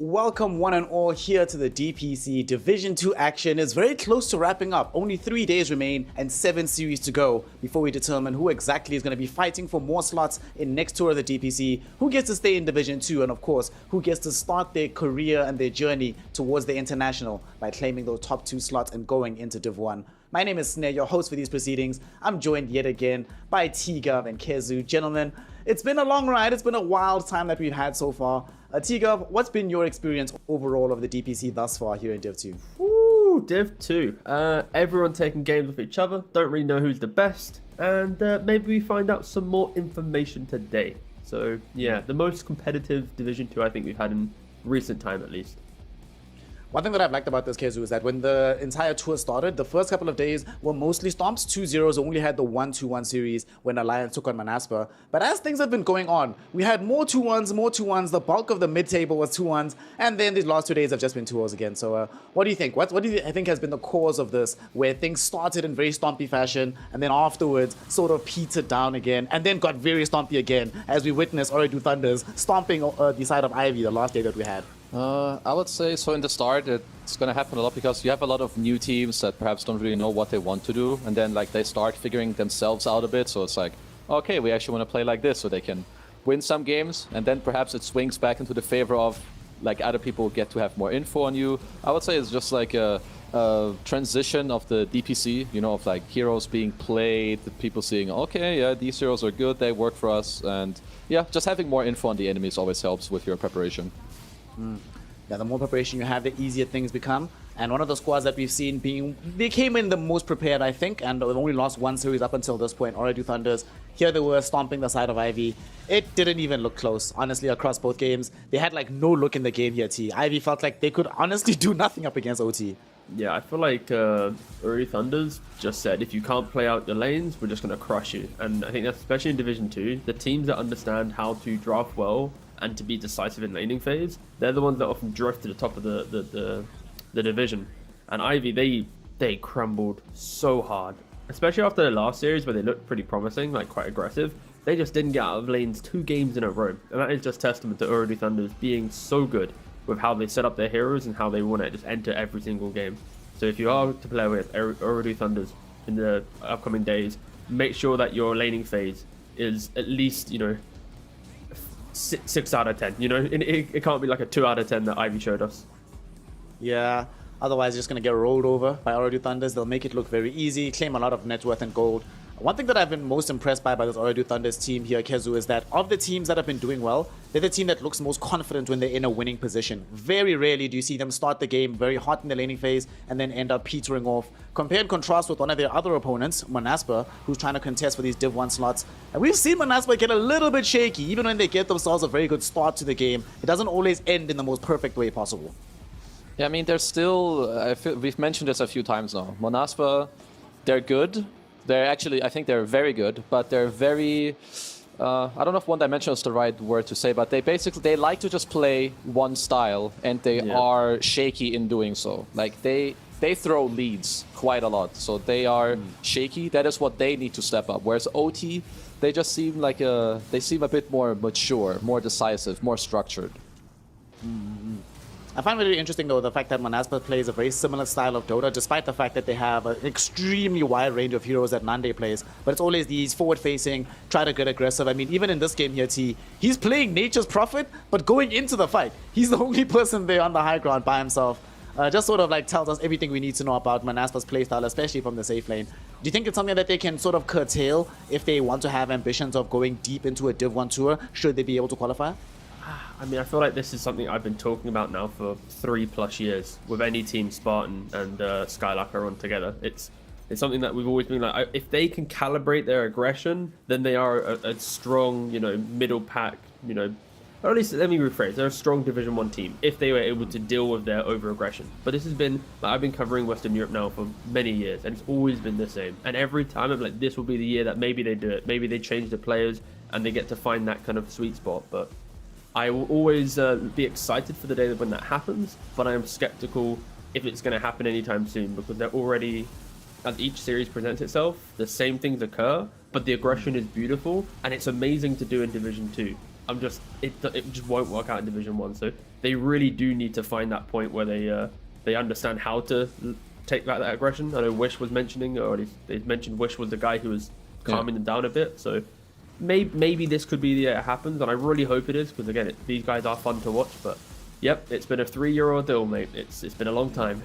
Welcome one and all here to the DPC. Division 2 action is very close to wrapping up. Only 3 days remain and 7 series to go before we determine who exactly is going to be fighting for more slots in next tour of the DPC, who gets to stay in Division 2, and of course, who gets to start their career and their journey towards the international by claiming those top 2 slots and going into Div 1. My name is Snare, your host for these proceedings. I'm joined yet again by T-Gov and Kezu. Gentlemen, it's been a long ride. It's been a wild time that we've had so far. T-Gov, what's been your experience overall of the DPC thus far here in Div 2? Ooh, Div 2. Everyone taking games with each other. Don't really know who's the best. And maybe we find out some more information today. So, yeah, the most competitive Division 2 I think we've had in recent time at least. One thing that I've liked about this, Kezu, is that when the entire tour started, the first couple of days were mostly stomps, 2-0s, only had the 1-2-1 series when Alliance took on Manaspa. But as things have been going on, we had more 2-1s, the bulk of the mid-table was 2-1s, and then these last 2 days have just been 2-0s again. So what do you think? What do you think has been the cause of this, where things started in very stompy fashion, and then afterwards sort of petered down again, and then got very stompy again, as we witnessed WEU Thunders stomping the side of Ivy the last day that we had? I would say so. In the start, it's going to happen a lot because you have a lot of new teams that perhaps don't really know what they want to do, and then like they start figuring themselves out a bit. So it's like, okay, we actually want to play like this, so they can win some games, and then perhaps it swings back into the favor of like other people get to have more info on you. I would say it's just like a transition of the DPC, you know, of like heroes being played, people seeing, okay, yeah, these heroes are good, they work for us, and yeah, just having more info on the enemies always helps with your preparation. Yeah, the more preparation you have, the easier things become. And one of the squads that we've seen they came in the most prepared, I think, and they've only lost one series up until this point, WEU Thunders. Here they were stomping the side of Ivy. It didn't even look close, honestly, across both games. They had like no look in the game here, T. Ivy felt like they could honestly do nothing up against OT. Yeah, I feel like WEU Thunders just said, if you can't play out the lanes, we're just going to crush you. And I think that's especially in Division 2, the teams that understand how to draft well and to be decisive in laning phase, they're the ones that often drift to the top of the division. And Ivy, they crumbled so hard, especially after the last series where they looked pretty promising, like quite aggressive. They just didn't get out of lanes 2 games in a row, and that is just testament to WEU Thunders being so good with how they set up their heroes and how they want to just enter every single game. So if you are to play with WEU Thunders in the upcoming days, make sure that your laning phase is at least, you know, 6 out of 10, you know, it can't be like a 2 out of 10 that Ivy showed us. Yeah, otherwise just going to get rolled over by WEU Thunders. They'll make it look very easy, claim a lot of net worth and gold. One thing that I've been most impressed by this WEU Thunders team here, Kezu, is that of the teams that have been doing well, they're the team that looks most confident when they're in a winning position. Very rarely do you see them start the game very hot in the laning phase and then end up petering off. Compare and contrast with one of their other opponents, Manaspa, who's trying to contest for these Div 1 slots. And we've seen Manaspa get a little bit shaky, even when they get themselves a very good start to the game. It doesn't always end in the most perfect way possible. Yeah, I mean, they're still, we've mentioned this a few times now. Monaspa, they're good. They're actually, I think they're very good, but they're very, I don't know if one-dimensional is the right word to say, but they like to just play one style, and they are shaky in doing so. Like, they throw leads quite a lot, so they are shaky. That is what they need to step up. Whereas OT, they just seem like they seem a bit more mature, more decisive, more structured. I find it really interesting, though, the fact that Manaspa plays a very similar style of Dota, despite the fact that they have an extremely wide range of heroes that Nande plays. But it's always these forward-facing, try to get aggressive. I mean, even in this game here, T, he's playing Nature's Prophet, but going into the fight. He's the only person there on the high ground by himself. Just sort of like tells us everything we need to know about Manaspa's playstyle, especially from the safe lane. Do you think it's something that they can sort of curtail if they want to have ambitions of going deep into a Div 1 tour, should they be able to qualify? I mean, I feel like this is something I've been talking about now for 3+ years with any team Spartan and Skylark are on together. It's something that we've always been like, if they can calibrate their aggression, then they are a strong, you know, middle pack, you know, or at least, let me rephrase, they're a strong Division 1 team if they were able to deal with their over-aggression. But this has been, like, I've been covering Western Europe now for many years, and it's always been the same. And every time I'm like, this will be the year that maybe they do it. Maybe they change the players and they get to find that kind of sweet spot. But I will always be excited for the day when that happens, but I am skeptical if it's going to happen anytime soon, because they're already, as each series presents itself, the same things occur, but the aggression is beautiful, and it's amazing to do in Division 2. it just won't work out in Division 1. So they really do need to find that point where they understand how to take back that aggression. I know Wish was mentioning, or at least they mentioned Wish was the guy who was calming them down a bit. So maybe this could be the year it happens, and I really hope it is, because again, these guys are fun to watch. But yep, it's been a 3-year ordeal, mate. It's been a long time.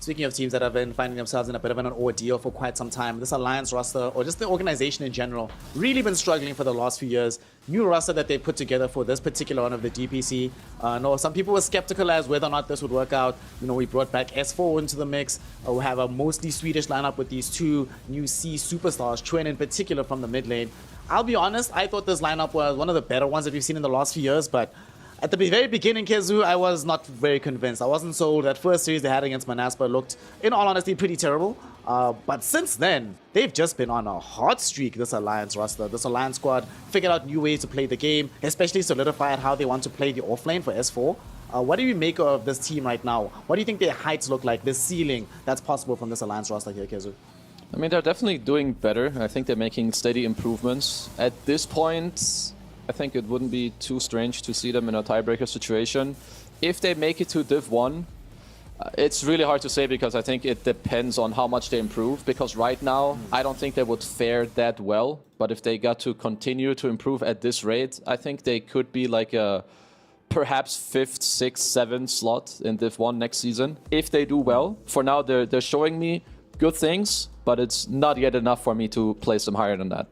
Speaking of teams that have been finding themselves in a bit of an ordeal for quite some time, this Alliance roster, or just the organization in general, really been struggling for the last few years. New roster that they put together for this particular one of the DPC. No, some people were skeptical as whether or not this would work out. You know, we brought back S4 into the mix. We have a mostly Swedish lineup with these two new C superstars, Chuen in particular from the mid lane. I'll be honest, I thought this lineup was one of the better ones that we've seen in the last few years, but at the very beginning, Kezu, I was not very convinced. I wasn't sold. That first series they had against Manaspa looked, in all honesty, pretty terrible. But since then, they've just been on a hot streak, this Alliance roster. This Alliance squad figured out new ways to play the game, especially solidified how they want to play the offlane for S4. What do you make of this team right now? What do you think their heights look like, this ceiling that's possible from this Alliance roster here, Kezu? I mean, they're definitely doing better. I think they're making steady improvements. At this point, I think it wouldn't be too strange to see them in a tiebreaker situation. If they make it to Div 1, it's really hard to say, because I think it depends on how much they improve. Because right now, I don't think they would fare that well. But if they got to continue to improve at this rate, I think they could be like a perhaps 5th, 6th, 7th slot in Div 1 next season. If they do well. For now, they're showing me good things, but it's not yet enough for me to place them higher than that.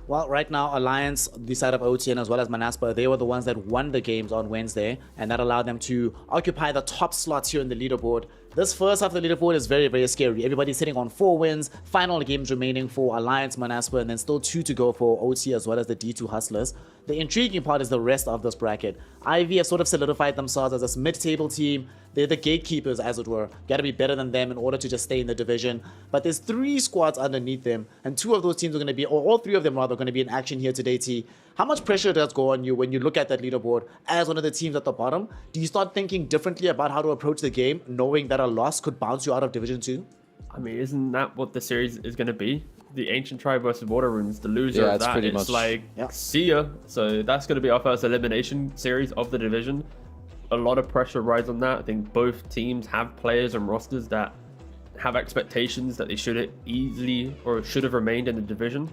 Well, right now, Alliance, the side of OTN as well as Manaspa, they were the ones that won the games on Wednesday, and that allowed them to occupy the top slots here in the leaderboard. This first half of the leaderboard is very, very scary. Everybody's sitting on 4 wins, final games remaining for Alliance, Manaspa, and then still 2 to go for OT as well as the D2 Hustlers. The intriguing part is the rest of this bracket. Ivy have sort of solidified themselves as this mid-table team. They're the gatekeepers, as it were. Got to be better than them in order to just stay in the division. But there's 3 squads underneath them, and 2 of those teams are going to be, or all 3 of them rather, are going to be in action here today, T. How much pressure does go on you when you look at that leaderboard as one of the teams at the bottom? Do you start thinking differently about how to approach the game, knowing that a loss could bounce you out of Division 2? I mean, isn't that what the series is going to be? The Ancient Tribe versus Water Runes, the loser of that, it's like, see ya. So that's going to be our first elimination series of the division. A lot of pressure rides on that. I think both teams have players and rosters that have expectations that they should easily or should have remained in the division.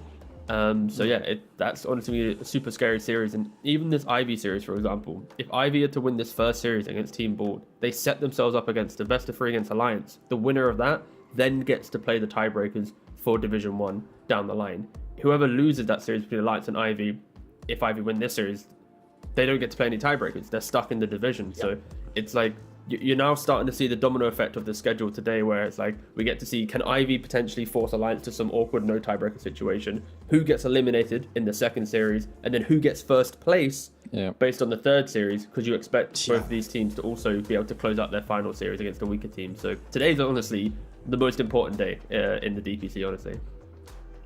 So yeah, that's honestly a super scary series. And even this Ivy series, for example, if Ivy had to win this first series against Team Bald, they set themselves up against the best of 3 against Alliance. The winner of that then gets to play the tiebreakers for Division 1 down the line. Whoever loses that series between Alliance and Ivy, if Ivy win this series, they don't get to play any tiebreakers. They're stuck in the division. Yep. So it's like you're now starting to see the domino effect of the schedule today, where it's like we get to see, can Ivy potentially force Alliance to some awkward no tiebreaker situation? Who gets eliminated in the second series? And then who gets first place based on the third series? Because you expect both of these teams to also be able to close out their final series against a weaker team. So today's honestly the most important day in the DPC, honestly.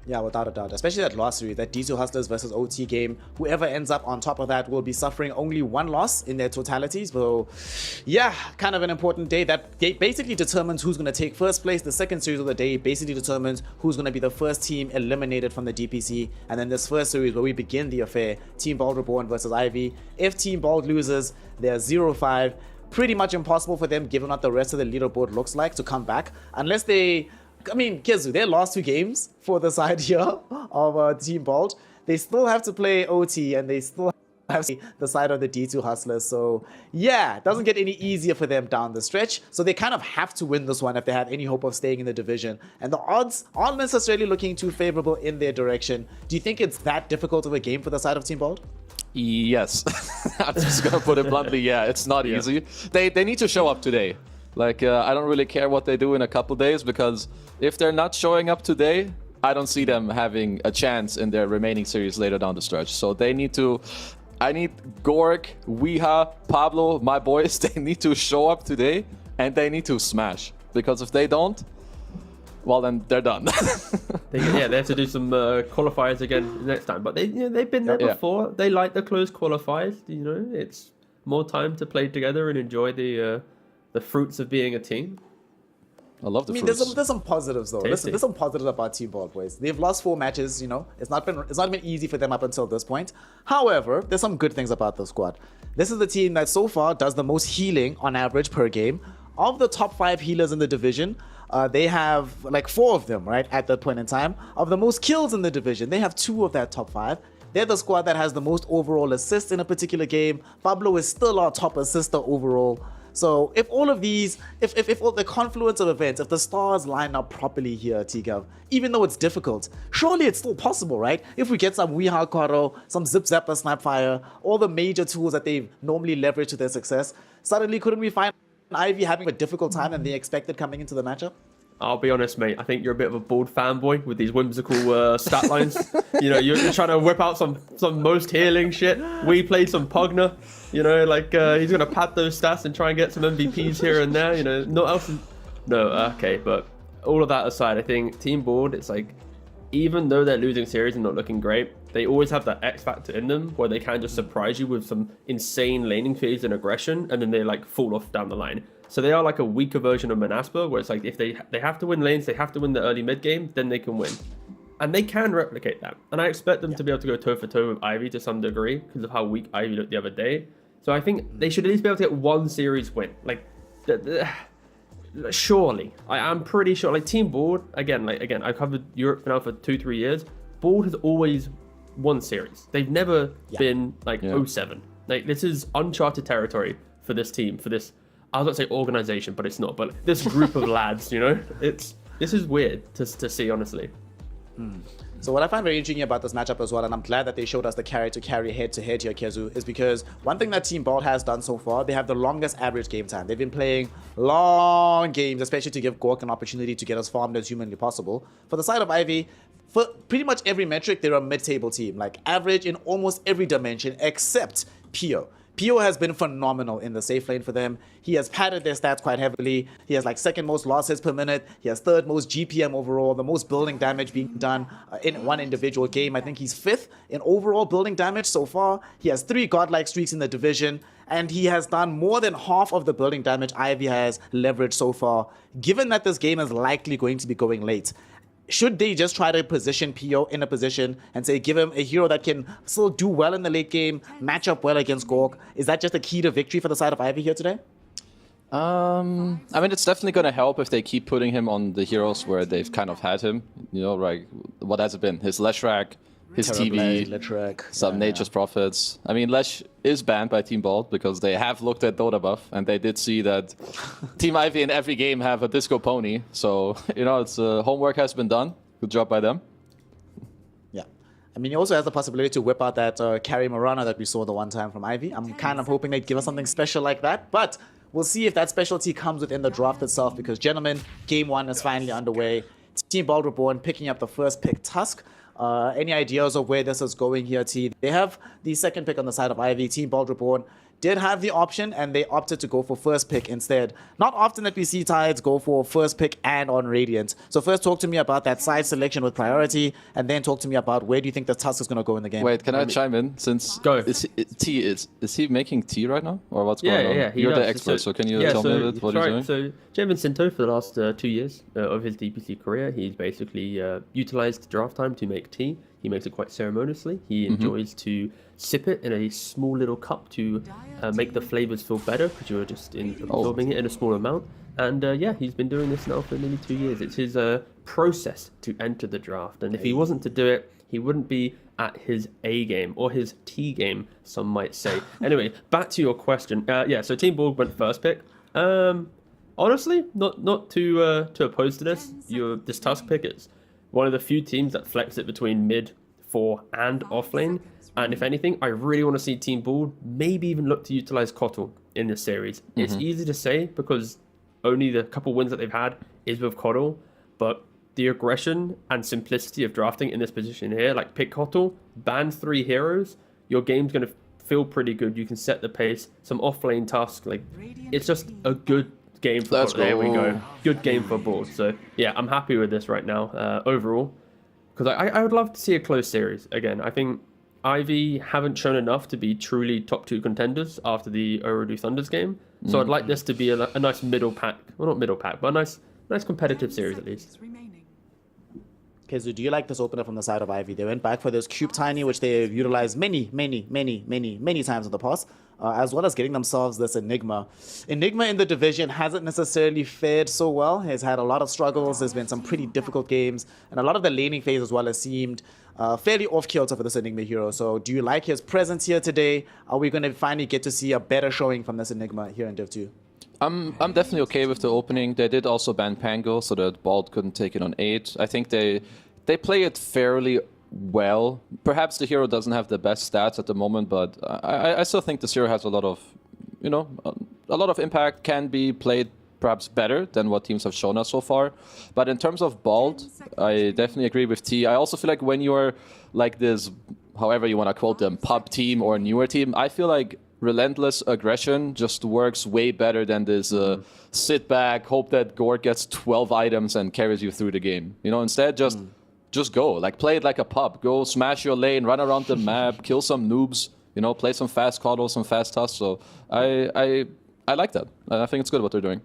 Yeah, without a doubt. Especially that last series, that D2 Hustlers versus OT game. Whoever ends up on top of that will be suffering only 1 loss in their totalities. So, yeah, kind of an important day. That basically determines who's going to take first place. The second series of the day basically determines who's going to be the first team eliminated from the DPC. And then this first series where we begin the affair, Team Bald Reborn versus Ivy. If Team Bald loses, they're 0-5. Pretty much impossible for them, given what the rest of the leaderboard looks like, to come back. Unless they... I mean, Kezu, their last 2 games for the side here of Team Bald, they still have to play OT and they still have to play the side of the D2 Hustlers. So, yeah, it doesn't get any easier for them down the stretch. So they kind of have to win this one if they have any hope of staying in the division. And the odds aren't necessarily looking too favorable in their direction. Do you think it's that difficult of a game for the side of Team Bald? Yes. I'm just going to put it bluntly. Yeah, it's not easy. They need to show up today. Like, I don't really care what they do in a couple days, because if they're not showing up today, I don't see them having a chance in their remaining series later down the stretch. So they need to... I need Gorg, Weha, Pablo, my boys, they need to show up today, and they need to smash. Because if they don't, well, then they're done. They have to do some qualifiers again next time. But they've been there before. They like the close qualifiers. You know, it's more time to play together and enjoy the fruits of being a team. I love the I mean, fruits. there's some positives though. Listen, Tasty. there's some positives about Team Ball, boys. They've lost 4 matches. It's not been easy for them up until this point. However, there's some good things about the squad. This is the team that so far does the most healing on average per game. Of the top 5 healers in the division, they have like 4 of them, right, at that point in time. Of the most kills in the division, they have 2 of that top 5. They're the squad that has the most overall assists in a particular game. Pablo is still our top assister overall. So if all of these, if all the confluence of events, if the stars line up properly here, T-Gav, even though it's difficult, surely it's still possible, right? If we get some Weehao Koro, some Zip Zapper Snapfire, all the major tools that they've normally leveraged to their success, suddenly couldn't we find Ivy having a difficult time than they expected coming into the matchup? I'll be honest, mate. I think you're a bit of a bold fanboy with these whimsical stat lines. You're trying to whip out some most healing shit. We played some Pugner. He's gonna pad those stats and try and get some MVPs here and there. Okay, but all of that aside, I think Team Board, it's like, even though they're losing series and not looking great, they always have that X factor in them where they can just surprise you with some insane laning phase and aggression, and then they like fall off down the line. So they are like a weaker version of Manaspa, where it's like if they have to win lanes, they have to win the early mid game, then they can win. And they can replicate that. And I expect them to be able to go toe for toe with Ivy to some degree because of how weak Ivy looked the other day. So I think they should at least be able to get one series win. Surely. I'm pretty sure. Like Team Board, again, I've covered Europe now for 2-3 years. Board has always won series. They've never been like 07. Like this is uncharted territory for this team, for this, I was about to say organization, but it's not. But this group of lads, this is weird to see, honestly. So what I find very intriguing about this matchup as well, and I'm glad that they showed us the carry head-to-head here, Kezu, is because one thing that Team Ball has done so far, they have the longest average game time. They've been playing long games, especially to give Gork an opportunity to get as farmed as humanly possible. For the side of Ivy, for pretty much every metric, they're a mid-table team, like average in almost every dimension except Pio. Pio has been phenomenal in the safe lane for them. He has padded their stats quite heavily. He has like 2nd most losses per minute. He has 3rd most GPM overall, the most building damage being done in one individual game. I think he's 5th in overall building damage so far. He has 3 godlike streaks in the division, and he has done more than half of the building damage Ivy has leveraged so far. Given that this game is likely going to be going late, should they just try to position Pio in a position and say, give him a hero that can still do well in the late game, match up well against Gork? Is that just a key to victory for the side of Ivy here today? I mean, it's definitely going to help if they keep putting him on the heroes where they've kind of had him. Like, what has it been? His Leshrac, his TV, Litrek, some Nature's Prophets. I mean, Lesh is banned by Team Bald because they have looked at Dota buff and they did see that Team Ivy in every game have a Disco Pony. So, it's homework has been done. Good job by them. Yeah. I mean, he also has the possibility to whip out that carry Marana that we saw the one time from Ivy. I'm kind of hoping they'd give us something special like that, but we'll see if that specialty comes within the draft itself because, gentlemen, Game 1 is finally underway. Team Bald Reborn picking up the first pick, Tusk. Any ideas of where this is going here, T? They have the 2nd pick on the side of Ivy. Team Bald Reborn did have the option, and they opted to go for first pick instead. Not often that we see Tides go for first pick and on Radiant. So first talk to me about that side selection with priority, and then talk to me about where do you think the Tusk is going to go in the game. Wait, can I chime in? Since Go. Is he making tea right now? Or what's going on? Yeah, You're the expert, so can you tell me a bit what he's doing? So, Jamin Sinto, for the last 2 years of his DPC career, he's basically utilized draft time to make tea. He makes it quite ceremoniously. He enjoys to sip it in a small little cup to make the flavors feel better because you're just absorbing it in a small amount. And he's been doing this now for nearly 2 years. It's his process to enter the draft. And if he wasn't to do it, he wouldn't be at his A game or his T game, some might say. Anyway, back to your question. So Team Borg went first pick. Honestly, not too opposed to this. This Tusk pick is one of the few teams that flex it between mid, 4, and off lane. And if anything, I really want to see Team Bald maybe even look to utilize Kotl in this series. It's easy to say because only the couple wins that they've had is with Kotl, but the aggression and simplicity of drafting in this position here, like pick Kotl, ban 3 heroes, your game's going to feel pretty good. You can set the pace, some off lane Tusk, like it's just a good game for Kotl. There we go. Good game for Board. So yeah, I'm happy with this right now overall because I would love to see a close series again. I think Ivy haven't shown enough to be truly top 2 contenders after the Ooredoo Thunders game. So I'd like this to be a nice middle pack. Well, not middle pack, but a nice nice competitive series at least. Okay, so do you like this opener from the side of Ivy? They went back for this Cube Tiny, which they've utilized many times in the past, as well as getting themselves this Enigma. Enigma in the division hasn't necessarily fared so well. He's had a lot of struggles. There's been some pretty difficult games, and a lot of the laning phase as well has seemed fairly off-kilter for this Enigma hero. So do you like his presence here today? Are we going to finally get to see a better showing from this Enigma here in Div 2? I'm definitely okay with the opening. They did also ban Pango so that Bald couldn't take it on 8. I think they play it fairly well. Perhaps the hero doesn't have the best stats at the moment, but I still think this hero has a lot of, a lot of impact, can be played perhaps better than what teams have shown us so far. But in terms of Bald, I definitely agree with T. I also feel like when you're like this, however you want to quote them, pub team or newer team, I feel like relentless aggression just works way better than this sit back, hope that Gord gets 12 items and carries you through the game. Instead just go. Like, play it like a pub. Go smash your lane, run around the map, kill some noobs, play some fast coddle, some fast tusk. So I like that. I think it's good what they're doing.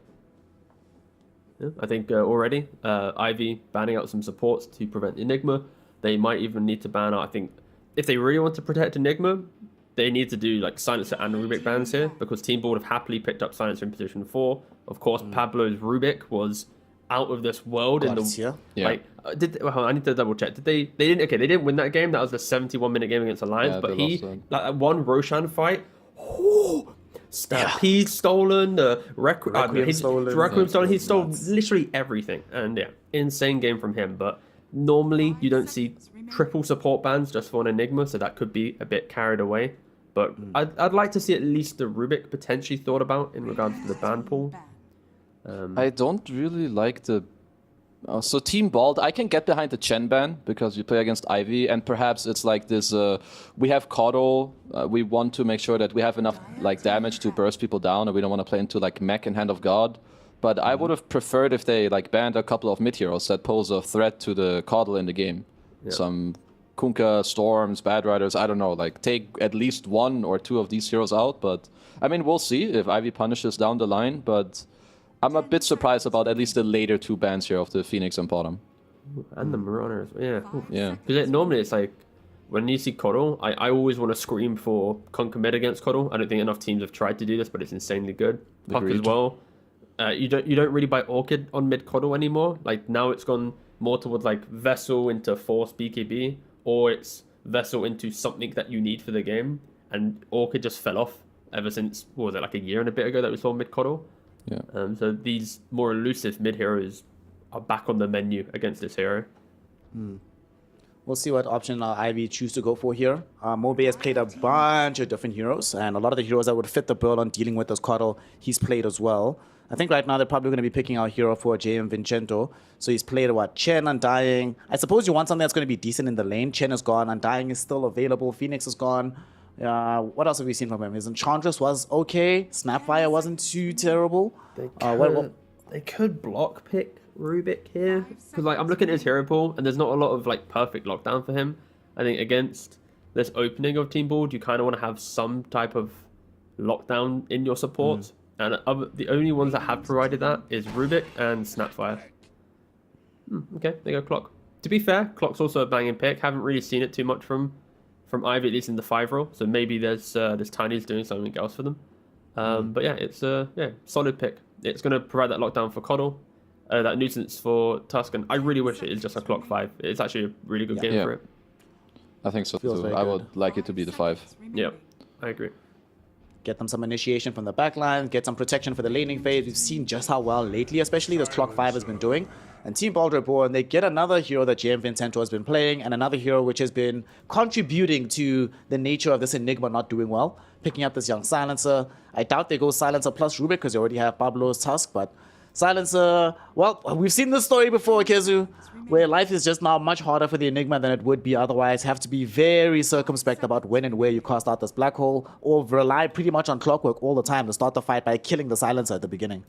Yeah, I think already Ivy banning out some supports to prevent Enigma. They might even need to ban out, I think, if they really want to protect Enigma, they need to do like Silencer and Rubik bans here, because Team Board have happily picked up Silencer in position 4. Of course, Pablo's Rubik was out of this world in the like. I need to double check. They didn't win that game. That was a 71-minute game against Alliance, but he like one Roshan fight. Stampede stolen, Requiem stolen. He stole literally everything, and insane game from him. But normally you don't see triple support bans just for an Enigma, so that could be a bit carried away. But I'd like to see at least the Rubik potentially thought about in regards to the ban pool. I don't really like the... so Team Bald, I can get behind the Chen ban because you play against Ivy, and perhaps it's like this, we have Kodo, we want to make sure that we have enough like damage to burst people down, and we don't want to play into like Mech and Hand of God. But I would have preferred if they like banned a couple of mid heroes that pose a threat to the Kodo in the game. Some Kunkka, Storms, Bad Riders, I don't know, like take at least 1 or 2 of these heroes out. But I mean, we'll see if Ivy punishes down the line, but I'm a bit surprised about at least the later 2 bans here of the Phoenix and Bottom. And the Marauder, yeah. Because normally it's like, when you see Koddle, I always want to scream for Kunkka mid against Koddle. I don't think enough teams have tried to do this, but it's insanely good. Puck as well. You don't really buy Orchid on mid Koddle anymore. Like now it's gone more towards like Vessel into Force BKB, or it's Vessel into something that you need for the game. And Orchid just fell off ever since, what was it, like a year and a bit ago that we saw mid Koddle. Yeah. So these more elusive mid heroes are back on the menu against this hero. We'll see what option Ivy choose to go for here. Mobe has played a bunch of different heroes, and a lot of the heroes that would fit the bill on dealing with this Koddle, he's played as well. I think right now they're probably going to be picking out a hero for JM Vincento. So he's played what? Chen, Undying. I suppose you want something that's going to be decent in the lane. Chen is gone, Undying is still available, Phoenix is gone. What else have we seen from him? His Enchantress was okay. Snapfire wasn't too terrible. They could block pick Rubik here, because like I'm looking at his hero pool and there's not a lot of like perfect lockdown for him. I think against this opening of Team Board, you kind of want to have some type of lockdown in your supports, and the only ones that have provided that is Rubik and Snapfire. Okay, there you go, Clock. To be fair, Clock's also a banging pick. Haven't really seen it too much from Ivy, at least in the 5 role. So maybe there's this Tiny's doing something else for them. But yeah, it's solid pick. It's going to provide that lockdown for Koddle, that nuisance for Tusk, and I really wish it is just a Clock 5. It's actually a really good game for it. I think so too. I would like it to be the 5. Yeah, I agree. Get them some initiation from the backline, get some protection for the laning phase. We've seen just how well lately, especially this Clock 5 has been doing. And Team Bald Reborn, they get another hero that JM Vincento has been playing, and another hero which has been contributing to the nature of this Enigma not doing well. Picking up this young Silencer. I doubt they go Silencer plus Rubik because they already have Pablo's Tusk, but Silencer, well, we've seen this story before, Kezu, where life is just now much harder for the Enigma than it would be otherwise. Have to be very circumspect about when and where you cast out this black hole, or rely pretty much on clockwork all the time to start the fight by killing the Silencer at the beginning.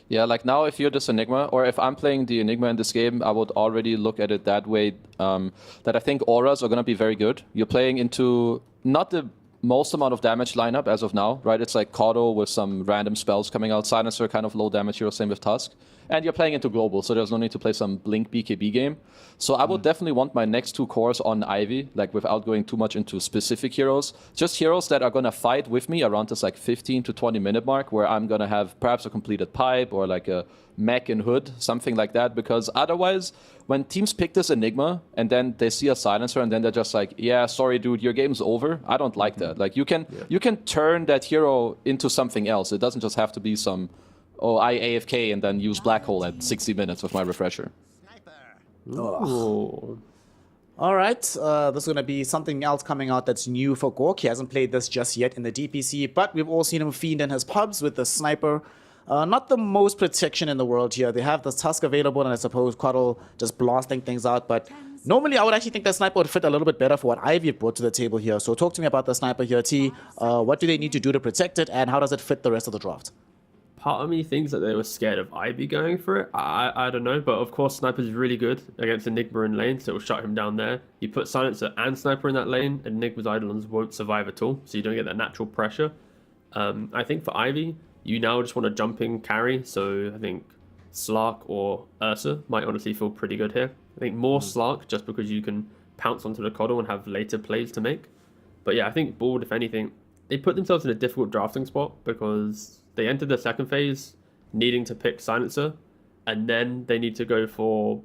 Yeah, like now if you're this Enigma, or if I'm playing the Enigma in this game, I would already look at it that way, that I think auras are going to be very good. You're playing into not the most amount of damage lineup as of now, right? It's like Koddle with some random spells coming out, Silencer kind of low damage hero, same with Tusk. And you're playing into global, so there's no need to play some blink BKB game. So I would definitely want my next 2 cores on Ivy, like without going too much into specific heroes. Just heroes that are going to fight with me around this like 15 to 20 minute mark, where I'm going to have perhaps a completed pipe or like a mech and hood, something like that. Because otherwise, when teams pick this Enigma and then they see a silencer and then they're just like, yeah, sorry, dude, your game's over. I don't like that. Like you can turn that hero into something else. It doesn't just have to be some, oh, I AFK and then use Black Hole at 60 minutes with my refresher. Ooh. All right, this is going to be something else coming out that's new for Gork. He hasn't played this just yet in the DPC, but we've all seen him fiend in his pubs with the sniper. Not the most protection in the world here. They have the Tusk available, and I suppose Quaddle just blasting things out. But normally, I would actually think that sniper would fit a little bit better for what Ivy brought to the table here. So talk to me about the sniper here, T. What do they need to do to protect it, and how does it fit the rest of the draft? Part of me thinks that they were scared of Ivy going for it. I don't know, but of course Sniper's really good against Enigma in lane, so it'll shut him down there. You put Silencer and Sniper in that lane, and Enigma's Eidolons won't survive at all, so you don't get that natural pressure. I think for Ivy, you now just want a jumping carry, so I think Slark or Ursa might honestly feel pretty good here. I think more Slark, just because you can pounce onto the Coddle and have later plays to make. But yeah, I think Bald, if anything, they put themselves in a difficult drafting spot because they entered the second phase needing to pick Silencer, and then they need to go for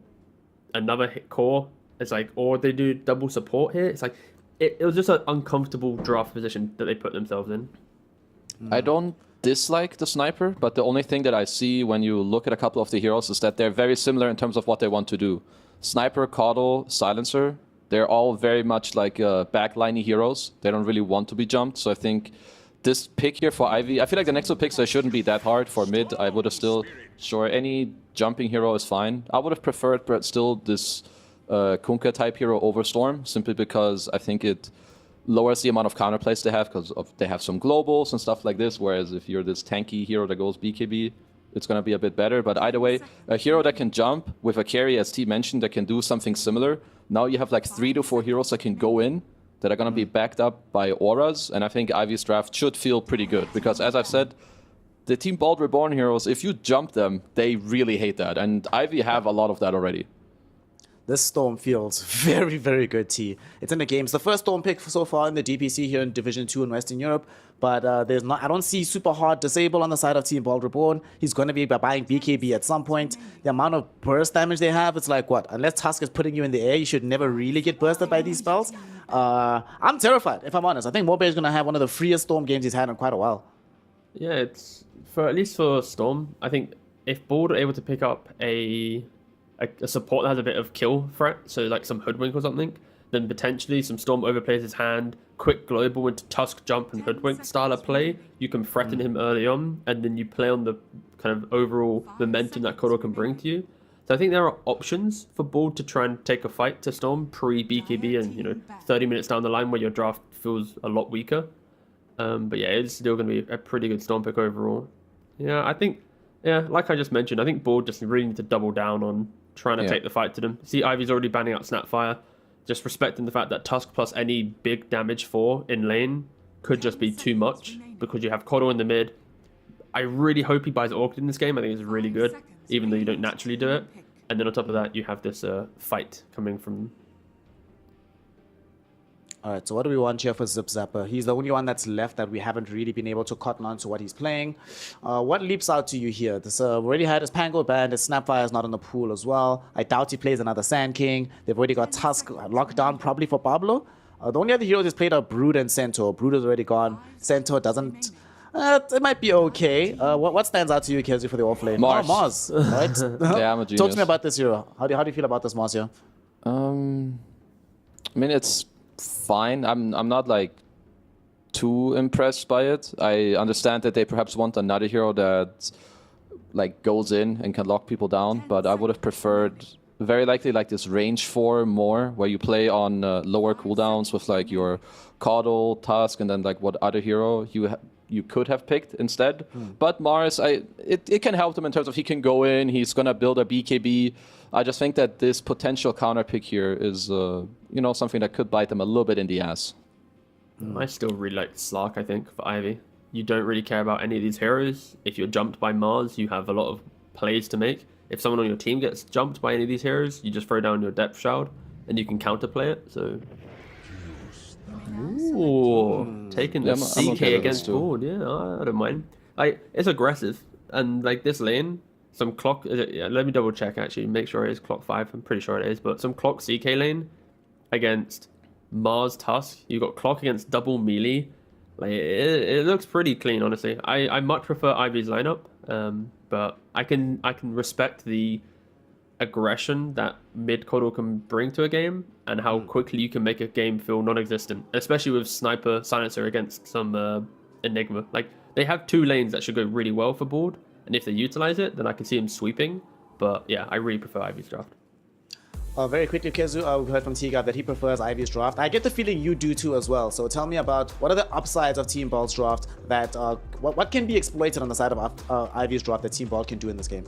another hit core. It's like, or they do double support here. It's like, it was just an uncomfortable draft position that they put themselves in. I don't dislike the sniper, but the only thing that I see when you look at a couple of the heroes is that they're very similar in terms of what they want to do. Sniper, Coddle, Silencer, they're all very much like backliney heroes. They don't really want to be jumped, so I think this pick here for Ivy, I feel like the next 2 picks, they shouldn't be that hard. For mid, I would have still, sure, any jumping hero is fine. I would have preferred, but still, this Kunkka type hero over Storm, simply because I think it lowers the amount of counterplays they have, because they have some globals and stuff like this, whereas if you're this tanky hero that goes BKB, it's going to be a bit better. But either way, a hero that can jump with a carry, as T mentioned, that can do something similar. Now you have like 3 to 4 heroes that can go in, that are going to be backed up by auras, and I think Ivy's draft should feel pretty good, because as I've said, the Team Bald Reborn heroes, if you jump them, they really hate that, and Ivy have a lot of that already. This Storm feels very, very good, T. It's in the games. The first Storm pick so far in the DPC here in Division 2 in Western Europe, but there's not. I don't see super hard disable on the side of Team Bald Reborn. He's going to be buying BKB at some point. The amount of burst damage they have, it's like, what? Unless Tusk is putting you in the air, you should never really get bursted by these spells. I'm terrified, if I'm honest. I think Mobe is going to have one of the freest Storm games he's had in quite a while. Yeah, it's at least for Storm. I think if Bald are able to pick up a support that has a bit of kill threat, so like some Hoodwink or something, then potentially some Storm overplays his hand, quick global into Tusk jump and Hoodwink style of play, you can threaten him early on, and then you play on the kind of overall momentum that Kodo can bring to you. So I think there are options for Bald to try and take a fight to Storm pre-BKB and, 30 minutes down the line where your draft feels a lot weaker. But yeah, it's still going to be a pretty good Storm pick overall. Yeah, I think, like I just mentioned, I think Bald just really need to double down on trying to take the fight to them. See, Ivy's already banning out Snapfire, just respecting the fact that Tusk plus any big damage 4 in lane could just be too much, because you have Kodo in the mid. I really hope he buys Orchid in this game. I think it's really good, even though you don't naturally do it. And then on top of that, you have this fight coming from... Alright, so what do we want here for Zip Zapper? He's the only one that's left that we haven't really been able to cotton on to what he's playing. What leaps out to you here? This already had his Pango banned, his Snapfire is not in the pool as well. I doubt he plays another Sand King. They've already got Tusk locked down probably for Pablo. The only other heroes he's played are Brood and Centaur. Brood is already gone. Centaur doesn't... it might be okay. What stands out to you, Kelsey, for the offlane? Mars. Oh, Mars, right? Yeah, I'm a genius. Talk to me about this hero. How do you feel about this Mars here? I mean, it's fine. I'm not like too impressed by it. I understand that they perhaps want another hero that like goes in and can lock people down, but I would have preferred very likely like this range 4 more, where you play on lower cooldowns with like your Coddle, Tusk, and then like what other hero you could have picked instead. But Mars, it can help him in terms of he can go in, he's gonna build a BKB. I just think that this potential counter pick here is something that could bite them a little bit in the ass. I still really like Slark, I think, for Ivy. You don't really care about any of these heroes. If you're jumped by Mars, you have a lot of plays to make. If someone on your team gets jumped by any of these heroes, you just throw down your Depth Shroud and you can counterplay it. So, ooh, taking the CK against board. Yeah, I don't mind. Like, it's aggressive, and like this lane, some clock. Yeah, let me double check actually, make sure it is clock 5. I'm pretty sure it is, but some clock CK lane against Mars Tusk. You got clock against double melee. Like it looks pretty clean, honestly. I much prefer Ivy's lineup, but I can respect the aggression that mid Koddle can bring to a game and how quickly you can make a game feel non-existent, especially with Sniper Silencer against some Enigma. Like, they have 2 lanes that should go really well for board, and if they utilize it, then I can see him sweeping. But yeah, I really prefer Ivy's draft. Very quickly, Kezu, we heard from T-Gab that he prefers Ivy's draft. I get the feeling you do too as well. So tell me about what are the upsides of Team Bald's draft that what can be exploited on the side of Ivy's draft that Team Bald can do in this game?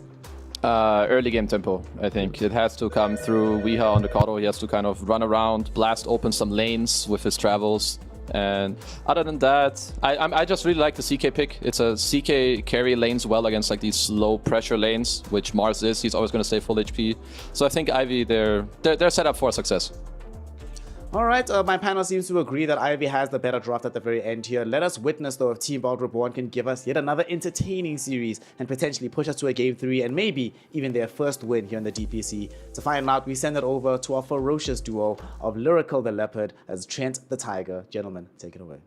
Early game tempo, I think. It has to come through Weeha on the Koddle. He has to kind of run around, blast open some lanes with his travels. And other than that, I just really like the CK pick. It's a CK carry lanes well against like these low pressure lanes, which Mars is. He's always going to stay full HP. So I think Ivy, they're set up for success. All right, my panel seems to agree that Ivy has the better draft at the very end here. Let us witness, though, if Team Bald Reborn can give us yet another entertaining series and potentially push us to a Game 3 and maybe even their first win here in the DPC. To find out, we send it over to our ferocious duo of Lyrical the Leopard as Trent the Tiger. Gentlemen, take it away.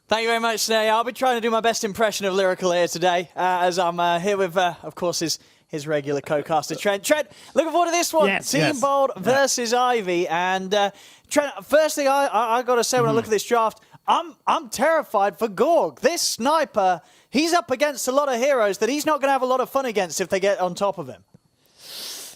Thank you very much, Snay. I'll be trying to do my best impression of Lyrical here today, as I'm here with, of course, his regular co-caster, Trent. Trent, looking forward to this one. Yes, Team Bald versus Ivy. And Trent, first thing I got to say when I look at this draft, I'm terrified for Gorg. This sniper, he's up against a lot of heroes that he's not going to have a lot of fun against if they get on top of him.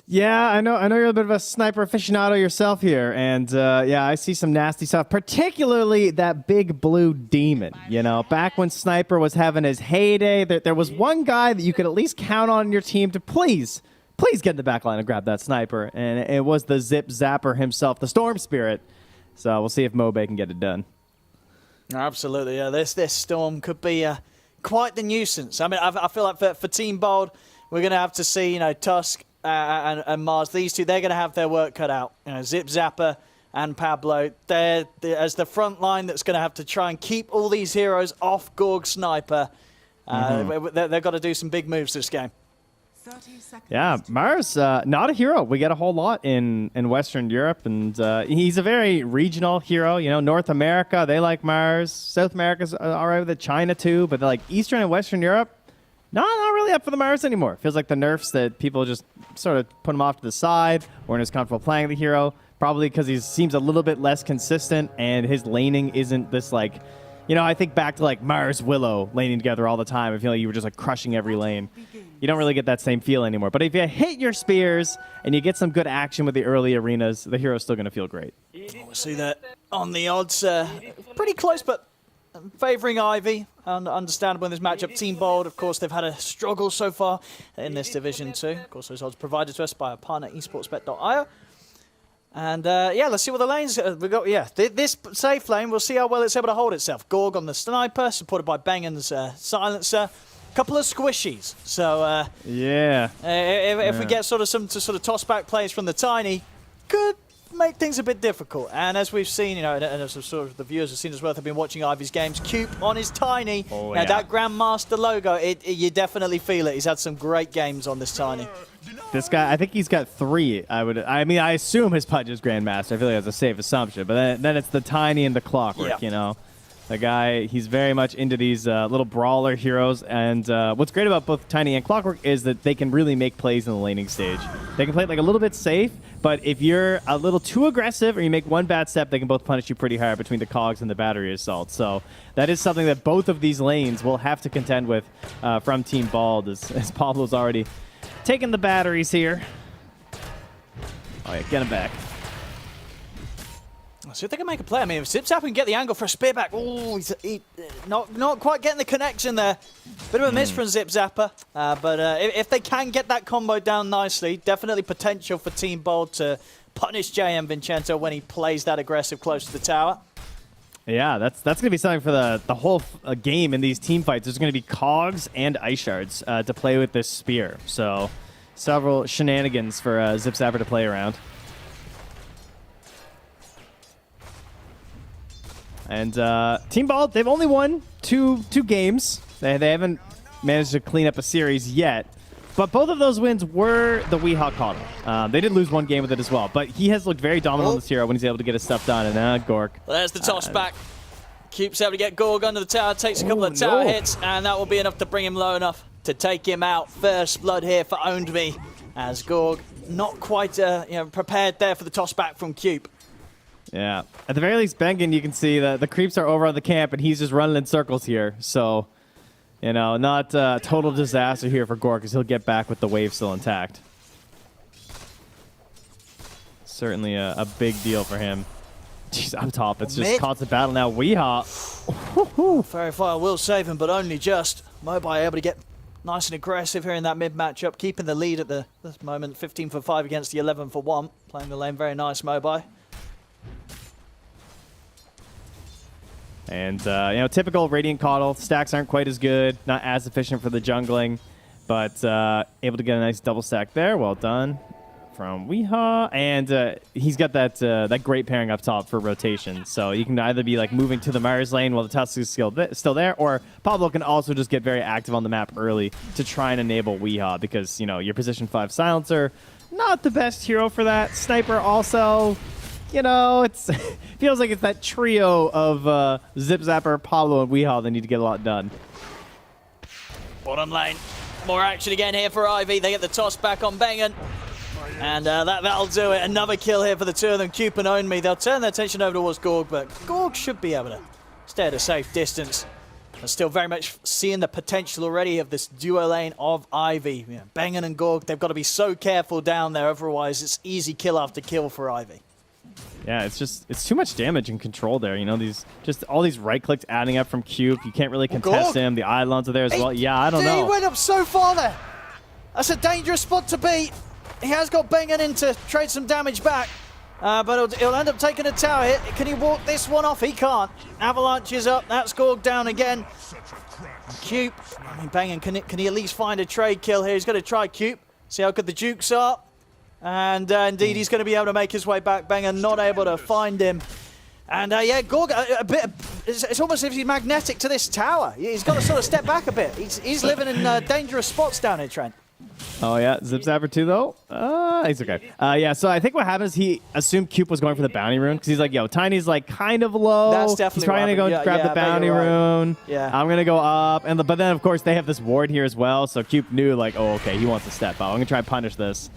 Yeah, I know you're a bit of a sniper aficionado yourself here, and yeah, I see some nasty stuff, particularly that big blue demon. You know, back when Sniper was having his heyday, there was one guy that you could at least count on in your team to please get in the back line and grab that sniper, and it was the Zip Zapper himself, the Storm Spirit. So we'll see if Mobe can get it done. Absolutely, yeah. This Storm could be quite the nuisance. I mean, I feel like for Team Bald, we're going to have to see, Tusk and Mars, these two, they're going to have their work cut out. Zip Zapper and Pablo, they're as the front line that's going to have to try and keep all these heroes off Gorg Sniper. They've got to do some big moves this game. Yeah, Mars, not a hero. We get a whole lot in Western Europe, and he's a very regional hero. North America, they like Mars. South America's all right with it. China too, but like Eastern and Western Europe, not really up for the Mars anymore. Feels like the nerfs that people just sort of put him off to the side, weren't as comfortable playing the hero, probably because he seems a little bit less consistent, and his laning isn't this like, I think back to like Mars Willow laning together all the time. I feel like you were just like crushing every lane. You don't really get that same feel anymore. But if you hit your spears and you get some good action with the early arenas, the hero's still going to feel great. We'll see that on the odds. Pretty close, but favouring Ivy, understandable in this matchup. Team Bold, of course, they've had a struggle so far in this Division 2. Of course, those odds provided to us by our partner, esportsbet.io. And, yeah, let's see what the lanes we've got. Yeah, this safe lane, we'll see how well it's able to hold itself. Gorg on the Sniper, supported by Bengen's Silencer. Couple of squishies. So, yeah. If we get some toss back plays from the Tiny, could make things a bit difficult. And as we've seen, and as sort of the viewers have seen as well, have been watching Ivy's games. Coop on his Tiny. Oh, now yeah. that Grandmaster logo, you definitely feel it. He's had some great games on this Tiny. This guy, I think he's got 3. I assume his Pudge is Grandmaster. I feel like that's a safe assumption. But then it's the Tiny and the Clockwork, The guy, he's very much into these little brawler heroes. And what's great about both Tiny and Clockwork is that they can really make plays in the laning stage. They can play it like a little bit safe, but if you're a little too aggressive or you make one bad step, they can both punish you pretty hard between the cogs and the battery assault. So that is something that both of these lanes will have to contend with from Team Bald, as Pablo's already taking the batteries here. Oh, yeah, get him back. See if they can make a play. I mean, if Zipzap can get the angle for a spear back, he's not quite getting the connection there. Bit of a miss from Zipzapper, but if they can get that combo down nicely, definitely potential for Team Bold to punish JM Vincenzo when he plays that aggressive close to the tower. Yeah, that's going to be something for the whole game in these team fights. There's going to be cogs and ice shards to play with this spear. So several shenanigans for ZipZapper to play around. And Team Ball, they've only won two games. They haven't managed to clean up a series yet. But both of those wins were the Weehaw Coddle. They did lose one game with it as well. But he has looked very dominant on this hero when he's able to get his stuff done. And Gork. Well, there's the toss back. Cube's able to get Gorg under the tower, takes a couple of tower hits, and that will be enough to bring him low enough to take him out. First blood here for Owned Me, as Gorg not quite prepared there for the toss back from Cube. Yeah. At the very least, Bengen, you can see that the creeps are over on the camp, and he's just running in circles here. So... not a total disaster here for Gork, because he'll get back with the wave still intact. Certainly a big deal for him. Jeez, up top, it's just constant battle now. Weehaw. Fairy Fire will save him, but only just. Mobile able to get nice and aggressive here in that mid matchup, keeping the lead at this moment. 15 for 5 against the 11 for 1. Playing the lane very nice, Mobile. And, typical Radiant Coddle. Stacks aren't quite as good. Not as efficient for the jungling. But able to get a nice double stack there. Well done from Weehaw. And he's got that great pairing up top for rotation. So you can either be, moving to the Mars lane while the Tusk is still there. Or Pablo can also just get very active on the map early to try and enable Weehaw. Because, your position 5 silencer, not the best hero for that. Sniper also... it feels like it's that trio of ZipZapper, Pablo, and Weehaw that need to get a lot done. Bottom lane. More action again here for Ivy. They get the toss back on Bengen. And that'll do it. Another kill here for the two of them. Cube and Own Me. They'll turn their attention over towards Gorg, but Gorg should be able to stay at a safe distance. They're still very much seeing the potential already of this duo lane of Ivy. Bengen and Gorg, they've got to be so careful down there. Otherwise, it's easy kill after kill for Ivy. Yeah, it's too much damage and control there. All these right clicks adding up from Cube. You can't really contest him. The Islands are there as well. Yeah, I don't know. He went up so far there. That's a dangerous spot to be. He has got Bengen in to trade some damage back. But he'll end up taking a tower hit. Can he walk this one off? He can't. Avalanche is up. That's Gorg down again. Cube. Bengen, can he at least find a trade kill here? He's going to try Cube. See how good the Dukes are. And indeed, he's going to be able to make his way back. Bengen not able to find him. And Gorg, it's almost as if he's magnetic to this tower. He's got to sort of step back a bit. He's living in dangerous spots down here, Trent. Oh, yeah. ZipZapper too, though? He's okay. Yeah, so I think what happened is he assumed Cube was going for the bounty rune, because he's like, Tiny's kind of low. That's definitely He's probably going to go grab the bounty rune. Yeah. I'm going to go up. But then, of course, they have this ward here as well, so Cube knew, oh, okay, he wants to step out. I'm going to try and punish this.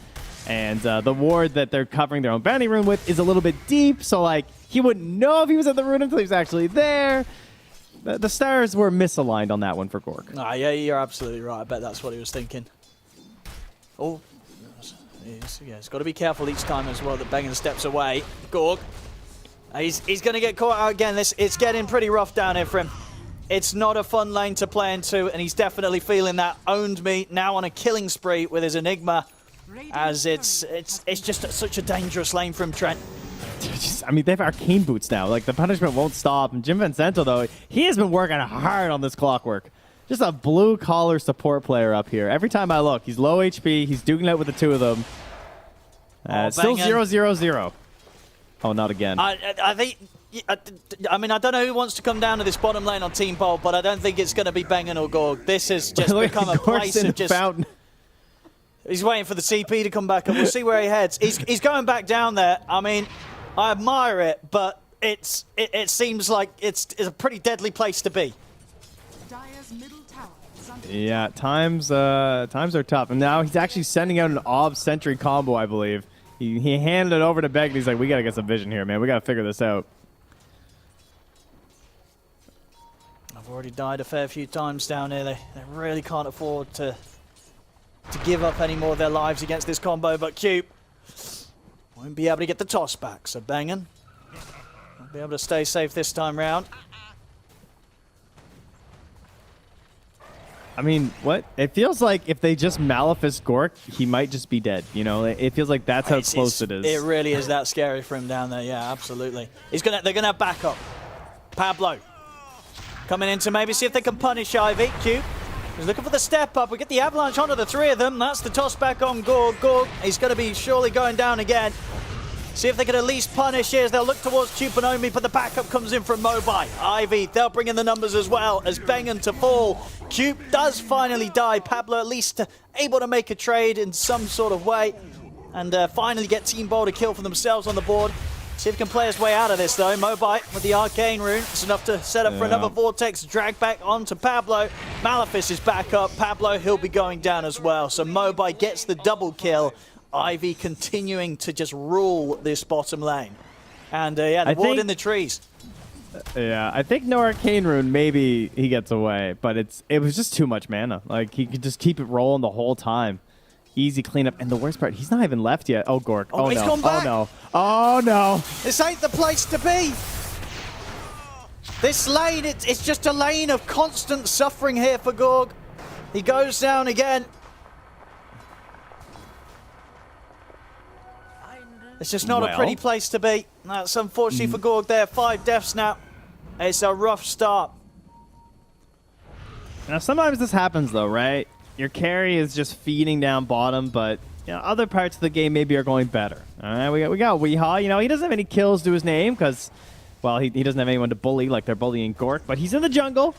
And the ward that they're covering their own bounty rune with is a little bit deep, so he wouldn't know if he was at the rune until he was actually there. The stars were misaligned on that one for Gork. Yeah, you're absolutely right. I bet that's what he was thinking. Oh, he's got to be careful each time as well that Bengen steps away. Gorg, he's going to get caught out again. It's getting pretty rough down here for him. It's not a fun lane to play into, and he's definitely feeling that. Owned Me now on a killing spree with his Enigma. As it's just such a dangerous lane for him, Trent. They have arcane boots now. The punishment won't stop. And Jim Vincento, though, he has been working hard on this clockwork. Just a blue-collar support player up here. Every time I look, he's low HP. He's duking it with the two of them. Still 0-0-0. Oh, not again. I think... I don't know who wants to come down to this bottom lane on Team Bolt, but I don't think it's going to be Bengen or Gorg. This has just become a place of just... Fountain. He's waiting for the CP to come back, and we'll see where he heads. He's going back down there. I admire it, but it seems like it's a pretty deadly place to be. Yeah, times are tough. And now he's actually sending out an Ob Sentry combo, I believe. He handed it over to Beck, and he's like, we got to get some vision here, man. We got to figure this out. I've already died a fair few times down here. They really can't afford to give up any more of their lives against this combo, but Cube won't be able to get the toss back, so Bengen will be able to stay safe this time round. What? It feels like if they just Malefice Gork, he might just be dead. It feels like that's how close it is. It really is that scary for him down there. Yeah, absolutely. They're gonna have backup. Pablo coming in to maybe see if they can punish Ivy. Cube is looking for the step up. We get the avalanche onto the three of them. That's the toss back on Gorg. Gorg, he's going to be surely going down again. See if they can at least punish here as they'll look towards Cube and Omi, but the backup comes in from Mobai. Ivy, they'll bring in the numbers as well as Bengen to fall. Cube does finally die. Pablo at least able to make a trade in some sort of way and finally get Team Bold a kill for themselves on the board. See if he can play his way out of this though. Mobai with the arcane rune. It's enough to set up for another vortex. Drag back onto Pablo. Malefice is back up. Pablo, he'll be going down as well. So Mobai gets the double kill. Ivy continuing to just rule this bottom lane. And yeah, the ward in the trees. Yeah, I think no arcane rune, maybe he gets away, but it was just too much mana. Like, he could just keep it rolling the whole time. Easy cleanup. And the worst part, he's not even left yet. Oh, Gork. Oh, he's no. gone back. Oh, no. Oh, no. This ain't the place to be. This lane, it's just a lane of constant suffering here for Gorg. He goes down again. It's just not a pretty place to be. That's unfortunately for Gorg there. 5 deaths now. It's a rough start. Now, sometimes this happens, though, right? Your carry is just feeding down bottom, but you know, other parts of the game maybe are going better. All right, we got Weehaw. You know, he doesn't have any kills to his name because, well, he doesn't have anyone to bully like they're bullying Gork, but he's in the jungle.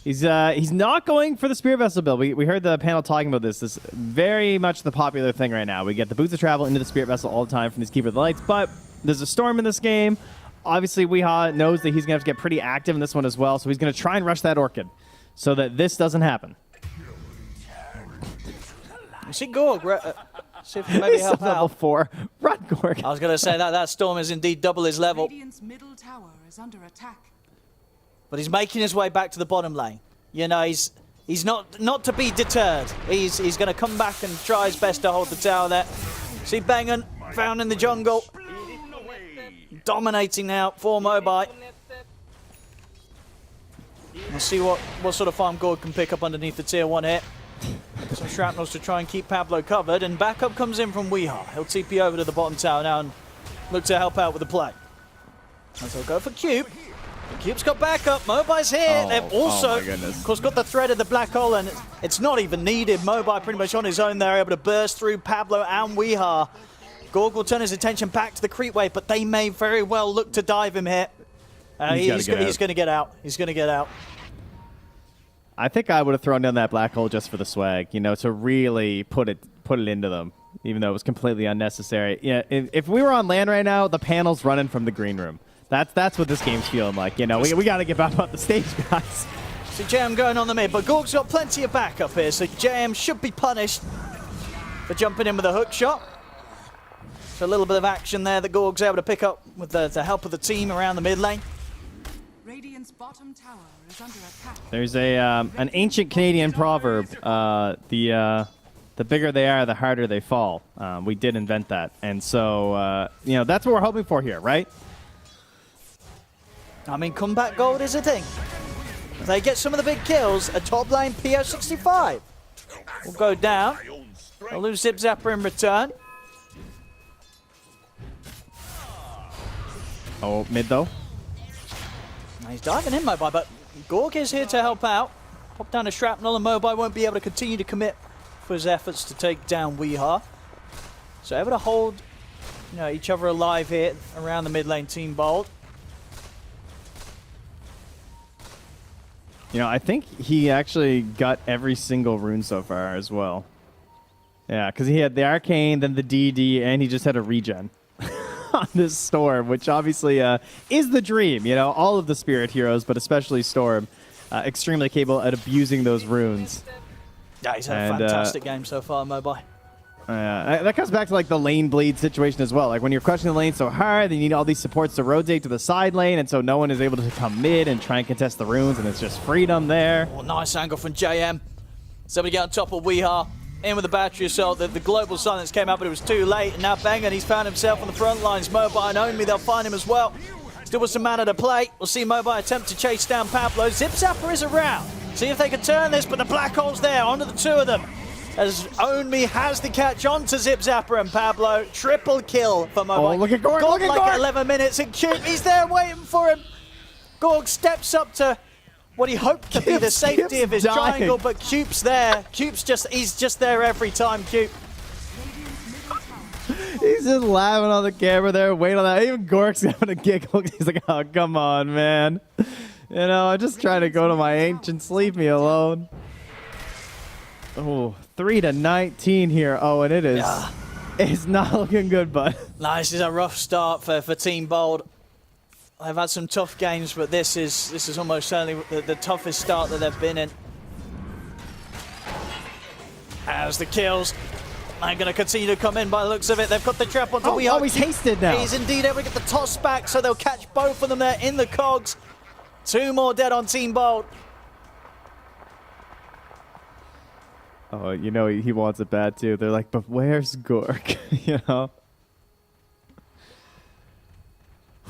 He's not going for the Spirit Vessel build. We heard the panel talking about this. This is very much the popular thing right now. We get the Boots of Travel into the Spirit Vessel all the time from these Keeper of the Lights, but there's a storm in this game. Obviously, Weehaw knows that he's going to have to get pretty active in this one as well, so he's going to try and rush that Orchid so that this doesn't happen. You see Gorg, see if he can maybe help out. Level 4. Run, Gorg. I was going to say that storm is indeed double his level. Radiant's middle tower is under attack. But he's making his way back to the bottom lane. You know, he's not to be deterred. He's going to come back and try his best to hold the tower there. See Bengen found in the jungle. Dominating now for Mobai. We'll see what sort of farm Gorg can pick up underneath the tier 1 hit. Some shrapnels to try and keep Pablo covered, and backup comes in from Weehaw. He'll TP over to the bottom tower now and look to help out with the play. And so go for Cube. Cube's got backup. Mobai's here. They've also, of course, got the threat of the black hole, and it's not even needed. Mobai pretty much on his own there, able to burst through Pablo and Weehaw. Gorg will turn his attention back to the creep wave, but they may very well look to dive him here. He's going to get out. He's going to get out. I think I would have thrown down that black hole just for the swag, you know, to really put it into them, even though it was completely unnecessary. Yeah, if we were on land right now, the panel's running from the green room. That's what this game's feeling like. You know, we got to get back up the stage, guys. See JM going on the mid, but Gorg's got plenty of backup here, so JM should be punished for jumping in with a hook shot. So a little bit of action there that Gorg's able to pick up with the help of the team around the mid lane. Radiant's bottom tower is under attack. There's an ancient Canadian proverb, the bigger they are, the harder they fall. We did invent that. And so, you know, that's what we're hoping for here, right? I mean, comeback gold is a thing. If they get some of the big kills, a top lane PO65 will go down. They'll lose Zip Zapper in return. Oh, mid though. He's diving in, Mobai, but Gorg is here to help out. Pop down a shrapnel, and Mobai won't be able to continue to commit for his efforts to take down Weehaw. So able to hold, you know, each other alive here around the mid lane team Bold. You know, I think he actually got every single rune so far as well. Yeah, because he had the Arcane, then the DD, and he just had a regen on this Storm, which obviously is the dream. You know, all of the Spirit heroes, but especially Storm, extremely capable at abusing those runes. Yeah, he's had a fantastic game so far, Mobai. That comes back to like the lane bleed situation as well. Like when you're crushing the lane so hard, you need all these supports to rotate to the side lane, and so no one is able to come mid and try and contest the runes, and it's just freedom there. Oh, nice angle from JM. Somebody get on top of Weehaw. In with the battery assault. The global silence came out, but it was too late. And now Bengen, he's found himself on the front lines. Mobai and Omi, they'll find him as well. Still with some mana to play. We'll see Mobai attempt to chase down Pablo. Zip Zapper is around. See if they can turn this, but the black hole's there. Onto the two of them. As Omi has the catch onto Zip Zapper and Pablo. Triple kill for Mobai. Oh, look at Gorg, Got look at like Gorg. 11 minutes, and Cube, he's there waiting for him. Gorg steps up to what he hoped to be the safety of his triangle, but Cube's there. He's just there every time, Cube. He's just laughing on the camera there, waiting on that. Even Gork's having a giggle. He's like, oh, come on, man. You know, I'm just trying to go to my ancients. Leave me alone. Oh, 3-19 here. Oh, and it is. Yeah. It's not looking good, bud. No, this is a rough start for Team Bold. They've had some tough games, but this is almost certainly the toughest start that they've been in. As the kills are going to continue to come in by the looks of it. They've got the trap onto WEU. Oh, he's hasted now. He's indeed able to get the toss back, so they'll catch both of them there in the cogs. 2 more dead on Team Bold. Oh, you know, he wants it bad too. They're like, but where's Gork? You know?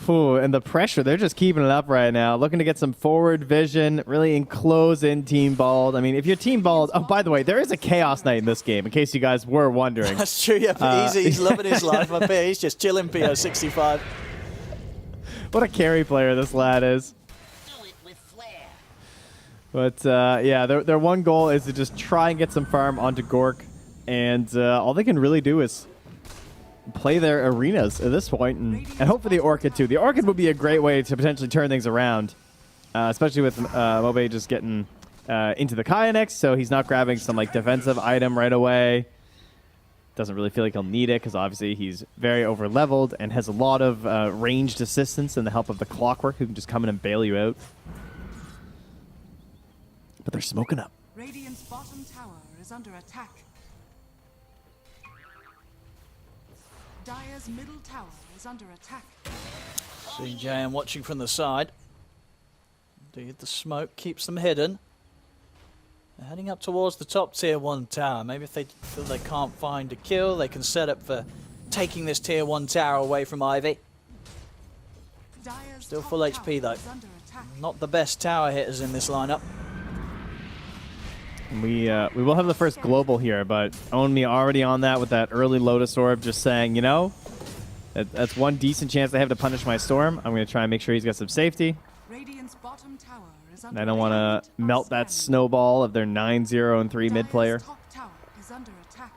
Ooh, and the pressure, they're just keeping it up right now. Looking to get some forward vision, really enclose in Team Bald. I mean, if you're Team Bald... Oh, by the way, there is a Chaos Knight in this game, in case you guys were wondering. That's true, yeah, but he's loving his life up here. He's just chilling, PO65. What a carry player this lad is. But, yeah, their one goal is to just try and get some farm onto Gork. And all they can really do is play their arenas at this point, and hope for the Orchid, too. The Orchid would be a great way to potentially turn things around, especially with Mobe just getting into the Kaya next, so he's not grabbing some, like, defensive item right away. Doesn't really feel like he'll need it, because obviously he's very over-leveled and has a lot of ranged assistance and the help of the Clockwork, who can just come in and bail you out. But they're smoking up. Radiant's bottom tower is under attack. Dire's middle tower is under attack. CJM watching from the side. Indeed, the smoke keeps them hidden. They're heading up towards the top tier 1 tower. Maybe if they feel they can't find a kill, they can set up for taking this tier 1 tower away from Ivy. Still full HP though. Not the best tower hitters in this lineup. We will have the first global here, but Onmi already on that with that early Lotus Orb, just saying, you know, that's one decent chance I have to punish my Storm. I'm going to try and make sure he's got some safety. Radiant's bottom tower is under And I don't want to melt that snowball of their 9-0 and 3 mid player. top tower is under attack.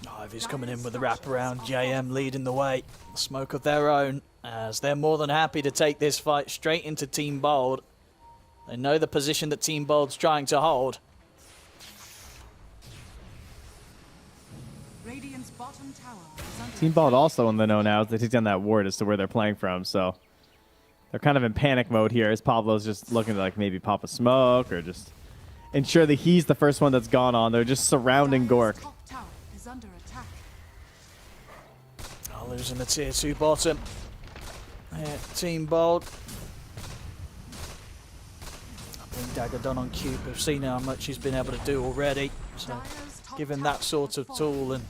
Ivy's coming in with the wraparound, JM leading the way. Smoke of their own, as they're more than happy to take this fight straight into Team Bold. They know the position that Team Bold's trying to hold. Radiant's bottom tower is under Team Bald also in the know now as they take down that ward as to where they're playing from, so they're kind of in panic mode here as Pablo's just looking to like maybe pop a smoke or just ensure that he's the first one that's gone on. They're just surrounding Gork. top tower is under attack. Oh, losing the tier 2 bottom. Yeah, Team Bold. Blink Dagger done on Cube. We've seen how much he's been able to do already. So give him that sort of tool and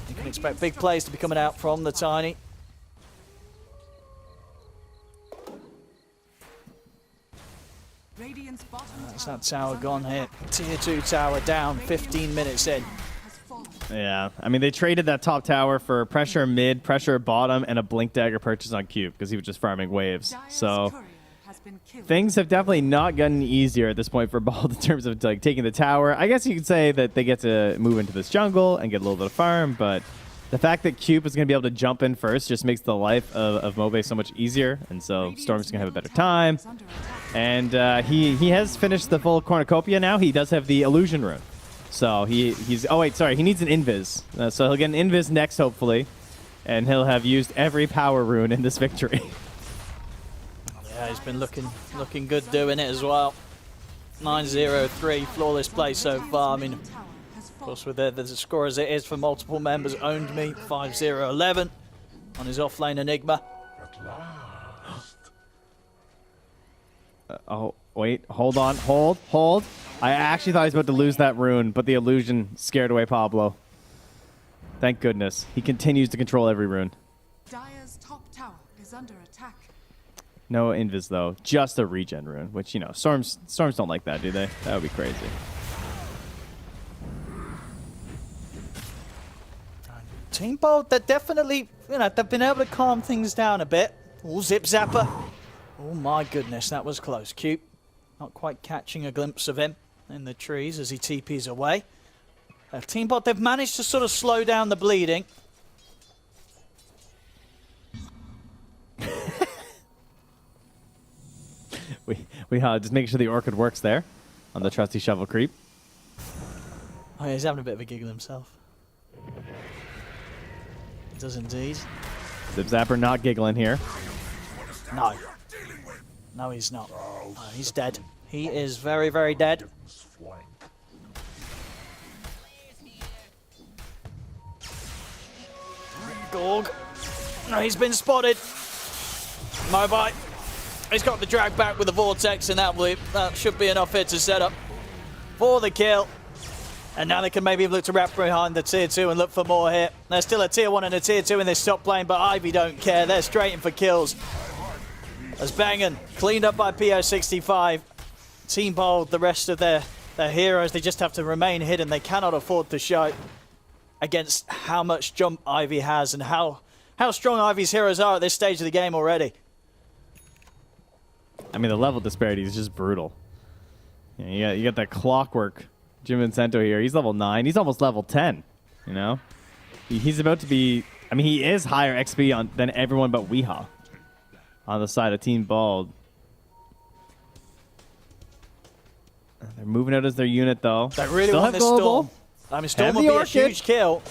you can expect big plays to be coming out from the Tiny. Radiant's bottom That's that tower gone here. Tier 2 tower down, 15 minutes in. has fallen. Yeah, I mean, they traded that top tower for pressure mid, pressure bottom, and a Blink Dagger purchase on Cube because he was just farming waves. Dire's So courier has been killed. things have definitely not gotten easier at this point for Bald in terms of like taking the tower. I guess you could say that they get to move into this jungle and get a little bit of farm, but the fact that Cube is going to be able to jump in first just makes the life of Mobe so much easier, and so Storm's going to have a better time. Is under attack. And he has finished the full cornucopia now. He does have the illusion rune. So he's... Oh, wait, sorry. He needs an invis. So he'll get an invis next, hopefully. And he'll have used every power rune in this victory. Yeah, he's been looking good doing it as well. 9-0-3, flawless play so far. I mean, Tower has of fallen. course, with the score as it is for multiple members, owned me 5-0-11 on his offlane Enigma. Oh, wait. Hold on. Hold. I actually thought he was about to lose that rune, but the illusion scared away Pablo. Thank goodness. He continues to control every rune. Dire's top tower is under attack. No invis, though. Just a regen rune, which, you know, storms don't like that, do they? That would be crazy. Team Bold, they're definitely, they've been able to calm things down a bit. Ooh, Zip Zapper. Oh my goodness, that was close. Cute, not quite catching a glimpse of him in the trees as he TPs away. Team Bot, they've managed to sort of slow down the bleeding. we just make sure the Orchid works there on the trusty shovel creep. Oh yeah, he's having a bit of a giggle himself. He does indeed. Zip Zapper not giggling here. No. No, he's not. No, he's dead. He is very, very dead. Gorg. No, he's been spotted. Mobi. He's got the drag back with the Vortex in that loop. That should be enough here to set up for the kill. And now they can maybe look to wrap behind the tier 2 and look for more here. There's still a tier 1 and a tier 2 in this top lane, but Ivy don't care. They're straight in for kills. As Bangan cleaned up by PO65. Team Bold, the rest of their heroes, they just have to remain hidden. They cannot afford to show against how much jump Ivy has and how strong Ivy's heroes are at this stage of the game already. I mean, the level disparity is just brutal. You got that clockwork Jim Vincento here. He's level 9. He's almost level 10, you know? He's about to be... I mean, he is higher XP than everyone but Weehaw on the side of Team Bald. They're moving out as their unit, though. They really want this Storm. I mean, Storm will be a huge kill.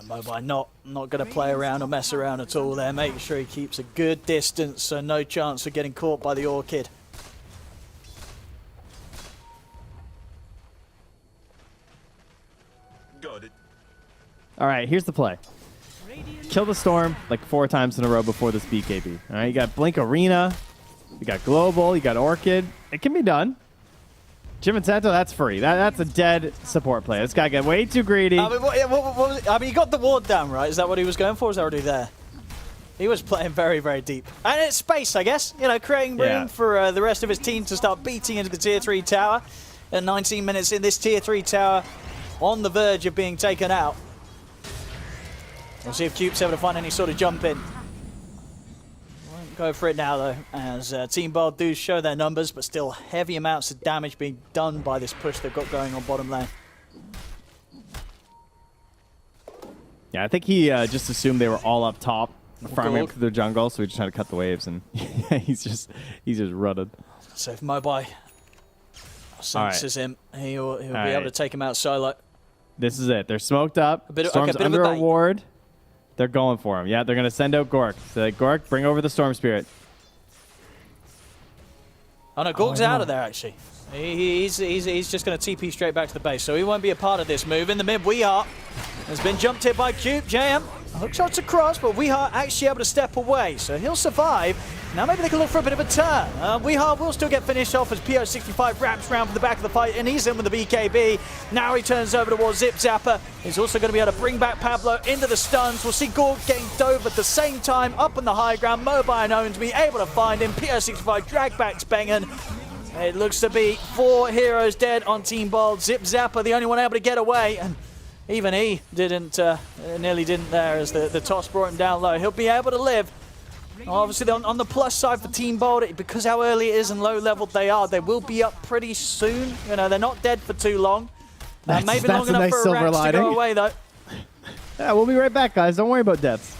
Mobi not going to play around or mess around at all there. Make sure he keeps a good distance, so no chance of getting caught by the Orchid. Got it. All right, here's the play. Kill the Storm like 4 times in a row before this BKB. All right, you got Blink Arena, you got Global, you got Orchid. It can be done. Jim and Santo, that's free. That's a dead support play. This guy got way too greedy. I mean, what was it? I mean, he got the ward down, right? Is that what he was going for? Or was that already there? He was playing very, very deep. And it's space, I guess. You know, creating room for the rest of his team to start beating into the Tier 3 tower. And 19 minutes in, this Tier 3 tower on the verge of being taken out. We'll see if Cube's able to find any sort of jump in. Won't go for it now, though, as Team Bold do show their numbers, but still heavy amounts of damage being done by this push they've got going on bottom lane. Yeah, I think he just assumed they were all up top, farming up through the jungle, so he just had to cut the waves, and he's just rutted. So if Mobi senses him, he'll be able to take him out solo. This is it. They're smoked up. Storm's under a ward. They're going for him. Yeah, they're going to send out Gork. So, like, Gork, bring over the Storm Spirit. Oh no, Gork's out of there, actually. He's just going to TP straight back to the base, so he won't be a part of this move. In the mid, Weehaw has been jumped hit by Cube. JM, hook shots across, but Weehaw actually able to step away, so he'll survive. Now maybe they can look for a bit of a turn. Weehaw will still get finished off as PO65 wraps round from the back of the fight, and he's in with the BKB. Now he turns over towards Zip Zapper. He's also going to be able to bring back Pablo into the stuns. We'll see Gorg getting dove at the same time, up on the high ground. Mobi and Owens be able to find him. PO65 drag back Spengen. It looks to be 4 heroes dead on Team Bold. Zip Zapper, the only one able to get away, and even he nearly didn't there as the toss brought him down low. He'll be able to live. Obviously, on the plus side for Team Bold, because how early it is and low leveled they are, they will be up pretty soon. You know, they're not dead for too long. Maybe long enough for Rax to go away, though. Yeah, we'll be right back, guys. Don't worry about deaths.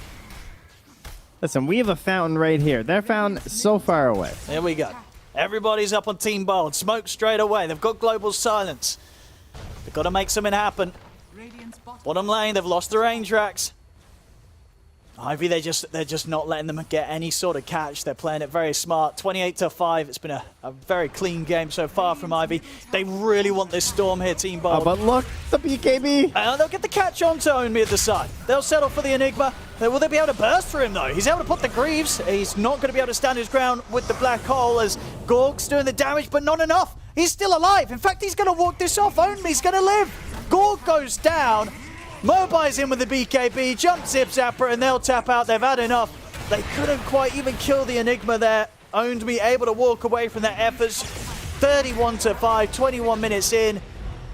Listen, we have a fountain right here. Their fountain so far away. There we go. Everybody's up on Team Bold. Smoke straight away. They've got global silence. They've got to make something happen. Bottom lane, they've lost the range racks. Ivy, they're just not letting them get any sort of catch. They're playing it very smart. 28-5. It's been a very clean game so far from Ivy. They really want this Storm here, Team Bold. Oh, but look, the BKB. They'll get the catch on to Onmi at the side. They'll settle for the Enigma. Will they be able to burst for him, though? He's able to put the Greaves. He's not going to be able to stand his ground with the Black Hole as Gorg's doing the damage, but not enough. He's still alive. In fact, he's going to walk this off. Onmi's going to live. Gorg goes down. Mobi's in with the BKB, jump Zip Zapper, and they'll tap out. They've had enough. They couldn't quite even kill the Enigma there. Onmi able to walk away from their efforts. 31-5, 21 minutes in.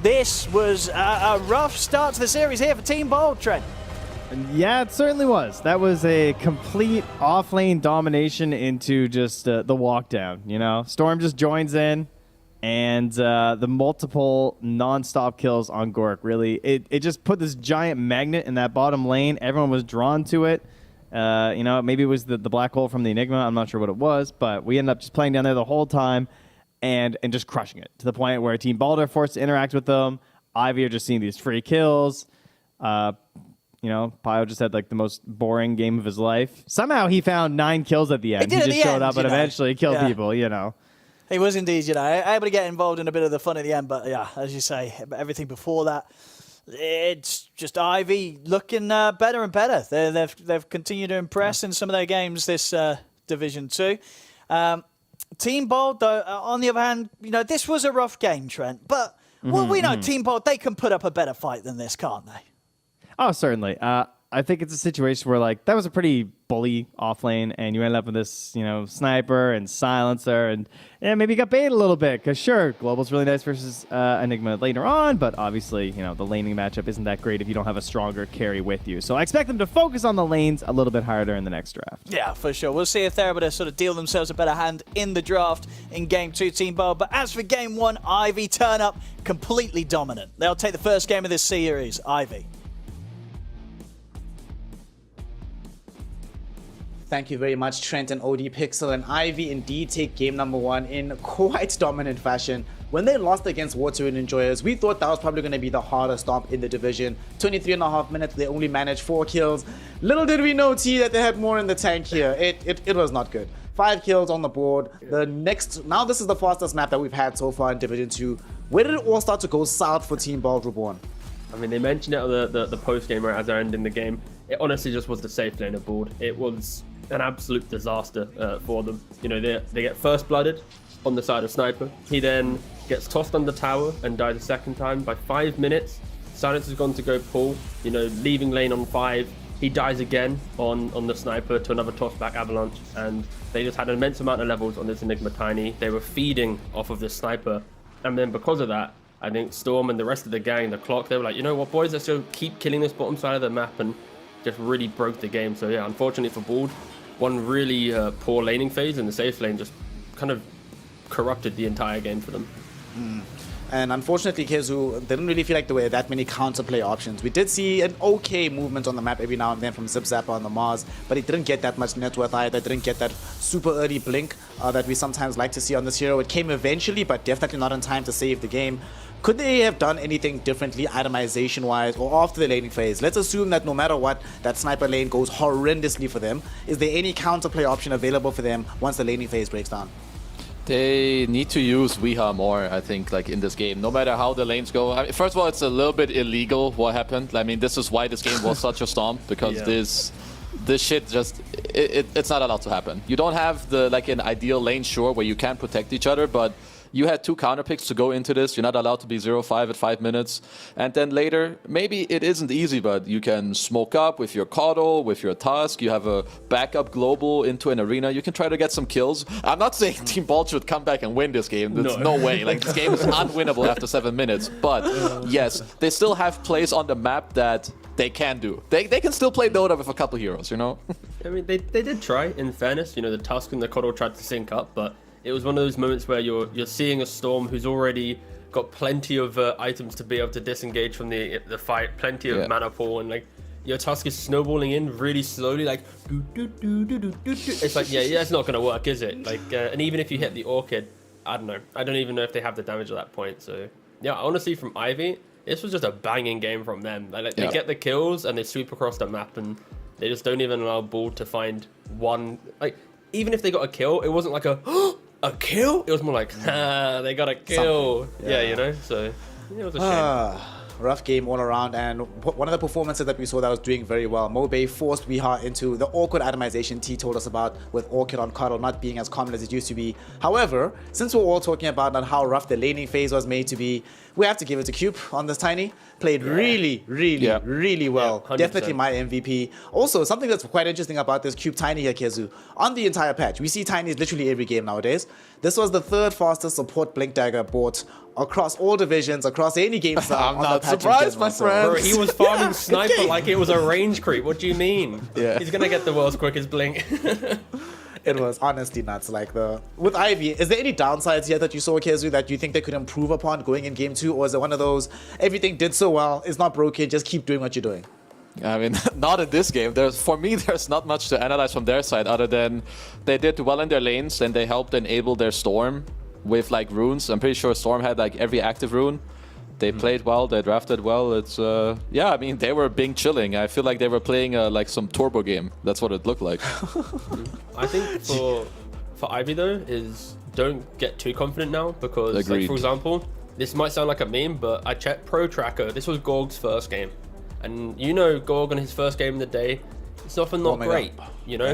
This was a rough start to the series here for Team Bold, Trent. Yeah, it certainly was. That was a complete off-lane domination into just the walk down, you know? Storm just joins in, and the multiple non-stop kills on Gork, really, it just put this giant magnet in that bottom lane. Everyone was drawn to it. You know, maybe it was the black hole from the Enigma. I'm not sure what it was, but we ended up just playing down there the whole time and just crushing it to the point where Team Bald are forced to interact with them. Ivy are just seeing these free kills. You know, Pio just had like the most boring game of his life. Somehow he found 9 kills at the end. He just showed up and eventually killed people, you know. He was indeed, you know, able to get involved in a bit of the fun at the end. But yeah, as you say, everything before that, it's just Ivy looking better and better. They've continued to impress in some of their games this Division 2. Team Bold, though, on the other hand, you know, this was a rough game, Trent. But we know Team Bold, they can put up a better fight than this, can't they? Oh, certainly. I think it's a situation where, like, that was a pretty bully off lane, and you ended up with this, you know, sniper and silencer, and yeah, maybe you got baited a little bit, because sure, Global's really nice versus Enigma later on, but obviously, you know, the laning matchup isn't that great if you don't have a stronger carry with you. So I expect them to focus on the lanes a little bit harder in the next draft. Yeah, for sure. We'll see if they're able to sort of deal themselves a better hand in the draft in Game 2, Team Bold. But as for Game 1, Ivy turn up completely dominant. They'll take the first game of this series, Ivy. Thank you very much, Trent and OD Pixel. And Ivy indeed take game number 1 in quite dominant fashion. When they lost against Water and Enjoyers, we thought that was probably going to be the hardest stomp in the division. 23.5 minutes, they only managed 4 kills. Little did we know, T, that they had more in the tank here. It was not good. 5 kills on the board. Now this is the fastest map that we've had so far in Division 2. Where did it all start to go south for Team Bald Reborn? I mean, they mentioned it on the post-game right as they're ending the game. It honestly just was the safe lane of board. It was an absolute disaster for them. You know, they get first blooded on the side of Sniper. He then gets tossed on the tower and dies a second time. By 5 minutes, Silence has gone to go pull, you know, leaving lane on 5. He dies again on the Sniper to another tossback avalanche, and they just had an immense amount of levels on this Enigma Tiny. They were feeding off of this Sniper, and then because of that, I think Storm and the rest of the gang, the clock, they were like, you know what, boys, let's go keep killing this bottom side of the map, and just really broke the game. So yeah, unfortunately for Bald, one really poor laning phase, and the safe lane just kind of corrupted the entire game for them. And unfortunately, KheZu didn't really feel like there were that many counterplay options. We did see an okay movement on the map every now and then from Zip Zapper on the Mars, but it didn't get that much net worth either. It didn't get that super early blink that we sometimes like to see on this hero. It came eventually, but definitely not in time to save the game. Could they have done anything differently itemization-wise or after the laning phase? Let's assume that no matter what, that Sniper lane goes horrendously for them. Is there any counterplay option available for them once the laning phase breaks down? They need to use Weha more, I think, like in this game. No matter how the lanes go. I mean, first of all, it's a little bit illegal what happened. I mean, this is why this game was such a stomp, because this shit just it's not allowed to happen. You don't have an ideal lane, sure, where you can protect each other, but you had 2 counter picks to go into this. You're not allowed to be 0-5 at 5 minutes. And then later, maybe it isn't easy, but you can smoke up with your Caudal, with your Tusk. You have a backup global into an arena. You can try to get some kills. I'm not saying Team Bald should come back and win this game. There's no way. Like, this game is unwinnable after 7 minutes. But yes, they still have plays on the map that they can do. They can still play Dota with a couple heroes, you know? I mean, they did try, in fairness. You know, the Tusk and the Caudal tried to sync up, but it was one of those moments where you're seeing a Storm who's already got plenty of items to be able to disengage from the fight, plenty of mana pool, and like your Tusk is snowballing in really slowly, like it's like yeah, it's not gonna work, is it? Like, and even if you hit the Orchid, I don't know. I don't even know if they have the damage at that point. So yeah, honestly, from Ivy, this was just a banging game from them. Like they get the kills and they sweep across the map, and they just don't even allow Bald to find one. Like even if they got a kill, it wasn't like a kill? It was more like, they got a kill. Yeah, you know, so it was a shame. Rough game all around, and one of the performances that we saw that was doing very well, Mobay forced Weha into the awkward itemization T told us about, with Orchid on Cuddle not being as common as it used to be. However, since we're all talking about how rough the laning phase was made to be, we have to give it to Cube on this Tiny. played really, really well. 100%. Definitely my MVP. Also, something that's quite interesting about this Cube Tiny here, Kezu, on the entire patch, we see Tinies literally every game nowadays. This was the third fastest support Blink Dagger bought across all divisions, across any game style. I'm not surprised, my friend. Bro, he was farming Sniper like it was a range creep. What do you mean? Yeah. He's gonna get the world's quickest blink. It was honestly nuts. Like with Ivy, is there any downsides here that you saw, Kezu, that you think they could improve upon going in game 2, or is it one of those everything did so well, it's not broken, just keep doing what you're doing? I mean, not in this game. For me, there's not much to analyze from their side other than they did well in their lanes and they helped enable their Storm with like runes. I'm pretty sure Storm had like every active rune. They played well, they drafted well. It's yeah, I mean, they were being chilling. I feel like they were playing like some turbo game. That's what it looked like. I think for Ivy though is don't get too confident now because like, for example, this might sound like a meme, but I checked Pro Tracker. This was Gorg's first game, and you know Gorg on his first game of the day, it's often not great. You know,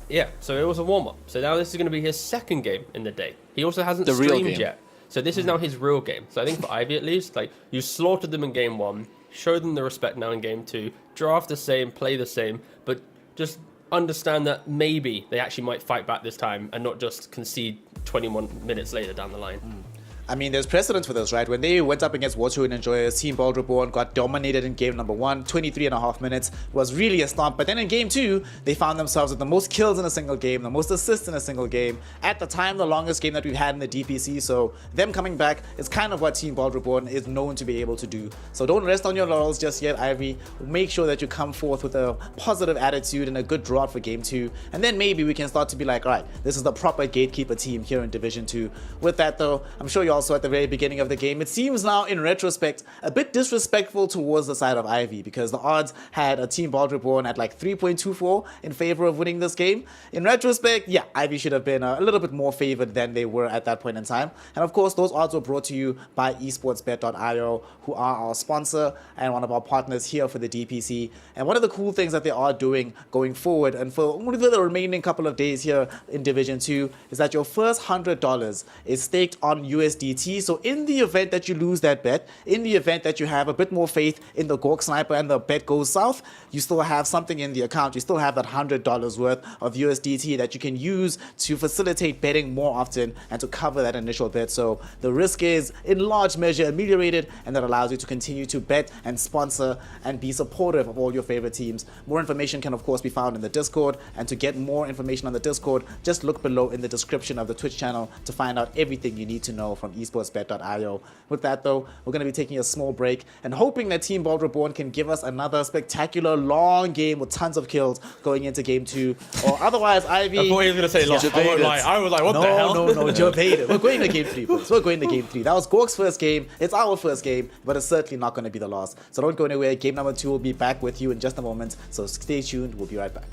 yeah. So it was a warm up. So now this is going to be his second game in the day. He also hasn't streamed yet. So this is now his real game. So I think for Ivy at least, like you slaughtered them in game 1, show them the respect now in game 2, draft the same, play the same, but just understand that maybe they actually might fight back this time and not just concede 21 minutes later down the line. I mean, there's precedence for this, right? When they went up against Water and Enjoyers, Team Bold Reborn got dominated in game number 1, 23.5 minutes, was really a stomp. But then in game 2, they found themselves with the most kills in a single game, the most assists in a single game. At the time, the longest game that we've had in the DPC. So them coming back is kind of what Team Bold Reborn is known to be able to do. So don't rest on your laurels just yet, Ivy. Make sure that you come forth with a positive attitude and a good draw for game 2. And then maybe we can start to be like, all right, this is the proper gatekeeper team here in Division 2. With that though, I'm sure you also at the very beginning of the game, it seems now in retrospect a bit disrespectful towards the side of Ivy because the odds had a Team Bold Reborn at like 3.24 in favor of winning this game. In retrospect, yeah, Ivy should have been a little bit more favored than they were at that point in time. And of course, those odds were brought to you by esportsbet.io, who are our sponsor and one of our partners here for the DPC. And one of the cool things that they are doing going forward and for only the remaining couple of days here in Division 2 is that your first $100 is staked on USDT. So in the event that you lose that bet, in the event that you have a bit more faith in the Gorg Sniper and the bet goes south, you still have something in the account. You still have that $100 worth of USDT that you can use to facilitate betting more often and to cover that initial bet. So the risk is in large measure ameliorated, and that allows you to continue to bet and sponsor and be supportive of all your favorite teams. More information can of course be found in the Discord, and to get more information on the Discord, just look below in the description of the Twitch channel to find out everything you need to know from esportsbet.io. With that though, we're going to be taking a small break and hoping that Team Bold Reborn can give us another spectacular long game with tons of kills going into game 2, or otherwise Ivy. I thought he was going to say long. I was like, what the hell? No, debated. We're going to game 3, please. We're going to game 3. That was Gorg's first game. It's our first game, but it's certainly not going to be the last. So don't go anywhere. Game number 2 will be back with you in just a moment. So stay tuned. We'll be right back.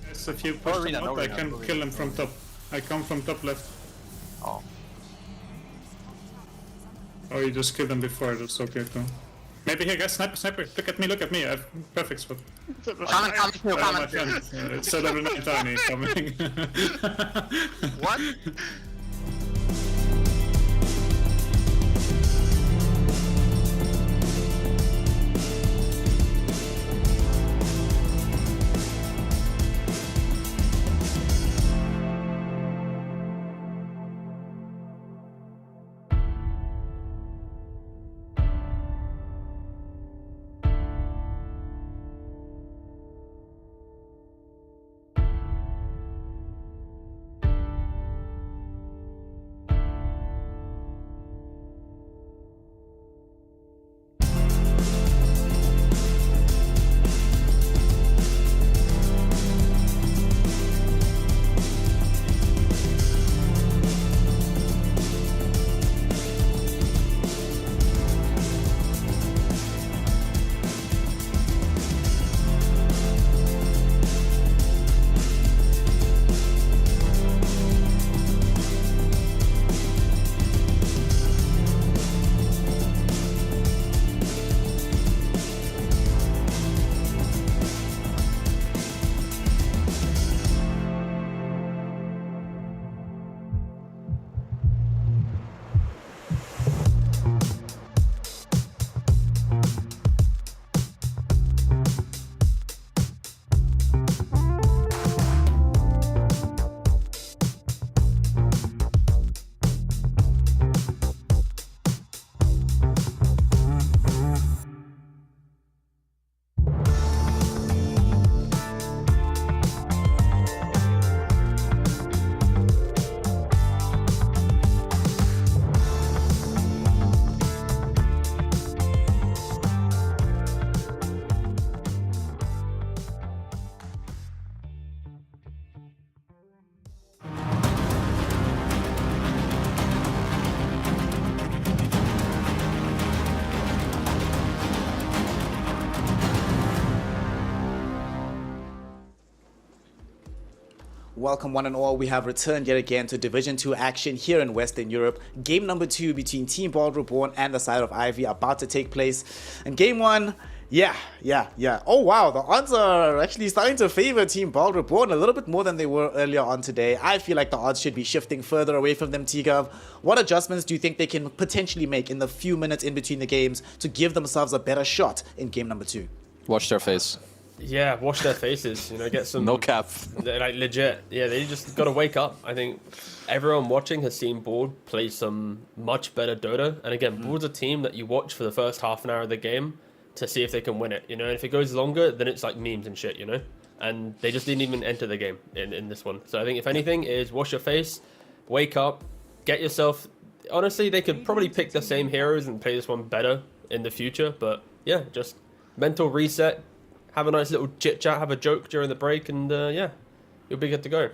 There's a few push them up. I can kill them from top. I come from top left. Oh. Oh, you just killed them before. That's okay too. Maybe here, guys. Sniper. Look at me. I have perfect spot. Comment. It's a level 9 tiny coming. What? Welcome one and all. We have returned yet again to Division 2 action here in Western Europe. Game number 2 between Team Bald Reborn and the side of Ivy about to take place. And game 1, yeah. Oh wow, the odds are actually starting to favor Team Bald Reborn a little bit more than they were earlier on today. I feel like the odds should be shifting further away from them, T-Gov. What adjustments do you think they can potentially make in the few minutes in between the games to give themselves a better shot in game number 2? Watch their face. Yeah, wash their faces, get some... No cap. Like, legit. Yeah, they just got to wake up. I think everyone watching has seen Bald play some much better Dota. And again, Bald's a team that you watch for the first half an hour of the game to see if they can win it, And if it goes longer, then it's like memes and shit, And they just didn't even enter the game in this one. So I think if anything is wash your face, wake up, get yourself... Honestly, they could probably pick the same heroes and play this one better in the future. But yeah, just mental reset. Have a nice little chit-chat, have a joke during the break, and yeah, you'll be good to go.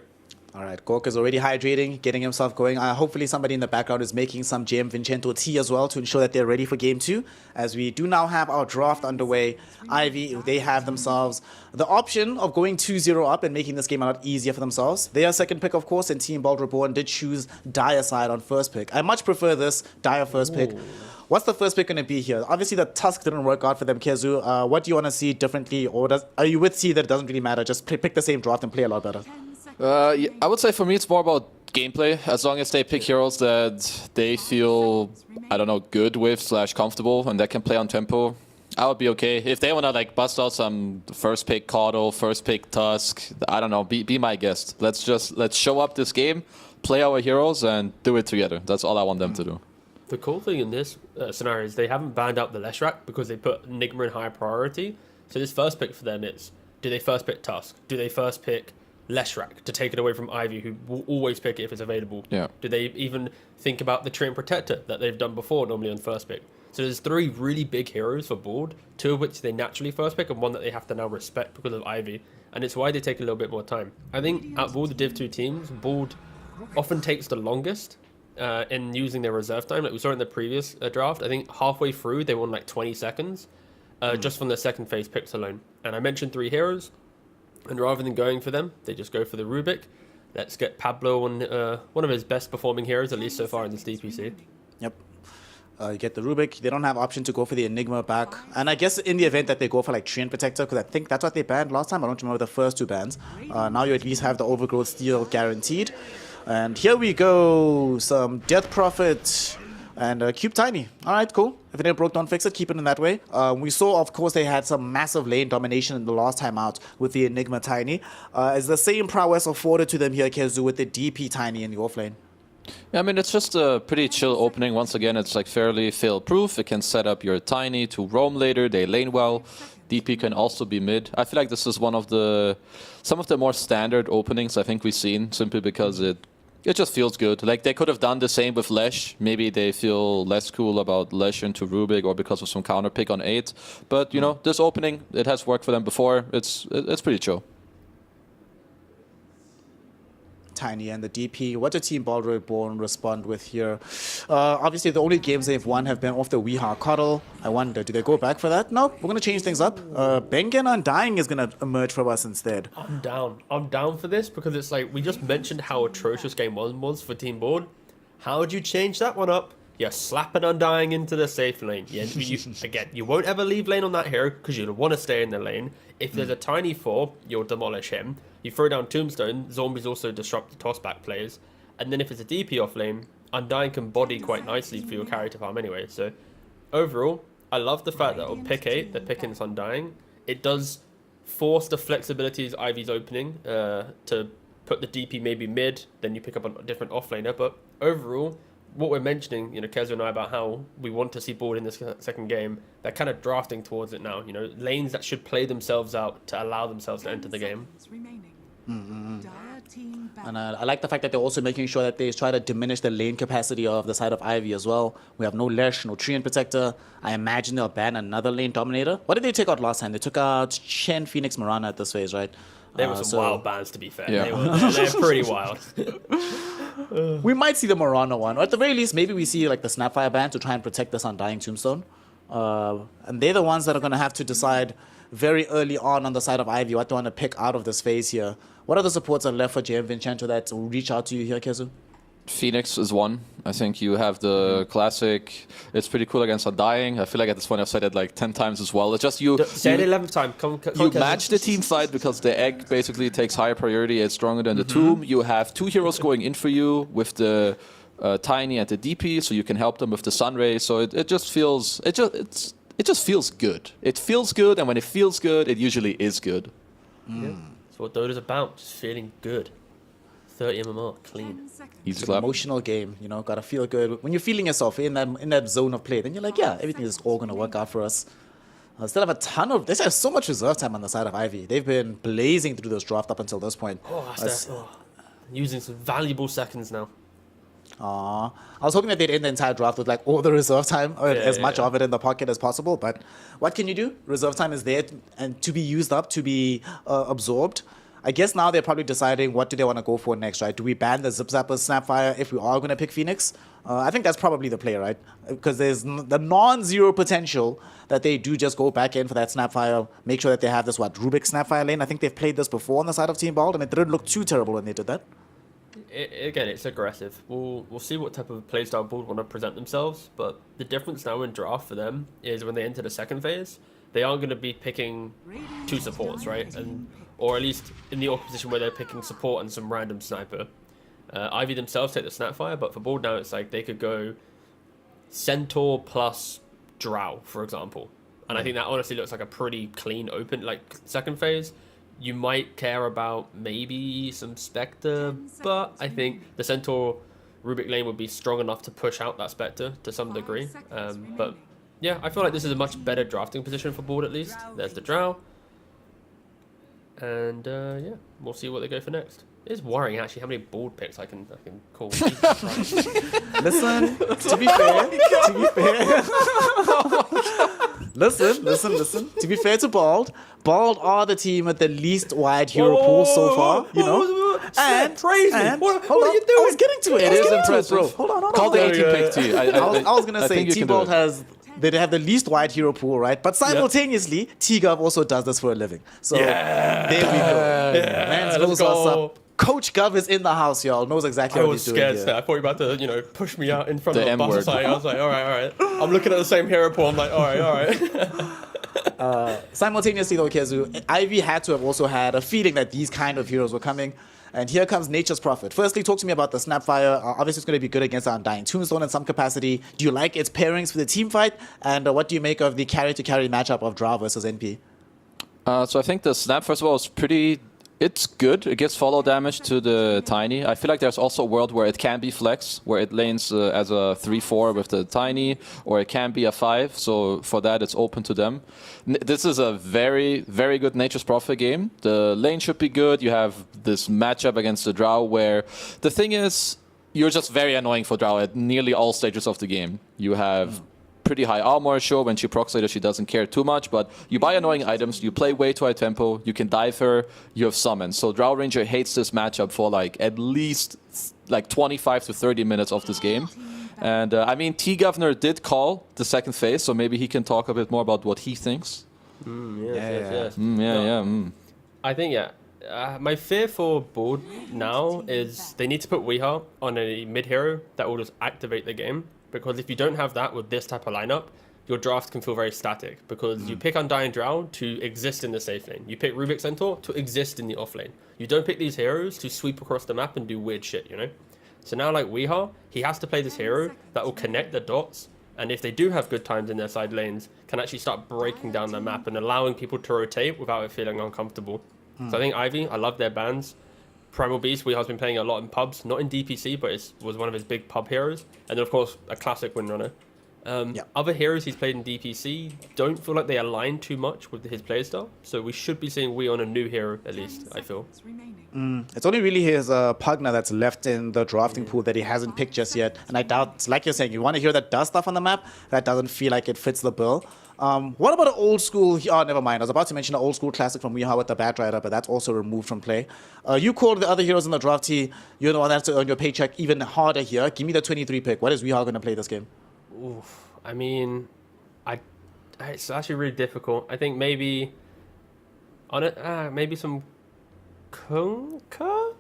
All right, Gork is already hydrating, getting himself going. Hopefully somebody in the background is making some GM Vincento tea as well to ensure that they're ready for game 2. As we do now have our draft underway, Ivy, they have themselves the option of going 2-0 up and making this game a lot easier for themselves. They are second pick, of course, and Team Bald Reborn did choose Dire side on first pick. I much prefer this Dire first pick. What's the first pick going to be here? Obviously, the Tusk didn't work out for them, Kezu. What do you want to see differently? Or are you with C that it doesn't really matter? Just pick the same draft and play a lot better. Yeah, I would say for me it's more about gameplay. As long as they pick heroes that they feel, I don't know, good with / comfortable and that can play on tempo, I would be okay. If they want to like bust out some first pick Caudle, first pick Tusk, I don't know, be my guest. Let's show up this game, play our heroes and do it together. That's all I want them to do. The cool thing in this scenario is they haven't banned out the Leshrac because they put Enigma in high priority. So this first pick for them is, do they first pick Tusk? Do they first pick Leshrac to take it away from Ivy, who will always pick it if it's available? Yeah. Do they even think about the Treant Protector that they've done before, normally on first pick? So there's 3 really big heroes for Bald, 2 of which they naturally first pick and 1 that they have to now respect because of Ivy. And it's why they take a little bit more time. I think out of all the Div 2 teams, Bald often takes the longest in using their reserve time. Like we saw in the previous draft, I think halfway through they won like 20 seconds just from their second phase picks alone. And I mentioned 3 heroes, and rather than going for them, they just go for the Rubik. Let's get Pablo on one of his best performing heroes, at least so far in this DPC. Yep. You get the Rubik. They don't have option to go for the Enigma back. And I guess in the event that they go for like Treant Protector, because I think that's what they banned last time. I don't remember the first 2 bans. Now you at least have the Overgrowth Steel guaranteed. And here we go, some Death Prophet and Cube Tiny. All right, cool. If it ain't broke, don't fix it. Keep it in that way. We saw, of course, they had some massive lane domination in the last time out with the Enigma Tiny. Is the same prowess afforded to them here, Kezu, with the DP Tiny in the offlane? Yeah, I mean, it's just a pretty chill opening. Once again, it's like fairly fail-proof. It can set up your Tiny to roam later. They lane well. DP can also be mid. I feel like this is some of the more standard openings I think we've seen, simply because it just feels good. Like, they could have done the same with Lesh. Maybe they feel less cool about Lesh into Rubik or because of some counter pick on 8. But, this opening, it has worked for them before. It's pretty chill. Tiny and the DP. What did Team Bald Reborn respond with here? Obviously, the only games they've won have been off the Weeha Cuddle. I wonder, do they go back for that? No, we're going to change things up. Bengen Undying is going to emerge for us instead. I'm down. I'm down for this because it's like, we just mentioned how atrocious game 1 was for Team Bald. How would you change that one up? You slap an Undying into the safe lane. Again, you won't ever leave lane on that hero because you'll want to stay in the lane. If there's a Tiny 4, you'll demolish him. You throw down Tombstone, zombies also disrupt the tossback players. And then if it's a DP off lane, Undying can body quite nicely for your carry to farm anyway. So overall, I love the fact that on pick 8, they're picking this Undying. It does force the flexibilities Ivy's opening to put the DP maybe mid, then you pick up a different offlaner. But overall, what we're mentioning, Kezu and I, about how we want to see Bald in this second game, they're kind of drafting towards it now. Lanes that should play themselves out to allow themselves to enter the game. And I like the fact that they're also making sure that they try to diminish the lane capacity of the side of Ivy as well. We have no Lesh, no Treant Protector. I imagine they'll ban another lane dominator. What did they take out last time? They took out Chen, Phoenix, Mirana at this phase, right? There were some wild bans, to be fair. Yeah. They're pretty wild. We might see the Mirana one. Or at the very least, maybe we see like the Snapfire ban to try and protect this Undying Tombstone. And they're the ones that are going to have to decide very early on the side of Ivy, what do you want to pick out of this phase here? What are the supports that are left for JM Vincenzo that will reach out to you here, Kezu? Phoenix is one. I think you have the classic. It's pretty cool against Undying. I feel like at this point I've said it like 10 times as well. It's just you. Say it 11th time. Come You match the team fight because the egg basically takes higher priority. It's stronger than the tomb. You have 2 heroes going in for you with the Tiny and the DP, so you can help them with the Sunray. So it just feels it just feels good. It feels good, and when it feels good, it usually is good. Yeah. That's what Dota's about. Just feeling good. 30 MMR, clean. Easy It's an clap. emotional game, you know, gotta feel good. When you're feeling yourself in that zone of play, then you're like, yeah, everything is all gonna work out for us. Still have a ton of, they have so much reserve time on the side of Ivy. They've been blazing through this draft up until this point. Using some valuable seconds now. I was hoping that they'd end the entire draft with like all the reserve time, or as much of it in the pocket as possible. But what can you do? Reserve time is there and to be used up, to be absorbed. I guess now they're probably deciding what do they want to go for next, right? Do we ban the Zip Zapper Snapfire if we are going to pick Phoenix? I think that's probably the play, right? Because there's the non-zero potential that they do just go back in for that Snapfire, make sure that they have this, Rubik Snapfire lane. I think they've played this before on the side of Team Bald, and it didn't look too terrible when they did that. Again, it's aggressive. We'll see what type of playstyle Bald want to present themselves, but the difference now in draft for them is when they enter the second phase, they aren't going to be picking 2 supports, right? Or at least in the opposition where they're picking support and some random sniper. Ivy themselves take the Snapfire, but for Bald now it's like they could go Centaur plus Drow, for example. And I think that honestly looks like a pretty clean open, like second phase. You might care about maybe some Spectre, but I think the Centaur Rubik lane would be strong enough to push out that Spectre to some degree. But yeah, I feel like this is a much better drafting position for Bald at least. There's the Drow. And yeah, we'll see what they go for next. It's worrying actually how many Bald picks I can call. Listen, to be fair, listen. To be fair to Bald are the team with the least wide hero pool so far, you know. And crazy. What are you doing? I was getting to it. It is impressive. Bro. Hold on. Call the 18 pick T. I was gonna say T-Bald they have the least wide hero pool, right? But simultaneously, T-Gov also does this for a living. So there we go. Man's let's go. up. Coach Gov is in the house, y'all. Knows exactly what he's doing here. I was scared. I thought you were about to, push me out in front of The a bus or M-word. something. I was like, all right. I'm looking at the same hero pool. I'm like, all right. Simultaneously, though, Kezu, Ivy had to have also had a feeling that these kind of heroes were coming. And here comes Nature's Prophet. Firstly, talk to me about the Snapfire. Obviously, it's going to be good against the Undying Tombstone in some capacity. Do you like its pairings for the team fight? And what do you make of the carry-to-carry matchup of Drow versus NP? So I think the Snap, first of all, is pretty... It's good. It gives follow damage to the Tiny. I feel like there's also a world where it can be flex, where it lanes as a 3-4 with the Tiny, or it can be a 5. So for that, it's open to them. This is a very, very good Nature's Prophet game. The lane should be good. You have this matchup against the Drow where the thing is, you're just very annoying for Drow at nearly all stages of the game. You have pretty high armor. Sure, when she procs later, she doesn't care too much, but you buy annoying items, you play way too high tempo, you can dive her, you have summons. So Drow Ranger hates this matchup for like at least like 25 to 30 minutes of this game. And I mean, T-Governor did call the second phase, so maybe he can talk a bit more about what he thinks. Yes. I think, my fear for Bald now is they need to put Weeha on a mid-hero that will just activate the game. Because if you don't have that with this type of lineup, your draft can feel very static. Because you pick Undying Drow to exist in the safe lane. You pick Rubik Centaur to exist in the off lane. You don't pick these heroes to sweep across the map and do weird shit, So now like Weeha, he has to play this hero that will connect the dots. And if they do have good times in their side lanes, can actually start breaking down the map and allowing people to rotate without it feeling uncomfortable. So I think Ivy, I love their bans. Primal Beast, Weeha's been playing a lot in pubs, not in DPC, but it was one of his big pub heroes. And then, of course, a classic Windrunner. Other heroes he's played in DPC don't feel like they align too much with his playstyle. So we should be seeing Wee on a new hero, at least, I feel. It's only really his Pugna that's left in the drafting pool that he hasn't picked just yet. And I doubt, like you're saying, you want to hear that does stuff on the map, that doesn't feel like it fits the bill. What about an old school? Oh, never mind. I was about to mention an old school classic from Weeha with the Bat Rider, but that's also removed from play. You called the other heroes in the draft tee. You're the one that has to earn your paycheck even harder here. Give me the 23 pick. What is Weeha going to play this game? Oof. I mean, it's actually really difficult. I think maybe On it, maybe some Kunkka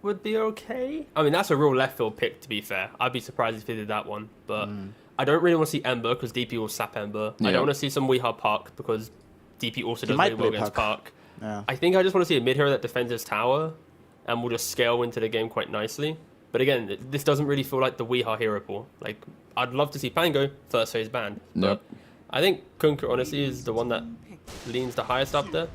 would be okay. I mean, that's a real left field pick, to be fair. I'd be surprised if they did that one. But I don't really want to see Ember because DP will sap Ember. I don't want to see some Weeha Park because DP also does really well against Park. Yeah. I think I just want to see a mid hero that defends his tower and will just scale into the game quite nicely. But again, this doesn't really feel like the Weeha hero pool. Like, I'd love to see Pango first phase banned. Nope. But I think Kunkka, honestly, is the one that leans the highest up there.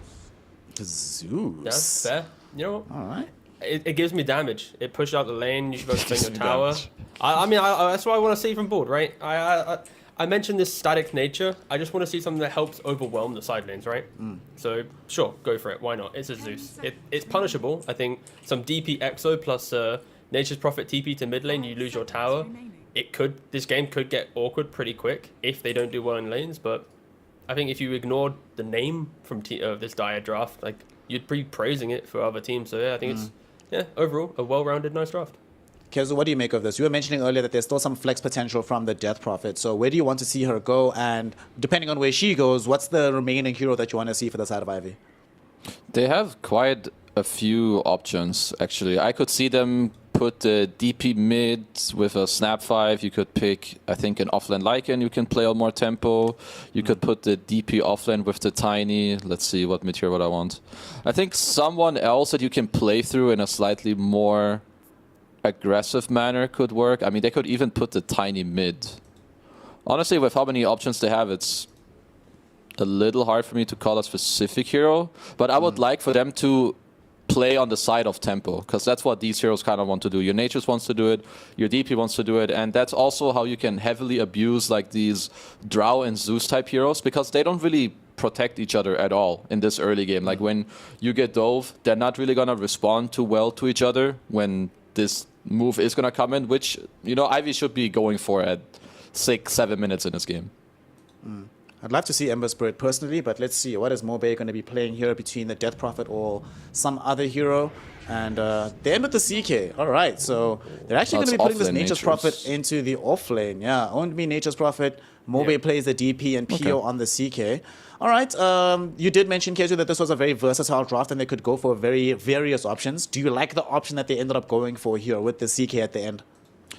Zeus. Yeah, fair. You know what? All right. It gives me damage. It pushes out the lane. You should go defend your tower. I mean, that's what I want to see from board, right? I mentioned this static nature. I just want to see something that helps overwhelm the side lanes, right? So, sure, go for it. Why not? It's a Zeus. It's punishable. I think some DP Exo plus Nature's Prophet TP to mid lane, you lose your tower. This game could get awkward pretty quick if they don't do well in lanes, but I think if you ignored the name from this dire draft, like, you'd be praising it for other teams. So, yeah, I think it's, overall, a well-rounded, nice draft. Kezu, what do you make of this? You were mentioning earlier that there's still some flex potential from the Death Prophet. So where do you want to see her go? And depending on where she goes, what's the remaining hero that you want to see for the side of Ivy? They have quite a few options, actually. I could see them put the DP mid with a Snap 5. You could pick, I think, an offlane Lycan. You can play on more tempo. You could put the DP offlane with the Tiny. Let's see what mid hero would I want. I think someone else that you can play through in a slightly more aggressive manner could work. I mean, they could even put the Tiny mid. Honestly, with how many options they have, it's a little hard for me to call a specific hero. But I would like for them to play on the side of tempo, because that's what these heroes kind of want to do. Your Natures wants to do it, your DP wants to do it, and that's also how you can heavily abuse like these Drow and Zeus type heroes, because they don't really protect each other at all in this early game. Like when you get Dove, they're not really gonna respond too well to each other when this move is gonna come in, which, you know, Ivy should be going for at 6-7 minutes in this game. I'd love to see Ember Spirit personally, but let's see. What is Mobe going to be playing here between the Death Prophet or some other hero? And they end with the CK. All right, so they're actually going to be putting this Nature's Prophet into the off lane. Yeah, owned me Nature's Prophet. Mobe plays the DP and Pio on the CK. All right, you did mention, Keju, that this was a very versatile draft and they could go for very various options. Do you like the option that they ended up going for here with the CK at the end?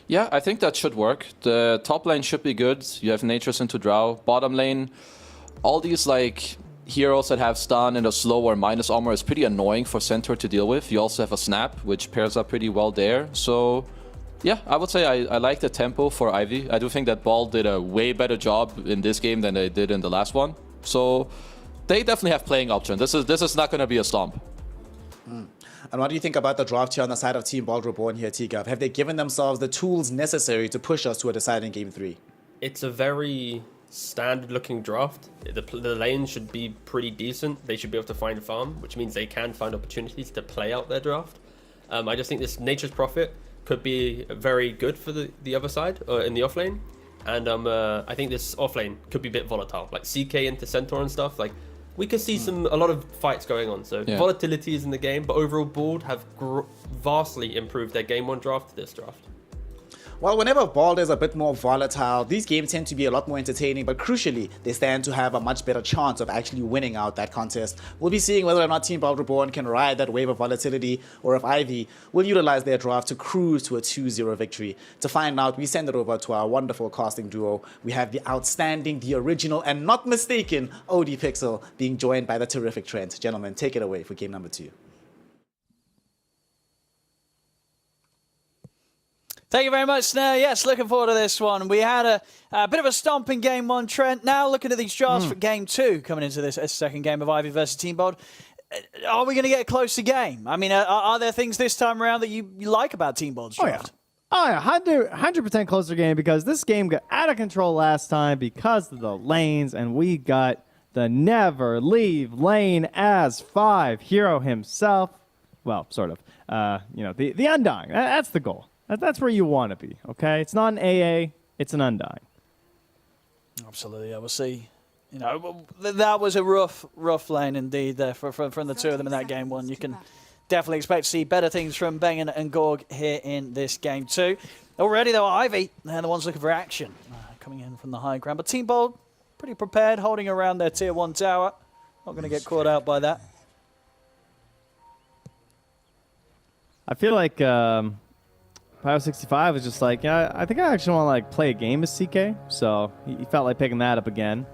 Yeah, I think that should work. The top lane should be good. You have Natures into Drow. Bottom lane, all these like heroes that have stun and a slow or minus armor is pretty annoying for Centaur to deal with. You also have a Snap, which pairs up pretty well there. So yeah, I would say I like the tempo for Ivy. I do think that Ball did a way better job in this game than they did in the last one. So they definitely have playing option. This is not going to be a stomp. And what do you think about the draft here on the side of Team Bald Reborn here, T-Gav? Have they given themselves the tools necessary to push us to a deciding Game 3? It's a very standard-looking draft. The lanes should be pretty decent. They should be able to find a farm, which means they can find opportunities to play out their draft. I just think this Nature's Prophet could be very good for the other side, in the offlane. And I think this offlane could be a bit volatile. Like CK into Centaur and stuff, like we could see a lot of fights going on. So volatility is in the game, but overall Bald have vastly improved their Game 1 draft to this draft. Well, whenever Bald is a bit more volatile, these games tend to be a lot more entertaining, but crucially, they stand to have a much better chance of actually winning out that contest. We'll be seeing whether or not Team Bald Reborn can ride that wave of volatility, or if Ivy will utilize their draft to cruise to a 2-0 victory. To find out, we send it over to our wonderful casting duo. We have the outstanding, the original, and not mistaken OD Pixel being joined by the terrific Trent. Gentlemen, take it away for game number 2. Thank you very much, Snare. Yes, looking forward to this one. We had a bit of a stomp in Game 1, Trent. Now looking at these drafts for Game 2, coming into this second game of Ivy versus Team Bald. Are we going to get a closer game? I mean, are there things this time around that you like about Team Bald's draft? Oh, yeah. 100% closer game, because this game got out of control last time because of the lanes, and we got the never leave lane as 5 hero himself. Well, sort of. The Undying. That's the goal. That's where you want to be, okay? It's not an AA, it's an Undying. Absolutely, I will see. You know, that was a rough lane indeed there from the two of them in that Game 1. You can definitely expect to see better things from Bengen and Gorg here in this Game 2. Already, though, Ivy, they're the ones looking for action, coming in from the high ground. But Team Bold, pretty prepared, holding around their Tier 1 tower. Not going to get caught out by that. I feel like Pio65 was just like, yeah, I think I actually want to like play a game as CK. So he felt like picking that up again.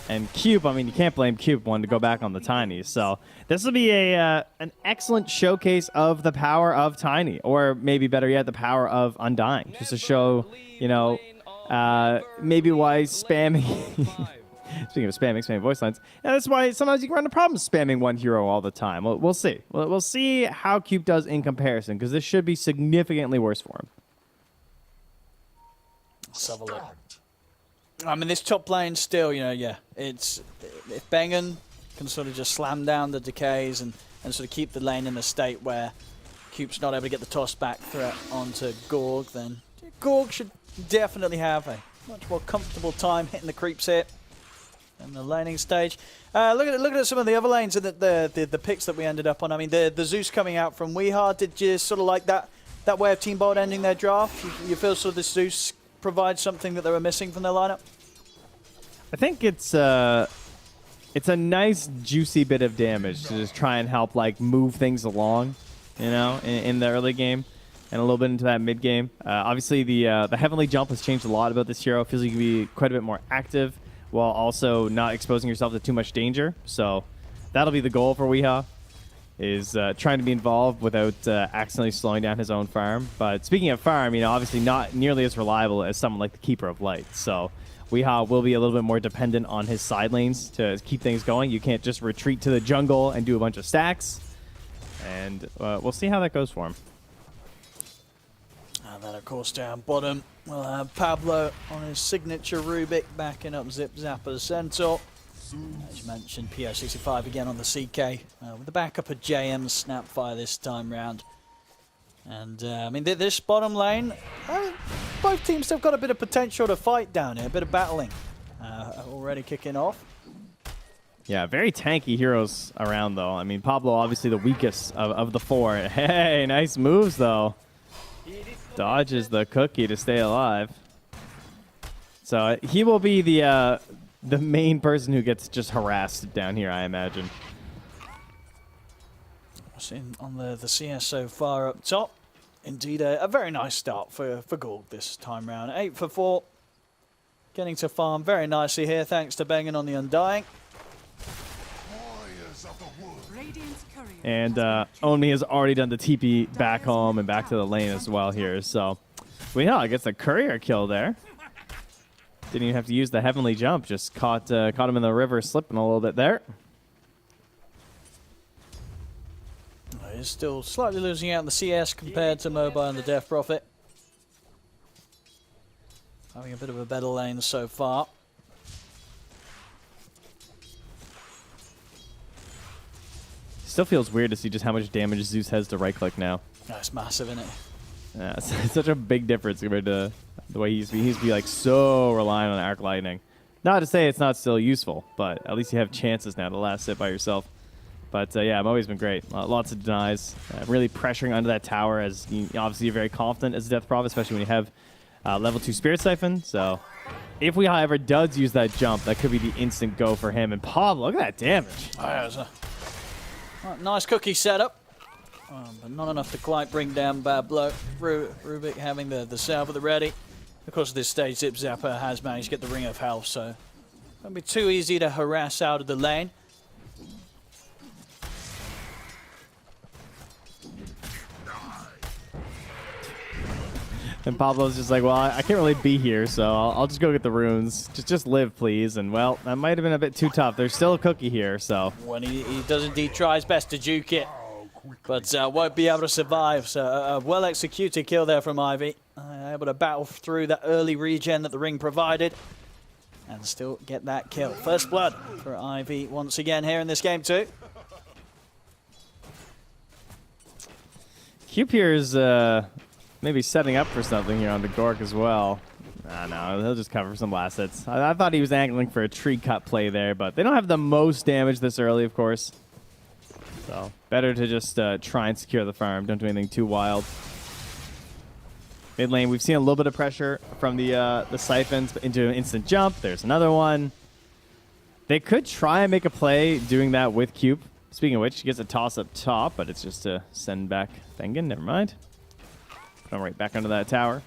And Cube, I mean, you can't blame Cube wanting to go back on the Tiny. So this will be an excellent showcase of the power of Tiny, or maybe better yet, the power of Undying, just to show, you know, maybe why spamming. Speaking of spamming voice lines, and that's why sometimes you can run into problems spamming one hero all the time. We'll see. We'll see how Cube does in comparison, because this should be significantly worse for him. Let's have a look. I mean, this top lane still, you know, yeah, it's if Bengen can sort of just slam down the decays and sort of keep the lane in a state where Cube's not able to get the toss back threat onto Gorg, then Gorg should definitely have a much more comfortable time hitting the creeps here in the laning stage. Look at some of the other lanes and the picks that we ended up on. I mean, the Zeus coming out from Weehar, did you sort of like that way of Team Bold ending their draft? You feel sort of this Zeus provides something that they were missing from their lineup? I think it's a nice juicy bit of damage to just try and help like move things along, you know, in the early game and a little bit into that mid game. Obviously, the Heavenly Jump has changed a lot about this hero. It feels like you can be quite a bit more active while also not exposing yourself to too much danger. So that'll be the goal for Weehaw, is trying to be involved without accidentally slowing down his own farm. But speaking of farm, you know, obviously not nearly as reliable as someone like the Keeper of Light. So Weehaw will be a little bit more dependent on his side lanes to keep things going. You can't just retreat to the jungle and do a bunch of stacks. And we'll see how that goes for him. And then, of course, down bottom, we'll have Pablo on his signature Rubik, backing up Zip Zapper's Centaur. As you mentioned, PO65 again on the CK, with the backup of JM's Snapfire this time round. And, I mean, this bottom lane, both teams have got a bit of potential to fight down here, a bit of battling already kicking off. Yeah, very tanky heroes around, though. I mean, Pablo, obviously the weakest of the four. Hey, nice moves, though. Dodges the cookie to stay alive. So he will be the main person who gets just harassed down here, I imagine. Seen on the CS so far up top. Indeed, a very nice start for Gorg this time round. 8 for 4. Getting to farm very nicely here, thanks to Bengen on the Undying. Radiant's And Onmi has already done the TP back home and back to the lane as well here. So, well, gets a courier kill there. Didn't even have to use the Heavenly Jump. Just caught him in the river slipping a little bit there. He's still slightly losing out in the CS compared to Mobile and the Death Prophet. Having a bit of a better lane so far. Still feels weird to see just how much damage Zeus has to right-click now. That's massive, isn't it? Yeah, it's such a big difference compared to the way he used to be. He used to be like so reliant on Arc Lightning. Not to say it's not still useful, but at least you have chances now to last sit by yourself. But yeah, Moe's been great. Lots of denies. Really pressuring under that tower, as obviously you're very confident as a Death Prophet, especially when you have level 2 Spirit Siphon. So if we, however, does use that jump, that could be the instant go for him. And Pablo, look at that damage. Oh, yeah, it was a nice cookie setup. But not enough to quite bring down Pablo. Rubik having the salve at the ready. Of course, at this stage, Zip Zapper has managed to get the Ring of Health, so it won't be too easy to harass out of the lane. And Pablo's just like, well, I can't really be here, so I'll just go get the runes. Just live, please. And, well, that might have been a bit too tough. There's still a cookie here, so. When he does indeed try his best to juke it, but won't be able to survive. So a well-executed kill there from Ivy. Able to battle through that early regen that the ring provided and still get that kill. First blood for Ivy once again here in this game too. Cube here is maybe setting up for something here on the Gork as well. No, he'll just cover some last hits. I thought he was angling for a tree cut play there, but they don't have the most damage this early, of course. So better to just try and secure the farm. Don't do anything too wild. Mid lane, we've seen a little bit of pressure from the siphons into an instant jump. There's another one. They could try and make a play doing that with Cube, Speaking of which, he gets a toss up top, but it's just to send back Fengen. Never mind. Put him right back under that tower.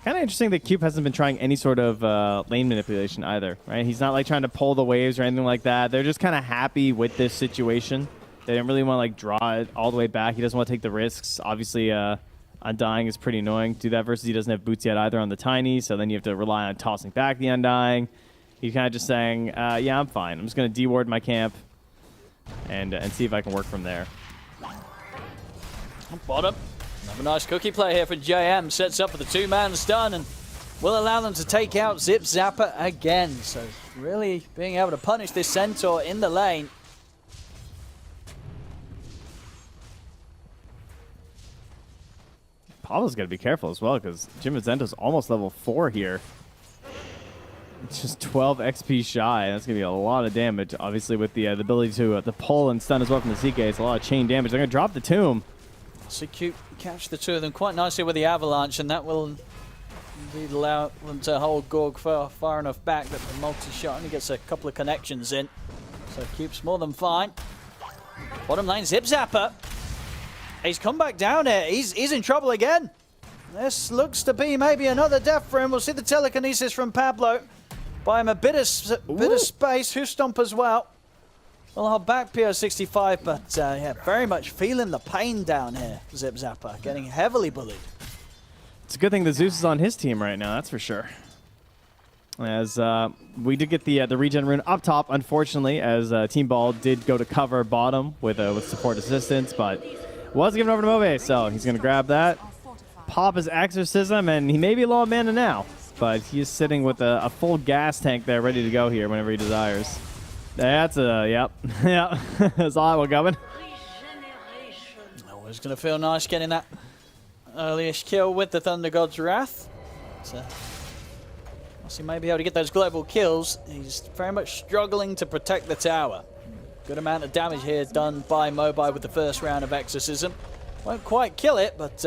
Kind of interesting that Cube hasn't been trying any sort of lane manipulation either, right? He's not like trying to pull the waves or anything like that. They're just kind of happy with this situation. They didn't really want to like draw it all the way back. He doesn't want to take the risks. Obviously, Undying is pretty annoying to do that versus he doesn't have boots yet either on the Tiny, so then you have to rely on tossing back the Undying. He's kind of just saying, yeah, I'm fine. I'm just going to de-ward my camp and see if I can work from there. Bottom. Another nice cookie play here for JM. Sets up for the two-man stun and will allow them to take out Zip Zapper again. So really being able to punish this Centaur in the lane. Pablo's got to be careful as well because Jim Vincento's almost level 4 here. It's just 12 XP shy. That's going to be a lot of damage. Obviously with the ability to pull and stun as well from the CK, it's a lot of chain damage. They're going to drop the tomb. So Cute catch the two of them quite nicely with the avalanche, and that will indeed allow them to hold Gorg far enough back that the multi-shot only gets a couple of connections in. So Cute's more than fine. Bottom lane, Zip Zapper. He's come back down here. He's in trouble again. This looks to be maybe another death for him. We'll see the telekinesis from Pablo. Buy him a bit of space. Hoof Stomp as well. Well, hold back PO65, but yeah, very much feeling the pain down here. Zip Zapper getting heavily bullied. It's a good thing the Zeus is on his team right now, that's for sure. As we did get the regen rune up top, unfortunately, as Team Ball did go to cover bottom with support assistance, but was given over to Mobe, so he's going to grab that, pop his Exorcism, and he may be low on mana now, but he's sitting with a full gas tank there ready to go here whenever he desires. That's yep. Yep. That's all we're going. Always going to feel nice getting that early-ish kill with the Thunder God's Wrath. So, he may be able to get those global kills. He's very much struggling to protect the tower. Good amount of damage here done by Mobi with the first round of Exorcism. Won't quite kill it, but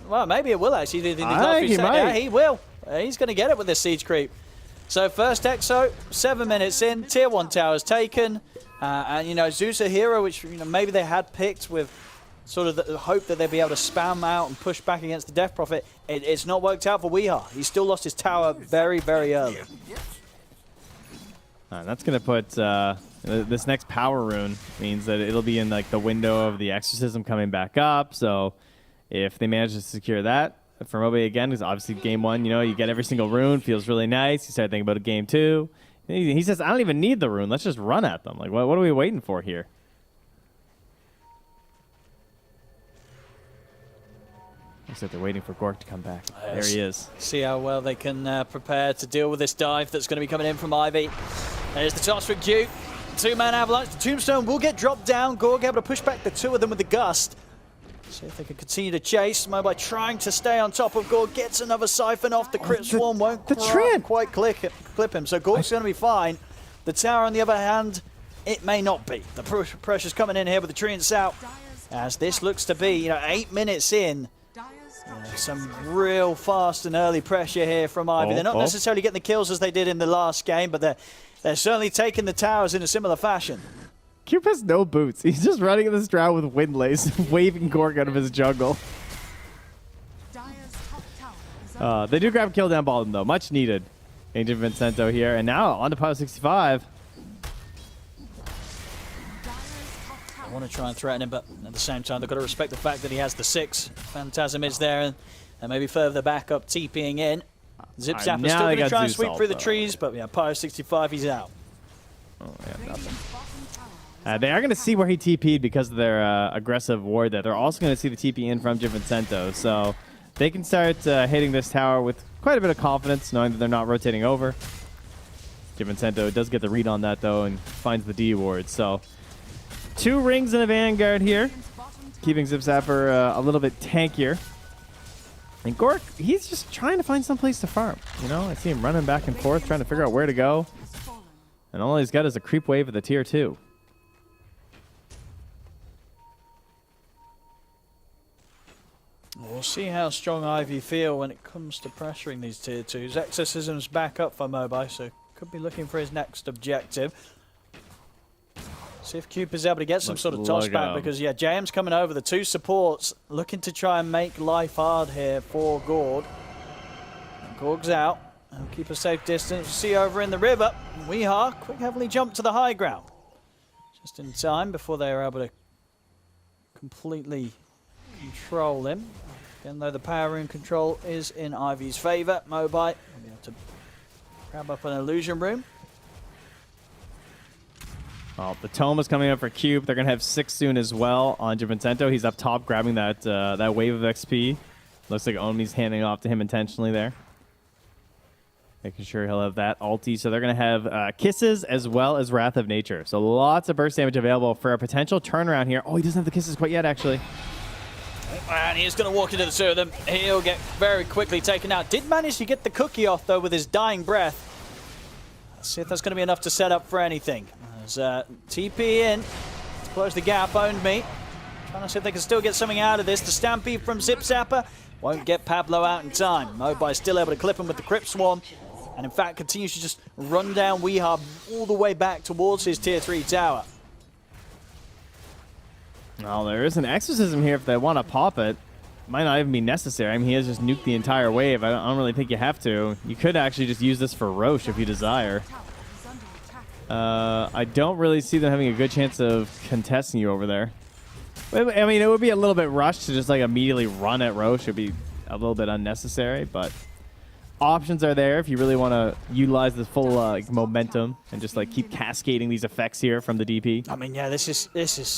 well, maybe it will actually. I think he might. Yeah, he will. He's going to get it with this siege creep. So first Exo, 7 minutes in, tier 1 towers taken, and you know Zeus a hero which maybe they had picked with sort of the hope that they'd be able to spam out and push back against the Death Prophet. It's not worked out for Weeha. He still lost his tower very, very early. That's going to put this next power rune means that it'll be in like the window of the Exorcism coming back up. So if they manage to secure that for Mobe again, because obviously game 1, you get every single rune, feels really nice. You start thinking about a game 2. He says, I don't even need the rune. Let's just run at them. Like, what are we waiting for here? Looks like they're waiting for Gork to come back. There he is. See how well they can prepare to deal with this dive that's going to be coming in from Ivy. There's the toss for Q. Two-man avalanche. The tombstone will get dropped down. Gorg able to push back the two of them with the gust. See if they can continue to chase. Mobi trying to stay on top of Gorg. Gets another siphon off. The crit swarm won't quite clip him. So Gorg's going to be fine. The tower, on the other hand, it may not be. The pressure's coming in here with the treants out. As this looks to be, 8 minutes in. Some real fast and early pressure here from Ivy. They're not necessarily getting the kills as they did in the last game, but they're certainly taking the towers in a similar fashion. Cube has no boots. He's just running in this drought with Windlace, waving Gorg out of his jungle. They do grab kill down bottom, though. Much needed. Agent Vincento here. And now on to Power 65. I want to try and threaten him, but at the same time, they've got to respect the fact that he has the 6. Phantasm is there, and maybe further back up, TPing in. Zip Zapper's still going to try and sweep through the trees, but yeah, Power 65, he's out. Oh, yeah, nothing. They are going to see where he TP'd because of their aggressive ward there. They're also going to see the TP in from Vincento, so they can start hitting this tower with quite a bit of confidence, knowing that they're not rotating over. Vincento does get the read on that, though, and finds the D ward, so 2 rings in a Vanguard here, keeping Zip Zapper a little bit tankier. And Gork, he's just trying to find some place to farm. I see him running back and forth, trying to figure out where to go. And all he's got is a creep wave at the tier 2. We'll see how strong Ivy feel when it comes to pressuring these tier 2s. Exorcism's back up for Mobi, so could be looking for his next objective. See if Cube is able to get some sort of toss back, because yeah, JM's coming over. The 2 supports looking to try and make life hard here for Gorg. And Gorg's out. He'll keep a safe distance. See over in the river. Weehaw quick heavily jumped to the high ground. Just in time before they were able to completely control him. Again, though, the power room control is in Ivy's favor. Mobi will be able to grab up an illusion room. Well, the Tome is coming up for Cube. They're going to have 6 soon as well on Vincento. He's up top grabbing that that wave of XP. Looks like Omi's handing off to him intentionally there. Making sure he'll have that ulti. So they're going to have Kisses as well as Wrath of Nature. So lots of burst damage available for a potential turnaround here. Oh, he doesn't have the Kisses quite yet, actually. And he's going to walk into the 2 of them. He'll get very quickly taken out. Did manage to get the cookie off, though, with his dying breath. Let's see if that's going to be enough to set up for anything. There's TP in to close the gap. Owned me. Trying to see if they can still get something out of this. The Stampede from Zip Zapper won't get Pablo out in time. Mobi still able to clip him with the Crypt Swarm. And in fact, continues to just run down Weehaw all the way back towards his tier 3 tower. Well, there is an Exorcism here if they want to pop it. Might not even be necessary. I mean, he has just nuked the entire wave. I don't really think you have to. You could actually just use this for Roche if you desire. I don't really see them having a good chance of contesting you over there. I mean, it would be a little bit rushed to just like immediately run at Roche. It would be a little bit unnecessary, but options are there if you really want to utilize the full momentum and just like keep cascading these effects here from the DP. I mean, yeah, this is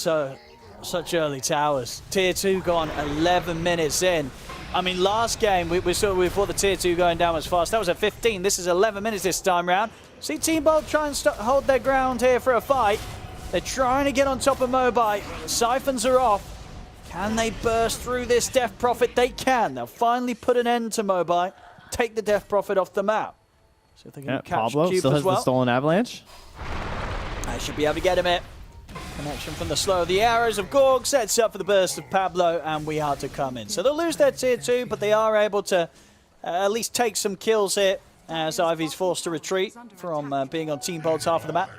such early towers. Tier 2 gone 11 minutes in. I mean, last game we thought the tier 2 going down was fast. That was at 15. This is 11 minutes this time round. See Team Bold try and hold their ground here for a fight. They're trying to get on top of Mobi. Siphons are off. Can they burst through this Death Prophet? They can. They'll finally put an end to Mobi. Take the Death Prophet off the map. See if they can catch Pablo Cube still as has well. the Stolen Avalanche. I should be able to get him it. Connection from the slow of the arrows of Gorg sets up for the burst of Pablo, and we are to come in. So they'll lose their tier 2, but they are able to at least take some kills here as Ivy's forced to retreat from being on Team Bold's half of the map.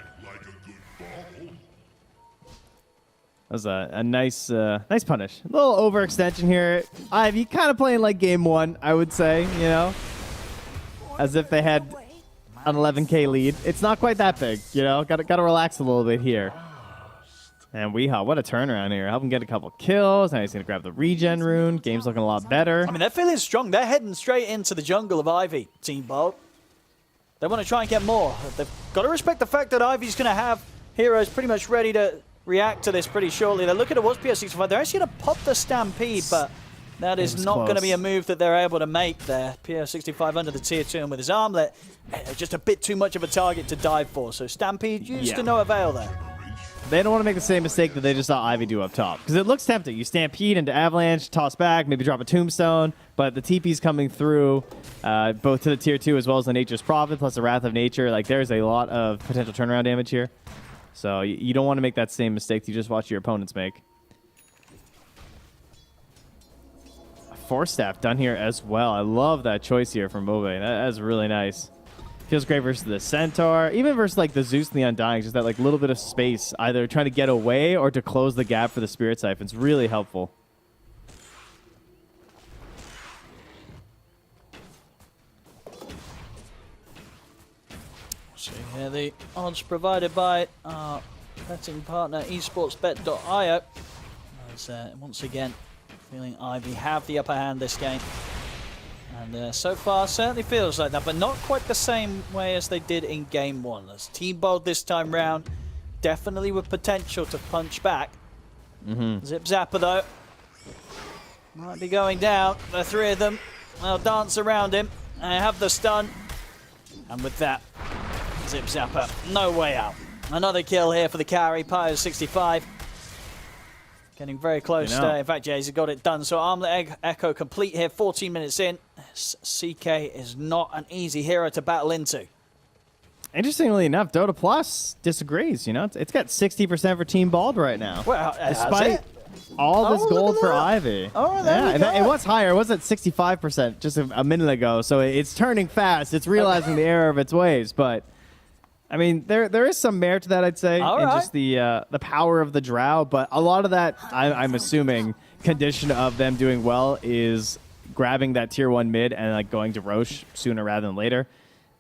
That was a nice nice punish. A little overextension here. Ivy kind of playing like game 1, I would say, you know, as if they had an 11k lead. It's not quite that big, you know. Got to relax a little bit here. And Weehaw, what a turnaround here. Help him get a couple kills. Now he's going to grab the regen rune. Game's looking a lot better. I mean, they're feeling strong. They're heading straight into the jungle of Ivy, Team Bold. They want to try and get more. They've got to respect the fact that Ivy's going to have heroes pretty much ready to react to this pretty shortly. They're looking towards PS65. They're actually going to pop the Stampede, but that is not going to be a move that they're able to make there. PS65 under the tier 2 and with his armlet, just a bit too much of a target to dive for. So Stampede used to no avail there. They don't want to make the same mistake that they just saw Ivy do up top. Because it looks tempting. You Stampede into Avalanche, toss back, maybe drop a Tombstone. But the TP's coming through both to the tier 2 as well as the Nature's Prophet plus the Wrath of Nature. Like, there's a lot of potential turnaround damage here. So you don't want to make that same mistake you just watch your opponents make. Force Staff done here as well. I love that choice here from Mobe. That is really nice. Feels great versus the Centaur, even versus like the Zeus and the Undying, just that like little bit of space, either trying to get away or to close the gap for the Spirit Siphons. Really helpful. So here the odds provided by our betting partner esportsbet.io. As once again, feeling Ivy have the upper hand this game. And so far, certainly feels like that, but not quite the same way as they did in Game 1. As Team Bold this time round, definitely with potential to punch back. Zip Zapper, though, might be going down. The 3 of them, they'll dance around him. They have the stun. And with that, Zip Zapper, no way out. Another kill here for the carry, Pyre 65. Getting very close. In fact, yeah, he's got it done. So Armlet Echo complete here, 14 minutes in. CK is not an easy hero to battle into. Interestingly enough, Dota Plus disagrees. You know, it's got 60% for Team Bald right now. Well, all this Oh, look gold at for that. Ivy. Oh, there yeah, we and go. it was higher. It was at 65% just a minute ago. So it's turning fast. It's realizing the error of its ways. But I mean, there is some merit to that, I'd say, All in right. just the power of the drow. But a lot of that, I'm assuming, condition of them doing well is grabbing that tier 1 mid and like going to Roche sooner rather than later.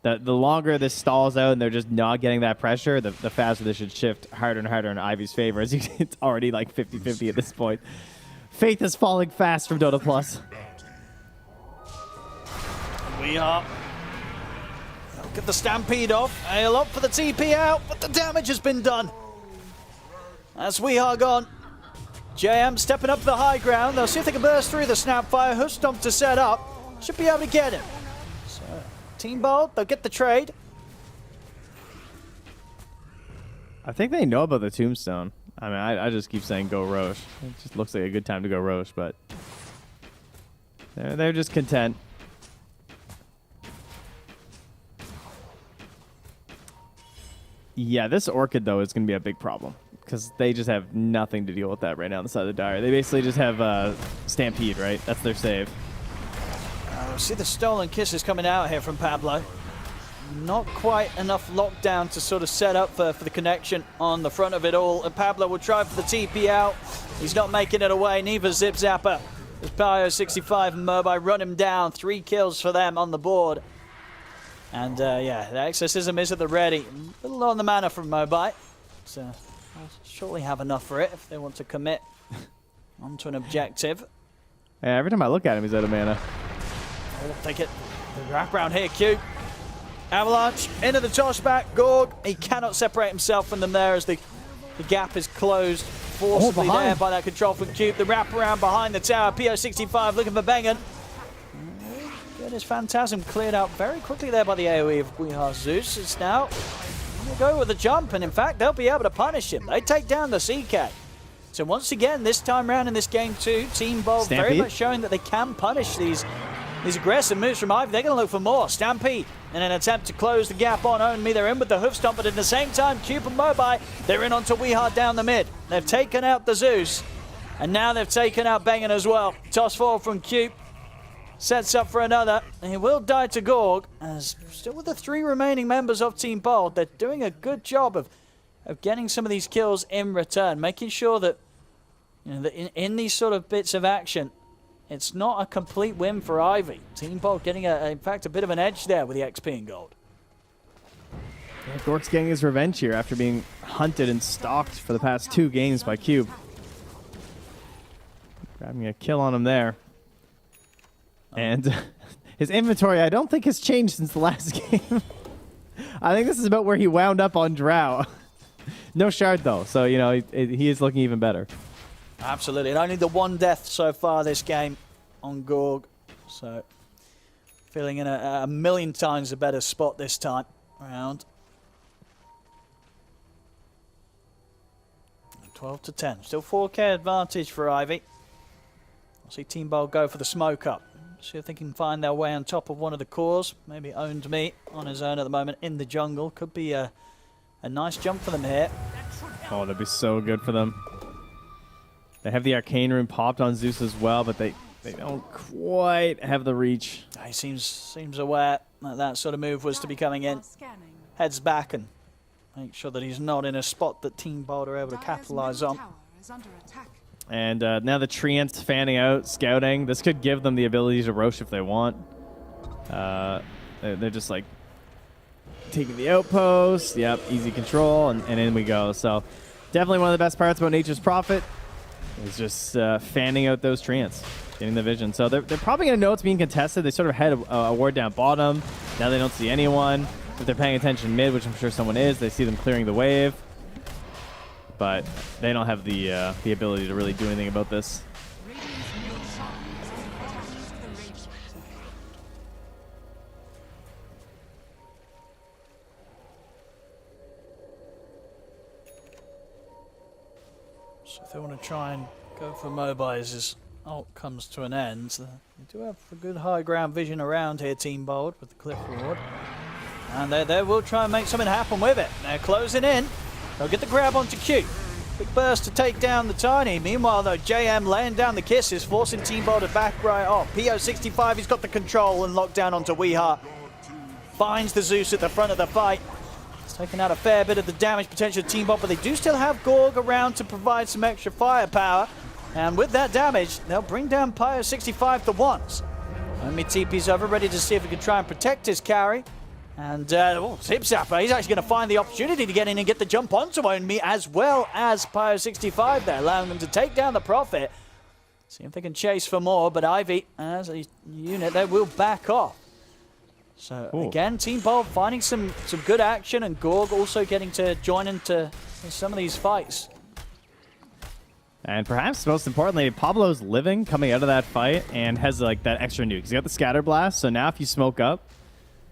The longer this stalls out and they're just not getting that pressure, the faster this should shift harder and harder in Ivy's favor. As it's already like 50-50 at this point. Faith is falling fast from Dota Plus. We are. Get the Stampede off. Ale up for the TP out, but the damage has been done. As we are gone. JM stepping up to the high ground. They'll see if they can burst through the Snapfire. Hoof Stomp to set up. Should be able to get him. So, Team Bold, they'll get the trade. I think they know about the Tombstone. I mean, I just keep saying go Roche. It just looks like a good time to go Roche, but they're just content. Yeah, this Orchid, though, is going to be a big problem because they just have nothing to deal with that right now on the side of the Dire. They basically just have Stampede, right? That's their save. See the stolen kisses coming out here from Pablo. Not quite enough lockdown to sort of set up for the connection on the front of it all. And Pablo will try for the TP out. He's not making it away. Neither Zip Zapper. As Pio 65 and Mobi run him down. 3 kills for them on the board. And yeah, the Exorcism is at the ready. A little on the mana from Mobi. So they'll surely have enough for it if they want to commit onto an objective. Yeah, every time I look at him, he's out of mana. Oh, take it. The wraparound here, Q. Avalanche into the tossback. Gorg, he cannot separate himself from them there as the gap is closed forcibly there by that control from Cube. The wraparound behind the tower. PO65 looking for Bengen. Get his Phantasm cleared out very quickly there by the AoE of Weeha Zeus. It's now going to go with the jump, and in fact, they'll be able to punish him. They take down the CK. So once again, this time round in this game too, Team Bold very much showing that they can punish these aggressive moves from Ivy. They're going to look for more. Stampede in an attempt to close the gap on Own Me. They're in with the Hoof Stomp, but at the same time, Cube and Mobi, they're in onto Weeha down the mid. They've taken out the Zeus, and now they've taken out Bengen as well. Toss forward from Cube. Sets up for another, and he will die to Gorg. As still with the 3 remaining members of Team Bold, they're doing a good job of getting some of these kills in return, making sure that, you know, that in these sort of bits of action, it's not a complete win for Ivy. Team Bold getting, in fact, a bit of an edge there with the XP and gold. Yeah, Gork's getting his revenge here after being hunted and stalked for the past 2 games by Cube. Grabbing a kill on him there. And his inventory, I don't think has changed since the last game. I think this is about where he wound up on Drow. No shard, though, so, you know, he is looking even better. Absolutely. And only the 1 death so far this game on Gorg. So, feeling in a million times a better spot this time around. 12 to 10. Still 4k advantage for Ivy. I'll see Team Bold go for the smoke up. See if they can find their way on top of one of the cores. Maybe Owned Me on his own at the moment in the jungle. Could be a nice jump for them here. Oh, that'd be so good for them. They have the Arcane Rune popped on Zeus as well, but they don't quite have the reach. He seems aware that that sort of move was to be coming in. Heads back and make sure that he's not in a spot that Team Bold are able to capitalize on. And now the Treants fanning out, scouting. This could give them the ability to Roche if they want. They're just like taking the outpost. Yep, easy control, and in we go. So definitely one of the best parts about Nature's Prophet is just fanning out those Treants, getting the vision. So they're probably going to know it's being contested. They sort of had a ward down bottom. Now they don't see anyone. If they're paying attention mid, which I'm sure someone is, they see them clearing the wave. But they don't have the ability to really do anything about this. So if they want to try and go for Mobi as his ult comes to an end, they do have a good high ground vision around here, Team Bold, with the cliff ward. And they will try and make something happen with it. They're closing in. They'll get the grab onto Q. Big burst to take down the Tiny. Meanwhile, though, JM laying down the kisses, forcing Team Bold to back right off. PO65, he's got the control and locked down onto Weeha. Finds the Zeus at the front of the fight. It's taken out a fair bit of the damage potential of Team Bold, but they do still have Gorg around to provide some extra firepower. And with that damage, they'll bring down PO65 to once. Only TP's over, ready to see if he can try and protect his carry. And Zipzapper, he's actually going to find the opportunity to get in and get the jump onto Onmi, as well as PO65 there, allowing them to take down the Prophet. See if they can chase for more, but Ivy, as a unit, they will back off. So again, Team Bold finding some good action, and Gorg also getting to join into some of these fights. And perhaps most importantly, Pablo's living coming out of that fight and has like that extra nuke. He's got the scatter blast, so now if you smoke up,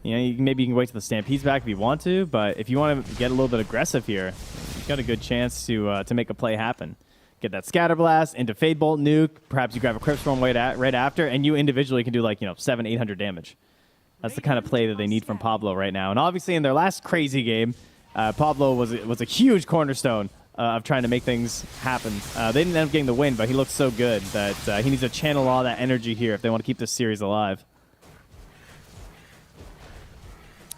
you know, maybe you can wait till the Stampede's back if you want to, but if you want to get a little bit aggressive here, you've got a good chance to make a play happen. Get that scatter blast into Fade Bolt nuke. Perhaps you grab a Crypt Storm right after, and you individually can do like 700-800 damage. That's the kind of play that they need from Pablo right now. And obviously, in their last crazy game, Pablo was a huge cornerstone of trying to make things happen. They didn't end up getting the win, but he looked so good that he needs to channel all that energy here if they want to keep this series alive.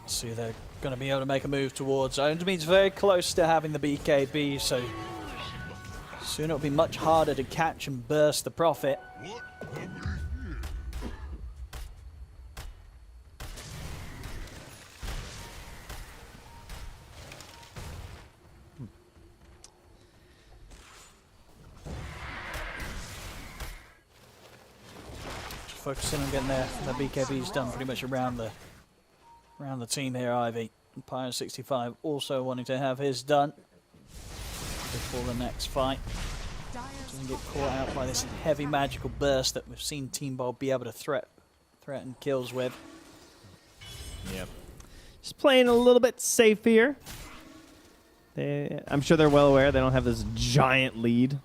See, they're going to be able to make a move towards Ondeme's very close to having the BKB, so soon it'll be much harder to catch and burst the Prophet. Just focusing on getting the BKBs done pretty much around the team here, Ivy. PO65 also wanting to have his done before the next fight. Doesn't get caught out by this heavy magical burst that we've seen Team Bold be able to threaten kills with. Yep. Just playing a little bit safe here. I'm sure they're well aware they don't have this giant lead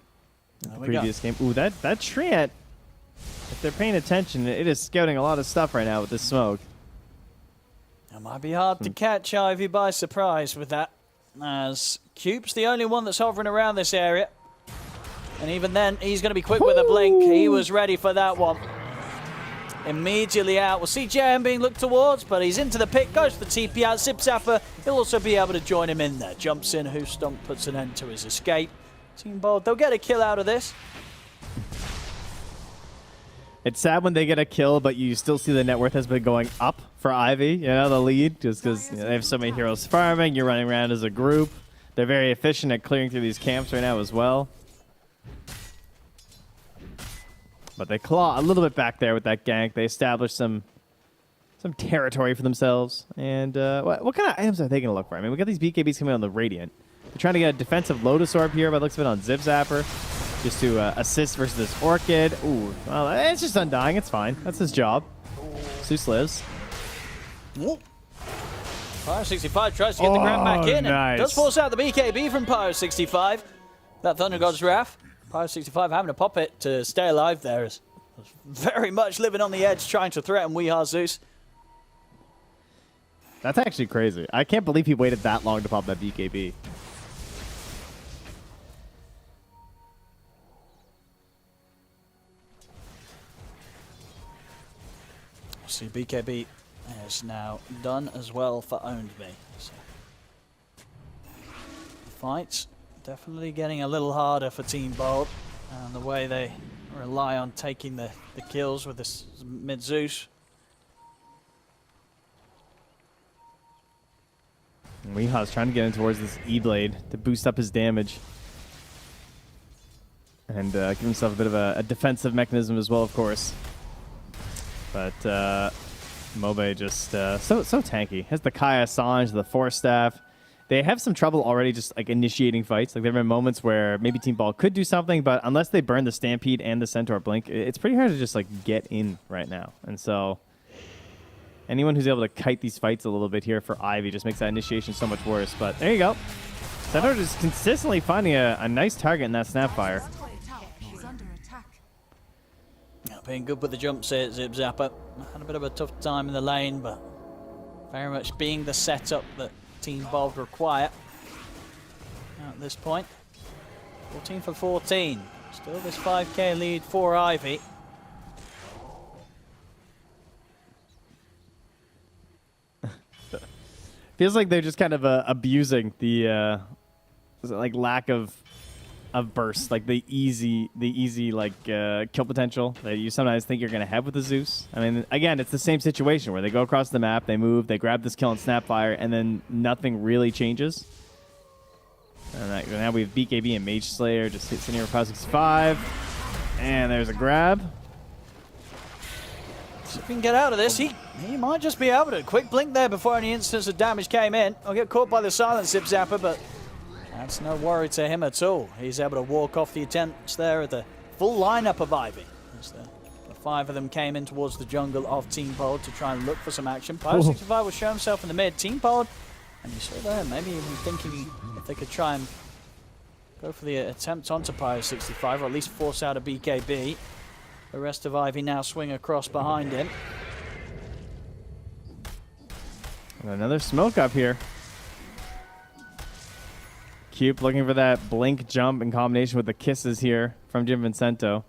in the previous game. Ooh, that Treant, if they're paying attention, it is scouting a lot of stuff right now with this smoke. It might be hard to catch Ivy by surprise with that, as Cube's the only one that's hovering around this area. And even then, he's going to be quick with a blink. He was ready for that one. Immediately out. We'll see JM being looked towards, but he's into the pit, goes for the TP out. Zipzapper, he'll also be able to join him in there. Jumps in, Hoof Stomp puts an end to his escape. Team Bold, they'll get a kill out of this. It's sad when they get a kill, but you still see the net worth has been going up for Ivy, the lead, just because they have so many heroes farming. You're running around as a group. They're very efficient at clearing through these camps right now as well. But they claw a little bit back there with that gank. They establish some territory for themselves. And what kind of items are they going to look for? I mean, we got these BKBs coming on the Radiant. They're trying to get a defensive Lotus Orb here, by the looks of it, on Zipzapper, just to assist versus this Orchid. Ooh, well, it's just Undying. It's fine. That's his job. Zeus lives. PO65 tries to get the grab back in, and does force out the BKB from PO65. That Thunder God's Wrath. PO65 having to pop it to stay alive there is very much living on the edge, trying to threaten Weeha Zeus. That's actually crazy. I can't believe he waited that long to pop that BKB. See, BKB is now done as well for Owned Me. So, the fight's definitely getting a little harder for Team Bold, and the way they rely on taking the kills with this mid Zeus. Weeha's trying to get in towards this E-Blade to boost up his damage. And give himself a bit of a defensive mechanism as well, of course. But Mobe just so tanky. Has the Kaya Sange, the Force Staff. They have some trouble already just like initiating fights. Like there have been moments where maybe Team Ball could do something, but unless they burn the Stampede and the Centaur Blink, it's pretty hard to just like get in right now. And so anyone who's able to kite these fights a little bit here for Ivy just makes that initiation so much worse. But there you go. Centaur just consistently finding a nice target in that Snapfire. Being good with the jumps here, Zipzapper. Had a bit of a tough time in the lane, but very much being the setup that Team Bold require at this point. 14 for 14. Still this 5k lead for Ivy. Feels like they're just kind of abusing the like lack of burst, like the easy like kill potential that you sometimes think you're gonna have with the Zeus. I mean, again, it's the same situation where they go across the map, they move, they grab this kill and Snapfire, and then nothing really changes. And now we have BKB and Mage Slayer just sitting here with Power 65, and there's a grab. See if he can get out of this. He might just be able to. Quick blink there before any instance of damage came in. I'll get caught by the silent Zip Zapper, but that's no worry to him at all. He's able to walk off the attempts there at the full lineup of Ivy. As the 5 of them came in towards the jungle of Team Bold to try and look for some action. Pyro 65 will show himself in the mid. Team Bold, and you saw there, maybe even thinking if they could try and go for the attempt onto Pyro 65, or at least force out a BKB. The rest of Ivy now swing across behind him. And another smoke up here. Cube looking for that blink jump in combination with the kisses here from Jim Vincento.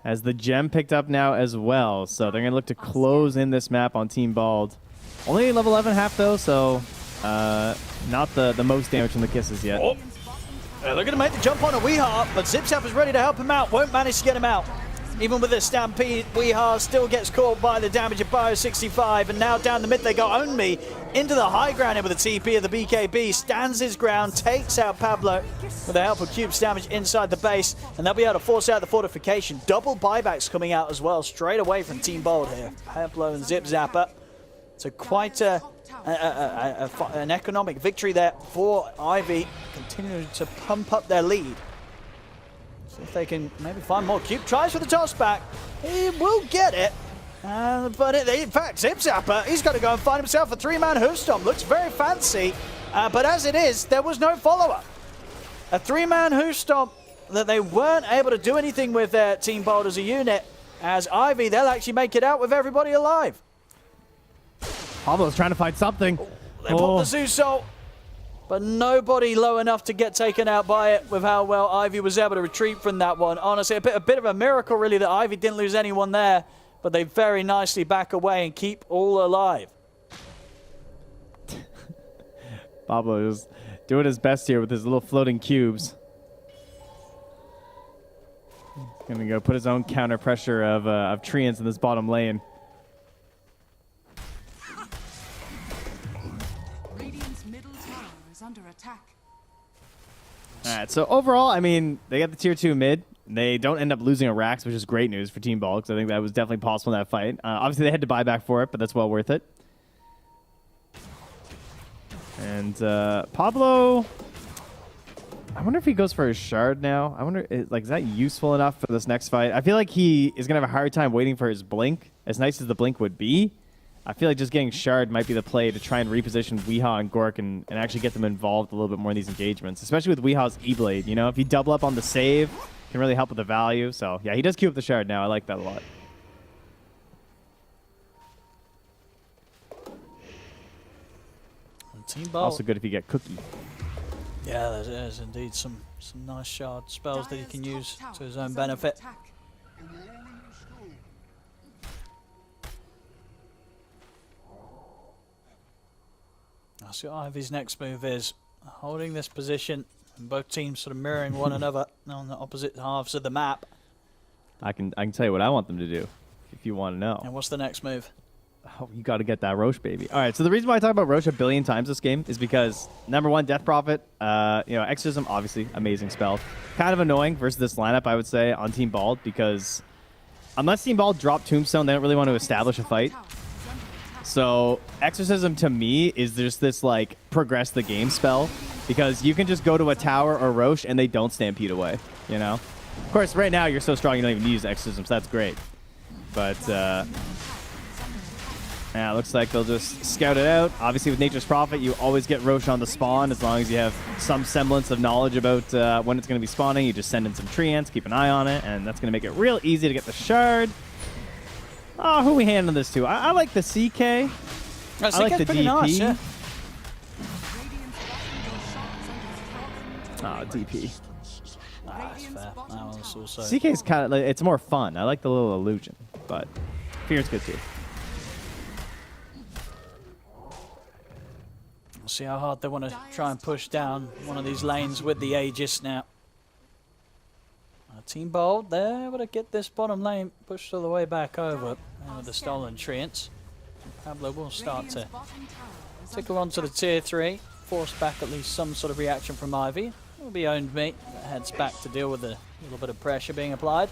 As the gem picked up now as well, so they're going to look to close in this map on Team Bald. Only level 11 half though, so not the most damage from the kisses yet. Oh. They're going to make the jump on a Weehaw, but Zipzap is ready to help him out. Won't manage to get him out. Even with the Stampede, Weehaw still gets caught by the damage of Bio 65, and now down the mid they go. Only into the high ground here with the TP of the BKB, stands his ground, takes out Pablo with the help of Cube's damage inside the base, and they'll be able to force out the fortification. Double buybacks coming out as well, straight away from Team Bold here. Pablo and Zip Zapper. So quite an economic victory there for Ivy, continuing to pump up their lead. See if they can maybe find more. Cube tries for the toss back. He will get it. But in fact, Zip Zapper, he's got to go and find himself a 3-man hoof stomp. Looks very fancy. But as it is, there was no follow-up. A 3-man hoof stomp that they weren't able to do anything with their Team Bold as a unit. As Ivy, they'll actually make it out with everybody alive. Pablo's trying to find something. They pop the Zeus Soul. But nobody low enough to get taken out by it with how well Ivy was able to retreat from that one. Honestly, a bit of a miracle, really, that Ivy didn't lose anyone there. But they very nicely back away and keep all alive. Pablo is doing his best here with his little floating cubes. He's going to go put his own counter pressure of treants in this bottom lane. Under attack. All right, so overall, I mean, they got the tier 2 mid. They don't end up losing a Rax, which is great news for Team Ball, because I think that was definitely possible in that fight. Obviously, they had to buy back for it, but that's well worth it. And Pablo, I wonder if he goes for his shard now. I wonder, like, is that useful enough for this next fight? I feel like he is going to have a hard time waiting for his blink, as nice as the blink would be. I feel like just getting Shard might be the play to try and reposition Weehaw and Gork and actually get them involved a little bit more in these engagements, especially with Weehaw's E-Blade. You know, if you double up on the save, can really help with the value. So, yeah, he does queue up the Shard now. I like that a lot. And Team Bold. Also good if you get Cookie. Yeah, there's indeed some nice Shard spells that he can use to his own benefit. I see what Ivy's next move is. Holding this position, and both teams sort of mirroring one another on the opposite halves of the map. I can tell you what I want them to do, if you want to know. And what's the next move? Oh, you got to get that Roche, baby. All right, so the reason why I talk about Roche a billion times this game is because, number one, Death Prophet, you know, Exorcism, obviously, amazing spell. Kind of annoying versus this lineup, I would say, on Team Bald, because unless Team Bald drop Tombstone, they don't really want to establish a fight. So Exorcism to me is just this like progress the game spell, because you can just go to a tower or Roche and they don't stampede away, you know? Of course, right now you're so strong you don't even use Exorcism, so that's great. But yeah, it looks like they'll just scout it out. Obviously with Nature's Prophet, you always get Roche on the spawn as long as you have some semblance of knowledge about when it's going to be spawning. You just send in some treants, keep an eye on it, and that's going to make it real easy to get the Shard. Oh, who are we handing this to? I like the CK. I like the DP. Nice, yeah. Oh, DP. That's fair. That one's also... CK's kind of like, it's more fun. I like the little illusion, but Fear's good too. We'll see how hard they want to try and push down one of these lanes with the Aegis now. Team Bold, they're able to get this bottom lane pushed all the way back over with the stolen treants. Pablo will start to tickle onto the tier 3, force back at least some sort of reaction from Ivy. It will be owned mate that heads back to deal with a little bit of pressure being applied.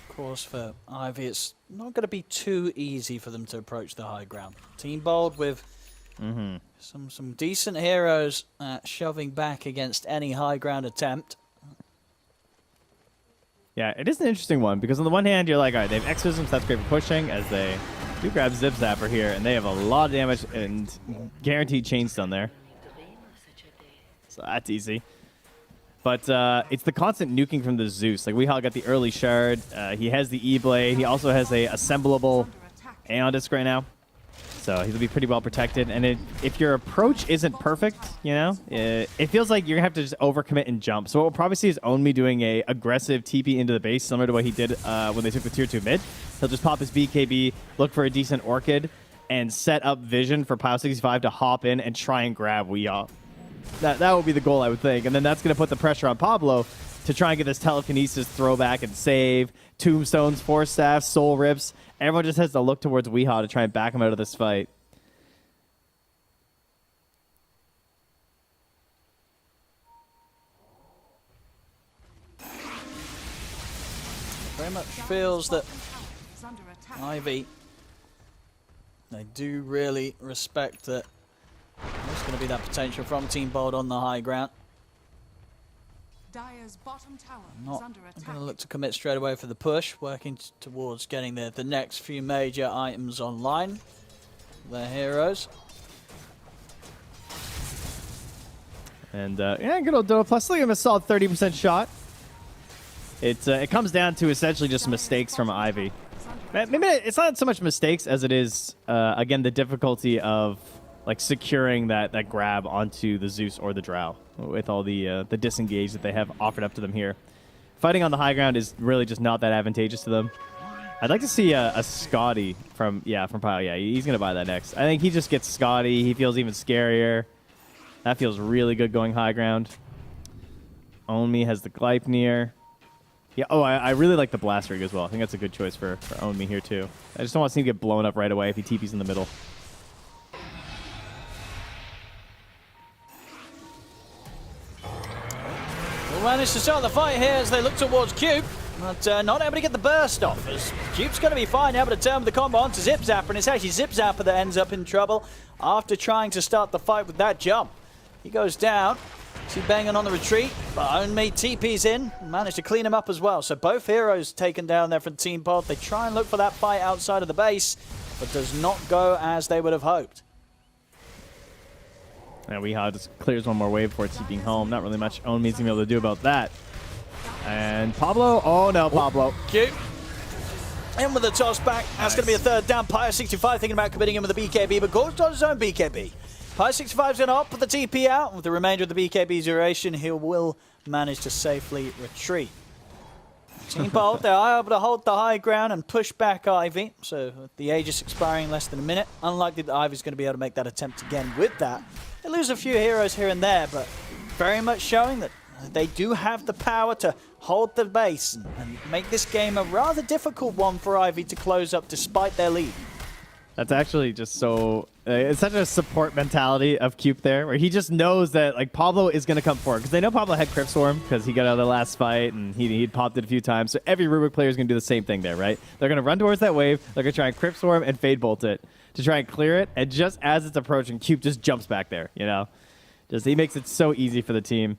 Of course, for Ivy, it's not going to be too easy for them to approach the high ground. Team Bold with some decent heroes shoving back against any high ground attempt. Yeah, it is an interesting one because on the one hand, you're like, all right, they have Exorcisms, that's great for pushing, as they do grab Zip Zapper here, and they have a lot of damage and guaranteed chain stun there. So that's easy. But it's the constant nuking from the Zeus. Like, Weehawk got the early shard. He has the E-Blade. He also has a assemblable Aeon Disc right now. So he'll be pretty well protected. And if your approach isn't perfect, you know, it feels like you're going to have to just overcommit and jump. So what we'll probably see is Onmi doing a aggressive TP into the base, similar to what he did when they took the tier 2 mid. He'll just pop his BKB, look for a decent Orchid, and set up Vision for Pile 65 to hop in and try and grab Weehawk. That would be the goal, I would think. And then that's going to put the pressure on Pablo to try and get this telekinesis throwback and save. Tombstones, Force Staffs, Soul Rips. Everyone just has to look towards Weehawk to try and back him out of this fight. Very much feels that Ivy, they do really respect that there's going to be that potential from Team Bold on the high ground. Dire's bottom tower Not is under going attack. to look to commit straight away for the push, working towards getting the next few major items online. Their heroes. And yeah, good old Doa Plus. Look at him, a solid 30% shot. It comes down to essentially just mistakes from Ivy. Maybe it's not so much mistakes as it is, again, the difficulty of like securing that grab onto the Zeus or the Drow with all the disengage that they have offered up to them here. Fighting on the high ground is really just not that advantageous to them. I'd like to see a Scotty from Pyle. Yeah, he's going to buy that next. I think he just gets Scotty. He feels even scarier. That feels really good going high ground. Onmi has the Gleipnir. Yeah, oh, I really like the Blast Rig as well. I think that's a good choice for Onmi here, too. I just don't want to see him get blown up right away if he TP's in the middle. We'll manage to start the fight here as they look towards Cube, but not able to get the burst off, as Cube's going to be fine, able to turn the combo onto Zip Zapper, and it's actually Zip Zapper that ends up in trouble after trying to start the fight with that jump. He goes down. See banging on the retreat, but Onmi TP's in and managed to clean him up as well. So both heroes taken down there from Team Bold. They try and look for that fight outside of the base, but does not go as they would have hoped. Yeah, Weehawk just clears one more wave before TPing home. Not really much Onmi's going to be able to do about that. And Pablo, oh no, Pablo. Cute. In with the toss back. That's going to be a third down. Pyre 65 thinking about committing him with the BKB, but goes on his own BKB. Pyre 65's going to opt for the TP out. With the remainder of the BKB duration, he will manage to safely retreat. Team Bold, they are able to hold the high ground and push back Ivy. So with the Aegis expiring in less than a minute, unlikely that Ivy's going to be able to make that attempt again with that. They lose a few heroes here and there, but very much showing that they do have the power to hold the base and make this game a rather difficult one for Ivy to close up despite their lead. That's actually just so... it's such a support mentality of Cube there, where he just knows that like Pablo is going to come forward. Because they know Pablo had Crypt Swarm because he got out of the last fight and he'd popped it a few times. So every Rubik player is going to do the same thing there, right? They're going to run towards that wave. They're going to try and Crypt Swarm and Fade Bolt it to try and clear it. And just as it's approaching, Cube just jumps back there, you know? He makes it so easy for the team.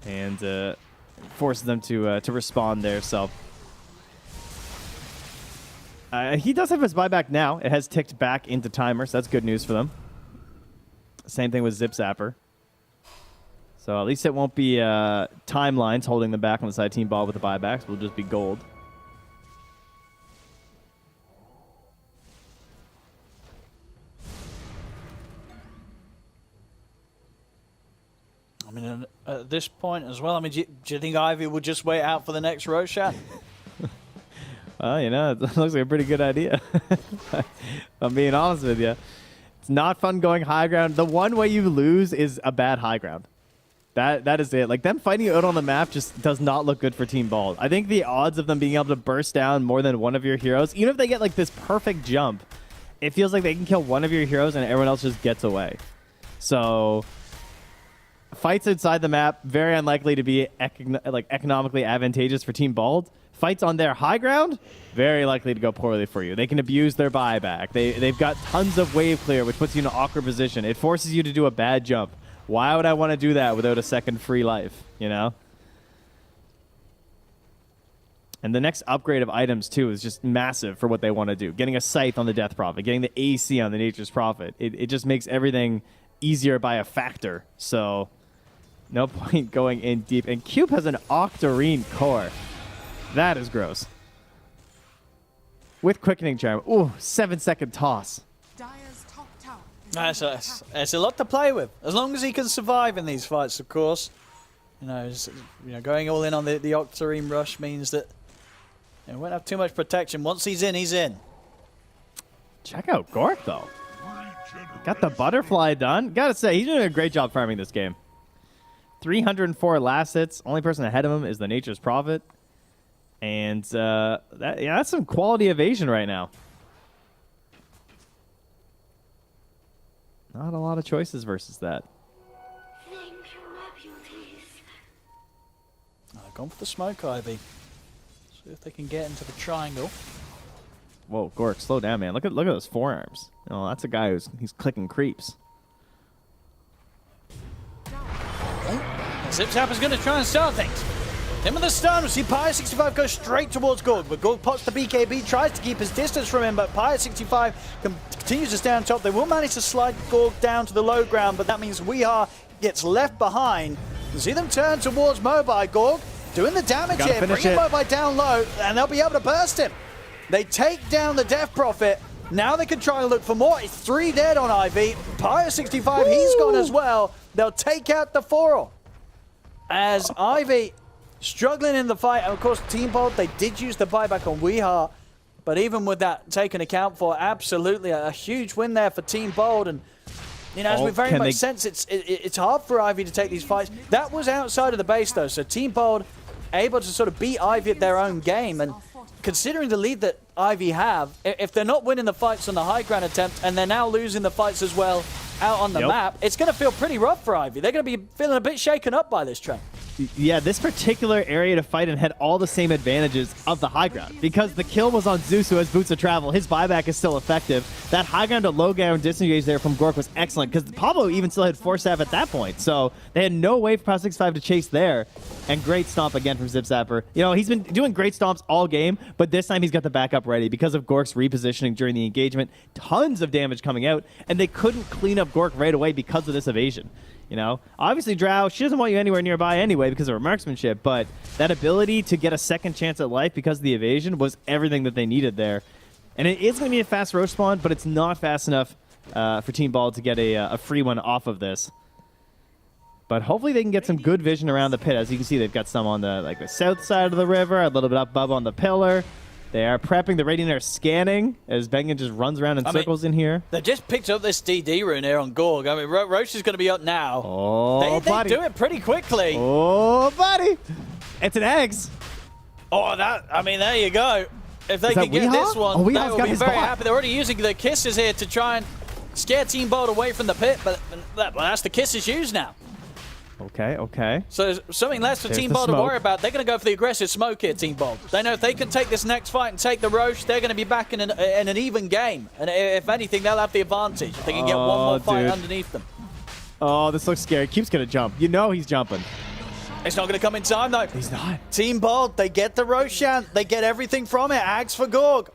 And forces them to respond there, so... he does have his buyback now. It has ticked back into timer, so that's good news for them. Same thing with Zip Zapper. So at least it won't be timelines holding them back on the side Team Ball with the buybacks. It will just be gold. at this point as well. I mean, do you think Ivy will just wait out for the next Roshan? Well, you know, it looks like a pretty good idea. If I'm being honest with you. It's not fun going high ground. The one way you lose is a bad high ground. That is it. Like, them fighting out on the map just does not look good for Team Bald. I think the odds of them being able to burst down more than one of your heroes, even if they get, like, this perfect jump, it feels like they can kill one of your heroes and everyone else just gets away. So, fights outside the map, very unlikely to be economically advantageous for Team Bald. Fights on their high ground, very likely to go poorly for you. They can abuse their buyback. They've got tons of wave clear, which puts you in an awkward position. It forces you to do a bad jump. Why would I want to do that without a second free life, you know? And the next upgrade of items, too, is just massive for what they want to do. Getting a Scythe on the Death Prophet, getting the AC on the Nature's Prophet. It just makes everything easier by a factor. So, no point going in deep. And Cube has an Octarine core. That is gross. With Quickening Charm. Ooh, 7-second toss. Dire's top tower. It's a lot to play with. As long as he can survive in these fights, of course. You know, going all in on the Octarine rush means that he won't have too much protection. Once he's in, he's in. Check out Gork, though. Got the butterfly done. Gotta say, he's doing a great job farming this game. 304 last hits. Only person ahead of him is the Nature's Prophet. And that's some quality evasion right now. Not a lot of choices versus that. Gone for the smoke, Ivy. See if they can get into the triangle. Whoa, Gork, slow down, man. Look at those forearms. Oh, that's a guy he's clicking creeps. Zip is going to try and start things. Him with the stun. We see Pyre65 go straight towards Gorg, but Gorg pots the BKB, tries to keep his distance from him, but Pyre65 continues to stay on top. They will manage to slide Gorg down to the low ground, but that means WEU gets left behind. You see them turn towards Mobai. Gorg doing the damage here, bringing Mobai down low, and they'll be able to burst him. They take down the Death Prophet. Now they can try and look for more. It's 3 dead on Ivy. Pyre65, he's gone as well. They'll take out the 4. As Ivy struggling in the fight, and of course Team Bold, they did use the buyback on Weeha, but even with that taken account for, absolutely a huge win there for Team Bold. And you know, as we very much sense, it's hard for Ivy to take these fights. That was outside of the base though, so Team Bold able to sort of beat Ivy at their own game. And considering the lead that Ivy have, if they're not winning the fights on the high ground attempt and they're now losing the fights as well out on the map, it's going to feel pretty rough for Ivy. They're going to be feeling a bit shaken up by this trend. Yeah, this particular area to fight and had all the same advantages of the high ground. Because the kill was on Zeus, who has Boots of Travel. His buyback is still effective. That high ground to low ground disengage there from Gork was excellent, because Pablo even still had 4 staff at that point. So they had no way for Power 65 to chase there. And great stomp again from Zip Zapper. You know, he's been doing great stomps all game, but this time he's got the backup ready because of Gork's repositioning during the engagement. Tons of damage coming out, and they couldn't clean up Gork right away because of this evasion. You know, obviously Drow, she doesn't want you anywhere nearby anyway because of her marksmanship, but that ability to get a second chance at life because of the evasion was everything that they needed there. And it is going to be a fast roach spawn, but it's not fast enough for Team Ball to get a free one off of this. But hopefully they can get some good vision around the pit. As you can see, they've got some on the south side of the river, a little bit up above on the pillar. They are prepping. The Radiant are scanning as Bengen just runs around in circles in here. They just picked up this DD rune here on Gorg. I mean, Roche is going to be up now. Oh, they do it pretty quickly. Oh, buddy. It's an eggs. Oh, I mean, there you go. If they can get this one, they will be very happy. They're already using the kisses here to try and scare Team Bold away from the pit, but that's the kisses used now. Okay. So there's something less for Team Bold to worry about. They're going to go for the aggressive smoke here, Team Bold. They know if they can take this next fight and take the Roche, they're going to be back in an even game. And if anything, they'll have the advantage. If they can get one more fight underneath them. Oh, this looks scary. Cube's going to jump. You know he's jumping. It's not going to come in time, though. He's not. Team Bold, they get the Roshan. They get everything from it. Ags for Gorg.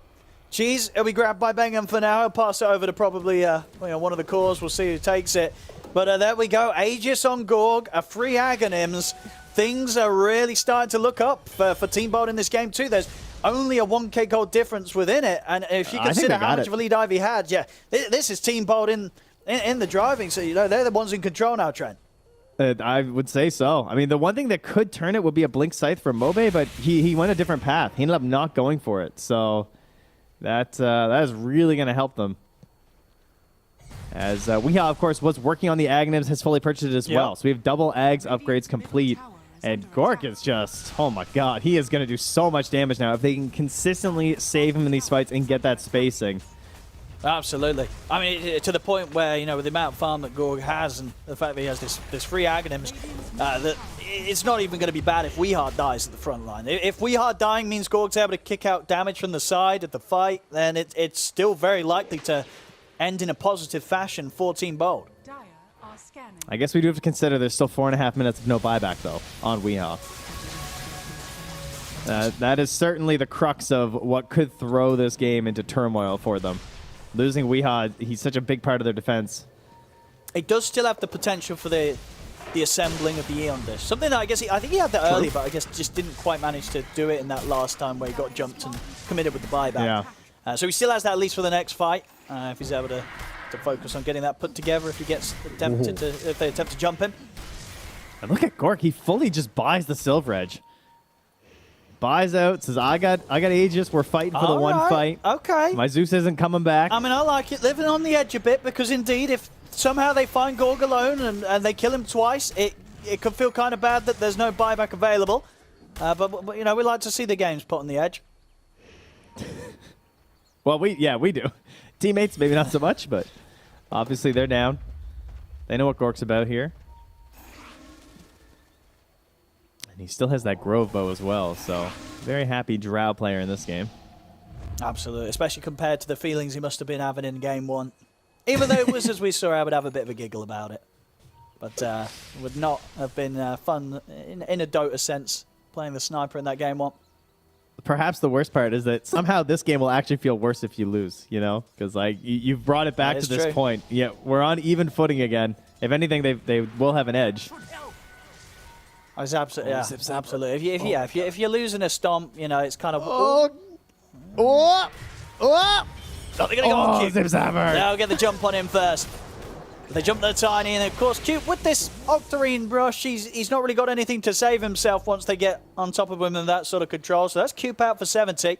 Cheese, it'll be grabbed by Bengham for now. I'll pass it over to probably one of the cores. We'll see who takes it. But there we go. Aegis on Gorg, a free Aghanims. Things are really starting to look up for Team Bold in this game too. There's only a 1k gold difference within it. And if you consider how much of a lead Ivy had, this is Team Bold in the driving. So, you know, they're the ones in control now, Trent. I would say so. I mean, the one thing that could turn it would be a Blink Scythe from Mobe, but he went a different path. He ended up not going for it. So that is really going to help them. As WEU, of course, was working on the Aghanims, has fully purchased it as well. So we have double Aghs upgrades complete. And Gork is just, oh my god, he is going to do so much damage now if they can consistently save him in these fights and get that spacing. Absolutely. I mean, to the point where, you know, with the amount of farm that Gorg has and the fact that he has this free Aghanims, that it's not even going to be bad if WEU dies at the front line. If WEU dying means Gorg's able to kick out damage from the side at the fight, then it's still very likely to end in a positive fashion for Team Bold. I guess we do have to consider there's still 4.5 minutes of no buyback, though, on WEU. That is certainly the crux of what could throw this game into turmoil for them. Losing WEU, he's such a big part of their defense. It does still have the potential for the assembling of the Aeon Dish. Something that I think he had that early, but I guess just didn't quite manage to do it in that last time where he got jumped and committed with the buyback. Yeah. So he still has that at least for the next fight, if he's able to focus on getting that put together if he gets attempted if they attempt to jump him. And look at Gork, he fully just buys the Silver Edge. Buys out, says, I got Aegis, we're fighting for the one fight. Okay. My Zeus isn't coming back. I mean, I like it, living on the edge a bit, because indeed, if somehow they find Gorg alone and they kill him twice, it could feel kind of bad that there's no buyback available. But you know, we like to see the games put on the edge. Well, we do. Teammates, maybe not so much, but obviously they're down. They know what Gork's about here. And he still has that Grove Bow as well, so very happy Drow player in this game. Absolutely, especially compared to the feelings he must have been having in Game 1. Even though it was, as we saw, I would have a bit of a giggle about it. But it would not have been fun in a Dota sense, playing the sniper in that Game 1. Perhaps the worst part is that somehow this game will actually feel worse if you lose, you know? Because like you've brought it back to this point. Yeah, we're on even footing again. If anything, they will have an edge. It's absolutely, absolutely. If you're losing a stomp, you know, it's kind of. Oh, they're gonna go on Cube. Zip Zapper. They'll get the jump on him first. They jump the Tiny, and of course, Cube with this Octarine brush, he's not really got anything to save himself once they get on top of him and that sort of control. So that's Cube out for 70.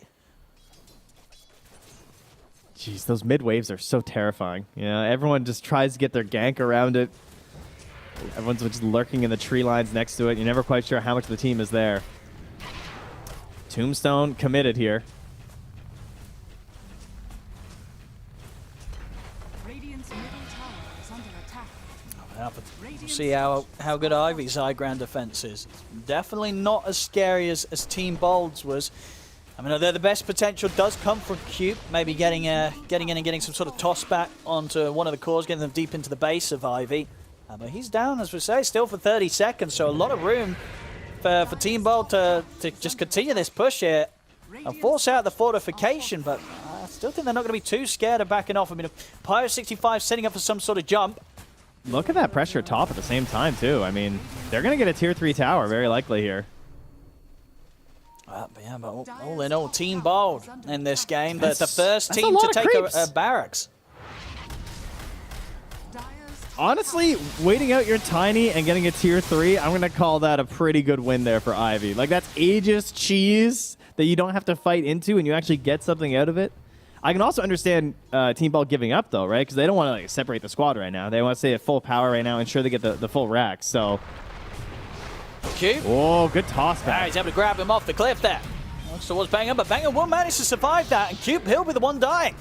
Jeez, those mid waves are so terrifying. You know, everyone just tries to get their gank around it. Everyone's just lurking in the tree lines next to it. You're never quite sure how much of the team is there. Tombstone committed here. We'll see how good Ivy's high ground defense is. Definitely not as scary as Team Bold's was. I mean, the best potential does come from Cube, maybe getting in and getting some sort of toss back onto one of the cores, getting them deep into the base of Ivy. But he's down, as we say, still for 30 seconds, so a lot of room for Team Bold to just continue this push here and force out the fortification, but I still think they're not going to be too scared of backing off. I mean, Pyro 65 setting up for some sort of jump. Look at that pressure top at the same time, too. I mean, they're going to get a tier 3 tower, very likely here. But all in all, Team Bold in this game. The first team to take a barracks. Honestly, waiting out your Tiny and getting a tier 3, I'm going to call that a pretty good win there for Ivy. Like, that's Aegis cheese that you don't have to fight into and you actually get something out of it. I can also understand Team Bold giving up, though, right? Because they don't want to like separate the squad right now. They want to stay at full power right now, ensure they get the full rack. So, Cube. Oh, good toss back. He's able to grab him off the cliff there. Looks towards Banger, but Banger will manage to survive that, and Cube, he'll be the one dying.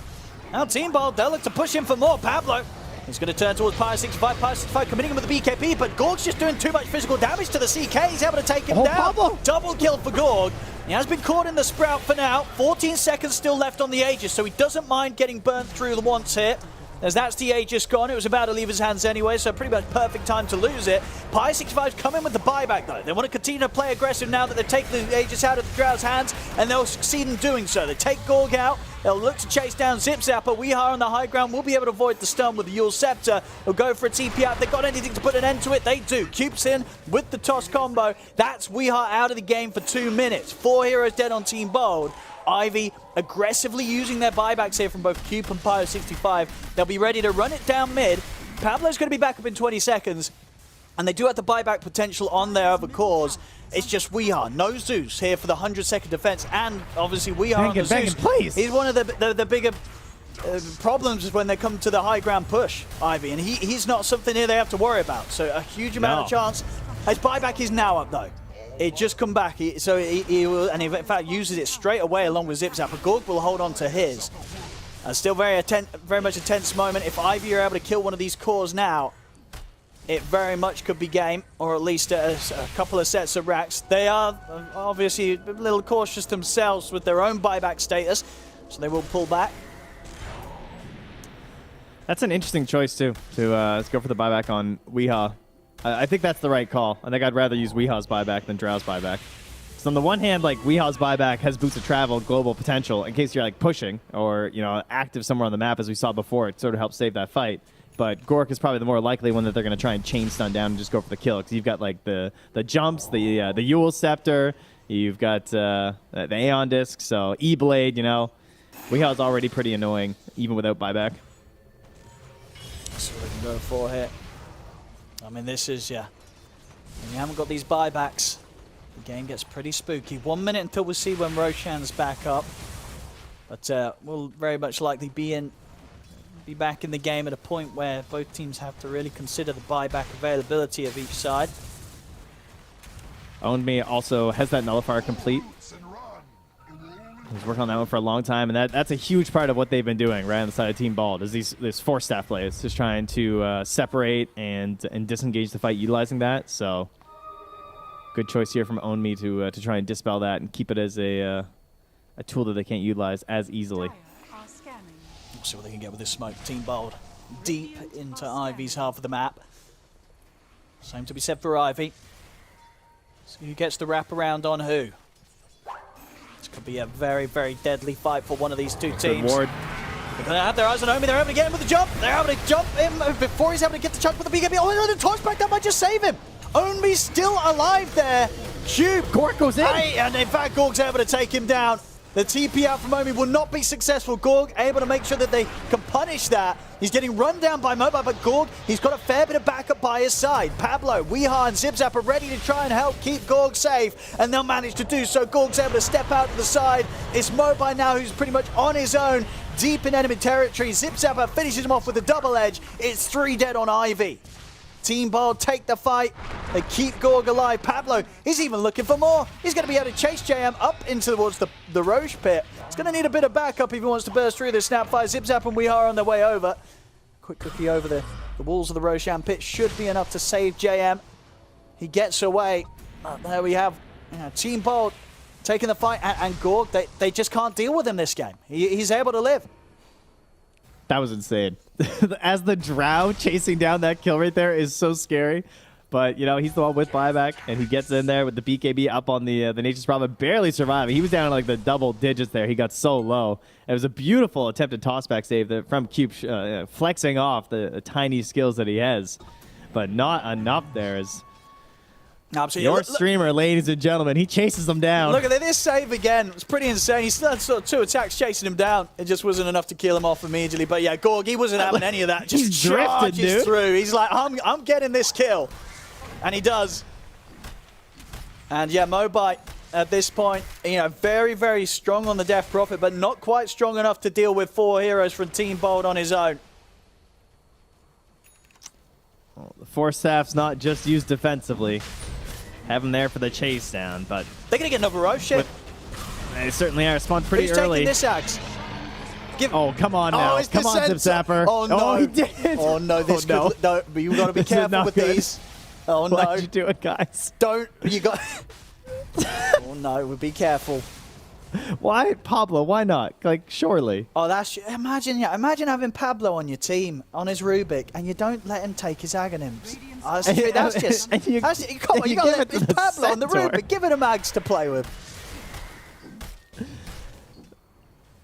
Now Team Bold, they'll look to push him for more. Pablo, he's going to turn towards Pyro 65. Pyro 65 committing him with the BKB, but Gorg's just doing too much physical damage to the CK. He's able to take him down. Pablo. Double kill for Gorg. He has been caught in the Sprout for now. 14 seconds still left on the Aegis, so he doesn't mind getting burnt through the once here. As that's the Aegis gone. It was about to leave his hands anyway, so pretty much perfect time to lose it. Pyro 65's coming with the buyback, though. They want to continue to play aggressive now that they've taken the Aegis out of the Drow's hands, and they'll succeed in doing so. They take Gorg out. They'll look to chase down Zip Zapper. WEU on the high ground will be able to avoid the stun with the Yule Scepter. They'll go for a TP out. If they've got anything to put an end to it, they do. Cube's in with the toss combo. That's WEU out of the game for 2 minutes. 4 heroes dead on Team Bold. Ivy aggressively using their buybacks here from both Cube and Pyro 65. They'll be ready to run it down mid. Pablo's going to be back up in 20 seconds. And they do have the buyback potential on their other cores. It's just WEU. No Zeus here for the 100-second defense. And obviously WEU on the Zeus. please. He's one of the bigger problems is when they come to the high ground push, Ivy. And he's not something here they have to worry about. So a huge amount of chance. His buyback is now up, though. It just come back. He will, and he in fact uses it straight away along with Zipzap. But Gorg will hold on to his. Still very much a tense moment. If Ivy are able to kill one of these cores now, it very much could be game, or at least a couple of sets of racks. They are obviously a little cautious themselves with their own buyback status, so they will pull back. That's an interesting choice, too, to let's go for the buyback on WEU. I think that's the right call. I think I'd rather use WEU's buyback than Drow's buyback. So on the one hand, like, WEU's buyback has boots of travel, global potential, in case you're, like, pushing or, you know, active somewhere on the map, as we saw before. It sort of helps save that fight. But Gork is probably the more likely one that they're going to try and chain stun down and just go for the kill. Because you've got, like, the jumps, the Yule Scepter, you've got the Aeon Disc, so E-Blade, you know. WEU's already pretty annoying, even without buyback. That's what we can go for here. I mean, this is, when you haven't got these buybacks, the game gets pretty spooky. 1 minute until we see when Roshan's back up. But we'll very much likely be back in the game at a point where both teams have to really consider the buyback availability of each side. Owned Me also has that nullifier complete. He's working on that one for a long time, and that's a huge part of what they've been doing right on the side of Team Bald, is this force staff plays, just trying to separate and disengage the fight utilizing that. So good choice here from Own Me to try and dispel that and keep it as a tool that they can't utilize as easily. We'll see what they can get with this smoke. Team Bold deep into Ivy's half of the map. Same to be said for Ivy. So who gets the wraparound on who? This could be a very, very deadly fight for one of these two teams. Ward. They're going to have their eyes on Omi. They're able to get him with the jump. They're able to jump him before he's able to get the chunk with the BKB. Oh, no, the torch back, that might just save him. Omi's still alive there. Cube. Gork goes in. And in fact, Gorg's able to take him down. The TP out from Omi will not be successful. Gorg able to make sure that they can punish that. He's getting run down by Mobile, but Gorg, he's got a fair bit of backup by his side. Pablo, WEU, and Zipzap are ready to try and help keep Gorg safe, and they'll manage to do so. Gorg's able to step out to the side. It's Mobile now who's pretty much on his own, deep in enemy territory. Zipzap finishes him off with a double edge. It's 3 dead on Ivy. Team Bald take the fight. They keep Gorg alive. Pablo, he's even looking for more. He's going to be able to chase JM up into towards the Roche pit. He's going to need a bit of backup if he wants to burst through this Snapfire. Zipzap and WEU are on their way over. Quickly over the walls of the Roshan pit should be enough to save JM. He gets away. There we have Team Bold taking the fight. And Gorg, they just can't deal with him this game. He's able to live. That was insane. As the Drow chasing down that kill right there is so scary. But, you know, he's the one with buyback, and he gets in there with the BKB up on the Nature's Prophet, barely surviving. He was down in, like, the double digits there. He got so low. It was a beautiful attempted tossback save from Cube, flexing off the tiny skills that he has. But not enough there. As absolutely. Your streamer, ladies and gentlemen, he chases them down. Look at this save again. It's pretty insane. He still had sort of 2 attacks chasing him down. It just wasn't enough to kill him off immediately. But yeah, Gorg, he wasn't having any of that. Just He's drifting, dude. Through. He's like, I'm getting this kill. And he does. And yeah, Mobite at this point, you know, very, very strong on the Death Prophet, but not quite strong enough to deal with 4 heroes from Team Bold on his own. Well, the Force Staff's not just used defensively. Have him there for the chase down, but They're going to get another Roche ship. They certainly are. Spawned pretty Who's early. taking this axe? Oh, come on now. it's Come the on, sensor. Zipzapper. Oh, no. Oh, he did. Oh, no. This no. could... No, but you've got to be This is careful not with good. these. Oh, no. Why'd you do it, guys? Don't. You got... Oh, no. We'll be careful. Why, Pablo? Why not? Like, surely. Oh, that's... Imagine having Pablo on your team, on his Rubik, and you don't let him take his Aghanims. That's just... And you- come on, you you got to give let it to it's the Pablo on the centaur. Rubik. Give it a mags to play with.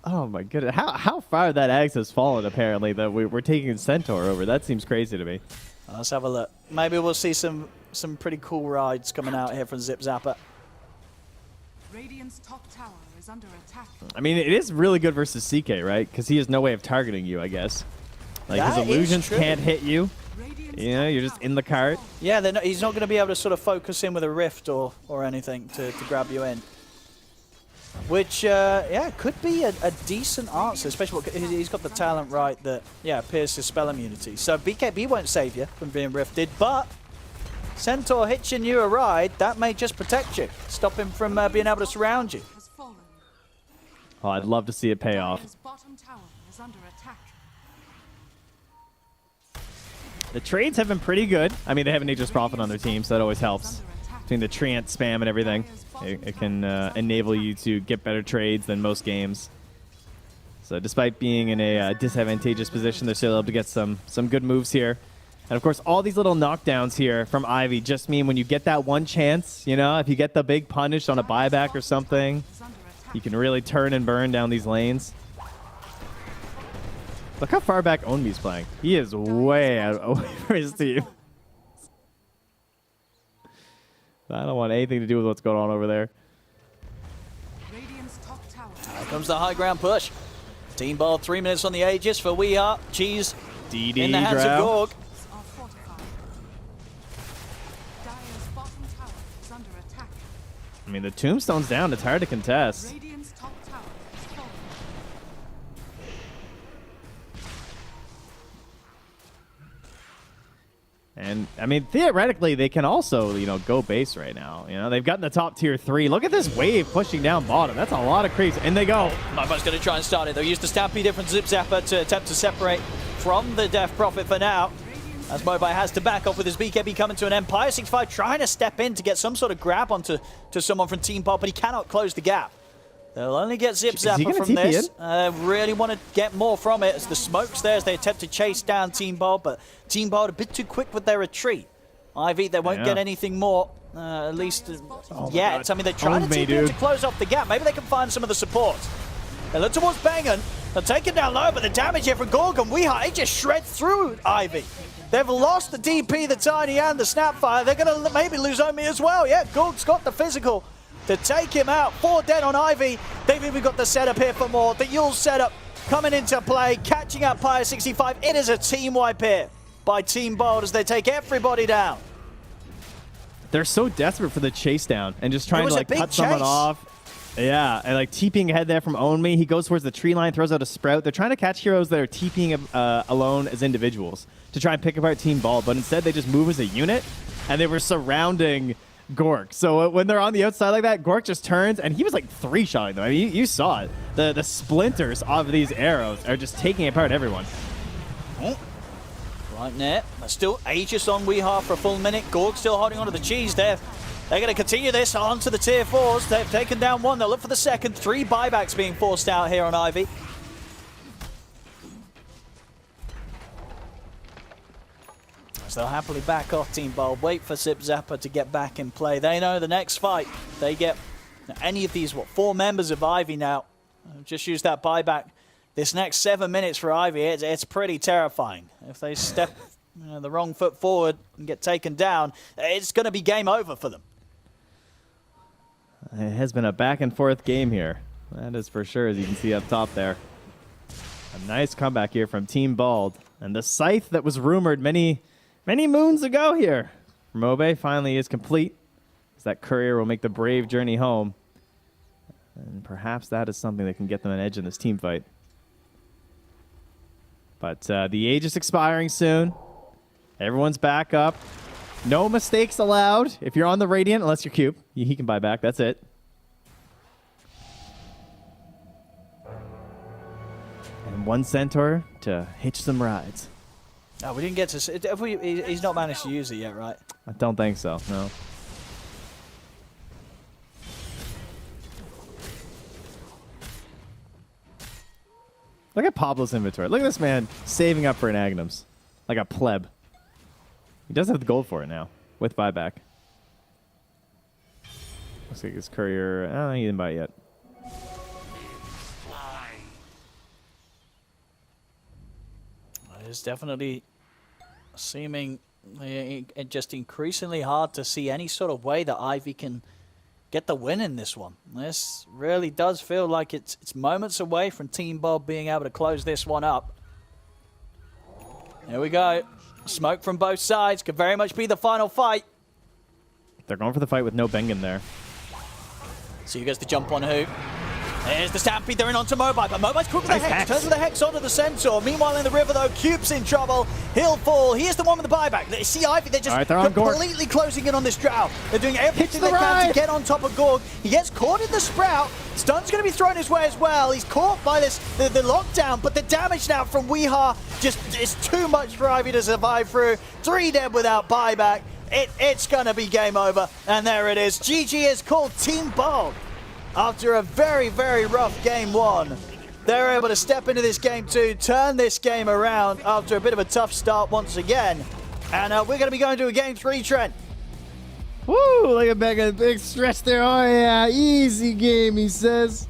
Oh, my goodness. How far that axe has fallen, apparently, that we're taking Centaur over. That seems crazy to me. Let's have a look. Maybe we'll see some pretty cool rides coming out here from Zipzapper. Radiant's top tower is under attack. I mean, it is really good versus CK, right? Because he has no way of targeting you, I guess. Like, That his is illusions true. can't hit you. Radiant's You know, you're just in the cart. Yeah, he's not going to be able to sort of focus in with a rift or anything to grab you in. Which, yeah, could be a decent answer, especially because he's got the talent right that, yeah, pierces spell immunity. So BKB won't save you from being rifted, but Centaur hitching you a ride, that may just protect you, stop him from being able to surround you. has fallen. Oh, I'd love to see it pay off. Dire's bottom tower is under attack. The trades have been pretty good. I mean, they have Nature's Prophet on their team, so that always helps. Between the Treant spam and everything, it can enable you to get better trades than most games. So despite being in a disadvantageous position, they're still able to get some good moves here. And of course, all these little knockdowns here from Ivy just mean when you get that one chance, you know, if you get the big punish on a buyback or something, you can really turn and burn down these lanes. Look how far back Onmi's playing. He is way out away from his team. I don't want anything to do with what's going on over there. Radiant's top tower. Here comes the high ground push. Team ball 3 minutes on the Aegis for We Are. Cheese DD in the hands Drow. of Gorg. Are fortified. Dire's bottom tower is under attack. I mean, the tombstone's down. It's hard to contest. Radiant's top tower is fallen. And, I mean, theoretically, they can also, you know, go base right now. You know, they've gotten the top tier 3. Look at this wave pushing down bottom. That's a lot of creeps. And they go. Momo's going to try and start it. They'll use the Stampede from Zip Zapper to attempt to separate from the Death Prophet for now. As Mobai has to back off with his BKB coming to an Empire 65 trying to step in to get some sort of grab onto someone from Team Bob, but he cannot close the gap. They'll only get Zip Is he Zapper gonna from TP this. in? Really want to get more from it as the smoke's there as they attempt to chase down Team Bob, but Team Bob a bit too quick with their retreat. Ivy, they won't Yeah. get anything more, at least yet. I mean, they're trying to Only, TP in to dude. close off the gap. Maybe they can find some of the support. They look towards Bengen. They'll take it down low, but the damage here from Gorgon, it just shreds through Ivy. They've lost the DP, the Tiny, and the Snapfire. They're going to maybe lose Omi as well. Yeah, Gorg's got the physical to take him out. 4 dead on Ivy. They've even got the setup here for more. The Yule setup coming into play, catching up Pyre 65. It is a team wipe here by Team Bold as they take everybody down. They're so desperate for the chase down and just trying was to, a like, big cut someone chase. off. Yeah, and, like, TPing ahead there from Onmi. He goes towards the tree line, throws out a Sprout. They're trying to catch heroes that are TPing alone as individuals to try and pick apart Team Ball, but instead they just move as a unit, and they were surrounding Gork. So when they're on the outside like that, Gork just turns, and he was, like, 3-shotting them. I mean, you saw it. The splinters of these arrows are just taking apart everyone. Right there. But still Aegis on Weehaw for a full minute. Gorg still holding onto the cheese there. They're going to continue this on to the tier 4s. They've taken down 1. They'll look for the second. 3 buybacks being forced out here on Ivy. So they'll happily back off Team Bold. Wait for Zip Zapper to get back in play. They know the next fight. They get any of these, 4 members of Ivy now. Just use that buyback. This next 7 minutes for Ivy, it's pretty terrifying. If they step the wrong foot forward and get taken down, it's going to be game over for them. It has been a back and forth game here. That is for sure, as you can see up top there. A nice comeback here from Team Bald. And the scythe that was rumored many moons ago here from Obe finally is complete. As that courier will make the brave journey home. And perhaps that is something that can get them an edge in this team fight. But the age is expiring soon. Everyone's back up. No mistakes allowed. If you're on the Radiant, unless you're Cube, he can buy back. That's it. And 1 Centaur to hitch some rides. Oh, we didn't get to... He's not managed to use it yet, right? I don't think so, no. Look at Pablo's inventory. Look at this man saving up for an Agnums. Like a pleb. He does have the gold for it now, with buyback. Looks like his courier... Oh, he didn't buy it yet. It's definitely seeming just increasingly hard to see any sort of way that Ivy can get the win in this one. This really does feel like it's moments away from Team Bob being able to close this one up. Here we go. Smoke from both sides. Could very much be the final fight. They're going for the fight with no Bengen there. So he gets the jump on who? There's the Stampede, they're in onto Mobile, but Mobile's quick with the Hex, turns with the Hex onto the Centaur. Meanwhile in the river though, Cube's in trouble. He'll fall, he is the one with the buyback. They see Ivy, they're just completely closing in on this Drow. They're doing everything they can to get on top of Gorg. He gets caught in the Sprout. Stun's going to be thrown his way as well. He's caught by the lockdown, but the damage now from Weeha just is too much for Ivy to survive through. 3 dead without buyback. It's going to be game over, and there it is. GG is called Team Bog. After a very, very rough game 1, they're able to step into this game 2, turn this game around after a bit of a tough start once again. And we're going to be going to a game 3, Trent. Woo! Look at Bengen, big stretch there. Oh yeah, easy game, he says.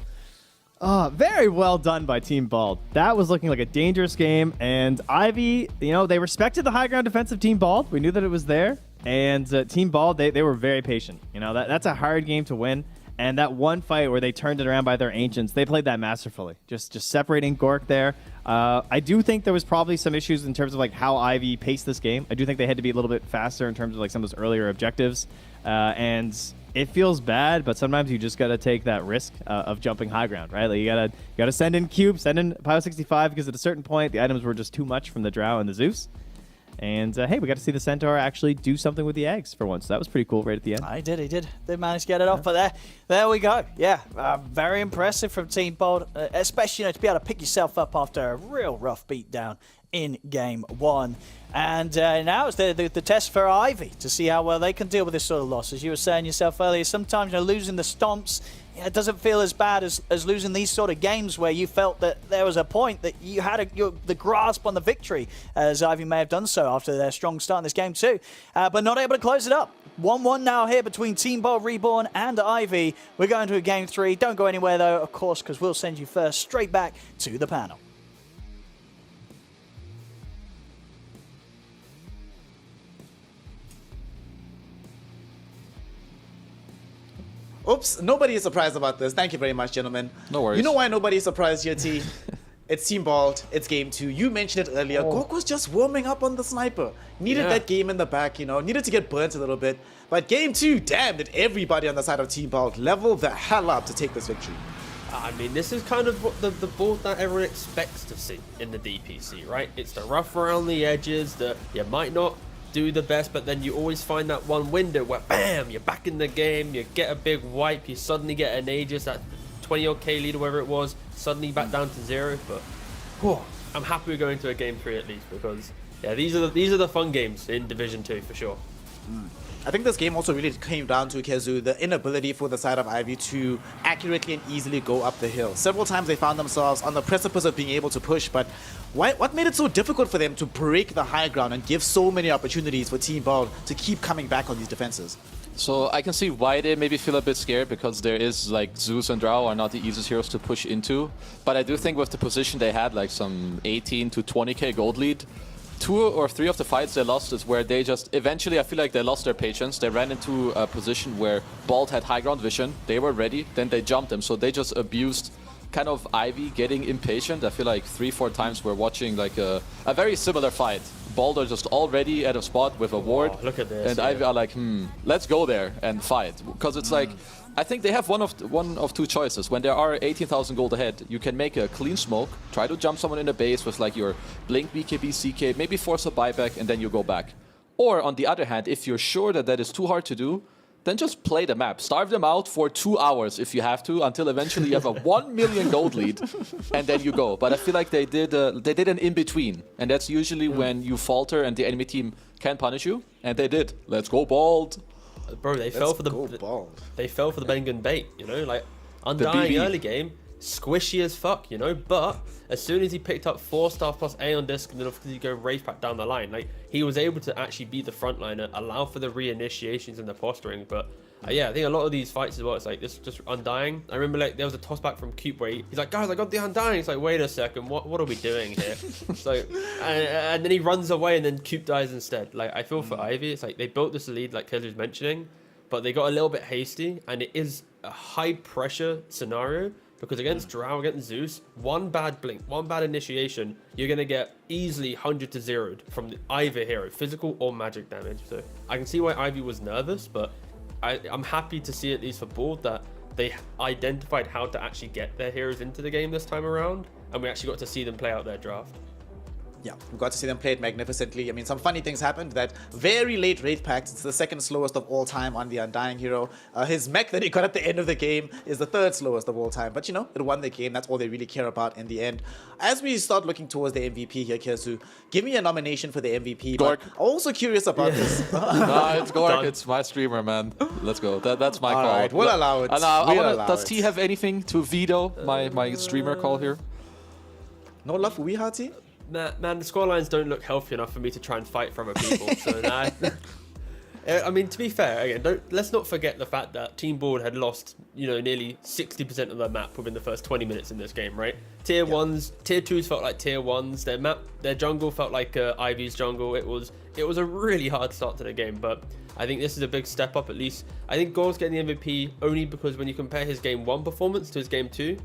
Oh, very well done by Team Bald. That was looking like a dangerous game, and Ivy, you know, they respected the high ground defense of Team Bald. We knew that it was there, and Team Bald, they were very patient. You know, that's a hard game to win. And that one fight where they turned it around by their ancients, they played that masterfully. Just separating Gork there. I do think there was probably some issues in terms of like how Ivy paced this game. I do think they had to be a little bit faster in terms of like some of those earlier objectives. And it feels bad, but sometimes you just got to take that risk of jumping high ground, right? Like you gotta send in Cube, send in Pyro 65, because at a certain point the items were just too much from the Drow and the Zeus. And hey, we got to see the Centaur actually do something with the eggs for once. That was pretty cool right at the end. He did. They managed to get it off, but there we go. Yeah, very impressive from Team Bold, especially to be able to pick yourself up after a real rough beatdown in game 1. And now it's the test for Ivy to see how well they can deal with this sort of loss. As you were saying yourself earlier, sometimes losing the stomps, it doesn't feel as bad as losing these sort of games where you felt that there was a point that you had the grasp on the victory, as Ivy may have done so after their strong start in this game too, but not able to close it up. 1-1 now here between Team Bold Reborn and Ivy. We're going to a game 3. Don't go anywhere though, of course, because we'll send you first straight back to the panel. Oops, nobody is surprised about this. Thank you very much, gentlemen. No worries. You know why nobody is surprised here, T? It's Team Bald. It's game 2. You mentioned it earlier. Gork was just warming up on the sniper. Needed that game in the back, you know. Needed to get burnt a little bit. But game 2, damn, did everybody on the side of Team Bald level the hell up to take this victory. I mean, this is kind of what the board that everyone expects to see in the DPC, right? It's the rough around the edges, you might not do the best, but then you always find that one window where bam, you're back in the game, you get a big wipe, you suddenly get an Aegis, that 20-odd K lead or whatever it was, suddenly back down to 0. But I'm happy we're going to a game 3 at least, because yeah, these are the fun games in Division 2 for sure. I think this game also really came down to Kezu, the inability for the side of Ivy to accurately and easily go up the hill. Several times they found themselves on the precipice of being able to push, but what made it so difficult for them to break the high ground and give so many opportunities for Team Bald to keep coming back on these defenses? So I can see why they maybe feel a bit scared, because there is like Zeus and Drow are not the easiest heroes to push into. But I do think with the position they had, like some 18 to 20k gold lead, 2 or 3 of the fights they lost is where they just eventually, I feel like they lost their patience. They ran into a position where Bald had high ground vision, they were ready, then they jumped them. So they just abused kind of Ivy getting impatient. I feel like 3-4 times we're watching like a very similar fight. Bald are just already at a spot with a ward, look at this, and Ivy are like, let's go there and fight. Because it's like, I think they have one of 2 choices. When there are 18,000 gold ahead, you can make a clean smoke, try to jump someone in the base with like your blink, BKB, CK, maybe force a buyback, and then you go back. Or on the other hand, if you're sure that that is too hard to do, then just play the map. Starve them out for 2 hours if you have to, until eventually you have a 1 million gold lead, and then you go. But I feel like they did an in-between, and that's usually when you falter and the enemy team can punish you, and they did. Let's go Bald. Bro, they fell for the Bengen bait, you know, like Undying early game, squishy as fuck, you know, but as soon as he picked up 4-star plus A on disc, and then obviously you go Wraith Pack down the line, like he was able to actually be the frontliner, allow for the reinitiations and the posturing. But yeah, I think a lot of these fights as well, it's like this just Undying. I remember like there was a toss back from Cube where he's like, guys, I got the Undying. It's like, wait a second, what are we doing here? So and then he runs away and then Cube dies instead. Like I feel for Ivy, it's like they built this lead like Kezu's mentioning, but they got a little bit hasty, and it is a high pressure scenario Because against Drow, against Zeus, one bad blink, one bad initiation, you're going to get easily 100 to 0'd from either hero, physical or magic damage. So I can see why Ivy was nervous, but I'm happy to see, at least for Board, that they identified how to actually get their heroes into the game this time around, and we actually got to see them play out their draft. Yeah, we got to see them play it magnificently. I mean, some funny things happened. That very late Wraith Pact, it's the second slowest of all time on the Undying hero. His mech that he got at the end of the game is the third slowest of all time. But, you know, it won the game. That's all they really care about in the end. As we start looking towards the MVP here, Kesu, give me a nomination for the MVP. Gork. But I'm also curious about this. No, it's Gork. Done. It's my streamer, man. Let's go. That's my All call. right, we'll allow it. And, We'll allow does it. T have anything to veto my streamer call here? No love for Wehati? Man, the scorelines don't look healthy enough for me to try and fight for other people. So nah. I mean, to be fair, again, let's not forget the fact that Team Board had lost, nearly 60% of their map within the first 20 minutes in this game, right? Tier 1s, Tier 2s felt like Tier 1s. Their jungle felt like Ivy's jungle. It was a really hard start to the game, but I think this is a big step up at least. I think Gore's getting the MVP only because when you compare his Game 1 performance to his Game 2,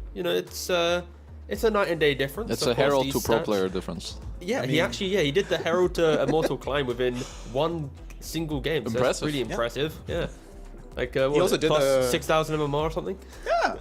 it's a night and day difference. It's Of a course, Herald these to pro stats- player difference. Yeah, he did the Herald to Immortal climb within one single game. So that's Impressive. really impressive. Yeah. Like, He also did the 6,000 MMR or something. Yeah.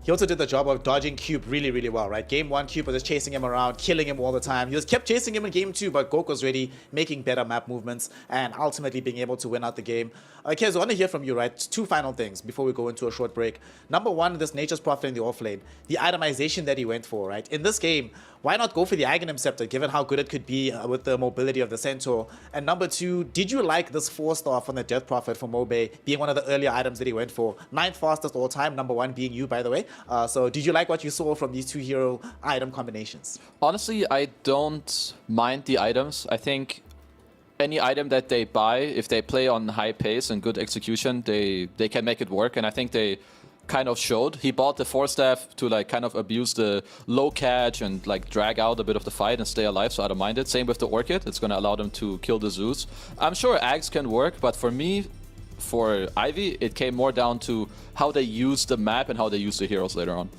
He also did the job of dodging Cube really, really well, right? Game 1, Cube was just chasing him around, killing him all the time. He just kept chasing him in Game 2, but Gork was ready, making better map movements, and ultimately being able to win out the game. Kez, I want to hear from you, right? Two final things before we go into a short break. Number one, this Nature's Prophet in the offlane. The itemization that he went for, right? In this game, why not go for the Aghanim Scepter, given how good it could be with the mobility of the Centaur? And number two, did you like this 4-star from the Death Prophet from Mobe being one of the earlier items that he went for? 9th fastest all time, number one being you, by the way. So did you like what you saw from these two hero item combinations? Honestly, I don't mind the items. I think any item that they buy, if they play on high pace and good execution, they can make it work. And I think they kind of showed. He bought the 4-staff to like kind of abuse the low catch and like drag out a bit of the fight and stay alive, so I don't mind it. Same with the Orchid. It's going to allow them to kill the Zeus. I'm sure Ags can work, but for me, for Ivy, it came more down to how they use the map and how they use the heroes later on.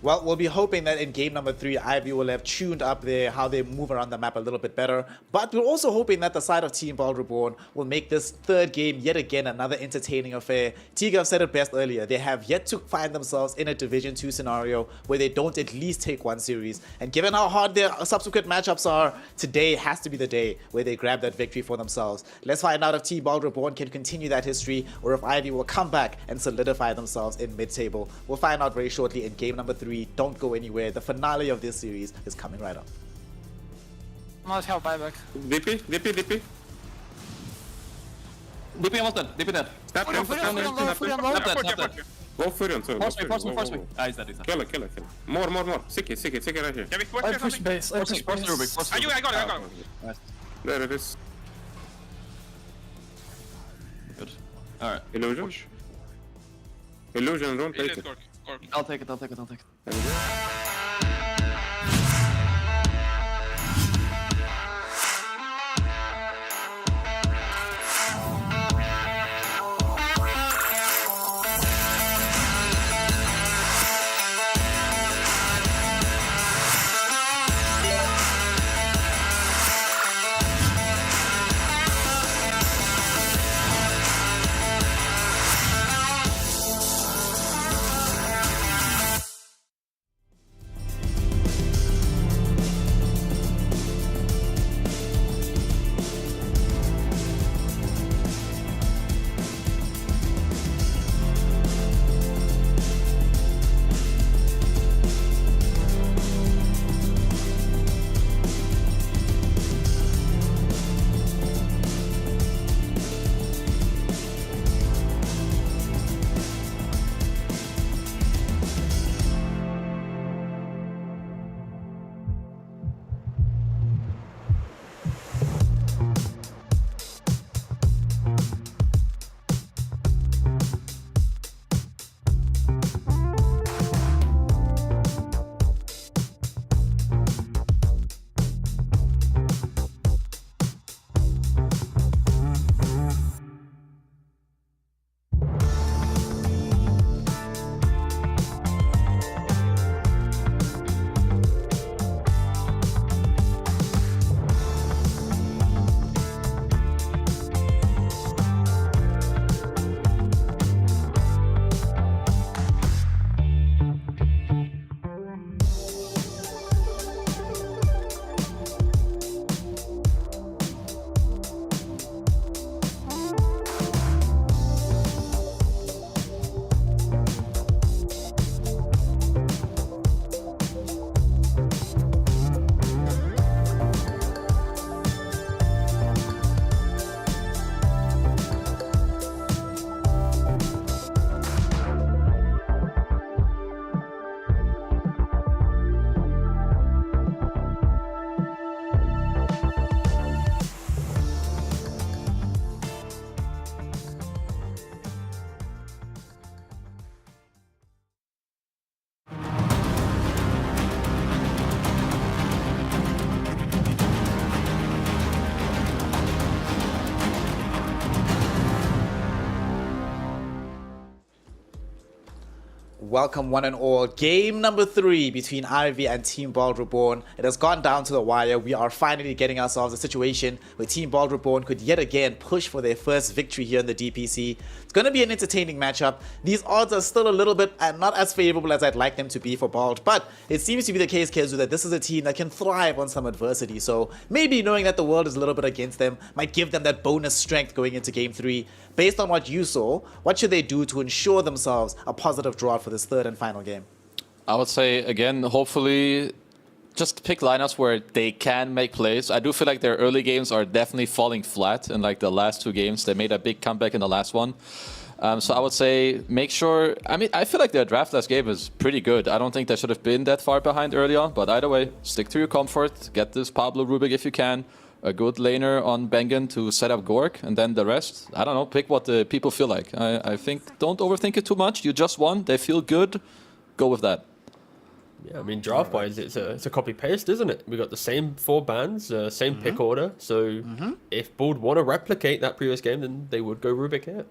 Well, we'll be hoping that in game number 3, Ivy will have tuned up there how they move around the map a little bit better. But we're also hoping that the side of Team Bald Reborn will make this third game yet again another entertaining affair. Tigav said it best earlier. They have yet to find themselves in a Division 2 scenario where they don't at least take one series. And given how hard their subsequent matchups are, today has to be the day where they grab that victory for themselves. Let's find out if Team Bald Reborn can continue that history or if Ivy will come back and solidify themselves in mid-table. We'll find out very shortly in game number 3. Don't go anywhere. The finale of this series is coming right up. Not help buyback. DP, DP, DP. DP almost dead. DP dead. Snap him, Furion, snap him, Furion low, snap Furion him. low. Snap dead, snap dead. Go Furion too. Force me, force me, force me. Ah, he's dead, he's dead. Kill it, kill it, kill it. More, more, more. Sicky right here. Can we push I or push something? base. I Force push me, force the Rubik, base. force the I Rubik. got it, I got it. Nice. There it is. Good. Alright. Illusion. Illusion, don't Let's take it. Gork. I'll take it, I'll take it, I'll take it. There we go. Welcome one and all. Game number 3 between Ivy and Team Bald Reborn. It has gone down to the wire. We are finally getting ourselves a situation where Team Bald Reborn could yet again push for their first victory here in the DPC. It's going to be an entertaining matchup. These odds are still a little bit not as favorable as I'd like them to be for Bald, but it seems to be the case, Kezu, that this is a team that can thrive on some adversity. So maybe knowing that the world is a little bit against them might give them that bonus strength going into Game 3. Based on what you saw, what should they do to ensure themselves a positive draw for this third and final game? I would say, again, hopefully just pick lineups where they can make plays. I do feel like their early games are definitely falling flat in like the last 2 games. They made a big comeback in the last one. So I would say make sure... I mean, I feel like their draft last game is pretty good. I don't think they should have been that far behind early on. But either way, stick to your comfort. Get this Pablo Rubik if you can. A good laner on Bengen to set up Gork, and then the rest, I don't know, pick what the people feel like. I think don't overthink it too much. You just won, they feel good, go with that. Yeah, I mean, draft-wise, it's a copy-paste, isn't it? We got the same 4 bans, same pick order, so if Bald want to replicate that previous game, then they would go Rubik here.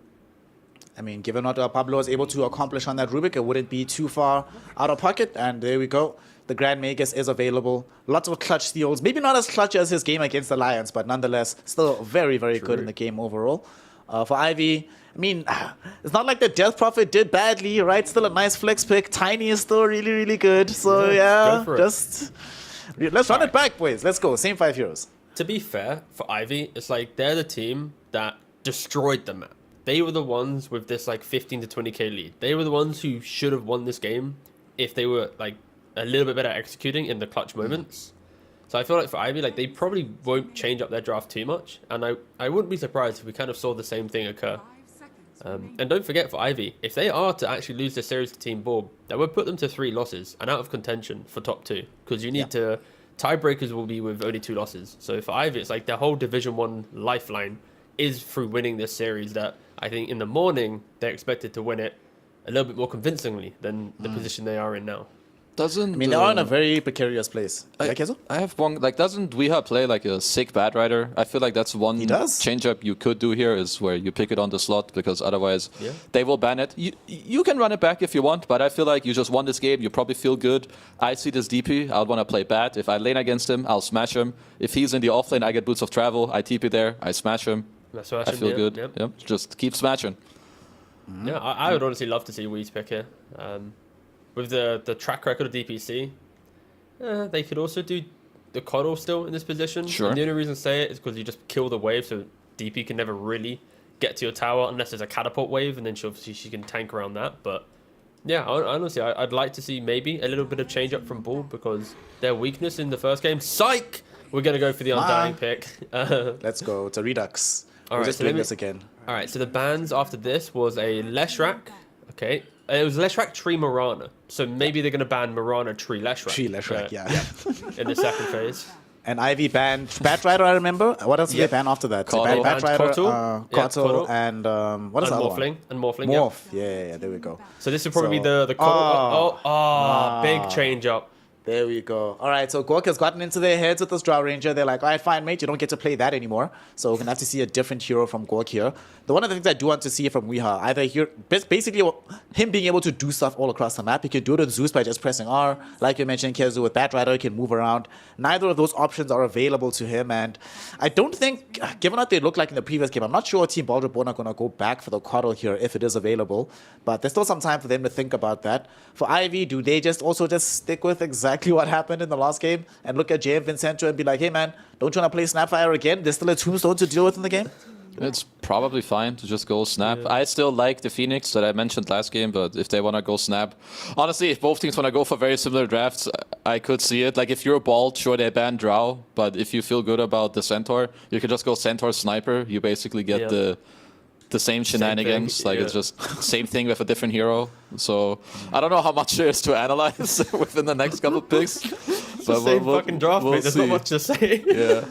I mean, given what Pablo was able to accomplish on that Rubik, it wouldn't be too far out of pocket, and there we go. The Grand Magus is available. Lots of clutch steals. Maybe not as clutch as his game against the Lions, but nonetheless, still very, very good in the game overall. For Ivy, I mean, it's not like the Death Prophet did badly, right? Still a nice flex pick. Tiny is still really, really good. So, yeah, just let's run it back, boys. Let's go. Same 5 heroes. To be fair, for Ivy, it's like they're the team that destroyed the map. They were the ones with this like 15 to 20k lead. They were the ones who should have won this game if they were like a little bit better executing in the clutch moments. So I feel like for Ivy, like they probably won't change up their draft too much, and I wouldn't be surprised if we kind of saw the same thing occur. And don't forget for Ivy, if they are to actually lose this series to Team Borb, that would put them to 3 losses and out of contention for top 2, because you need to tiebreakers will be with only 2 losses. So for Ivy, it's like their whole Division 1 lifeline is through winning this series. That I think in the morning they're expected to win it a little bit more convincingly than the position they are in now. I mean, they are in a very precarious place. I have one, like, doesn't Weha play like a sick bad rider? I feel like that's one change up you could do here, is where you pick it on the slot, because otherwise they will ban it. You can run it back if you want, but I feel like you just won this game, you probably feel good. I see this DP, I would want to play bad. If I lane against him, I'll smash him. If he's in the offlane, I get Boots of Travel, I TP there, I smash him. I feel good. Yep. Just keep smashing. Yeah, I would honestly love to see Wee's pick here. With the track record of DPC, they could also do the Coddle still in this position. Sure. And the only reason I say it is because you just kill the wave, so DP can never really get to your tower unless there's a catapult wave, and then she can tank around that. But yeah, honestly, I'd like to see maybe a little bit of change up from Bull, because their weakness in the first game, psych! We're going to go for the Undying pick. Let's go. It's a Redux. All We're right, just doing this again. All right, so the bans after this was a Leshrac. Okay. It was Leshrac Tree Mirana. So maybe they're going to ban Mirana Tree Leshrac. Tree Leshrac, yeah. In the second phase. And Ivy banned Batrider, I remember. What else did they ban after that? Coddle. Batrider, Coddle, and what is the other one? And Morphling. Morph, yeah, there we go. So this would probably be the Coddle. Big change up. There we go. All right, so Gork has gotten into their heads with this Drow Ranger. They're like, all right, fine, mate, you don't get to play that anymore. So we're going to have to see a different hero from Gork here. One of the things I do want to see from Weha, either here, basically him being able to do stuff all across the map. He can do it with Zeus by just pressing R. Like you mentioned, Kezu with Batrider, he can move around. Neither of those options are available to him. And I don't think, given what they look like in the previous game, I'm not sure Team Bald Reborn are going to go back for the Coddle here if it is available. But there's still some time for them to think about that. For Ivy, do they just stick with exactly what happened in the last game and look at JM Vincento and be like, hey man, don't you want to play Snapfire again? There's still a Tombstone to deal with in the game? It's probably fine to just go Snap. I still like the Phoenix that I mentioned last game, but if they want to go Snap... Honestly, if both teams want to go for very similar drafts, I could see it. Like, if you're Bald, sure, they ban Drow, but if you feel good about the Centaur, you could just go Centaur Sniper. You basically get the same shenanigans. It's just same thing with a different hero. So I don't know how much there is to analyze within the next couple of picks. But same fucking draft, mate. There's not much to say. Yeah.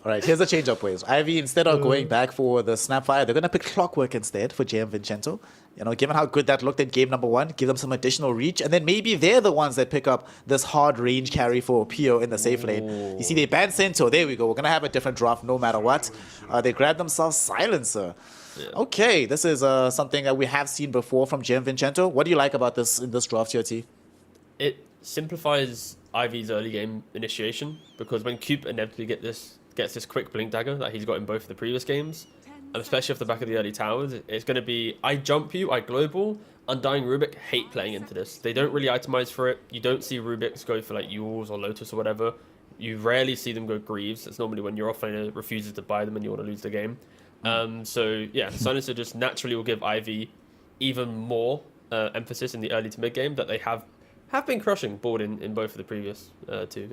All right, here's the change-up ways. Ivy, instead of going back for the Snapfire, they're going to pick Clockwork instead for JM Vincento. You know, given how good that looked in game number 1, give them some additional reach, and then maybe they're the ones that pick up this hard range carry for Pio in the safe lane. You see, they banned Cento. There we go. We're going to have a different draft no matter what. They grabbed themselves Silencer. Okay, this is something that we have seen before from Gianvincento. What do you like about this in this draft here, T? It simplifies Ivy's early game initiation, because when Coop inevitably gets this quick blink dagger that he's got in both of the previous games, and especially off the back of the early towers, it's going to be, I jump you, I global. Undying Rubik hate playing into this. They don't really itemize for it. You don't see Rubiks go for like Yules or Lotus or whatever. You rarely see them go Greaves. It's normally when your offlaner refuses to buy them and you want to lose the game. So yeah, Silencer just naturally will give Ivy even more emphasis in the early to mid game that they have been crushing board in both of the previous two.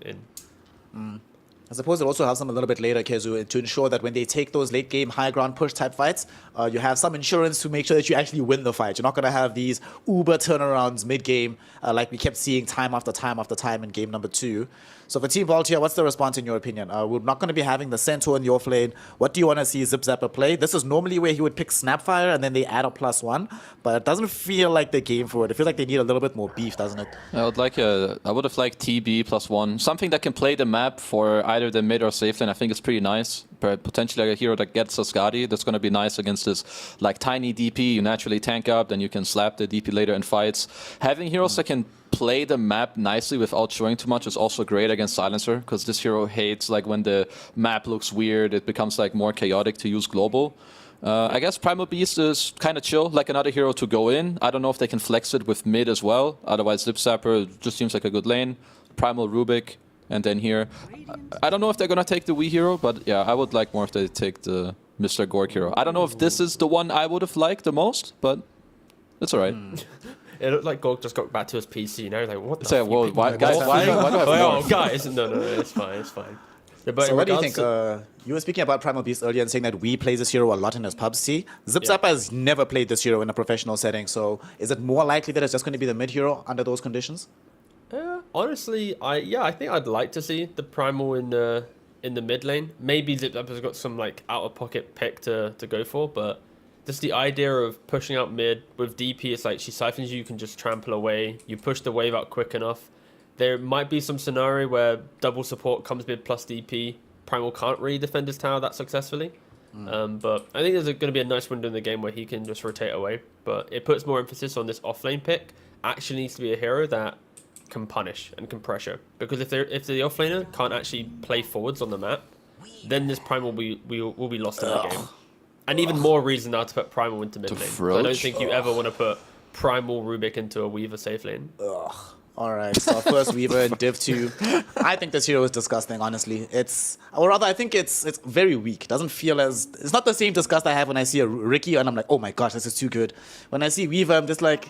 I suppose it also helps them a little bit later, Kezu, to ensure that when they take those late game high ground push type fights, you have some insurance to make sure that you actually win the fight. You're not going to have these uber turnarounds mid game like we kept seeing time after time after time in game number 2. So for Team Vault here, what's the response in your opinion? We're not going to be having the Centaur in the offlane. What do you want to see Zip Zapper play? This is normally where he would pick Snapfire and then they add a +1, but it doesn't feel like the game for it. It feels like they need a little bit more beef, doesn't it? I would have liked TB +1. Something that can play the map for either the mid or safe lane. I think it's pretty nice. Potentially like a hero that gets a Skadi. That's going to be nice against this like tiny DP. You naturally tank up, then you can slap the DP later in fights. Having heroes that can play the map nicely without showing too much is also great against Silencer, because this hero hates like when the map looks weird. It becomes like more chaotic to use global. I guess Primal Beast is kind of chill, like another hero to go in. I don't know if they can flex it with mid as well. Otherwise, Zip Zapper just seems like a good lane. Primal Rubik, and then here. I don't know if they're going to take the Wii hero, but yeah, I would like more if they take the Mr. Gork hero. I don't know if this is the one I would have liked the most, but it's alright. It looked like Gork just got back to his PC. Now he's like, what the So, well, why do I have oh, guys, no, it's fine. Yeah, but So what do you think? You were speaking about Primal Beast earlier and saying that we plays this hero a lot in his PUBG. Zip Zapper has never played this hero in a professional setting, so is it more likely that it's just going to be the mid hero under those conditions? Honestly, I think I'd like to see the Primal in the mid lane. Maybe Zip Zapper's got some like out of pocket pick to go for, but just the idea of pushing out mid with DP, it's like she siphons you can just trample away. You push the wave out quick enough. There might be some scenario where double support comes mid plus DP. Primal can't really defend his tower that successfully. But I think there's going to be a nice window in the game where he can just rotate away. But it puts more emphasis on this offlane pick. Actually needs to be a hero that can punish and can pressure. Because if the offlaner can't actually play forwards on the map, then this Primal will be lost in the game. And even more reason now to put Primal into mid lane. I don't think you ever want to put Primal Rubik into a Weaver safe lane. Alright, so first Weaver in Div 2. I think this hero is disgusting, honestly. I think it's very weak. It doesn't feel it's not the same disgust I have when I see a Ricky and I'm like, oh my gosh, this is too good. When I see Weaver, I'm just like,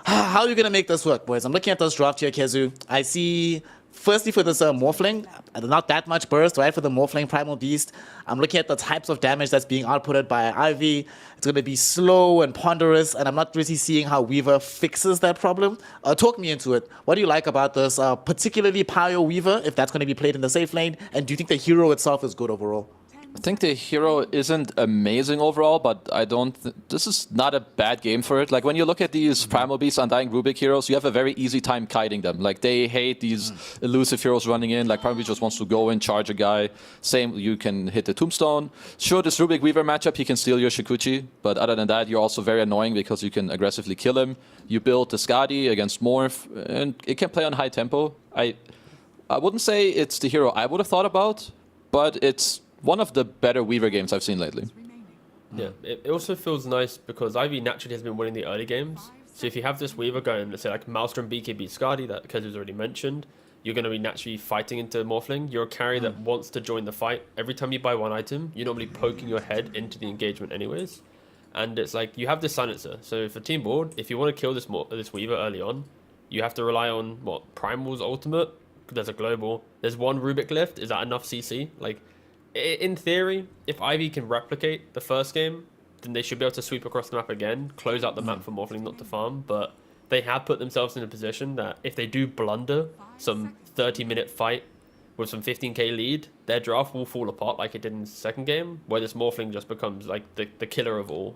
how are you going to make this work, boys? I'm looking at this draft here, Kezu. I see, firstly for this Morphling, not that much burst, right, for the Morphling Primal Beast. I'm looking at the types of damage that's being outputted by Ivy. It's going to be slow and ponderous, and I'm not really seeing how Weaver fixes that problem. Talk me into it. What do you like about this, particularly Pyro Weaver, if that's going to be played in the safe lane? And do you think the hero itself is good overall? I think the hero isn't amazing overall, but this is not a bad game for it. Like when you look at these Primal Beast, Undying Rubik heroes, you have a very easy time kiting them. Like they hate these elusive heroes running in. Like Primal Beast just wants to go in, charge a guy. Same, you can hit the Tombstone. Sure, this Rubik Weaver matchup, he can steal your Shikuchi, but other than that, you're also very annoying because you can aggressively kill him. You build the Skadi against Morph, and it can play on high tempo. I wouldn't say it's the hero I would have thought about, but it's one of the better Weaver games I've seen lately. Yeah, it also feels nice because Ivy naturally has been winning the early games. So if you have this Weaver going, let's say like Maelstrom, BKB, Skadi, that Kezu's already mentioned, you're going to be naturally fighting into Morphling. You're a carry that wants to join the fight. Every time you buy one item, you're normally poking your head into the engagement anyways. And it's like, you have this Silencer. So for team board, if you want to kill this Weaver early on, you have to rely on, Primal's ultimate. There's a global. There's one Rubik lift. Is that enough CC? Like, in theory, if Ivy can replicate the first game, then they should be able to sweep across the map again, close out the map for Morphling not to farm, but they have put themselves in a position that if they do blunder some 30-minute fight with some 15k lead, their draft will fall apart like it did in the second game, where this Morphling just becomes like the killer of all.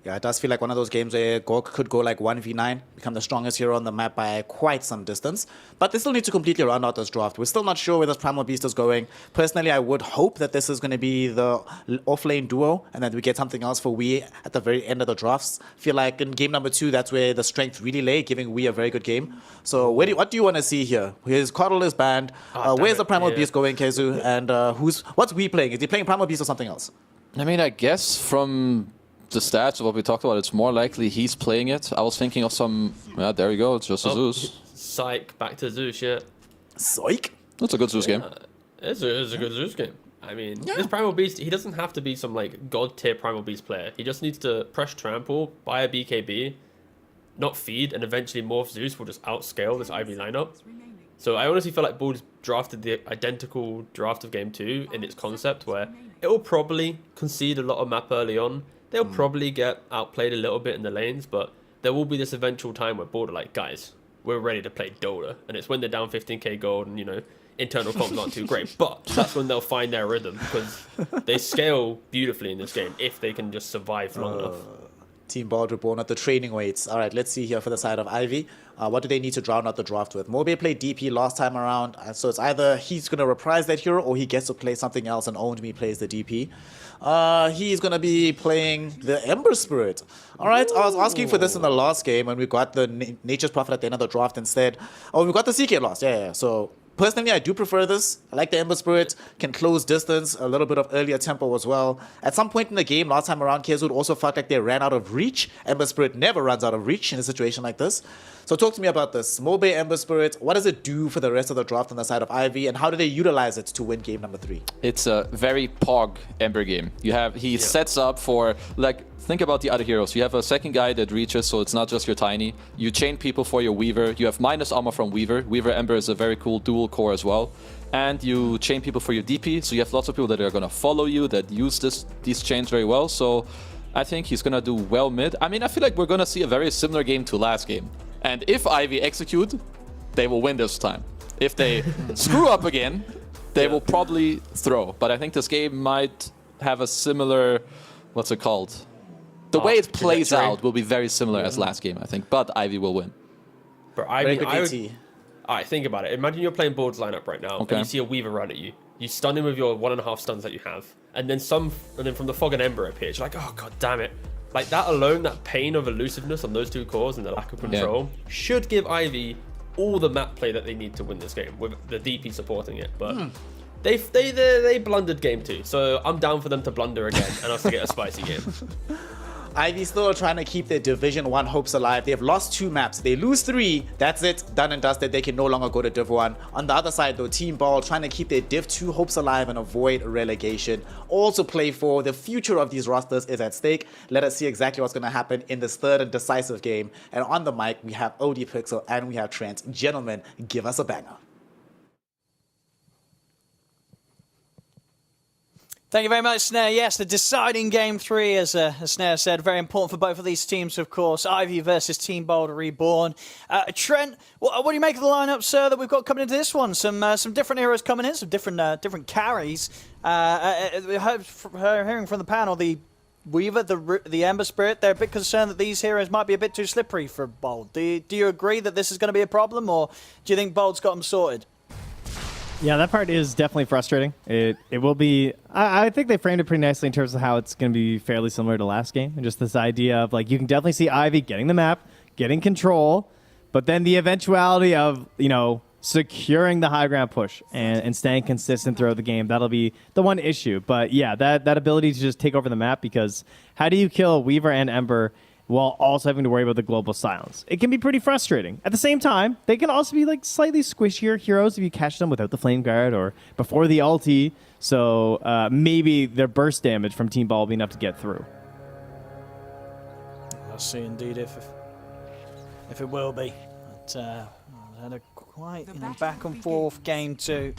Yeah, it does feel like one of those games where Gork could go like 1v9, become the strongest hero on the map by quite some distance. But they still need to completely round out this draft. We're still not sure where this Primal Beast is going. Personally, I would hope that this is going to be the off-lane duo and that we get something else for WE at the very end of the drafts. Feel like in game number 2, that's where the strength really lay, giving WE a very good game. So what do you want to see here? His Coddle is banned. Where's the Primal Beast going, Kezu? And what's WE playing? Is he playing Primal Beast or something else? I mean, I guess from the stats of what we talked about, it's more likely he's playing it. I was thinking of some... Yeah, there you go. It's just a Zeus. Psych, back to Zeus, yeah. Psych? It's a good Zeus game. It's a good Zeus game. I mean, this Primal Beast, he doesn't have to be some like god tier Primal Beast player. He just needs to press trample, buy a BKB, not feed, and eventually Morph Zeus will just outscale this Ivy lineup. So I honestly feel like Ball's drafted the identical draft of game 2 in its concept, where it will probably concede a lot of map early on. They'll probably get outplayed a little bit in the lanes, but there will be this eventual time where Ball are like, guys, we're ready to play Dota. And it's when they're down 15k gold and, you know, internal comps aren't too great. But that's when they'll find their rhythm, because they scale beautifully in this game if they can just survive long enough. Team Bald Reborn at the training weights. All right, let's see here for the side of Ivy. What do they need to drown out the draft with? Mobe played DP last time around, so it's either he's going to reprise that hero or he gets to play something else and Owned Me plays the DP. He's going to be playing the Ember Spirit. All right, I was asking for this in the last game when we got the Nature's Prophet at the end of the draft instead. Oh, we got the CK lost. Yeah. So personally, I do prefer this. I like the Ember Spirit, can close distance, a little bit of earlier tempo as well. At some point in the game, last time around, Kezud also felt like they ran out of reach. Ember Spirit never runs out of reach in a situation like this. So talk to me about this. Mobe Ember Spirit, what does it do for the rest of the draft on the side of Ivy, and how do they utilize it to win game number 3? It's a very Pog Ember game. He sets up for, like, think about the other heroes. You have a second guy that reaches, so it's not just your Tiny. You chain people for your Weaver. You have minus armor from Weaver. Weaver Ember is a very cool dual core as well. And you chain people for your DP, so you have lots of people that are going to follow you, that use these chains very well. So I think he's going to do well mid. I mean, I feel like we're going to see a very similar game to last game. And if Ivy execute, they will win this time. If they screw up again, they will probably throw. But I think this game might have a similar, what's it called? The way it plays out will be very similar as last game, I think. But Ivy will win. But Alright, think about it. Imagine you're playing Board's lineup right now, and you see a Weaver run at you. You stun him with your 1.5 stuns that you have, and then from the Fog and Ember appears. You're like, oh god damn it! Like that alone, that pain of elusiveness on those two cores and the lack of control should give Ivy all the map play that they need to win this game, with the DP supporting it. But they blundered game 2, so I'm down for them to blunder again and us to get a spicy game. Ivy still trying to keep their Division 1 hopes alive. They've lost 2 maps. They lose 3. That's it. Done and dusted. They can no longer go to Div 1. On the other side, though, Team Ball trying to keep their Div 2 hopes alive and avoid relegation. Also play for the future of these rosters is at stake. Let us see exactly what's going to happen in this third and decisive game. And on the mic, we have OD Pixel and we have Trent. Gentlemen, give us a banger. Thank you very much, Snare. Yes, the deciding game 3, as Snare said, very important for both of these teams, of course. Ivy versus Team Bold Reborn. Trent, what do you make of the lineup, sir, that we've got coming into this one? Some different heroes coming in, some different carries. Hearing from the panel, the Weaver, the Ember Spirit, they're a bit concerned that these heroes might be a bit too slippery for Bold. Do you agree that this is going to be a problem, or do you think Bold's got them sorted? Yeah, that part is definitely frustrating. It will be... I think they framed it pretty nicely in terms of how it's going to be fairly similar to last game. And just this idea of, like, you can definitely see Ivy getting the map, getting control, but then the eventuality of, you know, securing the high ground push and staying consistent throughout the game. That'll be the one issue. But, yeah, that ability to just take over the map, because how do you kill Weaver and Ember while also having to worry about the global silence? It can be pretty frustrating. At the same time, they can also be like slightly squishier heroes if you catch them without the flame guard or before the ulti. So maybe their burst damage from Team Ball will be enough to get through. I'll see indeed if it will be. But had a quite back and forth game 2.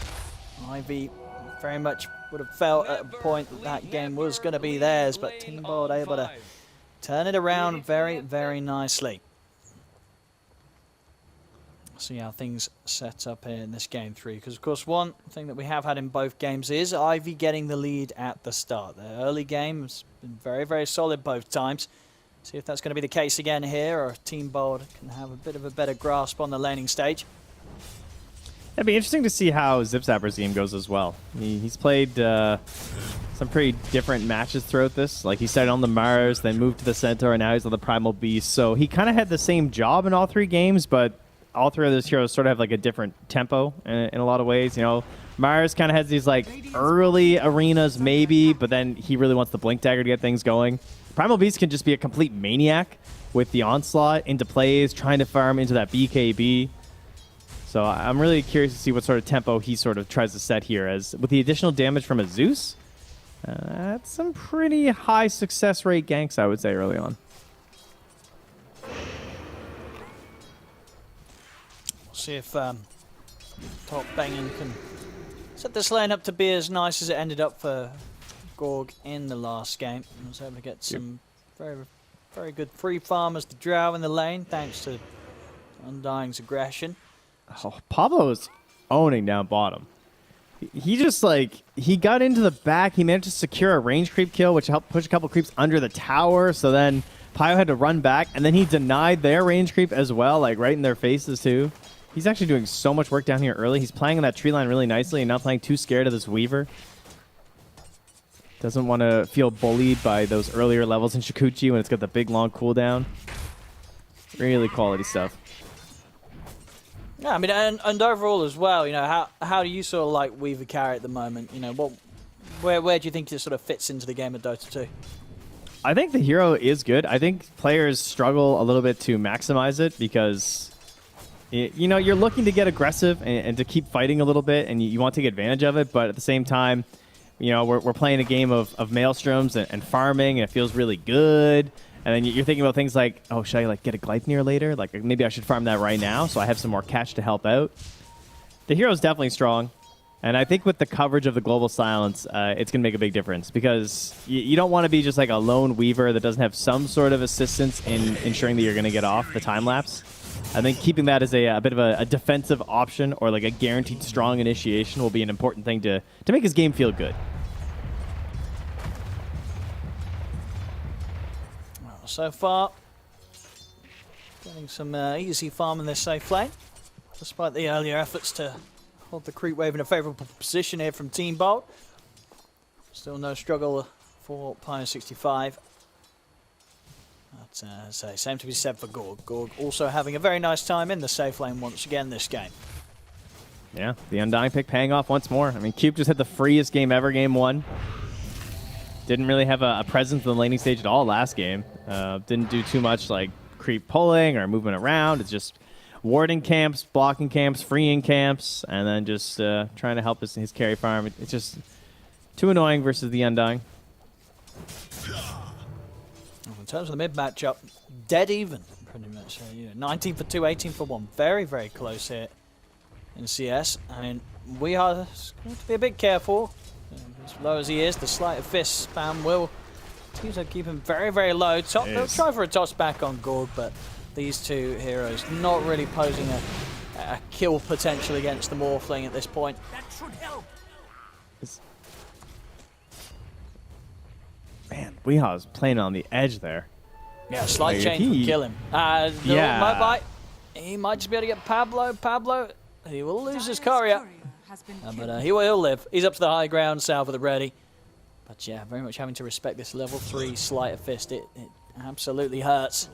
Ivy very much would have felt at a point that game was going to be theirs, but Team Ball able to turn it around very, very nicely. See how things set up here in this game 3. Because, of course, one thing that we have had in both games is Ivy getting the lead at the start. Their early game has been very, very solid both times. See if that's going to be the case again here, or if Team Bold can have a bit of a better grasp on the laning stage. It'd be interesting to see how Zipzapper's game goes as well. He's played some pretty different matches throughout this. Like, he started on the Mars, then moved to the Centaur, and now he's on the Primal Beast. So he kind of had the same job in all 3 games, but all 3 of those heroes sort of have like a different tempo in a lot of ways. You know, Mars kind of has these like early arenas maybe, but then he really wants the Blink Dagger to get things going. Primal Beast can just be a complete maniac with the Onslaught into plays, trying to farm into that BKB. So I'm really curious to see what sort of tempo he sort of tries to set here, as with the additional damage from a Zeus, that's some pretty high success rate ganks, I would say, early on. We'll see if Top Banging can set this lane up to be as nice as it ended up for Gorg in the last game. I was able to get some very good free farmers to drow in the lane, thanks to Undying's aggression. Oh, Pablo's owning down bottom. He just, like, he got into the back. He managed to secure a range creep kill, which helped push a couple creeps under the tower. So then Pio had to run back, and then he denied their range creep as well, like right in their faces too. He's actually doing so much work down here early. He's playing in that tree line really nicely and not playing too scared of this Weaver. Doesn't want to feel bullied by those earlier levels in Shikuchi when it's got the big long cooldown. Really quality stuff. Yeah, I mean, and overall as well, you know, how do you sort of like Weaver carry at the moment? You know, where do you think it sort of fits into the game of Dota 2? I think the hero is good. I think players struggle a little bit to maximize it because, you know, you're looking to get aggressive and to keep fighting a little bit, and you want to take advantage of it, but at the same time, you know, we're playing a game of Maelstroms and farming, and it feels really good. And then you're thinking about things like, oh, should I like get a Gleipnir later? Like maybe I should farm that right now so I have some more cash to help out. The hero's definitely strong. And I think with the coverage of the global silence, it's going to make a big difference because you don't want to be just like a lone Weaver that doesn't have some sort of assistance in ensuring that you're going to get off the time lapse. I think keeping that as a bit of a defensive option or like a guaranteed strong initiation will be an important thing to make his game feel good. So far, getting some easy farm in this safe lane, despite the earlier efforts to hold the creep wave in a favourable position here from Team Bold. Still no struggle for Pio 65. But same to be said for Gorg. Gorg also having a very nice time in the safe lane once again this game. Yeah, the Undying pick paying off once more. I mean, Cube just had the freest game ever, game 1. Didn't really have a presence in the laning stage at all last game. Didn't do too much like creep pulling or moving around. It's just warding camps, blocking camps, freeing camps, and then just trying to help his carry farm. It's just too annoying versus the Undying. In terms of the mid matchup, dead even pretty much. 19 for 2, 18 for 1. Very, very close here in CS. I mean, we are going to be a bit careful. As low as he is, the sleight of fist spam will seems to keep him very, very low. They'll try for a toss back on Gorg, but these two heroes not really posing a kill potential against the Morphling at this point. That should help. Man, Weeha's playing on the edge there. Yeah, slight change will kill him. Yeah. He might just be able to get Pablo. He will lose his courier. But he will live. He's up to the high ground, south of the ready. But yeah, very much having to respect this level 3 sleight of fist. It absolutely hurts.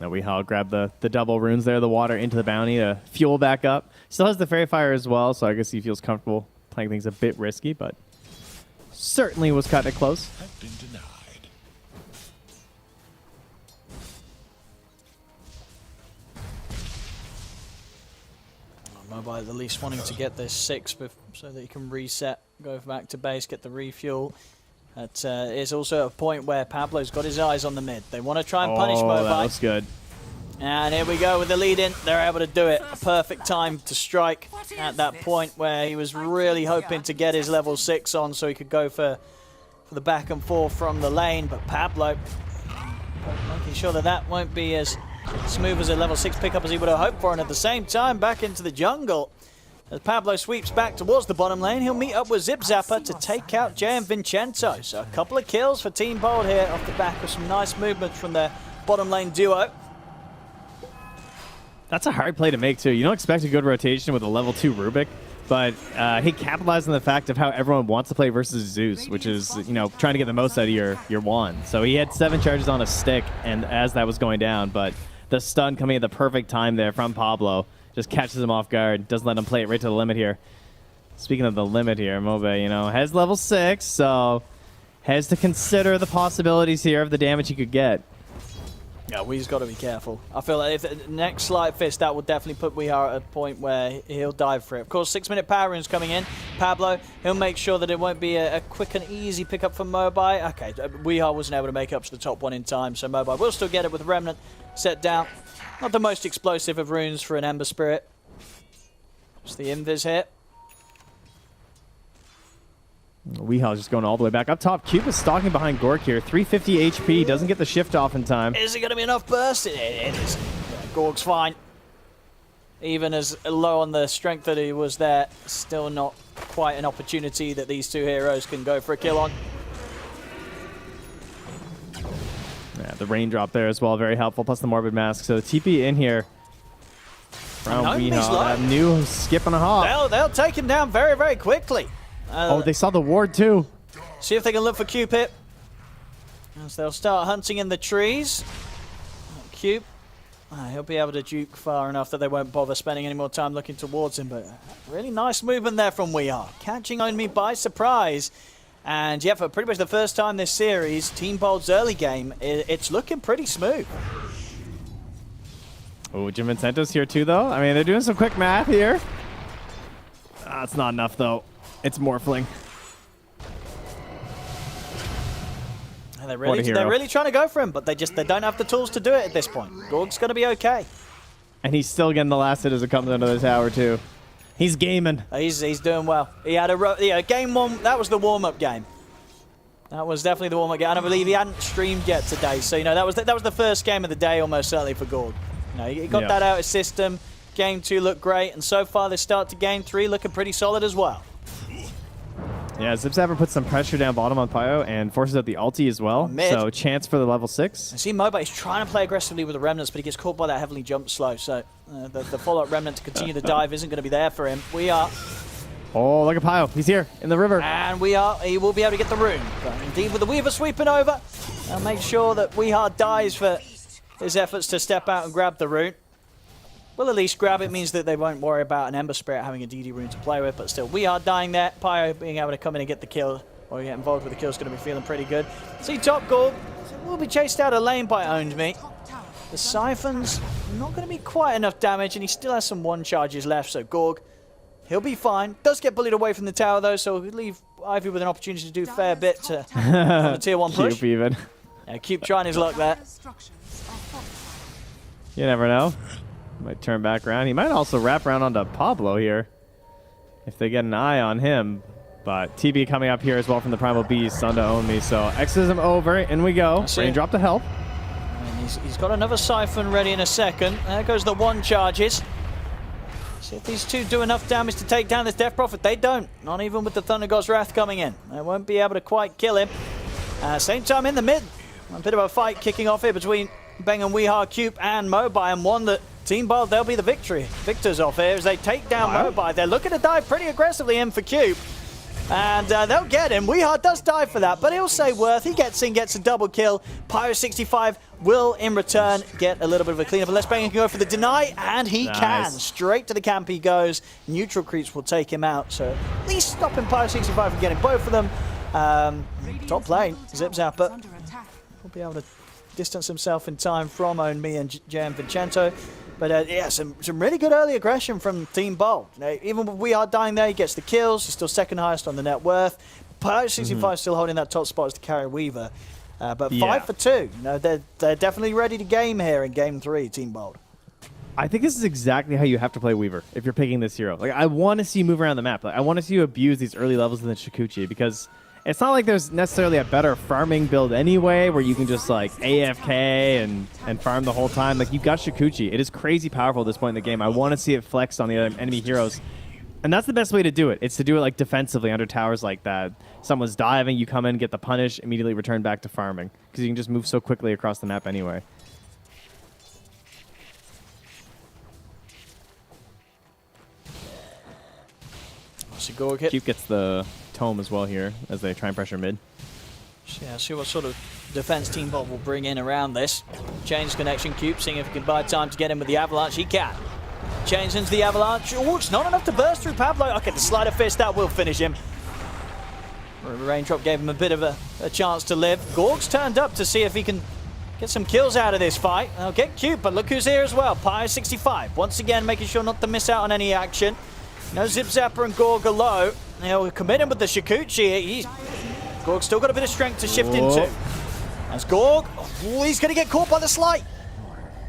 Now Weeha grabbed the double runes there, the water into the bounty to fuel back up. Still has the Fairy Fire as well, so I guess he feels comfortable playing things a bit risky, but certainly was cutting it close. Have been denied. Mobile at least wanting to get this 6 so that he can reset, go back to base, get the refuel. That is also a point where Pablo's got his eyes on the mid. They want to try and punish Mobile. That looks good. And here we go with the lead in. They're able to do it. A perfect time to strike at that point where he was really hoping to get his level 6 on so he could go for the back and forth from the lane. But Pablo making sure that won't be as smooth as a level 6 pickup as he would have hoped for. And at the same time, back into the jungle As Pablo sweeps back towards the bottom lane, he'll meet up with Zip Zapper to take out Jay and Vincenzo. So a couple of kills for Team Bold here off the back of some nice movements from their bottom lane duo. That's a hard play to make, too. You don't expect a good rotation with a level 2 Rubik, but he capitalized on the fact of how everyone wants to play versus Zeus, which is, you know, trying to get the most out of your wand. So he had 7 charges on a stick, and as that was going down, but the stun coming at the perfect time there from Pablo just catches him off guard, doesn't let him play it right to the limit here. Speaking of the limit here, Mobe, you know, has level 6, so has to consider the possibilities here of the damage he could get. Yeah, we've got to be careful. I feel like if the next Slight Fist, that will definitely put Weehar at a point where he'll dive for it. Of course, 6-minute power runes coming in. Pablo, he'll make sure that it won't be a quick and easy pickup for Mobai. Okay, Weehar wasn't able to make up to the top one in time, so Mobai will still get it with Remnant set down. Not the most explosive of runes for an Ember Spirit. Just the Invis hit. Weehaw just going all the way back up top. Cube is stalking behind Gork here. 350 HP, doesn't get the shift off in time. Is it going to be enough burst? It is. Yeah, Gorg's fine. Even as low on the strength that he was there, still not quite an opportunity that these two heroes can go for a kill on. Yeah, the raindrop there as well, very helpful, plus the Morbid Mask. So the TP in here. Around Weehaw, new skip and a hop. They'll take him down very, very quickly. Oh, they saw the ward too. See if they can look for Cupid. As they'll start hunting in the trees. Cube, he'll be able to juke far enough that they won't bother spending any more time looking towards him. But really nice movement there from Weehaw, catching Only by surprise. And yeah, for pretty much the first time this series, Team Bold's early game, it's looking pretty smooth. Oh, Jim Vincento's here too, though. I mean, they're doing some quick math here. It's not enough, though. It's Morphling. And they're really trying to go for him, but they don't have the tools to do it at this point. Gorg's going to be okay. And he's still getting the last hit as it comes under the tower, too. He's gaming. He's doing well. He had game one. That was the warm-up game. That was definitely the warm-up game. And I believe he hadn't streamed yet today. So, you know, that was the first game of the day almost certainly for Gorg. You know, he got that out of his system. Game 2 looked great. And so far, this start to game 3 looking pretty solid as well. Yeah, Zipzapper puts some pressure down bottom on Pyo and forces out the ulti as well. Mid. So chance for the level 6. I see Moba is trying to play aggressively with the Remnants, but he gets caught by that heavily jump slow. So the follow-up Remnant to continue the dive isn't going to be there for him. Oh, look at Pyo. He's here in the river. And he will be able to get the rune. But indeed, with the Weaver sweeping over, they'll make sure that Weehar dies for his efforts to step out and grab the rune. Well, at least grab it means that they won't worry about an Ember Spirit having a DD rune to play with, but still, we are dying there. Pyo being able to come in and get the kill, or get involved with the kill, is going to be feeling pretty good. See, top Gorg will be chased out of lane by Owned Me. The Siphon's not going to be quite enough damage, and he still has some 1 charges left, so Gorg, he'll be fine. Does get bullied away from the tower, though, so he'll leave Ivy with an opportunity to do a fair bit to on the tier 1 push. Cube even. Yeah, keep trying his luck there. You never know. Might turn back around. He might also wrap around onto Pablo here if they get an eye on him. But TB coming up here as well from the Primal Beast onto Own Me. So exorcism over. In we go. Raindrop to help. And he's got another Siphon ready in a second. There goes the 1 charges. See if these two do enough damage to take down this Death Prophet. They don't. Not even with the Thunder God's Wrath coming in. They won't be able to quite kill him. Same time in the mid. A bit of a fight kicking off here between Beng and Weehar, Cube and Mobai, and one that Team Bold, they'll be the victors off here as they take down Mobai. They're looking to dive pretty aggressively in for Cube. And they'll get him. Weehar does dive for that, but he'll say worth. He gets in, gets a double kill. Pyro65 will, in return, get a little bit of a cleanup. Unless Bang can go for the deny, and he can. Straight to the camp he goes. Neutral creeps will take him out, so at least stopping Pyro65 from getting both of them. Top lane, Zip Zapper will be able to distance himself in time from Own Me and Jam Vincenzo. But yeah, some really good early aggression from Team Bold. Even with We Are dying there, he gets the kills. He's still second highest on the net worth. Pyro65 still holding that top spot as the carry Weaver. But 5 for 2. You know, they're definitely ready to game here in game 3, Team Bold. I think this is exactly how you have to play Weaver if you're picking this hero. Like, I want to see you move around the map. Like, I want to see you abuse these early levels of the Shikuchi, because it's not like there's necessarily a better farming build anyway where you can just like AFK and farm the whole time. Like, you've got Shikuchi. It is crazy powerful at this point in the game. I want to see it flexed on the other enemy heroes. And that's the best way to do it. It's to do it like defensively under towers like that. Someone's diving, you come in, get the punish, immediately return back to farming. Because you can just move so quickly across the map anyway. Cube gets the tome as well here as they try and pressure mid. Yeah, see what sort of defense Team Bolt will bring in around this. Change connection, Cube, seeing if he can buy time to get in with the Avalanche. He can. Change into the Avalanche. Oh, it's not enough to burst through Pablo. Okay, the sleight of fist, that will finish him. Raindrop gave him a bit of a chance to live. Gorg's turned up to see if he can get some kills out of this fight. They'll get Cube, but look who's here as well. Pyre65, once again making sure not to miss out on any action. No Zip Zapper and Gorg are low. He'll commit him with the Shikuchi. Gorg's still got a bit of strength to shift into. As Gorg, he's going to get caught by the slight.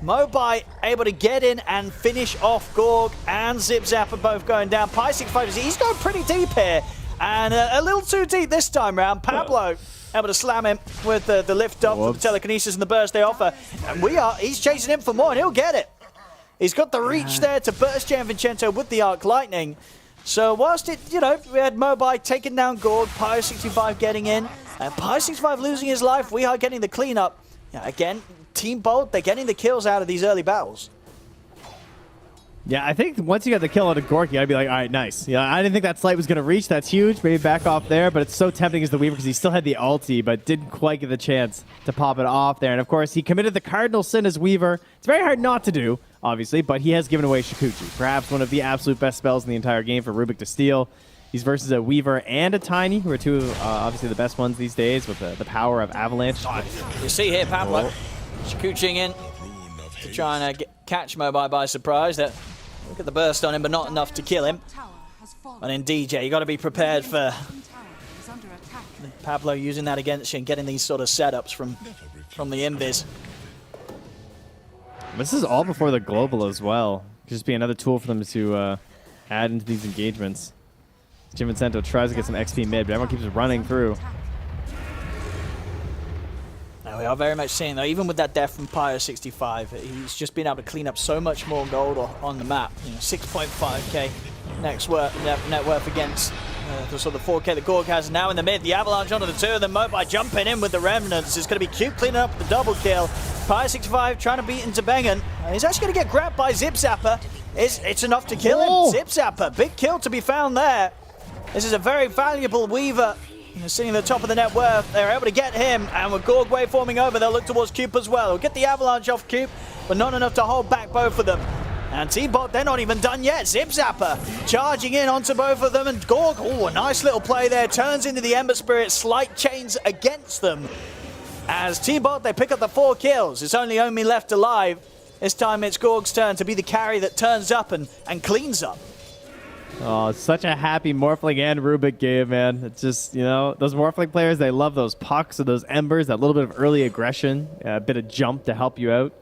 Mobai able to get in and finish off Gorg and Zip Zapper both going down. Pyre65, he's going pretty deep here. And a little too deep this time round. Pablo able to slam him with the lift up, the telekinesis and the burst they offer. And he's chasing him for more and he'll get it. He's got the reach there to burst Gianvincenzo with the Arc Lightning. So whilst we had Mobai taking down Gorg, Pyre65 getting in, and Pyre65 losing his life, we are getting the cleanup. Yeah, again, Team Bolt, they're getting the kills out of these early battles. Yeah, I think once you got the kill out of Gorg, you gotta be like, all right, nice. Yeah, I didn't think that slight was gonna reach. That's huge. Maybe back off there, but it's so tempting as the Weaver because he still had the ulti, but didn't quite get the chance to pop it off there. And of course, he committed the Cardinal Sin as Weaver. It's very hard not to do, obviously, but he has given away Shikuchi, perhaps one of the absolute best spells in the entire game for Rubik to steal. He's versus a Weaver and a Tiny, who are two of obviously the best ones these days with the power of Avalanche. You see here, Pablo Shikuchiing in to try and catch Mobai by surprise. Look at the burst on him, but not enough to kill him. And in DJ, you got to be prepared for Pablo using that against you and getting these sort of setups from the invis. This is all before the global as well. Could just be another tool for them to add into these engagements. Gianvincenzo tries to get some XP mid, but everyone keeps running through. Now we are very much seeing, though, even with that death from Pyre65, he's just been able to clean up so much more gold on the map. 6.5k net worth against the sort of 4k that Gorg has now in the mid. The Avalanche onto the two of them. Mobai jumping in with the Remnants. It's going to be Cube cleaning up the double kill. Pyre65 trying to beat into Bengen. He's actually going to get grabbed by Zip Zapper. It's enough to kill him. Zip Zapper, big kill to be found there. This is a very valuable Weaver. Sitting at the top of the net worth, they're able to get him, and with Gorg waveforming over, they'll look towards Cube as well. We'll get the Avalanche off Cube, but not enough to hold back both of them. And T-Bot, they're not even done yet. Zip Zapper charging in onto both of them, and Gorg, a nice little play there, turns into the Ember Spirit, slight chains against them. As T-Bot, they pick up the 4 kills. It's only Omi left alive. This time it's Gorg's turn to be the carry that turns up and cleans up. Oh, it's such a happy Morphling and Rubik game, man. It's just, those Morphling players, they love those pucks or those embers, that little bit of early aggression, a bit of jump to help you out.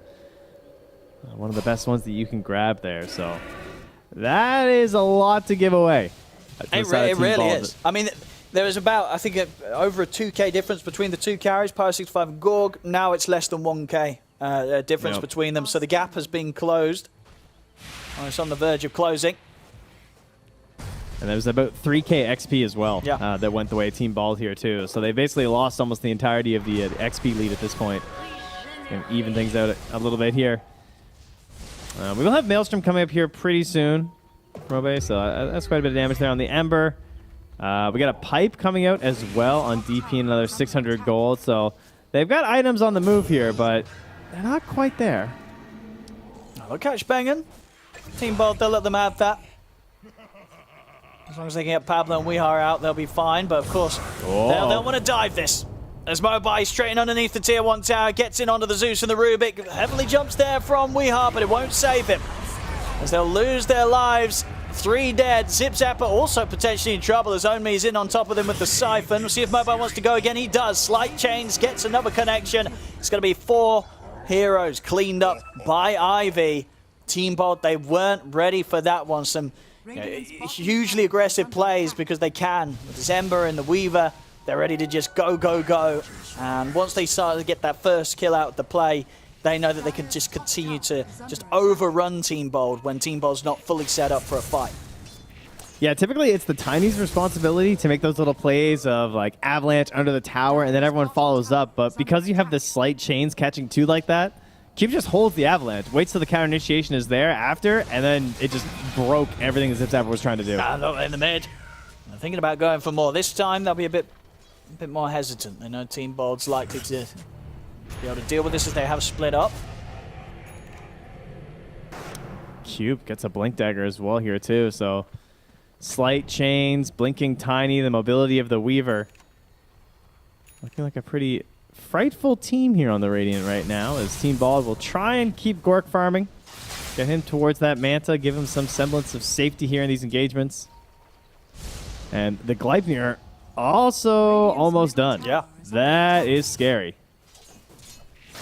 One of the best ones that you can grab there, so that is a lot to give away. It really is. I mean, there was about, I think, over a 2k difference between the two carries, Pyre65 and Gorg. Now it's less than 1k difference between them, so the gap has been closed. It's on the verge of closing. And there was about 3k XP as well that went the way of Team Bald here too. So they basically lost almost the entirety of the XP lead at this point. And even things out a little bit here. We will have Maelstrom coming up here pretty soon. Robe, so that's quite a bit of damage there on the Ember. We got a Pipe coming out as well on DP, another 600 gold. So they've got items on the move here, but they're not quite there. They'll catch Bengen. Team Bald, they'll let them have that. As long as they can get Pablo and Weehar out, they'll be fine. But of course, they'll want to dive this. As Mobai straight in underneath the tier 1 tower, gets in onto the Zeus and the Rubik. Heavily jumps there from Weehar, but it won't save him. As they'll lose their lives. 3 dead. Zip Zapper also potentially in trouble as Onmi is in on top of them with the Siphon. We'll see if Mobai wants to go again. He does. Slight chains, gets another connection. It's going to be 4 heroes cleaned up by Ivy. Team Bolt, they weren't ready for that one. Some hugely aggressive plays because they can. With the Zember and the Weaver, they're ready to just go, go, go. And once they start to get that first kill out of the play, they know that they can just continue to just overrun Team Bold when Team Bold's not fully set up for a fight. Yeah, typically it's the Tiny's responsibility to make those little plays of like avalanche under the tower, and then everyone follows up. But because you have the slight chains catching two like that, Cube just holds the avalanche, waits till the counter initiation is there after, and then it just broke everything that ZipZapper was trying to do. In the mid. I'm thinking about going for more. This time they'll be a bit more hesitant. They know Team Bold's likely to be able to deal with this as they have split up. Cube gets a Blink Dagger as well here too, so slight chains, blinking Tiny, the mobility of the Weaver. Looking like a pretty frightful team here on the Radiant right now, as Team Bald will try and keep Gork farming. Get him towards that Manta, give him some semblance of safety here in these engagements. And the Gleipnir also almost done. Yeah. That is scary.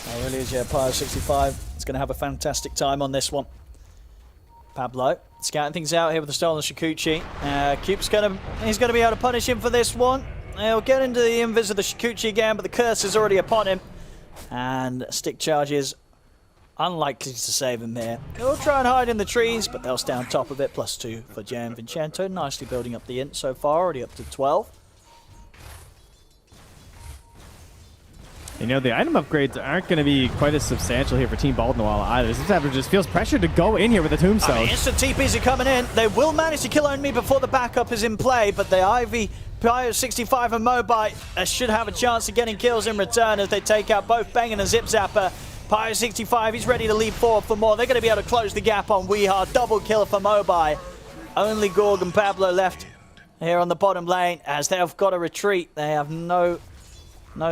That really is, yeah. Pyro 65 is going to have a fantastic time on this one. Pablo scouting things out here with the stolen Shikuchi. Cube's he's going to be able to punish him for this one. He'll get into the invis of the Shikuchi again, but the curse is already upon him. And stick charges unlikely to save him here. He'll try and hide in the trees, but they'll stay on top of it. +2 for Jay and Vincenzo. Nicely building up the int so far, already up to 12. You know, the item upgrades aren't going to be quite as substantial here for Team Bald in a while either. ZipZapper just feels pressured to go in here with the Tombstone. I mean, instant TPs are coming in. They will manage to kill Enemy before the backup is in play, but the Ivy, Pyro 65 and Mobite should have a chance of getting kills in return as they take out both Bang and ZipZapper. Pyro 65, he's ready to leap forward for more. They're going to be able to close the gap on Weehar. Double kill for Mobite. Only Gorg and Pablo left here on the bottom lane as they have got to retreat. They have no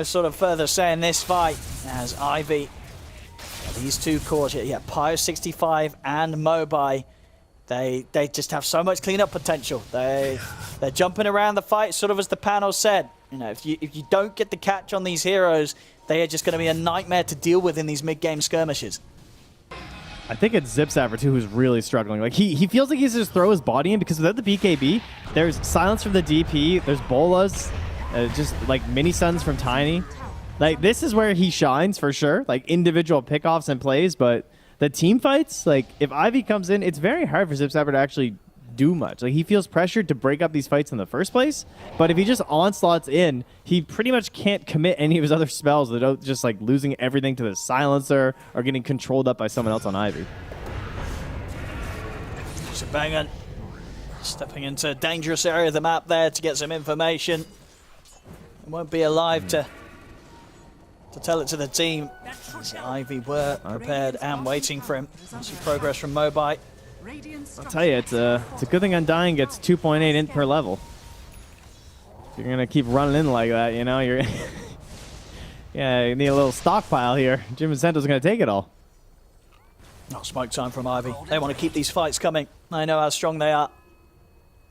sort of further say in this fight as Ivy, these two cores, yeah, Pyro 65 and Mobai, they just have so much cleanup potential. They're jumping around the fight, sort of as the panel said. You know, if you don't get the catch on these heroes, they are just going to be a nightmare to deal with in these mid-game skirmishes. I think it's ZipZapper too who's really struggling. Like he feels like he's just throw his body in because without the BKB, there's silence from the DP, there's bolas. Just like mini stuns from Tiny. Like this is where he shines for sure. Like individual pickoffs and plays, but the team fights, like if Ivy comes in, it's very hard for ZipZapper to actually do much. Like he feels pressured to break up these fights in the first place, but if he just onslaughts in, he pretty much can't commit any of his other spells without just like losing everything to the silencer or getting controlled up by someone else on Ivy. Banging, stepping into a dangerous area of the map there to get some information. Won't be alive to tell it to the team. As Ivy were prepared and waiting for him. Some progress from Mobite. I'll tell you, it's a good thing Undying gets 2.8 int per level. If you're gonna keep running in like that, you know, you're yeah, you need a little stockpile here. Jim Vincenzo's gonna take it all. Oh, smoke time from Ivy. They want to keep these fights coming. I know how strong they are.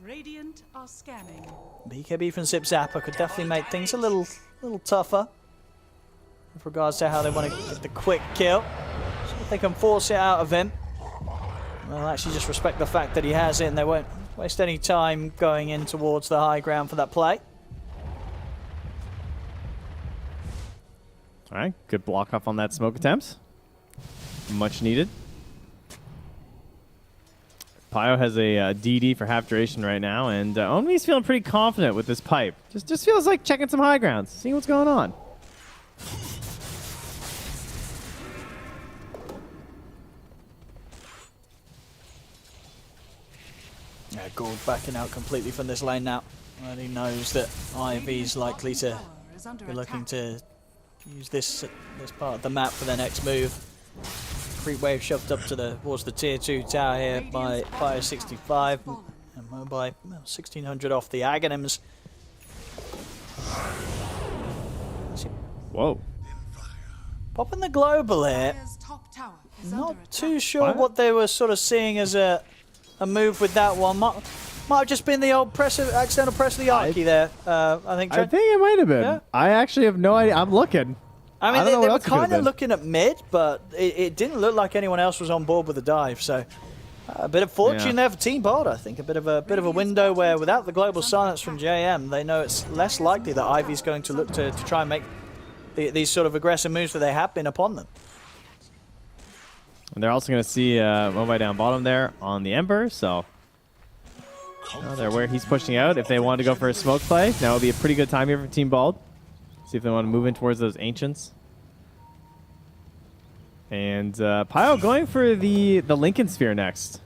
Radiant are scanning. BKB from ZipZapper could definitely make things a little tougher with regards to how they want to get the quick kill. So if they can force it out of him, they'll actually just respect the fact that he has it and they won't waste any time going in towards the high ground for that play. All right, good block off on that smoke attempt. Much needed. Pio has a DD for half duration right now, and Omni's feeling pretty confident with this pipe. Just feels like checking some high grounds, seeing what's going on. Yeah, Gould backing out completely from this lane now. And he knows that Ivy's likely to be looking to use this part of the map for their next move. Creep wave shoved up towards the tier 2 tower here by Pyro 65 and Mobile 1600 off the Aghanims. Whoa. Popping the global here. Not too sure what they were sort of seeing as a move with that one. Might have just been the old accidental press of the Archie there. I think it might have been. Yeah. I actually have no idea. I'm looking. I mean, they were kind of looking at mid, but it didn't look like anyone else was on board with the dive. So a bit of fortune there for Team Bold, I think. A bit of a window where, without the global silence from JM, they know it's less likely that Ivy's going to look to try and make these sort of aggressive moves that they have been upon them. And they're also going to see Mobile down bottom there on the Ember, so Oh, they're where he's pushing out. If they want to go for a smoke play, now would be a pretty good time here for Team Bald. See if they want to move in towards those Ancients. And Pio going for the Lincoln Sphere next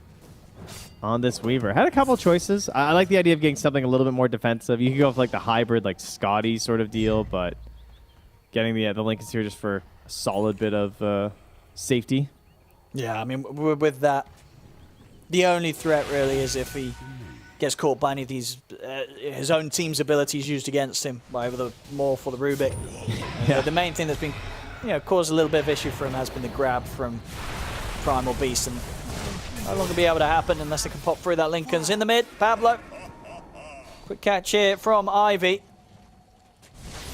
on this Weaver. Had a couple choices. I like the idea of getting something a little bit more defensive. You could go with like the hybrid, like Scotty sort of deal, but getting the Lincoln Sphere just for a solid bit of safety. Yeah, I mean, with that, the only threat really is if he gets caught by any of these, his own team's abilities used against him, either the Morph or the Rubik. Yeah. The main thing that's been, caused a little bit of issue for him has been the grab from Primal Beast, and no longer be able to happen unless they can pop through that. Lincoln's in the mid. Pablo. Quick catch here from Ivy.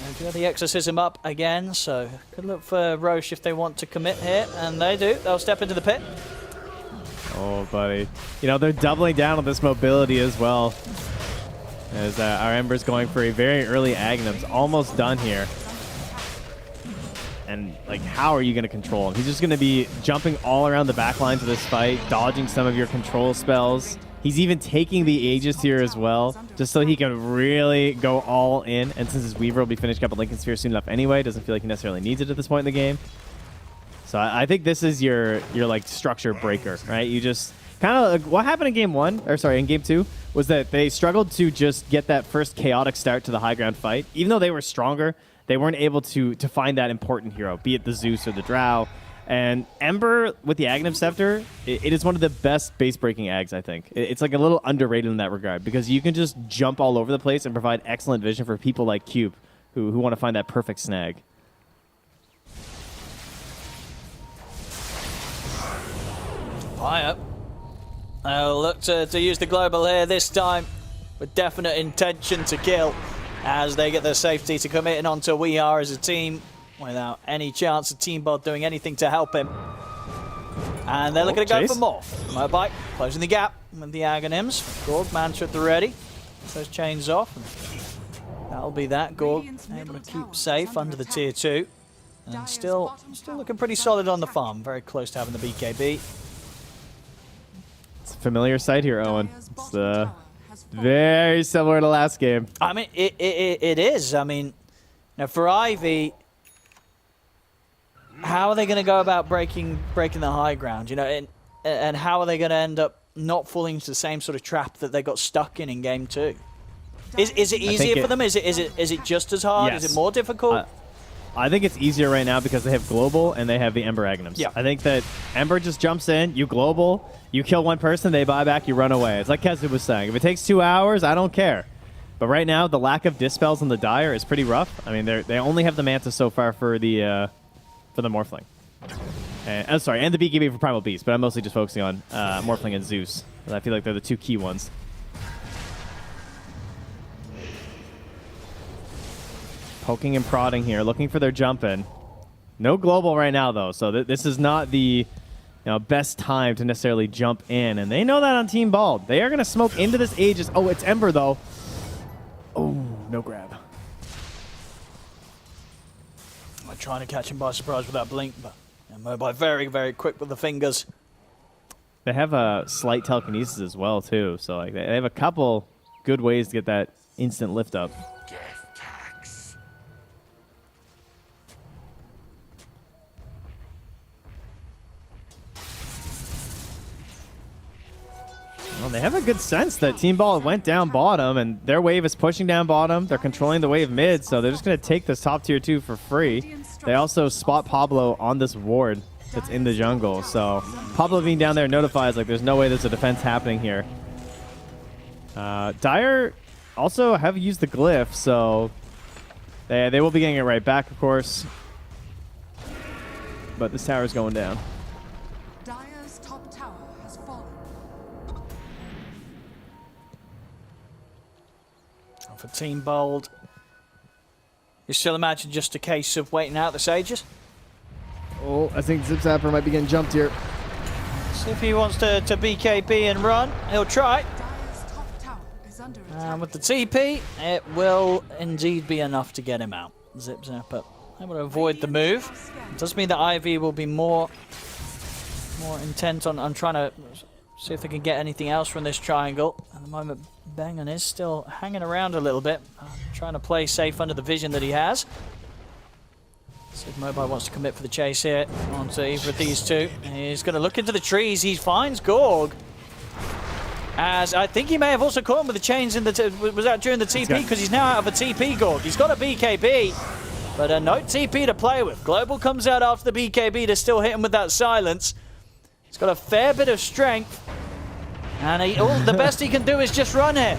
They've got the Exorcism up again, so could look for Roche if they want to commit here, and they do. They'll step into the pit. Oh, buddy. They're doubling down on this mobility as well. As our Ember's going for a very early Agnum's. Almost done here. And, like, how are you going to control him? He's just going to be jumping all around the back lines of this fight, dodging some of your control spells. He's even taking the Aegis here as well, just so he can really go all in. And since his Weaver will be finishing up a Lincoln Sphere soon enough anyway, doesn't feel like he necessarily needs it at this point in the game. So I think this is your like structure breaker, right? You just kind of like, what happened in in game 2 was that they struggled to just get that first chaotic start to the high ground fight. Even though they were stronger, they weren't able to find that important hero, be it the Zeus or the Drow. And Ember with the Agnum Scepter, it is one of the best base-breaking Ags, I think. It's like a little underrated in that regard because you can just jump all over the place and provide excellent vision for people like Cube who want to find that perfect snag. Fire. They'll look to use the global here this time with definite intention to kill as they get their safety to commit in onto We Are as a team without any chance of Team Bod doing anything to help him. And they're looking to go for more. Mobike closing the gap with the Aghanims. Gorg, Mantra at the ready. Those chains off. And that'll be that. Gorg able to keep safe under the tier 2. And still looking pretty solid on the farm. Very close to having the BKB. It's a familiar sight here, Owen. It's very similar to last game. I mean, it is. I mean, now for Ivy, how are they going to go about breaking the high ground? And how are they going to end up not falling into the same sort of trap that they got stuck in game 2? Is it easier for them? Is it just as hard? Yes. Is it more difficult? I think it's easier right now because they have global and they have the Ember Agnums. Yeah. I think that Ember just jumps in, you global, you kill one person, they buy back, you run away. It's like Kezu was saying. If it takes 2 hours, I don't care. But right now, the lack of dispels on the Dire is pretty rough. I mean, they only have the Manta so far for the Morphling. And the BKB for Primal Beast, but I'm mostly just focusing on Morphling and Zeus. I feel like they're the 2 key ones. Poking and prodding here, looking for their jump in. No global right now, though, so this is not the best time to necessarily jump in. And they know that on Team Bald. They are going to smoke into this Aegis. Oh, it's Ember, though. Oh, no grab. I'm trying to catch him by surprise with that blink, but Mobile very, very quick with the fingers. They have a slight telekinesis as well, too. So like they have a couple good ways to get that instant lift up. Well, they have a good sense that Team Ball went down bottom, and their wave is pushing down bottom. They're controlling the wave mid, so they're just going to take this top tier 2 for free. They also spot Pablo on this ward that's in the jungle, so Pablo being down there notifies like there's no way there's a defense happening here. Dire also have used the glyph, so they will be getting it right back, of course. But this tower's going down. Dire's top tower has fallen. For Team Bold, you still imagine just a case of waiting out the Sages? Oh, I think Zip Zapper might be getting jumped here. See if he wants to BKB and run. He'll try. Dire's top tower is under attack. And with the TP, it will indeed be enough to get him out. Zip Zapper able to avoid the move. It does mean that Ivy will be more intent on trying to See if they can get anything else from this triangle. At the moment, Bengen is still hanging around a little bit, trying to play safe under the vision that he has. See if Mobile wants to commit for the chase here onto either of these two. He's going to look into the trees. He finds Gorg. As I think he may have also caught him with the chains in the was that during the TP, because he's now out of a TP, Gorg. He's got a BKB, but no TP to play with. Global comes out after the BKB to still hit him with that silence. He's got a fair bit of strength, and the best he can do is just run here.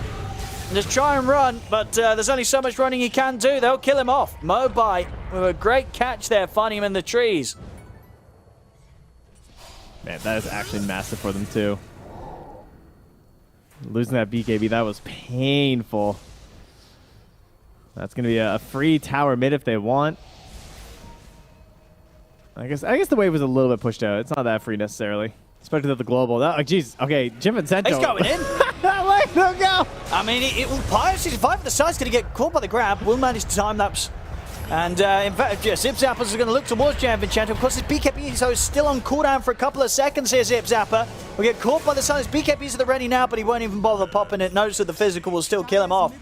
Just try and run, but there's only so much running he can do. They'll kill him off. Mobile with a great catch there, finding him in the trees. Man, that is actually massive for them too. Losing that BKB, that was painful. That's going to be a free tower mid if they want. I guess the wave was a little bit pushed out. It's not that free necessarily. Especially with the global. Oh, jeez. Okay, Jim and Zento. He's going in. Let him go. I mean, Pyre 65 at the side's going to get caught by the grab. Will manage to time lapse. And in fact, Zip Zapper is going to look towards Jan Vincento. Of course, his BKB so is still on cooldown for a couple of seconds here, Zip Zapper. Will get caught by the sun. His BKB's at the ready now, but he won't even bother popping it. Knows that the physical will still kill him off.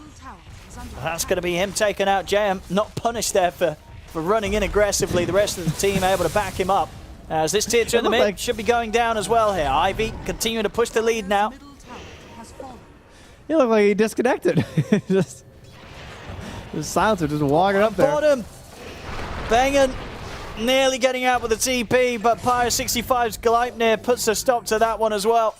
That's going to be him taking out JM. Not punished there for running in aggressively. The rest of the team able to back him up. As this tier 2 in the mid should be going down as well here. Ivy continuing to push the lead now. He looked like he disconnected. Just silencer just walking up there. Bottom. Bengen nearly getting out with the TP, but Pyre 65's Gleipnir puts a stop to that one as well.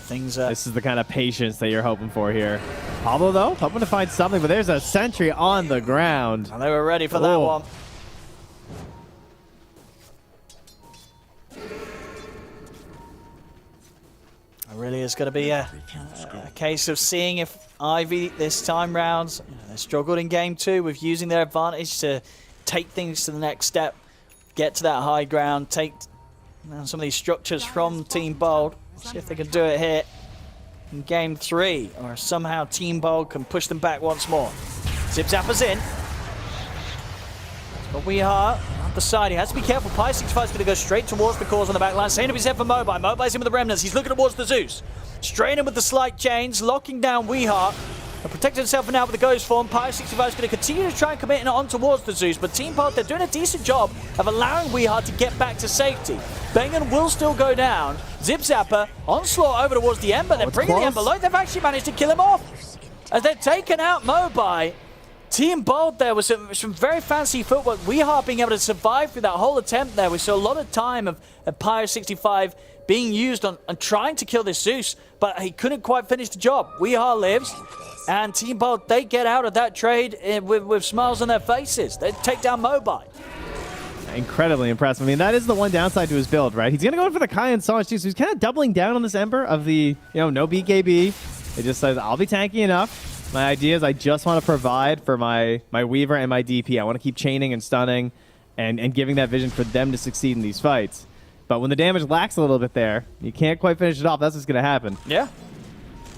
This is the kind of patience that you're hoping for here. Pablo, though, hoping to find something, but there's a sentry on the ground. And they were ready for that one. It really is going to be a case of seeing if Ivy this time round, they struggled in game 2 with using their advantage to take things to the next step, get to that high ground, take some of these structures from Team Bold. See if they can do it here in game 3, or somehow Team Bold can push them back once more. Zip Zapper's in. But we are on the side. He has to be careful. Pyre 65 is going to go straight towards the cause on the back line. Same to be said for Mobile. Mobile's in with the remnants. He's looking towards the Zeus. Straining with the slight chains, locking down Weeheart. Protecting himself now with the Ghost form. Pyre 65 is going to continue to try and commit on towards the Zeus, but Team Bold, they're doing a decent job of allowing Weeheart to get back to safety. Bengen will still go down. Zip Zapper, onslaught over towards the Ember. They're bringing the Ember low. They've actually managed to kill him off. As they're taking out Mobile. Team Bold there was some very fancy footwork. Weeheart being able to survive through that whole attempt there. We saw a lot of time of Pyre 65 being used on trying to kill this Zeus, but he couldn't quite finish the job. Weeheart lives. And Team Bold, they get out of that trade with smiles on their faces. They take down Mobile. Incredibly impressive. I mean, that is the one downside to his build, right? He's going to go in for the Kai and Sarge too, so he's kind of doubling down on this Ember of the, no BKB. It just says, I'll be tanky enough. My idea is I just want to provide for my Weaver and my DP. I want to keep chaining and stunning and giving that vision for them to succeed in these fights. But when the damage lacks a little bit there, you can't quite finish it off. That's what's going to happen. Yeah.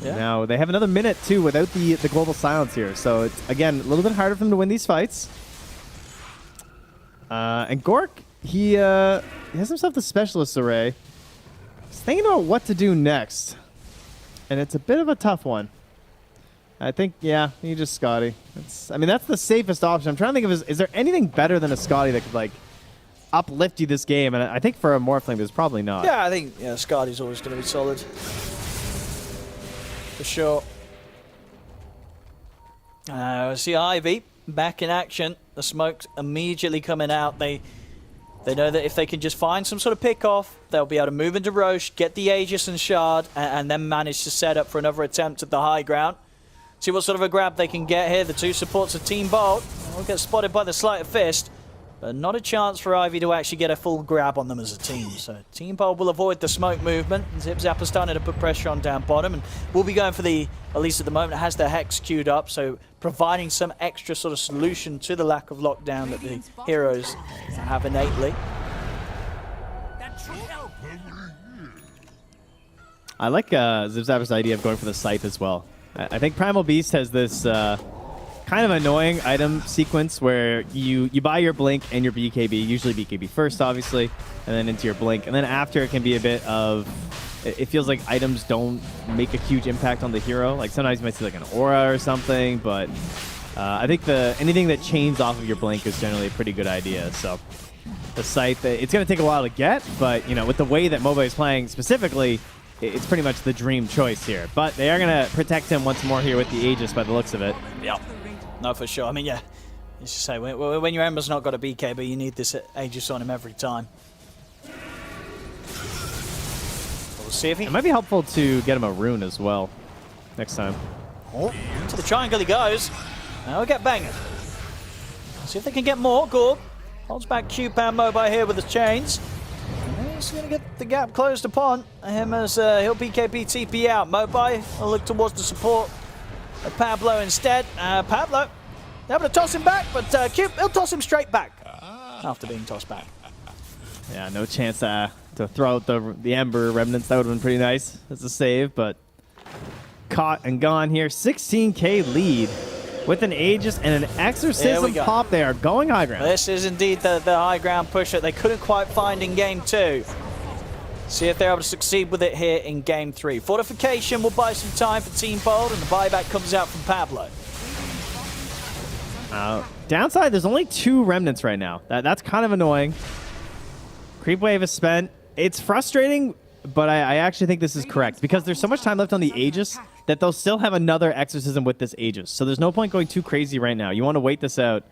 Yeah. Now, they have another minute, too, without the global silence here. So, it's, again, a little bit harder for them to win these fights. And Gork, he has himself the Specialist Array. He's thinking about what to do next. And it's a bit of a tough one. I think, yeah, you just Scotty. I mean, that's the safest option. I'm trying to think of, is there anything better than a Scotty that could, uplift you this game? And I think for a Morphling, there's probably not. Yeah, I think Scotty's always going to be solid. For sure. See Ivy back in action. The smoke's immediately coming out. They know that if they can just find some sort of pick-off, they'll be able to move into Roche, get the Aegis and Shard, and then manage to set up for another attempt at the high ground. See what sort of a grab they can get here. The two supports of Team Bolt will get spotted by the Sleight of Fist, but not a chance for Ivy to actually get a full grab on them as a team. So Team Bolt will avoid the smoke movement. Zip Zapper starting to put pressure on down bottom, and we'll be going for the, at least at the moment, it has the Hex queued up, so providing some extra sort of solution to the lack of lockdown that the heroes have innately. I like Zip Zapper's idea of going for the Scythe as well. I think Primal Beast has this kind kind of annoying item sequence where you buy your blink and your BKB, usually BKB first, obviously, and then into your blink. And then after, it can be a bit of... It feels like items don't make a huge impact on the hero. Like sometimes you might see like an aura or something, but I think anything that chains off of your blink is generally a pretty good idea. So the site, it's going to take a while to get, but you know, with the way that MOBA is playing specifically, it's pretty much the dream choice here. But they are going to protect him once more here with the Aegis by the looks of it. Yeah, no, for sure. I mean, yeah, you should say, when your Ember's not got a BKB, you need this Aegis on him every time. We'll see if he... It might be helpful to get him a rune as well next time. Oh, into the triangle he goes. Now we'll get banging. See if they can get more. Gorg holds back Q-Pan Mobile here with the chains. And he's going to get the gap closed upon him as he'll BKB TP out. Mobile will look towards the support of Pablo instead. Pablo able to toss him back, but he'll toss him straight back after being tossed back. Yeah, no chance to throw out the Ember Remnants. That would have been pretty nice as a save, but caught and gone here. 16k lead with an Aegis and an Exorcism pop there, going high ground. This is indeed the high ground push that they couldn't quite find in Game 2. See if they're able to succeed with it here in Game 3. Fortification will buy some time for Team Bold, and the buyback comes out from Pablo. Downside, there's only 2 Remnants right now. That's kind of annoying. Creep wave is spent. It's frustrating, but I actually think this is correct because there's so much time left on the Aegis that they'll still have another Exorcism with this Aegis. So there's no point going too crazy right now. You want to wait this out.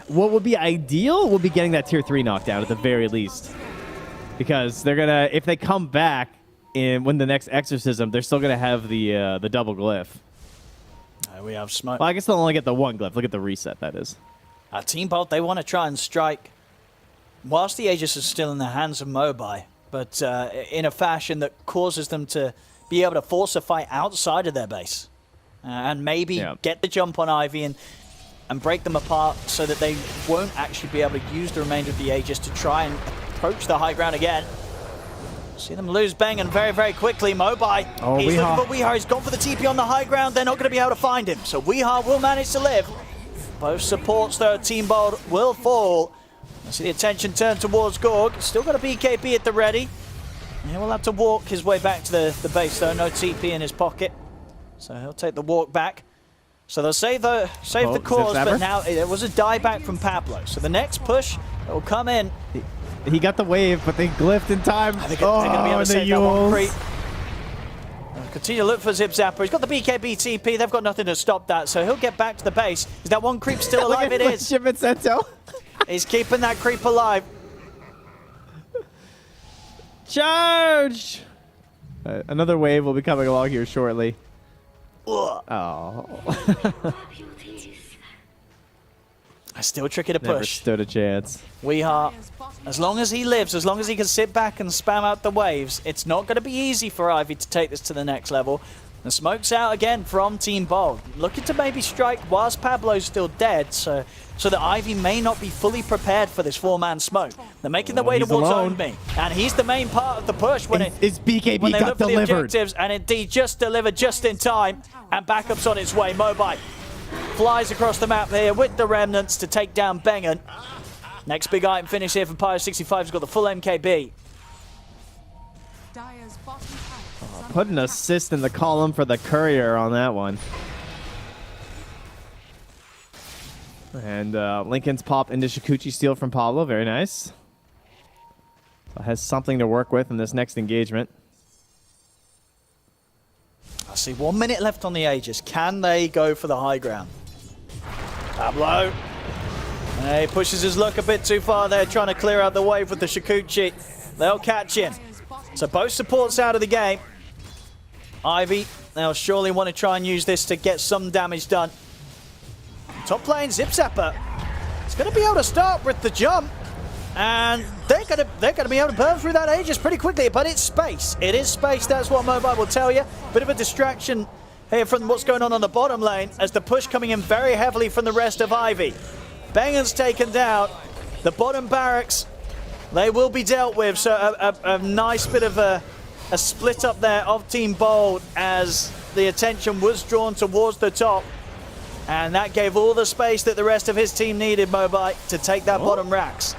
What would be ideal would be getting that tier 3 knockdown at the very least. Because they're going to, if they come back and win the next Exorcism, they're still going to have the double glyph. We have smoke. Well, I guess they'll only get the 1 glyph. Look at the reset, that is. Team Bolt, they want to try and strike whilst the Aegis is still in the hands of Mobai, but in a fashion that causes them to be able to force a fight outside of their base. And maybe get the jump on Ivy and break them apart so that they won't actually be able to use the remainder of the Aegis to try and approach the high ground again. See them lose Bengen very, very quickly. Mobai, he's looking for Weeha. He's gone for the TP on the high ground. They're not going to be able to find him. So Weeha will manage to live. Both supports, though, Team Bold will fall. I see the attention turned towards Gorg. Still got a BKB at the ready. He will have to walk his way back to the base, though. No TP in his pocket. So he'll take the walk back. So they'll save the cause, but now it was a dieback from Pablo. So the next push will come in. He got the wave, but they glyphed in time. They're going to be able to save that one creep. Continue to look for Zip Zapper. He's got the BKB TP. They've got nothing to stop that, so he'll get back to the base. Is that one creep still alive? It is. He's keeping that creep alive. Charge! Another wave will be coming along here shortly. Ugh. Oh. Still tricky to push. Never stood a chance. Weeha, as long as he lives, as long as he can sit back and spam out the waves, it's not going to be easy for Ivy to take this to the next level. The smoke's out again from Team Bold. Looking to maybe strike whilst Pablo's still dead, so that Ivy may not be fully prepared for this 4-man smoke. They're making their way towards Own Me, and he's the main part of the push when his BKB when they got look for delivered. the objectives, and indeed just delivered just in time, and backup's on its way. Mobile flies across the map here with the remnants to take down Bengen. Next big item finish here for Pyro65 has got the full MKB. Put an assist in the column for the courier on that one. And Lincoln's pop into Shikuchi steal from Pablo. Very nice. So has something to work with in this next engagement. I see 1 minute left on the Aegis. Can they go for the high ground? Pablo. He pushes his luck a bit too far there, trying to clear out the wave with the Shikuchi. They'll catch him. So both supports out of the game. Ivy, they'll surely want to try and use this to get some damage done. Top lane, Zip Zapper. It's going to be able to start with the jump. And they're going to be able to burn through that Aegis pretty quickly, but it's space. It is space, that's what Mobile will tell you. Bit of a distraction here from what's going on the bottom lane as the push coming in very heavily from the rest of Ivy. Bengen's taken down. The bottom barracks, they will be dealt with. So a nice bit of a split up there of Team Bold as the attention was drawn towards the top. And that gave all the space that the rest of his team needed, Mobite, to take that bottom racks.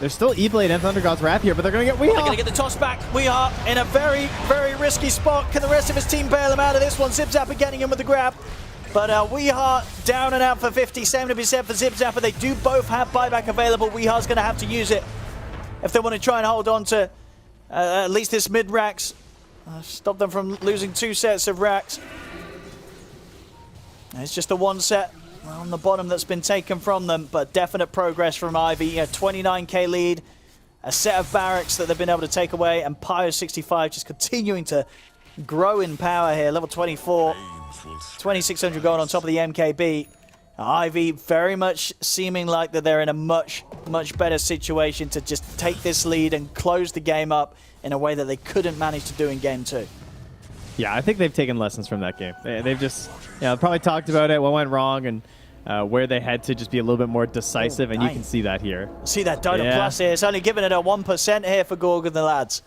There's still E-Blade and Thunder God's Wrath here, but they're going to get They're Weehaw. going to get the toss back. We are in a very, very risky spot. Can the rest of his team bail him out of this one? Zipzapper getting him with the grab. But Weehaw down and out for 50. Same to be said for Zipzapper. They do both have buyback available. Weeha's going to have to use it if they want to try and hold on to at least this mid racks. Stop them from losing 2 sets of racks. It's just the 1 set on the bottom that's been taken from them, but definite progress from Ivy. A 29k lead, a set of barracks that they've been able to take away, and Pyro 65 just continuing to grow in power here. Level 24, 2600 gold on top of the MKB. Ivy very much seeming like that they're in a much better situation to just take this lead and close the game up in a way that they couldn't manage to do in game 2. Yeah, I think they've taken lessons from that game. They've just, probably talked about it, what went wrong, and where they had to just be a little bit more decisive, and you can see that here. See that Dota Plus here. It's only giving it a 1% here for Gorg and the lads.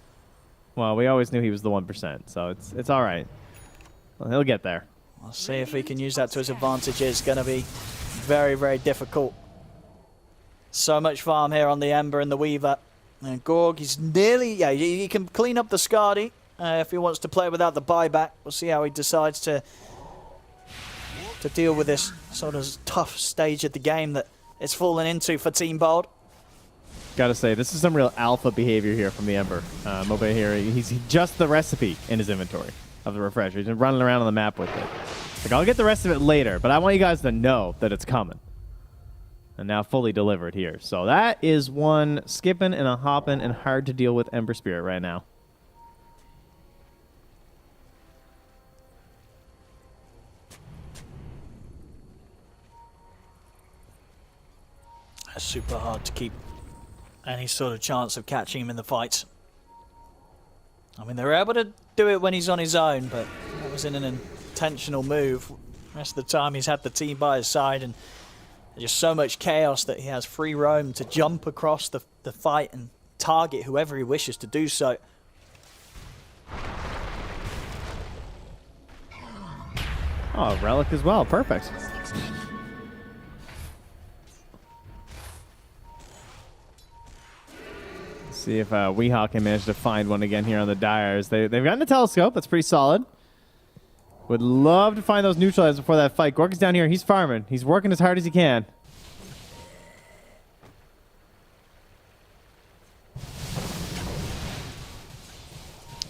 Well, we always knew he was the 1%, so it's all right. Well, he'll get there. We'll see if he can use that to his advantage. It's going to be very, very difficult. So much farm here on the Ember and the Weaver. And Gorg, he's nearly, he can clean up the Skadi if he wants to play without the buyback. We'll see how he decides to deal with this sort of tough stage of the game that it's fallen into for Team Bold. Gotta say, this is some real alpha behavior here from the Ember. Moba here, he's just the recipe in his inventory of the refresher. He's been running around on the map with it. Like, I'll get the rest of it later, but I want you guys to know that it's coming. And now fully delivered here. So that is one skipping and a hopping and hard to deal with Ember Spirit right now. That's super hard to keep any sort of chance of catching him in the fights. I mean, they were able to do it when he's on his own, but that was in an intentional move. The rest of the time he's had the team by his side, and just so much chaos that he has free roam to jump across the fight and target whoever he wishes to do so. Oh, Relic as well. Perfect. See if Weehaw can manage to find one again here on the Dyers. They've gotten a telescope. That's pretty solid. Would love to find those neutralizers before that fight. Gork is down here. He's farming. He's working as hard as he can.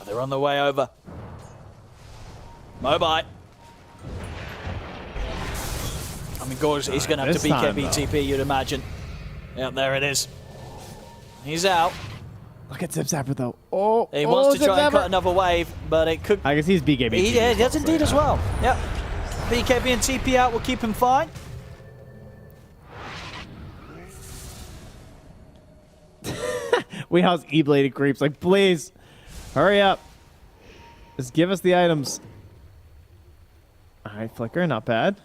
They're on their way over. Mobite. I mean, Gork, he's going to have to BKB TP, you'd imagine. Yep, there it is. He's out. Look at Zipzapper, though. Oh, he wants to try and cut another wave, but it could... I guess he's BKB. He does indeed as well. Yep. BKB and TP out will keep him fine. Weehaw's E-bladed creeps. Like, please, hurry up. Just give us the items. All right, Flicker, not bad.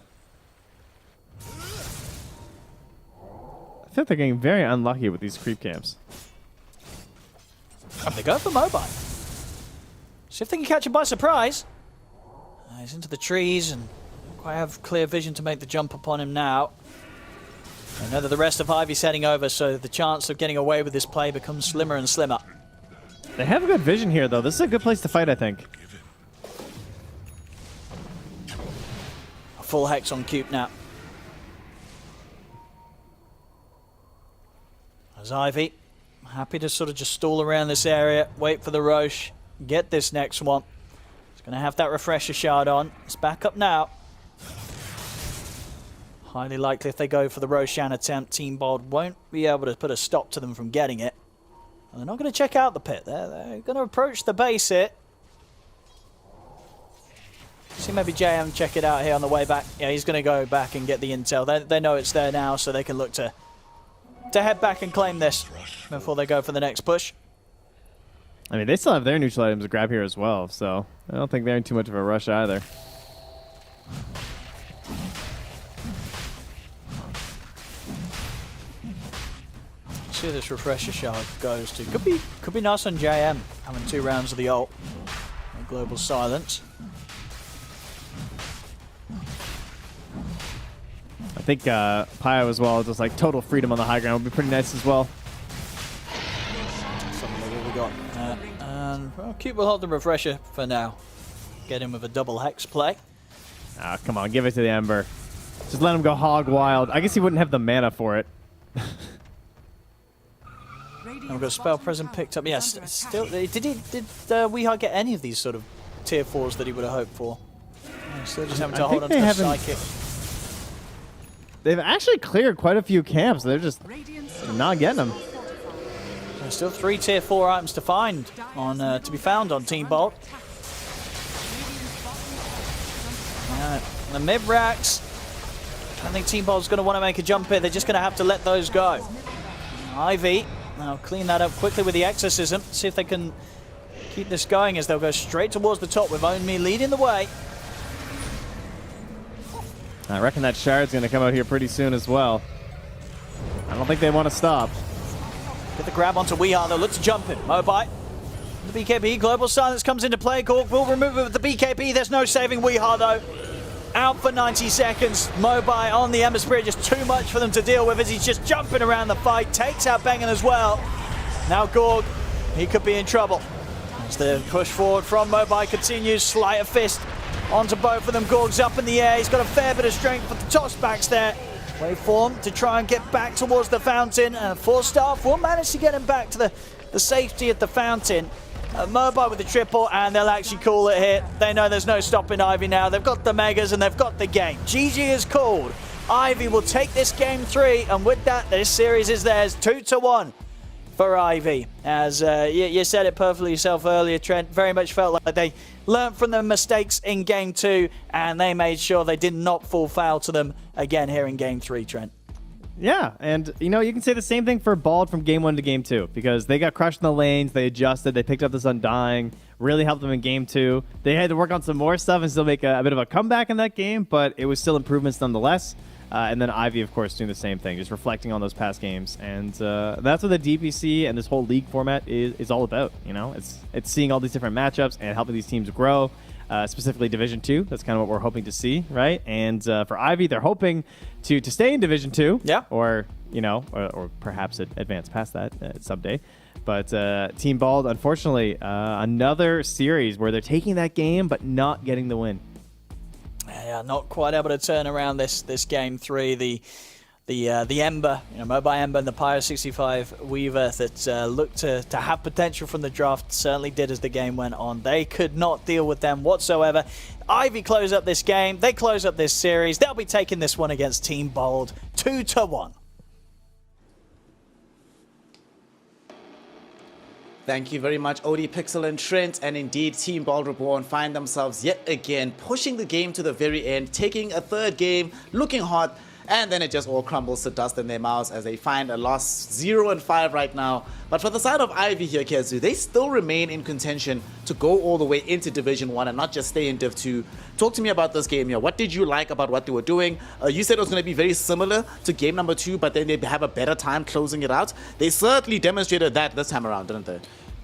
I think they're getting very unlucky with these creep camps. They go for Mobile. See if they can catch him by surprise. He's into the trees and quite have clear vision to make the jump upon him now. I know that the rest of Ivy's heading over, so the chance of getting away with this play becomes slimmer and slimmer. They have a good vision here, though. This is a good place to fight, I think. A full hex on Cube now. As Ivy, happy to sort of just stall around this area, wait for the Roche, get this next one. He's going to have that refresher shard on. It's back up now. Highly likely if they go for the Roshan attempt, Team Bold won't be able to put a stop to them from getting it. And they're not going to check out the pit. They're going to approach the base here. See maybe JM check it out here on the way back. Yeah, he's going to go back and get the intel. They know it's there now, so they can look to head back and claim this before they go for the next push. I mean, they still have their neutral items to grab here as well, so I don't think they're in too much of a rush either. See who this refresher shard goes to. Could be nice on JM having 2 rounds of the ult. Global silence. think Pio as well, just like total freedom on the high ground would be pretty nice as well. Something like what we got. And well, Cube will hold the refresher for now. Get him with a double hex play. Ah, come on, give it to the Ember. Just let him go hog wild. I guess he wouldn't have the mana for it. We've got Spell Present picked up. Yes, still. Did Weehaw get any of these sort of tier 4s that he would have hoped for? Still just having to hold on to the Psychic. They've actually cleared quite a few camps. They're just not getting them. There's still 3 tier 4 items to find on to be found on Team Bolt. The mid racks. I think Team Bolt's going to want to make a jump here. They're just going to have to let those go. Ivy. Now clean that up quickly with the Exorcism. See if they can keep this going as they'll go straight towards the top with Own Me leading the way. I reckon that Shard's going to come out here pretty soon as well. I don't think they want to stop. Get the grab onto Weehaw. They'll look to jump him. Mobite. The BKB. Global Silence comes into play. Gorg will remove it with the BKB. There's no saving Weehaw though. Out for 90 seconds. Mobile on the Ember Spirit, just too much for them to deal with as he's just jumping around the fight. Takes out Bengen as well. Now Gorg, he could be in trouble. As the push forward from Mobile continues, Sleight of Fist onto both of them. Gorg's up in the air. He's got a fair bit of strength with the tossbacks there. Waveform to try and get back towards the fountain. And 4-Staff will manage to get him back to the safety at the fountain. Mobile with the triple, and they'll actually call it here. They know there's no stopping Ivy now. They've got the Megas, and they've got the game. GG is called. Ivy will take this game 3, and with that, this series is theirs. 2-1 for Ivy. As you said it perfectly yourself earlier, Trent, very much felt like they learned from their mistakes in game 2, and they made sure they did not fall foul to them again here in game 3, Trent. Yeah, and you know, you can say the same thing for Bald from game 1 to game 2 because they got crushed in the lanes, they adjusted, they picked up this Undying, really helped them in game 2. They had to work on some more stuff and still make a bit of a comeback in that game, but it was still improvements nonetheless. And then Ivy, of course, doing the same thing, just reflecting on those past games. And that's what the DPC and this whole league format is all about. You know, it's seeing all these different matchups and helping these teams grow. Specifically Division 2. That's kind of what we're hoping to see, right? And for Ivy, they're hoping to stay in Division 2. Yeah. Or, you know, or perhaps advance past that someday. But Team Bald, unfortunately, another series where they're taking that game but not getting the win. Yeah, not quite able to turn around this game 3. The Ember, Mobile Ember and the Pyro 65 Weaver that looked to have potential from the draft certainly did as the game went on. They could not deal with them whatsoever. Ivy close up this game. They close up this series. They'll be taking this one against Team Bold 2-1. Thank you very much, OD Pixel and Trent. And indeed, Team Bald Reborn find themselves yet again pushing the game to the very end, taking a third game, looking hot, and then it just all crumbles to dust in their mouths as they find a loss 0-5 right now. But for the side of Ivy here, Kezu, they still remain in contention to go all the way into Division 1 and not just stay in Div 2. Talk to me about this game here. What did you like about what they were doing? You said it was going to be very similar to game number 2, but then they have a better time closing it out. They certainly demonstrated that this time around, didn't they?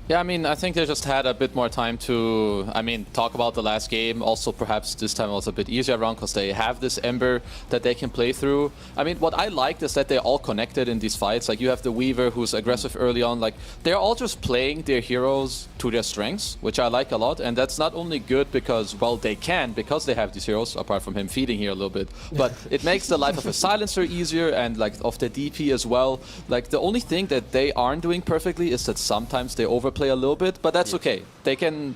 Yeah, I mean, I think they just had a bit more time to, talk about the last game. Also, perhaps this time was a bit easier around because they have this Ember that they can play through. I mean, what I liked is that they're all connected in these fights. Like, you have the Weaver who's aggressive early on. Like, they're all just playing their heroes to their strengths, which I like a lot. And that's not only good because, well, they can, because they have these heroes, apart from him feeding here a little bit. But it makes the life of a Silencer easier and, like, of the DP as well. Like, the only thing that they aren't doing perfectly is that sometimes they overplay a little bit, but that's okay. They can,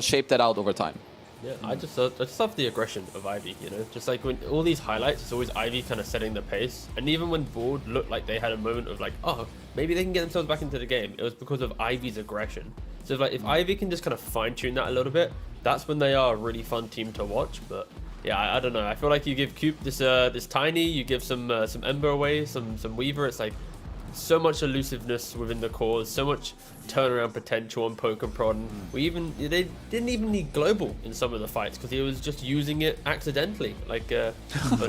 shape that out over time. Yeah, I just love the aggression of Ivy, just like when all these highlights, it's always Ivy kind of setting the pace. And even when Board looked like they had a moment of like, oh, maybe they can get themselves back into the game, it was because of Ivy's aggression. So if Ivy can just kind of fine tune that a little bit, that's when they are a really fun team to watch. But yeah, I don't know. I feel like you give Coop this Tiny, you give some Ember away, some Weaver. It's like so much elusiveness within the cores, so much turnaround potential on poke and prod. They didn't even need global in some of the fights because he was just using it accidentally. But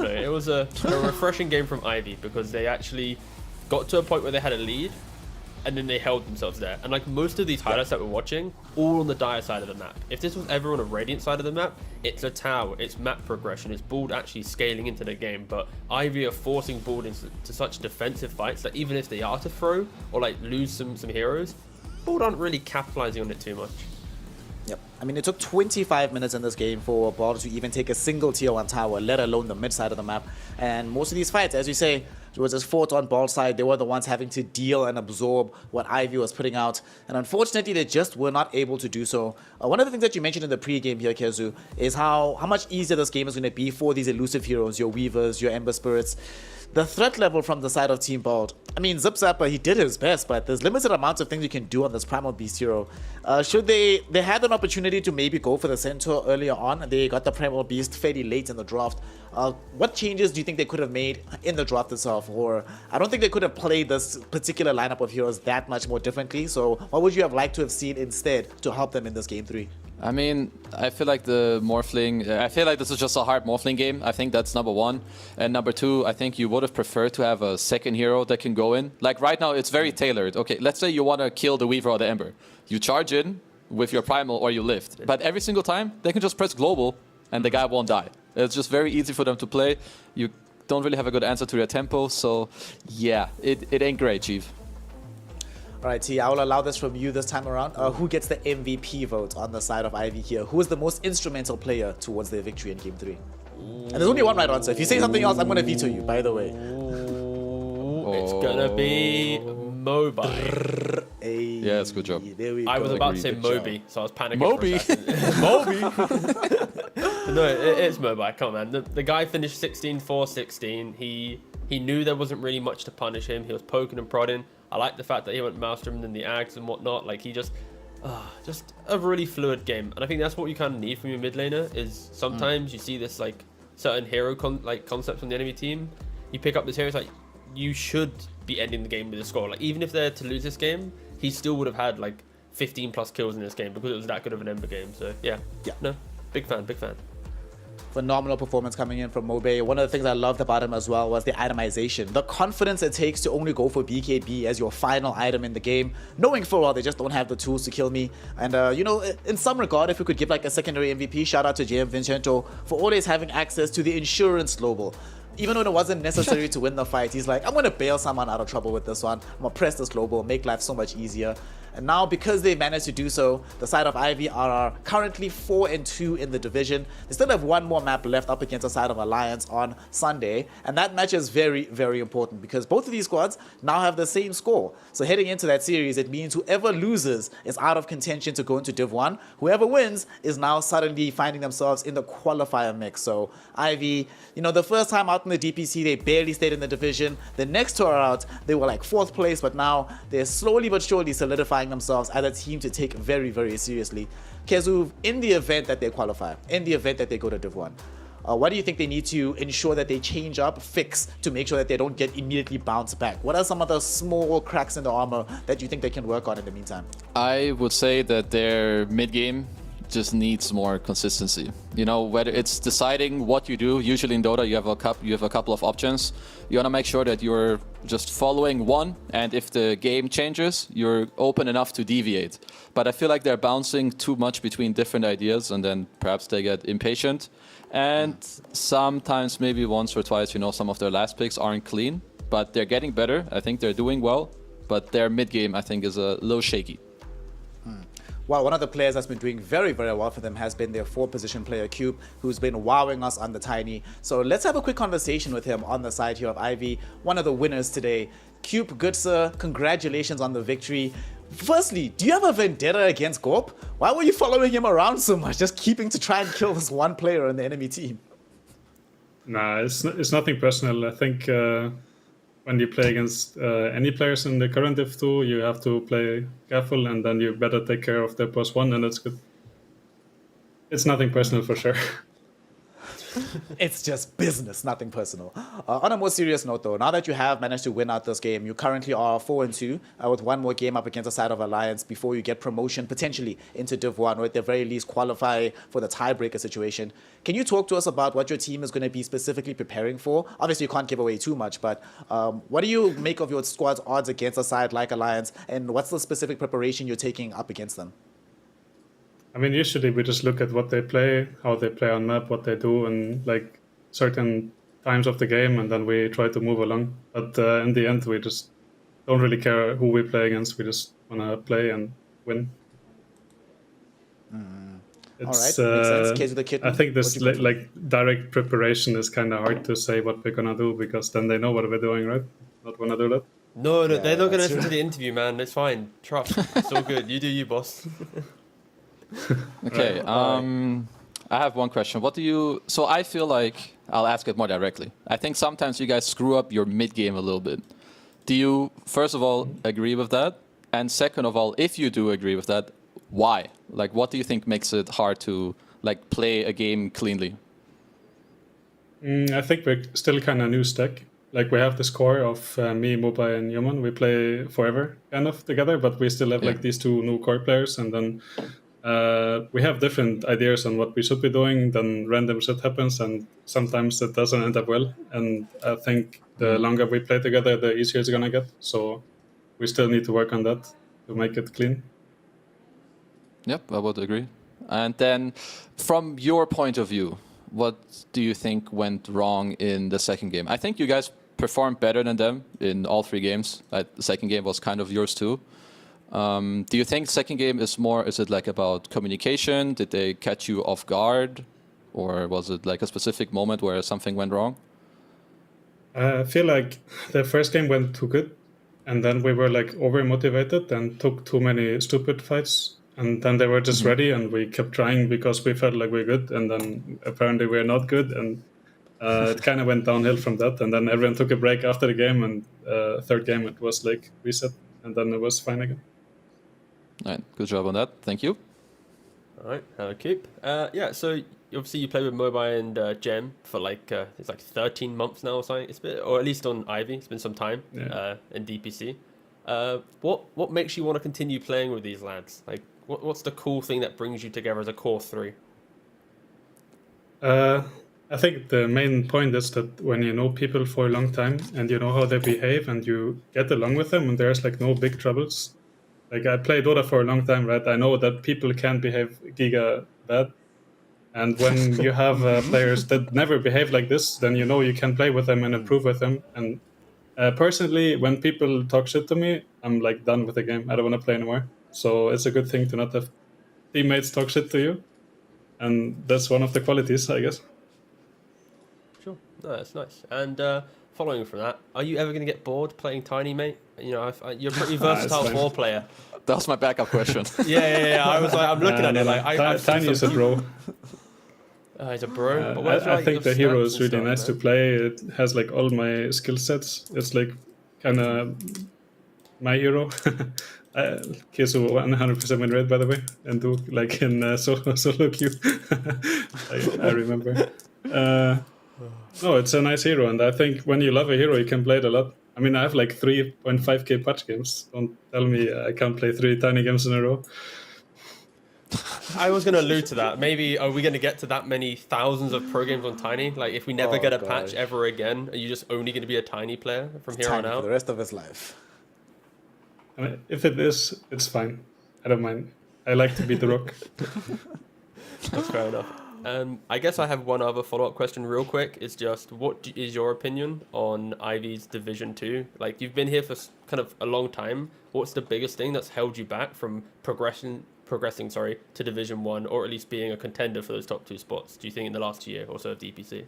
no, it was a refreshing game from Ivy because they actually got to a point where they had a lead and then they held themselves there. And like most of these highlights that we're watching, all on the dire side of the map. If this was ever on a Radiant side of the map, it's a tower, it's map progression, it's Bald actually scaling into the game. But Ivy are forcing Bald into such defensive fights that even if they are to throw or like lose some heroes, Bald aren't really capitalizing on it too much. Yep. I mean, it took 25 minutes in this game for Bald to even take a single tier 1 tower, let alone the mid side of the map. And most of these fights, as you say, it was just fought on Bald side. They were the ones having to deal and absorb what Ivy was putting out. And unfortunately, they just were not able to do so. One of the things that you mentioned in the pre-game here, Kezu, is how much easier this game is going to be for these elusive heroes, your Weavers, your Ember Spirits. The threat level from the side of Team Bald, I mean, Zip Zapper, he did his best, but there's limited amounts of things you can do on this Primal Beast hero. Should they had an opportunity to maybe go for the Centaur earlier on, they got the Primal Beast fairly late in the draft. What changes do you think they could have made in the draft itself? Or I don't think they could have played this particular lineup of heroes that much more differently, so what would you have liked to have seen instead to help them in this game 3? I mean, I feel like the Morphling, I feel like this is just a hard Morphling game. I think that's number 1. And number 2, I think you would have preferred to have a second hero that can go in. Like right now, it's very tailored. Okay, let's say you want to kill the Weaver or the Ember. You charge in with your Primal or you lift. But every single time, they can just press global and the guy won't die. It's just very easy for them to play. You don't really have a good answer to their tempo. So yeah, it ain't great, Chief. Alright, T, I will allow this from you this time around. Who gets the MVP vote on the side of Ivy here? Who is the most instrumental player towards their victory in Game 3? And there's only one right answer. If you say something else, I'm going to veto you, by the way. It's gonna be Mobi. Yeah, it's a good job. I was about to say Moby, so I was panicking. Moby! Moby! No, it's Mobi. Come on, man. The guy finished 16-4-16. He knew there wasn't really much to punish him. He was poking and prodding. I like the fact that he went Maelstrom and the Ags and whatnot. Like, he just a really fluid game. And I think that's what you kind of need from your mid laner, is sometimes you see this, like, certain hero concept from the enemy team. You pick up this hero, it's like, you should be ending the game with a score. Like, even if they're to lose this game, he still would have had, like, 15 plus kills in this game because it was that good of an Ember game. So, yeah. No, big fan. Phenomenal performance coming in from Mobe. One of the things I loved about him as well was the itemization. The confidence it takes to only go for BKB as your final item in the game, knowing full well they just don't have the tools to kill me. And, you know, in some regard, if we could give like a secondary MVP, shout out to JM Vincento for always having access to the insurance global. Even when it wasn't necessary to win the fight, he's like, I'm going to bail someone out of trouble with this one. I'm going to press this global, make life so much easier. And now, because they managed to do so, the side of Ivy are currently 4-2 in the division. They still have one more map left up against the side of Alliance on Sunday. And that match is very, very important because both of these squads now have the same score. So heading into that series, it means whoever loses is out of contention to go into Div 1. Whoever wins is now suddenly finding themselves in the qualifier mix. So Ivy, you know, the first time out in the DPC, they barely stayed in the division. The next tour out, they were like 4th place, but now they're slowly but surely solidifying themselves as a team to take very, very seriously. Kezu, in the event that they qualify, in the event that they go to Div 1, what do you think they need to ensure that they change up, fix, to make sure that they don't get immediately bounced back? What are some of the small cracks in the armor that you think they can work on in the meantime? I would say that their mid-game just needs more consistency. You know, whether it's deciding what you do. Usually in Dota you have a couple of options. You want to make sure that you're just following one, and if the game changes, you're open enough to deviate. But I feel like they're bouncing too much between different ideas, and then perhaps they get impatient. And sometimes, maybe once or twice, you know, some of their last picks aren't clean, but they're getting better. I think they're doing well, but their mid game, I think, is a little shaky. Well, one of the players that's been doing very, very well for them has been their 4th position player, Cube, who's been wowing us on the Tiny. So let's have a quick conversation with him on the side here of Ivy, one of the winners today. Cube, good sir, congratulations on the victory. Firstly, do you have a vendetta against Gorp? Why were you following him around so much, just keeping to try and kill this one player on the enemy team? Nah, it's nothing personal. I think when you play against any players in the current Div 2, you have to play careful, and then you better take care of the +1, and that's good. It's nothing personal for sure. It's just business, nothing personal. On a more serious note, though, now that you have managed to win out this game, you currently are 4-2 with one more game up against the side of Alliance before you get promotion potentially into Div 1, or at the very least qualify for the tiebreaker situation. Can you talk to us about what your team is going to be specifically preparing for? Obviously, you can't give away too much, but what do you make of your squad's odds against a side like Alliance, and what's the specific preparation you're taking up against them? I mean, usually we just look at what they play, how they play on map, what they do, and like certain times of the game, and then we try to move along. But in the end, we just don't really care who we play against. We just want to play and win. All right, makes sense. Case of the kitten. I think this like direct preparation is kind of hard to say what we're gonna do, because then they know what we're doing, right? Not wanna do that. No, Yeah, they're not going to that's listen to true. the interview, man. It's fine. Trust. It's all good. You do you, boss. Okay, I have one question. What do you... So I feel like... I'll ask it more directly. I think sometimes you guys screw up your mid-game a little bit. Do you, first of all, agree with that? And second of all, if you do agree with that, why? Like, what do you think makes it hard to, like, play a game cleanly? I think we're still kind of new stack. Like, we have this core of me, Mobai, and Human. We play forever, kind of, together, but we still have, like, these two new core players, and then we have different ideas on what we should be doing, then random shit happens, and sometimes it doesn't end up well. And I think the longer we play together, the easier it's gonna get. So we still need to work on that to make it clean. Yep, I would agree. And then, from your point of view, what do you think went wrong in the second game? I think you guys performed better than them in all 3 games. The second game was kind of yours too. Do you think the second game is more, is it like about communication? Did they catch you off guard? Or was it like a specific moment where something went wrong? I feel like the first game went too good, and then we were like over motivated and took too many stupid fights, and then they were just ready, and we kept trying because we felt like we're good, and then apparently we're not good, and it kind of went downhill from that. And then everyone took a break after the game, and third game it was like reset, and then it was fine again. All right, good job on that. Thank you. All right, keep. Yeah, so obviously you played with Mobai and Gem for like it's like 13 months now or something. It's been, or at least on Ivy, it's been some time. Yeah. In DPC. What makes you want to continue playing with these lads? Like, what's the cool thing that brings you together as a core 3? I think the main point is that when you know people for a long time and you know how they behave and you get along with them and there's like no big troubles. Like, I played Dota for a long time, right? I know that people can behave giga bad. And when you have players that never behave like this, then you know you can play with them and improve with them. And personally, when people talk shit to me, I'm like done with the game. I don't want to play anymore. So it's a good thing to not have teammates talk shit to you. And that's one of the qualities, I guess. Sure, no, that's nice. And following from that, are you ever going to get bored playing Tiny, mate? You know, you're a pretty versatile 4 player. That was my backup question. Yeah. I was like, I'm looking at it like Tiny is a bro. He's a bro. But I think the hero is really nice to play. It has like all my skill sets. It's like kind of my hero. Kesu 100% win rate, by the way, and do like in solo queue. I remember. No, it's a nice hero, and I think when you love a hero, you can play it a lot. I mean, I have like 3.5k patch games. Don't tell me I can't play 3 Tiny games in a row. I was going to allude to that. Maybe are we going to get to that many thousands of pro games on Tiny? Like, if we never get a patch ever again, are you just only going to be a Tiny player from here on Tiny out? for the rest of his life. I mean, if it is, it's fine. I don't mind. I like to beat the rock. That's fair enough. I guess I have one other follow-up question real quick. It's just, what is your opinion on Ivy's Division 2? Like, you've been here for kind of a long time. What's the biggest thing that's held you back from progressing to Division 1, or at least being a contender for those top 2 spots, do you think, in the last year or so of DPC?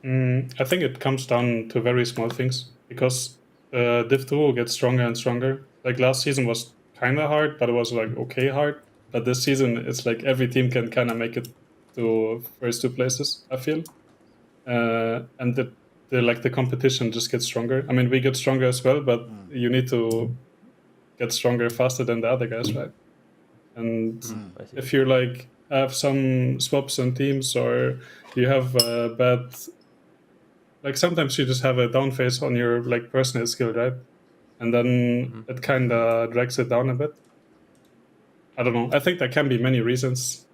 I think it comes down to very small things, because Div 2 gets stronger and stronger. Like, last season was kind of hard, but it was like okay hard. But this season, it's like every team can kind of make it to first 2 places, I feel. And the competition just gets stronger. I mean, we get stronger as well, but you need to get stronger faster than the other guys, right? And if you're like have some swaps on teams, or you have bad. Like sometimes you just have a down phase on your like personal skill, right? And then it kind of drags it down a bit. I don't know. I think there can be many reasons.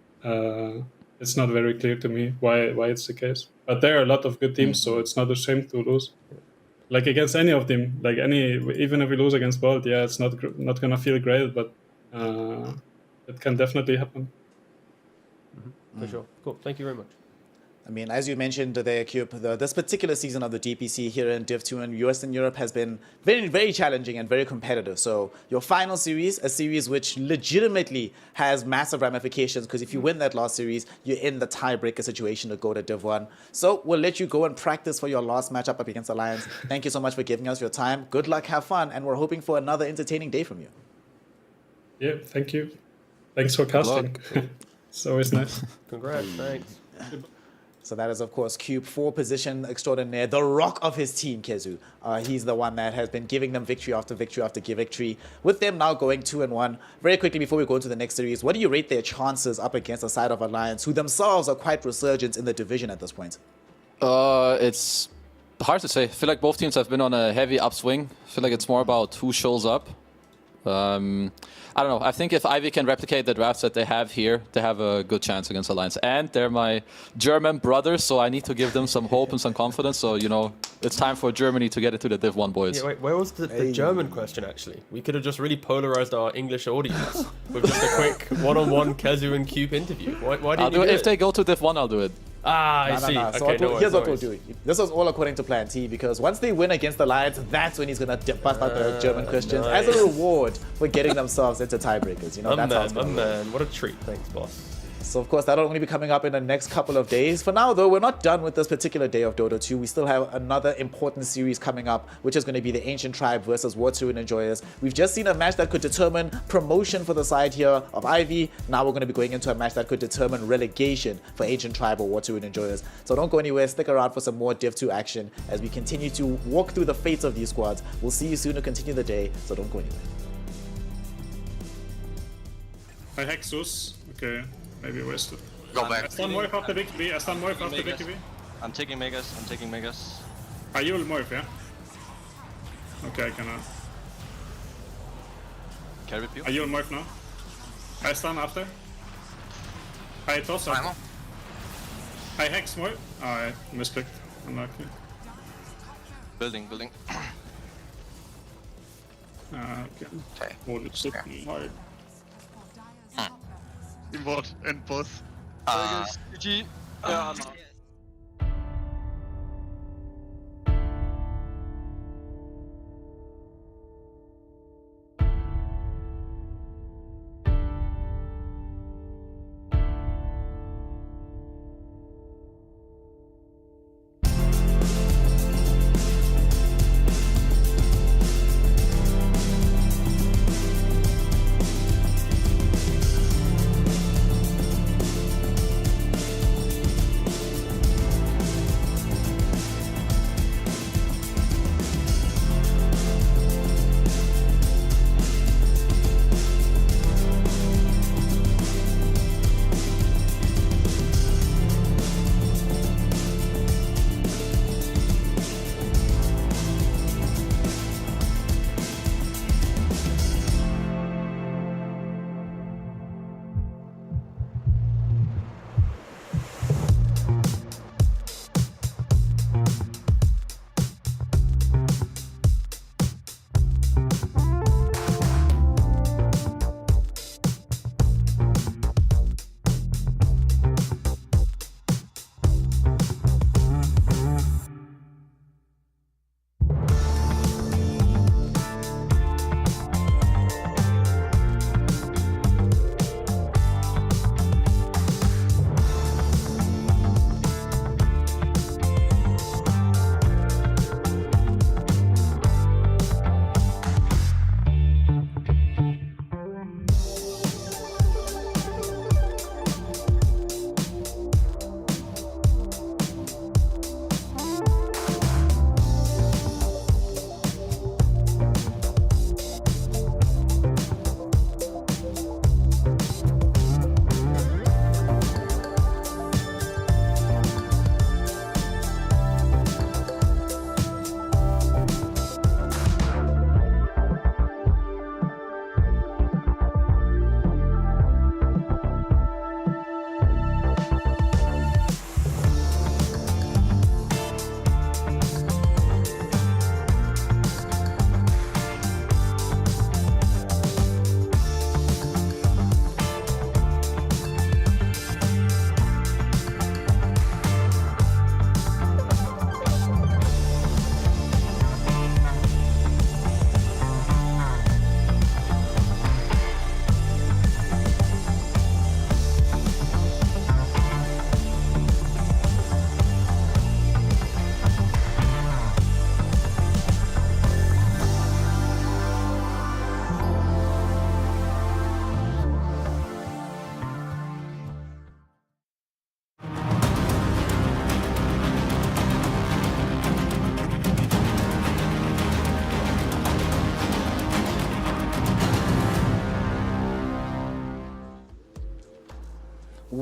It's not very clear to me why it's the case. But there are a lot of good teams, so it's not a shame to lose. Like against any of them, like even if we lose against Bolt, yeah, it's not gonna feel great, but it can definitely happen. For sure. Cool. Thank you very much. I mean, as you mentioned there, Cube, this particular season of the DPC here in Div 2 in Western Europe has been very, very challenging and very competitive. So your final series, a series which legitimately has massive ramifications, because if you win that last series, you're in the tiebreaker situation to go to Div 1. So we'll let you go and practice for your last matchup up against Alliance. Thank you so much for giving us your time. Good luck, have fun, and we're hoping for another entertaining day from you. Yeah, thank you. Thanks for casting. It's always nice. Congrats. Thanks. So that is, of course, Cube 4 position extraordinaire, the rock of his team, Kezu. He's the one that has been giving them victory after victory after victory, with them now going 2-1. Very quickly, before we go into the next series, what do you rate their chances up against the side of Alliance, who themselves are quite resurgent in the division at this point? It's hard to say. I feel like both teams have been on a heavy upswing. I feel like it's more about who shows up. I don't know. I think if Ivy can replicate the drafts that they have here, they have a good chance against Alliance. And they're my German brothers, so I need to give them some hope and some confidence. So, you know, it's time for Germany to get it to the Div 1 boys. Yeah, wait, where was the German question, actually? We could have just really polarized our English audience with just a quick one-on-one Kezu and Cube interview. Why didn't you do it? If they go to Div 1, I'll do it. I see. So Okay, here's what we'll do. This was all according to Plan T, because once they win against the Alliance, that's when he's going to bust out the German Christians as a reward for getting themselves into tiebreakers. You know, that's how it's going to go. Man, what a treat. Thanks, boss. So, of course, that'll only be coming up in the next couple of days. For now, though, we're not done with this particular day of Dota 2. We still have another important series coming up, which is going to be the Ancient Tribe versus Water and Enjoyers. We've just seen a match that could determine promotion for the side here of Ivy. Now we're going to be going into a match that could determine relegation for Ancient Tribe or Water and Enjoyers. So don't go anywhere. Stick around for some more Div 2 action as we continue to walk through the fates of these squads. We'll see you soon to continue the day, so don't go anywhere. I Hexus. Okay, maybe wasted. Go back. I stun Morph after victory. I stun Morph after victory. I'm taking Megas. I'm taking Megas. You will Morph, yeah? Okay, I cannot. Carry with you. You will Morph now. I stun after. I toss up. I Hex Morph. I misclicked. Unlucky. Building. Okay. Holy shit, hard. In both. In both. GG.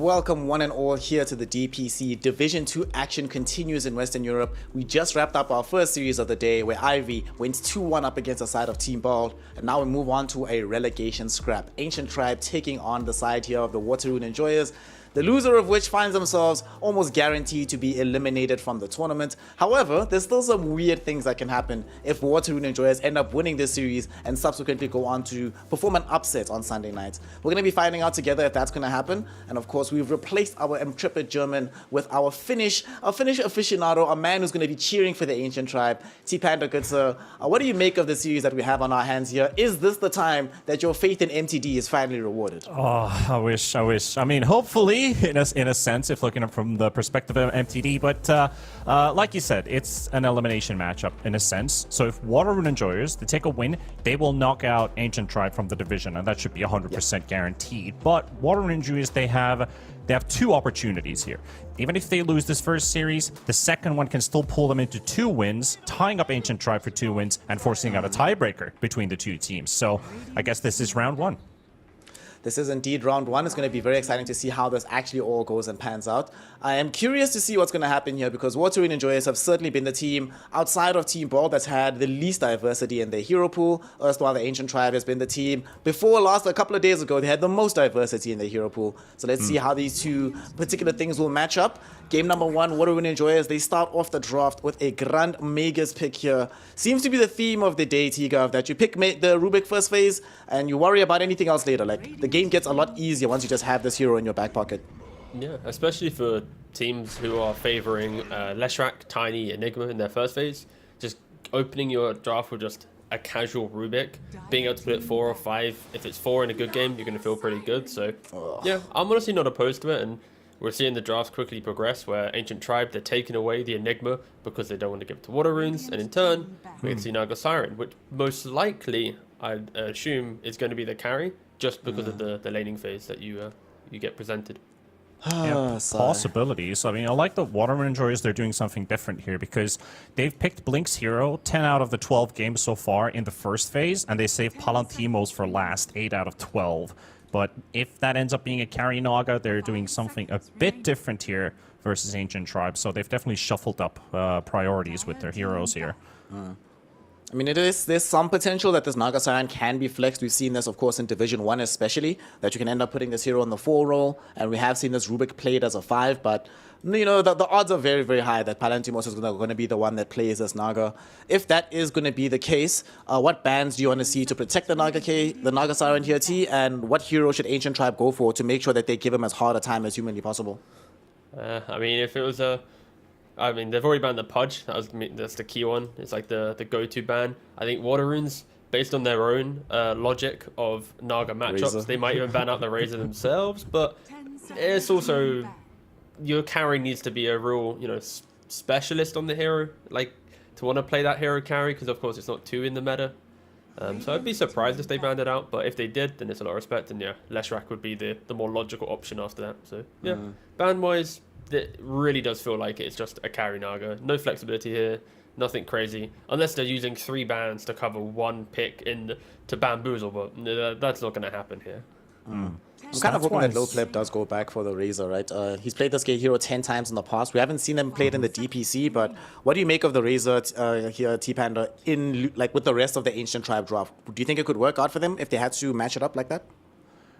welcome one and all here to the DPC. Division 2 action continues in Western Europe. We just wrapped up our first series of the day where Ivy went 2-1 up against the side of Team Bald. And now we move on to a relegation scrap. Ancient Tribe taking on the side here of the Waterrune Enjoyers. The loser of which finds themselves almost guaranteed to be eliminated from the tournament. However, there's still some weird things that can happen if Waterrune Enjoyers end up winning this series and subsequently go on to perform an upset on Sunday night. We're going to be finding out together if that's going to happen. And of course, we've replaced our intrepid German with our Finnish aficionado, a man who's going to be cheering for the Ancient Tribe. T-Panda, good sir, what do you make of the series that we have on our hands here? Is this the time that your faith in MTD is finally rewarded? Oh, I wish. I mean, hopefully, in a sense, if looking at it from the perspective of MTD, but like you said, it's an elimination matchup in a sense. So if Waterrune Enjoyers, they take a win, they will knock out Ancient Tribe from the division, and that should be 100% guaranteed. But Waterrune Enjoyers, they have two opportunities here. Even if they lose this first series, the second one can still pull them into 2 wins, tying up Ancient Tribe for 2 wins and forcing out a tiebreaker between the 2 teams. So I guess this is round 1. This is indeed round 1. It's going to be very exciting to see how this actually all goes and pans out. I am curious to see what's going to happen here because Waterrune Enjoyers have certainly been the team outside of Team Ball that's had the least diversity in their hero pool. While the Ancient Tribe has been the team before a couple of days ago, they had the most diversity in their hero pool. So let's see how these two particular things will match up. Game number 1, Waterrune Enjoyers, they start off the draft with a Grand Magus pick here. Seems to be the theme of the day, T-Gov, that you pick the Rubik first phase and you worry about anything else later. Like, the game gets a lot easier once you just have this hero in your back pocket. Yeah, especially for teams who are favoring Leshrac, Tiny, Enigma in their first phase. Just opening your draft with just a casual Rubik, being able to split 4 or 5. If it's 4 in a good game, you're going to feel pretty good. So, yeah, I'm honestly not opposed to it. And we're seeing the drafts quickly progress where Ancient Tribe, they're taking away the Enigma because they don't want to give it to Water Runes. And in turn, we can see Naga Siren, which most likely, I'd assume, is going to be the carry just because of the laning phase that you get presented. Yeah, possibilities. I mean, I like the Waterrune Enjoyers. They're doing something different here because they've picked Blink's hero 10 out of the 12 games so far in the first phase, and they saved Palantimos for last 8 out of 12. But if that ends up being a carry Naga, they're doing something a bit different here versus Ancient Tribe. So they've definitely shuffled up priorities with their heroes here. I mean, there's some potential that this Naga Siren can be flexed. We've seen this, of course, in Division 1 especially, that you can end up putting this hero in the 4 role, and we have seen this Rubik played as a 5, but, you know, the odds are very, very high that Palantimos is going to be the one that plays this Naga. If that is going to be the case, what bans do you want to see to protect the Naga Siren here, T, and what hero should Ancient Tribe go for to make sure that they give him as hard a time as humanly possible? I mean, if it was I mean, they've already banned the Pudge. That's the key one. It's like the go-to ban. I think Water Runes, based on their own logic of Naga matchups, Razor. they might even ban out the Razor themselves. But it's also, your carry needs to be a real, specialist on the hero, like to want to play that hero carry, because of course it's not 2 in the meta. So I'd be surprised if they banned it out, but if they did, then it's a lot of respect, and yeah, Leshrac would be the more logical option after that. So yeah, ban-wise, it really does feel like it's just a carry Naga. No flexibility here, nothing crazy, unless they're using 3 bans to cover 1 pick to bamboozle, but that's not going to happen here. I'm kind of hoping that Low Pleb does go back for the Razor, right? He's played this hero 10 times in the past. We haven't seen him played in the DPC, but what do you make of the Razor here, T-Panda, with the rest of the Ancient Tribe draft? Do you think it could work out for them if they had to match it up like that?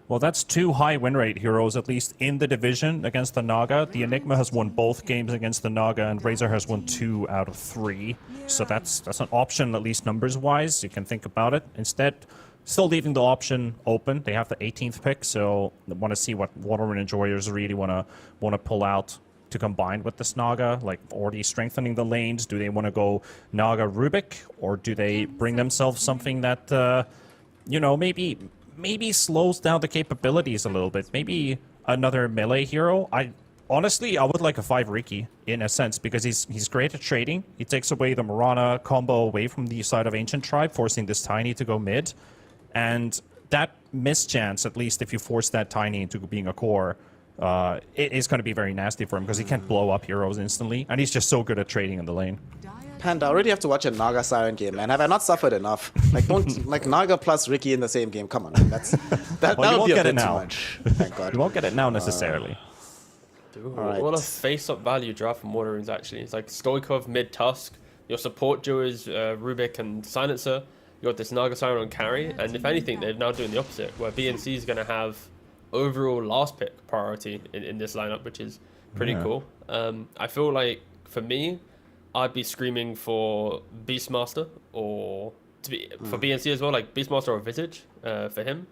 Well, that's 2 high win rate heroes, at least in the division, against the Naga. The Enigma has won both games against the Naga, and Razor has won 2 out of 3. So that's an option, at least numbers-wise. You can think about it. Instead, still leaving the option open. They have the 18th pick, so they want to see what Waterrune Enjoyers really want to pull out to combine with this Naga, like already strengthening the lanes. Do they want to go Naga Rubik, or do they bring themselves something that, maybe slows down the capabilities a little bit? Maybe another melee hero. Honestly, I would like a 5 Riki in a sense, because he's great at trading. He takes away the Mirana combo away from the side of Ancient Tribe, forcing this Tiny to go mid. And that mischance, at least if you force that Tiny into being a core, it is going to be very nasty for him, because he can't blow up heroes instantly, and he's just so good at trading in the lane. Panda, I already have to watch a Naga Siren game, man. Have I not suffered enough? Like, don't Naga plus Riki in the same game. Come on, man. That Well, would be a get bit it now. too much. Thank God. You won't get it now necessarily. right. What a face-up value draft from Water Runes, actually. It's like Stoikov mid-Tusk. Your support duo is Rubik and Silencer. You got this Naga Siren on carry. And if anything, they're now doing the opposite, where BNC is going to have overall last pick priority in this lineup, which is pretty cool. I feel like, for me, I'd be screaming for Beastmaster or for BNC as well, like Beastmaster or Visage for him,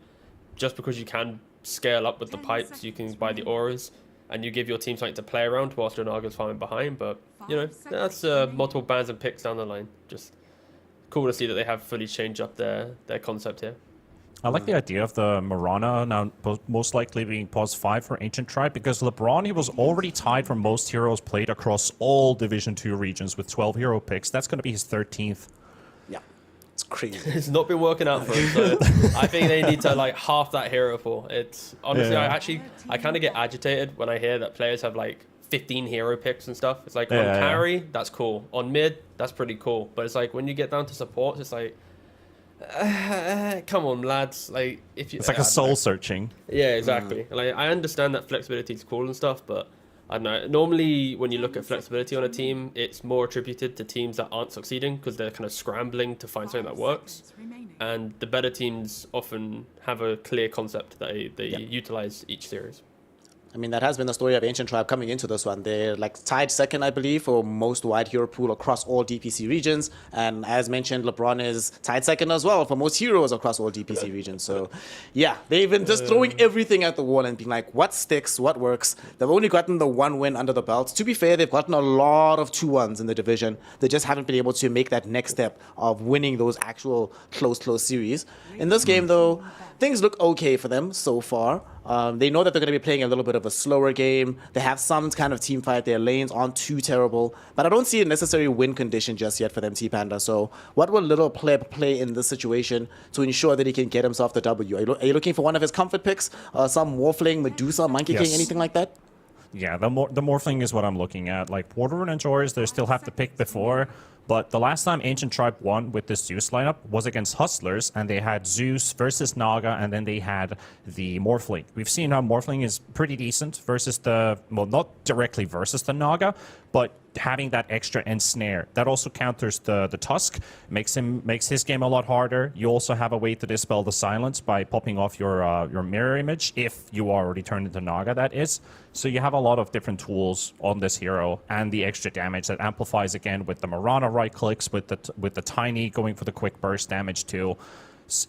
just because you can scale up with the pipes, you can buy the auras, and you give your team something to play around whilst your Naga's farming behind. But, you know, that's multiple bans and picks down the line. Just cool to see that they have fully changed up their concept here. I like the idea of the Mirana now most likely being +5 for Ancient Tribe, because LeBron, he was already tied for most heroes played across all Division 2 regions with 12 hero picks. That's going to be his 13th. Yeah, it's crazy. It's not been working out for him, so I think they need to like half that hero pool. It's honestly, I kind of get agitated when I hear that players have like 15 hero picks and stuff. It's like on carry, that's cool. On mid, that's pretty cool. But it's like when you get down to supports, it's like, come on, lads. Like if you, it's like a soul searching. Yeah, exactly. Like I understand that flexibility is cool and stuff, but I don't know. Normally, when you look at flexibility on a team, it's more attributed to teams that aren't succeeding because they're kind of scrambling to find something that works. And the better teams often have a clear concept that they utilize each series. I mean, that has been the story of Ancient Tribe coming into this one. They're like tied second, I believe, for most wide hero pool across all DPC regions. And as mentioned, LeBron is tied second as well for most heroes across all DPC regions. So, yeah, they've been just throwing everything at the wall and being like, what sticks, what works. They've only gotten the one win under the belt. To be fair, they've gotten a lot of 2-1s in the division. They just haven't been able to make that next step of winning those actual close series. In this game, though, things look okay for them so far. They know that they're going to be playing a little bit of a slower game. They have some kind of team fight. Their lanes aren't too terrible. But I don't see a necessary win condition just yet for them, T-Panda. So what will Little Pleb play in this situation to ensure that he can get himself the W? Are you looking for one of his comfort picks? Some Morphling, Medusa, Monkey King, anything like that? Yeah, the Morphling is what I'm looking at. Like, Water Rune Enjoyers, they still have to pick before. But the last time Ancient Tribe won with this Zeus lineup was against Hustlers, and they had Zeus versus Naga, and then they had the Morphling. We've seen how Morphling is pretty decent versus the, well, not directly versus the Naga, but having that extra ensnare. That also counters the Tusk, makes his game a lot harder. You also have a way to dispel the silence by popping off your mirror image, if you are already turned into Naga, that is. So you have a lot of different tools on this hero, and the extra damage that amplifies again with the Mirana right clicks, with the Tiny going for the quick burst damage too.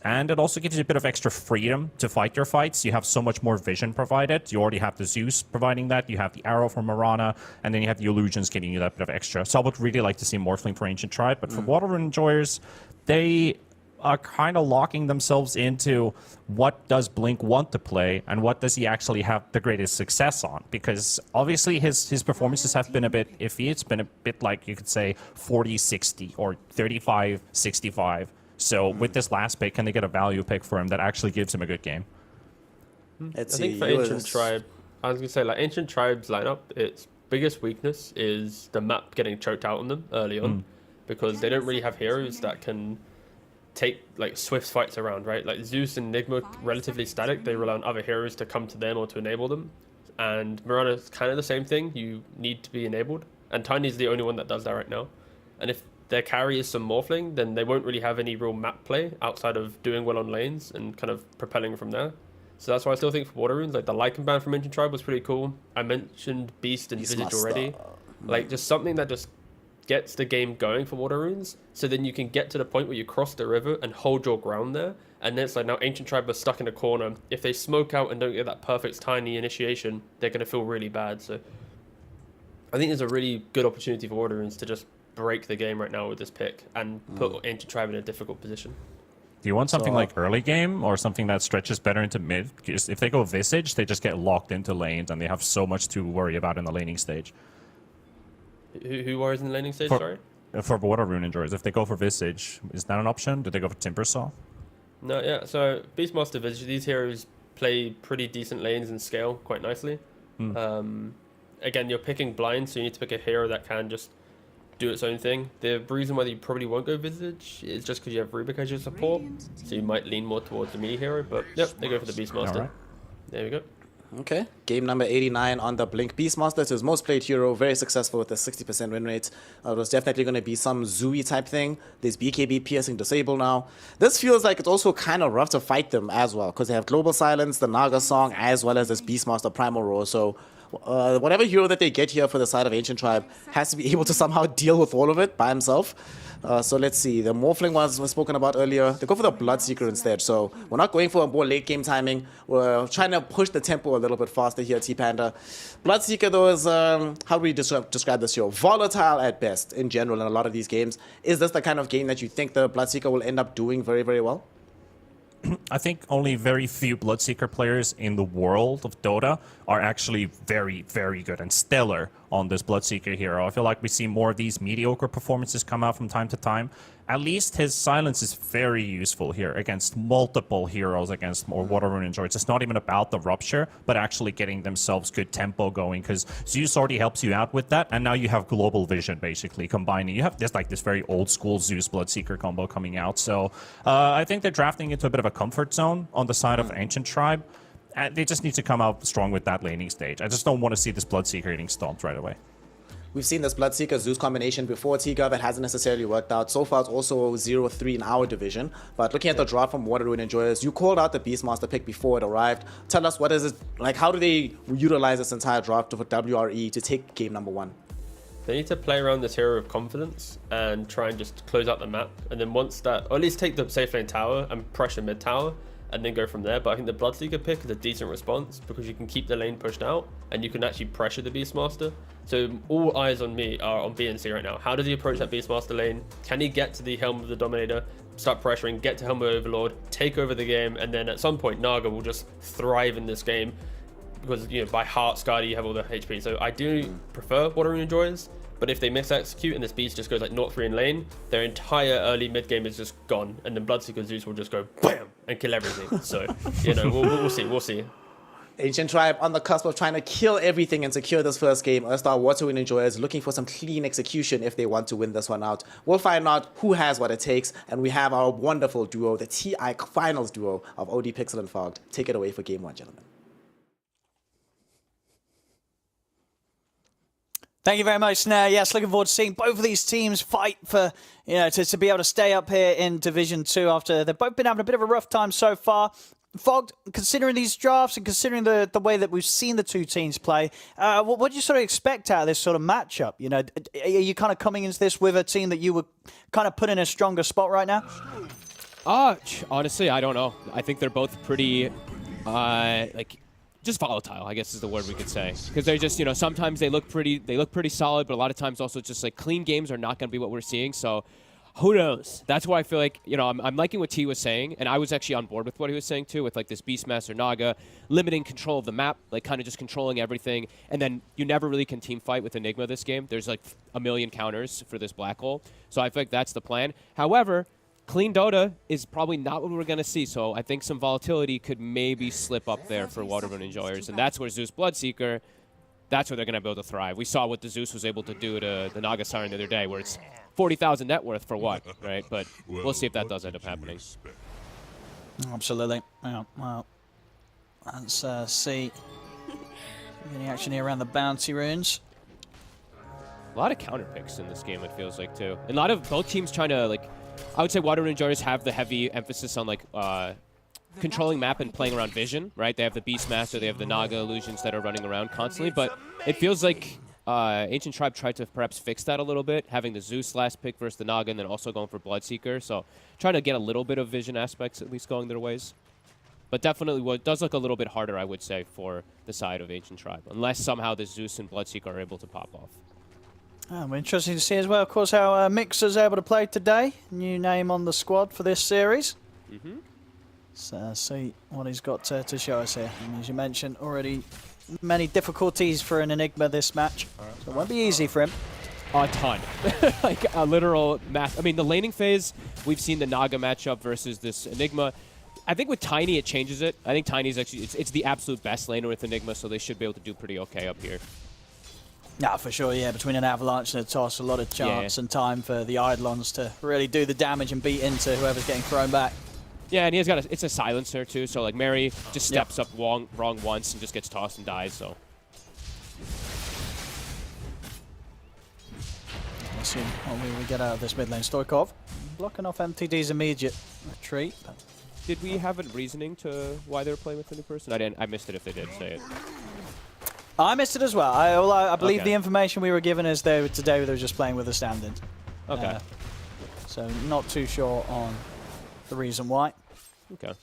And it also gives you a bit of extra freedom to fight your fights. You have so much more vision provided. You already have the Zeus providing that. You have the arrow from Mirana, and then you have the illusions giving you that bit of extra. So I would really like to see Morphling for Ancient Tribe. But for Water Rune Enjoyers, they are kind of locking themselves into what does Blink want to play and what does he actually have the greatest success on. Because obviously his performances have been a bit iffy. It's been a bit like, you could say, 40-60 or 35-65. So with this last pick, can they get a value pick for him that actually gives him a good game? I think for Ancient Tribe, I was going to say, like, Ancient Tribe's lineup, its biggest weakness is the map getting choked out on them early on, because they don't really have heroes that can take, like, swift fights around, right? Like, Zeus and Enigma, relatively static. They rely on other heroes to come to them or to enable them. And Mirana's kind of the same thing. You need to be enabled. And Tiny's the only one that does that right now. And if their carry is some Morphling, then they won't really have any real map play outside of doing well on lanes and kind of propelling from there. So that's why I still think for Water Runes, like the Lycan ban from Ancient Tribe was pretty cool. I mentioned Beast and Visage already. Like just something that just gets the game going for Water Runes, so then you can get to the point where you cross the river and hold your ground there. And then it's like now Ancient Tribe are stuck in a corner. If they smoke out and don't get that perfect Tiny initiation, they're going to feel really bad. So I think there's a really good opportunity for Water Runes to just break the game right now with this pick and put Ancient Tribe in a difficult position. Do you want something like early game or something that stretches better into mid? Because if they go Visage, they just get locked into lanes and they have so much to worry about in the laning stage. Who worries in the laning stage, sorry? For Water Rune Enjoyers, if they go for Visage, is that an option? Do they go for Timbersaw? No, yeah. So Beastmaster, Visage, these heroes play pretty decent lanes and scale quite nicely. Again, you're picking blind, so you need to pick a hero that can just do its own thing. The reason why you probably won't go Visage is just because you have Rubik as your support, so you might lean more towards the melee hero, but yep, they go for the Beastmaster. Right. There we go. Okay, game number 89 on the Blink. Beastmaster is his most played hero, very successful with a 60% win rate. It was definitely going to be some Zooey type thing. There's BKB piercing disable now. This feels like it's also kind of rough to fight them as well, because they have Global Silence, the Naga Song, as well as this Beastmaster Primal Roar. So whatever hero that they get here for the side of Ancient Tribe has to be able to somehow deal with all of it by himself. So let's see, the Morphling was spoken about earlier. They go for the Bloodseeker instead, so we're not going for a more late game timing. We're trying to push the tempo a little bit faster here, T-Panda. Bloodseeker though is, how do we describe this hero? Volatile at best in general in a lot of these games. Is this the kind of game that you think the Bloodseeker will end up doing very, very well? I think only very few Bloodseeker players in the world of Dota are actually very, very good and stellar on this Bloodseeker hero. I feel like we see more of these mediocre performances come out from time to time. At least his silence is very useful here against multiple heroes, against more Water Rune Enjoyers. It's not even about the Rupture, but actually getting themselves good tempo going, because Zeus already helps you out with that, and now you have Global Vision, basically, combining. You have this very old-school Zeus Bloodseeker combo coming out, so I think they're drafting into a bit of a comfort zone on the side of Ancient Tribe. And they just need to come out strong with that laning stage. I just don't want to see this Bloodseeker getting stomped right away. We've seen this Bloodseeker Zeus combination before, T-Gov. It hasn't necessarily worked out. So far, it's also 0-3 in our division. But looking at the draft from Water Rune Enjoyers, you called out the Beastmaster pick before it arrived. Tell us, what is it like? How do they utilize this entire draft for WRE to take game number 1? They need to play around this hero with confidence and try and just close out the map. And then once that, or at least take the safe lane tower and pressure mid tower, and then go from there. But I think the Bloodseeker pick is a decent response because you can keep the lane pushed out and you can actually pressure the Beastmaster. So all eyes on me are on BNC right now. How does he approach that Beastmaster lane? Can he get to the Helm of the Dominator, start pressuring, get to Helm of Overlord, take over the game, and then at some point Naga will just thrive in this game because, you know, by heart, Skadi, you have all the HP. So I do prefer Water Rune Enjoyers, but if they mis-execute and this beast just goes like 0-3 in lane, their entire early mid game is just gone, and then Bloodseeker Zeus will just go BAM! And kill everything. So, you know, we'll see. Ancient Tribe on the cusp of trying to kill everything and secure this first game. Earthstar Water Rune Enjoyers looking for some clean execution if they want to win this one out. We'll find out who has what it takes, and we have our wonderful duo, the TI Finals duo of OD Pixel and Fogged. Take it away for game 1, gentlemen. Thank you very much, Snare. Yes, looking forward to seeing both of these teams fight for, you know, to be able to stay up here in Division 2 after they've both been having a bit of a rough time so far. Fogged, considering these drafts and considering the way that we've seen the two teams play, what do you sort of expect out of this sort of matchup? You know, are you kind of coming into this with a team that you would kind of put in a stronger spot right now? Honestly, I don't know. I think they're both pretty, just volatile, I guess is the word we could say. Because they're just, you know, sometimes they look pretty solid, but a lot of times also just like clean games are not going to be what we're seeing. So who knows? That's why I feel like, you know, I'm liking what T was saying, and I was actually on board with what he was saying too, with like this Beastmaster Naga, limiting control of the map, like kind of just controlling everything. And then you never really can team fight with Enigma this game. There's like a million counters for this black hole. So I feel like that's the plan. However, clean Dota is probably not what we're going to see, so I think some volatility could maybe slip up there for Water Rune Enjoyers, and that's where Zeus Bloodseeker, that's where they're going to be able to thrive. We saw what the Zeus was able to do to the Naga Siren the other day, where it's 40,000 net worth for what, right? But we'll see if that does end up happening. Absolutely. Yeah, well, let's see any action here around the bounty runes. A lot of counter picks in this game, it feels like, too. And a lot of both teams trying to, like, I would say Water Rune Enjoyers have the heavy emphasis on, like, controlling map and playing around vision, right? They have the Beastmaster, they have the Naga illusions that are running around constantly, but it feels like Ancient Tribe tried to perhaps fix that a little bit, having the Zeus last pick versus the Naga, and then also going for Bloodseeker, so trying to get a little bit of vision aspects at least going their ways. But definitely what does look a little bit harder, I would say, for the side of Ancient Tribe, unless somehow the Zeus and Bloodseeker are able to pop off. Interesting to see as well, of course, how Mixer's able to play today. New name on the squad for this series. So see what he's got to show us here. And as you mentioned, already many difficulties for an Enigma this match. So it won't be easy for him. A ton. Like a literal math. I mean, the laning phase, we've seen the Naga matchup versus this Enigma. I think with Tiny, it changes it. I think Tiny's actually, it's the absolute best laner with Enigma, so they should be able to do pretty okay up here. Yeah, for sure, yeah. Between an Avalanche and a Toss, a lot of chance and time for the Eidolons to really do the damage and beat into whoever's getting thrown back. Yeah, and he's got it's a silencer too, so like Mary just steps up wrong once and just gets tossed and dies, so. Let's see what we get out of this mid lane. Stoikov blocking off MTD's immediate retreat. But did we have a reasoning to why they were playing with a new person? I missed it if they did say it. I missed it as well. I believe the information we were given is today they were just playing with a stand-in. Okay. So not too sure on the reason why. Okay.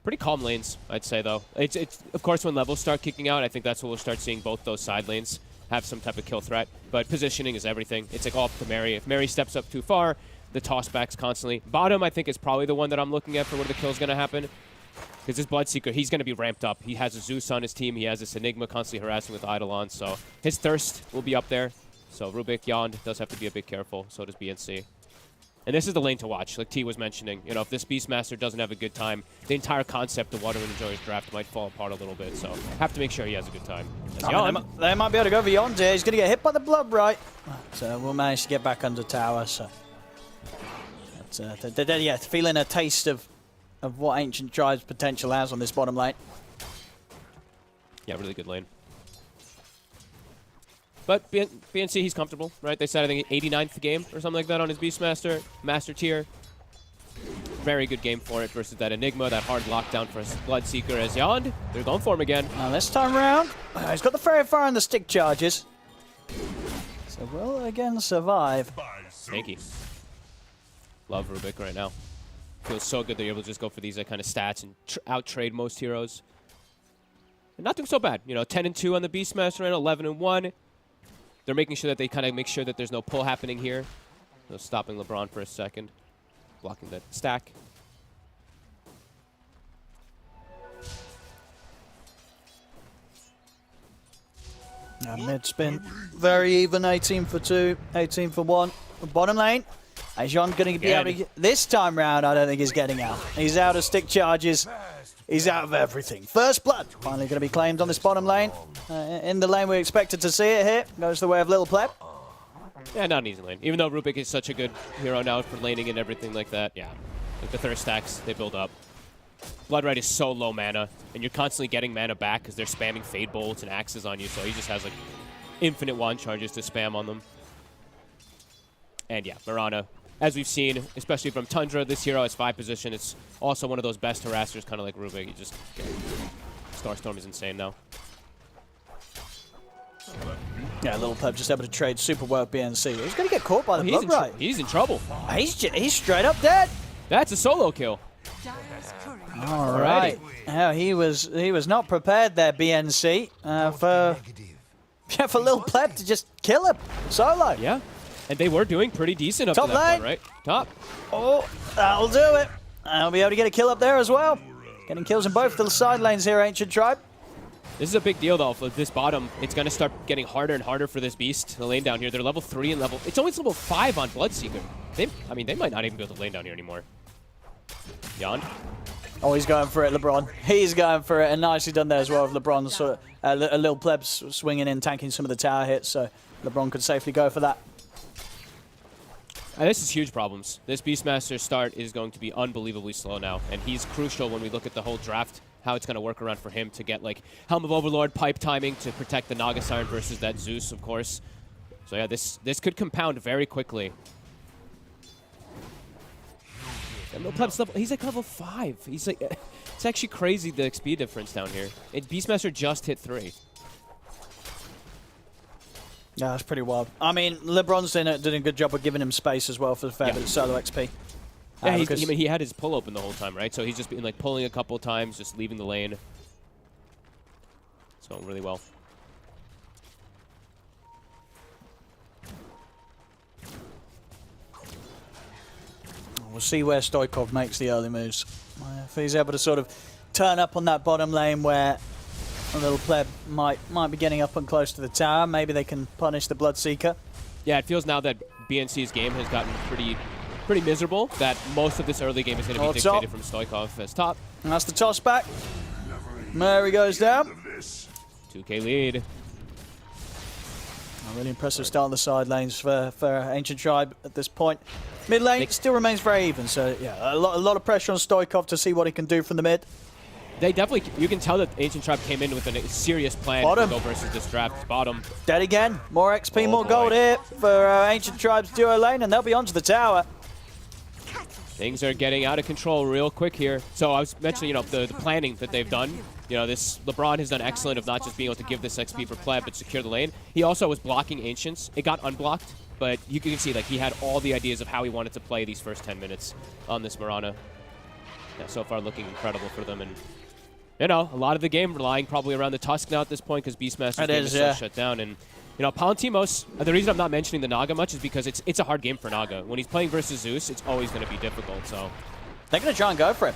Pretty calm lanes, I'd say, though. It's of course, when levels start kicking out, I think that's when we'll start seeing both those side lanes have some type of kill threat. But positioning is everything. It's like all up to Mary. If Mary steps up too far, the tossbacks constantly. Bottom, I think, is probably the one that I'm looking at for where the kill's going to happen. Because this Bloodseeker, he's going to be ramped up. He has a Zeus on his team. He has this Enigma constantly harassing with Eidolon. So his thirst will be up there. So Rubik, Yond does have to be a bit careful. So does BNC. And this is the lane to watch, like T was mentioning. You know, if this Beastmaster doesn't have a good time, the entire concept of Water and Enjoyer's draft might fall apart a little bit. So have to make sure he has a good time. They might be able to go for Yond here. He's going to get hit by the blood right. So we'll manage to get back under tower. So yeah, feeling a taste of what Ancient Tribe's potential has on this bottom lane. Yeah, really good lane. But BNC, he's comfortable, right? They said, I think, 89th game or something like that on his Beastmaster, Master tier. Very good game for it versus that Enigma, that hard lockdown for Bloodseeker as Yond. They're going for him again. This time around, he's got the Fairy Fire and the stick charges. So will again survive. Thank you. Love Rubik right now. Feels so good they're able to just go for these kind of stats and out-trade most heroes. And not doing so bad. You know, 10-2 on the Beastmaster and 11-1. They're making sure that they kind of make sure that there's no pull happening here. So stopping LeBron for a second. Blocking that stack. Mid spin. Very even. 18 for 2. 18 for 1. Bottom lane. Ajon going to be able to get, this time round, I don't think he's getting out. He's out of stick charges. He's out of everything. First blood finally going to be claimed on this bottom lane. In the lane we expected to see it here. Goes the way of Little Pleb. Yeah, not an easy lane. Even though Rubik is such a good hero now for laning and everything like that. Yeah, like the thirst stacks, they build up. Bloodright is so low mana, and you're constantly getting mana back because they're spamming Fade Bolts and Axes on you, so he just has like infinite wand charges to spam on them. And yeah, Mirana, as we've seen, especially from Tundra, this hero has 5 position. It's also one of those best harassers, kind of like Rubik. You just Starstorm is insane now. Yeah, Little Pleb just able to trade super well with BNC. He's going to get caught by the Bloodright. He's in trouble. He's straight up dead. That's a solo kill. All right. Yeah, he was not prepared there, BNC, for Little Pleb to just kill him solo. Yeah. And they were doing pretty decent up to that point, right? Top. Oh, that'll do it. I'll be able to get a kill up there as well. Getting kills in both the side lanes here, Ancient Tribe. This is a big deal, though, for this bottom. It's going to start getting harder and harder for this beast, the lane down here. They're level 3 and level... It's only level 5 on Bloodseeker. I mean, they might not even be able to lane down here anymore. Yond. Oh, he's going for it, LeBron. He's going for it, and nicely done there as well with LeBron. So, a Little Plebs swinging in, tanking some of the tower hits, so LeBron could safely go for that. This is huge problems. This Beastmaster start is going to be unbelievably slow now, and he's crucial when we look at the whole draft, how it's going to work around for him to get, like, Helm of Overlord pipe timing to protect the Naga Siren versus that Zeus, of course. So yeah, this could compound very quickly. And Little Pleb's level, he's like level 5. He's like, it's actually crazy the XP difference down here. Beastmaster just hit 3. Yeah, that's pretty wild. I mean, LeBron's did a good job of giving him space as well for the fair bit of solo XP. Yeah, he had his pull open the whole time, right? So he's just been like pulling a couple times, just leaving the lane. It's going really well. We'll see where Stoikov makes the early moves. If he's able to sort of turn up on that bottom lane where a Little Pleb might be getting up and close to the tower, maybe they can punish the Bloodseeker. Yeah, it feels now that BNC's game has gotten pretty miserable, that most of this early game is going to be dictated from Stoikov as top. And that's the toss back. Mary goes down. 2K lead. A really impressive start on the side lanes for Ancient Tribe at this point. Mid lane still remains very even, so yeah, a lot of pressure on Stoikov to see what he can do from the mid. They definitely, you can tell that Ancient Tribe came in with a serious plan to go versus this draft. Bottom. Dead again. More XP, more gold here for Ancient Tribe's duo lane, and they'll be onto the tower. Things are getting out of control real quick here. So I was mentioning, the planning that they've done. This LeBron has done excellent of not just being able to give this XP for pleb, but secure the lane. He also was blocking Ancients. It got unblocked, but you can see he had all the ideas of how he wanted to play these first 10 minutes on this Mirana. Yeah, so far looking incredible for them, and a lot of the game relying probably around the Tusk now at this point because Beastmaster's game is so shut down. And Palantimos, the reason I'm not mentioning the Naga much is because it's a hard game for Naga. When he's playing versus Zeus, it's always going to be difficult. So they're going to try and go for it.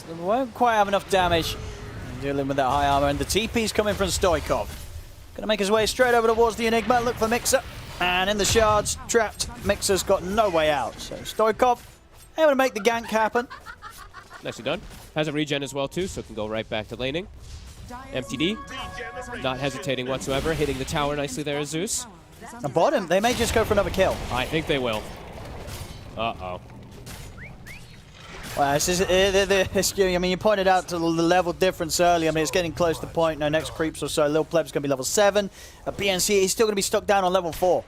They won't quite have enough damage dealing with that high armor, and the TP's coming from Stoikov. Going to make his way straight over towards the Enigma, look for Mixer, and in the shards, trapped. Mixer's got no way out, so Stoikov able to make the gank happen. Nicely done. Has a regen as well too, so can go right back to laning. MTD, not hesitating whatsoever, hitting the tower nicely there as Zeus. And bottom, they may just go for another kill. I think they will. Uh-oh. Well, this is, you pointed out to the level difference earlier. It's getting close to the point. No, next creeps or so. Lil Pleb's going to be level 7. BNC, he's still going to be stuck down on level 4.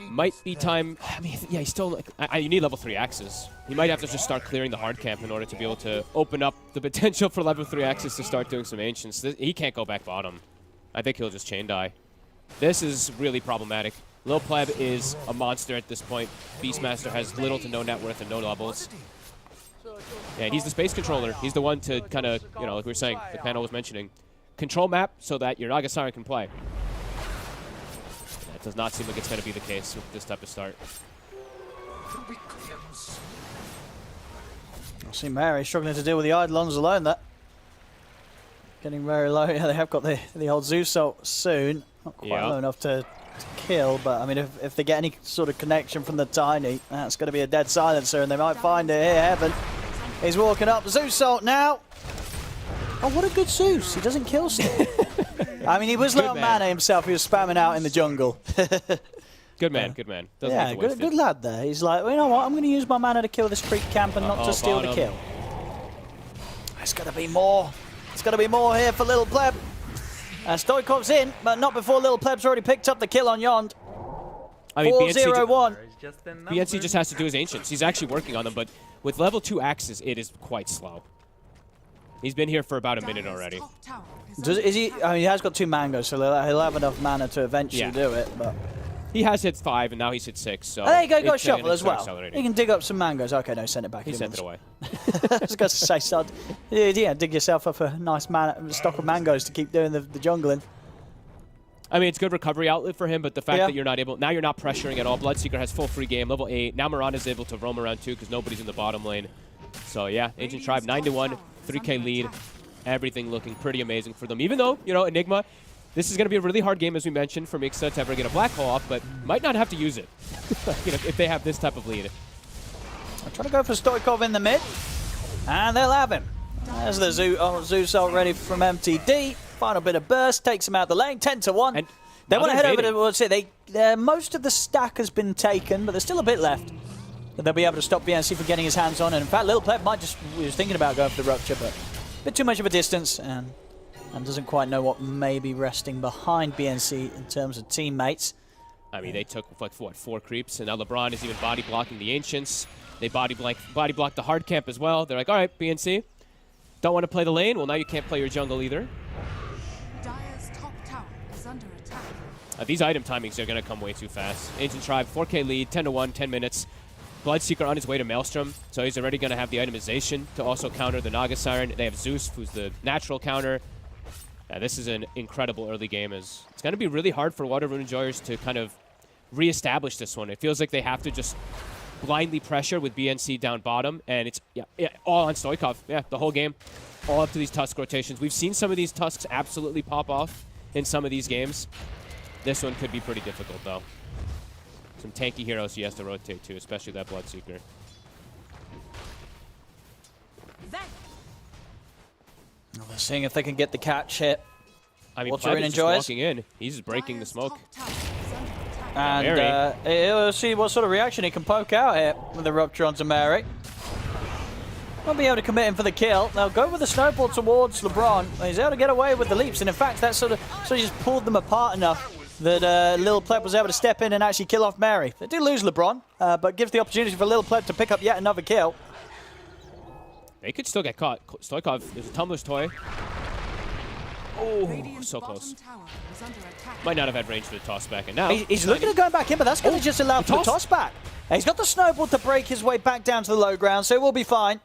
Might be time. Yeah, he's still. You need level 3 axes. He might have to just start clearing the hard camp in order to be able to open up the potential for level 3 axes to start doing some Ancients. He can't go back bottom. I think he'll just chain die. This is really problematic. Lil Pleb is a monster at this point. Beastmaster has little to no net worth and no levels. Yeah, he's the space controller. He's the one to kind of, like we were saying, the panel was mentioning, control map so that your Naga Siren can play. That does not seem like it's going to be the case with this type of start. I see Mary struggling to deal with the Eidolons alone. That getting very low. Yeah, they have got the old Zeus ult soon. Not quite low enough to kill, but if they get any sort of connection from the Tiny, that's going to be a dead silencer, and they might find it here. Heaven. He's walking up. Zeus ult now. Oh, what a good Zeus. He doesn't kill stuff. He was low on mana himself. He was spamming out in the jungle. Good man, good man. Yeah, good lad there. He's like, well, you know what? I'm going to use my mana to kill this creep camp and not to steal the kill. There's got to be more. There's got to be more here for Little Pleb. And Stoikov's in, but not before Little Pleb's already picked up the kill on Yond. 4-0-1. BNC just has to do his Ancients. He's actually working on them, but with level 2 axes, it is quite slow. He's been here for about a minute already. He has got 2 mangoes, so he'll have enough mana to eventually do it. But he has hit 5, and now he's hit 6. So there you go, got Shuffle as well. He can dig up some mangoes. Okay, no, send it back. He sent it away. I was going to say, son, yeah, dig yourself up a nice stock of mangoes to keep doing the jungling. It's good recovery outlet for him, but the fact that you're not able, now you're not pressuring at all. Bloodseeker has full free game, level 8. Now Mirana's able to roam around too because nobody's in the bottom lane. So yeah, Ancient Tribe 9-1, 3K lead. Everything looking pretty amazing for them. Even though, Enigma, this is going to be a really hard game, as we mentioned, for Mixa to ever get a Black Hole off, but might not have to use it if they have this type of lead. I'm trying to go for Stoikov in the mid, and they'll have him. There's the Zeus ult ready from MTD. Final bit of burst takes him out the lane, 10-1. And they want to head over to, most of the stack has been taken, but there's still a bit left. But they'll be able to stop BNC from getting his hands on. And in fact, Little Pleb was thinking about going for the Rupture, but a bit too much of a distance, and doesn't quite know what may be resting behind BNC in terms of teammates. They took, 4 creeps, and now LeBron is even body blocking the Ancients. They body block the hard camp as well. They're like, all right, BNC, don't want to play the lane? Well, now you can't play your jungle either. These item timings are going to come way too fast. Ancient Tribe, 4K lead, 10-1, 10 minutes. Bloodseeker on his way to Maelstrom, so he's already going to have the itemization to also counter the Naga Siren. They have Zeus, who's the natural counter. This is an incredible early game. It's going to be really hard for Water Rune Enjoyers to kind of reestablish this one. It feels like they have to just blindly pressure with BNC down bottom, and it's all on Stoikov. Yeah, the whole game, all up to these Tusk rotations. We've seen some of these Tusks absolutely pop off in some of these games. This one could be pretty difficult, though. Some tanky heroes he has to rotate to, especially that Bloodseeker. They're seeing if they can get the catch hit. I mean, Water Pleb Rune is just enjoys. walking in. He's just breaking the smoke. And he'll see what sort of reaction he can poke out here with the Rupture onto Mary. Won't be able to commit him for the kill. They'll go with the snowball towards LeBron. He's able to get away with the leaps, and in fact, that sort of just pulled them apart enough that Lil Pleb was able to step in and actually kill off Mary. They do lose LeBron, but gives the opportunity for Lil Pleb to pick up yet another kill. They could still get caught. Stoikov, there's a Tumbler's toy. Oh, so close. Might not have had range for the toss back, and now he's looking at going back in, but that's going to just allow for the toss back. He's got the snowball to break his way back down to the low ground, so it will be fine.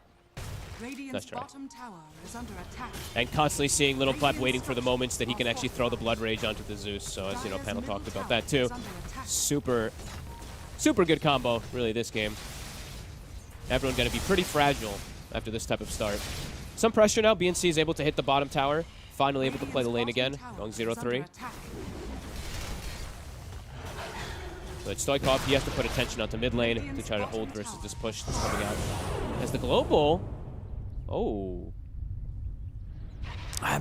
Radiant's bottom tower is under attack. And constantly seeing Little Pleb waiting for the moments that he can actually throw the Blood Rage onto the Zeus. So as you know, Panel talked about that too. Super good combo, really, this game. Everyone going to be pretty fragile after this type of start. Some pressure now. BNC is able to hit the bottom tower. Finally able to play the lane again, going 0-3. But Stoikov, he has to put attention onto mid lane to try to hold versus this push that's coming out. As the global,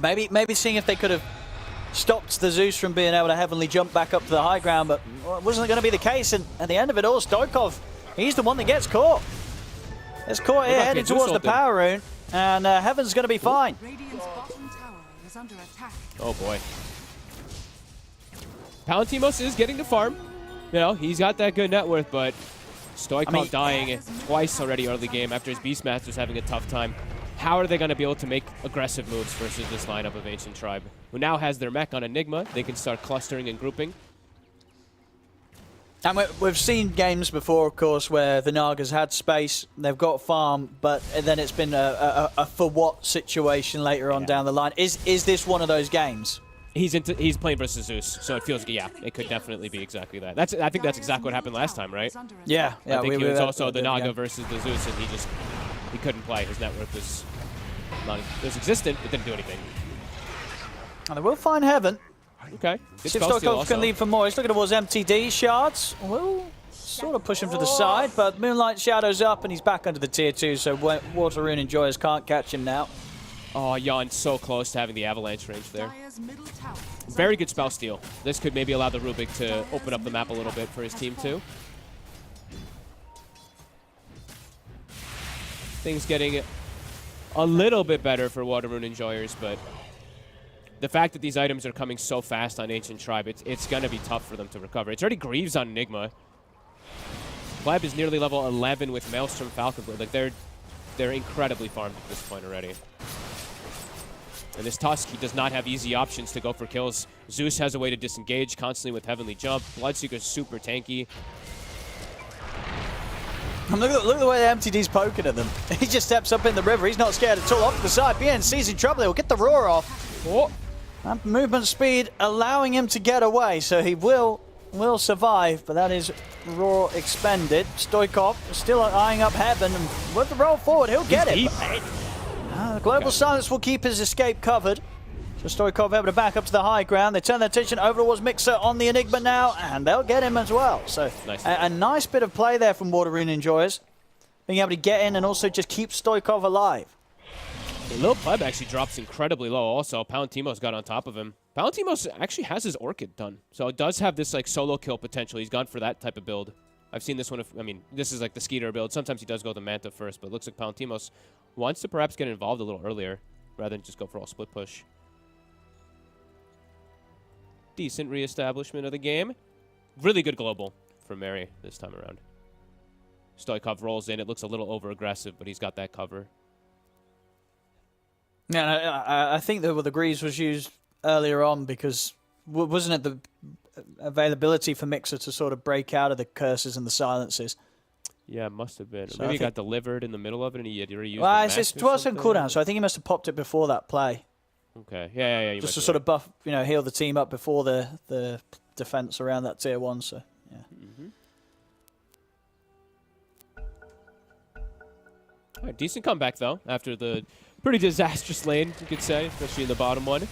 Maybe seeing if they could have stopped the Zeus from being able to heavenly jump back up to the high ground, but it wasn't going to be the case. And at the end of it all, Stoikov, he's the one that gets caught. Gets caught here, heading towards the power rune, and Heaven's going to be fine. Radiant's bottom tower is under attack. oh boy. Palantimos is getting the farm. You know, he's got that good net worth, but Stoikov dying twice already early game after his Beastmaster's having a tough time. How are they going to be able to make aggressive moves versus this lineup of Ancient Tribe, who now has their mech on Enigma? They can start clustering and grouping. And we've seen games before, of course, where the Naga's had space, they've got farm, but then it's been a for what situation later on down the line. Is this one of those games? He's playing versus Zeus, so it feels, it could definitely be exactly that. I think that's exactly what happened last time, right? Yeah. I think it was also the Naga versus the Zeus, and he couldn't play. His network was existent, but didn't do anything. And they will find Heaven. Okay. See if Stoikov can lead for more. He's looking towards MTD. Shards will sort of push him to the side, but Moonlight shadows up, and he's back under the tier 2, so Water Rune Enjoyers can't catch him now. Oh, Jan so close to having the avalanche range there. Very good spell steal. This could maybe allow the Rubik to open up the map a little bit for his team too. Things getting a little bit better for Water Rune Enjoyers, but the fact that these items are coming so fast on Ancient Tribe, it's going to be tough for them to recover. It's already Greaves on Enigma. Pleb is nearly level 11 with Maelstrom Falcon Blade. Like they're incredibly farmed at this point already. And this Tusk, he does not have easy options to go for kills. Zeus has a way to disengage constantly with Heavenly Jump. Bloodseeker's super tanky. Look at the way the MTD's poking at them. He just steps up in the river. He's not scared at all. Off to the side. BNC's in trouble. He'll get the roar off. Oh. And movement speed allowing him to get away, so he will survive, but that is roar expended. Stoikov still eyeing up Heaven, and with the roll forward, he'll get it. The Global Silence will keep his escape covered. So Stoikov able to back up to the high ground. They turn their attention over towards Mixer on the Enigma now, and they'll get him as well. So a nice bit of play there from Water Rune Enjoyers. Being able to get in and also just keep Stoikov alive. Lil Pleb actually drops incredibly low also. Palantimos got on top of him. Palantimos actually has his Orchid done. So it does have this like solo kill potential. He's gone for that type of build. I've seen this one. This is like the Skeeter build. Sometimes he does go the Manta first, but it looks like Palantimos wants to perhaps get involved a little earlier rather than just go for all split push. Decent reestablishment of the game. Really good global for Mary this time around. Stoikov rolls in. It looks a little over-aggressive, but he's got that cover. Yeah, I think that the Greaves was used earlier on because wasn't it the availability for Mixer to sort of break out of the curses and the silences? Yeah, it must have been. So maybe he got delivered in the middle of it and he had already used well, the it's 12-second cooldown, so I think he must have popped it before that play. Okay, yeah. Just to sort of buff, heal the team up before the defense around that tier 1, so yeah. All right, decent comeback, though, after the pretty disastrous lane, you could say, especially in the bottom one.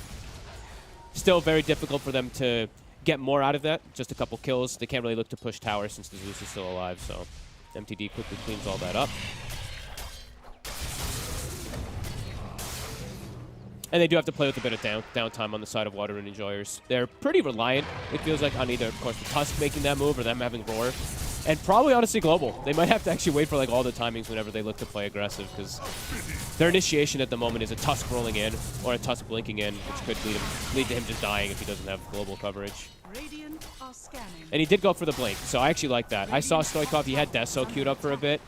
Still very difficult for them to get more out of that. Just a couple kills. They can't really look to push tower since the Zeus is still alive, so MTD quickly cleans all that up. And they do have to play with a bit of downtime on the side of Water and Enjoyers. They're pretty reliant, it feels like, on either, of course, the Tusk making that move or them having Roar. And probably, honestly, Global. They might have to actually wait for like all the timings whenever they look to play aggressive, because their initiation at the moment is a Tusk rolling in or a Tusk blinking in, which could lead to him just dying if he doesn't have Global coverage. And he did go for the blink, so I actually like that. I saw Stoikov, he had Deso queued up for a bit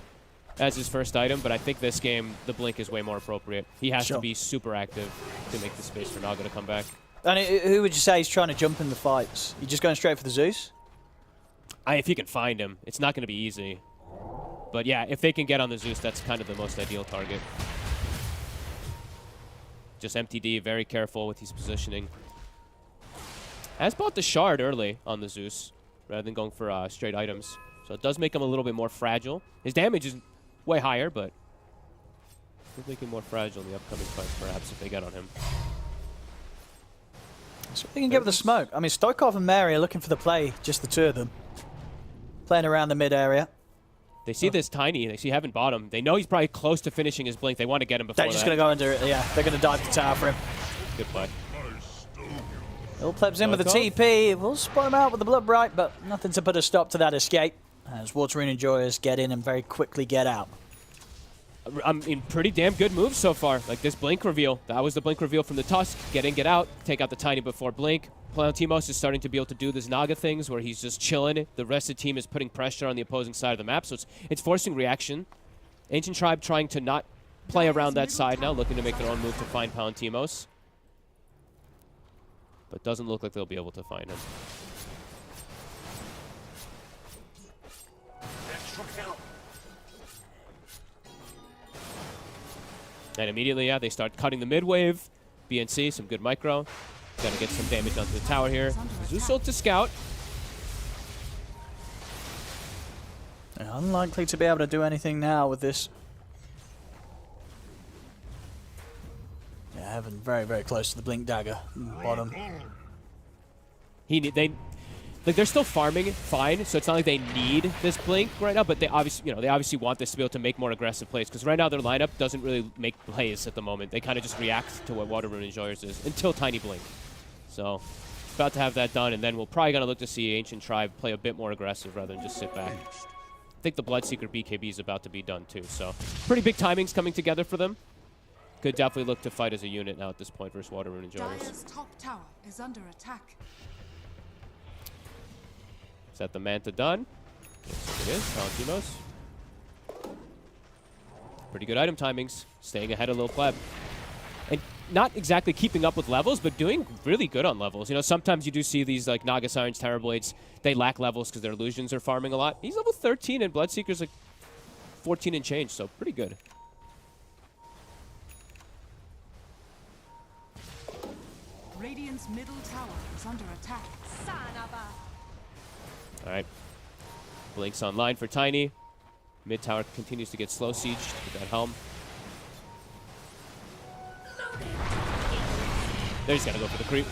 as his first item, but I think this game, the blink is way more appropriate. He has to be super active to make the space for Naga to come back. And who would you say is trying to jump in the fights? You just going straight for the Zeus? If you can find him, it's not going to be easy. But yeah, if they can get on the Zeus, that's kind of the most ideal target. Just MTD, very careful with his positioning. Has bought the Shard early on the Zeus, rather than going for straight items. So it does make him a little bit more fragile. His damage is way higher, but it will make him more fragile in the upcoming fights, perhaps, if they get on him. So they can get with the smoke. I mean, Stoikov and Mary are looking for the play, just the two of them. Playing around the mid area. They see this Tiny, they see Heaven bottom. They know he's probably close to finishing his blink. They want to get him before They're just going to go under it, yeah. They're going to dive the tower for him. Good play. Little Plebs in with the TP. We'll spot him out with the Blood Bright, but nothing to put a stop to that escape. As Water and Enjoyers get in and very quickly get out. I mean, pretty damn good moves so far. Like this blink reveal. That was the blink reveal from the Tusk. Get in, get out. Take out the Tiny before blink. Palantimos is starting to be able to do this Naga things where he's just chilling. The rest of the team is putting pressure on the opposing side of the map, so it's forcing reaction. Ancient Tribe trying to not play around that side now, looking to make their own move to find Palantimos. But doesn't look like they'll be able to find him. And immediately, yeah, they start cutting the mid wave. BNC, some good micro. Got to get some damage onto the tower here. Zeus ult to scout. They're unlikely to be able to do anything now with this. Yeah, Heaven very, very close to the blink dagger bottom. They're still farming fine, so it's not like they need this blink right now, but they obviously want this to be able to make more aggressive plays, because right now their lineup doesn't really make plays at the moment. They kind of just react to what Water Rune Enjoyers is until Tiny blink. So about to have that done, and then we're probably going to look to see Ancient Tribe play a bit more aggressive rather than just sit back. I think the Bloodseeker BKB is about to be done too, so pretty big timings coming together for them. Could definitely look to fight as a unit now at this point versus Water Rune Enjoyers. Dire's top tower is under attack. Is that the Manta done? Yes, it is. Palantimos. Pretty good item timings. Staying ahead of Lil Pleb. And not exactly keeping up with levels, but doing really good on levels. You know, sometimes you do see these like Naga Sirens, Terrorblades, they lack levels because their illusions are farming a lot. He's level 13 and Bloodseeker's like 14 and change, so pretty good. Radiant's middle tower is under attack. Alright. Blinks online for Tiny. Mid tower continues to get slow sieged with that helm. They just gotta go for the creep.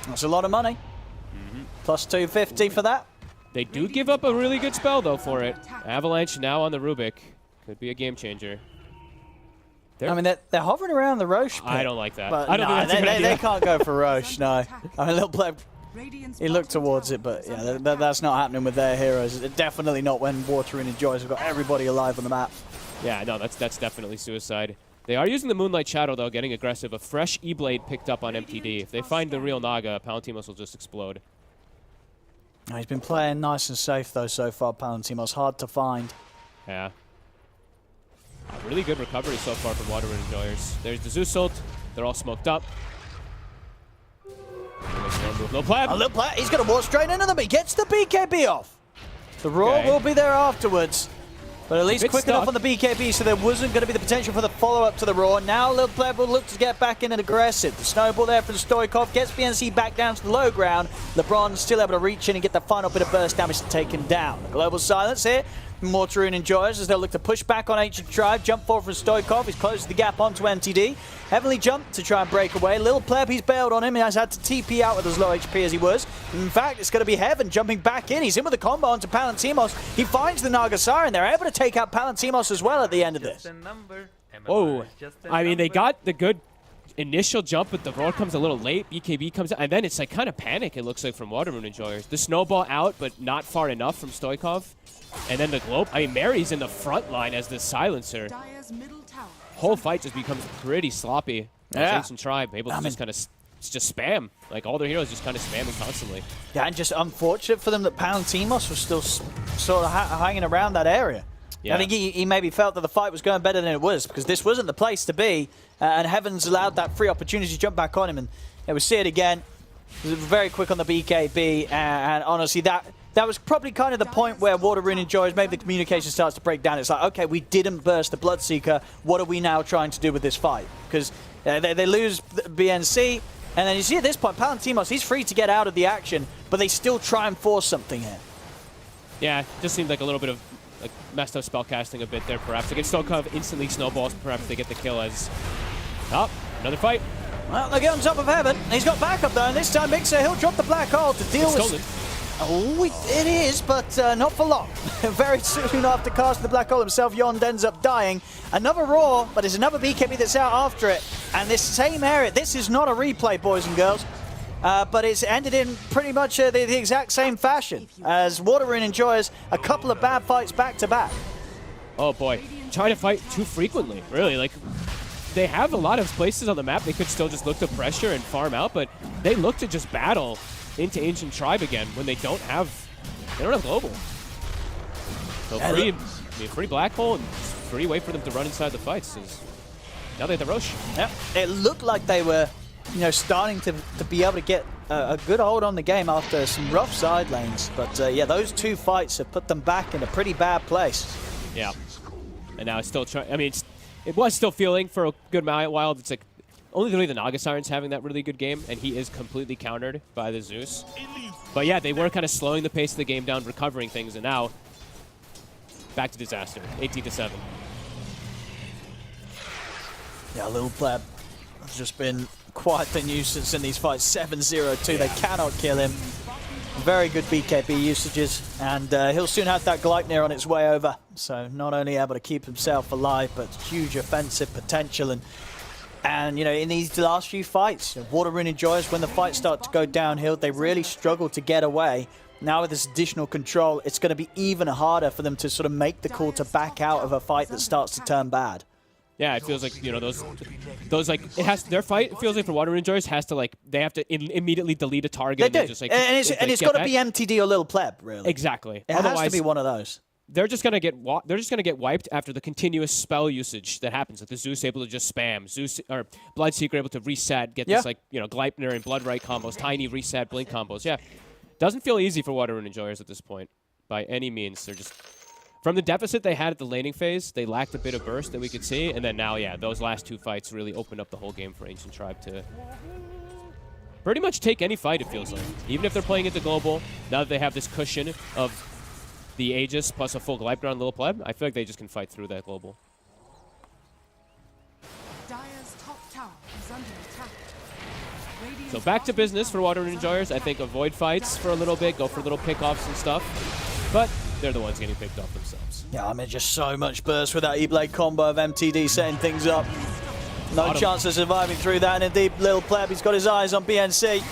That's a lot of money. Plus 250 for that. They do give up a really good spell though for it. Avalanche now on the Rubik. Could be a game changer. I mean, they're hovering around the Roche pit. I don't like that. But I don't think that's a good idea. They can't go for Roche, no. I mean, Little Pleb, he looked towards it, but yeah, that's not happening with their heroes. Definitely not when Water and Enjoys have got everybody alive on the map. Yeah, no, that's definitely suicide. They are using the Moonlight Shadow, though, getting aggressive. A fresh E-Blade picked up on MTD. If they find the real Naga, Palantimos will just explode. He's been playing nice and safe, though, so far, Palantimos. Hard to find. Yeah. Really good recovery so far from Water and Enjoyers. There's the Zeus ult. They're all smoked up. Lil Pleb. Lil Pleb, he's going to walk straight into them. He gets the BKB off. The Roar will be there afterwards. But at least quick enough on the BKB, so there wasn't going to be the potential for the follow-up to the Roar. Now Lil Pleb will look to get back in and aggressive. The snowball there from Stoikov gets BNC back down to the low ground. LeBron still able to reach in and get the final bit of burst damage to take him down. The global silence here. Water Rune Enjoyers as they'll look to push back on Ancient Tribe. Jump forward from Stoikov. He's closed the gap onto MTD. Heavily jumped to try and break away. Lil Pleb, he's bailed on him. He has had to TP out with as low HP as he was. In fact, it's going to be Heaven jumping back in. He's in with a combo onto Palantimos. He finds the Naga Siren. They're able to take out Palantimos as well at the end of this. Oh, I mean, they got the good initial jump, but the roar comes a little late. BKB comes out, and then it's like kind of panic, it looks like, from Watermoon Enjoyers. The snowball out, but not far enough from Stoikov. And then the globe. I mean, Mary's in the front line as the silencer. Whole fight just becomes pretty sloppy. Yeah. Ancient Tribe able to just kind of just spam. Like, all their heroes just kind of spamming constantly. Yeah, and just unfortunate for them that Palantimos was still sort of hanging around that area. Yeah. I think he maybe felt that the fight was going better than it was, because this wasn't the place to be, and Heavens allowed that free opportunity to jump back on him, and we see it again. It was very quick on the BKB, and honestly, that was probably kind of the point where Watermoon Enjoys, maybe the communication starts to break down. It's like, okay, we didn't burst the Bloodseeker. What are we now trying to do with this fight? Because they lose BNC, and then you see at this point, Palantimos, he's free to get out of the action, but they still try and force something here. Yeah, just seemed like a little bit of like messed up spellcasting a bit there, perhaps. Against Stoikov, instantly snowballs, perhaps they get the kill as... Oh, another fight. Well, they get on top of Heaven. He's got backup though, and this time Mixer, he'll drop the black hole to deal with... Oh, it is, but not for long. Very soon after casting the black hole himself, Yond ends up dying. Another roar, but there's another BKB that's out after it. And this same area, this is not a replay, boys and girls. But it's ended in pretty much the exact same fashion, as Watermoon Enjoys a couple of bad fights back to back. Oh boy, trying to fight too frequently, really. Like, they have a lot of places on the map they could still just look to pressure and farm out, but they look to just battle into Ancient Tribe again when they don't have global. So free black hole and free way for them to run inside the fights. Now they have the Roche. Yep, it looked like they were, starting to be able to get a good hold on the game after some rough side lanes. But yeah, those two fights have put them back in a pretty bad place. Yeah, and now it's still trying. I mean, it was still feeling for a good while. It's like only really the Naga Siren's having that really good game, and he is completely countered by the Zeus. But yeah, they were kind of slowing the pace of the game down, recovering things, and now back to disaster. 18-7. Yeah, Little Pleb has just been quite the nuisance in these fights. 7-0-2, they cannot kill him. Very good BKB usages, and he'll soon have that Gleipnir on its way over. So not only able to keep himself alive, but huge offensive potential. And in these last few fights, Watermoon Enjoys, when the fights start to go downhill, they really struggle to get away. Now with this additional control, it's going to be even harder for them to sort of make the call to back out of a fight that starts to turn bad. Yeah, it feels like, those like, their fight, it feels like for Watermoon Enjoys has to, like, they have to immediately delete a target. They do. Just, like, and it's got to be MTD or Little Pleb, really. Exactly. It has to be one of those. They're just gonna get wiped after the continuous spell usage that happens. Like the Zeus able to just spam, Zeus or Bloodseeker able to reset, get this Gleipnir and Bloodright combos, tiny reset, blink combos. Yeah, doesn't feel easy for Watermoon Enjoyers at this point by any means. They're just from the deficit they had at the laning phase, they lacked a bit of burst that we could see, and then now, yeah, those last two fights really opened up the whole game for Ancient Tribe to pretty much take any fight. It feels like, even if they're playing into global, now that they have this cushion of the Aegis plus a full Gleipnir on Little Pleb, I feel like they just can fight through that global. Dire's top tower is under attack. So back to business for Watermoon Enjoyers. I think avoid fights for a little bit, go for little pickoffs and stuff. But they're the ones getting picked off themselves. Yeah, I mean, just so much burst with that E-Blade combo of MTD setting things up. No chance of surviving through that, and indeed, Little Pleb, he's got his eyes on BNC.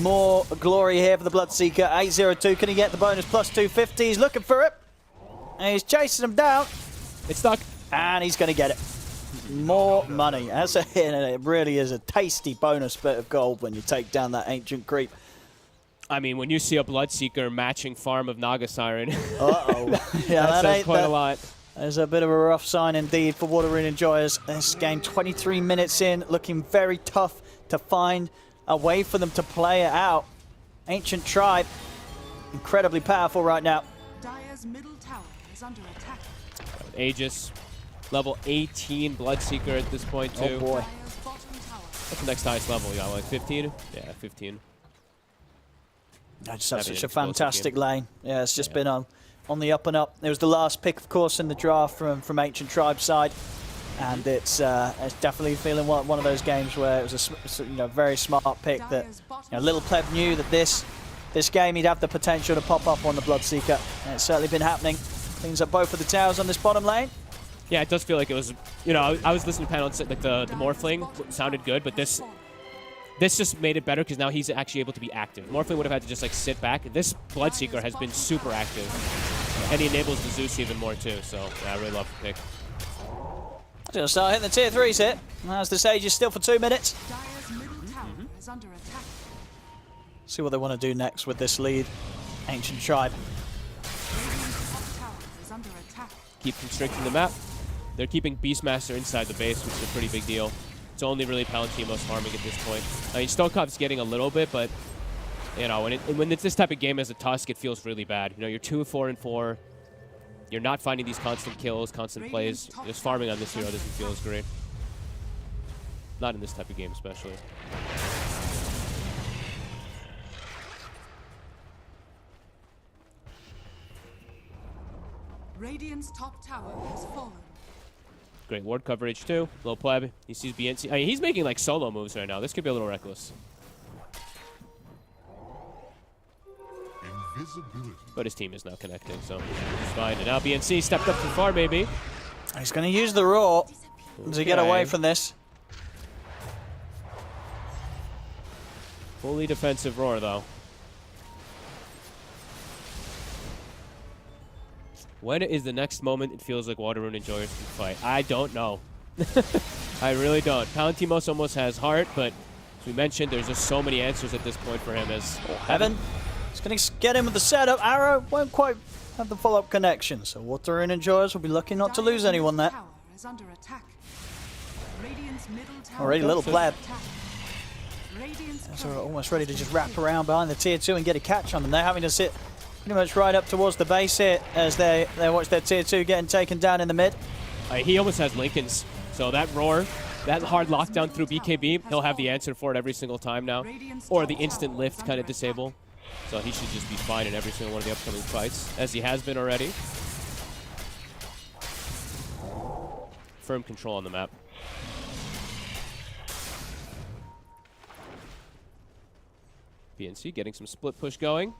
More glory here for the Bloodseeker. 8-0-2, can he get the bonus plus 250? He's looking for it. And he's chasing him down. It's stuck. And he's going to get it. More money. That's a hit, and it really is a tasty bonus bit of gold when you take down that ancient creep. I mean, when you see a Bloodseeker matching farm of Naga Siren, uh-oh. Yeah, that says quite a lot. There's a bit of a rough sign indeed for Watermoon Enjoyers. This game 23 minutes in, looking very tough to find a way for them to play it out. Ancient Tribe, incredibly powerful right now. Dire's middle tower is under attack. Aegis, level 18 Bloodseeker at this point too. Oh boy. What's the next highest level? You got like 15? Yeah, 15. That's such a fantastic lane. Yeah, it's just been on the up and up. It was the last pick, of course, in the draft from Ancient Tribe side. And it's definitely feeling one of those games where it was a very smart pick that Little Pleb knew that this game he'd have the potential to pop up on the Bloodseeker. And it's certainly been happening. Cleans up both of the towers on this bottom lane. Yeah, it does feel like it was, you know, I was listening to panel and like the Morphling sounded good, but this just made it better because now he's actually able to be active. Morphling would have had to just like sit back. This Bloodseeker has been super active, and he enables the Zeus even more too. So yeah, I really love the pick. It's gonna start hitting the tier 3s hit. As the stage is still for 2 minutes. Dire's middle tower is under attack. See what they want to do next with this lead. Ancient Tribe. Radiant's top tower is under attack. Keep constricting the map. They're keeping Beastmaster inside the base, which is a pretty big deal. It's only really Palantimos farming at this point. I mean, Stokov's getting a little bit, but you know, when it's this type of game as a Tusk, it feels really bad. You know, you're 2-4-4. You're not finding these constant kills, constant plays. Just farming on this hero doesn't feel as great. Not in this type of game, especially. Radiant's top tower has fallen. Great ward coverage too. Low pleb. He sees BNC. I mean, he's making like solo moves right now. This could be a little reckless. But his team is now connecting, so it's fine. And now BNC stepped up too far, maybe. He's going to use the Roar to get away from this. Fully defensive Roar, though. When is the next moment it feels like Waterrune Enjoyers can fight? I don't know. I really don't. Palantimos almost has heart, but as we mentioned, there's just so many answers at this point for him as Heaven. He's going to get him with the setup. Arrow won't quite have the follow-up connection, so Waterrune Enjoyers will be lucky not to lose anyone there. Tower is under attack. Radiant's middle tower Already a little pleb. Radiant's So we're almost ready to just wrap around behind the tier 2 and get a catch on them. They're having to sit pretty much right up towards the base here as they watch their tier 2 getting taken down in the mid. He almost has Lincolns, so that Roar, that hard lockdown through BKB, he'll have the answer for it every single time now. Or the instant lift kind of disable. So he should just be fine in every single one of the upcoming fights, as he has been already. Firm control on the map. BNC getting some split push going.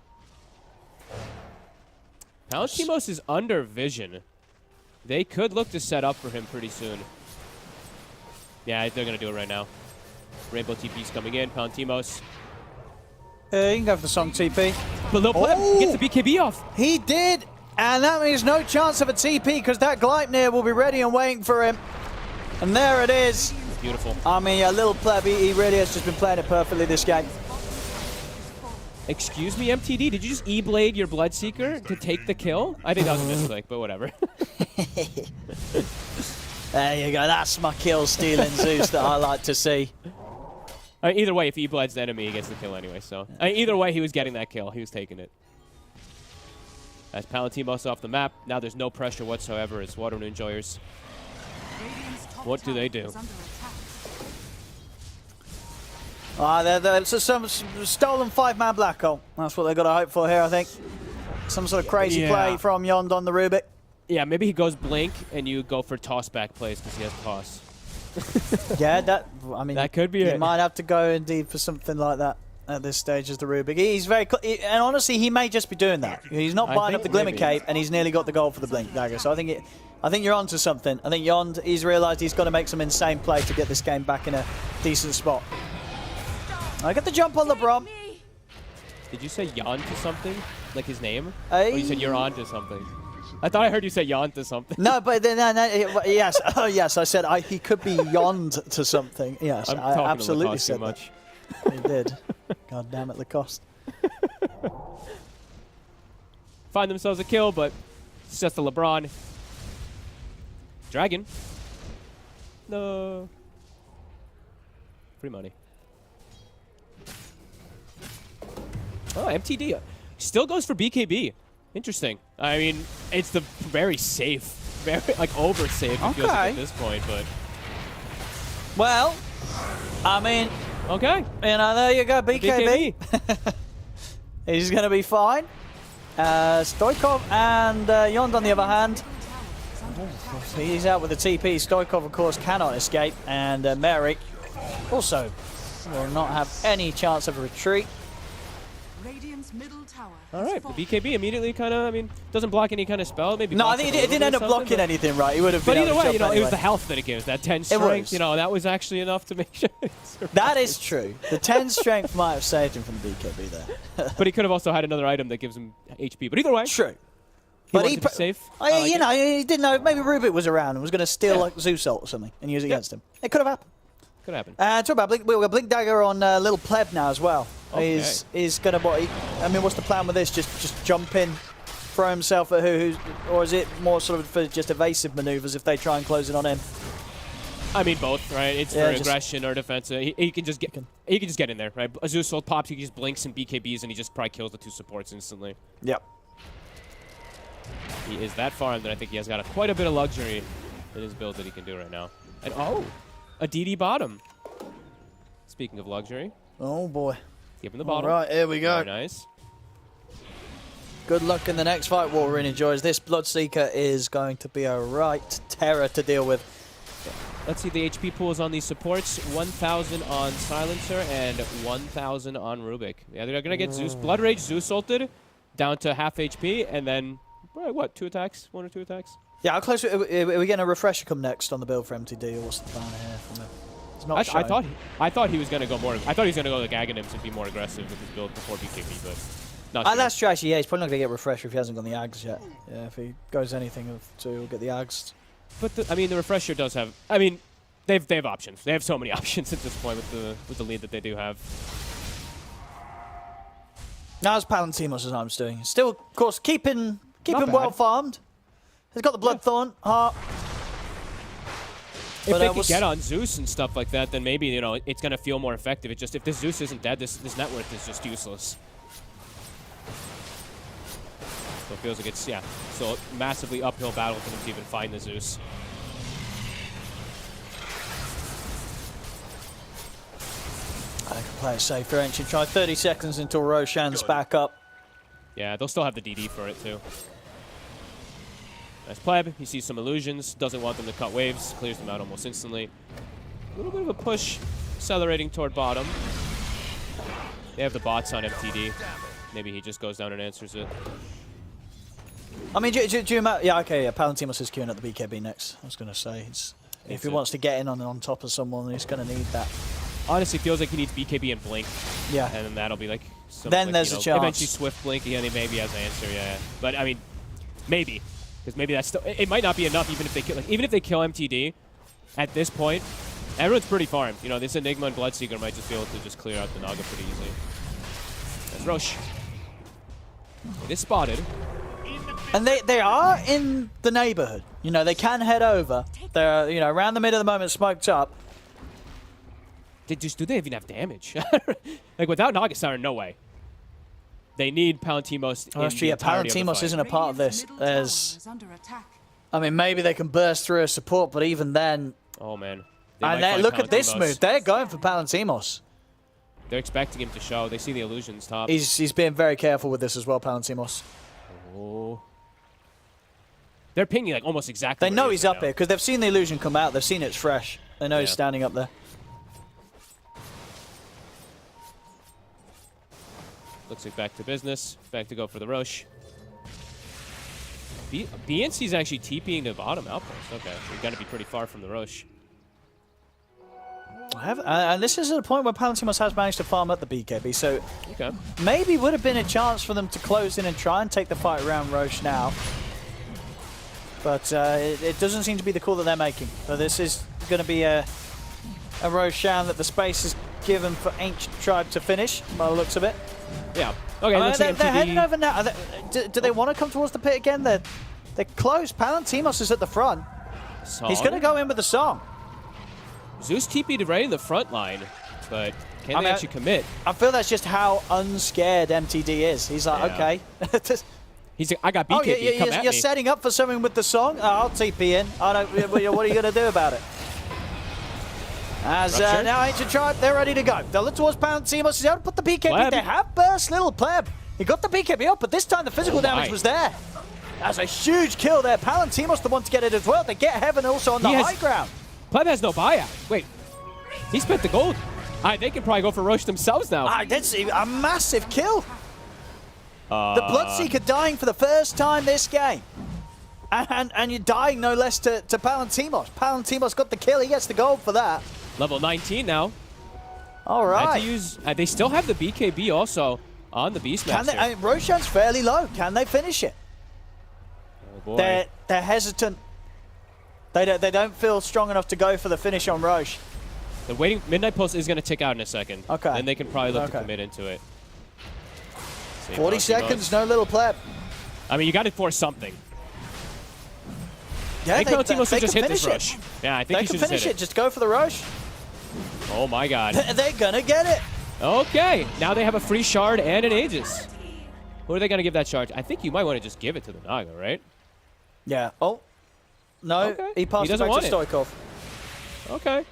Palantimos is under vision. They could look to set up for him pretty soon. Yeah, they're going to do it right now. Rainbow TP's coming in. Palantimos. You can go for the Song TP. But Lil Pleb gets the BKB off. He did! And that means no chance of a TP because that Gleipnir will be ready and waiting for him. And there it is. Beautiful. I mean, a little Pleb, he really has just been playing it perfectly this game. Excuse me, MTD, did you just E-Blade your Bloodseeker to take the kill? I think that was a misclick, but whatever. There you go, that's my kill stealing Zeus that I like to see. Either way, if he blades the enemy, he gets the kill anyway, so. Either way, he was getting that kill. He was taking it. As Palantimos off the map, now there's no pressure whatsoever. It's Waterrune Enjoyers. What do they do? There's some stolen 5-man black hole. That's what they've got to hope for here, I think. Some sort of crazy play from Yond on the Rubik. Yeah, maybe he goes blink and you go for toss-back plays because he has toss. Yeah, that could be it. it. You might have to go indeed for something like that at this stage as the Rubik. He's very, and honestly, he may just be doing that. He's not buying up the Glimmer Cape, and he's nearly got the goal for the Blink Dagger. So I think you're onto something. I think Yond, he's realised he's got to make some insane play to get this game back in a decent spot. I get the jump on LeBron. Did you say Yon to something? Like his name? Or you said you're on to something? I thought I heard you say Yon to something. No, but then, yes. Oh, yes, I said he could be Yond to something. Yes, I absolutely said that. He did. God damn it, Lacoste. Find themselves a kill, but it's just a LeBron. Dragon. No. Free money. Oh, MTD. Still goes for BKB. Interesting. I mean, it's the very safe, very like over safe it feels like at this point, but. Well, I mean, okay. You know, there you go, BKB. He's going to be fine. Stoikov and Yond on the other hand. He's out with the TP. Stoikov, of course, cannot escape. And Merrick also will not have any chance of a retreat. Radiant's middle tower. All right, the BKB immediately kind of, I mean, doesn't block any kind of spell. Maybe No, I blocks think a it little didn't bit end or up something, blocking anything, right? He would have been But able either to way, jump it was anyway. the health that it gives. That 10 It strength, was. that was actually enough to make sure. That is true. The 10 strength might have saved him from the BKB there. But he could have also had another item that gives him HP. But either way, True. but But he he safe. you know, he didn't know. Maybe Rubik was around and was going to steal like Zeus ult or something and use it against him. It could have happened. Could happen. Talk about Blink. We've got Blink Dagger on Little Pleb now as well. Okay. He's going to what's the plan with this? Just jump in, throw himself at who? Or is it more sort of for just evasive maneuvers if they try and close it on him? I mean both, right? It's Yeah, for just- aggression or defense. He can just get in there, right? A Zeus ult pops, he just blinks and BKBs, and he just probably kills the 2 supports instantly. Yep. He is that farmed that I think he has got quite a bit of luxury in his build that he can do right now. And a DD bottom. Speaking of luxury, Oh boy. give him the bottom. All right, here we go. Very nice. Good luck in the next fight, Wolverine enjoys. This Bloodseeker is going to be a right terror to deal with. Let's see the HP pools on these supports. 1,000 on Silencer and 1,000 on Rubik. Yeah, they're going to get Zeus. Blood Rage Zeus ulted down to half HP, and then, what, 2 attacks? 1 or 2 attacks? Yeah, how close are we getting a refresher come next on the build for MTD, or what's the plan here from him? It's not showing. I thought he was going to go more. I thought he was going to go like Aghanims and be more aggressive with his build before BKB, but not sure. That's true, actually. Yeah, he's probably not going to get refresher if he hasn't got the Ags yet. Yeah, if he goes anything of 2, he'll get the Ags. But I mean, the refresher does have. I mean, they have options. They have so many options at this point with the lead that they do have. Now it's Palantimos as I'm doing. Still, of course, keeping bad. well farmed. He's got the Bloodthorn heart. If But, they we'll could get on Zeus and stuff like that, then maybe it's gonna feel more effective. It just if this Zeus isn't dead, this net worth is just useless. So it feels like it's so massively uphill battle for them to even find the Zeus. I can play it safe here, Ancient. Try 30 seconds until Roshan's back up. Yeah, they'll still have the DD for it too. Nice pleb. He sees some illusions, doesn't want them to cut waves, clears them out almost instantly. A little bit of a push, accelerating toward bottom. They have the bots on MTD. Maybe he just goes down and answers it. I mean, do you yeah, okay, yeah, Palantimos is queuing at the BKB next. I was going to say, if he wants to get in on top of someone, he's going to need that. Honestly, feels like he needs BKB and Blink. Yeah. And then that'll be like... Then there's a chance. Eventually Swift Blink, and he maybe has an answer, yeah. But, I mean, maybe. Because maybe that's still... It might not be enough even if they kill... Like, even if they kill MTD, at this point, everyone's pretty farmed. You know, this Enigma and Bloodseeker might just be able to just clear out the Naga pretty easily. That's Roche. It is spotted. And they are in the neighborhood. You know, they can head over. They're, you know, around the middle of the moment, smoked up. Do they even have damage? Like, without Naga Siren, no way. They need Palantimos in That's true, the yeah, entirety of the Palantimos fight. isn't a part of this. Radiant's middle tower is under attack. I mean, maybe they can burst through a support, but even then... Oh, man. And look at this move. They're going for Palantimos. They're expecting him to show. They see the illusions top. He's being very careful with this as well, Palantimos. Oh. They're pinging like almost exactly. They know he's up here because they've seen the illusion come out. They've seen it's fresh. They know he's standing up there. Looks like back to business. Back to go for the Roche. BNC's actually TPing to bottom outpost. Okay, we've got to be pretty far from the Roche. And this is at a point where Palantimos has managed to farm up the BKB, so okay. Maybe would have been a chance for them to close in and try and take the fight around Roche now. But it doesn't seem to be the call that they're making. So this is going to be a Roshan that the space is given for Ancient Tribe to finish, by the looks of it. Yeah. Okay, they're heading over now. Do they want to come towards the pit again? They're close. Palantimos is at the front. Song? He's going to go in with the song. Zeus TP'd right in the front line, but can they actually commit? I feel that's just how unscared MTD is. He's like, okay. He's like, I got BKB, come at you're me. setting up for something with the song? I'll TP in. What are you going to do about it? As now Ancient Tribe, they're ready to go. They'll look towards Palantimos. He's able to put the BKB. Pleb. They have burst Little Pleb. He got the BKB up, but this time the physical damage was there. That's a huge kill there. Palantimos the one to get it as well. They get Heaven also on the high ground. Pleb has no buyout. Wait, he spent the gold. They can probably go for Roche themselves now. That's a massive kill. The Bloodseeker dying for the first time this game. And you're dying no less to Palantimos. Palantimos got the kill. He gets the gold for that. Level 19 now. All right. They still have the BKB also on the Beastmaster. Roshan's fairly low. Can they finish it? Oh boy. They're hesitant. They don't feel strong enough to go for the finish on Roche. The waiting Midnight Pulse is going to tick out in a second. Okay. Then they can probably look to commit into it. 40 seconds, no little pleb. I mean, you got to force something. Yeah, I think Palantimos will just hit finish this rush. Yeah, I think they he should can just finish hit it. Just go for the rush. Oh my god. They're gonna get it. Okay, now they have a free shard and an Aegis. Who are they gonna give that shard? I think you might want to just give it to the Naga, right? Yeah. Oh. No, Okay. he passed He it doesn't back to want Stoikov. Okay.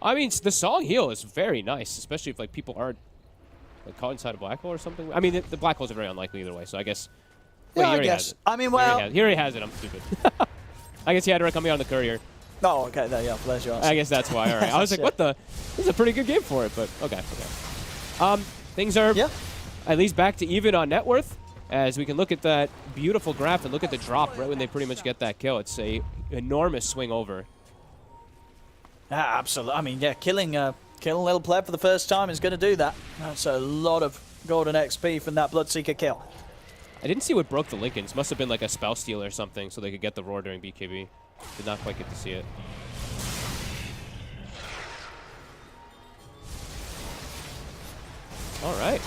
I mean, the song heal is very nice, especially if like people aren't like caught inside a black hole or something. I mean, the black holes are very unlikely either way, so I guess. Wait, Yeah, he I already guess. has it. I mean, well. He already has it. I'm stupid. I guess he had it coming on the courier. Oh, okay. There you are. There's your answer. I guess that's why. All right. I was like, what the? This is a pretty good game for it, but okay. Things are at least back to even on net worth, as we can look at that beautiful graph and look at the drop right when they pretty much get that kill. It's a enormous swing over. Yeah, absolutely. I mean, yeah, killing Little Pleb for the first time is going to do that. That's a lot of golden XP from that Bloodseeker kill. I didn't see what broke the Lincolns. Must have been like a spell steal or something, so they could get the roar during BKB. Did not quite get to see it. All right.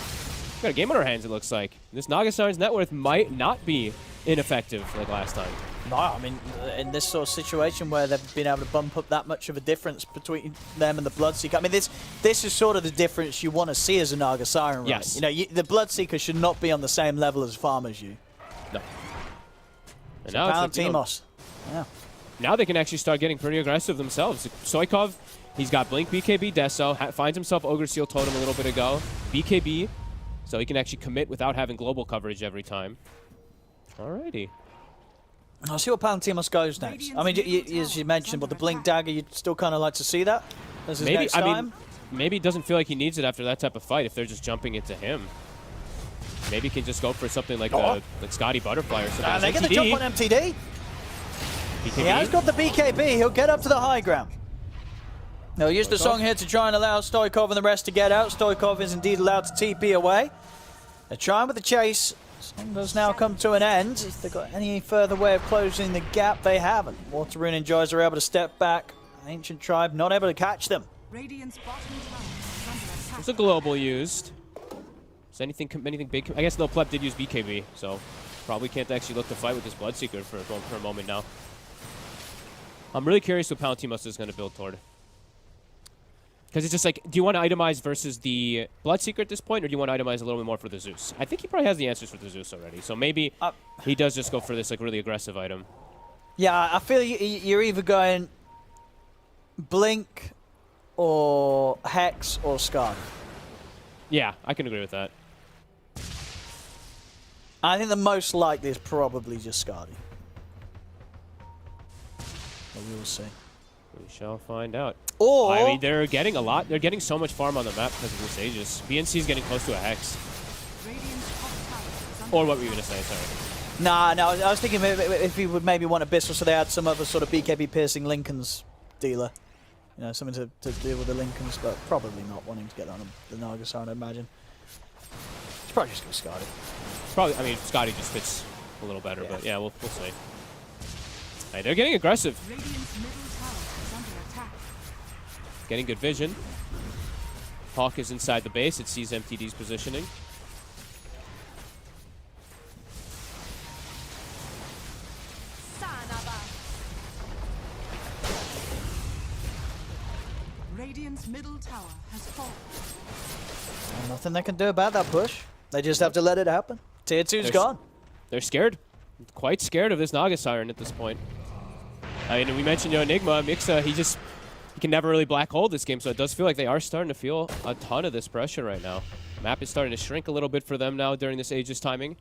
Got a game on our hands, it looks like. This Nagasiren's net worth might not be ineffective like last time. No, I mean, in this sort of situation where they've been able to bump up that much of a difference between them and the Bloodseeker, I mean, this is sort of the difference you want to see as a Naga Siren, right? Yes. You know, the Bloodseeker should not be on the same level as Farmers U. No. And So now it's like, Palantimos. Yeah. now they can actually start getting pretty aggressive themselves. Stoikov, he's got Blink, BKB, Deso, finds himself Ogre Seal Totem a little bit ago. BKB, so he can actually commit without having global coverage every time. Alrighty. I'll see what Palantimos goes next. I mean, as you mentioned, but the Blink Dagger, you'd still kind of like to see that as his next time. I mean, maybe he doesn't feel like he needs it after that type of fight if they're just jumping into him. Maybe he can just go for something like like Scotty Butterfly or something. They get the jump on MTD. BKB. He has got the BKB. He'll get up to the high ground. They'll use the song here to try and allow Stoikov and the rest to get out. Stoikov is indeed allowed to TP away. They're trying with the chase. Song does now come to an end. If they've got any further way of closing the gap, they haven't. Waterrune and Joyce are able to step back. Ancient Tribe not able to catch them. Radiant's bottom tower is under attack. There's a global used. Is anything big? I guess Lil Pleb did use BKB, so probably can't actually look to fight with this Bloodseeker for a moment now. I'm really curious what Palantimos is going to build toward. Because it's just like, do you want to itemize versus the Bloodseeker at this point, or do you want to itemize a little bit more for the Zeus? I think he probably has the answers for the Zeus already, so maybe he does just go for this like really aggressive item. Yeah, I feel you're either going Blink or Hex or Scar. Yeah, I can agree with that. I think the most likely is probably just Scardy. But we will see. We shall find out. Or I mean, they're getting a lot. They're getting so much farm on the map because of this Aegis. BNC's getting close to a Hex. Or what were you going to say? Sorry. Nah, no, I was thinking maybe if he would maybe want Abyssal, so they had some other sort of BKB piercing Lincoln's dealer. You know, something to deal with the Lincolns, but probably not wanting to get that on the Naga Siren, I imagine. It's probably just going to Scotty. Probably, I mean, Scotty just fits a little better, but yeah, we'll see. Hey, they're getting aggressive. Radiant's middle tower is under attack. Getting good vision. Hawk is inside the base. It sees MTD's positioning. Radiant's middle tower has fallen. And nothing they can do about that push. They just have to let it happen. Tier 2's gone. They're scared. Quite scared of this Naga Siren at this point. I mean, we mentioned Enigma. Mixa, he can never really black hole this game, so it does feel like they are starting to feel a ton of this pressure right now. Map is starting to shrink a little bit for them now during this Aegis timing.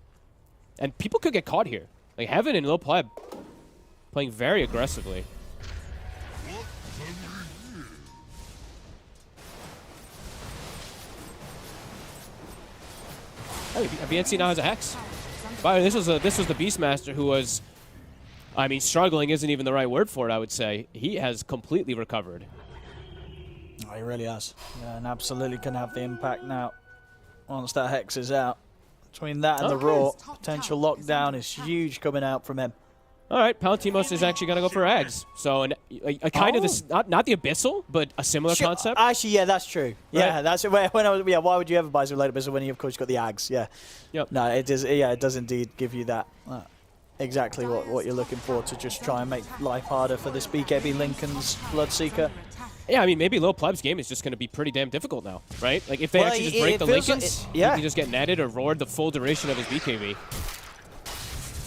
And people could get caught here. Like Heaven and Lil Pleb playing very aggressively. Oh, VNC now has a Hex. By the way, this was the Beastmaster who was, I mean, struggling isn't even the right word for it, I would say. He has completely recovered. Oh, he really has. Yeah, and absolutely can have the impact now once that Hex is out. Between that and the Raw, potential lockdown is huge coming out from him. All right, Palantimos is actually going to go for Ags. So a kind of this, not the Abyssal, but a similar concept. Actually, yeah, that's true. Right? Yeah, that's when I was, yeah. Why would you ever buy something like Abyssal when you of course got the Ags? Yeah. Yep. No, it does. Yeah, it does indeed give you that. Exactly what you're looking for to just try and make life harder for this BKB Lincoln's Bloodseeker. Yeah, I mean, maybe Lil Pleb's game is just going to be pretty damn difficult now, right? Like, if they actually just break the Lincolns, he can just get netted or roared the full duration of his BKB.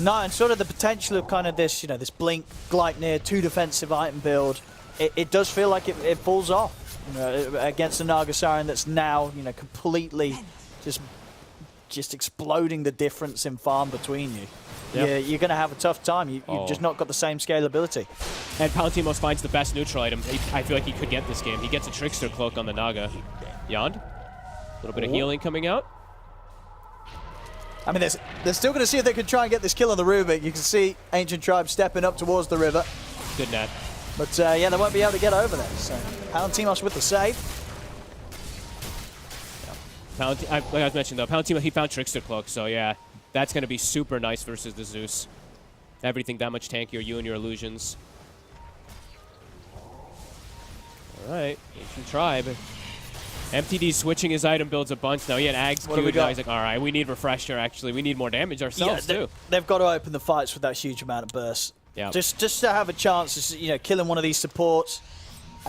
No, and sort of the potential of kind of this, you know, this Blink, Gleipnir, 2 defensive item build, it does feel like it falls off, you know, against the Naga Siren that's now, you know, completely just exploding the difference in farm between you. Yep. Yeah, you're going to have a tough time. You've just not got the same scalability. And Palantimos finds the best neutral item. I feel like he could get this game. He gets a Trickster Cloak on the Naga. Yond. A little bit of healing coming out. I mean, they're still going to see if they can try and get this kill on the Rubik. You can see Ancient Tribe stepping up towards the river. Good net. But, yeah, they won't be able to get over there. So, Palantimos with the save. Like I was mentioning, though, Palantimos, he found Trickster Cloak, so yeah. That's going to be super nice versus the Zeus. Everything that much tankier, you and your illusions. All right, Ancient Tribe. MTD switching his item builds a bunch now. He had Ags queued now. He's like, all right, we need Refresher, actually. We need more damage ourselves, too. They've got to open the fights with that huge amount of bursts. Yeah. Just to have a chance of, you know, killing one of these supports.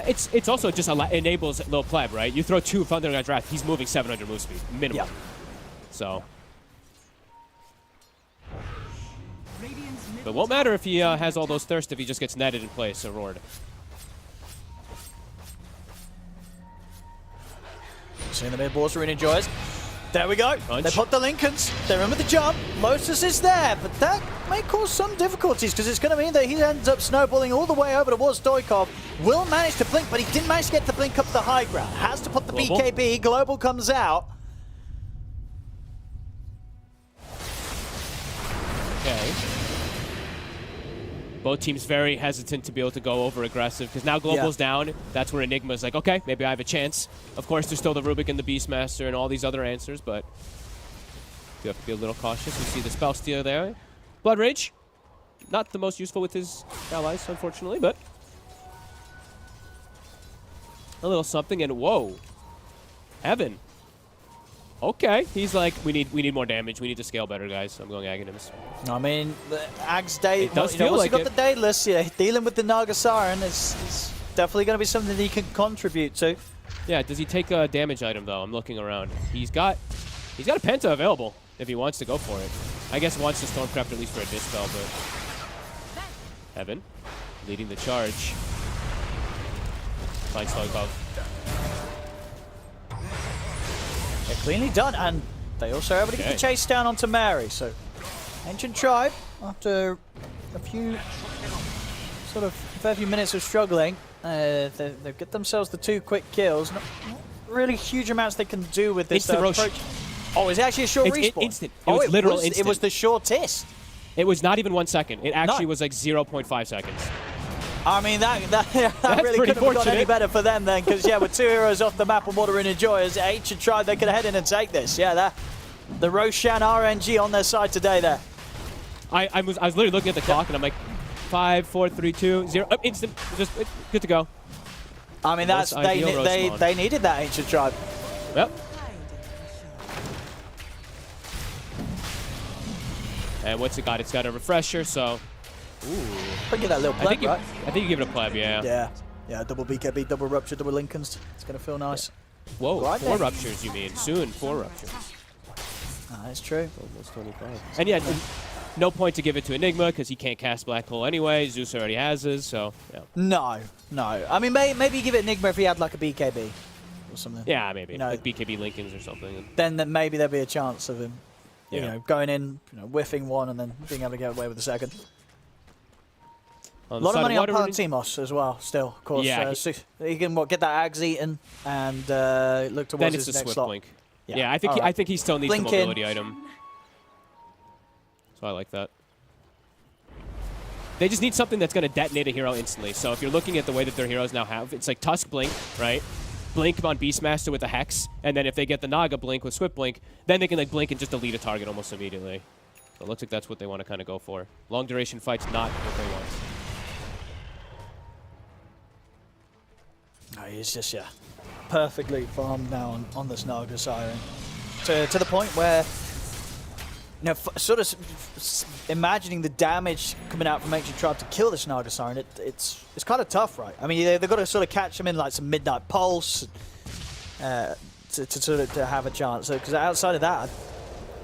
It's also just enables Lil Pleb, right? You throw 2 Thunder God's Wrath, he's moving 700 move speed, minimum. Yeah. So... But it won't matter if he has all those thirst if he just gets netted in place, so roared. Seeing the mid-boards Arena Enjoyers. There we go. Punch. They put the Lincolns. They run with the jump. Lotus is there, but that may cause some difficulties because it's going to mean that he ends up snowballing all the way over towards Stoikov. Will manage to blink, but he didn't manage to get the blink up the high ground. Has to put the Global. BKB. Global comes out. Okay. Both teams very hesitant to be able to go over aggressive because now Global's down. That's where Enigma's like, okay, maybe I have a chance. Of course, there's still the Rubik and the Beastmaster and all these other answers, but you have to be a little cautious. We see the Spell Stealer there. Blood Rage, not the most useful with his allies, unfortunately, but a little something. And whoa, Heaven. Okay, he's like, we need more damage. We need to scale better, guys. I'm going Aghanims. I mean, the Ag's day. It does feel like got the Daedalus, yeah, dealing with the Naga Siren is definitely going to be something that he can contribute to. Yeah, does he take a damage item though? I'm looking around. He's got a Penta available if he wants to go for it. I guess wants to Stormcraft at least for a Dispel, but Heaven leading the charge. Finds Stoikov. They're cleanly done, and they also are able to get the chase down onto Mary. So, Ancient Tribe, after a few fair few minutes of struggling, they've got themselves the 2 quick kills. Not really huge amounts they can do with this approach. Oh, is it actually a short respawn? Instant. It was literal instant. It was the shortest. It was not even 1 second. It actually was like 0.5 seconds. I mean, that really couldn't have got any better for them then, because, yeah, with 2 heroes off the map and Water and Enjoyers, Ancient Tribe, they could head in and take this. Yeah, the Roshan RNG on their side today there. I was literally looking at the clock, and I'm like, 5, 4, 3, 2, 0, instant, just good to go. I mean, they needed that Ancient Tribe. Yep. And what's it got? It's got a Refresher, so... Ooh. Probably get that little pleb, right? I think you give it a pleb, yeah. Yeah, double BKB, double Rupture, double Lincolns. It's going to feel nice. Yeah. Whoa, 4 Ruptures you mean. Soon, 4 Ruptures. That's true. Almost 25. And yeah, no point to give it to Enigma because he can't cast Black Hole anyway. Zeus already has his, so yeah. No. I mean, maybe give it Enigma if he had like a BKB or something. Yeah, maybe. You know, like BKB Lincolns or something. Then maybe there'd be a chance of him, you know, going in, whiffing one and then being able to get away with the second. A lot of money on Palantimos as well, still, of course. Yeah. He can get that Ags eaten and look towards his next slot. Blink. Yeah, I think All right. I think he still needs Blink the in. mobility item. So I like that. They just need something that's going to detonate a hero instantly. So if you're looking at the way that their heroes now have, it's like Tusk Blink, right? Blink on Beastmaster with a Hex, and then if they get the Naga Blink with Swift Blink, then they can like blink and just delete a target almost immediately. So it looks like that's what they want to kind of go for. Long duration fights, not what they want. No, he's just, perfectly farmed now on this Naga Siren. To the point where, you know, sort of imagining the damage coming out from Ancient Tribe to kill this Naga Siren, it's kind of tough, right? I mean, they've got to sort of catch him in like some Midnight Pulse to have a chance. Because outside of that,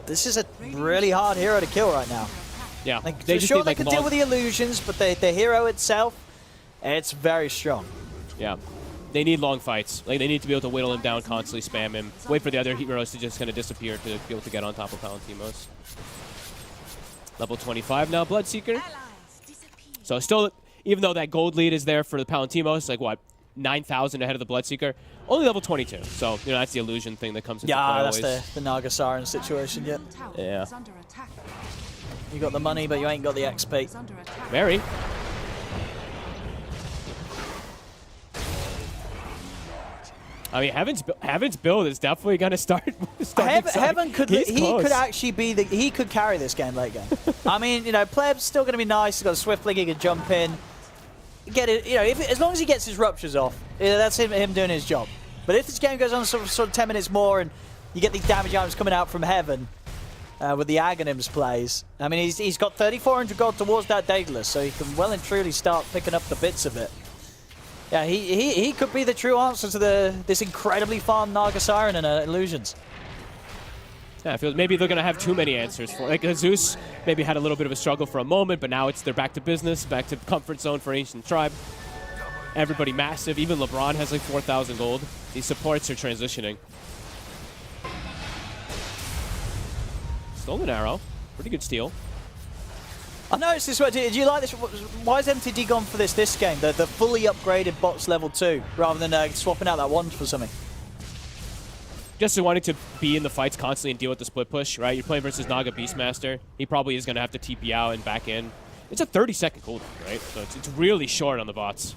this is a really hard hero to kill right now. Yeah, Like, they just sure, need, they like, can long- deal with the illusions, but the hero itself, it's very strong. Yeah. They need long fights. Like, they need to be able to whittle him down, constantly spam him, wait for the other heroes to just kind of disappear to be able to get on top of Palantimos. Level 25 now, Bloodseeker. So still, even though that gold lead is there for the Palantimos, like what, 9,000 ahead of the Bloodseeker, only level 22. So, you know, that's the illusion thing that comes into play Yeah, that's always. the Naga Siren situation, yeah. Yeah. You got the money, but you ain't got the XP. Mary. I mean, Heaven's build is definitely going to start. Heaven could actually be he could carry this game late game. I mean, you know, Pleb's still going to be nice. He's got a swift blink, he can jump in, get it. You know, as long as he gets his ruptures off, that's him doing his job. But if this game goes on sort of 10 minutes more and you get these damage items coming out from Heaven with the Aghanims plays, I mean, he's got 3,400 gold towards that Daedalus, so he can well and truly start picking up the bits of it. Yeah, he could be the true answer to this incredibly farmed Naga Siren and Illusions. Yeah, I feel maybe they're going to have too many answers for like Jesus maybe had a little bit of a struggle for a moment, but now they're back to business, back to comfort zone for Ancient Tribe. Everybody massive. Even LeBron has like 4,000 gold. These supports are transitioning. Stolen arrow. Pretty good steal. I noticed this. Did you like this? Why is MTD gone for this game? The fully upgraded bots level 2 rather than swapping out that wand for something. Just wanting to be in the fights constantly and deal with the split push, right? You're playing versus Naga Beastmaster. He probably is going to have to TP out and back in. It's a 30-second cooldown, right? So it's really short on the bots.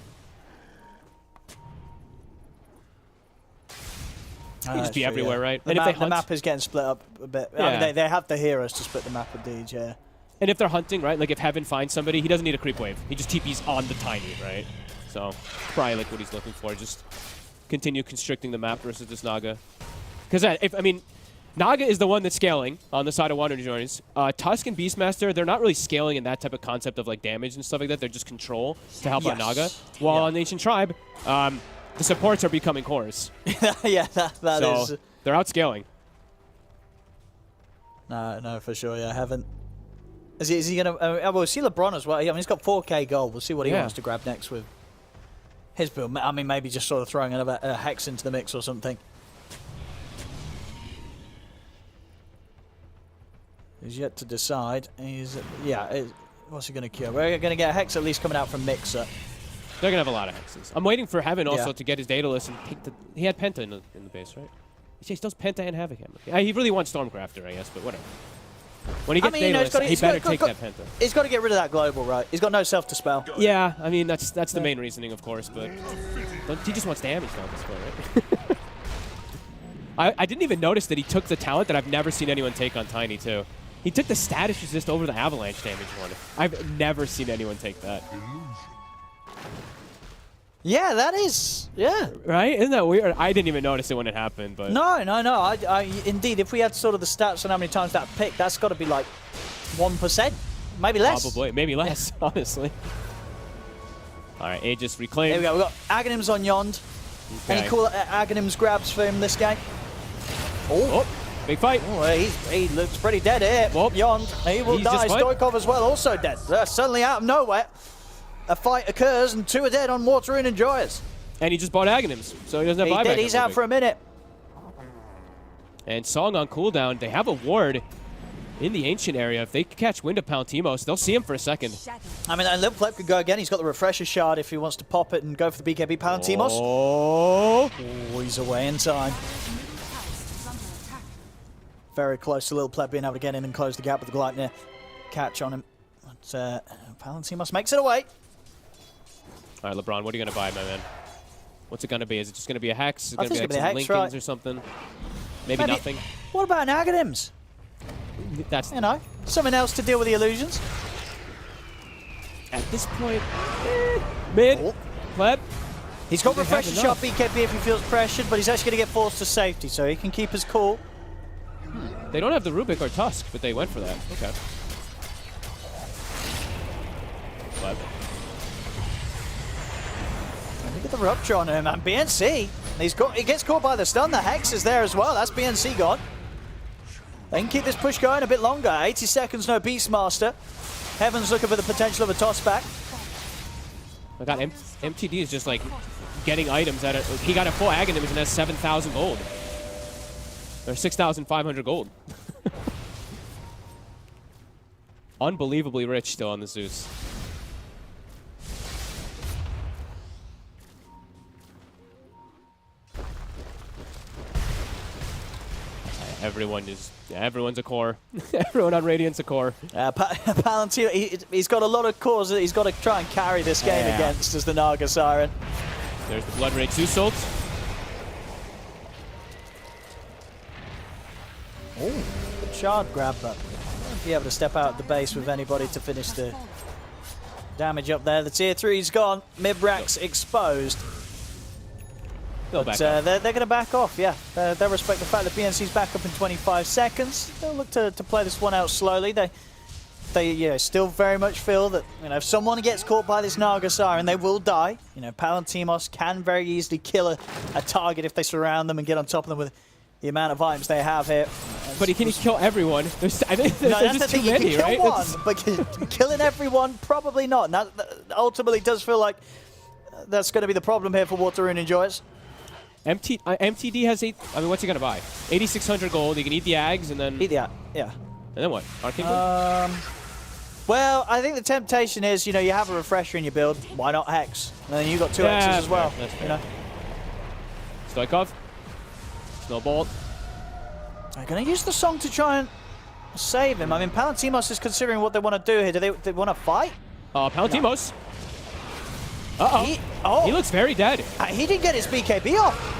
You just be everywhere, right? And if the map is getting split up a bit. Yeah. I mean, they have the heroes to split the map indeed, yeah. And if they're hunting, right, like if Heaven finds somebody, he doesn't need a creep wave. He just TPs on the Tiny, right? So probably like what he's looking for, just continue constricting the map versus this Naga. Because I mean, Naga is the one that's scaling on the side of Water Journeys. Tusk and Beastmaster, they're not really scaling in that type of concept of like damage and stuff like that. They're just control to help out Naga. While on Ancient Tribe, the supports are becoming cores. Yeah, that so is. They're outscaling. No, for sure, yeah, Heaven. Is he going to... we'll see LeBron as well. I mean, he's got 4k gold. We'll see what he wants to grab next with his build. I mean, maybe just sort of throwing a Hex into the mix or something. He's yet to decide. What's he going to cure? We're going to get a Hex at least coming out from Mixer. They're going to have a lot of Hexes. I'm waiting for Heaven also to get his Daedalus and take the... He had Penta in the base, right? He does Penta and Havoc Hammer. He really wants Stormcrafter, I guess, but whatever. When he gets Daedalus, he better take that Penta. He's got to get rid of that global, right? He's got no self-dispel. Yeah, I mean, that's the main reasoning, of course, but he just wants damage now at this point, right? I didn't even notice that he took the talent that I've never seen anyone take on Tiny, too. He took the status resist over the avalanche damage one. I've never seen anyone take that. Yeah, that is. Yeah. Right? Isn't that weird? I didn't even notice it when it happened, but... No. Indeed, if we had sort of the stats on how many times that pick, that's got to be like 1%. Maybe less. Probably. Maybe less, honestly. All right, Aegis reclaimed. Here we go. We've got Aghanims on Yond. Okay. Any cool Aghanims grabs for him this game? Oh, big fight. Oh, he looks pretty dead here. Oh. Yond. He will die. Stoikov as well, also dead. Suddenly out of nowhere, a fight occurs and 2 are dead on Water and Enjoyers. And he just bought Aghanims, so he doesn't have buyback. He's out for a minute. And Song on cooldown. They have a ward in the Ancient area. If they catch wind of Palantimos, they'll see him for a second. I mean, and Little Pleb could go again. He's got the Refresher Shard if he wants to pop it and go for the BKB Palantimos. Oh, he's away in time. very close to Little Pleb being able to get in and close the gap with the Gleipnir catch on him. But Palantimos makes it away. All right, LeBron, what are you going to buy, my man? What's it going to be? Is it just going to be a Hex? Is it I going to be think like it's some gonna be a Hex, Lincolns right. or something? Maybe nothing? What about an Aghanims? That's, You know, something else to deal with the illusions. at this point, mid, Pleb. He's got They have refresher shot enough. BKB if he feels pressured, but he's actually going to get forced to safety, so he can keep his cool. They don't have the Rubik or Tusk, but they went for that. Okay. Pleb. Look at the rupture on him, and BNC. He gets caught by the stun. The Hex is there as well. That's BNC gone. They can keep this push going a bit longer. 80 seconds, no Beastmaster. Heaven's looking for the potential of a toss back. I got MTD is just like getting items at it. He got a full Aghanims and has 7,000 gold. Or 6,500 gold. Unbelievably rich still on the Zeus. Everyone's a core. Everyone on Radiant's a core. Palantir, he's got a lot of cores that he's got to try and carry this game against as the Naga Siren. There's the Blood Rage Zeus ult. Oh, good shard grab, but won't be able to step out of the base with anybody to finish the damage up there. The tier 3's gone. Mid-rack's exposed. But they're going to back off, yeah. They'll respect the fact that BNC's back up in 25 seconds. They'll look to play this one out slowly. They still very much feel that, you know, if someone gets caught by this Naga Siren, they will die. You know, Palantimos can very easily kill a target if they surround them and get on top of them with the amount of items they have here. But can he kill everyone? I think there's that's just the too thing. many, You can kill right? one, but killing everyone, probably not. And that ultimately does feel like that's going to be the problem here for Waterrune Enjoys. MTD has what's he gonna buy? 8,600 gold. He can eat the Ags and then eat the yeah. And then what? Arcane Blade? Well, I think the temptation is, you know, you have a refresher in your build. Why not Hex? And then you got two Hexes as well. That's fair. You know. Stoikov. Snowball. They're going to use the song to try and save him. I mean, Palantimos is considering what they want to do here. Do they want to fight? Palantimos. No. He looks very dead. He didn't get his BKB off.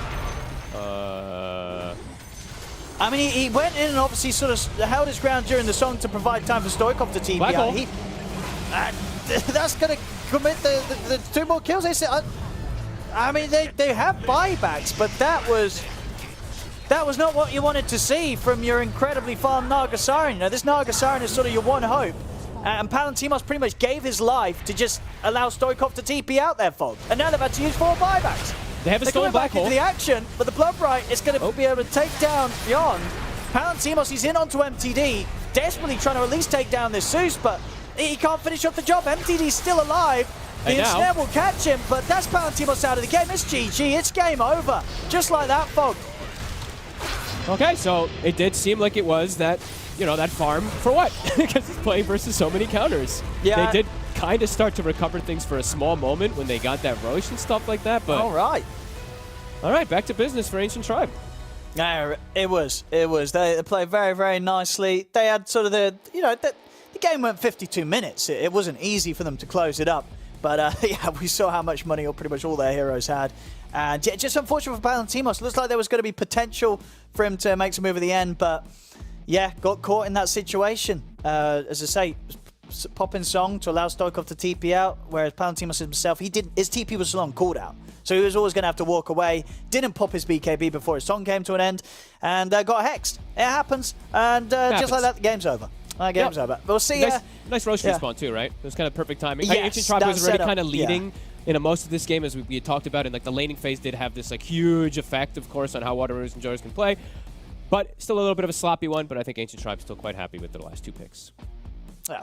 I mean, he went in and obviously sort of held his ground during the song to provide time for Stoikov to TP out. That's going to commit the two more kills. They said, I mean, they have buybacks, but that was not what you wanted to see from your incredibly farmed Naga Siren. You know, this Naga Siren is sort of your one hope. And Palantimos pretty much gave his life to just allow Stoikov to TP out their fog. And now they've had to use 4 buybacks. They have a stolen black hole. Into the action, but the Bloodbright is going to be able to take down Beyond. Palantimos, he's in onto MTD, desperately trying to at least take down this Zeus, but he can't finish up the job. MTD's still alive. The ensnare will catch him, but that's Palantimos out of the game. It's GG, it's game over. Just like that, Fog. Okay, so it did seem like it was that, you know, that farm for what? Because he's playing versus so many counters. Yeah. They did kind of start to recover things for a small moment when they got that Roche and stuff like that, but... All right, back to business for Ancient Tribe. Yeah, it was. They played very, very nicely. They had sort of the game went 52 minutes. It wasn't easy for them to close it up. But yeah, we saw how much money pretty much all their heroes had. And yeah, just unfortunate for Palantimos. Looks like there was going to be potential for him to make some move at the end, but yeah, got caught in that situation. As I say, popping song to allow Stoikov to TP out, whereas Palantimos himself, his TP was still on cooldown. So he was always going to have to walk away. Didn't pop his BKB before his song came to an end, and got hexed. It happens, and just like that, the game's over. Game's over. We'll see. Nice Roche respawn too, right? It was kind of perfect timing. Yes, Ancient Tribe was already kind of leading in most of this game, as we had talked about, and like the laning phase did have this like huge effect, of course, on how Waterrune Enjoys can play. But still a little bit of a sloppy one, but I think Ancient Tribe's still quite happy with their last 2 picks. Yeah,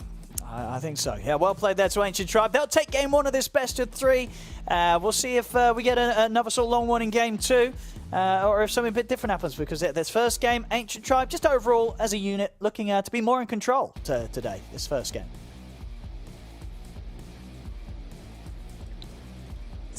I think so. Yeah, well played there to Ancient Tribe. They'll take game 1 of this best of 3. We'll see if we get another sort of long one in game 2, or if something a bit different happens, because this first game, Ancient Tribe, just overall as a unit, looking to be more in control today, this first game.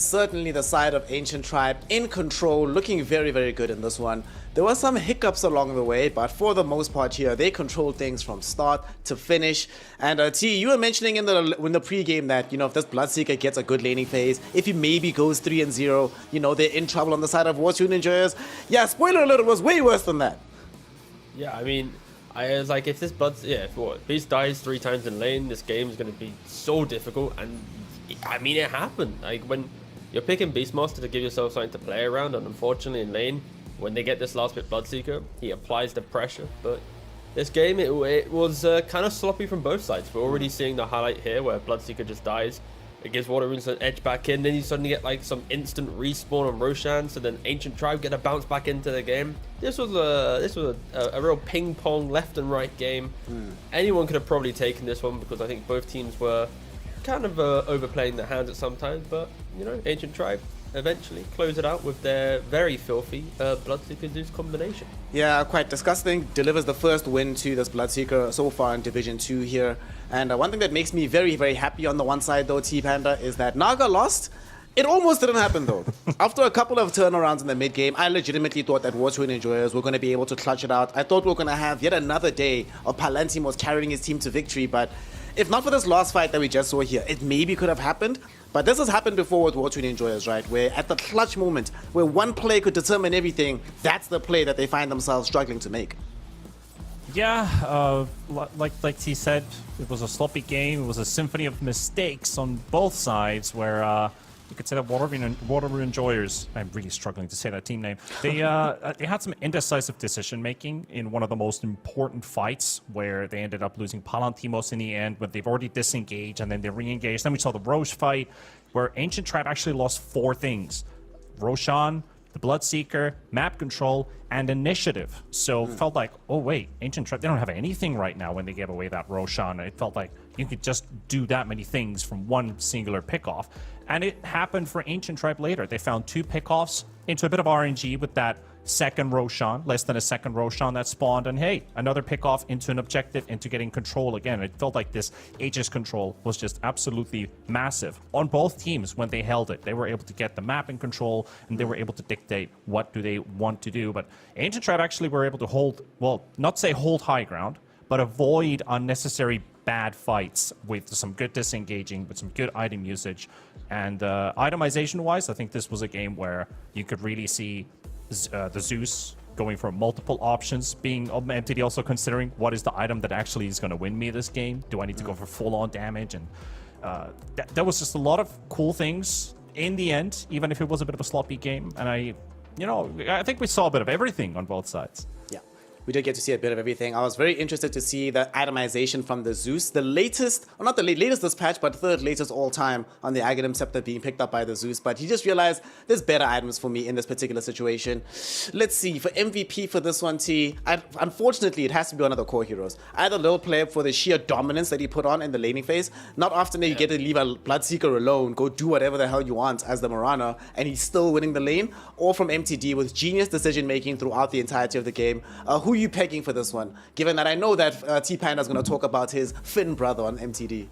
certainly the side of Ancient Tribe in control, looking very, very good in this one. There were some hiccups along the way, but for the most part here, they controlled things from start to finish. And T, you were mentioning in the pre-game that, you know, if this Bloodseeker gets a good laning phase, if he maybe goes 3-0, you know, they're in trouble on the side of War2 Enjoyers. Yeah, spoiler alert, it was way worse than that. Yeah, I mean, I was like, if this if Beast dies 3 times in lane, this game is going to be so difficult. And I mean, it happened. Like, when you're picking Beastmaster to give yourself something to play around, and unfortunately in lane, when they get this last bit Bloodseeker, he applies the pressure. But this game, it was kind of sloppy from both sides. We're already seeing the highlight here where Bloodseeker just dies. It gives Water Runes an edge back in. Then you suddenly get like some instant respawn on Roshan. So then Ancient Tribe get a bounce back into the game. This was a real ping pong left and right game. Anyone could have probably taken this one because I think both teams were kind of overplaying their hands at some times. But you know, Ancient Tribe eventually close it out with their very filthy Bloodseeker Zeus combination. Yeah, quite disgusting. Delivers the first win to this Bloodseeker so far in Division 2 here. And one thing that makes me very, very happy on the one side though, T-Panda, is that Naga lost. It almost didn't happen though. After a couple of turnarounds in the mid game, I legitimately thought that War2 Enjoyers were going to be able to clutch it out. I thought we were going to have yet another day of Palantimos carrying his team to victory, but if not for this last fight that we just saw here, it maybe could have happened. But this has happened before with War2 Enjoyers, right? Where at the clutch moment, where one play could determine everything, that's the play that they find themselves struggling to make. Yeah, like T said, it was a sloppy game. It was a symphony of mistakes on both sides where you could say that Water Enjoyers, I'm really struggling to say that team name, they had some indecisive decision-making in one of the most important fights where they ended up losing Palantimos in the end when they've already disengaged and then they re-engaged. Then we saw the Roche fight where Ancient Tribe actually lost 4 things. Roshan, the Bloodseeker, map control, and initiative. So it felt like, oh wait, Ancient Tribe, they don't have anything right now when they gave away that Roshan. It felt like you could just do that many things from one singular pickoff. And it happened for Ancient Tribe later. They found 2 pickoffs into a bit of RNG with that second Roshan, less than a second Roshan that spawned, and hey, another pickoff into an objective, into getting control again. It felt like this Aegis control was just absolutely massive on both teams when they held it. They were able to get the map in control, and they were able to dictate what do they want to do. But Ancient Tribe actually were able to hold, well, not say hold high ground, but avoid unnecessary bad fights with some good disengaging, with some good item usage. And itemization-wise, I think this was a game where you could really see the Zeus going for multiple options, being MTD also considering what is the item that actually is going to win me this game. Do I need to go for full-on damage? And there was just a lot of cool things in the end, even if it was a bit of a sloppy game. And I think we saw a bit of everything on both sides. Yeah. We did get to see a bit of everything. I was very interested to see the itemization from the Zeus. The latest, or not the latest this patch, but third latest all time on the Aghanim Scepter being picked up by the Zeus. But he just realized there's better items for me in this particular situation. Let's see, for MVP for this one, T, unfortunately, it has to be one of the core heroes. Either Lil Player for the sheer dominance that he put on in the laning phase. Not often that you get to leave a Bloodseeker alone, go do whatever the hell you want as the Mirana, and he's still winning the lane. Or from MTD with genius decision making throughout the entirety of the game. Who are you pegging for this one, given that I know that T-Panda is going to talk about his Finn brother on MTD?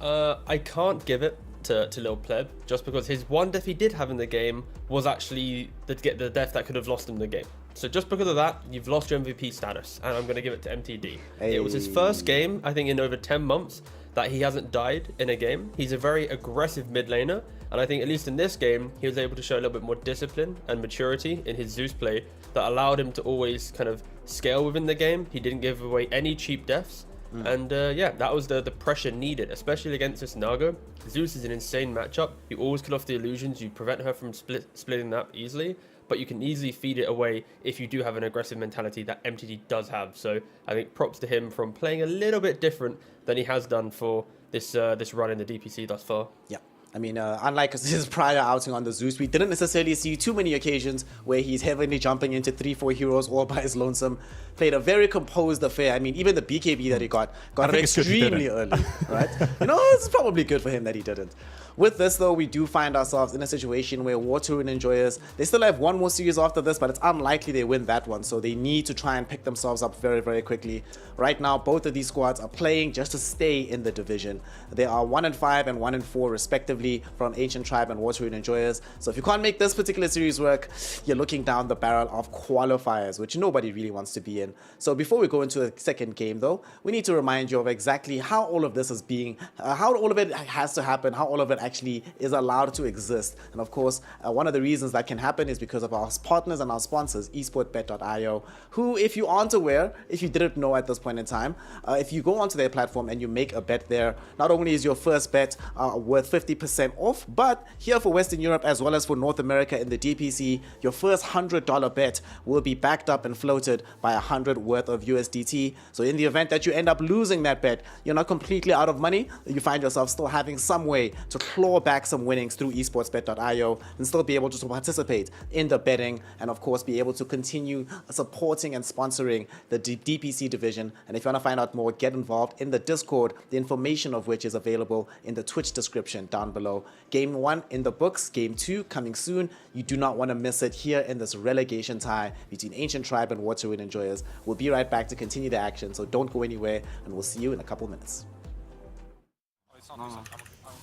I can't give it to Lil Pleb, just because his one death he did have in the game was actually the death that could have lost him the game. So just because of that, you've lost your MVP status, and I'm going to give it to MTD. It was his first game, I think, in over 10 months that he hasn't died in a game. He's a very aggressive mid laner, and I think at least in this game, he was able to show a little bit more discipline and maturity in his Zeus play that allowed him to always kind of scale within the game. He didn't give away any cheap deaths. And yeah, that was the pressure needed, especially against this Naga. Zeus is an insane matchup. You always cut off the illusions. You prevent her from splitting that easily, but you can easily feed it away if you do have an aggressive mentality that MTD does have. So I think props to him from playing a little bit different than he has done for this run in the DPC thus far. Yeah. I mean, unlike his prior outing on the Zeus, we didn't necessarily see too many occasions where he's heavily jumping into 3-4 heroes all by his lonesome. Played a very composed affair. I mean, even the BKB that he got it extremely early, right? You know, it's probably good for him that he didn't. With this though, we do find ourselves in a situation where War Touring Enjoyers, they still have one more series after this, but it's unlikely they win that one, so they need to try and pick themselves up very, very quickly. Right now, both of these squads are playing just to stay in the division. They are 1-5 and 1-4 respectively from Ancient Tribe and War Touring Enjoyers. So if you can't make this particular series work, you're looking down the barrel of qualifiers, which nobody really wants to be in. So before we go into the second game though, we need to remind you of exactly how all of this is being, how all of it has to happen, how all of it actually is allowed to exist. And of course, one of the reasons that can happen is because of our partners and our sponsors, esportbet.io, who, if you aren't aware, if you didn't know at this point in time, if you go onto their platform and you make a bet there, not only is your first bet worth 50% off, but here for Western Europe as well as for North America in the DPC, your first $100 bet will be backed up and floated by 100 worth of USDT. So in the event that you end up losing that bet, you're not completely out of money. You find yourself still having some way to claw back some winnings through esportsbet.io and still be able to participate in the betting, and of course be able to continue supporting and sponsoring the DPC division. And if you want to find out more, get involved in the Discord, the information of which is available in the Twitch description down below. Game 1 in the books, Game 2 coming soon. You do not want to miss it here in this relegation tie between Ancient Tribe and War Touring Enjoyers. We'll be right back to continue the action, so don't go anywhere, and we'll see you in a couple minutes.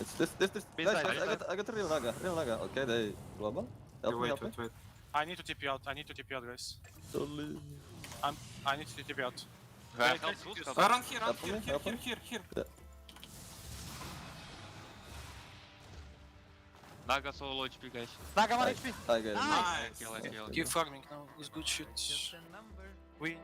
It's this. Guys, I got a real Naga. Okay, they global. Wait. I need to TP out. Guys. Totally. I need to TP out. Run Here. Naga solo HP, guys. Naga 1 HP. Hi guys. Nice. Keep farming now. It's good shit. We.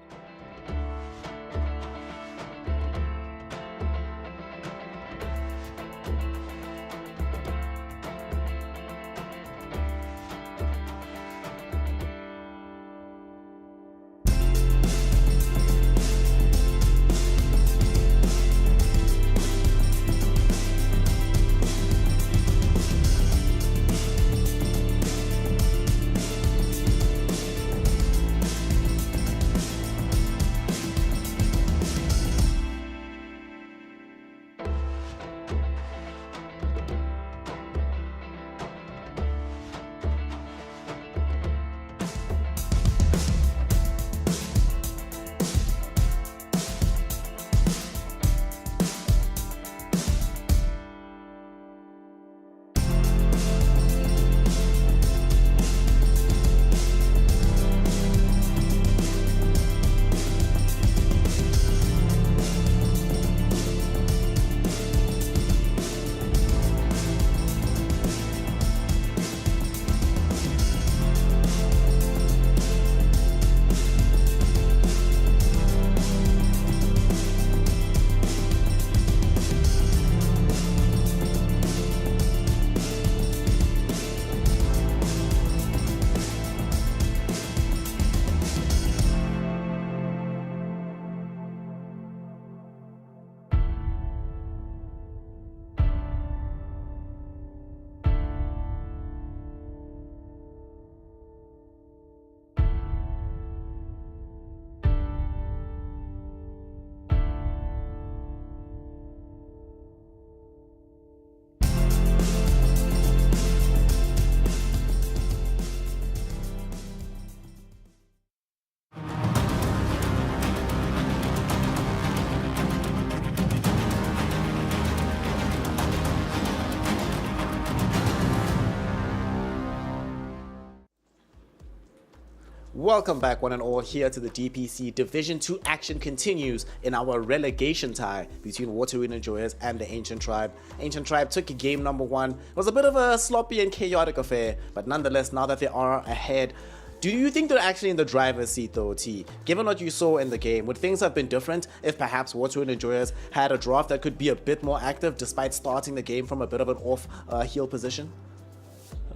Welcome back, one and all, here to the DPC. Division 2 action continues in our relegation tie between War Touring Enjoyers and the Ancient Tribe. Ancient Tribe took game number 1. It was a bit of a sloppy and chaotic affair, but nonetheless, now that they are ahead, do you think they're actually in the driver's seat though, T? Given what you saw in the game, would things have been different if perhaps War Touring Enjoyers had a draft that could be a bit more active despite starting the game from a bit of an off heel position?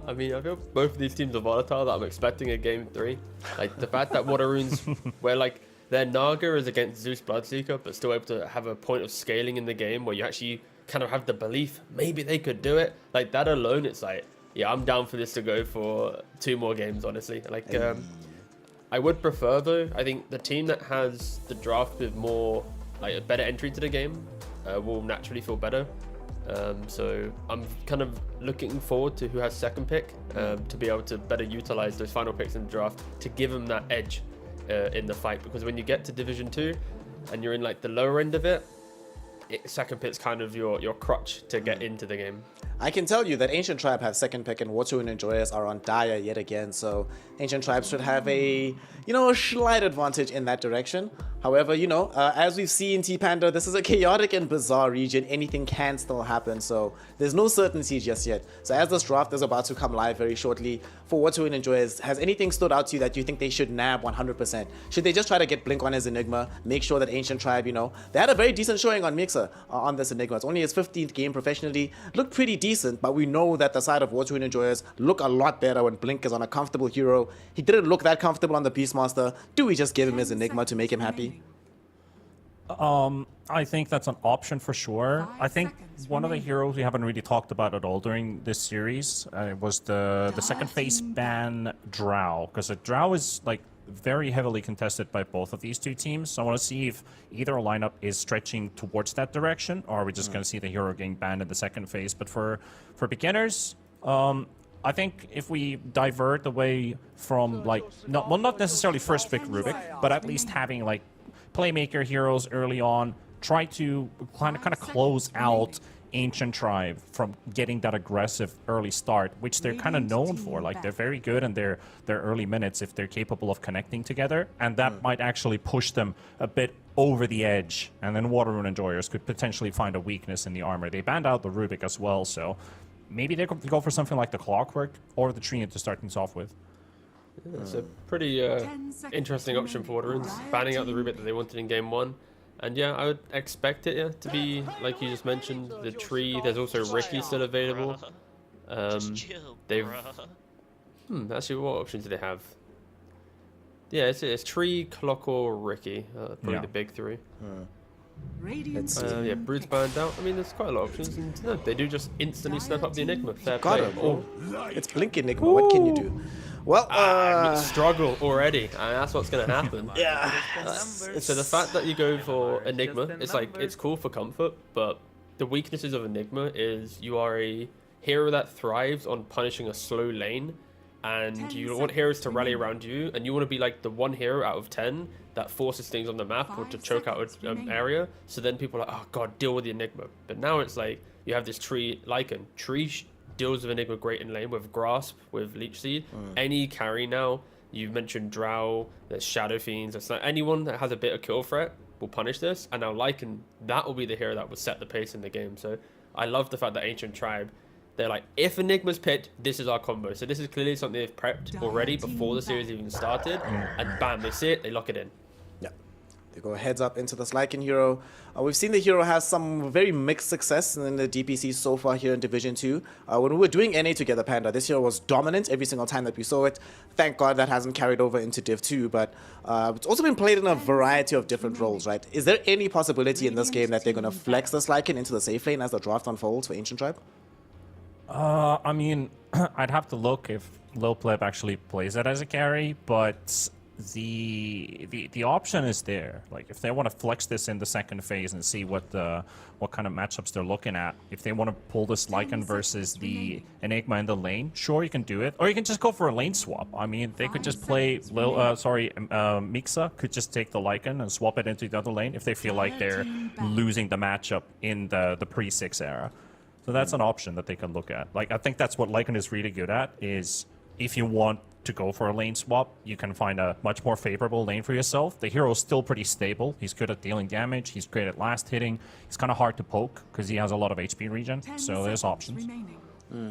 I mean, I feel both of these teams are volatile that I'm expecting a game 3. Like, the fact that Wateroons, where, like, their Naga is against Zeus Bloodseeker, but still able to have a point of scaling in the game where you actually kind of have the belief maybe they could do it. Like, that alone, it's like, yeah, I'm down for this to go for 2 more games, honestly. Like, I would prefer, though, I think the team that has the draft with more, like, a better entry to the game will naturally feel better. So I'm kind of looking forward to who has second pick to be able to better utilize those final picks in the draft to give them that edge in the fight. Because when you get to Division 2 and you're in like the lower end of it, second pick's kind of your crutch to get into the game. I can tell you that Ancient Tribe have second pick and Water and Enjoyers are on dire yet again, so Ancient Tribe should have a slight advantage in that direction. However, as we've seen, T-Panda, this is a chaotic and bizarre region. Anything can still happen, so there's no certainty just yet. So as this draft is about to come live very shortly, for Water and Enjoyers, has anything stood out to you that you think they should nab 100%? Should they just try to get Blink on his Enigma, make sure that Ancient Tribe, they had a very decent showing on Mixer on this Enigma. It's only his 15th game professionally. Looked pretty decent, but we know that the side of Water and Enjoyers look a lot better when Blink is on a comfortable hero. He didn't look that comfortable on the Beastmaster. Do we just give him his Enigma to make him happy? I think that's an option for sure. I think one of the heroes we haven't really talked about at all during this series was the second phase ban Drow, because the Drow is like very heavily contested by both of these two teams. So I want to see if either lineup is stretching towards that direction, or are we just going to see the hero getting banned in the second phase. But for beginners, I think if we divert away from not necessarily first pick Rubik, but at least having like playmaker heroes early on, try to kind of close out Ancient Tribe from getting that aggressive early start, which they're kind of known for. Like, they're very good in their early minutes if they're capable of connecting together, and that might actually push them a bit over the edge, and then Water Rune Enjoyers could potentially find a weakness in the armor. They banned out the Rubik as well, so maybe they could go for something like the Clockwork or the Trina to start things off with. Yeah, it's a pretty interesting option for Water Runes, banning out the Rubik that they wanted in Game 1. And yeah, I would expect it to be, like you just mentioned, the tree. There's also Ricky still available. They've... actually, what options do they have? Yeah, it's Tree, Clock, or Ricky. Probably the big three. Yeah, Brood's banned out. I mean, there's quite a lot of options. And no, they do just instantly snap up the Enigma. Fair play. It's Blink Enigma. What can you do? Well, struggle already. That's what's going to happen. Yeah. So the fact that you go for Enigma, it's cool for comfort, but the weaknesses of Enigma is you are a hero that thrives on punishing a slow lane, and you want heroes to rally around you, and you want to be like the one hero out of 10 that forces things on the map or to choke out an area. So then people are like, oh god, deal with the Enigma. But now it's like you have this Tree Lycan. Tree deals with Enigma great in lane with Grasp, with Leech Seed. Any carry now, you've mentioned Drow, there's Shadow Fiends, there's anyone that has a bit of kill threat will punish this. And now Lycan, that will be the hero that will set the pace in the game. So I love the fact that Ancient Tribe, they're like, if Enigma's picked, this is our combo. So this is clearly something they've prepped already before the series even started. And bam, they see it, they lock it in. Yeah. They go heads up into this Lycan hero. We've seen the hero has some very mixed success in the DPC so far here in Division 2. When we were doing NA together, Panda, this hero was dominant every single time that we saw it. Thank God that hasn't carried over into Div 2, but it's also been played in a variety of different roles, right? Is there any possibility in this game that they're going to flex this Lycan into the safe lane as the draft unfolds for Ancient Tribe? I mean, I'd have to look if Lil Pleb actually plays it as a carry, but the option is there. Like, if they want to flex this in the second phase and see what kind of matchups they're looking at, if they want to pull this Lycan versus the Enigma in the lane, sure, you can do it. Or you can just go for a lane swap. I mean, they could just play Mixa could just take the Lycan and swap it into the other lane if they feel like they're losing the matchup in the pre-6 era. So that's an option that they can look at. Like, I think that's what Lycan is really good at, is if you want to go for a lane swap, you can find a much more favorable lane for yourself. The hero's still pretty stable. He's good at dealing damage. He's great at last hitting. He's kind of hard to poke because he has a lot of HP regen. So there's options.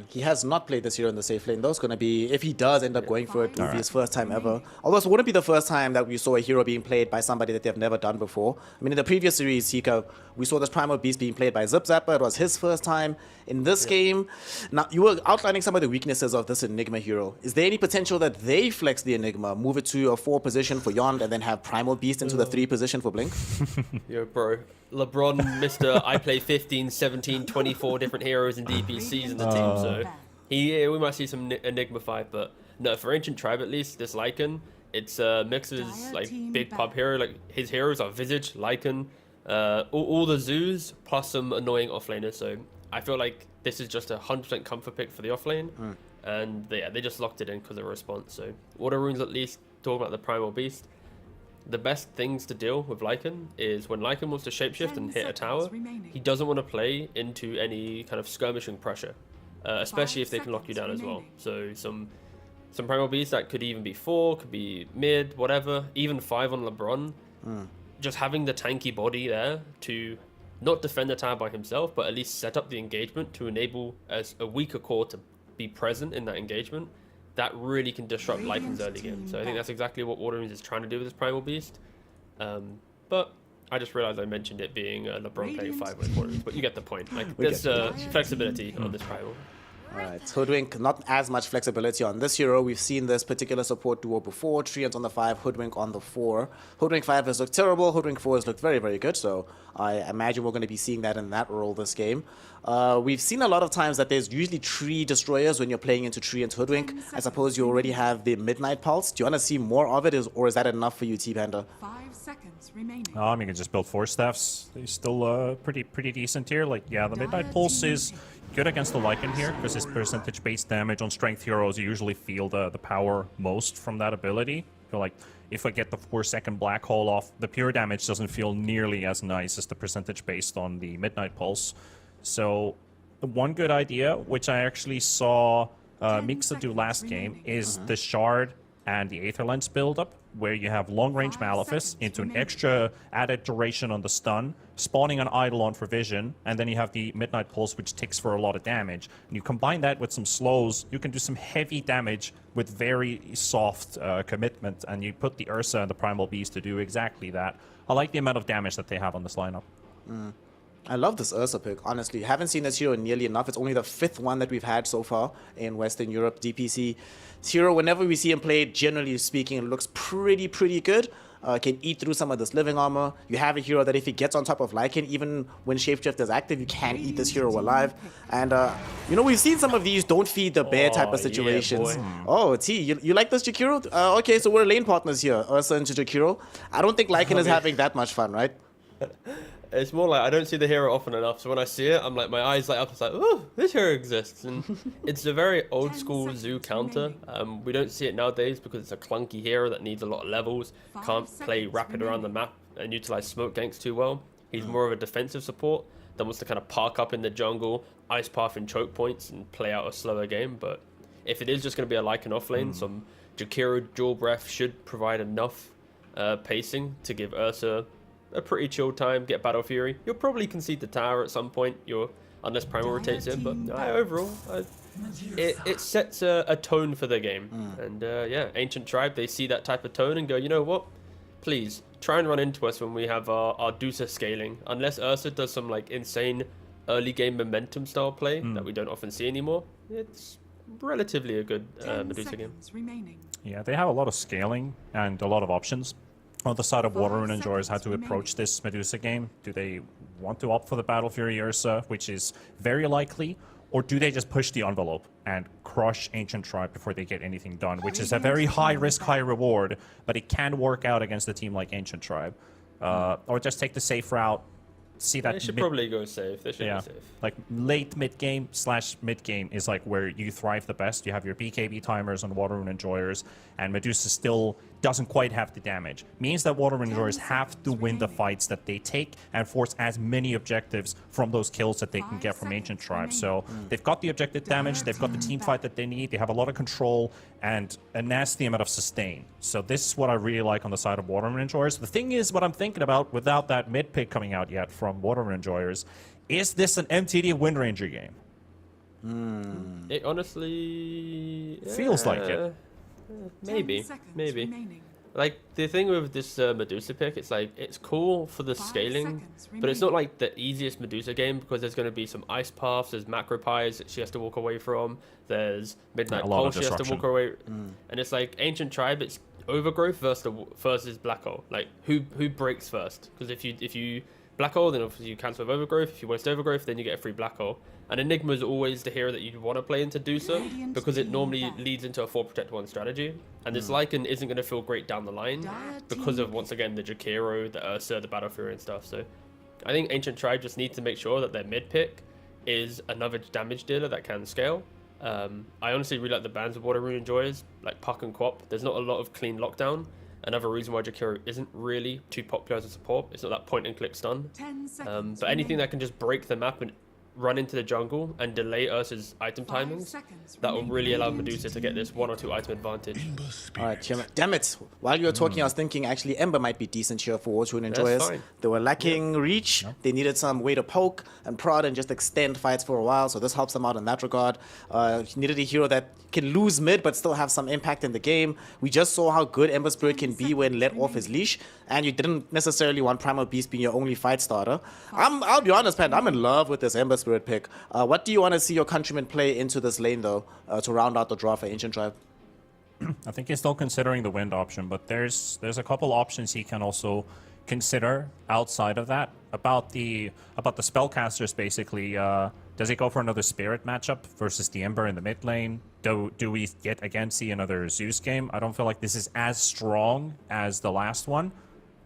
He has not played this hero in the safe lane. That's going to be, if he does end up going for it, it will be his first time ever. Although it wouldn't be the first time that we saw a hero being played by somebody that they've never done before. I mean, in the previous series, Hika, we saw this Primal Beast being played by Zip Zapper. It was his first time in this game. Now, you were outlining some of the weaknesses of this Enigma hero. Is there any potential that they flex the Enigma, move it to a 4 position for Yond, and then have Primal Beast into the 3 position for Blink? Yo, bro. LeBron, Mr. I play 15, 17, 24 different heroes and DPCs in the team, so we might see some Enigma fight, but no, for Ancient Tribe at least, this Lycan, it's Mix's like big pub hero. Like, his heroes are Visage, Lycan, all the zoos, plus some annoying offlaners, so I feel like this is just a 100% comfort pick for the offlane, and they just locked it in because of a response. So Water Runes, at least, talking about the Primal Beast, the best things to deal with Lycan is when Lycan wants to shapeshift and hit a tower, he doesn't want to play into any kind of skirmishing pressure, especially if they can lock you down as well. So some Primal Beast that could even be 4, could be mid, whatever, even 5 on LeBron. Just having the tanky body there to not defend the tower by himself, but at least set up the engagement to enable as a weaker core to be present in that engagement, that really can disrupt Lycan's early game. So I think that's exactly what Water Runes is trying to do with this Primal Beast. But I just realized I mentioned it being LeBron playing 5 with Water Runes, but you get the point. Like, there's flexibility on this Primal. Alright, Hoodwink, not as much flexibility on this hero. We've seen this particular support duo before. Treant on the 5, Hoodwink on the 4. Hoodwink 5 has looked terrible, Hoodwink 4 has looked very, very good, so I imagine we're going to be seeing that in that role this game. We've seen a lot of times that there's usually tree destroyers when you're playing into Treant Hoodwink. I suppose you already have the Midnight Pulse. Do you want to see more of it, or is that enough for you, T-Panda? 5 seconds remaining. You can just build 4 staffs. They're still pretty decent here. Like, yeah, the Midnight Pulse is good against the Lycan here, because his percentage-based damage on strength heroes, you usually feel the power most from that ability. I feel like if I get the 4-second black hole off, the pure damage doesn't feel nearly as nice as the percentage based on the Midnight Pulse. So the one good idea, which I actually saw Mixa do last game, is the Shard and the Aether Lens build-up, where you have long-range Malefice into an extra added duration on the stun, spawning an Eidolon for vision, and then you have the Midnight Pulse, which ticks for a lot of damage. And you combine that with some slows, you can do some heavy damage with very soft commitment, and you put the Ursa and the Primal Beast to do exactly that. I like the amount of damage that they have on this lineup. I love this Ursa pick, honestly. Haven't seen this hero nearly enough. It's only the 5th one that we've had so far in Western Europe DPC. This hero, whenever we see him played, generally speaking, it looks pretty good. Can eat through some of this living armor. You have a hero that if he gets on top of Lycan, even when Shapeshift is active, you can eat this hero alive. And, you know, we've seen some of these don't feed the bear type of situations. Yeah, T, you like this Jakiro? Okay, so we're lane partners here, Ursa and Jakiro. I don't think Lycan is having that much fun, right? It's more like I don't see the hero often enough, so when I see it, I'm like, my eyes light up. It's like, oh, this hero exists, and it's a very old school zoo counter. We don't see it nowadays because it's a clunky hero that needs a lot of levels, can't play rapid around the map and utilize smoke ganks too well. He's more of a defensive support that wants to kind of park up in the jungle, ice path and choke points, and play out a slower game. But if it is just going to be a Lycan offlane, some Jakiro dual breath should provide enough pacing to give Ursa a pretty chill time, get Battle Fury. You'll probably concede the tower at some point, unless Primal rotates in, but overall, it sets a tone for the game. And yeah, Ancient Tribe, they see that type of tone and go, you know what? Please, try and run into us when we have our Dusa scaling. Unless Ursa does some like insane early game momentum style play that we don't often see anymore, it's relatively a good Medusa game. Yeah, they have a lot of scaling and a lot of options. On the side of Water Rune enjoyers, how to approach this Medusa game. Do they want to opt for the Battle Fury Ursa, which is very likely, or do they just push the envelope and crush Ancient Tribe before they get anything done, which is a very high risk, high reward, but it can work out against a team like Ancient Tribe. Or just take the safe route, see that... They should probably go safe. They should go safe. Like late mid-game / mid-game is like where you thrive the best. You have your BKB timers on Water Rune enjoyers, and Medusa still doesn't quite have the damage. Means that Water Rune enjoyers have to win the fights that they take and force as many objectives from those kills that they can get from Ancient Tribe. So they've got the objective damage, they've got the team fight that they need, they have a lot of control and a nasty amount of sustain. So this is what I really like on the side of Water Rune enjoyers. The thing is, what I'm thinking about without that mid pick coming out yet from Water Rune enjoyers, is this an MTD Wind Ranger game? It honestly feels like it. Maybe. Like, the thing with this Medusa pick, it's like, it's cool for the scaling, but it's not like the easiest Medusa game, because there's going to be some ice paths, there's macro pies that she has to walk away from, there's Midnight Pulse she has to walk away, and it's like Ancient Tribe, it's Overgrowth versus Black Hole. Like, who breaks first? Because if you Black Hole, then obviously you cancel with Overgrowth. If you waste Overgrowth, then you get a free Black Hole. And Enigma is always the hero that you want to play into Dusa, because it normally leads into a 4 protect 1 strategy. And this Lycan isn't going to feel great down the line because of, once again, the Jakiro, the Ursa, the Battle Fury and stuff. So I think Ancient Tribe just needs to make sure that their mid pick is another damage dealer that can scale. I honestly really like the bans of Water Rune Enjoyers, like Puck and Quap. There's not a lot of clean lockdown. Another reason why Jakiro isn't really too popular as a support. It's not that point and click stun. 10 seconds But anything that can just break the map and run into the jungle and delay Ursa's item 5 timings, seconds that will remaining. really allow Medusa to get this 1 or 2 item advantage. All right, Jim. Damn it. While you were talking, I was thinking actually Ember might be decent here for Water Rune Enjoyers. fine. They were lacking reach. They needed some way to poke and prod and just extend fights for a while. So this helps them out in that regard. Needed a hero that can lose mid but still have some impact in the game. We just saw how good Ember Spirit can be when let off his leash. And you didn't necessarily want Primal Beast being your only fight starter. I'll be honest, Panda, I'm in love with this Ember Spirit pick. What do you want to see your countrymen play into this lane, though, to round out the draw for Ancient Tribe? I think he's still considering the wind option, but there's a couple options he can also consider outside of that. About the spellcasters, basically, does he go for another Spirit matchup versus the Ember in the mid lane? Do we yet again see another Zeus game? I don't feel like this is as strong as the last one.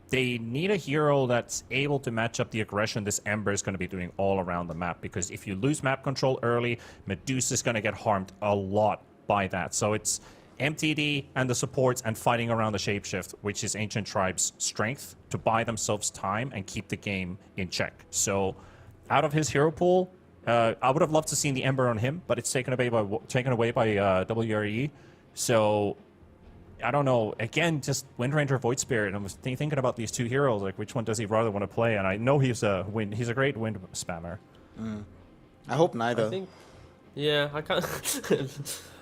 They need a hero that's able to match up the aggression this Ember is going to be doing all around the map, because if you lose map control early, Medusa is going to get harmed a lot by that. So it's MTD and the supports and fighting around the shapeshift, which is Ancient Tribe's strength, to buy themselves time and keep the game in check. So out of his hero pool, I would have loved to see the Ember on him, but it's taken away by WRE. So I don't know. Again, just Wind Ranger, Void Spirit. I was thinking about these two heroes. Like, which one does he rather want to play? And I know he's a great wind spammer. I hope neither. I think, yeah, I can't.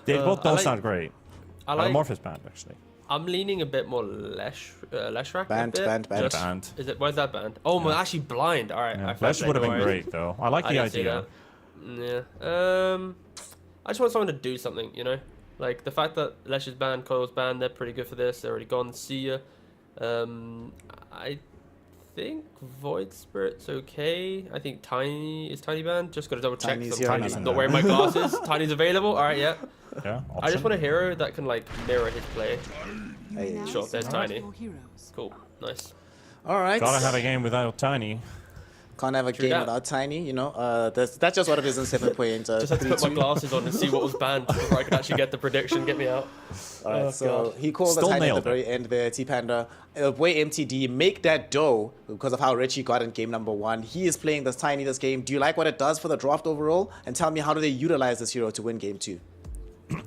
They both don't like- sound great. I like. Amorphous band, actually. I'm leaning a bit more Leshrac. Banned. Banned. Is it? Where's that banned? Oh, I'm actually blind. All right. Yeah, I Flash found would have it, been no worries. great, though. I like I the didn't see idea. that. Yeah. I just want someone to do something, you know? Like, the fact that Lesh is banned, Coil's banned, they're pretty good for this. They're already gone. See ya. I think Void Spirit's okay. I think Tiny is banned. Just gotta double check. Tiny's I'm here. not wearing my glasses. Tiny's available. All right, yeah. Yeah, I just want a hero that can like mirror his play. Hey. Sure, there's Tiny. For heroes. Cool, nice. All right. Gotta have a game without Tiny. Can't have a game that. without Tiny, you know. That's just what it is in 7.3. Just had to put my glasses on and see what was banned before I could actually get the prediction. Get me out. Alright, so God. he called Still the Tiny at the nailed it. very end there, T-Panda. Way MTD, make that dough because of how rich he got in game number 1. He is playing this Tiny this game. Do you like what it does for the draft overall? And tell me, how do they utilize this hero to win game 2?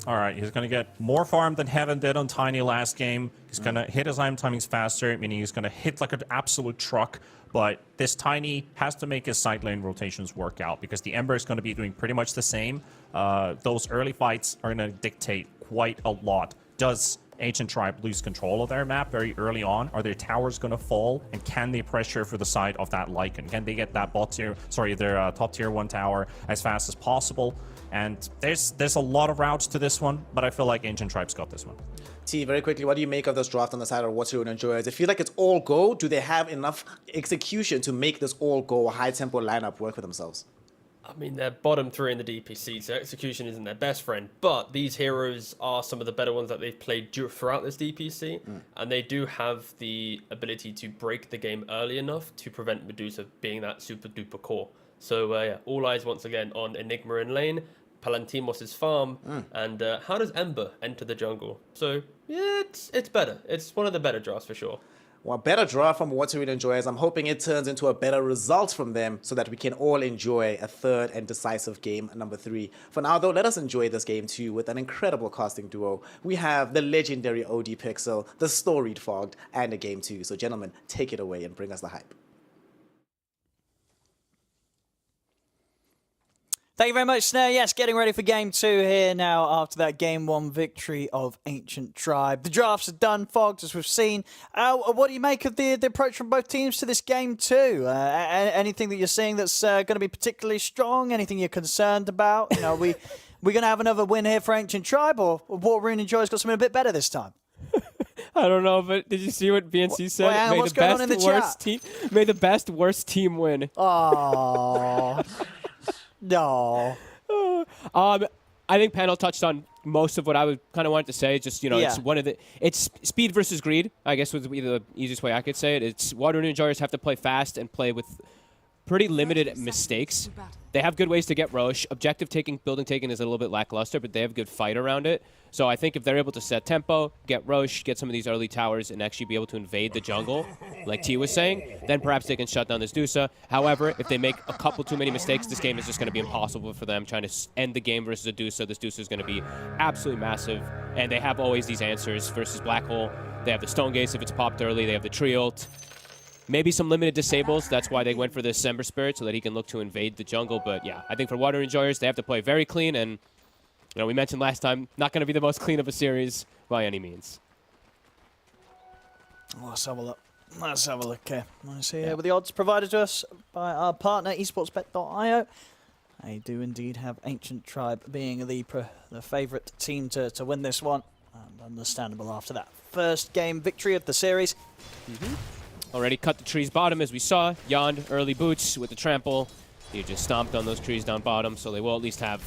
All right, he's going to get more farm than Heaven did on Tiny last game. He's going to hit his item timings faster, meaning he's going to hit like an absolute truck. But this Tiny has to make his side lane rotations work out, because the Ember is going to be doing pretty much the same. Those early fights are going to dictate quite a lot. Does Ancient Tribe lose control of their map very early on? Are their towers going to fall? And can they pressure for the side of that Lycan? Can they get that their top tier 1 tower as fast as possible? And there's a lot of routes to this one, but I feel like Ancient Tribe's got this one. T, very quickly, what do you make of this draft on the side of Water Rune Enjoyers? I feel like it's all go. Do they have enough execution to make this all go high tempo lineup work for themselves? I mean, they're bottom 3 in the DPC, so execution isn't their best friend. But these heroes are some of the better ones that they've played throughout this DPC, and they do have the ability to break the game early enough to prevent Medusa being that super duper core. So yeah, all eyes once again on Enigma in lane, Palantimos' farm, and how does Ember enter the jungle? So yeah, it's better. It's one of the better drafts for sure. Well, better draw from Water Rune Enjoyers. I'm hoping it turns into a better result from them so that we can all enjoy a third and decisive game number 3. For now, though, let us enjoy this game too with an incredible casting duo. We have the legendary OD Pixel, the storied Fogged, and a game 2. So, gentlemen, take it away and bring us the hype. Thank you very much, Snare. Yes, getting ready for Game 2 here now after that Game 1 victory of Ancient Tribe. The drafts are done, Fogged, as we've seen. What do you make of the approach from both teams to this Game 2? Anything that you're seeing that's going to be particularly strong? Anything you're concerned about? You know, we're going to have another win here for Ancient Tribe, or Water Rune Enjoyers got something a bit better this time? I don't know, but did you see what BNC said? Well, may what's the going best on in the worst chat? team, may the best worst team win. Oh. No. I think Panel touched on most of what I would kind of wanted to say. Just, you know, Yeah. it's speed versus greed, I guess would be the easiest way I could say it. It's Water Rune Enjoyers have to play fast and play with pretty limited mistakes. They have good ways to get Roche. Objective taking, building taking is a little bit lackluster, but they have good fight around it. So I think if they're able to set tempo, get Roche, get some of these early towers, and actually be able to invade the jungle, like T was saying, then perhaps they can shut down this Dusa. However, if they make a couple too many mistakes, this game is just going to be impossible for them. Trying to end the game versus a Dusa, this Dusa is going to be absolutely massive. And they have always these answers versus Black Hole. They have the Stone Gaze if it's popped early. They have the Tree ult. Maybe some limited disables. That's why they went for the December Spirit, so that he can look to invade the jungle. But yeah, I think for Water Enjoyers, they have to play very clean. And you know, we mentioned last time, not going to be the most clean of a series by any means. Let's have a look. Let's have a look here. I see here with the odds provided to us by our partner, esportsbet.io. They do indeed have Ancient Tribe being the favourite team to win this one. And understandable after that first game victory of the series. Already cut the trees bottom, as we saw. Yond, early boots with the trample. You just stomped on those trees down bottom, so they will at least have,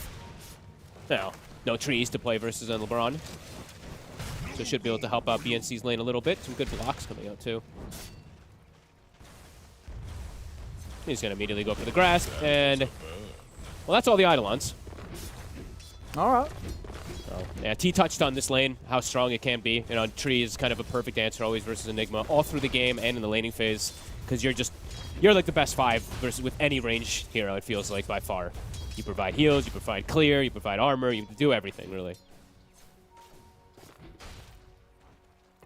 you know, no trees to play versus on LeBron. So should be able to help out BNC's lane a little bit. Some good blocks coming out, too. He's going to immediately go for the grass, and, well, that's all the Eidolons. All right. So, yeah, T touched on this lane, how strong it can be. You know, Tree is kind of a perfect answer always versus Enigma, all through the game and in the laning phase, because you're like the best 5 versus with any range hero, it feels like, by far. You provide heals, you provide clear, you provide armor, you do everything, really.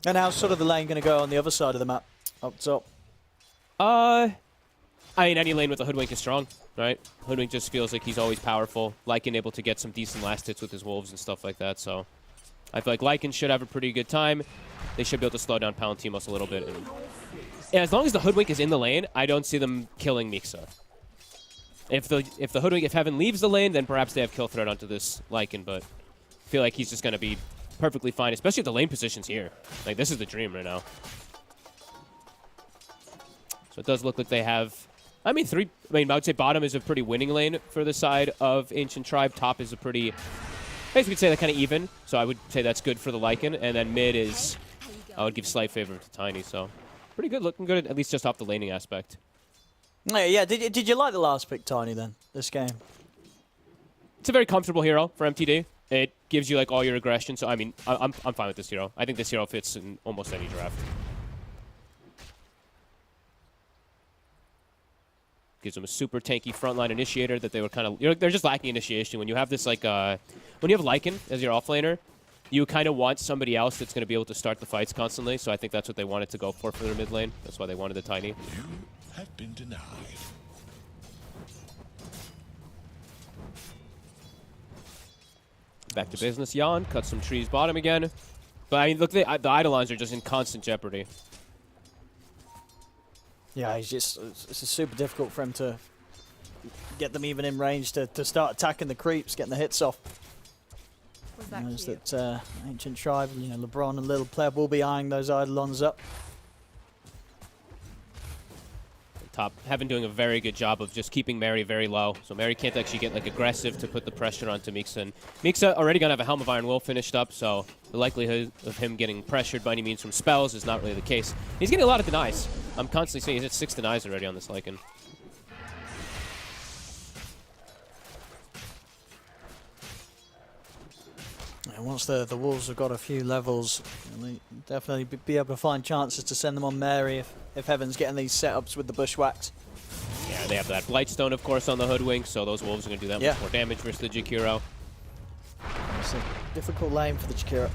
And how's sort of the lane going to go on the other side of the map, up top? I mean, any lane with a Hoodwink is strong, right? Hoodwink just feels like he's always powerful. Lycan able to get some decent last hits with his wolves and stuff like that, so I feel like Lycan should have a pretty good time. They should be able to slow down Palantimos a little bit. And as long as the Hoodwink is in the lane, I don't see them killing Mixa. If the Hoodwink, if Heaven leaves the lane, then perhaps they have kill threat onto this Lycan, but I feel like he's just going to be perfectly fine, especially if the lane position's here. Like, this is the dream right now. So it does look like they have... I mean, I would say bottom is a pretty winning lane for the side of Ancient Tribe. Top is a pretty... I guess we could say that kind of even. So I would say that's good for the Lycan. And then mid is... I would give slight favor to Tiny, so... Pretty good, looking good, at least just off the laning aspect. Yeah, did you like the last pick, Tiny, then, this game? It's a very comfortable hero for MTD. It gives you, like, all your aggression. So, I mean, I'm fine with this hero. I think this hero fits in almost any draft. Gives them a super tanky frontline initiator that they were kind of... they're just lacking initiation. When you have this, like... when you have Lycan as your offlaner, you kind of want somebody else that's going to be able to start the fights constantly. So I think that's what they wanted to go for their mid lane. That's why they wanted the Tiny. You have been denied. Back to business, Jan. Cut some trees bottom again. But, I mean, look, the Eidolons are just in constant jeopardy. Yeah, it's just super difficult for him to get them even in range to start attacking the creeps, getting the hits off. Knows that Ancient Tribe, you know, LeBron and Little Pleb will be eyeing those Eidolons up. Top Heaven doing a very good job of just keeping Mary very low, so Mary can't actually get like aggressive to put the pressure onto Mixa. And Mixa already gonna have a Helm of Iron Will finished up, so the likelihood of him getting pressured by any means from spells is not really the case. He's getting a lot of denies. I'm constantly seeing he's at 6 denies already on this Lycan. And once the Wolves have got a few levels, they'll definitely be able to find chances to send them on Mary if Heaven's getting these setups with the Bushwhacks. Yeah, they have that Blightstone, of course, on the Hoodwink, so those Wolves are going to do that much more damage versus the Jakiro. It's a difficult lane for the Jakiro.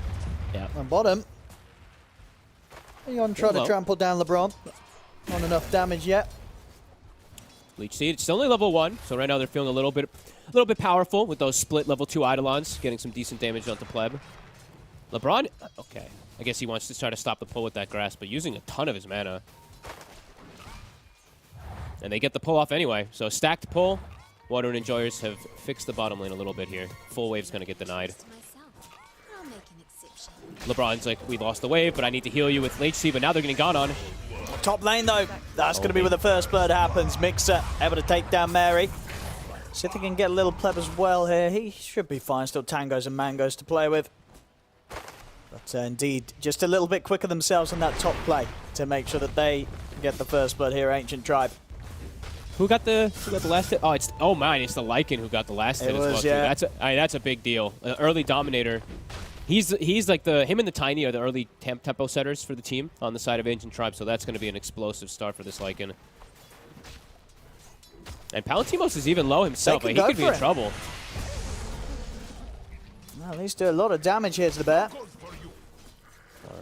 Yeah. On bottom, Leon trying to trample down LeBron. Not enough damage yet. Leech Seed, it's only level 1, so right now they're feeling a little bit powerful with those split level 2 Eidolons, getting some decent damage onto Pleb. LeBron, okay. I guess he wants to try to stop the pull with that grass, but using a ton of his mana. And they get the pull off anyway, so stacked pull. Water Enjoyers have fixed the bottom lane a little bit here. Full wave's going to get denied. LeBron's like, we lost the wave, but I need to heal you with HC, but now they're getting gone on. Top lane, though. That's going to be where the first blood happens. Mixer able to take down Mary. See if they can get a Little Pleb as well here. He should be fine. Still tangos and mangoes to play with. But indeed, just a little bit quicker themselves on that top play to make sure that they get the first blood here, Ancient Tribe. Who got the last hit? Oh man, it's the Lycan who got the last hit as well. Yeah. Too. That's a big deal. Early dominator. He's like him and the Tiny are the early tempo setters for the team on the side of Ancient Tribe, so that's going to be an explosive start for this Lycan. And Palantimos is even low himself, but he could be in trouble. Well, at least do a lot of damage here to the bear.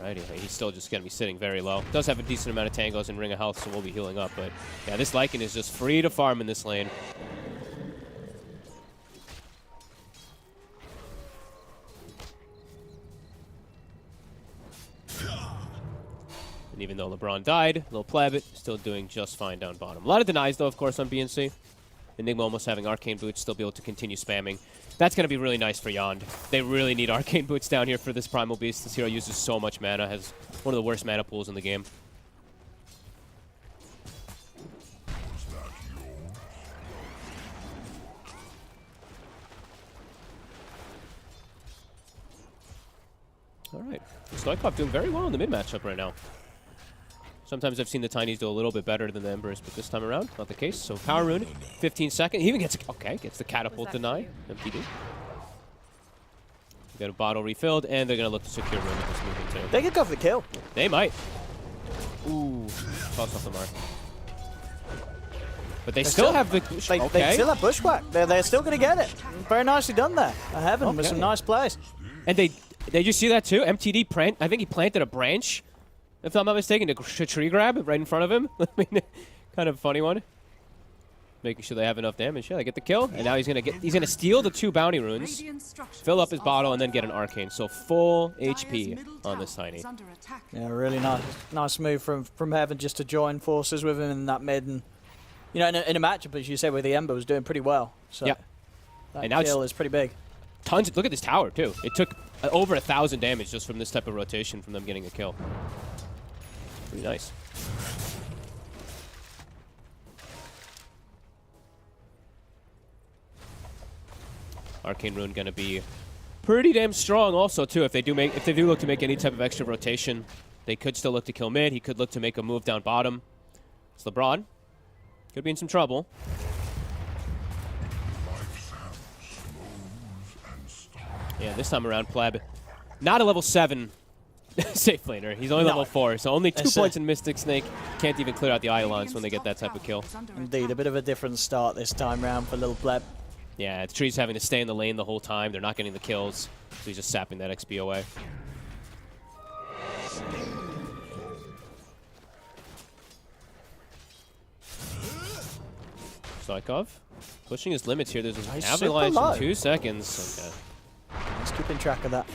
Alrighty, he's still just going to be sitting very low. Does have a decent amount of tangos and Ring of Health, so we'll be healing up. But yeah, this Lycan is just free to farm in this lane. And even though LeBron died, Lil Pleb still doing just fine down bottom. A lot of denies, though, of course, on BNC. Enigma almost having Arcane Boots, still be able to continue spamming. That's going to be really nice for Yond. They really need Arcane Boots down here for this Primal Beast. This hero uses so much mana, has one of the worst mana pools in the game. All right. Stoikov doing very well in the mid matchup right now. Sometimes I've seen the Tinies do a little bit better than the Embers, but this time around, not the case. So Power Rune, 15 seconds. He even gets, gets the Catapult deny. MPD. Got a bottle refilled, and they're going to look to secure Rune with this movement too. They could go for the kill. They might. Ooh. Toss off the mark. But they still have the... They still have Bushwhack. They're still going to get it. Very nicely done there. I have him with some nice plays. And did you see that too? MTD, I think he planted a branch, if I'm not mistaken, to tree grab right in front of him. I mean, kind of a funny one. Making sure they have enough damage. Yeah, they get the kill, and now he's gonna steal the 2 bounty runes, fill up his bottle, and then get an arcane. So full HP on this Tiny. Yeah, really nice move from Heaven just to join forces with him in that mid, and you know, in a matchup as you said with the Ember was doing pretty well. So yeah, that kill is pretty big. Tons. Look at this tower too. It took over 1,000 damage just from this type of rotation from them getting a kill. Pretty nice. Arcane Rune gonna be pretty damn strong also too. If they do look to make any type of extra rotation, they could still look to kill mid. He could look to make a move down bottom. It's LeBron. Could be in some trouble. Yeah, this time around, Pleb. Not a level 7 safe laner. He's only level 4, so only 2 points in Mystic Snake. Can't even clear out the Iolans when they get that type of kill. Indeed, a bit of a different start this time round for Little Pleb. Yeah, the Tree's having to stay in the lane the whole time. They're not getting the kills, so he's just sapping that XP away. Stoikov pushing his limits here. There's an avalanche in 2 seconds. Okay. Just keeping track of that.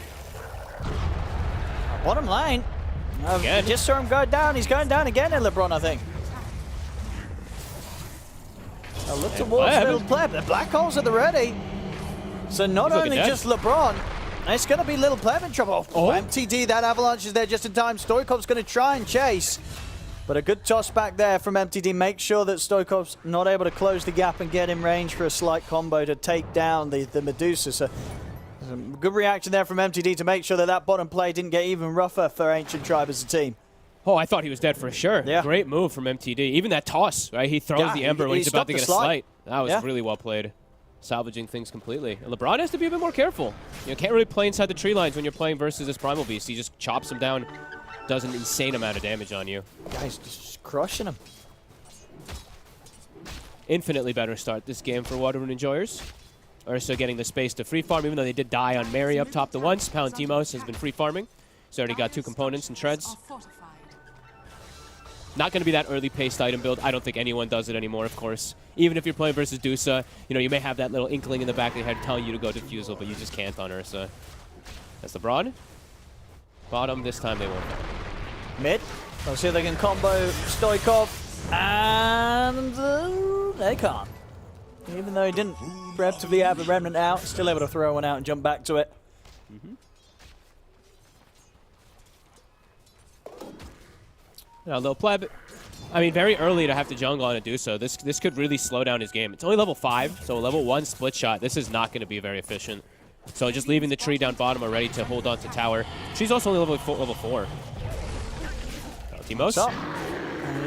Bottom lane. Again. Just saw him go down. He's going down again in LeBron, I think. A look towards Little Pleb. The black holes at the ready. So not only just LeBron, it's going to be Little Pleb in trouble. Oh, MTD, that avalanche is there just in time. Stoikov's going to try and chase. But a good toss back there from MTD. Make sure that Stoikov's not able to close the gap and get in range for a slight combo to take down the Medusa. So good reaction there from MTD to make sure that bottom play didn't get even rougher for Ancient Tribe as a team. Oh, I thought he was dead for sure. Yeah. Great move from MTD. Even that toss, right? He throws the Ember when he's about to get a slight. That was really well played. Salvaging things completely. And LeBron has to be a bit more careful. You can't really play inside the tree lines when you're playing versus this Primal Beast. He just chops him down, does an insane amount of damage on you. Guys, just crushing him. Infinitely better start this game for Waterrune enjoyers. Ursa getting the space to free farm, even though they did die on Mary up top the once. Palantimos has been free farming. He's already got 2 components and treads. Not going to be that early paced item build. I don't think anyone does it anymore, of course. Even if you're playing versus Dusa, you know, you may have that little inkling in the back of your head telling you to go Diffusal, but you just can't on Ursa. That's LeBron. Bottom, this time they won't. Mid. Let's see if they can combo Stoikov. And they can't. Even though he didn't preemptively have a Remnant out, still able to throw one out and jump back to it. Now, Lil Pleb, I mean, very early to have to jungle on a Dusa. This could really slow down his game. It's only level 5, so a level 1 split shot. This is not going to be very efficient. So just leaving the tree down bottom already to hold on to tower. Tree's also only level 4. Timos.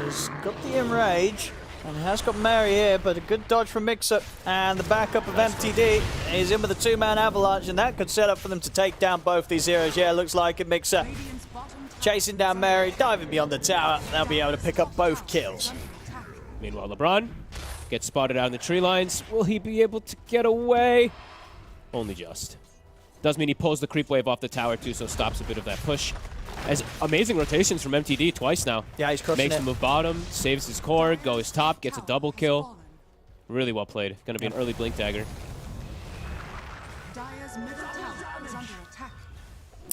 He's got the Enrage. And he has got Mary here, but a good dodge from Mixer. And the backup of MTD is in with a two-man avalanche, and that could set up for them to take down both these heroes. Yeah, looks like it. Mixer chasing down Mary, diving beyond the tower. They'll be able to pick up both kills. Meanwhile, LeBron gets spotted out in the tree lines. Will he be able to get away? Only just. Does mean he pulls the creep wave off the tower too, so stops a bit of that push. As amazing rotations from MTD twice now. Yeah, he's crushing Makes it. the move bottom, saves his core, goes top, gets a double kill. Really well played. Gonna be an early blink dagger. Dire's middle tower is under attack.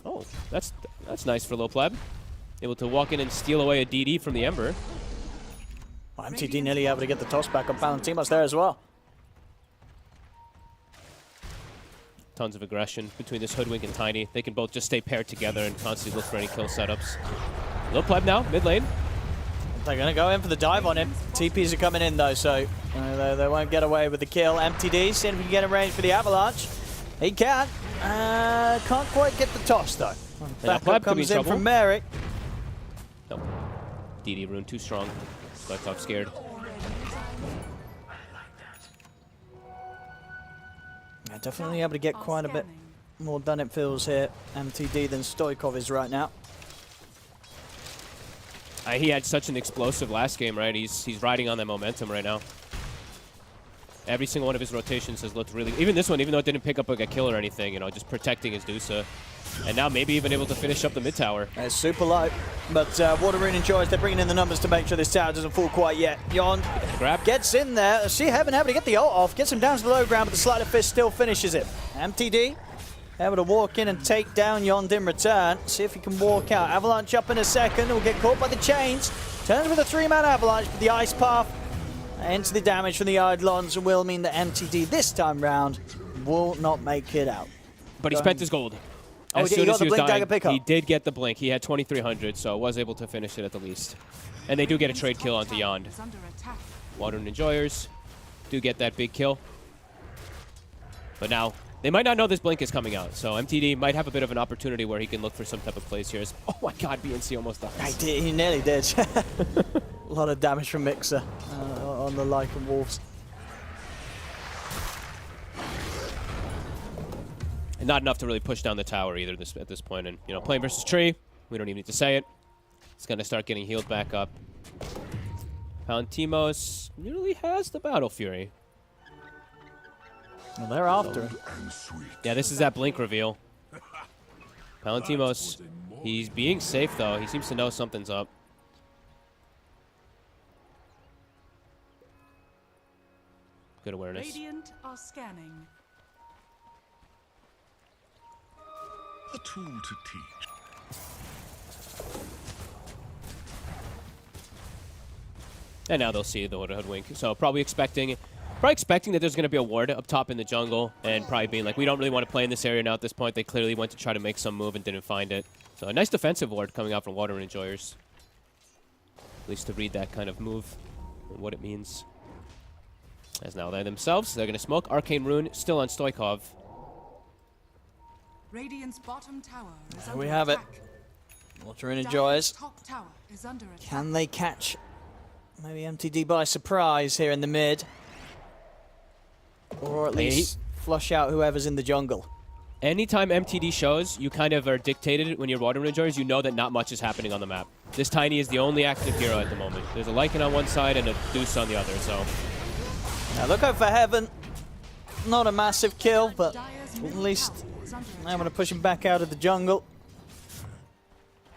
Oh, that's nice for low pleb. Able to walk in and steal away a DD from the Ember. Well, MTD nearly able to get the toss back on Palantimos there as well. Tons of aggression between this Hoodwink and Tiny. They can both just stay paired together and constantly look for any kill setups. Low pleb now, mid lane. They're going to go in for the dive on him. TPs are coming in though, so they won't get away with the kill. MTD, seeing if he can get in range for the avalanche. He can. Can't quite get the toss though. Backup comes in from Merrick. Nope. DD rune too strong. Stoikov scared. Yeah, definitely able to get quite a bit more done, it feels here, MTD, than Stoikov is right now. He had such an explosive last game, right? He's riding on that momentum right now. Every single one of his rotations has looked really... Even this one, even though it didn't pick up like a kill or anything, you know, just protecting his Dusa. And now maybe even able to finish up the mid tower. It's super low, but Water Rune enjoys. They're bringing in the numbers to make sure this tower doesn't fall quite yet. Yon gets in there. See Heaven able to get the ult off, gets him down to the low ground, but the Sleight of Fist still finishes it. MTD able to walk in and take down Yond in return. See if he can walk out. Avalanche up in a second. Will get caught by the chains. Turns with a three-man avalanche, but the ice path into the damage from the Eidolons will mean that MTD this time round will not make it out. But he spent his gold. Oh, As he soon got as the he was blink dying, dagger pickup. he did get the blink. He had 2,300, so was able to finish it at the least. And they do get a trade kill onto Yond. Water and Enjoyers do get that big kill. But now, they might not know this blink is coming out, so MTD might have a bit of an opportunity where he can look for some type of plays here. Oh my god, BNC almost died. He nearly did. A lot of damage from Mixer on the Lycan Wolves. And not enough to really push down the tower either at this point. And, you know, playing versus Tree, we don't even need to say it. It's going to start getting healed back up. Palantimos nearly has the Battle Fury. Well, they're after him. Yeah, this is that blink reveal. Palantimos, he's being safe though. He seems to know something's up. Good awareness. Radiant are scanning. A tool to teach. And now they'll see the Hoodwink. So probably expecting that there's going to be a ward up top in the jungle, and probably being like, we don't really want to play in this area now at this point. They clearly went to try to make some move and didn't find it. So a nice defensive ward coming out from Water and Enjoyers. At least to read that kind of move and what it means. As now they themselves, they're going to smoke. Arcane Rune still on Stoikov. Radiant's bottom tower is There under we have it. attack. Water and Enjoyers. Top tower is under attack. Can they catch maybe MTD by surprise here in the mid? Or at least flush out whoever's in the jungle. Anytime MTD shows, you kind of are dictated when you're Water and Enjoyers, you know that not much is happening on the map. This Tiny is the only active hero at the moment. There's a Lycan on one side and a Deuce on the other, so... Now look out for Heaven. Not a massive kill, but at least I'm going to push him back out of the jungle.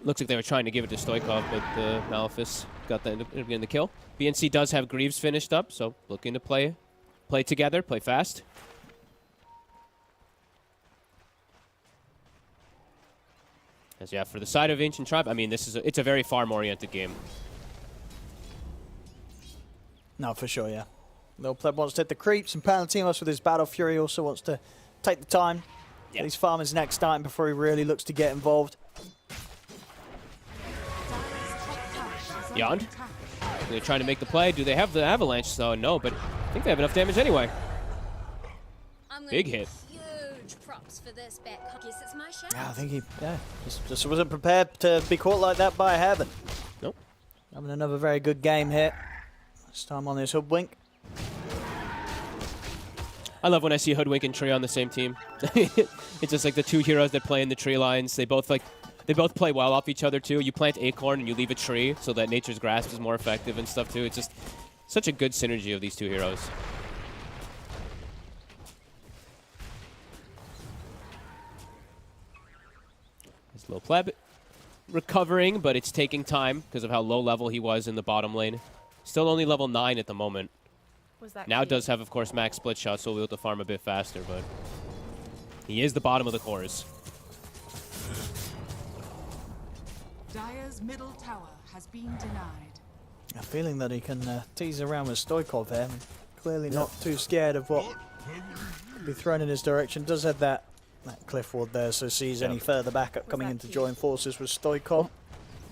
Looks like they were trying to give it to Stoikov, but Malphus got the in the kill. BNC does have Greaves finished up, so looking to play together, play fast. As yeah, for the side of Ancient Tribe, I mean, it's a very farm-oriented game. No, for sure, yeah. Little Pleb wants to hit the creeps, and Palantimos with his Battle Fury also wants to take the time. Get his farmers next time before he really looks to get involved. Yond. They're trying to make the play. Do they have the Avalanche? So no, but I think they have enough damage anyway. Big hit. Huge props for this back. Guess it's my show. Yeah, I think he just wasn't prepared to be caught like that by Heaven. Nope. Having another very good game here. This time on this Hoodwink. I love when I see Hoodwink and Tree on the same team. It's just like the two heroes that play in the tree lines. They both play well off each other too. You plant Acorn and you leave a tree so that Nature's Grasp is more effective and stuff too. It's just such a good synergy of these two heroes. This low pleb recovering, but it's taking time because of how low level he was in the bottom lane. Still only level 9 at the moment. Now does have, of course, max split shot, so we'll be able to farm a bit faster, but he is the bottom of the cores. Dire's middle tower has been denied. A feeling that he can tease around with Stoikov there. Clearly not too scared of what could be thrown in his direction. Does have that cliff ward there, so sees any further backup coming in to join forces with Stoikov.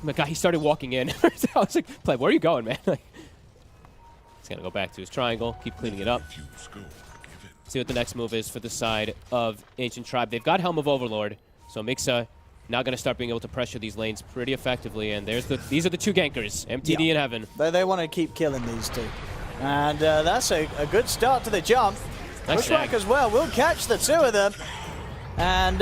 My God, he started walking in. I was like, "Play, where are you going, man?" He's gonna go back to his triangle, keep cleaning it up. See what the next move is for the side of Ancient Tribe. They've got Helm of Overlord, so Mixa now gonna start being able to pressure these lanes pretty effectively. And these are the two gankers, MTD and Heaven. They want to keep killing these two, and that's a good start to the jump. Bushwhack as well will catch the two of them. And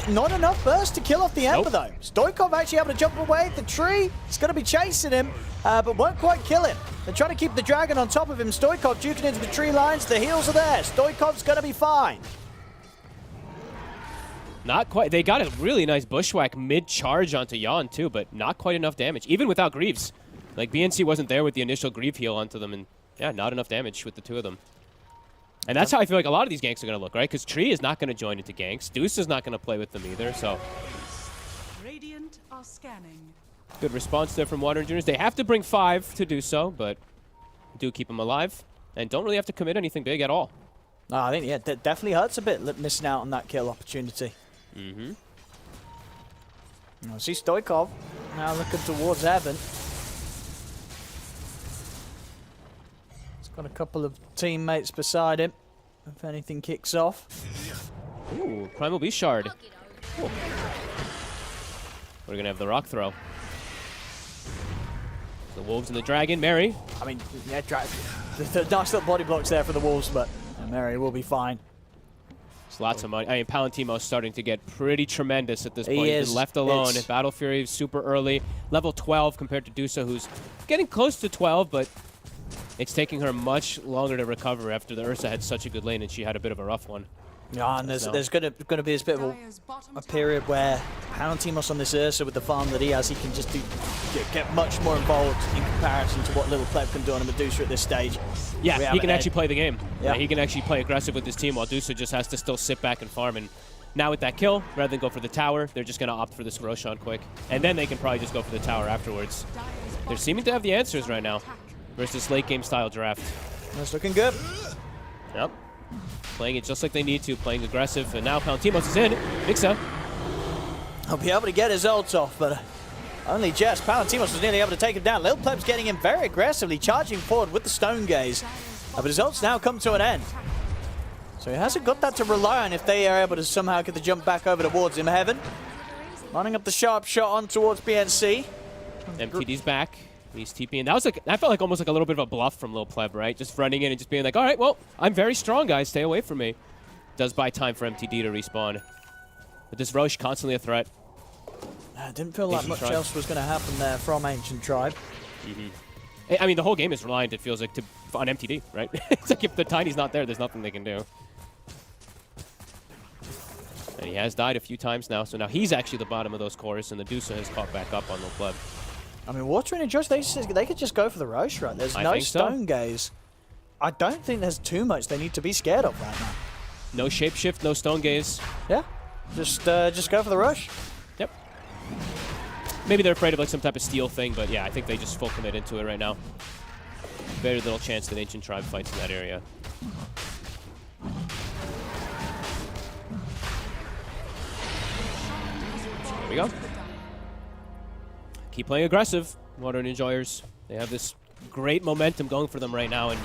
not enough burst to kill off the Ember though. Stoikov actually able to jump away. The tree is going to be chasing him, but won't quite kill him. They're trying to keep the dragon on top of him. Stoikov duking into the tree lines. The heals are there. Stoikov's going to be fine. Not quite. They got a really nice Bushwhack mid-charge onto Yon too, but not quite enough damage, even without Greaves. Like, BNC wasn't there with the initial Grieve heal onto them, and yeah, not enough damage with the two of them. And that's how I feel like a lot of these ganks are going to look, right? Because Tree is not going to join into ganks. Deuce is not going to play with them either, so... Radiant are scanning. Good response there from Water Juniors. They have to bring 5 to do so, but do keep them alive. And don't really have to commit anything big at all. No, I think, yeah, that definitely hurts a bit missing out on that kill opportunity. Mm-hmm. I see Stoikov now looking towards Heaven. Got a couple of teammates beside him, if anything kicks off. Ooh, Primal Beast Shard. Cool. We're going to have the Rock Throw. The Wolves and the Dragon. Mary. I mean, yeah, the nice little body blocks there for the Wolves, but Mary will be fine. There's lots of money. I mean, Palantimo's starting to get pretty tremendous at this point. He He's is. been left alone. Battle Fury is super early. Level 12 compared to Dusa, who's getting close to 12, but... it's taking her much longer to recover after the Ursa had such a good lane and she had a bit of a rough one. Yeah, and there's going to be this bit of a period where Palantimos on this Ursa with the farm that he has, he can just get much more involved in comparison to what Little Pleb can do on a Medusa at this stage. Yeah, he can actually play the game. Yeah. He can actually play aggressive with his team while Dusa just has to still sit back and farm. And now with that kill, rather than go for the tower, they're just going to opt for this Roshan quick. And then they can probably just go for the tower afterwards. They're seeming to have the answers right now versus late game style draft. That's looking good. Yep. Playing it just like they need to, playing aggressive. And now Palantimos is in. Mixa. He'll be able to get his ult off, but only just. Palantimos was nearly able to take him down. Lil Pleb's getting him very aggressively, charging forward with the Stone Gaze. But his ult's now come to an end. So he hasn't got that to rely on if they are able to somehow get the jump back over towards him. Heaven lining up the sharp shot on towards BNC. MTD's back. He's TPing. That felt like almost like a little bit of a bluff from Lil Pleb, right? Just running in and just being like, all right, well, I'm very strong, guys. Stay away from me. Does buy time for MTD to respawn. But this Roche constantly a threat. I didn't feel like much else was going to happen there from Ancient Tribe. Mm-hmm. I mean, the whole game is reliant, it feels like, on MTD, right? It's like if the Tiny's not there, there's nothing they can do. And he has died a few times now, so now he's actually the bottom of those cores, and the Dusa has caught back up on Lil Pleb. I mean, Water and Josh, they could just go for the Roche, right? There's no Stone Gaze. I don't think there's too much they need to be scared of right now. No Shapeshift, no Stone Gaze. Yeah, just go for the Roche. Yep. Maybe they're afraid of like some type of steal thing, but yeah, I think they just full commit into it right now. Very little chance that Ancient Tribe fights in that area. There we go. Keep playing aggressive, Modern Enjoyers. They have this great momentum going for them right now, and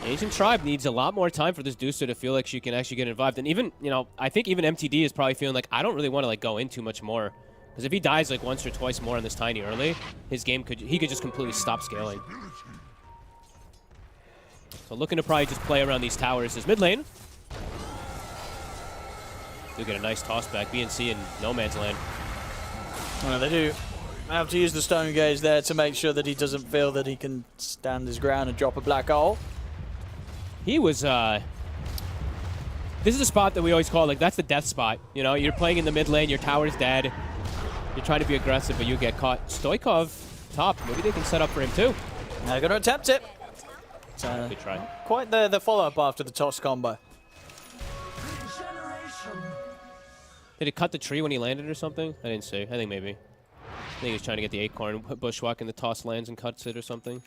Ancient Tribe needs a lot more time for this Dusa to feel like she can actually get involved. And even, you know, I think even MTD is probably feeling like, I don't really want to like go in too much more, because Because if he dies like once or twice more on this tiny early, his game he could just completely stop scaling. So looking to probably just play around these towers. His mid lane. Do get a nice toss back. BNC in no man's land. Well, they do have to use the Stone Gaze there to make sure that he doesn't feel that he can stand his ground and drop a black hole. He was, this is a spot that we always call, like, that's the death spot. You know, you're playing in the mid lane, your tower's dead. You're trying to be aggressive, but you get caught. Stoikov, top. Maybe they can set up for him, too. They're going to attempt it. Good try. Quite the follow-up after the toss combo. Did he cut the tree when he landed or something? I didn't see. I think maybe. I think he was trying to get the acorn, bushwhack, and the toss lands and cuts it or something.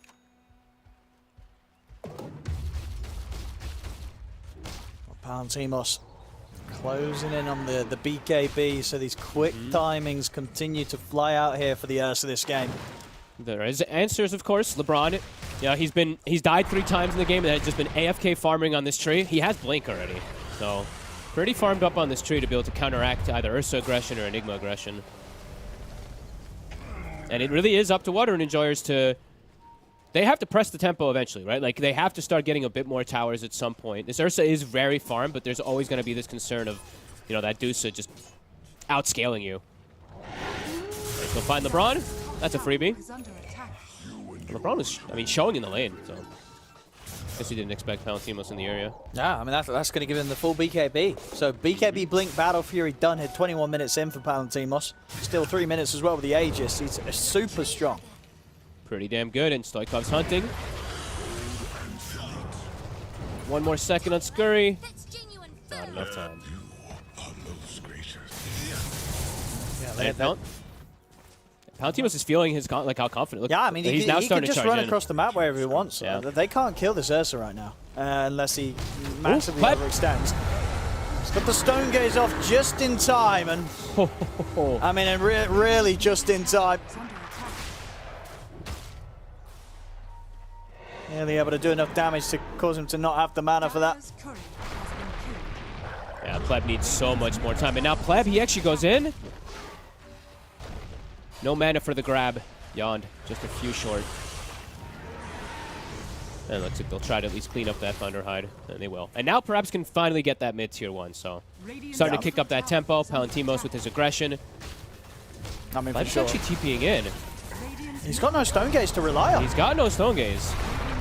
Palantimos closing in on the BKB, so these quick timings continue to fly out here for the Ursa this game. There is answers, of course. LeBron, yeah, he's died 3 times in the game and has just been AFK farming on this tree. He has Blink already, so pretty farmed up on this tree to be able to counteract either Ursa aggression or Enigma aggression. And it really is up to Water Enjoyers to... They have to press the tempo eventually, right? Like, they have to start getting a bit more towers at some point. This Ursa is very farmed, but there's always going to be this concern of, you know, that Dusa just outscaling you. Let's go find LeBron. That's a freebie. LeBron is, I mean, showing in the lane, so... Guess he didn't expect Palantimos in the area. Yeah, I mean, that's going to give him the full BKB. So BKB Blink Battle Fury done here, 21 minutes in for Palantimos. Still 3 minutes as well with the Aegis. He's super strong. Pretty damn good, and Stoikov's hunting. 1 more second on Scurry. Not enough time. Yeah, Palantimos is feeling his like how confident. Look, yeah, I mean, he's he now can starting just to charge run in. across the map wherever he wants. Yeah. They can't kill this Ursa right now unless he massively overextends. He's got the Stone Gaze off just in time, and I mean, and really just in time. Nearly able to do enough damage to cause him to not have the mana for that. Yeah, Pleb needs so much more time. And now Pleb, he actually goes in. No mana for the grab. Yawned. Just a few short. And it looks like they'll try to at least clean up that Thunderhide. And they will. And now perhaps can finally get that mid-tier 1. So starting to kick up that tempo. Palantimos with his aggression. I mean, Pleb's for sure. actually TPing in. He's got no Stone Gaze to rely on. He's got no Stone Gaze.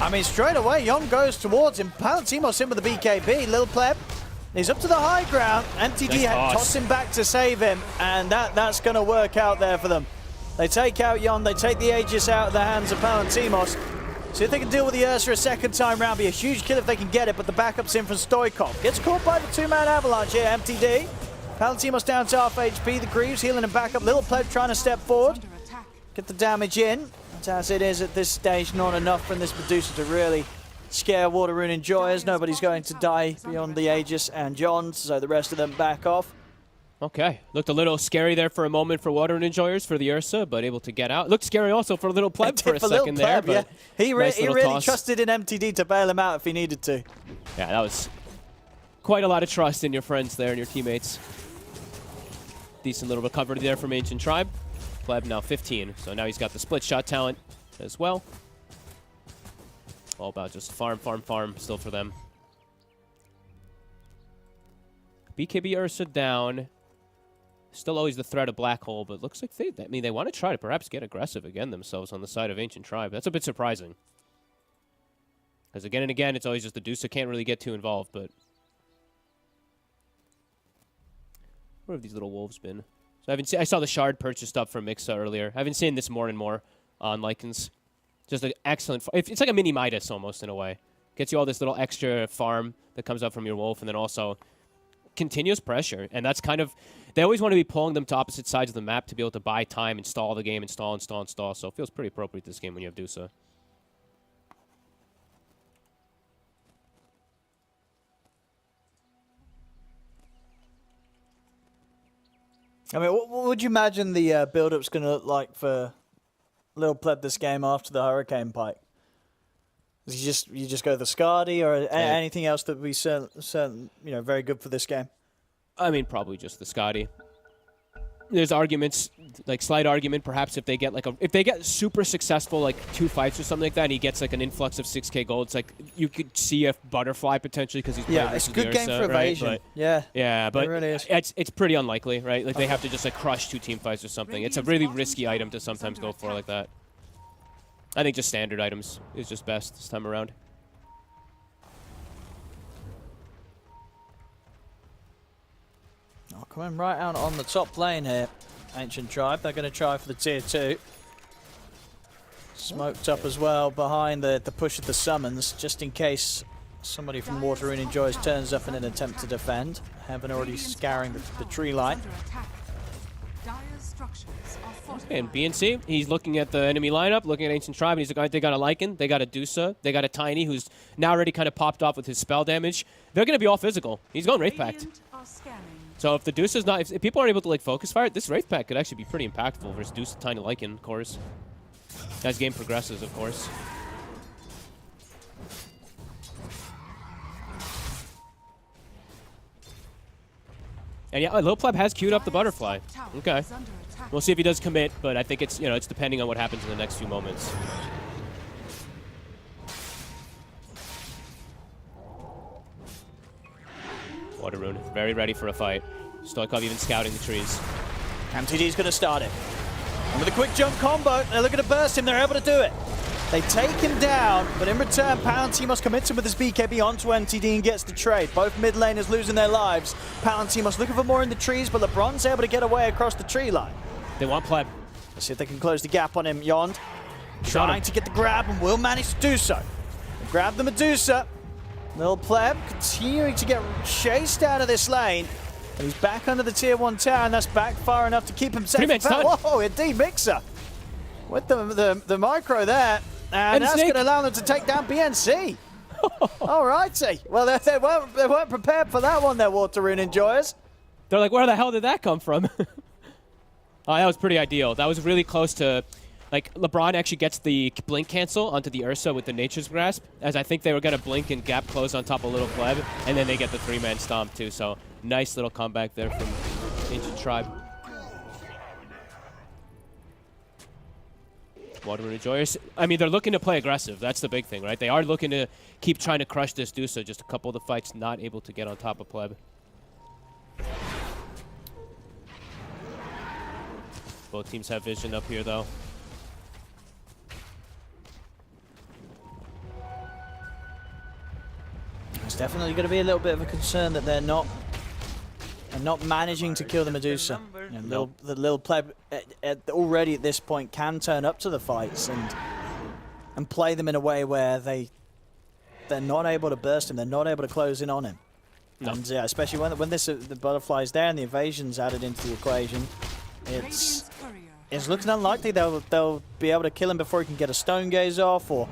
I mean, straight away, Yon goes towards him. Palantimos in with the BKB. Lil Pleb. He's up to the high ground. MTD toss him back to save him. And that's going to work out there for them. They take out Yon. They take the Aegis out of the hands of Palantimos. See if they can deal with the Ursa a second time round. Be a huge kill if they can get it, but the backup's in from Stoikov. Gets caught by the 2-man avalanche here, MTD. Palantimos down to half HP. The Greaves healing him back up. Lil Pleb trying to step forward. Get the damage in. As it is at this stage, not enough from this Medusa to really scare Water Rune Enjoyers. Nobody's going to die beyond the Aegis and John, so the rest of them back off. Okay, looked a little scary there for a moment for Water Enjoyers for the Ursa, but able to get out. Looked scary also for Little Pleb for a second there. Yeah. He really toss. trusted in MTD to bail him out if he needed to. Yeah, that was quite a lot of trust in your friends there and your teammates. Decent little recovery there from Ancient Tribe. Pleb now 15, so now he's got the split shot talent as well. All about just farm still for them. BKB Ursa down. Still always the threat of Black Hole, but looks like they want to try to perhaps get aggressive again themselves on the side of Ancient Tribe. That's a bit surprising. Because again and again, it's always just the Dusa can't really get too involved, but... Where have these little wolves been? So I saw the shard purchased up from Mixa earlier. I've been seeing this more and more on Lycans. Just an excellent... It's like a mini Midas almost in a way. Gets you all this little extra farm that comes up from your wolf, and then also continuous pressure. And that's kind of... They always want to be pulling them to opposite sides of the map to be able to buy time, install the game, install. So it feels pretty appropriate this game when you have Dusa. I mean, what would you imagine the build-up's going to look like for Lil Pleb this game after the Hurricane Pike? You just go the Skadi or anything else that would be certain, very good for this game? I mean, probably just the Skadi. there's arguments, like slight argument, perhaps if they get like if they get super successful, like 2 fights or something like that, and he gets like an influx of 6K gold, it's like you could see a butterfly potentially because he's playing Yeah, it's a versus good game Ursa, for right? evasion. But, Yeah. yeah, but it really is. it's pretty unlikely, right? Like they have to just like crush 2 team fights or something. It's a really risky item to sometimes go for like that. I think just standard items is just best this time around. Oh, coming right out on the top lane here. Ancient Tribe, they're going to try for the tier 2. Smoked up as well behind the push of the summons, just in case somebody from Water Rune Enjoys turns up in an attempt to defend. Heaven already scouring the tree line. And BNC, he's looking at the enemy lineup, looking at Ancient Tribe, and he's like, all right, they got a Lycan, they got a Dusa, they got a Tiny, who's now already kind of popped off with his spell damage. They're going to be all physical. He's going Wraith Pact. So if the Dusa's not, if people are able to like focus fire, this Wraith Pact could actually be pretty impactful versus Dusa, Tiny, Lycan, of course. As game progresses, of course. And yeah, Lil Pleb has queued up the butterfly. Okay. We'll see if he does commit, but I think it's, you know, it's depending on what happens in the next few moments. Water Rune, very ready for a fight. Stoikov even scouting the trees. MTD's going to start it. And with a quick jump combo, they're looking to burst him, they're able to do it. They take him down, but in return, Palantimos commits him with his BKB onto MTD and gets the trade. Both mid laners losing their lives. Palantimos looking for more in the trees, but LeBron's able to get away across the tree line. They want Pleb. Let's see if they can close the gap on him. Yond trying to get the grab and will manage to do so. They grab the Medusa. Lil Pleb continuing to get chased out of this lane. And he's back under the tier 1 tower, and that's back far enough to keep him safe. Whoa, indeed, Mixer with the micro there. And that's going to allow them to take down BNC. All righty. Well, they weren't prepared for that one, their Water Rune Enjoyers. They're like, where the hell did that come from? Oh, that was pretty ideal. That was really close to, like, LeBron actually gets the blink cancel onto the Ursa with the Nature's Grasp, as I think they were going to blink and gap close on top of Little Pleb, and then they get the 3-man stomp too. So nice little comeback there from Ancient Tribe. Water Rune Enjoyers, I mean, they're looking to play aggressive. That's the big thing, right? They are looking to keep trying to crush this Dusa. Just a couple of the fights not able to get on top of Pleb. Both teams have vision up here, though. It's definitely going to be a little bit of a concern that they're not managing to kill the Medusa. You know, the Lil Pleb already at this point can turn up to the fights and play them in a way where they're not able to burst him, they're not able to close in on him. No. And yeah, especially when the butterfly's there and the evasion's added into the equation, it's looking unlikely they'll be able to kill him before he can get a Stone Gaze off, or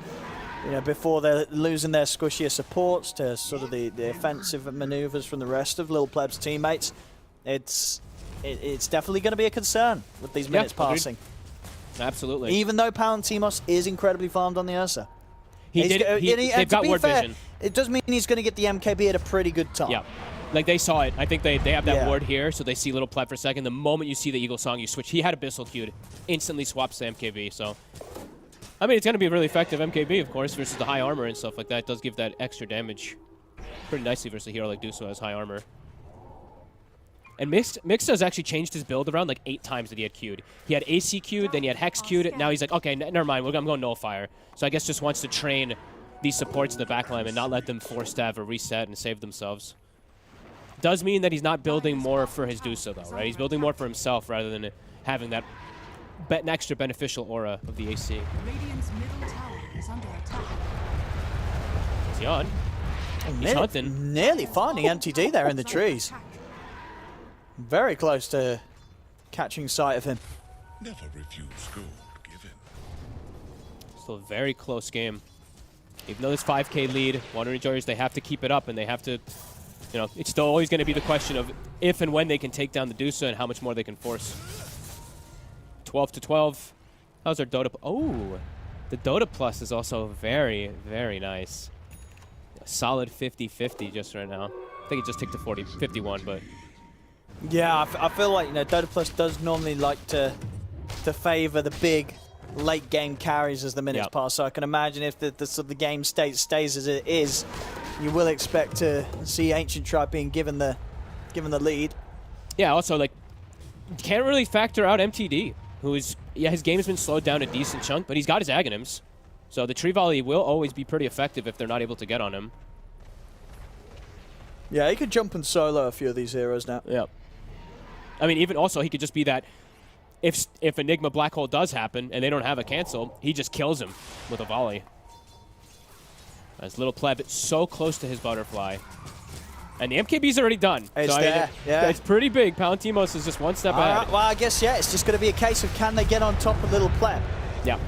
before they're losing their squishier supports to sort of the offensive maneuvers from the rest of Lil Pleb's teammates. It's definitely going to be a concern with these minutes passing. Absolutely. Even though Palantimos is incredibly farmed on the Ursa. They've got ward vision. It does mean he's going to get the MKB at a pretty good time. Yeah. Like, they saw it. I think they have that ward here, so they see Little Pleb for a second. The moment you see the Eagle Song, you switch. He had Abyssal queued. Instantly swaps to MKB, so... I mean, it's going to be a really effective MKB, of course, versus the high armor and stuff like that. It does give that extra damage pretty nicely versus a hero like Duso has high armor. And Mixed has actually changed his build around like 8 times that he had queued. He had AC queued, then he had Hex queued. Now he's like, okay, never mind, I'm going Nullfire. So I guess just wants to train these supports in the backline and not let them force stab or reset and save themselves. Does mean that he's not building more for his Duso, though, right? He's building more for himself rather than having that an extra beneficial aura of the AC. Radiant's middle tower is under attack. Is he on? He's hunting. Nearly finding MTD there in the trees. Very close to catching sight of him. Never refuse gold given. Still a very close game. Even though this 5K lead, Water Enjoyers, they have to keep it up, and they have to, it's still always going to be the question of if and when they can take down the Dusa and how much more they can force. 12-12. How's our Dota? Oh, the Dota Plus is also very, very nice. A solid 50-50 just right now. I think it just ticked to 51, but Yeah, I feel like, you know, Dota Plus does normally like to favor the big late game carries as the minutes pass. So I can imagine if the sort of the game stays as it is, you will expect to see Ancient Tribe being given the lead. Yeah, also, like, can't really factor out MTD, who is, his game has been slowed down a decent chunk, but he's got his Aghanims. So the tree volley will always be pretty effective if they're not able to get on him. Yeah, he could jump and solo a few of these heroes now. Yeah. I mean, even also, he could just be that if Enigma Black Hole does happen and they don't have a cancel, he just kills him with a volley. As Little Pleb, it's so close to his butterfly. And the MKB's already done. It's so there, yeah. It's pretty big. Palantimos is just one step ahead. Well, I guess, yeah, it's just going to be a case of can they get on top of Little Pleb. Yeah.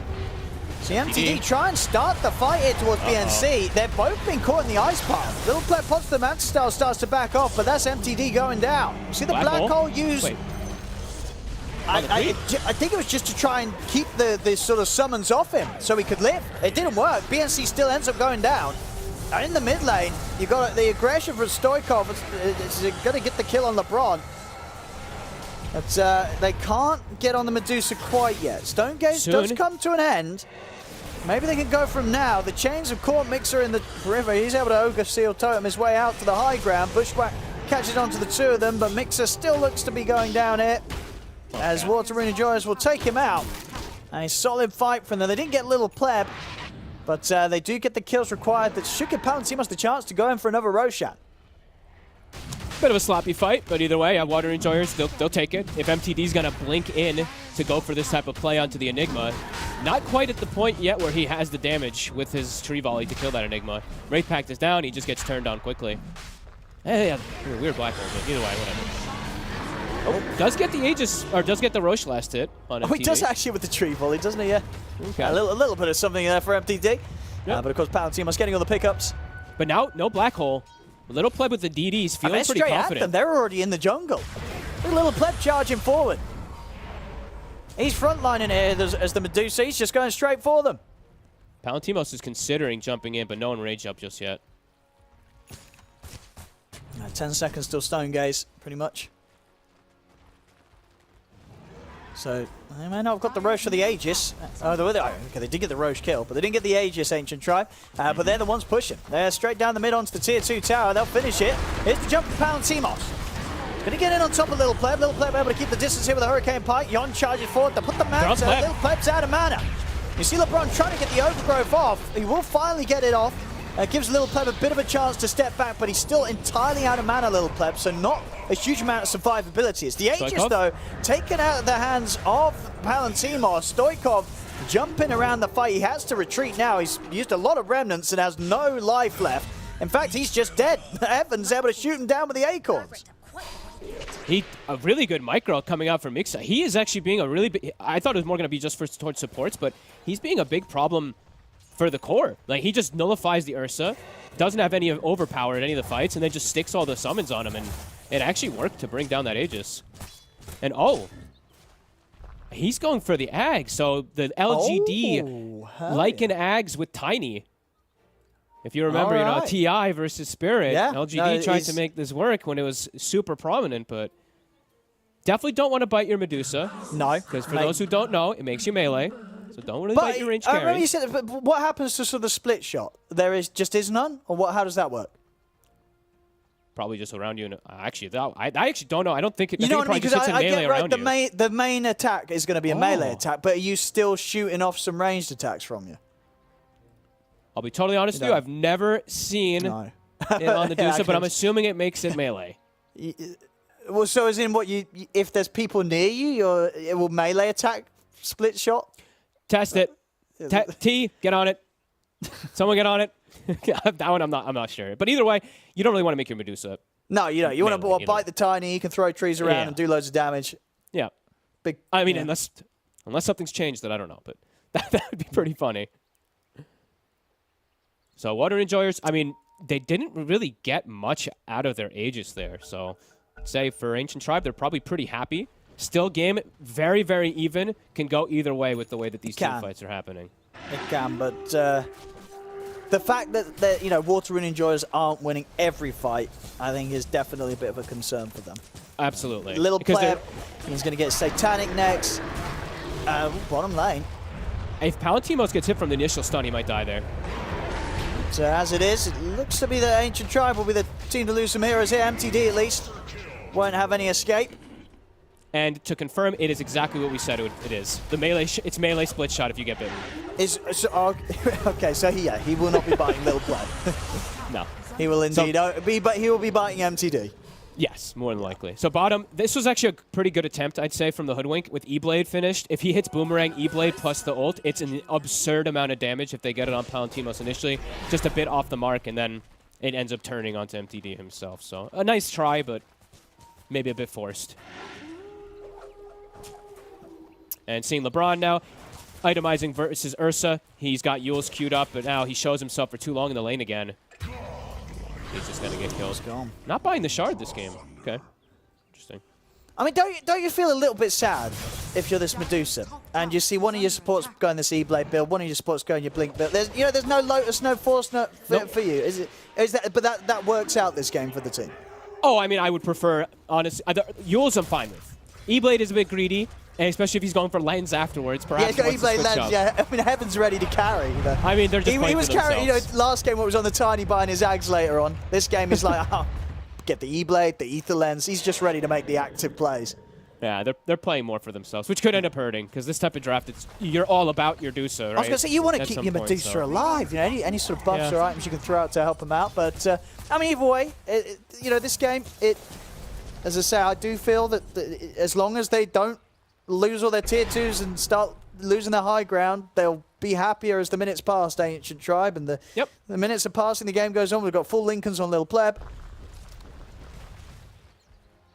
See, MTD try and start the fight here towards BNC. They've both been caught in the ice path. Little Pleb pops the Manta Style, starts to back off, but that's MTD going down. See the Black Hole use... Wait. I think it was just to try and keep the sort of summons off him so he could live. It didn't work. BNC still ends up going down. And in the mid lane, you got the aggression from Stoikov. It's going to get the kill on LeBron. But they can't get on the Medusa quite yet. Stonegaze does come to an end. Maybe they can go from now. The chains have caught Mixer in the river. He's able to Ogre Seal Totem his way out to the high ground. Bushwhack catches onto the two of them, but Mixer still looks to be going down here. As Water Rune Joyous will take him out. A solid fight from them. They didn't get Little Pleb, but they do get the kills required that should give Palantimos the chance to go in for another Roshan. Bit of a sloppy fight, but either way, Water Enjoyers, they'll take it. If MTD's going to blink in to go for this type of play onto the Enigma, not quite at the point yet where he has the damage with his tree volley to kill that Enigma. Wraith Pact is down, he just gets turned on quickly. Hey, weird Black Hole, but either way, whatever. Oh, does get the Aegis, or does get the Roche last hit on MTD. Oh, he does actually with the tree volley, doesn't he? Yeah. Okay. A little bit of something there for MTD. But of course, Palantimos getting all the pickups. But now, no Black Hole. Little Pleb with the DDs, feeling pretty confident. At them. They're already in the jungle. Little Pleb charging forward. He's frontlining here as the Medusa. He's just going straight for them. Palantimos is considering jumping in, but no one rage up just yet. 10 seconds till Stonegaze, pretty much. So, they may not have got the Roche for the Aegis. Okay, they did get the Roche kill, but they didn't get the Aegis, Ancient Tribe. But they're the ones pushing. They're straight down the mid onto the Tier 2 tower. They'll finish it. Here's the jump from Palantimos. Gonna get in on top of Little Pleb. Little Pleb able to keep the distance here with a Hurricane Pike. Yon charges forward to put the Manta. Little Pleb's out of mana. You see LeBron trying to get the Overgrowth off. He will finally get it off. Gives Little Pleb a bit of a chance to step back, but he's still entirely out of mana, Little Pleb, so not a huge amount of survivability. It's the Aegis, though, taken out of the hands of Palantimos. Stoikov jumping around the fight. He has to retreat now. He's used a lot of remnants and has no life left. In fact, he's just dead. Evans able to shoot him down with the Acorns. A really good micro coming out from Mixa. He is actually being a really big... I thought it was more going to be just towards supports, but he's being a big problem for the core. Like, he just nullifies the Ursa, doesn't have any overpower in any of the fights, and then just sticks all the summons on him, and it actually worked to bring down that Aegis. And he's going for the Ag, so the LGD like an Ags with Tiny. If you remember, you know, TI versus Spirit, LGD tried to make this work when it was super prominent, but definitely don't want to bite your Medusa. No. Because for those who don't know, it makes you melee. So don't really bite your range carry. I remember you said, but what happens to sort of the split shot? There is none? Or what? How does that work? Probably just around you. I actually don't know. I don't think it. You know what I mean? Because I get right. You. The main attack is going to be a melee attack, but are you still shooting off some ranged attacks from you? I'll be totally honest with you. I've never seen it on the Medusa, but I'm assuming it makes it melee. Well, so as in what if there's people near you, it will melee attack split shot. Test it. T, get on it. Someone get on it. That one I'm not sure. But either way, you don't really want to make your Medusa. No, you don't. You want to bite the Tiny. You can throw trees around and do loads of damage. Yeah. Big. I mean, unless something's changed that I don't know, but that would be pretty funny. So Water Enjoyers, I mean, they didn't really get much out of their Aegis there. So I'd say for Ancient Tribe, they're probably pretty happy. Still game very, very even. Can go either way with the way that these team fights are happening. It can, but the fact that Water Rune Enjoyers aren't winning every fight, I think is definitely a bit of a concern for them. Absolutely. Little Because Pleb, he's going to get Satanic next. Bottom lane. if Palantimos gets hit from the initial stun, he might die there. So as it is, it looks to be the Ancient Tribe will be the team to lose some heroes here. MTD at least won't have any escape. And to confirm, it is exactly what we said it is. The melee, it's melee split shot if you get bitten. Okay, so he will not be biting Little Pleb. No. He will indeed but he will be biting MTD. Yes, more than likely. So bottom, this was actually a pretty good attempt, I'd say, from the Hoodwink with E-Blade finished. If he hits Boomerang, E-Blade plus the ult, it's an absurd amount of damage if they get it on Palantimos initially. Just a bit off the mark, and then it ends up turning onto MTD himself. So a nice try, but maybe a bit forced. And seeing LeBron now, itemizing versus Ursa. He's got Yules queued up, but now he shows himself for too long in the lane again. He's just going to get killed. Not buying the shard this game. Okay. Interesting. I mean, don't you feel a little bit sad if you're this Medusa and you see one of your supports going this E-Blade build, one of your supports going your Blink build? There's no Lotus, no Force for you. Is that? But that works out this game for the team. Oh, I mean, I would prefer, honestly, Yules I'm fine with. E-Blade is a bit greedy, and especially if he's going for lens afterwards. Perhaps he's got E-Blade lens. Yeah, I mean, Heaven's ready to carry. You know. I mean, they're just he was carrying. Last game what was on the Tiny buying his Ags later on. This game is like, get the E-Blade, the Ether lens. He's just ready to make the active plays. Yeah, they're playing more for themselves, which could end up hurting because this type of draft, you're all about your Medusa, right? I was going to say, you want to keep your Medusa alive. Any sort of buffs or items you can throw out to help him out. But I mean, either way, this game, as I say, I do feel that as long as they don't lose all their tier 2s and start losing their high ground, they'll be happier as the minutes pass, Ancient Tribe, and the minutes are passing, the game goes on. We've got full Lincolns on Lil Pleb.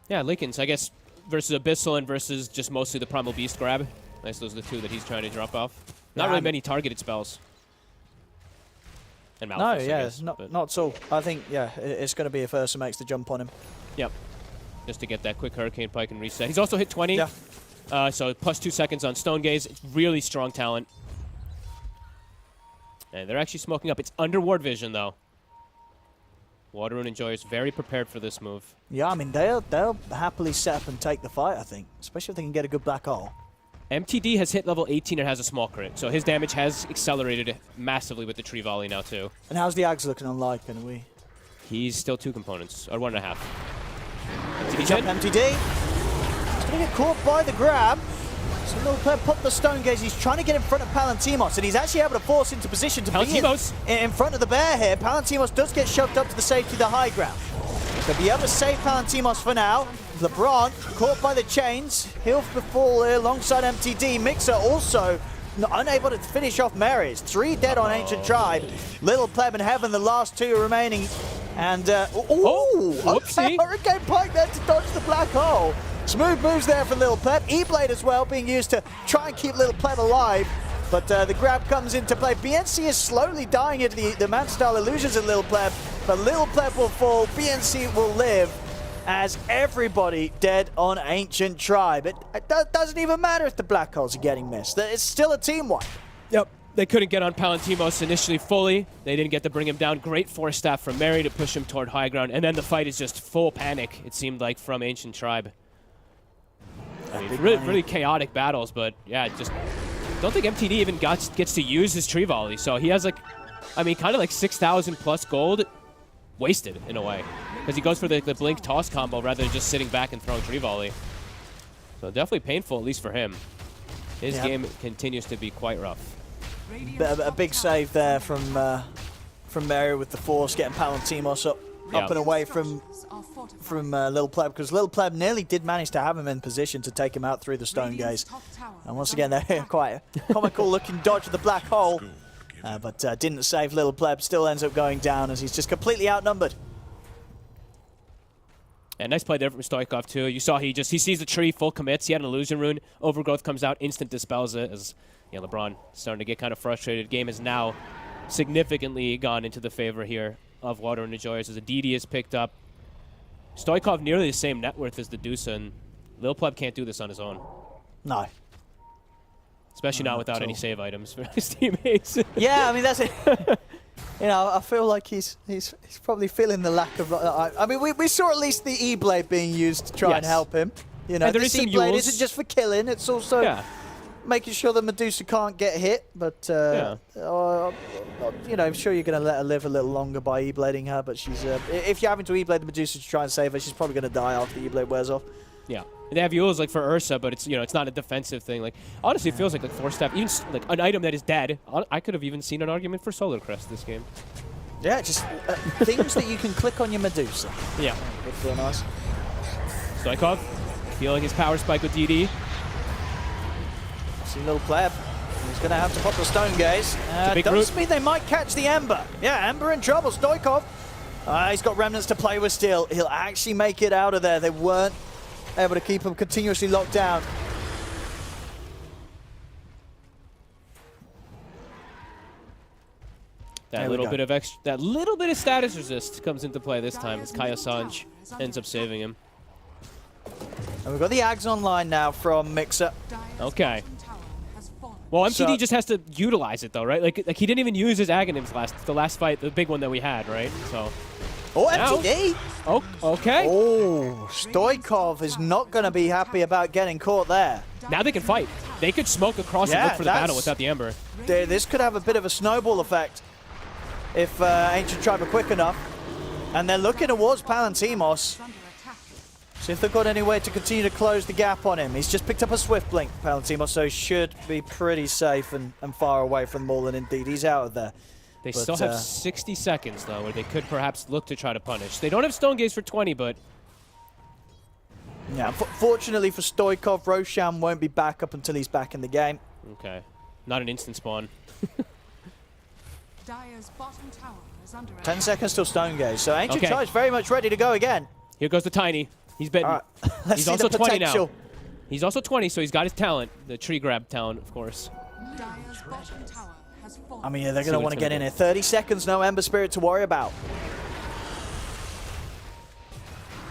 Yeah, Lincolns, I guess, versus Abyssal and versus just mostly the Primal Beast grab. I guess those are the two that he's trying to drop off. Not really many targeted spells. And Malphite, not at all. I think, it's going to be if Ursa makes the jump on him. Yep. Just to get that quick Hurricane Pike and reset. He's also hit 20. Yeah. So plus 2 seconds on Stone Gaze. It's really strong talent. And they're actually smoking up. It's under ward vision, though. Water and Enjoy is very prepared for this move. Yeah, I mean, they'll happily set up and take the fight, I think. Especially if they can get a good black hole. MTD has hit level 18 and has a small crit. So his damage has accelerated massively with the Tree Volley now, too. And how's the Ags looking on live, can we? He's still 2 components, or 1.5. MTD. He's going to get caught by the grab. So Lil Pleb put the Stone Gaze. He's trying to get in front of Palantimos, and he's actually able to force into position to be in front of the bear here. Palantimos does get shoved up to the safety of the high ground. They'll be able to save Palantimos for now. LeBron caught by the chains. He'll fall alongside MTD. Mixer also unable to finish off Marys. 3 dead on Ancient Tribe. Little Pleb and Heaven, the last 2 remaining. And, whoopsie. Hurricane Pike there to dodge the black hole. Smooth moves there from Little Pleb. E-Blade as well being used to try and keep Little Pleb alive. But the grab comes into play. BNC is slowly dying into the man-style illusions of Little Pleb. But Little Pleb will fall. BNC will live. As everybody dead on Ancient Tribe. It doesn't even matter if the black holes are getting missed. It's still a team wipe. Yep. They couldn't get on Palantimos initially fully. They didn't get to bring him down. Great force staff from Mary to push him toward high ground. And then the fight is just full panic, it seemed like, from Ancient Tribe. I mean, really chaotic battles, but yeah, just don't think MTD even gets to use his Tree Volley. So he has kind of like 6,000 plus gold wasted in a way. Because he goes for the Blink Toss combo rather than just sitting back and throwing Tree Volley. So definitely painful, at least for him. His game continues to be quite rough. A big save there from Mary with the force, getting Palantimos up and away from Lil Pleb, because Lil Pleb nearly did manage to have him in position to take him out through the Stone Gaze. And once again, they're quite a comical looking dodge of the black hole, but didn't save Lil Pleb. Still ends up going down as he's just completely outnumbered. And nice play there from Stoikov too. You saw he sees the tree, full commits. He had an illusion rune. Overgrowth comes out, instant dispels it. As LeBron starting to get kind of frustrated. Game has now significantly gone into the favor here of Water and Enjoyers as Aditi is picked up. Stoikov nearly the same net worth as the Dusa, and Lil Pleb can't do this on his own. No. Especially not without any save items for his teammates. Yeah, I mean, that's it. You know, I feel like he's probably feeling the lack of. I mean, we saw at least the E-blade being used to try and help him. You know, And there this is some E-blade Yules. isn't just for killing; it's also making sure the Medusa can't get hit. But you know, I'm sure you're going to let her live a little longer by E-blading her. But she's if you're having to E-blade the Medusa to try and save her, she's probably going to die after the E-blade wears off. Yeah. They have Yules like for Ursa, but it's it's not a defensive thing. Like honestly, it feels like Force Staff, even like an item that is dead. I could have even seen an argument for Solar Crest this game. Yeah, just things that you can click on your Medusa. Yeah, would feel nice. Stoikov feeling his power spike with DD. See little pleb. He's going to have to pop the Stone Gaze. big Does root. mean they might catch the Ember. Yeah, Ember in trouble. Stoikov. He's got remnants to play with still. He'll actually make it out of there. They weren't able to keep him continuously locked down. That little bit of status resist comes into play this time as Kaya Sanj ends up saving him. And we've got the Ags online now from Mixer. Okay. Well, MTD just has to utilize it though, right? Like he didn't even use his Aghanims the last fight, the big one that we had, right? So. Oh, MTD! Oh, okay. Oh, Stoikov is not going to be happy about getting caught there. Now they can fight. They could smoke across and look for the battle without the Ember. This could have a bit of a snowball effect if Ancient Tribe are quick enough. And they're looking towards Palantimos. See if they've got any way to continue to close the gap on him. He's just picked up a Swift Blink, Palantimos, so he should be pretty safe and far away from them all, and indeed he's out of there. They still have 60 seconds, though, where they could perhaps look to try to punish. They don't have Stone Gaze for 20, but... Yeah, fortunately for Stoikov, Roshan won't be back up until he's back in the game. Okay. Not an instant spawn. Dire's bottom tower is under 10 seconds till Stone Gaze, so Ancient Tribe's very much ready to go again. Here goes the Tiny. He's bitten. All right. Let's He's see also the 20 now. potential. He's also 20, so he's got his talent. The tree grab talent, of course. Dire's bottom tower has fallen. I mean, yeah, they're going to want to get in here. 30 seconds, no Ember Spirit to worry about.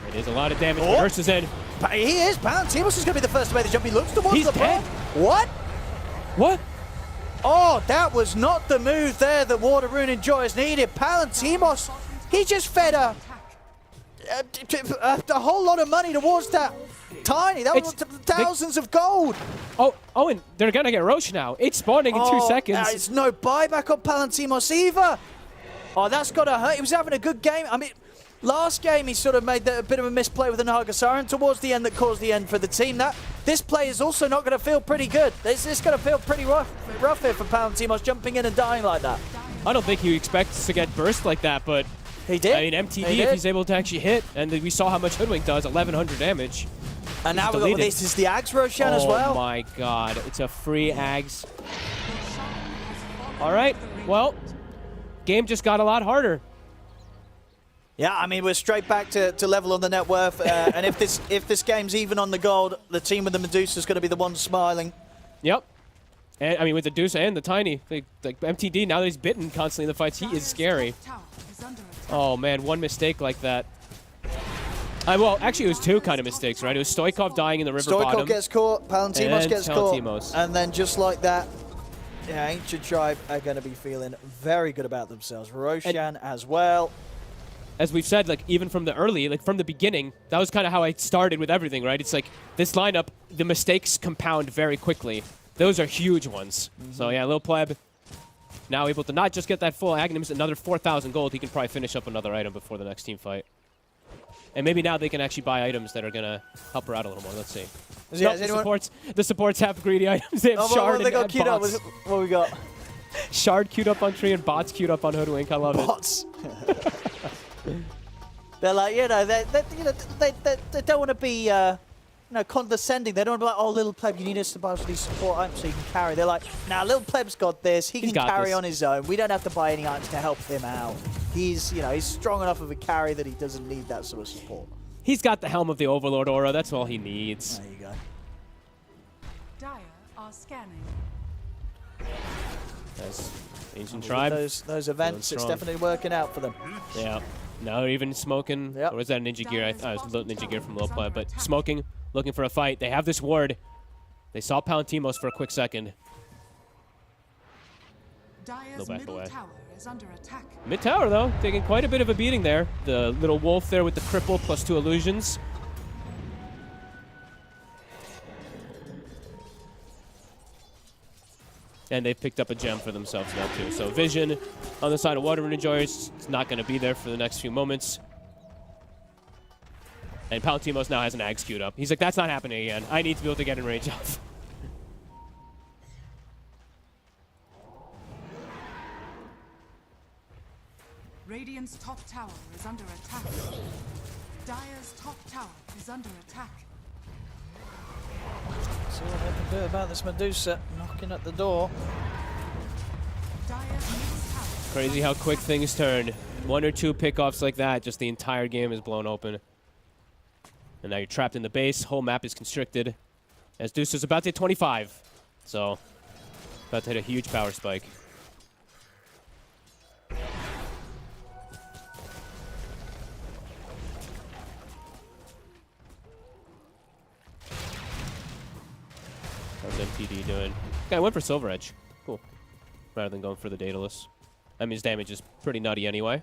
It is a lot of damage. Oh. Ursa's in. He is. Palantimos is going to be the first to make the jump. He looks towards He's the dead. bomb. What? What? Oh, that was not the move there that Water Rune and Joyous needed. Palantimos, he just fed a whole lot of money towards that Tiny. That was thousands of gold. Oh, and they're going to get Roche now. It's spawning in 2 seconds. It's no buyback on Palantimos either. Oh, that's got to hurt. He was having a good game. I mean, last game he sort of made a bit of a misplay with the Naga Siren towards the end that caused the end for the team. This play is also not going to feel pretty good. It's going to feel pretty rough here for Palantimos jumping in and dying like that. I don't think he expects to get burst like that, but he did. I mean, MTD, if he's able to actually hit, and we saw how much Hoodwink does, 1,100 damage. And now we've got this is the Ags Roshan as well. Oh my god, it's a free Ags. All right, well, game just got a lot harder. Yeah, I mean, we're straight back to level on the net worth. And if this game's even on the gold, the team with the Medusa is going to be the one smiling. Yep. And I mean, with the Medusa and the Tiny, like MTD, now that he's bitten constantly in the fights, he is scary. Oh man, one mistake like that. Well, actually, it was two kind of mistakes, right? It was Stoikov dying in the river bottom. Stoikov gets caught, Palantimos gets Palantimos. caught, and then just like that, yeah, Ancient Tribe are going to be feeling very good about themselves. Roshan as well. As we've said, like even from the beginning, that was kind of how I started with everything, right? It's like this lineup, the mistakes compound very quickly. Those are huge ones. So yeah, Lil Pleb now able to not just get that full Aghanims, another 4,000 gold. He can probably finish up another item before the next team fight. And maybe now they can actually buy items that are going to help her out a little more. Let's see. Yeah, the supports have greedy items. They have Shard they got and queued up. bots. What we got? Shard queued up on Tree and bots queued up on Hoodwink. I love bots. They're like, they don't want to be, condescending. They don't want to be like, oh, Little Pleb, you need us to buy these support items so you can carry. They're like, nah, Little Pleb's got this. He can carry on his own. We don't have to buy any items to help him out. He's strong enough of a carry that he doesn't need that sort of support. He's got the Helm of the Overlord aura. That's all he needs. There you go. Dire are scanning. That's Ancient Tribe. Those events, it's definitely working out for them. Yeah. Now they're even smoking. Yep. Or is that a Ninja Gear? It was Ninja Gear from Lil Pleb, but smoking, looking for a fight. They have this ward. They saw Palantimos for a quick second. Dire's middle tower is under attack. Mid tower, though, taking quite a bit of a beating there. The little wolf there with the cripple plus 2 illusions. And they've picked up a gem for themselves now, too. So Vision on the side of Water Rune Enjoyers is not going to be there for the next few moments. And Palantimos now has an Ags queued up. He's like, that's not happening again. I need to be able to get in range of. Radiant's top tower is under attack. Dire's top tower is under attack. See what they can do about this Medusa knocking at the door. Dire's middle tower. Crazy how quick things turn. 1 or 2 pickoffs like that, just the entire game is blown open. And now you're trapped in the base. Whole map is constricted. As Deuce is about to hit 25. So, about to hit a huge power spike. How's MTD doing? Guy went for Silver Edge. Cool. Rather than going for the Daedalus. That means damage is pretty nutty anyway.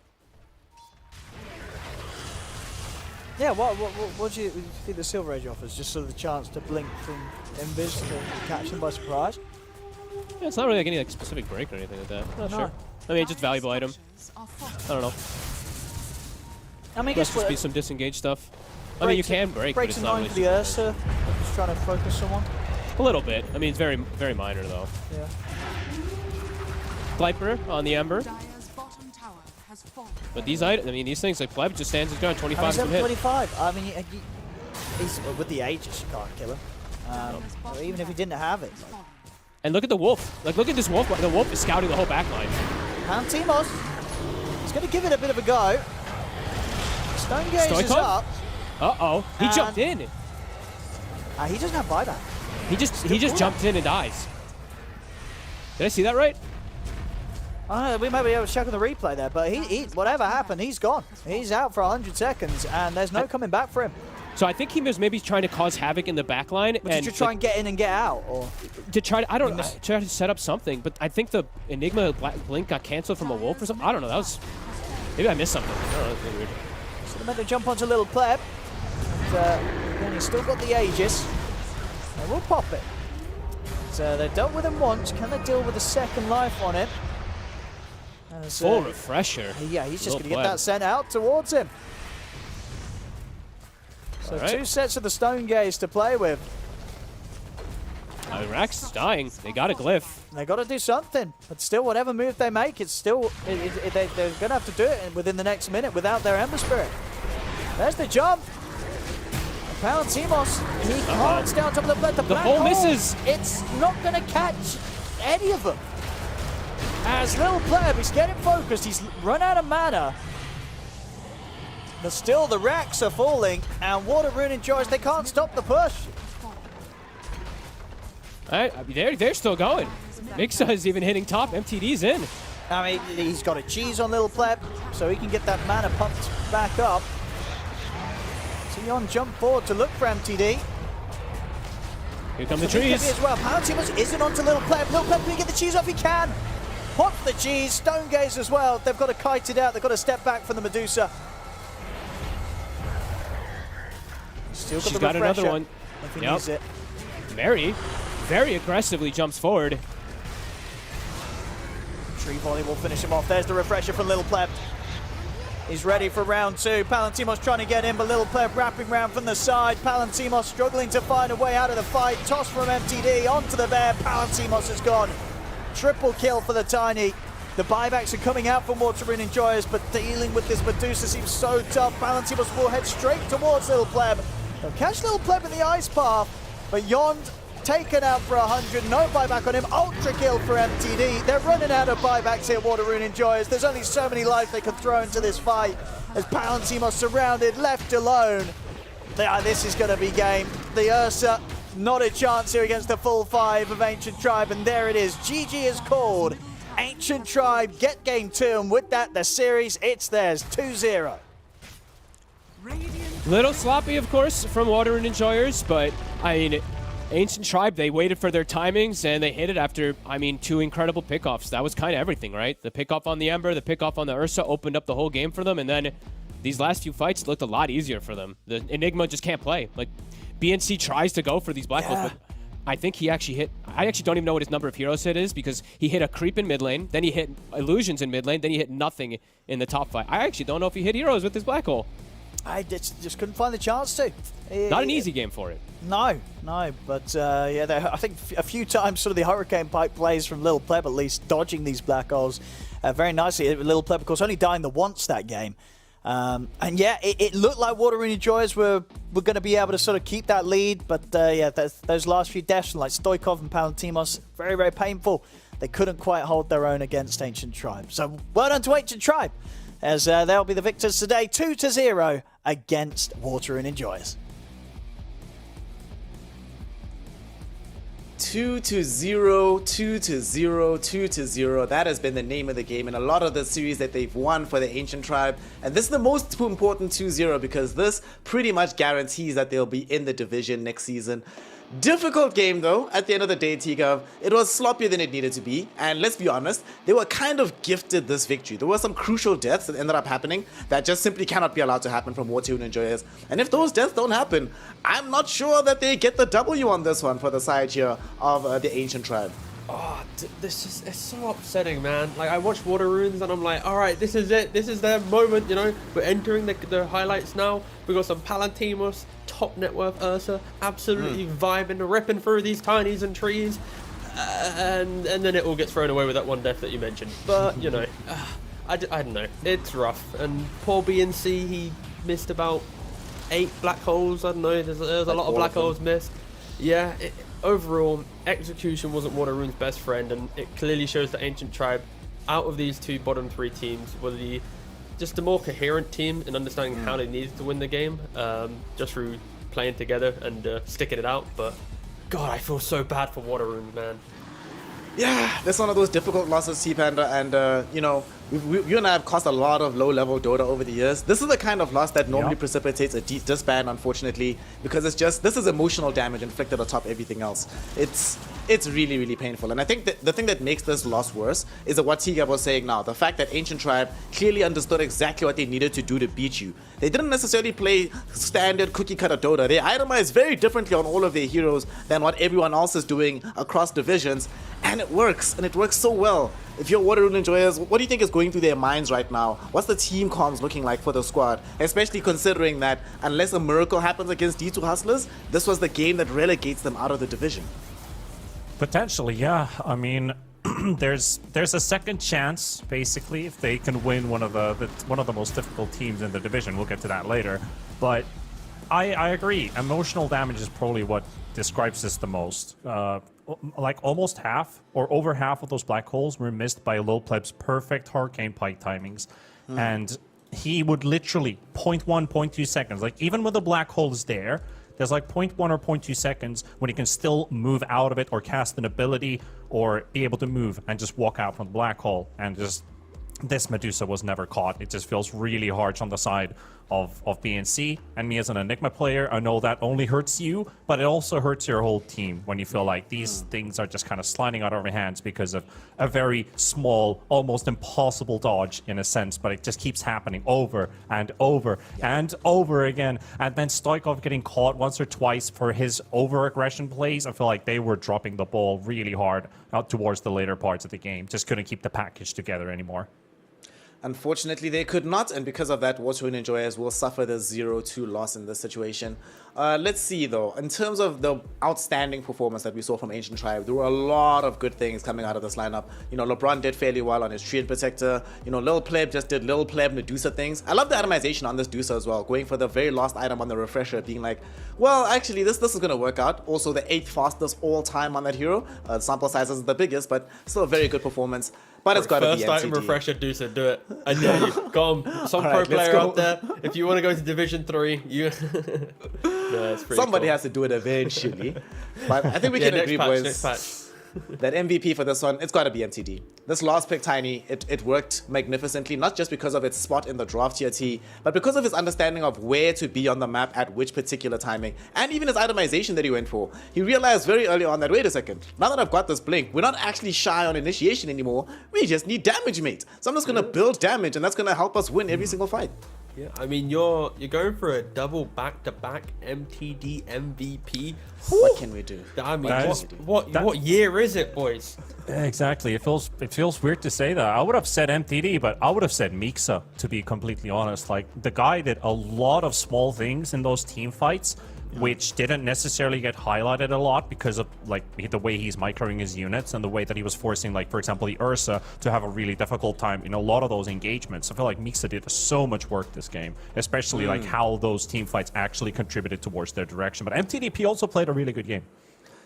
Yeah, what do you think the Silver Edge offers? Just sort of the chance to blink from Invis to catch them by surprise? Yeah, it's not really like any specific break or anything like that. Not No. sure. I mean, just valuable item. I don't know. I mean, I Must guess just be some disengaged stuff. I mean, you can break, but breaks it's a not 9 really for the super Ursa. Just trying to focus someone. A little bit. I mean, it's very, very minor though. Yeah. Sniper on the Ember. Dire's bottom tower has fallen. But these items, I mean, these things like Pleb just stands his ground. 25 I mean, can hit. 25. I mean, he's with the Aegis, you can't kill him. Or even if he didn't have it. Like. And look at the wolf. Like, look at this wolf. The wolf is scouting the whole backline. Palantimos. He's going to give it a bit of a go. Stone Gaze is Stoikov? up. Uh-oh. He And- jumped in. He doesn't have buyback. He just jumped in and dies. Did I see that right? We might be able to check on the replay there, but he whatever happened, he's gone. He's out for 100 seconds, and there's no coming back for him. So I think he was maybe trying to cause havoc in the backline. But did you try and get in and get out, or to try to, I don't know, try to set up something, but I think the Enigma Blink got canceled from a wolf or something. I don't know. That was, maybe I missed something. I don't know. That was really weird. So they meant to jump onto Little Pleb. But, again, he's still got the Aegis. They will pop it. So they dealt with him once. Can they deal with a second life on it? As, Full refresher. Yeah, he's just Little going to get Pleb. that sent out towards him. So All right. 2 sets of the Stone Gaze to play with. Rax is dying. They got a glyph. They got to do something. But still, whatever move they make, it's still they're going to have to do it within the next minute without their Ember Spirit. There's the jump. Palantimos, he can't stay on top of the blood. The black hole hole misses. It's not going to catch any of them. As Little Pleb is getting focused, he's run out of mana. But still, the racks are falling, and Water Rune Enjoyers, they can't stop the push. They're still going. Mixa is even hitting top. MTD's in. I mean, he's got a cheese on Little Pleb, so he can get that mana pumped back up. Sion jump forward to look for MTD. Here come the So trees. as well. Palantimos isn't onto Little Pleb. Little Pleb, can he get the cheese off? He can. Pop the cheese. Stone Gaze as well. They've got to kite it out. They've got to step back from the Medusa. Still got She's the got another refresher one. if he Yep. needs it. Mary very aggressively jumps forward. Tree volley will finish him off. There's the refresher from Little Pleb. He's ready for round 2. Palantimos trying to get in, but Little Pleb wrapping round from the side. Palantimos struggling to find a way out of the fight. Toss from MTD onto the bear. Palantimos has gone. Triple kill for the Tiny. The buybacks are coming out from Water Rune Enjoyers, but dealing with this Medusa seems so tough. Palantimos will head straight towards Little Pleb. They'll catch Little Pleb in the ice path, but Yond taken out for 100. No buyback on him. Ultra kill for MTD. They're running out of buybacks here, Water Rune Enjoyers. There's only so many lives they can throw into this fight as Palantimos surrounded, left alone. This is going to be game. The Ursa, not a chance here against the full 5 of Ancient Tribe, and there it is. GG is called. Ancient Tribe get game 2, and with that, the series, it's theirs, 2-0. Little sloppy, of course, from Water and Enjoyers, but I mean, Ancient Tribe, they waited for their timings and they hit it after, I mean, 2 incredible pickoffs. That was kind of everything, right? The pickoff on the Ember, the pickoff on the Ursa opened up the whole game for them, and then these last few fights looked a lot easier for them. The Enigma just can't play. Like, BNC tries to go for these black holes, but I think he actually hit... I actually don't even know what his number of heroes hit is, because he hit a creep in mid lane, then he hit illusions in mid lane, then he hit nothing in the top fight. I actually don't know if he hit heroes with his black hole. I just couldn't find the chance to. Not an easy game for it. No, but yeah, I think a few times sort of the Hurricane Pipe plays from Lil Pleb at least dodging these black holes very nicely. Lil Pleb, of course, only dying the once that game. And yeah, it looked like Water Rune Enjoyers were going to be able to sort of keep that lead, but yeah, those last few deaths, like Stoikov and Palantimos, very, very painful. They couldn't quite hold their own against Ancient Tribe. So well done to Ancient Tribe, as they'll be the victors today, 2-0 against Water Rune Enjoyers. 2-0, 2-0, 2-0. That has been the name of the game in a lot of the series that they've won for the Ancient Tribe. And this is the most important 2-0 because this pretty much guarantees that they'll be in the division next season. Difficult game though, at the end of the day, T-Gov. It was sloppier than it needed to be, and let's be honest, they were kind of gifted this victory. There were some crucial deaths that ended up happening that just simply cannot be allowed to happen from Water Rune Enjoyers. And if those deaths don't happen, I'm not sure that they get the W on this one for the side here of the Ancient Tribe. Oh, it's so upsetting, man. Like, I watch Water Runes and I'm like, all right, this is it. This is their moment, you know. We're entering the highlights now. We got some Palantimos, top net worth Ursa, absolutely vibing, ripping through these tinies and trees. And then it all gets thrown away with that one death that you mentioned. But, you know, I don't know. It's rough. And poor BNC, he missed about 8 black holes. I don't know. There's a lot of black holes missed. Yeah, overall, execution wasn't Water Rune's best friend, and it clearly shows that Ancient Tribe, out of these 2 bottom 3 teams, were just a more coherent team in understanding how they needed to win the game, just through playing together and sticking it out. But God, I feel so bad for Water Rune, man. Yeah, that's one of those difficult losses, T-Panda, and you know, you and I have caused a lot of low-level Dota over the years. This is the kind of loss that normally precipitates a deep disband, unfortunately, because this is emotional damage inflicted atop everything else. It's really, really painful, and I think that the thing that makes this loss worse is what Tiga was saying now, the fact that Ancient Tribe clearly understood exactly what they needed to do to beat you. They didn't necessarily play standard cookie-cutter Dota. They itemized very differently on all of their heroes than what everyone else is doing across divisions, and it works, and it works so well. If you're Water Rune Enjoyers, what do you think is going through their minds right now? What's the team comms looking like for the squad? Especially considering that unless a miracle happens against D2 Hustlers, this was the game that relegates them out of the division. Potentially, yeah. I mean, there's a second chance, basically, if they can win one of the most difficult teams in the division. We'll get to that later. But I agree. Emotional damage is probably what describes this the most. Like almost half or over half of those black holes were missed by Lil Pleb's perfect Hurricane Pike timings. And he would literally 0.1, 0.2 seconds. Like even when the black hole is there, there's like 0.1 or 0.2 seconds when he can still move out of it or cast an ability or be able to move and just walk out from the black hole. And just this Medusa was never caught. It just feels really harsh on the side of BNC. And me as an Enigma player, I know that only hurts you, but it also hurts your whole team when you feel like these things are just kind of sliding out of your hands because of a very small, almost impossible dodge in a sense, but it just keeps happening over and over and over again. And then Stoikov getting caught once or twice for his over-aggression plays. I feel like they were dropping the ball really hard out towards the later parts of the game. Just couldn't keep the package together anymore. Unfortunately, they could not, and because of that, Water Rune Enjoyers will suffer the 0-2 loss in this situation. Let's see, though. In terms of the outstanding performance that we saw from Ancient Tribe, there were a lot of good things coming out of this lineup. You know, LeBron did fairly well on his Treant Protector. You know, Lil Pleb just did Lil Pleb Medusa things. I love the itemization on this Dusa as well, going for the very last item on the refresher, being like, well, actually, this is going to work out. Also, the 8th fastest all-time on that hero. Sample size isn't the biggest, but still a very good perforence. But it's got to be First item NCT. refresher, Dusa, do it. I dare you. Go on. Some pro Alright, let's player go. out there, if you want to go to Division 3, you... No, it's pretty Somebody cool. has to do it eventually. But I think we Yeah, can agree, boys. next patch. that MVP for this one, it's got to be MTD. This last pick, Tiny, it worked magnificently, not just because of its spot in the draft tier T, but because of his understanding of where to be on the map at which particular timing, and even his itemization that he went for. He realized very early on that, wait a second, now that I've got this blink, we're not actually shy on initiation anymore, we just need damage, mate. So I'm just going to build damage, and that's going to help us win every single fight. Yeah, I mean, you're going for a double back-to-back MTD MVP. What can we do? I mean, what year is it, boys? Exactly. It feels weird to say that. I would have said MTD, but I would have said Mixa, to be completely honest. Like, the guy did a lot of small things in those team fights, which didn't necessarily get highlighted a lot because of like the way he's microing his units and the way that he was forcing, like, for example, the Ursa to have a really difficult time in a lot of those engagements. I feel like Mixa did so much work this game, especially like how those team fights actually contributed towards their direction. But MTDP also played a really good game.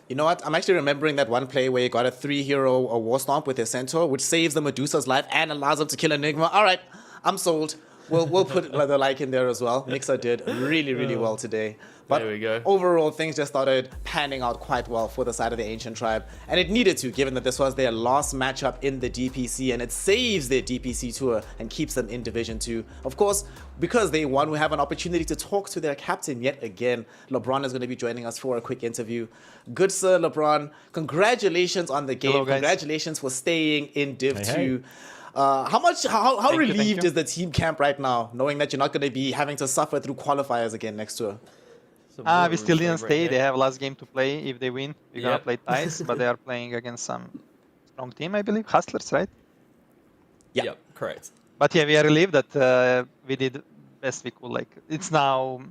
You know what? I'm actually remembering that one play where he got a 3-hero war stomp with his centaur, which saves the Medusa's life and allows him to kill Enigma. All right, I'm sold. We'll put the like in there as well. Mixer did really well today. But there we go. Overall, things just started panning out quite well for the side of the Ancient Tribe. And it needed to, given that this was their last matchup in the DPC, and it saves their DPC tour and keeps them in Division 2. Of course, because they won, we have an opportunity to talk to their captain yet again. LeBron is going to be joining us for a quick interview. Good sir, LeBron, congratulations on the game. Hello, guys. Congratulations for staying in Div 2. Hey. How relieved you. is the team camp right now, knowing that you're not going to be having to suffer through qualifiers again next tour? We still didn't stay. They have last game to play. If they win, we're gonna play ties, but they are playing against some strong team, I believe. Hustlers, right? Yeah, correct. But yeah, we are relieved that we did best we could. Like, it's now,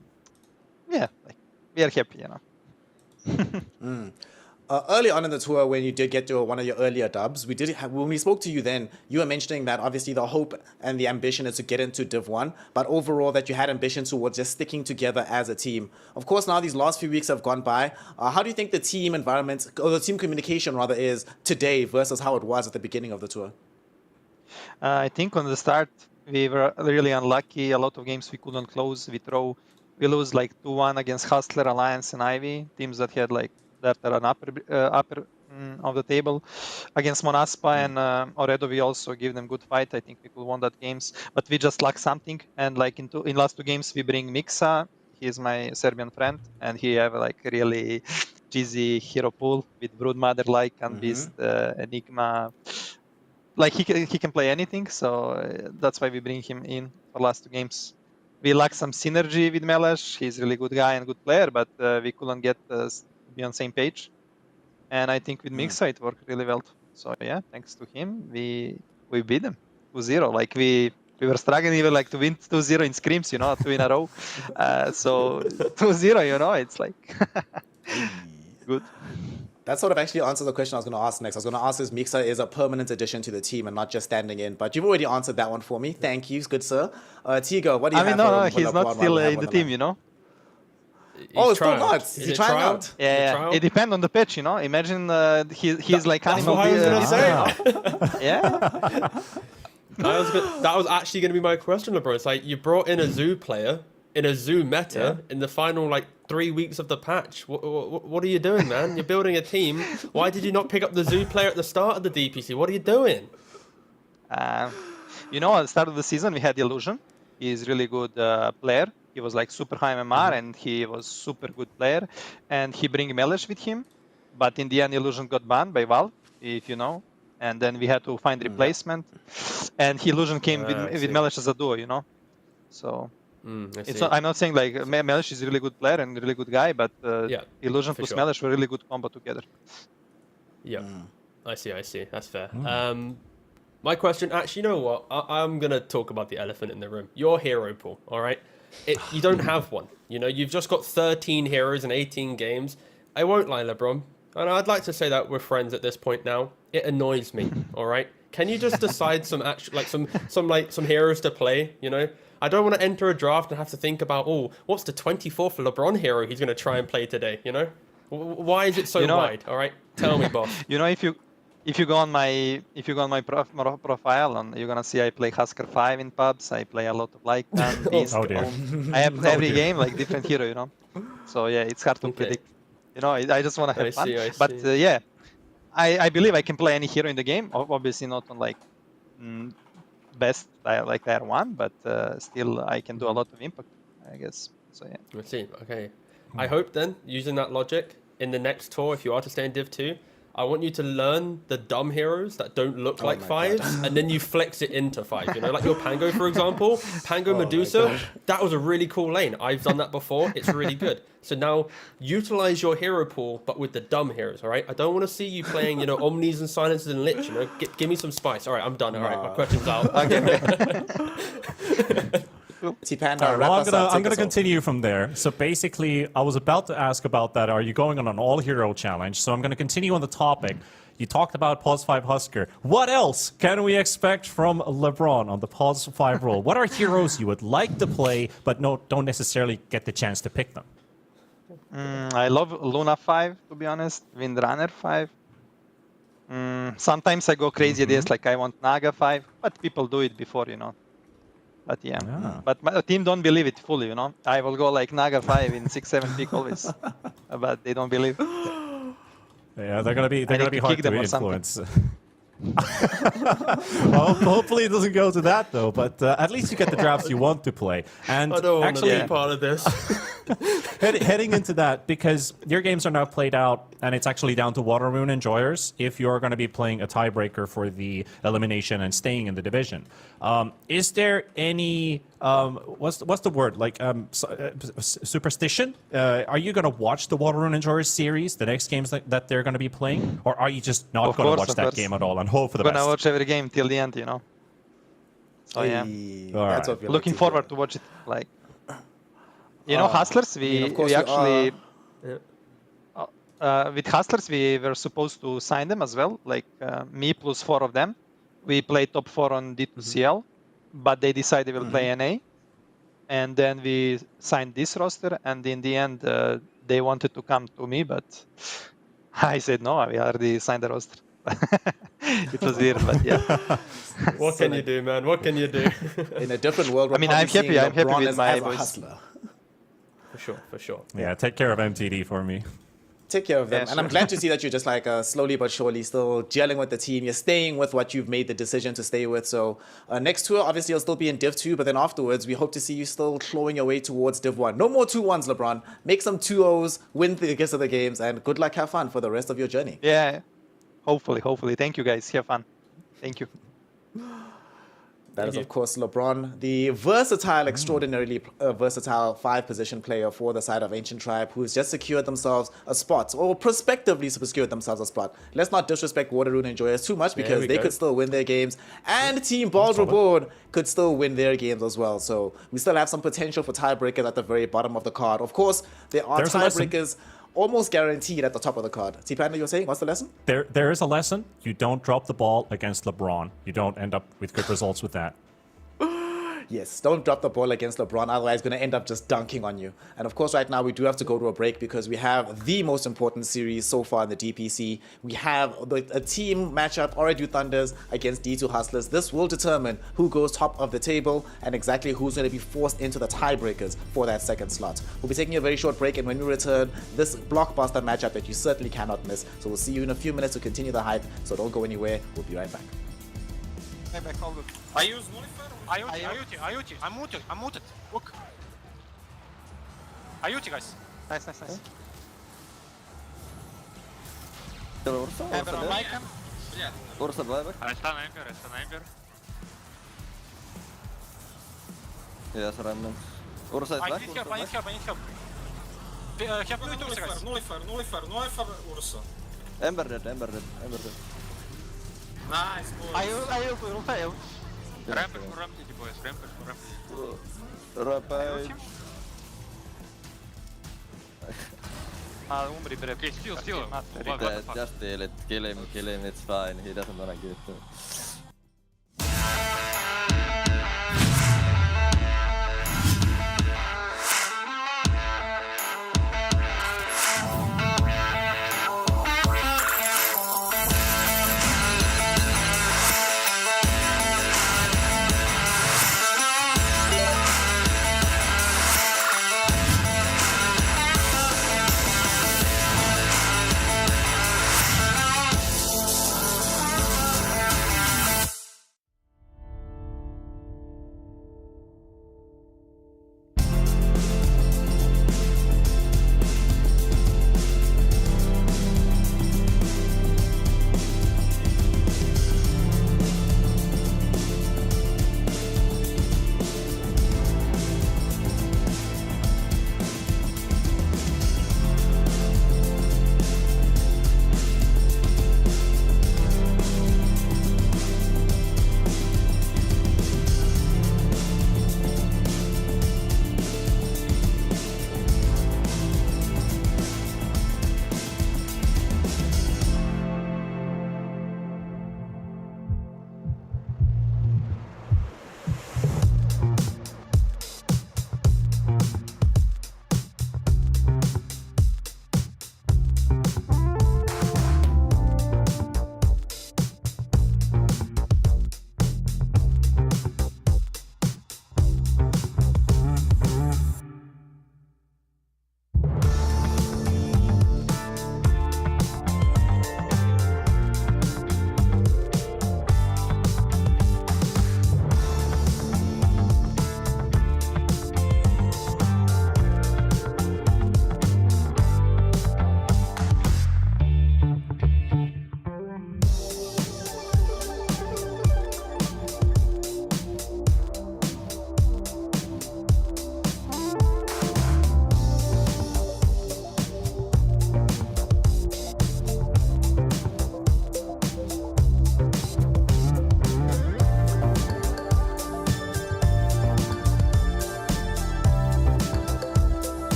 yeah, like, we are happy, you know. Early on in the tour, when you did get to one of your earlier dubs, when we spoke to you then, you were mentioning that obviously the hope and the ambition is to get into Div 1, but overall that you had ambition towards just sticking together as a team. Of course, now these last few weeks have gone by. How do you think the team environment, or the team communication rather, is today versus how it was at the beginning of the tour? I think on the start, we were really unlucky. A lot of games we couldn't close. We lose like 2-1 against Hustler, Alliance, and Ivy, teams that had like that are an upper of the table. Against Monaspa and Oredo, we also give them good fight. I think we could won that games, but we just lack something. And like in last two games, we bring Mixa. He is my Serbian friend, and he have like really cheesy hero pool with Broodmother, like and Beast, Enigma. Like he can play anything, so that's why we bring him in for last two games. We lack some synergy with Melesh. He's a really good guy and good player, but we couldn't get be on same page. And I think with Mixa it worked really well. So yeah, thanks to him, we beat them 2-0. Like we were struggling even like to win 2-0 in scrims, you know, 2 in a row. So 2-0, you know, it's like good. That sort of actually answers the question I was going to ask next. I was going to ask if Mixa is a permanent addition to the team and not just standing in, but you've already answered that one for me. Thank you, good sir. Tigo, what do you have? No, he's not still in the team, you know. Oh, it's still not. Is he trying out? Yeah, it depends on the pitch, you know. Imagine he's like animal. That's what I was gonna say. Yeah. That was actually going to be my question, LeBron. It's like you brought in a zoo player in a zoo meta in the final like 3 weeks of the patch. What are you doing, man? You're building a team. Why did you not pick up the zoo player at the start of the DPC? What are you doing? You know, at the start of the season, we had Illusion. He's really good player. He was like super high MMR and he was super good player. And he bring Melesh with him. But in the end, Illusion got banned by Valve, if you know. And then we had to find replacement. And Illusion came with Melesh as a duo, you know. So I'm not saying like Melesh is a really good player and a really good guy, but Illusion plus Melesh were really good combo together. Yeah, I see. That's fair. My question, actually, you know what? I'm going to talk about the elephant in the room. Your hero pool, all right? You don't have one. You know, you've just got 13 heroes in 18 games. I won't lie, LeBron. And I'd like to say that we're friends at this point now. It annoys me, all right? Can you just decide some heroes to play, you know? I don't want to enter a draft and have to think about, what's the 24th LeBron hero he's going to try and play today, you know? Why is it so wide, all right? Tell me, boss. You know, if you go on my profile, and you're gonna see I play Husker 5 in pubs. I play a lot of like Beast. Oh dear. I have every game like different hero, you know. So yeah, it's hard to predict. You know, I just want to have fun. I see. But yeah, I believe I can play any hero in the game. Obviously not on like best like tier 1, but still I can do a lot of impact, I guess. So yeah. Let's see. Okay. I hope then, using that logic, in the next tour, if you are to stay in Div 2, I want you to learn the dumb heroes that don't look like fives, and then you flex it into five. You know, like your Pango, for example. Pango Medusa, that was a really cool lane. I've done that before. It's really good. So now, utilize your hero pool, but with the dumb heroes, all right? I don't want to see you playing, you know, Omnis and Silences and Lich, you know? Give me some spice. All right, I'm done. All right, my question's out. Well, I'm gonna continue from there. So basically, I was about to ask about that. Are you going on an all-hero challenge? So I'm gonna continue on the topic. You talked about Pause 5 Husker. What else can we expect from LeBron on the Pause 5 role? What are heroes you would like to play, but don't necessarily get the chance to pick them? I love Luna 5, to be honest. Windrunner 5. Sometimes I go crazy ideas like I want Naga 5, but people do it before, you know. But yeah, but my team don't believe it fully, you know. I will go like Naga 5 in 6-7 pick always, but they don't believe. Yeah, they're gonna be hard to influence. Well, hopefully it doesn't go to that though. But at least you get the drafts you want to play. And I don't want actually, to be part of this. heading into that, because your games are now played out, and it's actually down to Water Rune enjoyers if you're going to be playing a tiebreaker for the elimination and staying in the division. Is there any what's the word, like superstition? Are you going to watch the Water Rune enjoyers series, the next games that they're going to be playing, or are you just not going to watch that game at all and hope for the best? I'm gonna watch every game till the end, you know. So yeah, that's right. Looking forward to watch it. Like, you know, Hustlers, we actually with Hustlers we were supposed to sign them as well. Like me plus 4 of them. We played top 4 on D2CL, but they decided we'll play NA, and then we signed this roster. And in the end, they wanted to come to me, but I said no. We already signed the roster. It was weird, but yeah. What can you do, man? What can you do? In a different world, I mean, I'm happy. I'm happy with my boys. Hustler. For sure. Yeah, take care of MTD for me. Take care of them. Yeah, and I'm glad to see that you're just like slowly but surely still gelling with the team. You're staying with what you've made the decision to stay with. So next tour, obviously, you'll still be in Div 2, but then afterwards, we hope to see you still clawing your way towards Div 1. No more 2-1s, LeBron. Make some 2-0s, win the rest of the games, and good luck, have fun for the rest of your journey. Yeah, hopefully. Thank you, guys. Have fun. Thank you. That is, of course, LeBron, the versatile, extraordinarily versatile 5-position player for the side of Ancient Tribe, who's just secured themselves a spot, or prospectively secured themselves a spot. Let's not disrespect Water Rune enjoyers too much, because they could still win their games, and Team Bald Reward could still win their games as well. So we still have some potential for tiebreakers at the very bottom of the card. Of course, there are tiebreakers almost guaranteed at the top of the card. T-Panda, you're saying? What's the lesson? There is a lesson. You don't drop the ball against LeBron. You don't end up with good results with that. Yes, don't drop the ball against LeBron, otherwise it's going to end up just dunking on you. And of course, right now, we do have to go to a break because we have the most important series so far in the DPC. We have a team matchup, RIDU Thunders against D2 Hustlers. This will determine who goes top of the table and exactly who's going to be forced into the tiebreakers for that second slot. We'll be taking a very short break, and when we return, this blockbuster matchup that you certainly cannot miss. So we'll see you in a few minutes to continue the hype, so don't go anywhere. We'll be right back. I use Nullifier. IoT. I'm muted. Look. IoT, guys. Nice. Ursa blijven. I stun Ember. Yes, remnant. Ursa is I back. need help. Help me with Ursa, guys. Nullifier, Ursa. Ember dead. Nice, boys. Rampage for Rampage, boys. Rampage. Umri, bre. Okay, steal. Just steal it. Kill him. It's fine. He doesn't wanna get to.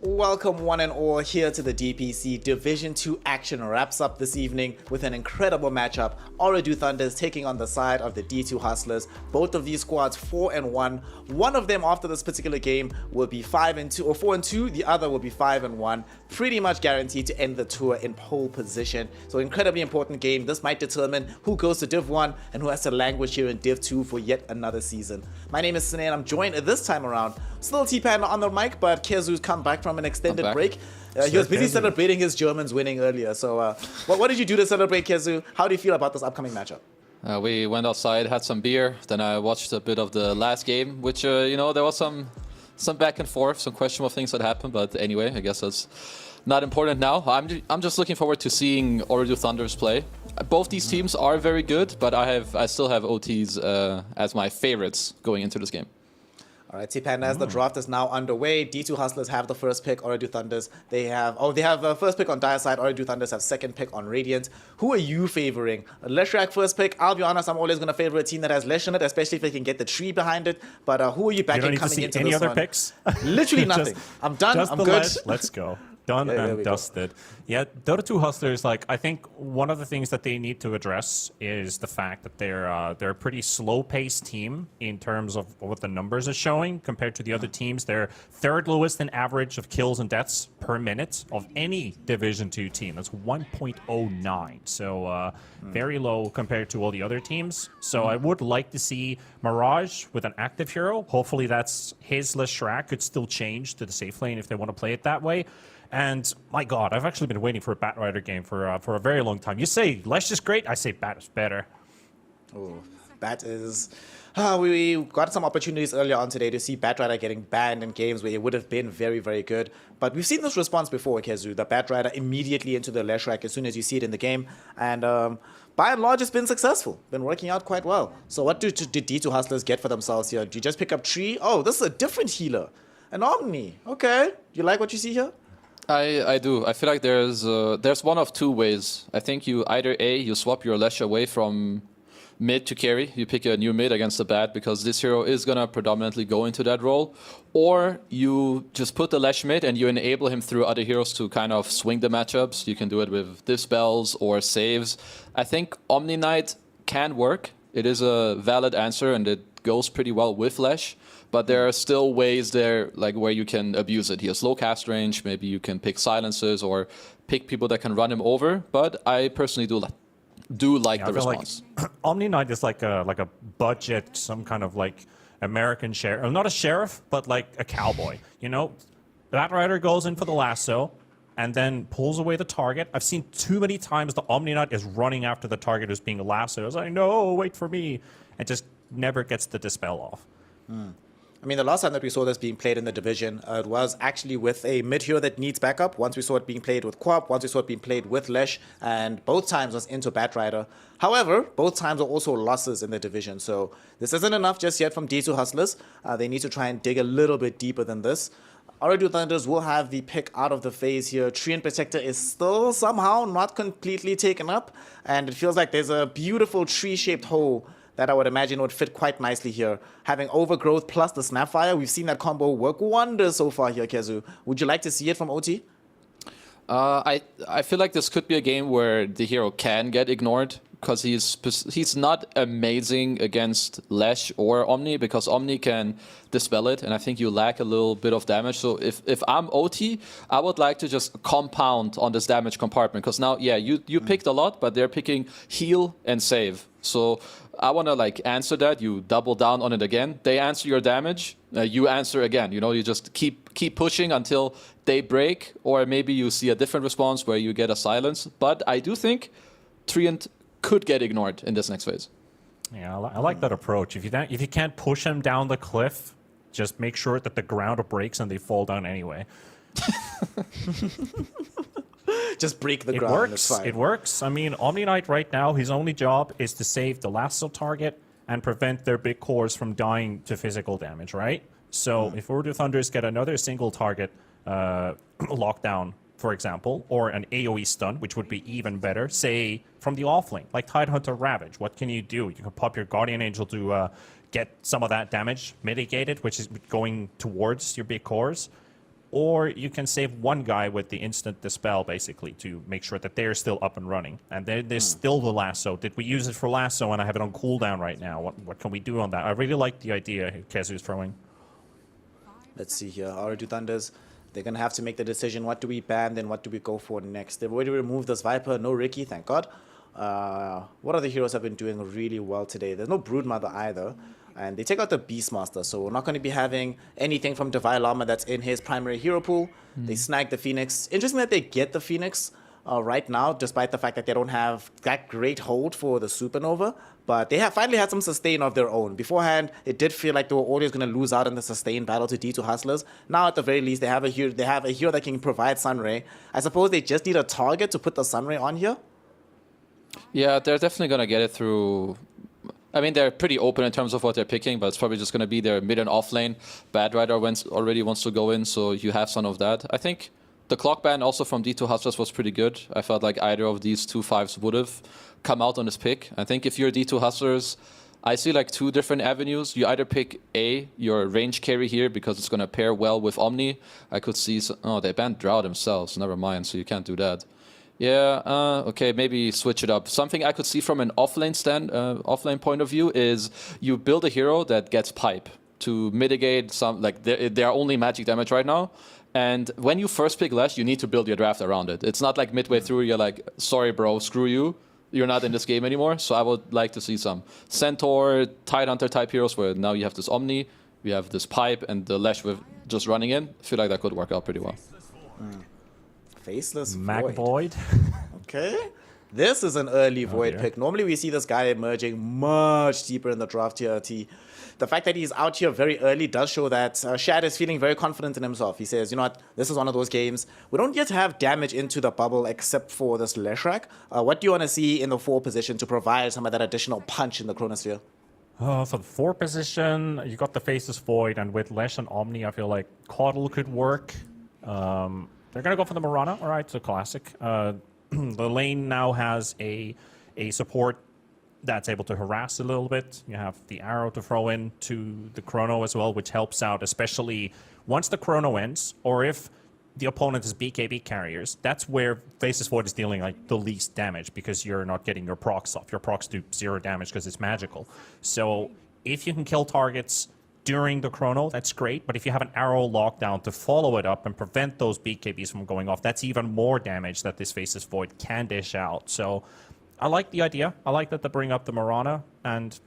Welcome one and all here to the DPC. Division 2 action wraps up this evening with an incredible matchup. Ooredoo Thunders taking on the side of the D2 Hustlers. Both of these squads 4-1. One of them after this particular game will be 5-2 or 4-2. The other will be 5-1. Pretty much guaranteed to end the tour in pole position. So incredibly important game. This might determine who goes to Div 1 and who has to languish here in Div 2 for yet another season. My name is Sine and I'm joined this time around. Still T-Panda on the mic, but Kezu's come back from an extended break. He was busy celebrating his Germans winning earlier. So what did you do to celebrate, Kezu? How do you feel about this upcoming matchup? We went outside, had some beer, then I watched a bit of the last game, which, you know, there was some back and forth, some questionable things that happened, but anyway, I guess that's not important now. I'm just looking forward to seeing Ooredoo Thunders play. Both these teams are very good, but I still have OTs as my favorites going into this game. All right, T-Panda, as the draft is now underway, D2 Hustlers have the first pick, Ooredoo Thunders. They have first pick on Dire side, Ooredoo Thunders have second pick on Radiant. Who are you favoring? Leshrac first pick. I'll be honest, I'm always going to favor a team that has Lesh in it, especially if they can get the tree behind it. But who are you backing coming into this one? Any other picks? Literally nothing. I'm done, I'm good. Lesh. Let's go. Done and dusted. Yeah, Dota 2 Hustlers, like, I think one of the things that they need to address is the fact that they're a pretty slow-paced team in terms of what the numbers are showing compared to the other teams. They're third lowest in average of kills and deaths per minute of any Division 2 team. That's 1.09. So very low compared to all the other teams. So I would like to see Mirage with an active hero. Hopefully that's his Leshrac. Could still change to the safe lane if they want to play it that way. And my God, I've actually been waiting for a Batrider game for a very long time. You say Lesh is great, I say Bat is better. Oh, Bat is... we got some opportunities earlier on today to see Batrider getting banned in games where he would have been very, very good. But we've seen this response before, Kezu. The Batrider immediately into the Leshrac as soon as you see it in the game. And by and large, it's been successful. Been working out quite well. So what did D2 Hustlers get for themselves here? Do you just pick up Tree? Oh, this is a different healer. An Omni. Okay. You like what you see here? I do. I feel like there's one of two ways. I think you either you swap your Lesh away from mid to carry. You pick a new mid against the Bat because this hero is going to predominantly go into that role. Or you just put the Lesh mid and you enable him through other heroes to kind of swing the matchups. You can do it with dispels or saves. I think Omni Knight can work. It is a valid answer and it goes pretty well with Lesh. But there are still ways there, like where you can abuse it. He has low cast range. Maybe you can pick silences or pick people that can run him over. But I personally do like the response. Like Omni Knight is like a budget, some kind of like American sheriff, not a sheriff, but like a cowboy. You know, Batrider goes in for the lasso and then pulls away the target. I've seen too many times the Omni Knight is running after the target who's being lassoed. It's like, no, wait for me, and just never gets the dispel off. I mean, the last time that we saw this being played in the division, it was actually with a mid hero that needs backup. Once we saw it being played with Quap, once we saw it being played with Lesh, and both times was into Batrider. However, both times are also losses in the division, so this isn't enough just yet from D2 Hustlers. They need to try and dig a little bit deeper than this. Ooredoo Thunders will have the pick out of the phase here. Treant Protector is still somehow not completely taken up, and it feels like there's a beautiful tree-shaped hole that I would imagine would fit quite nicely here. Having Overgrowth plus the Snapfire, we've seen that combo work wonders so far here, Kezu. Would you like to see it from OT? I feel like this could be a game where the hero can get ignored because he's not amazing against Lesh or Omni because Omni can dispel it, and I think you lack a little bit of damage. So if I'm OT, I would like to just compound on this damage compartment because now, yeah, you picked a lot, but they're picking heal and save. So I want to like answer that. You double down on it again. They answer your damage. You answer again. You know, you just keep pushing until they break, or maybe you see a different response where you get a silence. But I do think Treant could get ignored in this next phase. Yeah, I like that approach. If you can't push them down the cliff, just make sure that the ground breaks and they fall down anyway. Just break the ground. It works. It works. I mean, Omni Knight right now, his only job is to save the lasso target and prevent their big cores from dying to physical damage, right? So if Ooredoo Thunders get another single target lockdown, for example, or an AoE stun, which would be even better, say from the offlane, like Tidehunter Ravage, what can you do? You can pop your Guardian Angel to get some of that damage mitigated, which is going towards your big cores. or you can save one guy with the instant dispel, basically, to make sure that they're still up and running. And there's still the lasso. Did we use it for lasso, and I have it on cooldown right now? What can we do on that? I really like the idea Kezu's throwing. Let's see here. R2 Thunders, they're going to have to make the decision. What do we ban, then what do we go for next? They've already removed this Viper. No Ricky, thank God. What other heroes have been doing really well today? There's no Broodmother either. And they take out the Beastmaster, so we're not going to be having anything from Divine Llama that's in his primary hero pool. They snag the Phoenix. Interesting that they get the Phoenix right now, despite the fact that they don't have that great hold for the Supernova. But they have finally had some sustain of their own. Beforehand, it did feel like they were always going to lose out in the sustain battle to D2 Hustlers. Now, at the very least, they have a hero that can provide Sunray. I suppose they just need a target to put the Sunray on here. Yeah, they're definitely going to get it through... I mean, they're pretty open in terms of what they're picking, but it's probably just going to be their mid and off lane. Bad Rider already wants to go in, so you have some of that. I think the clock ban also from D2 Hustlers was pretty good. I felt like either of these 2-5s would have come out on this pick. I think if you're D2 Hustlers, I see like two different avenues. You either pick your range carry here because it's going to pair well with Omni. I could see... Oh, they banned Drow themselves. Never mind, so you can't do that. Yeah, okay, maybe switch it up. Something I could see from an offlane point of view is you build a hero that gets pipe to mitigate some, like, they are only magic damage right now. And when you first pick Lesh, you need to build your draft around it. It's not like midway through you're like, sorry bro, screw you. You're not in this game anymore. So I would like to see some Centaur, Tidehunter type heroes where now you have this Omni, we have this pipe, and the Lesh with just running in. I feel like that could work out pretty well. Faceless Mag Void. Okay. This is an early Void pick. Normally we see this guy emerging much deeper in the draft here, T. The fact that he's out here very early does show that Shad is feeling very confident in himself. He says, you know what, this is one of those games. We don't yet have damage into the bubble except for this Leshrac. What do you want to see in the 4 position to provide some of that additional punch in the Chronosphere? For the 4 position, you got the Faceless Void, and with Lesh and Omni, I feel like Coddle could work. They're going to go for the Mirana. All right, it's a classic. The lane now has a support that's able to harass a little bit. You have the arrow to throw in to the Chrono as well, which helps out, especially once the Chrono ends, or if the opponent is BKB carriers. That's where Faceless Void is dealing like the least damage because you're not getting your procs off. Your procs do 0 damage because it's magical. So if you can kill targets during the Chrono, that's great, but if you have an arrow lockdown to follow it up and prevent those BKBs from going off, that's even more damage that this Faceless Void can dish out. So I like the idea. I like that they bring up the Mirana, and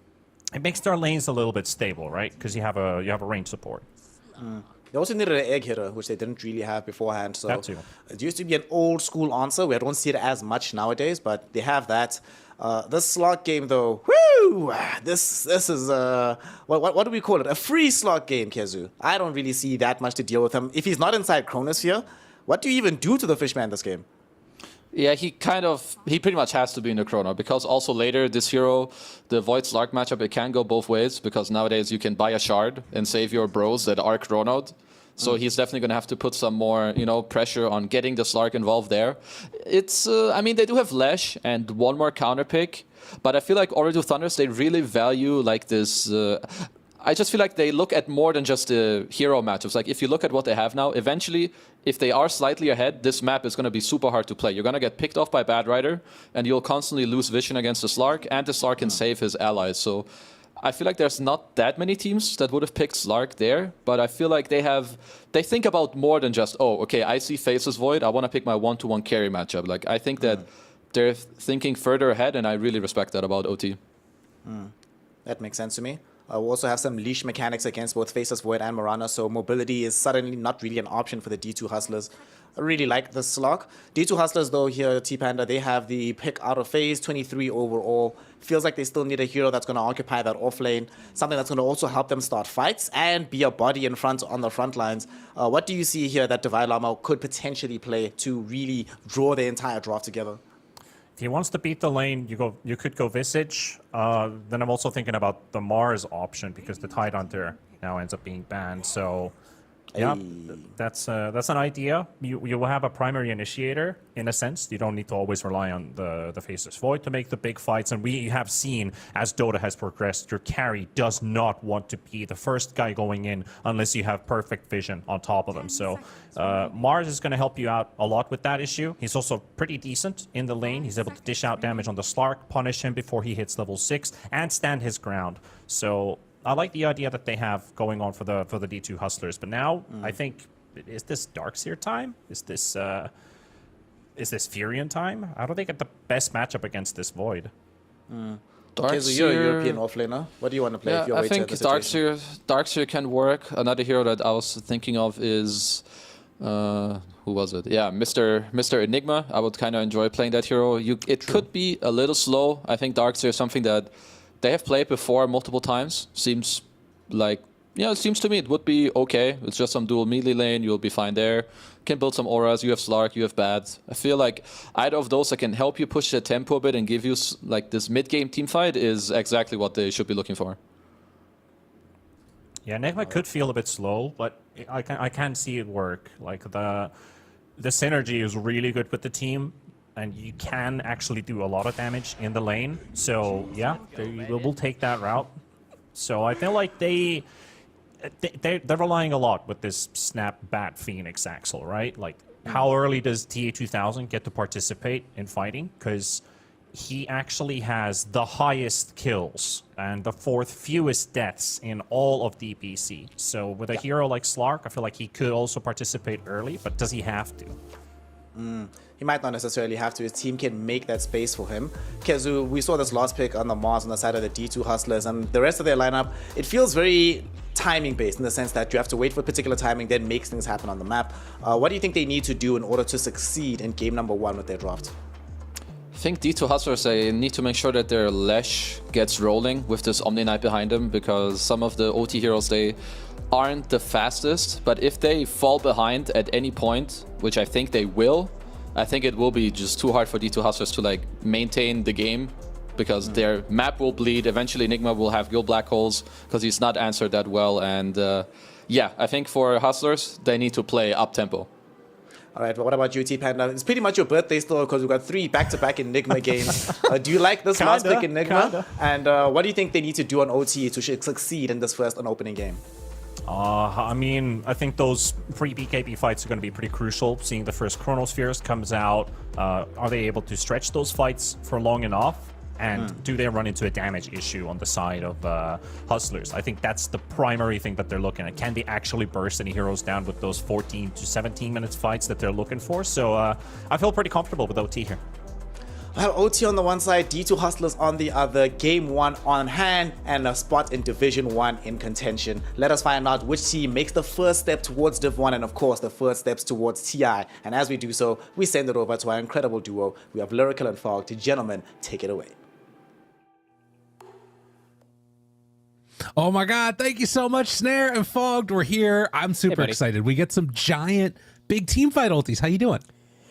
it makes their lanes a little bit stable, right? Because you have a range support. They also needed an egg hitter, which they didn't really have beforehand. So that too. It used to be an old school answer. We don't see it as much nowadays, but they have that. This slot game, though, whoo! This is what do we call it? A free slot game, Kezu. I don't really see that much to deal with him. If he's not inside Chronosphere, what do you even do to the Fishman this game? Yeah, he pretty much has to be in the Chrono, because also later this hero, the Void Slark matchup, it can go both ways, because nowadays you can buy a shard and save your bros that are Chronoed. So he's definitely going to have to put some more, pressure on getting the Slark involved there. It's, I mean, they do have Lesh and one more counter pick, but I feel like R2 Thunders, they really value like this. I just feel like they look at more than just the hero matchups. Like if you look at what they have now, eventually, if they are slightly ahead, this map is going to be super hard to play. You're going to get picked off by Bad Rider, and you'll constantly lose vision against the Slark, and the Slark can save his allies. So I feel like there's not that many teams that would have picked Slark there, but I feel like they think about more than just, oh, okay, I see Faceless Void, I want to pick my 1-to-1 carry matchup. Like I think that they're thinking further ahead, and I really respect that about OT. That makes sense to me. We also have some leash mechanics against both Faceless Void and Mirana, so mobility is suddenly not really an option for the D2 Hustlers. I really like the slog. D2 Hustlers, though, here, T-Panda, they have the pick out of phase, 23 overall. Feels like they still need a hero that's going to occupy that off lane, something that's going to also help them start fights and be a body in front on the front lines. What do you see here that Divine Llama could potentially play to really draw the entire draft together? If he wants to beat the lane, you could go Visage. Then I'm also thinking about the Mars option because the Tidehunter now ends up being banned. So Yeah, Hey. that's an idea. You will have a primary initiator in a sense. You don't need to always rely on the Faceless Void to make the big fights. And we have seen as Dota has progressed, your carry does not want to be the first guy going in unless you have perfect vision on top of them. So Mars is going to help you out a lot with that issue. He's also pretty decent in the lane. He's able to dish out damage on the Slark, punish him before he hits level 6, and stand his ground. So I like the idea that they have going on for the D2 Hustlers, but now I think, is this Darkseer time? Is this Furion time? How do they get the best matchup against this Void? Okay, so you're a European offlaner. What do you want to play? Yeah, if you're I think Darkseer can work. Another hero that I was thinking of is who was it? Yeah, Mr. Enigma. I would kind of enjoy playing that hero. It could be a little slow. I think Darkseer is something that they have played before multiple times. Seems like, it seems to me it would be okay. It's just some dual melee lane. You'll be fine there. Can build some auras. You have Slark, you have Bad. I feel like either of those that can help you push the tempo a bit and give you like this mid-game team fight is exactly what they should be looking for. Yeah, Enigma could feel a bit slow, but I can see it work. Like the synergy is really good with the team. And you can actually do a lot of damage in the lane. So, yeah, they will take that route. So I feel like they're relying a lot with this Snap Bat Phoenix Axel, right? Like, how early does TA2000 get to participate in fighting? Because he actually has the highest kills and the 4th fewest deaths in all of DPC. So with a hero like Slark, I feel like he could also participate early, but does he have to? He might not necessarily have to. His team can make that space for him. Kezu, we saw this last pick on the Mars on the side of the D2 Hustlers, and the rest of their lineup, it feels very timing based in the sense that you have to wait for a particular timing, then makes things happen on the map. What do you think they need to do in order to succeed in game number 1 with their draft? I think D2 Hustlers, they need to make sure that their Lash gets rolling with this Omni Knight behind them, because some of the OT heroes, they aren't the fastest, but if they fall behind at any point, which I think they will, I think it will be just too hard for D2 Hustlers to like maintain the game, because their map will bleed. Eventually Enigma will have Guild Black Holes because he's not answered that well, and yeah, I think for Hustlers, they need to play up-tempo. All right, well, what about you, T-Panda? It's pretty much your birthday still because we've got 3 back-to-back Enigma games. Do you like this last pick Enigma? And what do you think they need to do on OT to succeed in this first opening game? I mean, I think those pre-BKB fights are going to be pretty crucial. Seeing the first Chronospheres comes out, are they able to stretch those fights for long enough? And do they run into a damage issue on the side of Hustlers? I think that's the primary thing that they're looking at. Can they actually burst any heroes down with those 14 to 17 minutes fights that they're looking for? So I feel pretty comfortable with OT here. Well, OT on the one side, D2 Hustlers on the other, game 1 on hand, and a spot in Division 1 in contention. Let us find out which team makes the first step towards Div 1 and of course the first steps towards TI. And as we do so, we send it over to our incredible duo. We have Lyrical and Fog. Gentlemen, take it away. Oh my God, thank you so much, Snare and Fogged. We're here. I'm super excited. We get some giant, big team fight ultis. How you doing?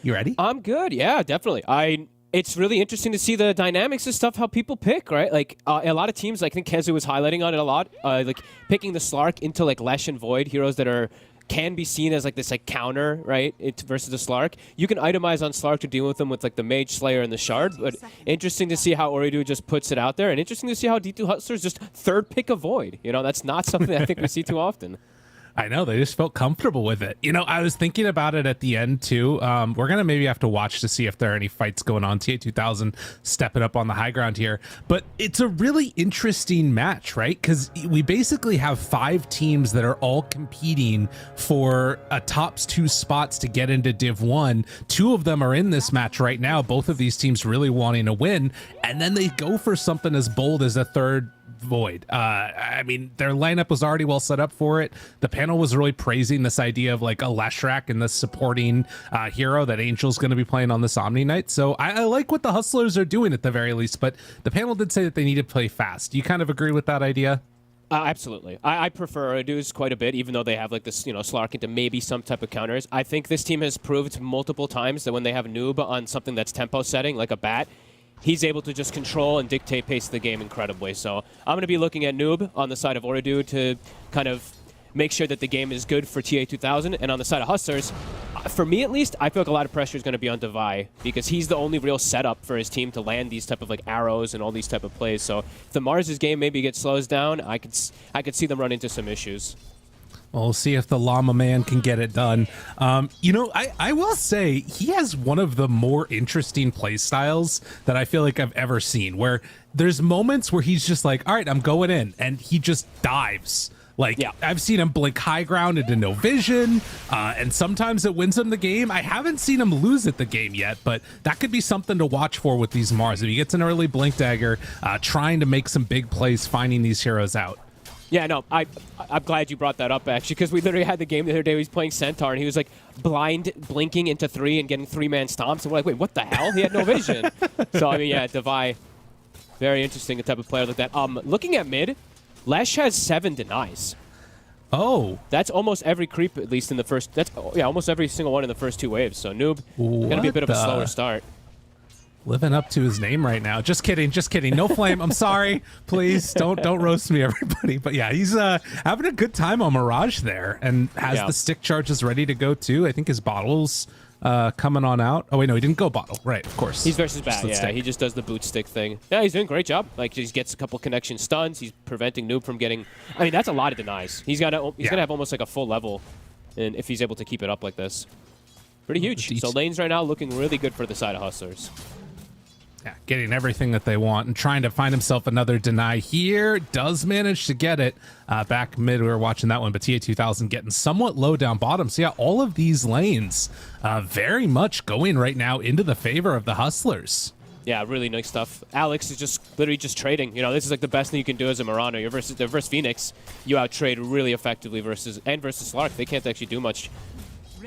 You ready? I'm good. Yeah, definitely. It's really interesting to see the dynamics and stuff, how people pick, right? Like, a lot of teams, I think Kezu was highlighting on it a lot, like picking the Slark into like Lesh and Void, heroes that can be seen as like this like counter, right? Versus the Slark. You can itemize on Slark to deal with them with like the Mage Slayer and the Shard, but interesting to see how Oridu just puts it out there, and interesting to see how D2 Hustlers just third pick a Void. You know, that's not something I think we see too often. I know, they just felt comfortable with it. You know, I was thinking about it at the end too. We're going to maybe have to watch to see if there are any fights going on. TA2000 stepping up on the high ground here. But it's a really interesting match, right? Because we basically have 5 teams that are all competing for a top 2 spots to get into Div 1. 2 of them are in this match right now. Both of these teams really wanting to win. And then they go for something as bold as a third Void. I mean, their lineup was already well set up for it. The panel was really praising this idea of like a Leshrac and the supporting hero that Angel's going to be playing on this Omni Knight. So I like what the Hustlers are doing at the very least, but the panel did say that they need to play fast. Do you kind of agree with that idea? Absolutely. I prefer Oridu's quite a bit, even though they have like this, Slark into maybe some type of counters. I think this team has proved multiple times that when they have Noob on something that's tempo setting, like a Bat, he's able to just control and dictate pace of the game incredibly. So I'm going to be looking at Noob on the side of Oridu to kind of make sure that the game is good for TA2000. And on the side of Hustlers, for me at least, I feel like a lot of pressure is going to be on Devi because he's the only real setup for his team to land these type of like arrows and all these type of plays. So if the Mars' game maybe gets slows down, I could see them run into some issues. Well, we'll see if the Llama Man can get it done. You know, I will say he has one of the more interesting play styles that I feel like I've ever seen, where there's moments where he's just like, all right, I'm going in, and he just dives. Like, yeah. I've seen him blink high ground into no vision, and sometimes it wins him the game. I haven't seen him lose at the game yet, but that could be something to watch for with these Mars. If he gets an early blink dagger, trying to make some big plays, finding these heroes out. Yeah, no, I'm glad you brought that up, actually, because we literally had the game the other day where he was playing Centaur, and he was, like, blind blinking into 3 and getting 3-man stomps, and we're like, wait, what the hell? He had no vision. So, I mean, yeah, Devi, very interesting, the type of player like that. Looking at mid, Lesh has 7 denies. Oh. That's almost every creep, at least in the first, almost every single one in the first 2 waves. So, Noob, going to be a bit of a slower start. Living up to his name right now. Just kidding. No flame. I'm sorry. Please don't roast me, everybody. But yeah, he's having a good time on Mirage there and has the stick charges ready to go too. I think his bottle's coming on out. Oh wait, no, he didn't go bottle. Right, of course. He's versus Bat. Yeah, he just does the boot stick thing. Yeah, he's doing a great job. Like he gets a couple connection stuns. He's preventing Noob from getting. I mean, that's a lot of denies. He's gonna have almost like a full level, and if he's able to keep it up like this, pretty huge. So lanes right now looking really good for the side of Hustlers. Yeah, getting everything that they want and trying to find himself another deny here. Does manage to get it. Back mid, we were watching that one, but TA2000 getting somewhat low down bottom. So yeah, all of these lanes very much going right now into the favor of the Hustlers. Yeah, really nice stuff. Alex is just literally just trading. You know, this is like the best thing you can do as a Mirano. You're versus Phoenix. You out-trade really effectively versus Slark. They can't actually do much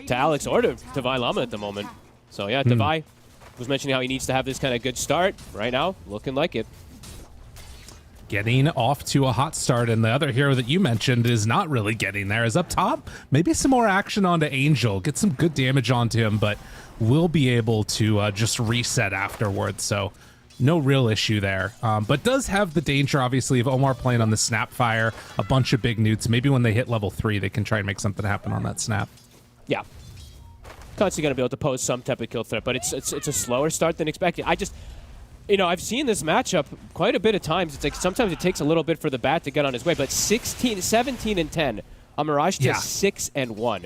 to Alex or to Devi Llama at the moment. So yeah, Devi was mentioning how he needs to have this kind of good start. Right now, looking like it. Getting off to a hot start, and the other hero that you mentioned is not really getting there. Is up top. Maybe some more action onto Angel. Get some good damage onto him, but will be able to just reset afterwards. So no real issue there. But does have the danger, obviously, of Omar playing on the Snapfire. A bunch of big newts. Maybe when they hit level 3, they can try and make something happen on that Snap. Yeah. Constantly going to be able to pose some type of kill threat, but it's a slower start than expected. I've seen this matchup quite a bit of times. It's like sometimes it takes a little bit for the Bat to get on his way, but 17 and 10. On Mirage to 6 and 1.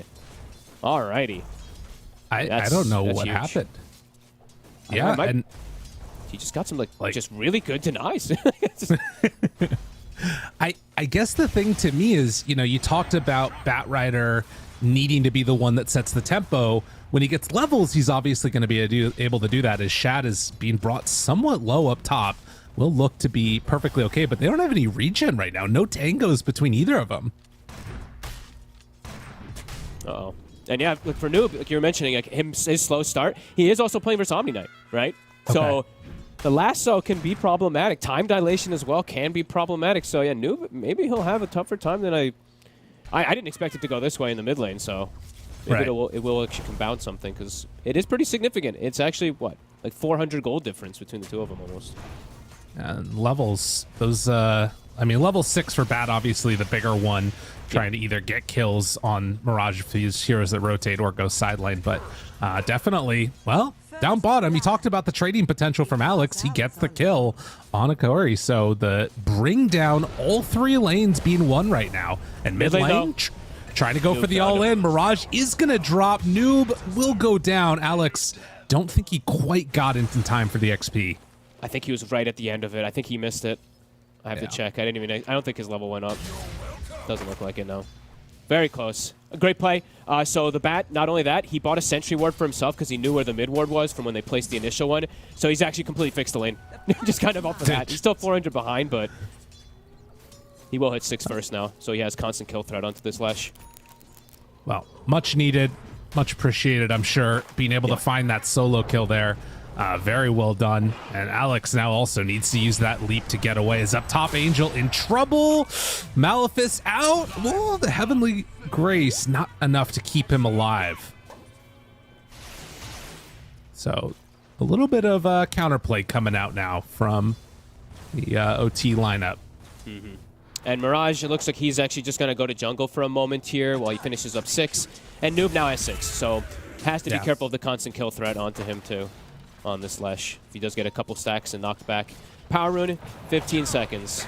Alrighty. I don't know what happened. Yeah, and he just got some like just really good denies. I guess the thing to me is, you talked about Batrider needing to be the one that sets the tempo. When he gets levels, he's obviously going to be able to do that, as Shad is being brought somewhat low up top. Will look to be perfectly okay, but they don't have any regen right now. No tangos between either of them. Uh-oh. And yeah, look, for Noob, like you were mentioning, like his slow start, he is also playing versus Omni Knight, right? Okay. So the lasso can be problematic. Time dilation as well can be problematic. So yeah, Noob, maybe he'll have a tougher time than I didn't expect it to go this way in the mid lane, so maybe it will actually compound something, because it is pretty significant. It's actually, what, like 400 gold difference between the two of them almost. And levels, those, level 6 for Bat, obviously the bigger one, trying to either get kills on Mirage if these heroes that rotate or go sideline, but definitely, well, down bottom, he talked about the trading potential from Alex. He gets the kill on Akori, so the bring down all 3 lanes being won right now. And mid lane, trying to go for the all-in. Mirage is going to drop. Noob will go down. Alex, don't think he quite got in time for the XP. I think he was right at the end of it. I think he missed it. I have to check. I don't think his level went up. Doesn't look like it, no. Very close. A great play. So the Bat, not only that, he bought a sentry ward for himself because he knew where the mid ward was from when they placed the initial one. So he's actually completely fixed the lane. Just kind of off of that. He's still 400 behind, but he will hit 6 first now. So he has constant kill threat onto this Lesh. Well, much needed, much appreciated, I'm sure, being able to find that solo kill there. Very well done. And Alex now also needs to use that leap to get away. Is up top, Angel in trouble. Malefice out. Oh, the Heavenly Grace, not enough to keep him alive. So a little bit of counterplay coming out now from the OT lineup. And Mirage, it looks like he's actually just going to go to jungle for a moment here while he finishes up 6. And Noob now has 6, so has to be careful of the constant kill threat onto him too on this Lesh. If he does get a couple stacks and knocked back. Power Rune, 15 seconds.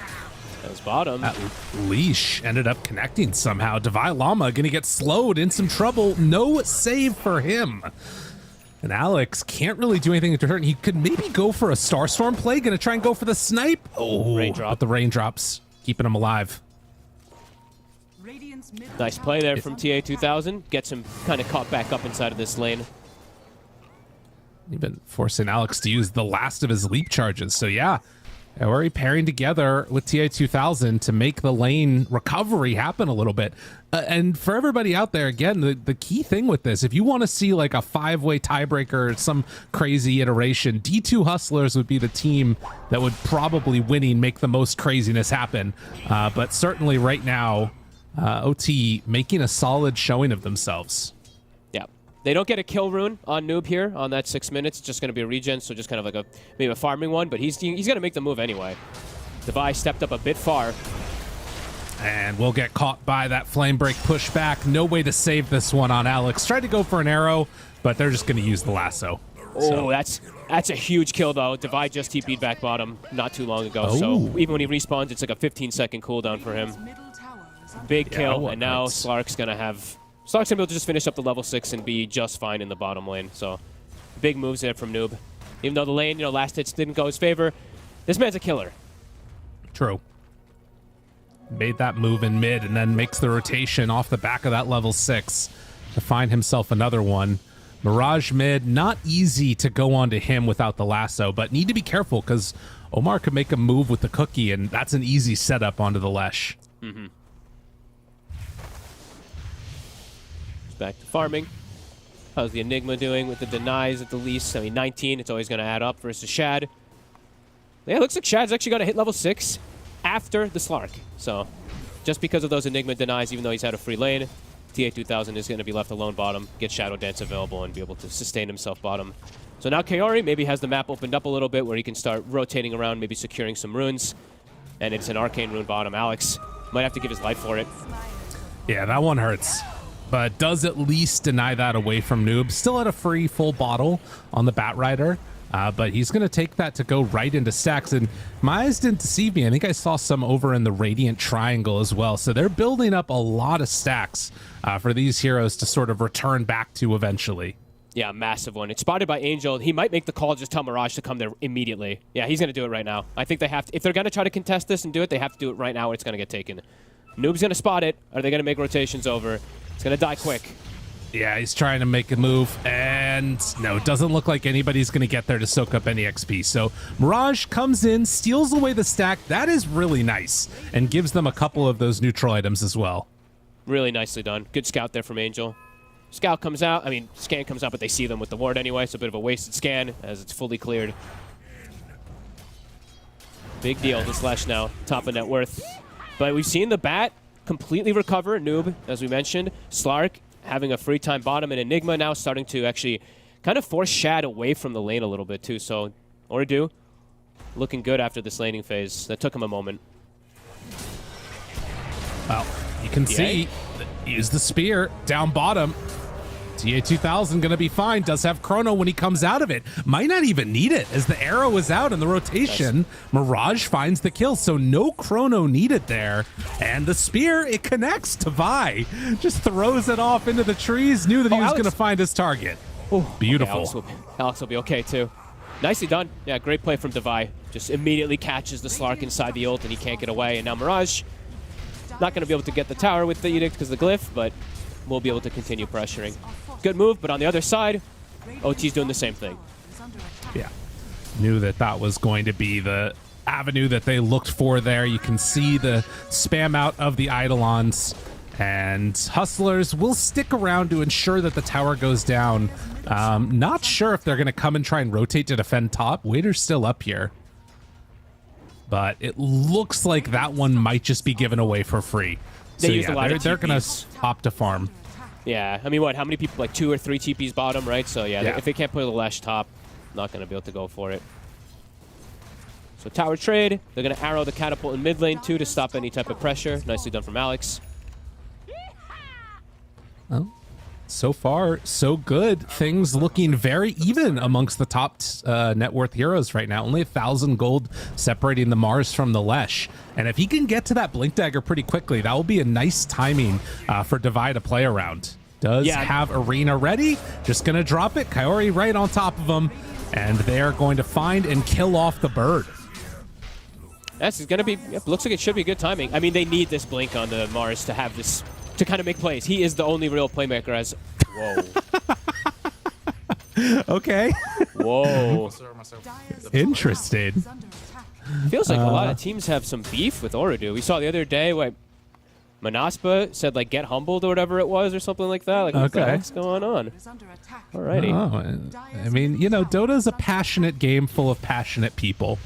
As bottom. That leash ended up connecting somehow. Divine Llama going to get slowed, in some trouble. No save for him. And Alex can't really do anything to hurt. He could maybe go for a Starstorm play. Going to try and go for the snipe. Oh, Raindrop. But the raindrops keeping him alive. Nice play there from TA2000. Gets him kind of caught back up inside of this lane. Even forcing Alex to use the last of his leap charges. So yeah, we're already pairing together with TA2000 to make the lane recovery happen a little bit. And for everybody out there, again, the key thing with this, if you want to see like a 5-way tiebreaker or some crazy iteration, D2 Hustlers would be the team that would probably winning make the most craziness happen. But certainly right now, OT making a solid showing of themselves. Yeah. They don't get a kill rune on Noob here on that 6 minutes. It's just going to be a regen, so just kind of like maybe a farming one, but he's going to make the move anyway. Devi stepped up a bit far. And we'll get caught by that flame break pushback. No way to save this one on Alex. Tried to go for an arrow, but they're just going to use the lasso. Oh, that's a huge kill, though. Devi just TP'd back bottom not too long ago, so even when he respawns, it's like a 15-second cooldown for him. Big kill, and now Slark's going to be able to just finish up the level 6 and be just fine in the bottom lane. So big moves there from Noob. Even though the lane, last hits didn't go his favor, this man's a killer. True. Made that move in mid and then makes the rotation off the back of that level 6 to find himself another one. Mirage mid, not easy to go onto him without the lasso, but need to be careful because Omar could make a move with the cookie, and that's an easy setup onto the Lesh. Mm-hmm. Back to farming. How's the Enigma doing with the denies at the least? I mean, 19, it's always going to add up versus Shad. Yeah, it looks like Shad's actually going to hit level 6 after the Slark. So, just because of those Enigma denies, even though he's had a free lane, TA2000 is going to be left alone bottom, get Shadow Dance available, and be able to sustain himself bottom. So now Kaori maybe has the map opened up a little bit where he can start rotating around, maybe securing some runes. And it's an Arcane Rune bottom. Alex might have to give his life for it. Yeah, that one hurts. But does at least deny that away from Noob. Still at a free full bottle on the Batrider. But he's going to take that to go right into stacks. And my eyes didn't deceive me. I think I saw some over in the Radiant Triangle as well. So they're building up a lot of stacks for these heroes to sort of return back to eventually. Yeah, massive one. It's spotted by Angel. He might make the call, just tell Mirage to come there immediately. Yeah, he's going to do it right now. I think they have to. If they're going to try to contest this and do it, they have to do it right now or it's going to get taken. Noob's going to spot it. Are they going to make rotations over? It's going to die quick. Yeah, he's trying to make a move, and no, it doesn't look like anybody's going to get there to soak up any XP. So Mirage comes in, steals away the stack. That is really nice, and gives them a couple of those neutral items as well. Really nicely done. Good scout there from Angel. Scout comes out. I mean, scan comes out, but they see them with the ward anyway, so a bit of a wasted scan as it's fully cleared. Big deal, this Lesh now, top of net worth. But we've seen the Bat completely recover. Noob, as we mentioned. Slark having a free time bottom, and Enigma now starting to actually kind of force Shad away from the lane a little bit too. So Ordu looking good after this laning phase. That took him a moment. Well, you can see, use the spear down bottom. TA2000 going to be fine. Does have Chrono when he comes out of it. Might not even need it as the arrow is out in the rotation. Mirage finds the kill, so no Chrono needed there. And the spear, it connects to Vi. Just throws it off into the trees. Knew that he was going to find his target. Oh, beautiful. Okay, Alex will be okay too. Nicely done. Yeah, great play from Devi. Just immediately catches the Slark inside the ult and he can't get away. And now Mirage, not going to be able to get the tower with the Edict because of the glyph, but we'll be able to continue pressuring. Good move, but on the other side, OT's doing the same thing. Yeah. Knew that that was going to be the avenue that they looked for there. You can see the spam out of the Eidolons. And Hustlers will stick around to ensure that the tower goes down. Not sure if they're going to come and try and rotate to defend top. Wader's still up here. But it looks like that one might just be given away for free. So yeah, they're going to opt to farm. Yeah, I mean, what, how many people, like 2 or 3 TPs bottom, right? So yeah, if they can't put the Lesh top, not going to be able to go for it. So tower trade. They're going to arrow the catapult in mid lane too to stop any type of pressure. Nicely done from Alex. Well, so far, so good. Things looking very even amongst the top net worth heroes right now. Only 1,000 gold separating the Mars from the Lesh. And if he can get to that Blink Dagger pretty quickly, that will be a nice timing for Devi to play around. Does have Arena ready. Just going to drop it. Kaori right on top of him. And they're going to find and kill off the bird. That's going to be, looks like it should be good timing. I mean, they need this Blink on the Mars to have this, to kind of make plays. He is the only real playmaker as, whoa. Okay. Whoa. Interesting. Feels like a lot of teams have some beef with Oridu. We saw the other day what Manaspa said, like, get humbled or whatever it was or something like that. Like, what the heck's going on? Alrighty. Oh, I mean, you know, Dota's a passionate game full of passionate people.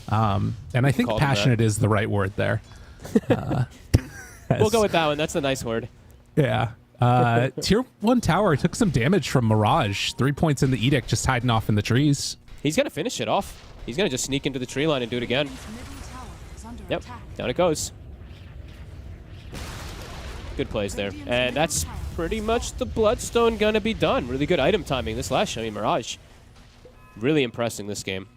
And I think passionate is the right word there. We'll go with that one. That's a nice word. Yeah. Tier 1 tower took some damage from Mirage. 3 points in the Edict, just hiding off in the trees. He's going to finish it off. He's going to just sneak into the tree line and do it again. Yep, down it goes. Good plays there. And that's pretty much the Bloodstone going to be done. Really good item timing this Lesh. I mean, Mirage. Really impressing this game.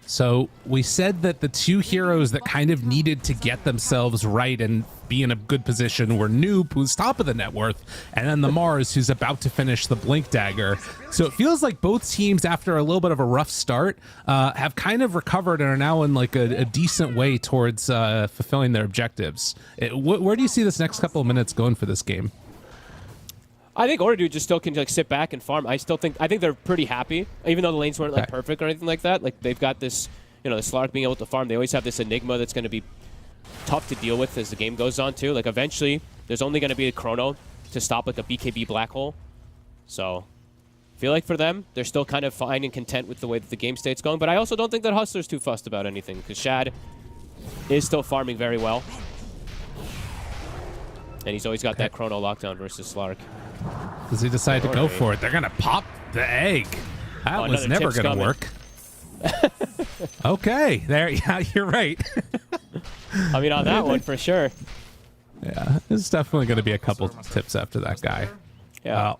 So we said that the two heroes that kind of needed to get themselves right and be in a good position were Noob, who's top of the net worth, and then the Mars, who's about to finish the Blink Dagger. So it feels like both teams, after a little bit of a rough start, have kind of recovered and are now in like a decent way towards fulfilling their objectives. Where do you see this next couple of minutes going for this game? I think Oridu just still can like sit back and farm. I think they're pretty happy, even though the lanes weren't like perfect or anything like that. Like they've got this, you know, the Slark being able to farm. They always have this Enigma that's going to be tough to deal with as the game goes on too. Like eventually, there's only going to be a Chrono to stop like a BKB black hole. So I feel like for them, they're still kind of fine and content with the way that the game state's going. But I also don't think that Hustler's too fussed about anything because Shad is still farming very well. And he's always got that Chrono lockdown versus Slark. Does he decide to go for it? They're going to pop the egg. That was never going to work. Okay. There. Yeah, you're right. I mean, on that one, for sure. Yeah, there's definitely going to be a couple tips after that guy. Yeah.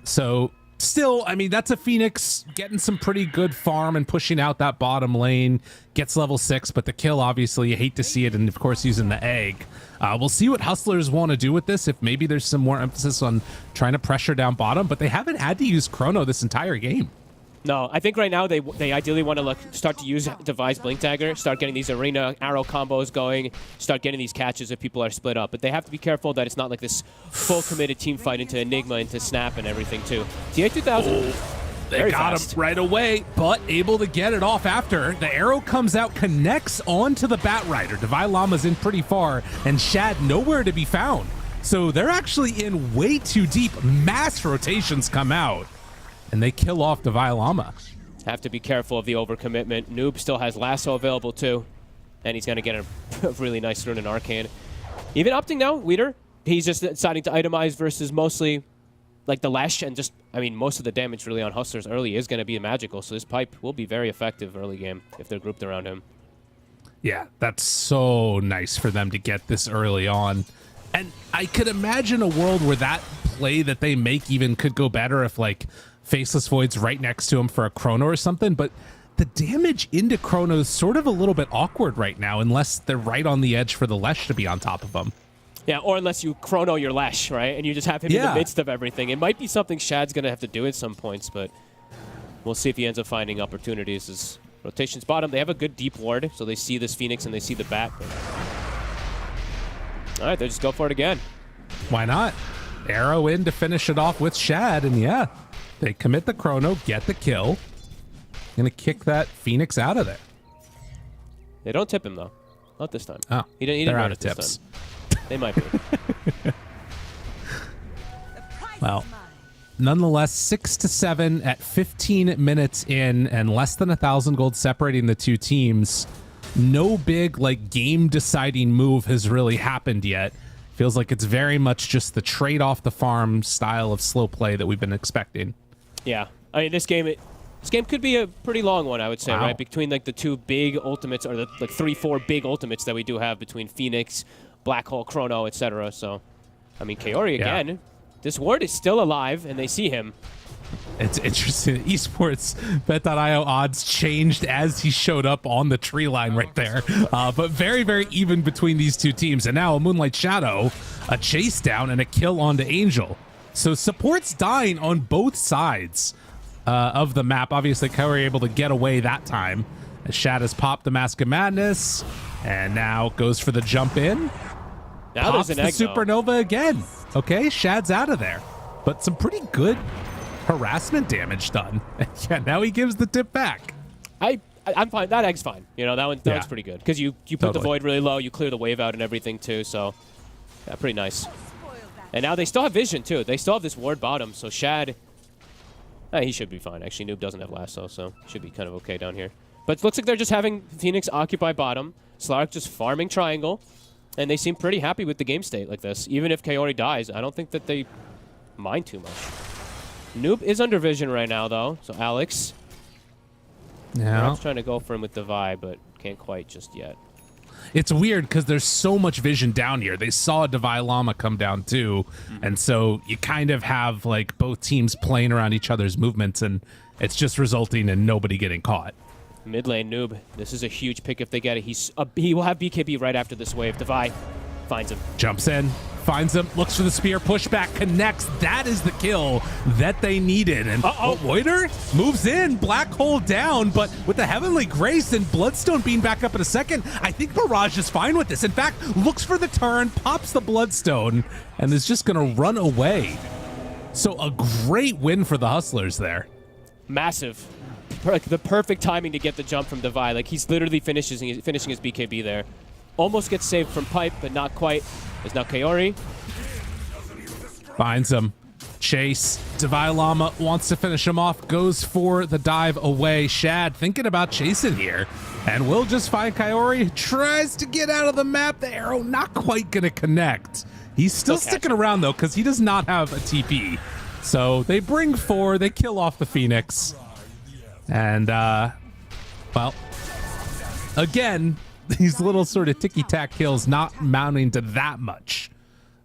So, still, I mean, that's a Phoenix getting some pretty good farm and pushing out that bottom lane. Gets level 6, but the kill, obviously, you hate to see it, and of course, using the egg. We'll see what Hustlers want to do with this, if maybe there's some more emphasis on trying to pressure down bottom, but they haven't had to use Chrono this entire game. No, I think right now they ideally want to start to use Devi's Blink Dagger, start getting these arena arrow combos going, start getting these catches if people are split up. But they have to be careful that it's not like this full committed team fight into Enigma, into Snap and everything too. TA2000. They got him right away, but able to get it off after. The arrow comes out, connects onto the Bat Rider. Devi Llama's in pretty far, and Shad nowhere to be found. So they're actually in way too deep. Mass rotations come out, and they kill off Devi Llama. Have to be careful of the overcommitment. Noob still has Lasso available too, and he's going to get a really nice rune in Arcane. Even opting now, Leader, he's just deciding to itemize versus mostly like the Lash, and just, I mean, most of the damage really on Hustlers early is going to be magical, so this pipe will be very effective early game if they're grouped around him. Yeah, that's so nice for them to get this early on. And I could imagine a world where that play that they make even could go better if, like, Faceless Void's right next to him for a Chrono or something, but the damage into Chrono is sort of a little bit awkward right now unless they're right on the edge for the Lesh to be on top of them. Yeah, or unless you Chrono your Lash, right? And you just have him in the midst of everything. It might be something Shad's going to have to do at some points, but we'll see if he ends up finding opportunities. As rotation's bottom, they have a good deep ward, so they see this Phoenix and they see the Bat. All right, they just go for it again. Why not? Arrow in to finish it off with Shad, and yeah, they commit the Chrono, get the kill. Gonna kick that Phoenix out of there. They don't tip him, though. Not this time. Oh, he didn't out run of it this tips. time. They might be. Well, nonetheless, 6 to 7 at 15 minutes in, and less than 1,000 gold separating the two teams. No big, like, game-deciding move has really happened yet. Feels like it's very much just the trade off the farm style of slow play that we've been expecting. Yeah. I mean, this game, This game could be a pretty long one, I would say, Wow. right? Between like the two big ultimates, or the like 3-4 big ultimates that we do have between Phoenix, Black Hole, Chrono, etc. So, I mean, Kaori again. This ward is still alive, and they see him. It's interesting. Esports Bet.io odds changed as he showed up on the tree line right there. But very, very even between these two teams. And now a Moonlight Shadow, a chase down, and a kill onto Angel. So support's dying on both sides of the map. Obviously, Kaori able to get away that time. As Shad has popped the Mask of Madness, and now goes for the jump in. Now Pops there's an egg, the Supernova again. Okay, Shad's out of there. But some pretty good harassment damage done. Yeah, now he gives the tip back. I'm fine. That egg's fine. You know, that one's pretty good. Because you put the Void really low, you clear the wave out and everything too, so yeah, pretty nice. And now they still have vision too. They still have this ward bottom, so Shad, he should be fine. Actually, Noob doesn't have lasso, so should be kind of okay down here. But it looks like they're just having Phoenix occupy bottom, Slark just farming triangle, and they seem pretty happy with the game state like this. Even if Kaori dies, I don't think that they mind too much. Noob is under vision right now, though, so Alex. Yeah. I'm trying to go for him with Divide, but can't quite just yet. It's weird because there's so much vision down here. They saw Divide Llama come down too, and so you kind of have like both teams playing around each other's movements, and it's just resulting in nobody getting caught. Mid lane Noob. This is a huge pick if they get it. He will have BKB right after this wave. Divide finds him. Jumps in, finds him, looks for the spear, pushback, connects. That is the kill that they needed. And Voider moves in, Black Hole down, but with the Heavenly Grace and Bloodstone being back up in a second, I think Mirage is fine with this. In fact, looks for the turn, pops the Bloodstone, and is just going to run away. So a great win for the Hustlers there. Massive. Like the perfect timing to get the jump from Divide. Like he's literally finishing his BKB there. Almost gets saved from Pipe, but not quite. There's now Kaori. Finds him. Chase. Divide Llama wants to finish him off. Goes for the dive away. Shad thinking about chasing here. And will just find Kaori. Tries to get out of the map. The arrow not quite going to connect. He's still sticking around, though, because he does not have a TP. So they bring 4. They kill off the Phoenix. And, well, again, these little sort of ticky-tack kills not mounting to that much.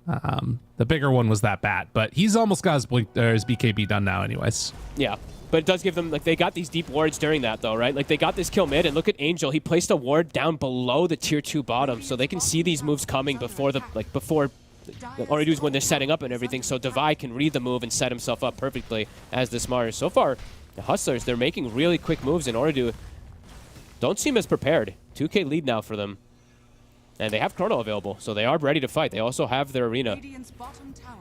The bigger one was that bad, but he's almost got his BKB done now anyways. Yeah, but it does give them, like, they got these deep wards during that, though, right? Like, they got this kill mid, and look at Angel. He placed a ward down below the tier 2 bottom, so they can see these moves coming before already when they're setting up and everything, so Divide can read the move and set himself up perfectly as this Mars. So far, the Hustlers, they're making really quick moves in order to... Don't seem as prepared. 2K lead now for them. And they have Chrono available, so they are ready to fight. They also have their arena.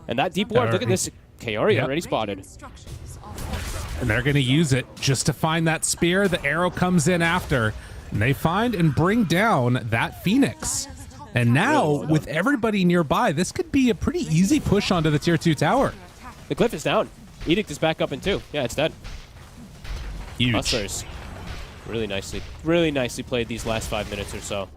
And that deep ward, look at this. Kaori already spotted. And they're going to use it just to find that spear. The arrow comes in after. And they find and bring down that Phoenix. And now, with everybody nearby, this could be a pretty easy push onto the tier 2 tower. The Glyph is down. Edict is back up in 2. Yeah, it's dead. Huge. Hustlers. Really nicely played these last 5 minutes or so.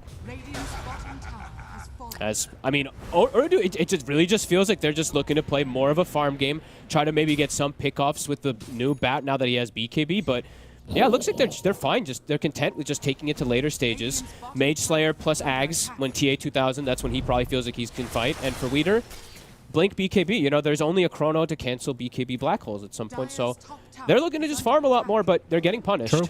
As, I mean, Urdu, it just feels like they're just looking to play more of a farm game, try to maybe get some pickoffs with the new bat now that he has BKB, but yeah, it looks like they're fine. They're content with just taking it to later stages. Mage Slayer plus Ags when TA 2000, that's when he probably feels like he can fight. And for Weeder, Blink BKB. You know, there's only a Chrono to cancel BKB Black Holes at some point, so they're looking to just farm a lot more, but they're getting punished. True.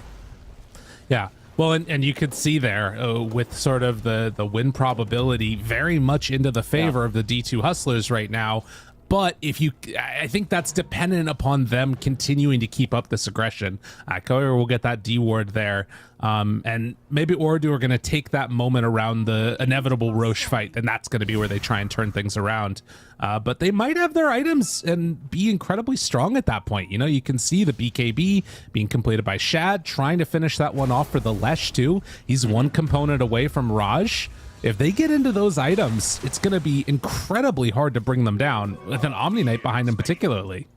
Yeah. Well, and you could see there with sort of the win probability very much into the favor of the D2 Hustlers right now. But I think that's dependent upon them continuing to keep up this aggression. Kaori will get that D ward there. And maybe Ordu are going to take that moment around the inevitable Roche fight, and that's going to be where they try and turn things around. But they might have their items and be incredibly strong at that point. You know, you can see the BKB being completed by Shad, trying to finish that one off for the Lesh too. He's one component away from Raj. If they get into those items, it's going to be incredibly hard to bring them down, with an Omni Knight behind them particularly.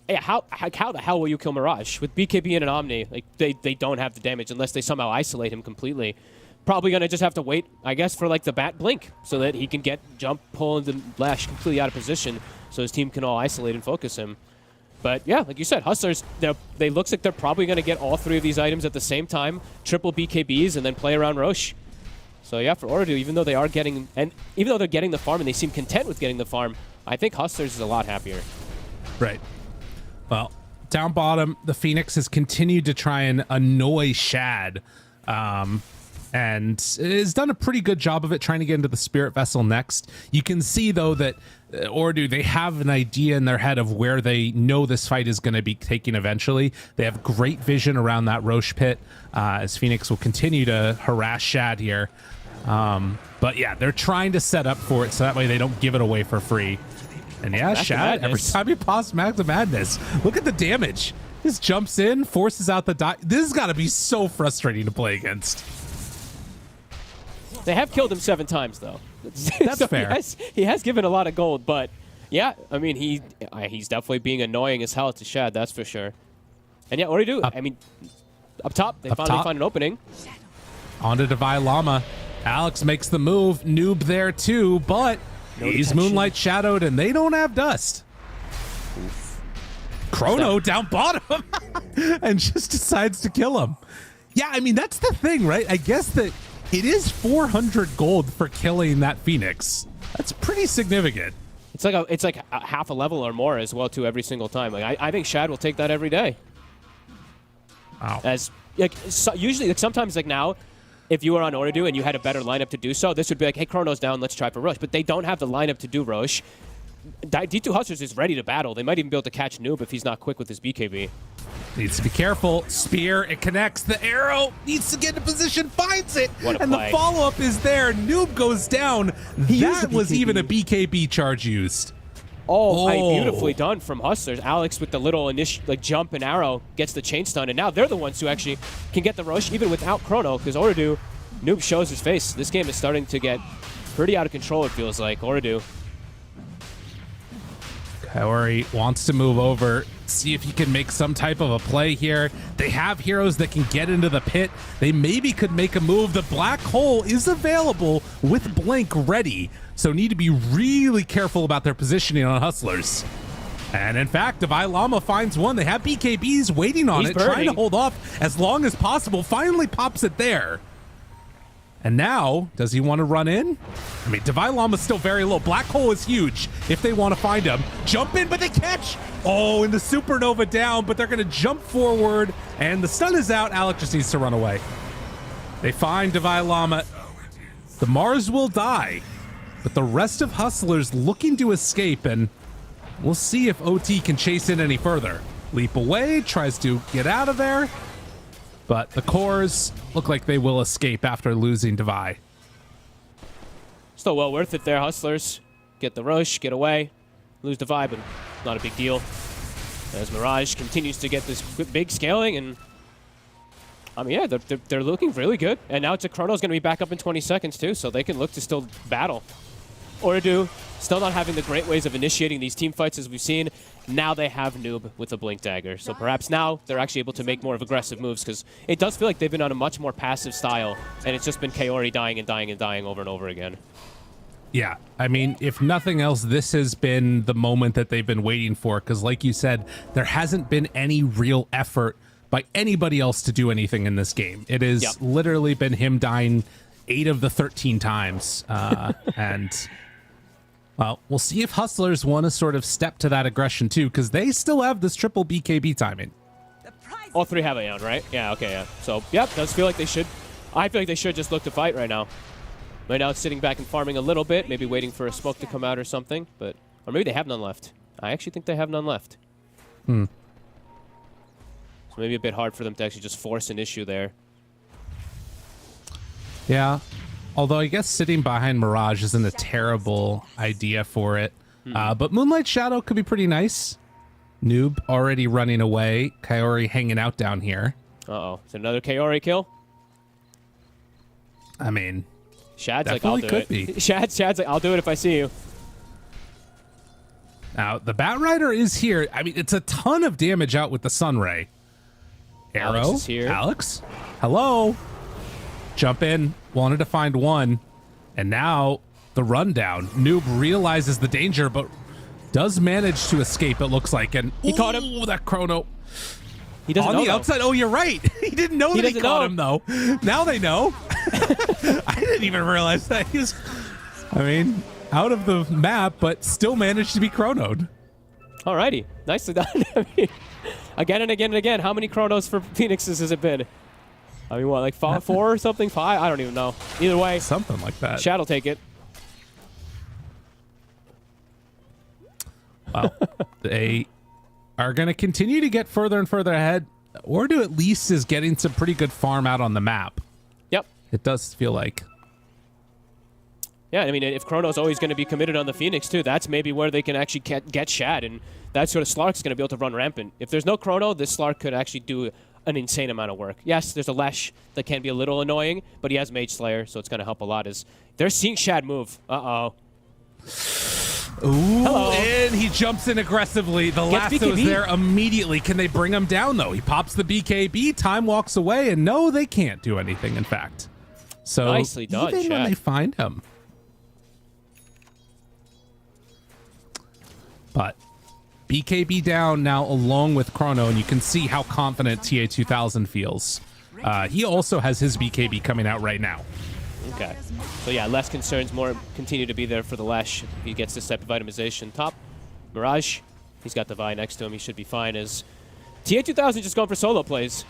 Yeah, how the hell will you kill Mirage? With BKB and an Omni, like they don't have the damage unless they somehow isolate him completely. Probably going to just have to wait, I guess, for like the bat blink so that he can get jump, pull, and Lash completely out of position so his team can all isolate and focus him. But yeah, like you said, Hustlers, they looks like they're probably going to get all 3 of these items at the same time, triple BKBs, and then play around Roche. So yeah, for Ordu, even though they're getting the farm and they seem content with getting the farm, I think Hustlers is a lot happier. Right. Well, down bottom, the Phoenix has continued to try and annoy Shad. And has done a pretty good job of it, trying to get into the Spirit Vessel next. You can see, though, that Ordu, they have an idea in their head of where they know this fight is going to be taken eventually. They have great vision around that Roche pit, as Phoenix will continue to harass Shad here. But yeah, they're trying to set up for it so that way they don't give it away for free. And yeah, Shad, every time you pause Max of Madness, look at the damage. Just jumps in, forces out the die. This has got to be so frustrating to play against. They have killed him 7 times, though. That's fair. He has given a lot of gold, but yeah, I mean, he's definitely being annoying as hell to Shad, that's for sure. And yeah, what do you do? I mean, up top, they finally find an opening. On to Divine Llama. Alex makes the move. Noob there too, but he's Moonlight Shadowed, and they don't have dust. Chrono down bottom and just decides to kill him. Yeah, I mean, that's the thing, right? I guess that it is 400 gold for killing that Phoenix. That's pretty significant. It's like a half a level or more as well, too, every single time. Like I think Shad will take that every day. Wow. As like usually, like sometimes, like now, if you were on Ordu and you had a better lineup to do so, this would be like, hey, Chrono's down, let's try for Roche. But they don't have the lineup to do Roche. D2 Hustlers is ready to battle. They might even be able to catch Noob if he's not quick with his BKB. Needs to be careful. Spear, it connects. The arrow needs to get into position, finds it. And play. The follow-up is there. Noob goes down. That was even a BKB charge used. Oh, beautifully done from Hustlers. Alex with the little jump and arrow gets the chain stun, and now they're the ones who actually can get the Roche even without Chrono, because Ordu, Noob shows his face. This game is starting to get pretty out of control, it feels like. Ordu. Kaori wants to move over, see if he can make some type of a play here. They have heroes that can get into the pit. They maybe could make a move. The black hole is available with Blink ready, so need to be really careful about their positioning on Hustlers. And in fact, Divine Llama finds one. They have BKBs waiting on it, trying to hold off as long as possible. Finally pops it there. And now, does he want to run in? I mean, Divine Llama's still very low. Black hole is huge if they want to find him. Jump in, but they catch. Oh, and the supernova down, but they're going to jump forward, and the stun is out. Alex just needs to run away. They find Divine Llama. The Mars will die, but the rest of Hustlers looking to escape, and we'll see if OT can chase in any further. Leap away, tries to get out of there. But the cores look like they will escape after losing Divine. Still well worth it there, Hustlers. Get the Roche, get away. Lose Divine, but not a big deal. As Mirage continues to get this big scaling, and I mean, yeah, they're looking really good. And now Chrono's going to be back up in 20 seconds, too, so they can look to still battle. Ordu, still not having the great ways of initiating these team fights as we've seen. Now they have Noob with a Blink Dagger. So perhaps now they're actually able to make more of aggressive moves, because it does feel like they've been on a much more passive style, and it's just been Kaori dying and dying and dying over and over again. Yeah, I mean, if nothing else, this has been the moment that they've been waiting for, because like you said, there hasn't been any real effort by anybody else to do anything in this game. It has literally been him dying 8 of the 13 times, and... Well, we'll see if Hustlers want to sort of step to that aggression too, because they still have this triple BKB timing. All 3 have Aeon, right? Yeah, okay, yeah. So, yep, does feel like they should. I feel like they should just look to fight right now. Right now, it's sitting back and farming a little bit, maybe waiting for a smoke to come out or something, but... Or maybe they have none left. I actually think they have none left. So maybe a bit hard for them to actually just force an issue there. Yeah. Although I guess sitting behind Mirage isn't a terrible idea for it. But Moonlight Shadow could be pretty nice. Noob already running away. Kaori hanging out down here. Uh-oh. Is it another Kaori kill? I mean... Shad's like, I'll do it. Shad's like, I'll do it if I see you. Now, the Batrider is here. I mean, it's a ton of damage out with the Sunray. Arrow. Alex is here. Alex? Hello? Jump in. Wanted to find one. And now the rundown. Noob realizes the danger, but Does manage to escape, it looks like, and he caught him. That Chrono. He doesn't on know, the though. outside. Oh, you're right. He didn't know that he caught him, though. Now they know. I didn't even realize that. He's, I mean, out of the map, but still managed to be chronoed. Alrighty. Nicely done. I mean, again and again and again. How many chronos for Phoenixes has it been? I mean, what, like 4 or something? 5? I don't even know. Either way. Something like that. Shad will take it. Wow. They are going to continue to get further and further ahead. Ordu at least is getting some pretty good farm out on the map. Yep. It does feel like. Yeah, I mean, if Chrono's always going to be committed on the Phoenix, too, that's maybe where they can actually get Shad, and that's sort of Slark's going to be able to run rampant. If there's no Chrono, this Slark could actually do an insane amount of work. Yes, there's a Lesh that can be a little annoying, but he has Mage Slayer, so it's going to help a lot. As they're seeing Shad move. Uh-oh. Ooh, hello. And he jumps in aggressively. The lasso's there immediately. Can they bring him down, though? He pops the BKB, time walks away, and no, they can't do anything, in fact. So nicely done, even Shad. when they find him. But BKB down now along with Chrono, and you can see how confident TA2000 feels. He also has his BKB coming out right now. Okay. So yeah, less concerns, more continue to be there for the Lesh. He gets this type of itemization. Top, Mirage, he's got the Vi next to him. He should be fine as TA2000 just going for solo plays.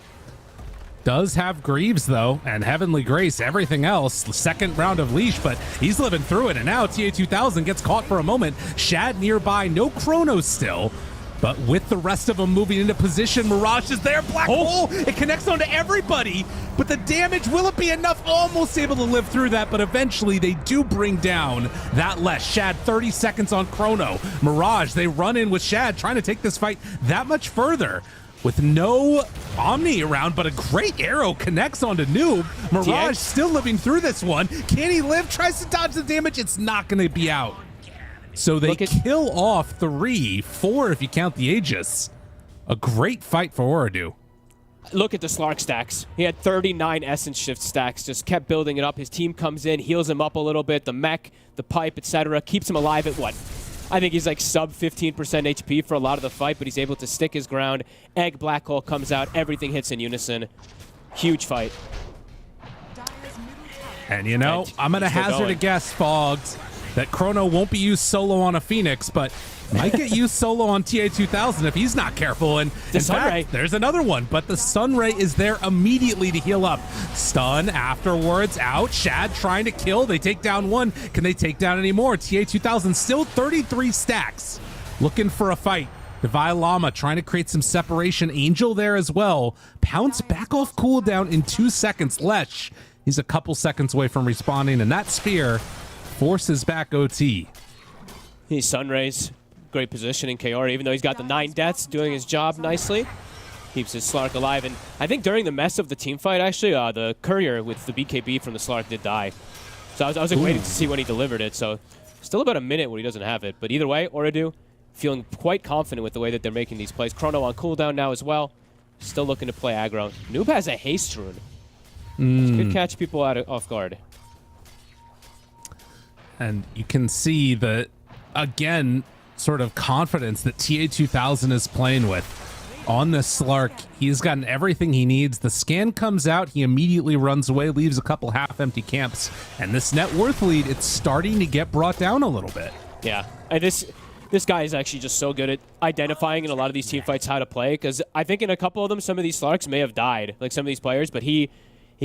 Does have Greaves, though, and Heavenly Grace, everything else. The second round of Leash, but he's living through it. And now TA2000 gets caught for a moment. Shad nearby, no Chronos still. But with the rest of them moving into position, Mirage is there. Black hole, it connects onto everybody. But the damage, will it be enough? Almost able to live through that, but eventually they do bring down that less. Shad 30 seconds on Chrono. Mirage, they run in with Shad, trying to take this fight that much further. With no Omni around, but a great arrow connects onto Noob. Mirage still living through this one. Can he live? Tries to dodge the damage. It's not going to be out. So they kill off 3, 4 if you count the Aegis. A great fight for Ordu. Look at the Slark stacks. He had 39 Essence Shift stacks, just kept building it up. His team comes in, heals him up a little bit. The mech, the pipe, etc. keeps him alive at what? I think he's like sub 15% HP for a lot of the fight, but he's able to stick his ground. Egg Black Hole comes out, everything hits in unison. Huge fight. And you know, I'm going to hazard a guess, Fogged, that Chrono won't be used solo on a Phoenix, but might get used solo on TA2000 if he's not careful. And in fact, there's another one, but the Sunray is there immediately to heal up. Stun afterwards, out. Shad trying to kill. They take down one. Can they take down any more? TA2000 still 33 stacks. Looking for a fight. Devi Llama trying to create some separation. Angel there as well. Pounce back off cooldown in 2 seconds. Lesh, he's a couple seconds away from respawning, and that spear forces back OT. He's Sunrays. Great positioning, Kaori, even though he's got the 9 deaths, doing his job nicely. Keeps his Slark alive. And I think during the mess of the team fight, actually, the courier with the BKB from the Slark did die. So I was like, waiting to see when he delivered it. So still about a minute when he doesn't have it. But either way, Ordu feeling quite confident with the way that they're making these plays. Chrono on cooldown now as well. Still looking to play aggro. Noob has a haste rune. Which could catch people off guard. And you can see the, again, sort of confidence that TA2000 is playing with. On this Slark, he's gotten everything he needs. The scan comes out, he immediately runs away, leaves a couple half-empty camps. And this net worth lead, it's starting to get brought down a little bit. Yeah, and this guy is actually just so good at identifying in a lot of these team fights how to play, because I think in a couple of them, some of these Slarks may have died, like some of these players, but he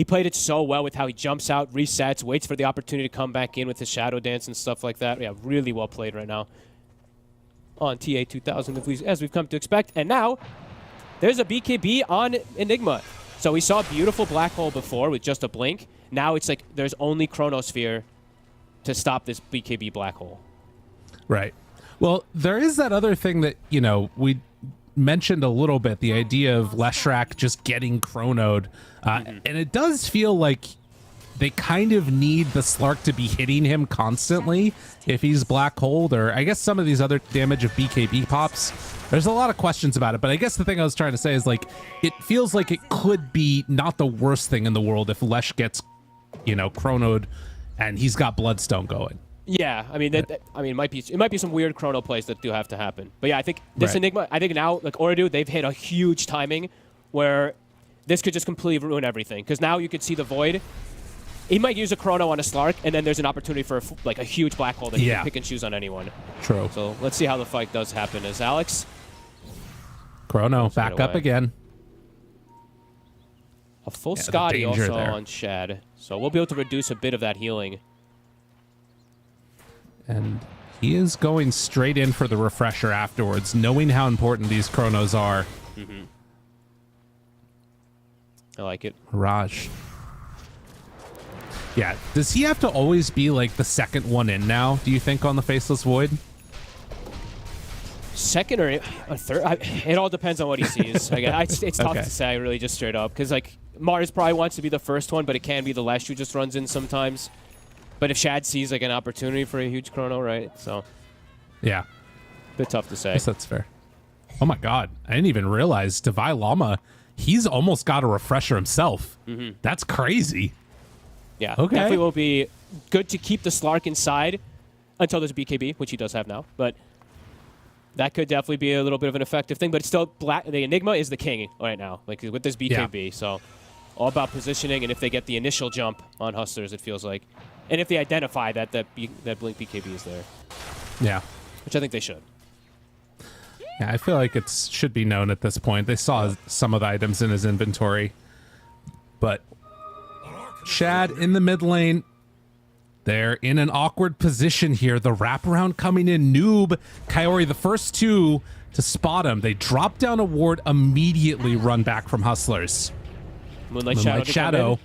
played it so well with how he jumps out, resets, waits for the opportunity to come back in with his shadow dance and stuff like that. Yeah, really well played right now on TA2000 as we've come to expect. And now there's a BKB on Enigma. So we saw a beautiful black hole before with just a blink. Now it's like there's only Chronosphere to stop this BKB black hole. Right. Well, there is that other thing that, you know, we mentioned a little bit, the idea of Leshrac just getting chronoed. And it does feel like they kind of need the Slark to be hitting him constantly if he's black holed, or I guess some of these other damage of BKB pops. There's a lot of questions about it, but I guess the thing I was trying to say is, like, it feels like it could be not the worst thing in the world if Lesh gets, you know, chronoed and he's got Bloodstone going. Yeah, I mean, it might be some weird chrono plays that do have to happen. But yeah, I think this Right. Enigma, I think now, like Oridu, they've hit a huge timing where this could just completely ruin everything. Because now you could see the Void. He might use a chrono on a Slark, and then there's an opportunity for a huge black hole that he can pick and choose on anyone. True. So let's see how the fight does happen. As Alex, Chrono back up away. again. a full the Scotty danger also there. on Shad. So we'll be able to reduce a bit of that healing. And he is going straight in for the refresher afterwards, knowing how important these chronos are. Mm-hmm. I like it. Raj. Yeah, does he have to always be like the second one in now, do you think, on the Faceless Void? Second or a third? It all depends on what he sees. It's tough Okay. to say, really, just straight up. Because, like, Mars probably wants to be the first one, but it can be the last who just runs in sometimes. But if Shad sees, like, an opportunity for a huge chrono, right? So, Yeah. bit tough to say. Guess that's fair. Oh my god, I didn't even realize Devi Lama, he's almost got a refresher himself. Mhm. That's crazy. Yeah, Okay. definitely will be good to keep the Slark inside until there's a BKB, which he does have now. But that could definitely be a little bit of an effective thing. But it's still the Enigma is the king right now, like with this BKB. So all about positioning, and if they get the initial jump on Hustlers, it feels like, and if they identify that Blink BKB is there, Yeah. which I think they should. Yeah, I feel like it should be known at this point. They saw some of the items in his inventory. But Shad in the mid lane. They're in an awkward position here. The wraparound coming in. Noob, Kaori, the first two to spot him. They drop down a ward, immediately run back from Hustlers. Moonlight Shadow.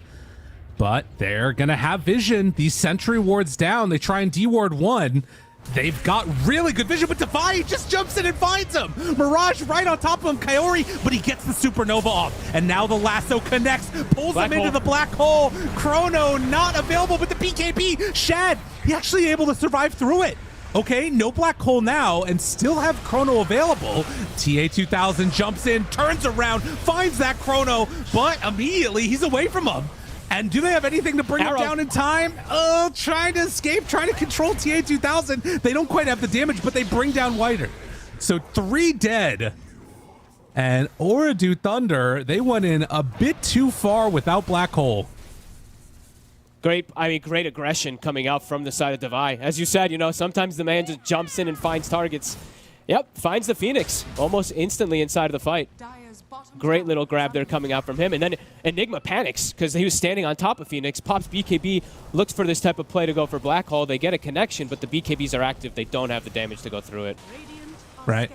But they're going to have vision. These sentry wards down. They try and deward one. They've got really good vision, but Devi just jumps in and finds him. Mirage right on top of him, Kaori, but he gets the supernova off. And now the lasso connects, pulls him into the black hole. Chrono not available, but the BKB, Shad, he actually able to survive through it. Okay, no black hole now, and still have Chrono available. TA2000 jumps in, turns around, finds that Chrono, but immediately he's away from him. And do they have anything to bring him down in time? Oh, trying to escape, trying to control TA2000. They don't quite have the damage, but they bring down Whiter. So 3 dead. And Oridu Thunder, they went in a bit too far without Black Hole. Great aggression coming out from the side of Devi. As you said, sometimes the man just jumps in and finds targets. Yep, finds the Phoenix almost instantly inside of the fight. Great little grab there coming out from him. And then Enigma panics because he was standing on top of Phoenix, pops BKB, looks for this type of play to go for Black Hole. They get a connection, but the BKBs are active. They don't have the damage to go through it. Right.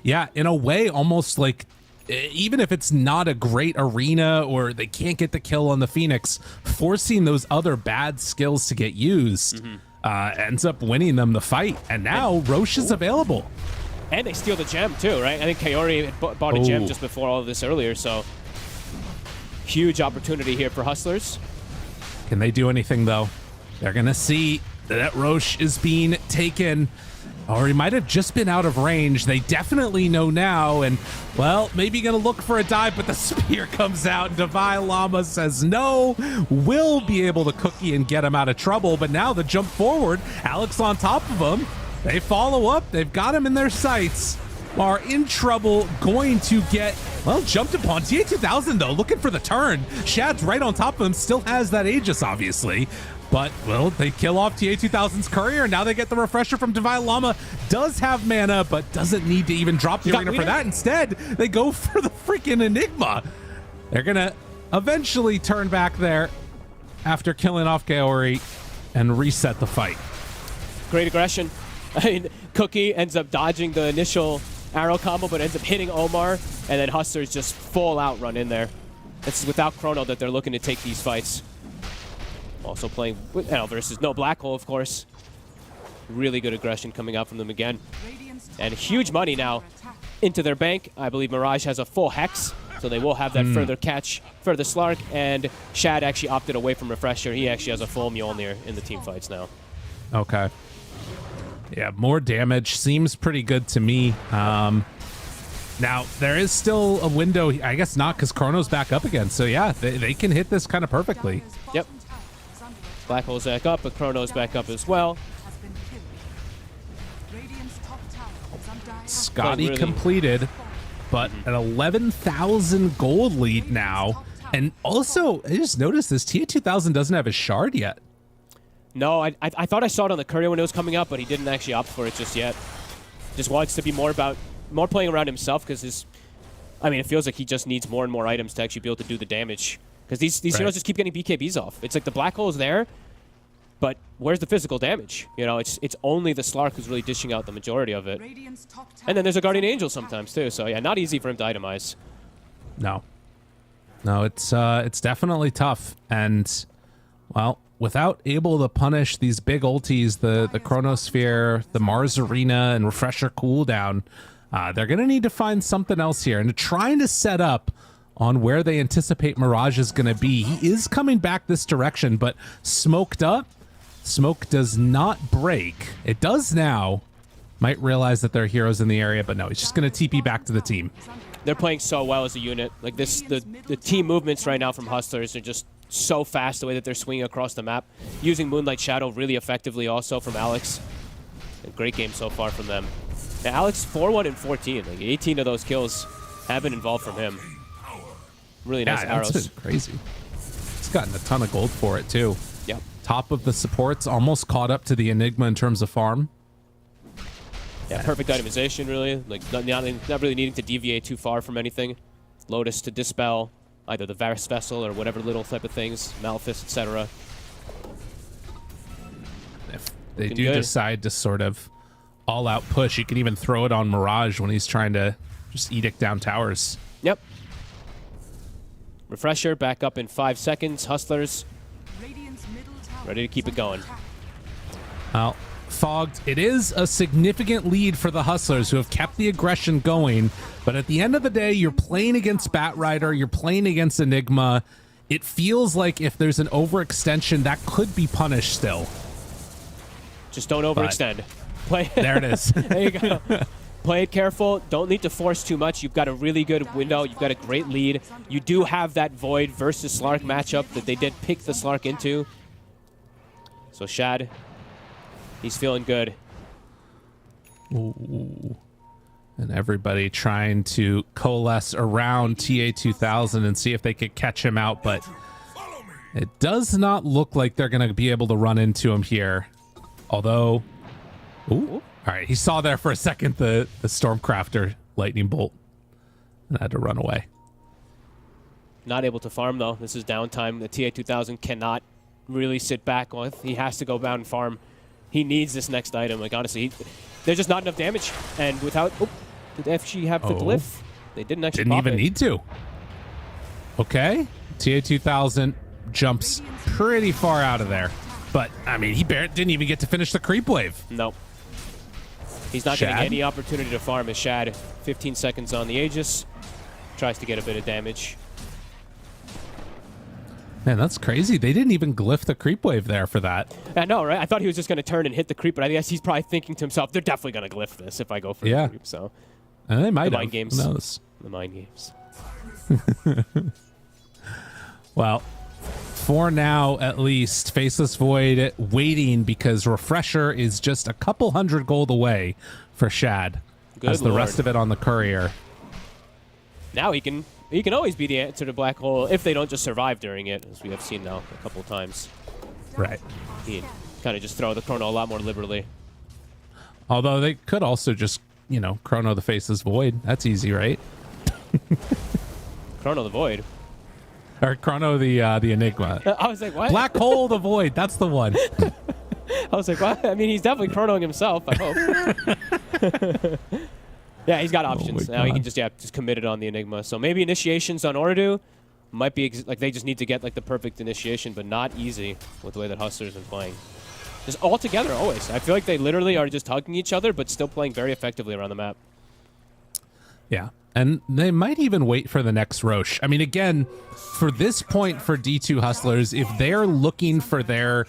Yeah, in a way, almost like, even if it's not a great arena or they can't get the kill on the Phoenix, forcing those other bad skills to get used ends up winning them the fight. And now Roche is available. And they steal the gem too, right? I think Kaori had bought a gem just before all of this earlier, so huge opportunity here for Hustlers. Can they do anything though? They're gonna see that Roche is being taken, or he might have just been out of range. They definitely know now, and well, maybe gonna look for a dive, but the spear comes out, and Devi Lama says no, will be able to cookie and get him out of trouble, but now the jump forward, Alex on top of him. They follow up. They've got him in their sights. Are in trouble. Going to get, well, jumped upon. TA2000, though, looking for the turn. Shad's right on top of him. Still has that Aegis, obviously. But, well, they kill off TA2000's courier. And now they get the refresher from Devi Lama. Does have mana, but doesn't need to even drop the arena for that. Instead, they go for the freaking Enigma. They're going to eventually turn back there after killing off Kaori and reset the fight. Great aggression. I mean, Cookie ends up dodging the initial arrow combo, but ends up hitting Omar, and then Hustlers just full out run in there. It's without Chrono that they're looking to take these fights. Also playing versus no Black Hole, of course. Really good aggression coming out from them again. And huge money now into their bank. I believe Mirage has a full Hex, so they will have that further catch for the Slark, and Shad actually opted away from Refresher. He actually has a full Mjolnir in the team fights now. Okay. Yeah, more damage seems pretty good to me. Now, there is still a window. I guess not, because Chrono's back up again. So, yeah, they can hit this kind of perfectly. Yep. Black Hole's back up, but Chrono's back up as well. Scotty really- completed, but an 11,000 gold lead now. And also, I just noticed this TA2000 doesn't have a shard yet. No, I thought I saw it on the courier when it was coming up, but he didn't actually opt for it just yet. Just wants to be more playing around himself because it feels like he just needs more and more items to actually be able to do the damage. Because these heroes just keep getting BKBs off. It's like the black hole is there, but where's the physical damage? You know, it's only the Slark who's really dishing out the majority of it. And then there's a Guardian Angel sometimes too. So yeah, not easy for him to itemize. No, it's definitely tough. And well, without able to punish these big ultis, the Chronosphere, the Mars Arena, and Refresher cooldown, they're gonna need to find something else here and trying to set up on where they anticipate Mirage is going to be. He is coming back this direction, but smoked up. Smoke does not break. It does now. Might realize that there are heroes in the area, but no, he's just going to TP back to the team. They're playing so well as a unit. Like the team movements right now from Hustlers are just so fast, the way that they're swinging across the map. Using Moonlight Shadow really effectively also from Alex. A great game so far from them. Now, Alex 4-1 and 14. Like 18 of those kills have been involved from him. Really nice arrows. That's been crazy. He's gotten a ton of gold for it too. Yep. Top of the supports, almost caught up to the Enigma in terms of farm. Yeah, perfect itemization really. Like not really needing to deviate too far from anything. Lotus to dispel either the Varus Vessel or whatever little type of things, Malphus, etc. If they do decide to sort of all-out push, you can even throw it on Mirage when he's trying to just edict down towers. Yep. Refresher back up in 5 seconds. Hustlers ready to keep it going. Well, Fogged, it is a significant lead for the Hustlers who have kept the aggression going, but at the end of the day, you're playing against Batrider, you're playing against Enigma. It feels like if there's an overextension, that could be punished still. Just don't overextend. Play. There it is. There you go. Play it careful. Don't need to force too much. You've got a really good window. You've got a great lead. You do have that Void versus Slark matchup that they did pick the Slark into. So Shad, he's feeling good. Ooh. And everybody trying to coalesce around TA2000 and see if they could catch him out, but it does not look like they're going to be able to run into him here. Although, ooh. All right, he saw there for a second the Stormcrafter lightning bolt and had to run away. Not able to farm, though. This is downtime. The TA2000 cannot really sit back on. He has to go down and farm. He needs this next item. Like, honestly, there's just not enough damage. And without... Oh, did FG have the glyph? They didn't actually Didn't pop even it. need to. Okay. TA2000 jumps pretty far out of there. But, I mean, he didn't even get to finish the creep wave. No. He's not getting any opportunity to farm as Shad. 15 seconds on the Aegis. Tries to get a bit of damage. Man, that's crazy. They didn't even glyph the creep wave there for that. I know, right? I thought he was just going to turn and hit the creep, but I guess he's probably thinking to himself, they're definitely going to glyph this if I go for the creep. So, And they might the have. mind games. Who knows? The mind games. Well, for now, at least, Faceless Void waiting because Refresher is just a couple hundred gold away for Shad. Good as the Lord. rest of it on the Courier. Now he can always be the answer to Black Hole if they don't just survive during it, as we have seen now a couple of times. Right. He can kind of just throw the Chrono a lot more liberally. Although they could also just, you know, Chrono the Faceless Void. That's easy, right? Chrono the Void. Or Chrono the Enigma. I was like, what? Black Hole the Void. That's the one. I was like, what? I mean, he's definitely chronoing himself, I hope. Yeah, he's got options. Now he can just commit it on the Enigma. So maybe initiations on Ordu might be, like, they just need to get, like, the perfect initiation, but not easy with the way that Hustlers are playing. Just all together, always. I feel like they literally are just hugging each other, but still playing very effectively around the map. Yeah. And they might even wait for the next Roche. I mean, again, for this point for D2 Hustlers, if they're looking for their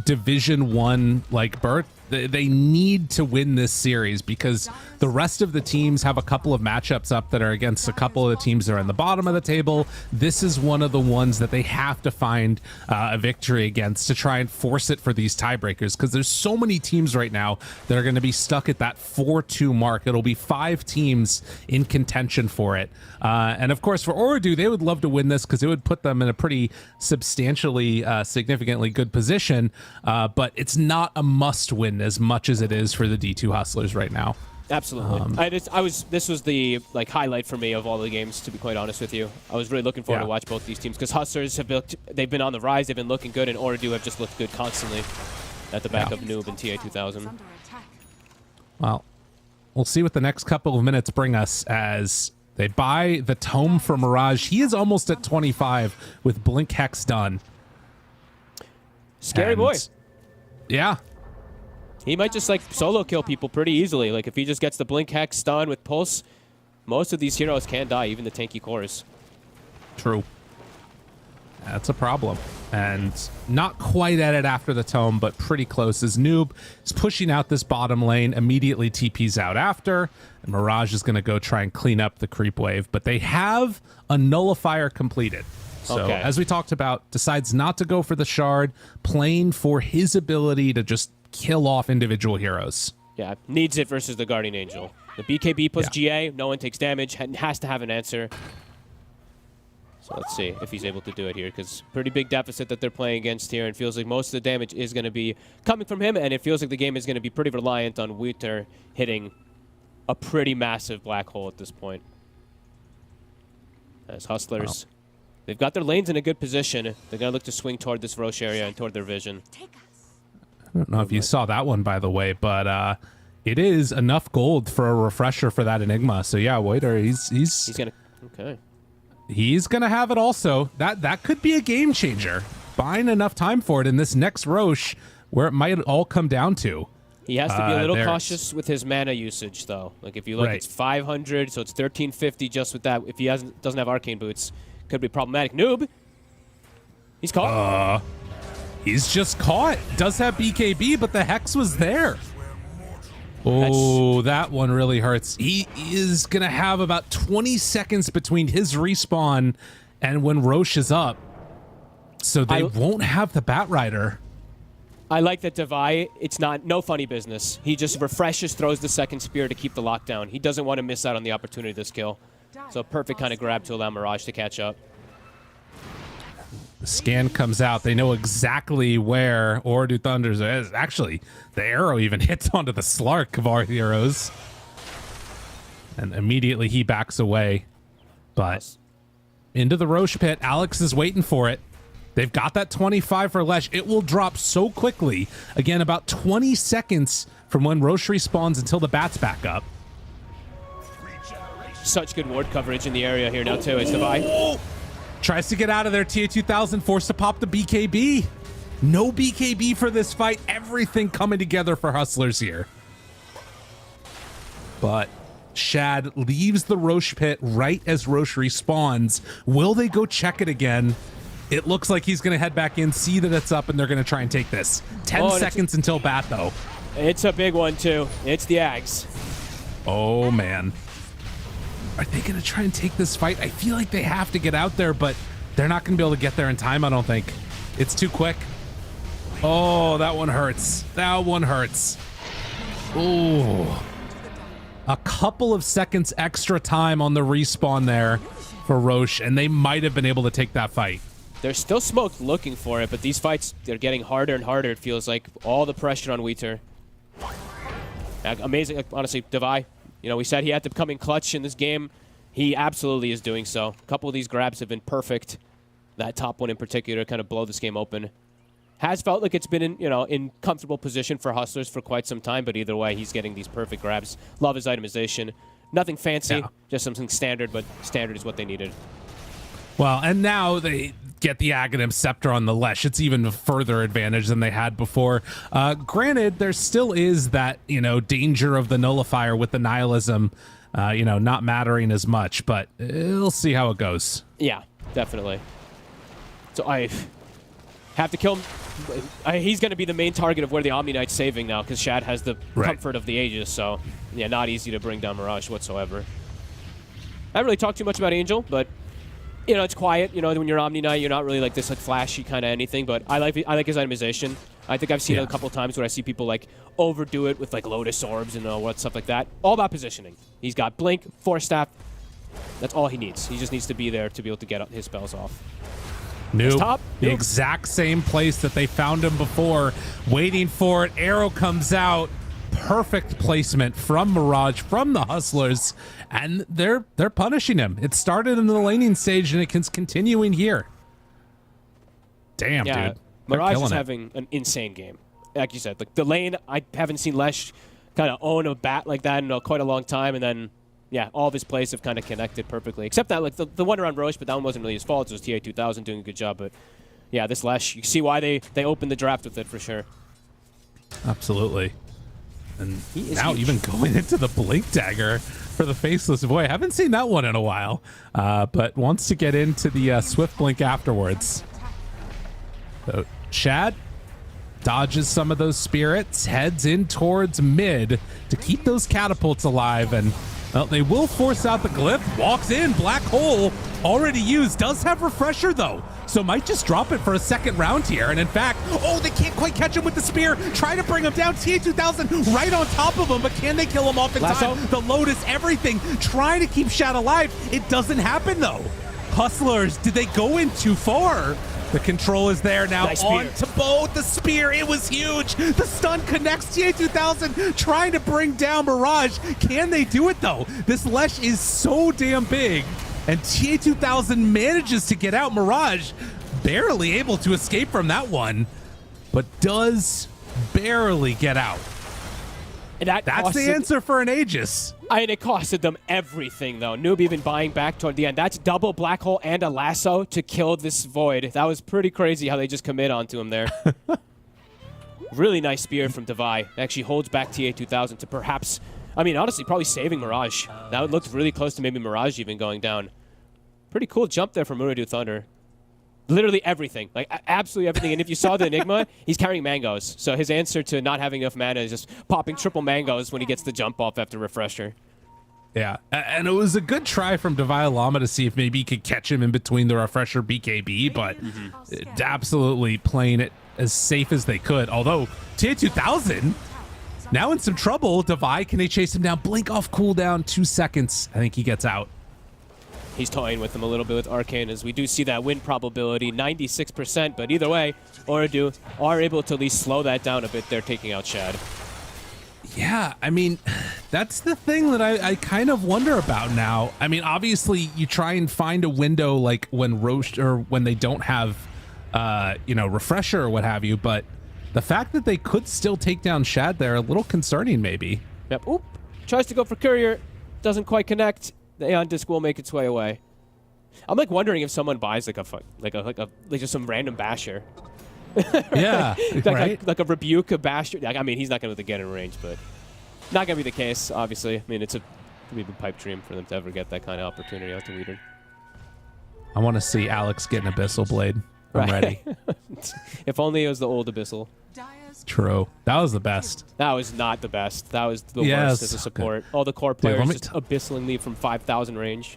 Division 1 like berth, They need to win this series because the rest of the teams have a couple of matchups up that are against a couple of the teams that are in the bottom of the table. This is one of the ones that they have to find a victory against to try and force it for these tiebreakers, because there's so many teams right now that are going to be stuck at that 4-2 mark. It'll be 5 teams in contention for it. And of course, for Ooredoo, they would love to win this because it would put them in a pretty substantially, significantly good position. But it's not a must win as much as it is for the D2 Hustlers right now. Absolutely. This was the highlight for me of all the games, to be quite honest with you. I was really looking forward to watch both these teams because Hustlers they've been on the rise, they've been looking good, and Ooredoo have just looked good constantly at the back of Noob and TA2000. Well, we'll see what the next couple of minutes bring us as they buy the Tome for Mirage. He is almost at 25 with Blink Hex done. Scary boy. Yeah. He might just solo kill people pretty easily. Like if he just gets the Blink Hex stun with Pulse, most of these heroes can die, even the tanky cores. True. That's a problem. And not quite at it after the Tome, but pretty close as Noob is pushing out this bottom lane, immediately TPs out after, and Mirage is going to go try and clean up the creep wave. But they have a nullifier completed. So, as we talked about, decides not to go for the shard, playing for his ability to just kill off individual heroes. Yeah, needs it versus the Guardian Angel. The BKB plus GA, no one takes damage, has to have an answer. So let's see if he's able to do it here, because pretty big deficit that they're playing against here, and feels like most of the damage is going to be coming from him, and it feels like the game is going to be pretty reliant on Winter hitting a pretty massive black hole at this point. As Hustlers, they've got their lanes in a good position. They're going to look to swing toward this Roche area and toward their vision. I don't know if you saw that one, by the way, but it is enough gold for a refresher for that Enigma. So yeah, Waiter, he's gonna he's gonna have it also. That could be a game changer. Buying enough time for it in this next Roche, where it might all come down to. He has to be a little cautious with his mana usage, though. Like if you look, it's 500, so it's 1350 just with that. If he doesn't have Arcane Boots, could be problematic. Noob, he's caught. He's just caught. Does have BKB, but the Hex was there. Oh, that one really hurts. He is going to have about 20 seconds between his respawn and when Roche is up. So they won't have the Batrider. I like that Devi, it's no funny business. He just refreshes, throws the second spear to keep the lockdown. He doesn't want to miss out on the opportunity of this kill. So a perfect kind of grab to allow Mirage to catch up. The scan comes out. They know exactly where Ooredoo Thunders is. Actually, the arrow even hits onto the Slark of our heroes. And immediately he backs away. But into the Roche pit, Alex is waiting for it. They've got that 25 for Lesh. It will drop so quickly. Again, about 20 seconds from when Roche respawns until the bat's back up. Such good ward coverage in the area here now, too, as Devi. Tries to get out of there. TA2000 forced to pop the BKB. No BKB for this fight. Everything coming together for Hustlers here. But Shad leaves the Roche pit right as Roche respawns. Will they go check it again? It looks like he's going to head back in, see that it's up, and they're going to try and take this. 10 seconds until bat, though. It's a big one, too. It's the Ags. Oh, man. Are they going to try and take this fight? I feel like they have to get out there, but they're not going to be able to get there in time, I don't think. It's too quick. Oh, that one hurts. That one hurts. Oh. A couple of seconds extra time on the respawn there for Roche, and they might have been able to take that fight. They're still smoked looking for it, but these fights, they're getting harder and harder. It feels like all the pressure on Wheater. Amazing, honestly, Devi. You know, we said he had to come in clutch in this game. He absolutely is doing so. A couple of these grabs have been perfect. That top one in particular kind of blow this game open. Has felt like it's been in comfortable position for Hustlers for quite some time, but either way, he's getting these perfect grabs. Love his itemization. Nothing fancy, just something standard, but standard is what they needed. Well, and now they get the Aghanim Scepter on the Lesh. It's even a further advantage than they had before. Granted, there still is that, danger of the Nullifier with the Nihilism, not mattering as much, but we'll see how it goes. Yeah, definitely. So Have to kill him. He's going to be the main target of where the Omni Knight's saving now, because Shad has the comfort of the Aegis, so yeah, not easy to bring down Mirage whatsoever. I haven't really talked too much about Angel, but you know, it's quiet. You know, when you're Omni Knight, you're not really like this like flashy kind of anything, but I like his itemization. I think I've seen it a couple times where I see people like overdo it with like Lotus Orbs and what stuff like that. All about positioning. He's got Blink, Force Staff. That's all he needs. He just needs to be there to be able to get his spells off. Nope. The exact same place that they found him before, waiting for it. Arrow comes out. Perfect placement from Mirage, from the Hustlers, and they're punishing him. It started in the laning stage, and it is continuing here. Damn, dude. Mirage is having an insane game. Like you said, like the lane, I haven't seen Lesh kind of own a bat like that in quite a long time, and then yeah, all of his plays have kind of connected perfectly. Except that, like, the one around Roche, but that one wasn't really his fault. It was TA2000 doing a good job. But, yeah, this Lesh, you see why they opened the draft with it for sure. Absolutely. And now even going into the Blink Dagger for the Faceless Boy. Haven't seen that one in a while, but wants to get into the Swift Blink afterwards. So Shad dodges some of those spirits, heads in towards mid to keep those catapults alive, and well, they will force out the glyph. Walks in, Black Hole already used. Does have Refresher though, so might just drop it for a second round here. And in fact, oh, they can't quite catch him with the spear. Try to bring him down. TA2000 right on top of him, but can they kill him off in time? The Lotus, everything, trying to keep Shad alive. It doesn't happen though. Hustlers, did they go in too far? The control is there now. Nice on to both. The spear, it was huge. The stun connects. TA2000 trying to bring down Mirage. Can they do it though? This Lesh is so damn big. And TA2000 manages to get out. Mirage barely able to escape from that one, but does barely get out. And that's the answer for an Aegis. And it costed them everything, though. Noob even buying back toward the end. That's double Black Hole and a lasso to kill this Void. That was pretty crazy how they just commit onto him there. Really nice spear from Devi. Actually holds back TA2000 to perhaps, I mean, honestly, probably saving Mirage. That looked really close to maybe Mirage even going down. Pretty cool jump there from Muradu Thunder. Literally everything, like absolutely everything. And if you saw the Enigma, he's carrying mangoes. So his answer to not having enough mana is just popping triple mangoes when he gets the jump off after Refresher. Yeah, and it was a good try from Devi Lama to see if maybe he could catch him in between the Refresher BKB, but absolutely playing it as safe as they could. Although TA2000 now in some trouble. Devi, can they chase him down? Blink off cooldown, 2 seconds. I think he gets out. He's toying with them a little bit with Arcane, as we do see that win probability, 96%, but either way, Oradu are able to at least slow that down a bit. They're taking out Shad. Yeah, I mean, that's the thing that I kind of wonder about now. I mean, obviously, you try and find a window like when Roche, or when they don't have, you know, Refresher or what have you, but the fact that they could still take down Shad there, a little concerning maybe. Yep, oop, tries to go for Courier, doesn't quite connect. The Aeon Disc will make its way away. I'm like wondering if someone buys like just some random basher. Yeah, like a Rebuke, a basher. Like, I mean, he's not going to get in range, but not going to be the case. Obviously, I mean, it's a pipe dream for them to ever get that kind of opportunity out to Weeder. I want to see Alex get an Abyssal Blade. I'm ready. If only it was the old Abyssal. True. That was the best. That was not the best. That was the worst as a support. Okay. All the core players just Abyssaling leave from 5,000 range.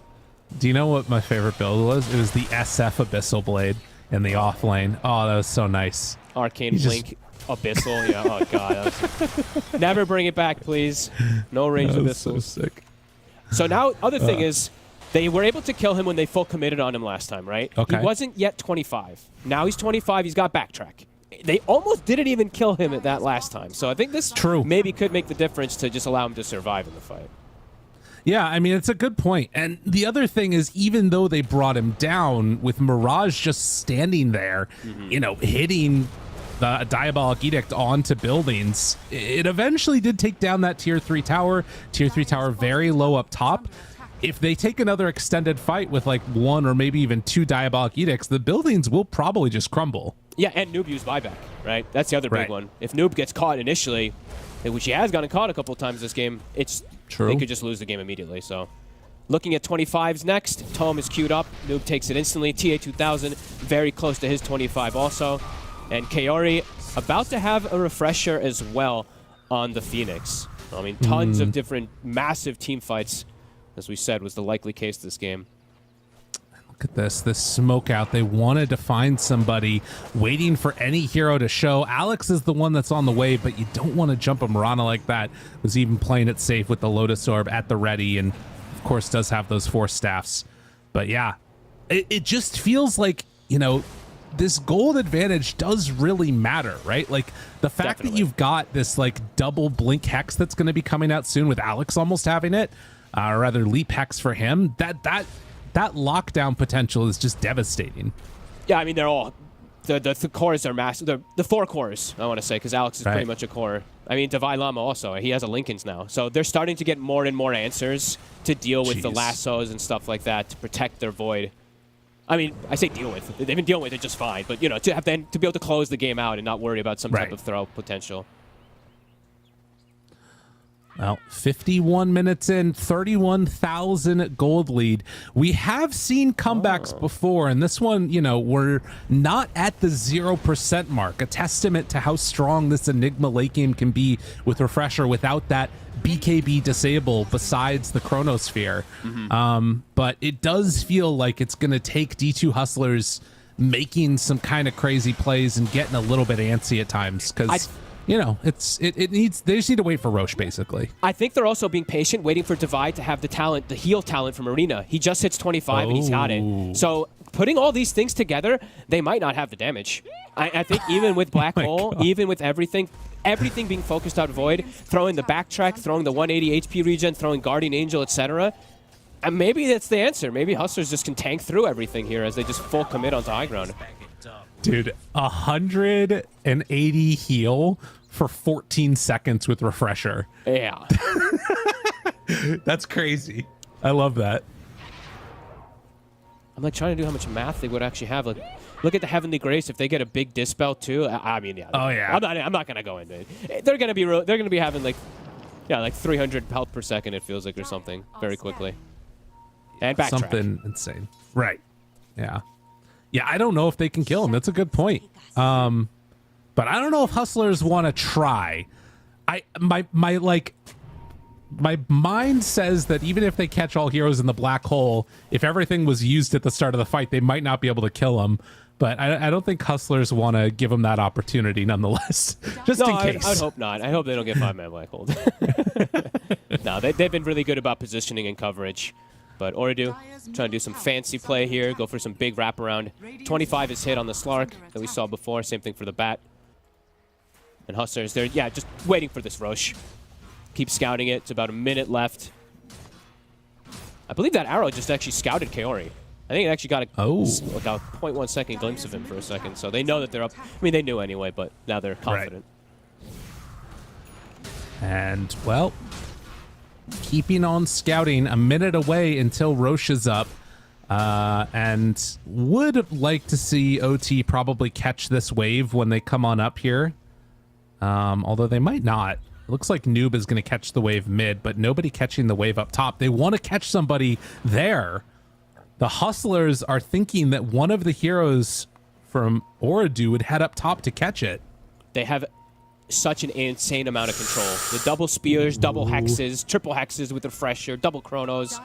Do you know what my favorite build was? It was the SF Abyssal Blade in the off lane. Oh, that was so nice. Arcane Blink Abyssal. Yeah, oh god. Never bring it back, please. No range Abyssals. So sick. So now, other thing is, they were able to kill him when they full committed on him last time, right? Okay. He wasn't yet 25. Now he's 25. He's got backtrack. They almost didn't even kill him at that last time. So I think this maybe could make the difference to just allow him to survive in the fight. Yeah, I mean, it's a good point. And the other thing is, even though they brought him down, with Mirage just standing there, you know, hitting the Diabolic Edict onto buildings, it eventually did take down that tier 3 tower. Tier 3 tower very low up top. If they take another extended fight with like 1 or maybe even 2 Diabolic Edicts, the buildings will probably just crumble. Yeah, and Noob used buyback, right? That's the other big one. If Noob gets caught initially, which he has gotten caught a couple of times this game, it's they could just lose the game immediately. So, looking at 25s next, Tome is queued up. Noob takes it instantly. TA2000 very close to his 25 also. And Kaori about to have a refresher as well on the Phoenix. I mean, tons of different massive team fights, as we said, was the likely case this game. Look at this smoke out. They wanted to find somebody, waiting for any hero to show. Alex is the one that's on the way, but you don't want to jump a Mirana like that. Was even playing it safe with the Lotus Orb at the ready, and of course does have those 4 staffs. But yeah, it just feels like, you know, this gold advantage does really matter, right? Like the fact that you've got this like double blink hex that's going to be coming out soon with Alex almost having it, or rather leap hex for him, that lockdown potential is just devastating. Yeah, I mean, they're all the cores are massive. The 4 cores, I want to say, because Alex is pretty much a core. I mean, Divai Lama also, he has a Linken's now. So they're starting to get more and more answers to deal with the lassos and stuff like that to protect their void. I mean, I say deal with. They've been dealing with it just fine, but you know, to be able to close the game out and not worry about some type of throw potential. Well, 51 minutes in, 31,000 gold lead. We have seen comebacks before, and this one, you know, we're not at the 0% mark. A testament to how strong this Enigma late game can be with Refresher without that BKB disable besides the Chronosphere. But it does feel like it's going to take D2 Hustlers making some kind of crazy plays and getting a little bit antsy at times, because you know, they just need to wait for Roche, basically. I think they're also being patient, waiting for Divide to have the talent, the heal talent from Arena. He just hits 25 and he's got it. So putting all these things together, they might not have the damage. I think even with Black Hole, even with everything being focused out Void, throwing the backtrack, throwing the 180 HP regen, throwing Guardian Angel, etc. And maybe that's the answer. Maybe Hustlers just can tank through everything here as they just full commit onto high ground. Dude, 180 heal for 14 seconds with Refresher. Yeah. That's crazy. I love that. I'm like trying to do how much math they would actually have. Like, look at the Heavenly Grace. If they get a big dispel too, I mean, yeah. Oh yeah. I'm not gonna go into it. They're gonna be having like 300 health per second. It feels like or something very quickly. And backtrack. Something insane. Right. Yeah. Yeah, I don't know if they can kill him. That's a good point. But I don't know if Hustlers want to try. My mind says that even if they catch all heroes in the black hole, if everything was used at the start of the fight, they might not be able to kill him. But I don't think Hustlers want to give them that opportunity nonetheless, just in case. I would hope not. I hope they don't get 5-man black hole. No, they've been really good about positioning and coverage. But Oridu trying to do some fancy play here, go for some big wraparound. 25 is hit on the Slark that we saw before. Same thing for the Bat. And Hustlers, they're just waiting for this Roche. Keep scouting it. It's about a minute left. I believe that arrow just actually scouted Kaori. I think it actually got a 0.1 second glimpse of him for a second. So they know that they're up. I mean, they knew anyway, but now they're confident. Right. And, well, keeping on scouting, a minute away until Roche is up. And would like to see OT probably catch this wave when they come on up here. Although they might not. It looks like Noob is going to catch the wave mid, but nobody catching the wave up top. They want to catch somebody there. The Hustlers are thinking that one of the heroes from Oridu would head up top to catch it. They have such an insane amount of control. The double spears, double hexes, triple hexes with Refresher, double chronos.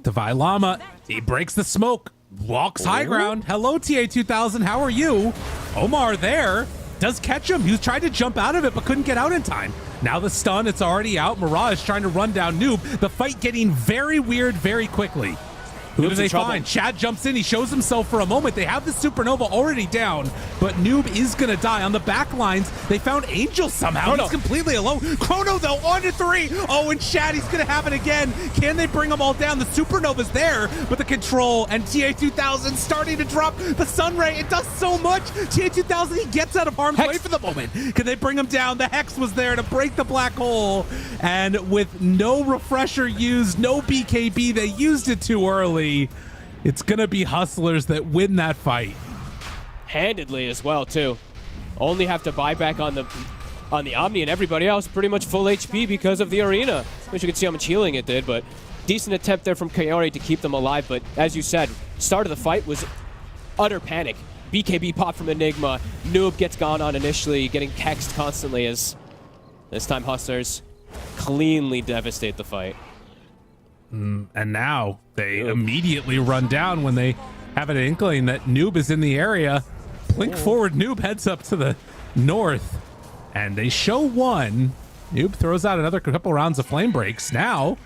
Divai Lama, he breaks the smoke, walks high ground. Hello, TA2000, how are you? Omar there does catch him. He was trying to jump out of it, but couldn't get out in time. Now the stun, it's already out. Mirage trying to run down Noob. The fight getting very weird very quickly. Who do they find? Chad jumps in. He shows himself for a moment. They have the Supernova already down, but Noob is going to die. On the back lines, they found Angel somehow. He's completely alone. Chrono, though, on to 3. Oh, and Chad, he's going to have it again. Can they bring them all down? The Supernova's there, but the control and TA2000 starting to drop the Sunray. It does so much. TA2000, he gets out of harm's way for the moment. Can they bring him down? The Hex was there to break the black hole, and with no Refresher used, no BKB, they used it too early. It's gonna be Hustlers that win that fight handedly as well too. Only have to buy back on the Omni, and everybody else pretty much full HP because of the arena. Wish you could see how much healing it did, but decent attempt there from Kaori to keep them alive. But as you said, start of the fight was utter panic. BKB pop from Enigma. Noob gets gone on initially, getting hexed constantly as this time Hustlers cleanly devastate the fight. And now they immediately run down when they have an inkling that Noob is in the area. Blink forward, Noob heads up to the north, and they show one. Noob throws out another couple rounds of flame breaks. Now,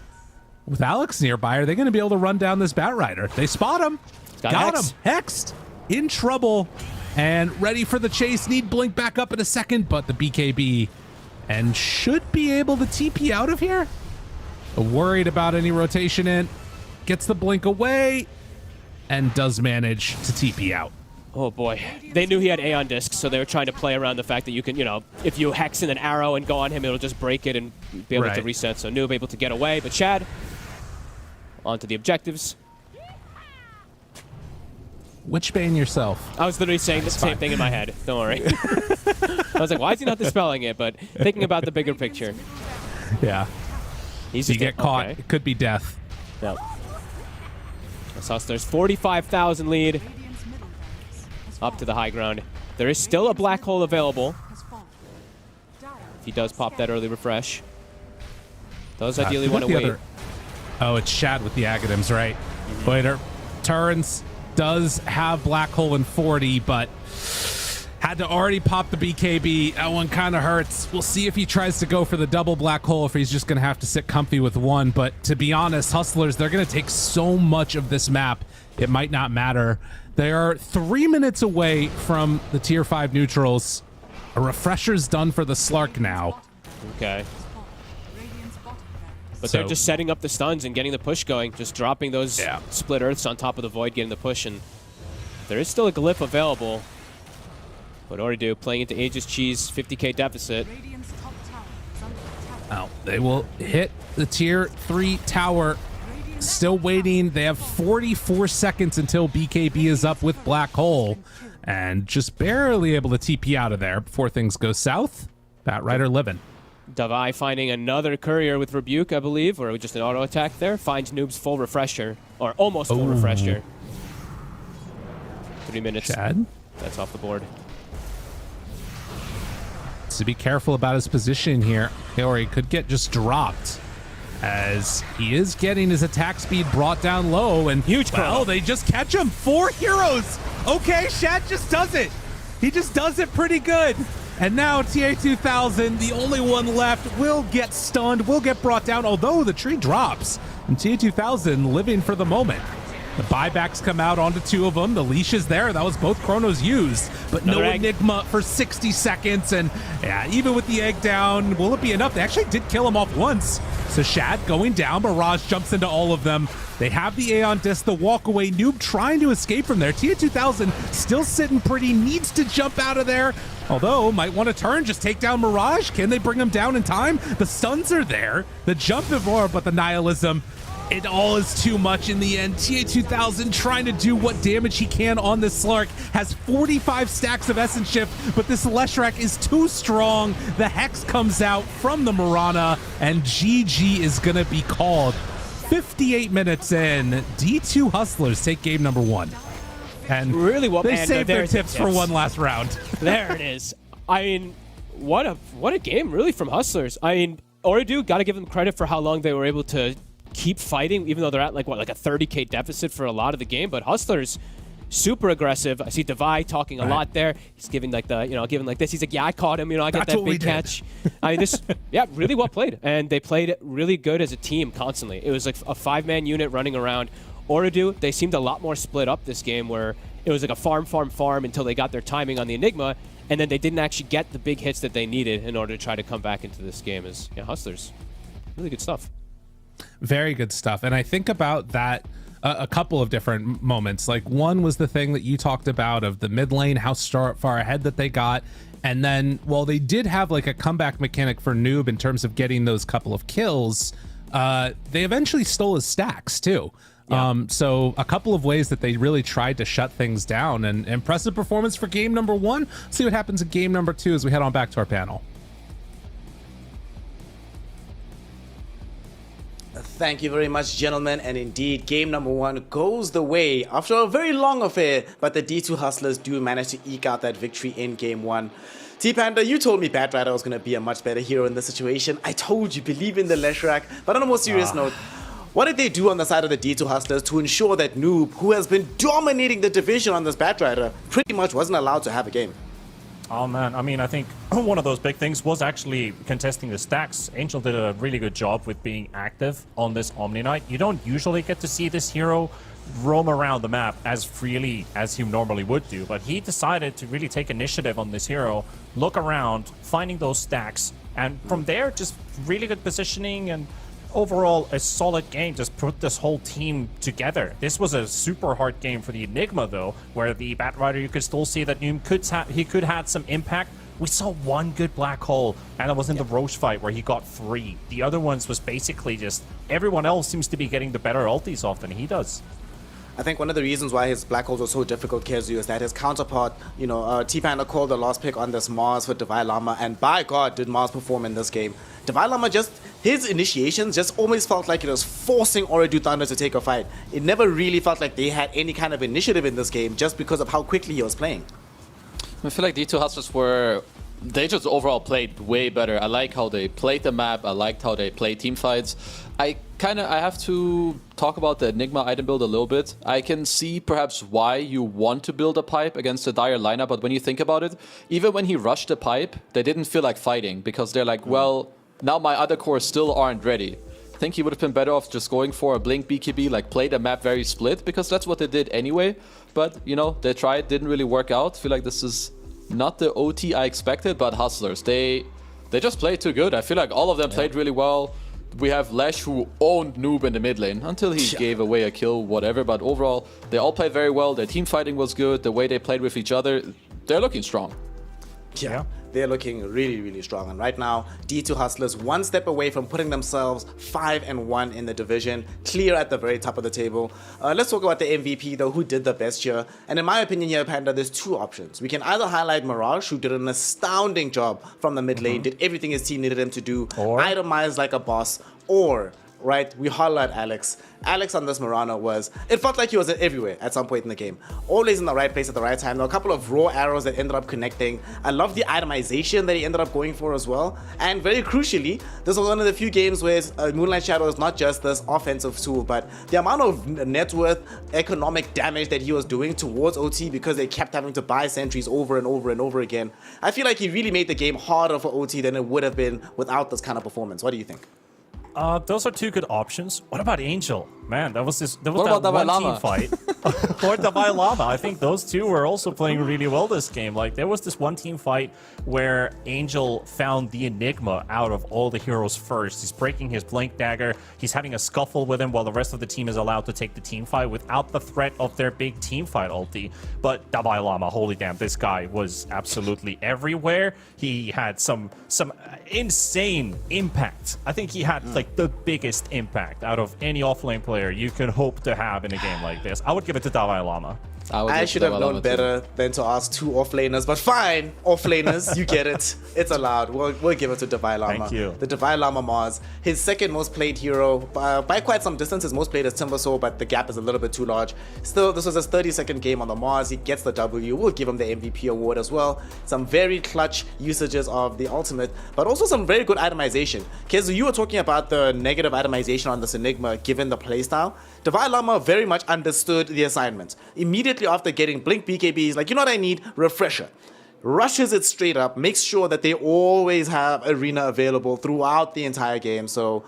with Alex nearby, are they going to be able to run down this Batrider? They spot him. Got him. Hexed. In trouble. And ready for the chase. Need Blink back up in a second, but the BKB and should be able to TP out of here. Worried about any rotation in. Gets the Blink away and does manage to TP out. Oh boy. They knew he had Aeon Disc, so they were trying to play around the fact that you can, you know, if you hex in an arrow and go on him, it'll just break it and be able to reset. So Noob able to get away, but Chad, onto the objectives. Witchbane yourself. I was literally saying the same thing in my head. Don't worry. I was like, why is he not dispelling it? But thinking about the bigger picture. Yeah. He's you get caught, it could be death. Yep. Hustlers 45,000 lead. Up to the high ground. There is still a black hole available. If he does pop that early refresh. Does ideally want to wait. Oh, it's Shad with the Aghanims, right? Later. Turns does have black hole in 40, but had to already pop the BKB. That one kind of hurts. We'll see if he tries to go for the double black hole, if he's just going to have to sit comfy with one. But to be honest, Hustlers, they're going to take so much of this map, it might not matter. They are 3 minutes away from the tier 5 neutrals. A refresher's done for the Slark now. Okay. But they're just setting up the stuns and getting the push going, just dropping those split earths on top of the void, getting the push, and there is still a glyph available. But Oridu playing into Aegis Cheese, 50k deficit. Oh, they will hit the tier 3 tower. Still waiting. They have 44 seconds until BKB is up with black hole, and just barely able to TP out of there before things go south. Batrider living. Davai finding another courier with Rebuke, I believe, or just an auto attack there. Finds Noob's full refresher, or almost full refresher. 3 minutes. Chad? That's off the board. To be careful about his position here, or he could get just dropped, as he is getting his attack speed brought down low, and well, they just catch him. 4 heroes. Okay, Shad just does it. He just does it pretty good. And now TA2000, the only one left, will get stunned, will get brought down, although the tree drops. And TA2000 living for the moment. The buybacks come out onto 2 of them. The leash is there. That was both Chronos used, but no Enigma for 60 seconds. And yeah, even with the egg down, will it be enough? They actually did kill him off once. So Shad going down. Mirage jumps into all of them. They have the Aeon Disc, the walk away. Noob trying to escape from there. TA2000 still sitting pretty, needs to jump out of there. Although, might want to turn, just take down Mirage. Can they bring him down in time? The stuns are there. The jump before, but the nihilism, it all is too much in the end. TA2000 trying to do what damage he can on this Slark. Has 45 stacks of Essence Shift, but this Leshrac is too strong. The Hex comes out from the Mirana, and GG is going to be called. 58 minutes in, D2 Hustlers take game number 1. And really well, they saved their tips for one last round. There it is. I mean, what a game really from Hustlers. I mean, Oridu, got to give them credit for how long they were able to keep fighting, even though they're at like a 30k deficit for a lot of the game. But Hustlers, super aggressive. I see Davai talking a lot there. He's giving like giving like this. He's like, yeah, I caught him. You know, I got that big catch. I mean, this, yeah, really well played. And they played really good as a team constantly. It was like a 5-man unit running around. Oridu, they seemed a lot more split up this game, where it was like a farm until they got their timing on the Enigma, and then they didn't actually get the big hits that they needed in order to try to come back into this game. As Hustlers, really good stuff. Very good stuff. And I think about that a couple of different moments. Like, one was the thing that you talked about of the mid lane, how far ahead that they got. And then, while they did have like a comeback mechanic for Noob in terms of getting those couple of kills, they eventually stole his stacks too. Yeah. So a couple of ways that they really tried to shut things down, and impressive performance for game number 1. Let's see what happens in game number 2 as we head on back to our panel. Thank you very much, gentlemen. And indeed, game number 1 goes the way after a very long affair, but the D2 Hustlers do manage to eke out that victory in game 1. T-Panda, you told me Batrider was going to be a much better hero in this situation. I told you, believe in the Leshrac. But on a more serious note, what did they do on the side of the D2 Hustlers to ensure that Noob, who has been dominating the division on this Batrider, pretty much wasn't allowed to have a game? Oh man, I mean, I think one of those big things was actually contesting the stacks. Angel did a really good job with being active on this Omni Knight. You don't usually get to see this hero roam around the map as freely as he normally would do, but he decided to really take initiative on this hero, look around, finding those stacks, and from there, just really good positioning and overall a solid game. Just put this whole team together. This was a super hard game for the Enigma though, where the Batrider, you could still see that Noom could have some impact. We saw one good black hole, and it was in the Roche fight where he got 3. The other ones was basically just everyone else seems to be getting the better ultis off than he does. I think one of the reasons why his black holes were so difficult, Kezu, is that his counterpart, T-Panda called the last pick on this Mars for Divine Llama, and by God, did Mars perform in this game. Divine Llama his initiations just almost felt like it was forcing Oridu Thunder to take a fight. It never really felt like they had any kind of initiative in this game just because of how quickly he was playing. I feel like D2 Hustlers they just overall played way better. I like how they played the map. I liked how they played team fights. I have to talk about the Enigma item build a little bit. I can see perhaps why you want to build a pipe against a dire lineup, but when you think about it, even when he rushed the pipe, they didn't feel like fighting because they're like, well, now my other cores still aren't ready. I think he would have been better off just going for a Blink BKB, like play the map very split, because that's what they did anyway. But, they tried, didn't really work out. I feel like this is not the OT I expected, but Hustlers, they just played too good. I feel like all of them played really well. We have Lesh, who owned Noob in the mid lane until he gave away a kill, whatever. But overall, they all played very well. Their team fighting was good. The way they played with each other, they're looking strong. Yeah, they're looking really, really strong. And right now, D2 Hustlers one step away from putting themselves 5-1 in the division, clear at the very top of the table. Let's talk about the MVP, though, who did the best here. And in my opinion here, Panda, there's 2 options. We can either highlight Mirage, who did an astounding job from the mid lane, did everything his team needed him to do, itemized like a boss, or right, we highlight Alex. Alex on this Mirana it felt like he was everywhere at some point in the game. Always in the right place at the right time. There were a couple of raw arrows that ended up connecting. I love the itemization that he ended up going for as well. And very crucially, this was one of the few games where Moonlight Shadow is not just this offensive tool, but the amount of net worth, economic damage that he was doing towards OT because they kept having to buy sentries over and over and over again. I feel like he really made the game harder for OT than it would have been without this kind of performance. What do you think? Those are 2 good options. What about Angel? Man, that was that one team fight. Or Divine Llama. I think those 2 were also playing really well this game. Like, there was this one team fight where Angel found the Enigma out of all the heroes first. He's breaking his Blink Dagger. He's having a scuffle with him while the rest of the team is allowed to take the team fight without the threat of their big team fight ulti. But Divine Llama, holy damn, this guy was absolutely everywhere. He had some insane impact. I think he had like the biggest impact out of any offlane player you can hope to have in a game like this. I would give it to Divine Llama. I should have known better than to ask 2 offlaners, but fine, offlaners, you get it. It's allowed. We'll give it to Divine Llama. Thank you. The Divine Llama Mars, his second most played hero, by quite some distance. His most played is Timbersaw, but the gap is a little bit too large. Still, this was his 32nd game on the Mars. He gets the W. We'll give him the MVP award as well. Some very clutch usages of the ultimate, but also some very good itemization. Kezu, you were talking about the negative itemization on this Enigma given the playstyle. Divine Llama very much understood the assignment. Immediately after getting Blink BKB, he's like, you know what I need? Refresher. Rushes it straight up, makes sure that they always have Arena available throughout the entire game. So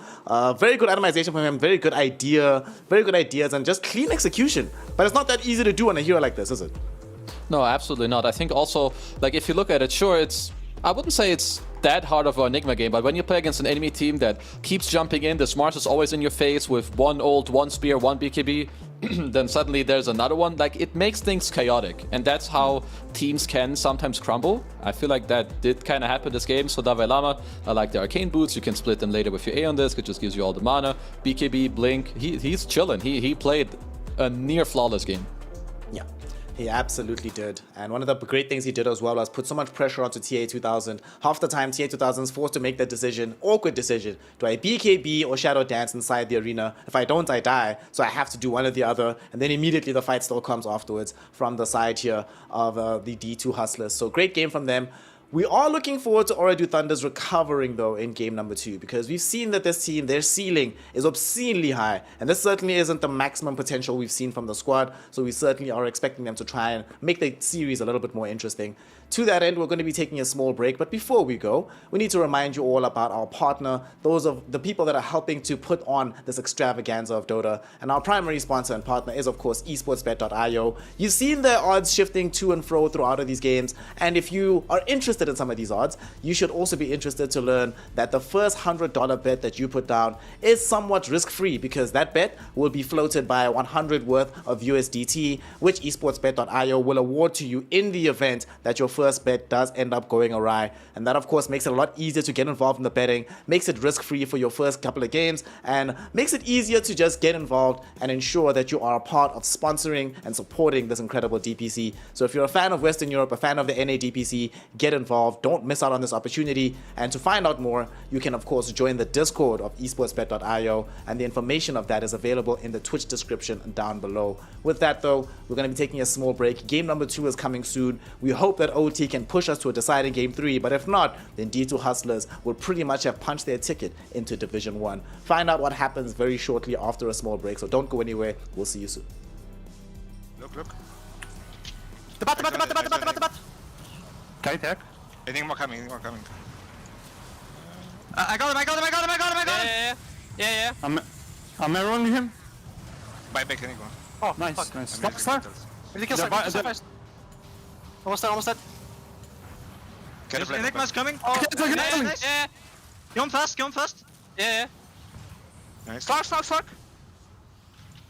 very good itemization from him, very good ideas, and just clean execution. But it's not that easy to do on a hero like this, is it? No, absolutely not. I think also, like, if you look at it, sure, I wouldn't say it's that hard of an Enigma game, but when you play against an enemy team that keeps jumping in, this Mars is always in your face with 1 ult, 1 spear, 1 BKB, then suddenly there's another one. Like, it makes things chaotic, and that's how teams can sometimes crumble. I feel like that did kind of happen this game. So Divine Llama, I like the Arcane Boots. You can split them later with your Aeon Disc. It just gives you all the mana. BKB, Blink, he's chilling. He played a near flawless game. Yeah. He absolutely did. And one of the great things he did as well was put so much pressure onto TA2000. Half the time, TA2000 is forced to make that decision, awkward decision. Do I BKB or Shadow Dance inside the arena? If I don't, I die. So I have to do one or the other. And then immediately the fight still comes afterwards from the side here of the D2 Hustlers. So great game from them. We are looking forward to Ooredoo Thunder's recovering, though, in game number 2, because we've seen that this team, their ceiling is obscenely high, and this certainly isn't the maximum potential we've seen from the squad, so we certainly are expecting them to try and make the series a little bit more interesting. To that end, we're going to be taking a small break, but before we go, we need to remind you all about our partner, those of the people that are helping to put on this extravaganza of Dota, and our primary sponsor and partner is, of course, esportsbet.io. You've seen their odds shifting to and fro throughout of these games, and if you are interested in some of these odds, you should also be interested to learn that the first $100 bet that you put down is somewhat risk-free, because that bet will be floated by 100 worth of USDT, which esportsbet.io will award to you in the event that your first bet does end up going awry. And that, of course, makes it a lot easier to get involved in the betting, makes it risk-free for your first couple of games, and makes it easier to just get involved and ensure that you are a part of sponsoring and supporting this incredible DPC. So if you're a fan of Western Europe, a fan of the NA DPC, get involved. Don't miss out on this opportunity. And to find out more, you can, of course, join the Discord of esportsbet.io, and the information of that is available in the Twitch description down below. With that, though, we're going to be taking a small break. Game number 2 is coming soon. We hope that OT can push us to a deciding game 3, but if not, then D2 Hustlers will pretty much have punched their ticket into Division 1. Find out what happens very shortly after a small break, so don't go anywhere. We'll see you soon. Look. The bat. Can I tag? I think more coming. I got him. Yeah. I'm arrowing him. Buy back anyone. Oh, nice. Stop. Really kill fast. Almost dead. Enigma's coming. Oh, nice. Yeah. Get on fast. Yeah. Nice. Fuck.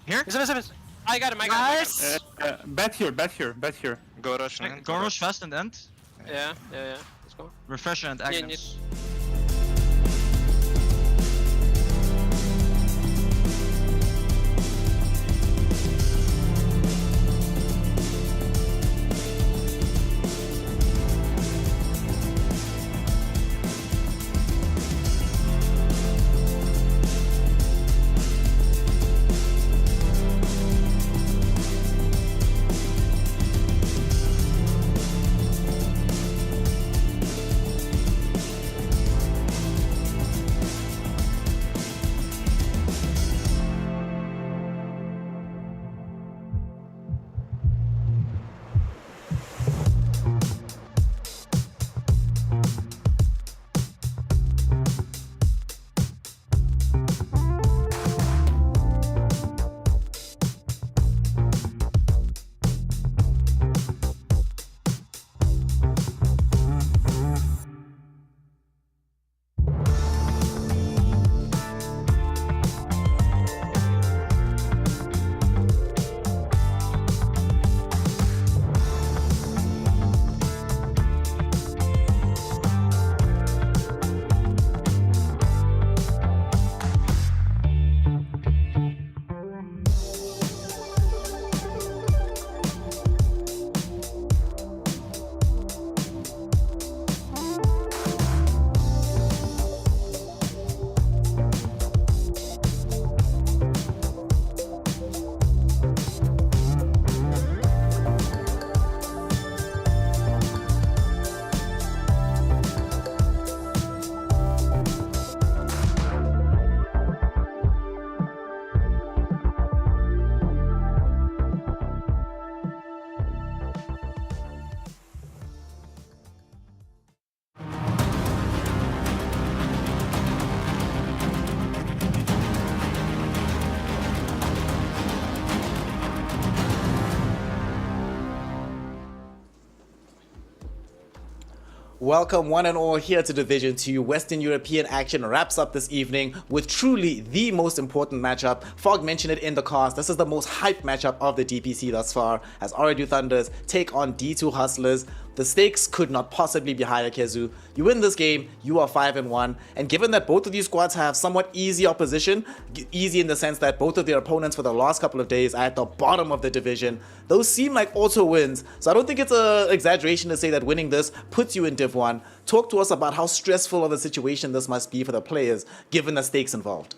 Here? Is. I got him. Nice. Bet here. Go rush fast and end. Yeah. Let's go. Refresher and Agnes. Welcome one and all here to Division 2. Western European action wraps up this evening with truly the most important matchup. Fog mentioned it in the cast. This is the most hyped matchup of the DPC thus far, as Ooredoo Thunders take on D2 Hustlers. The stakes could not possibly be higher, Kezu. You win this game, you are 5-1, and given that both of these squads have somewhat easy opposition, easy in the sense that both of their opponents for the last couple of days are at the bottom of the division, those seem like auto wins. So I don't think it's an exaggeration to say that winning this puts you in Div 1. Talk to us about how stressful of a situation this must be for the players, given the stakes involved.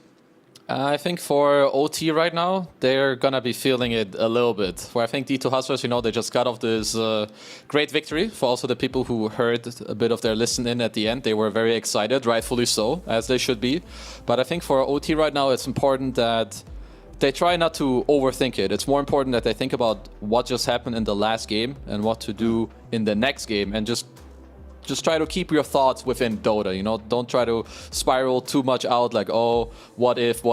I think for OT right now, they're gonna be feeling it a little bit. Where I think D2 Hustlers, they just got off this great victory. For also the people who heard a bit of their listen in at the end, they were very excited, rightfully so, as they should be. But I think for OT right now, it's important that they try not to overthink it. It's more important that they think about what just happened in the last game and what to do in the next game, and just try to keep your thoughts within Dota, Don't try to spiral too much out like, oh, what if?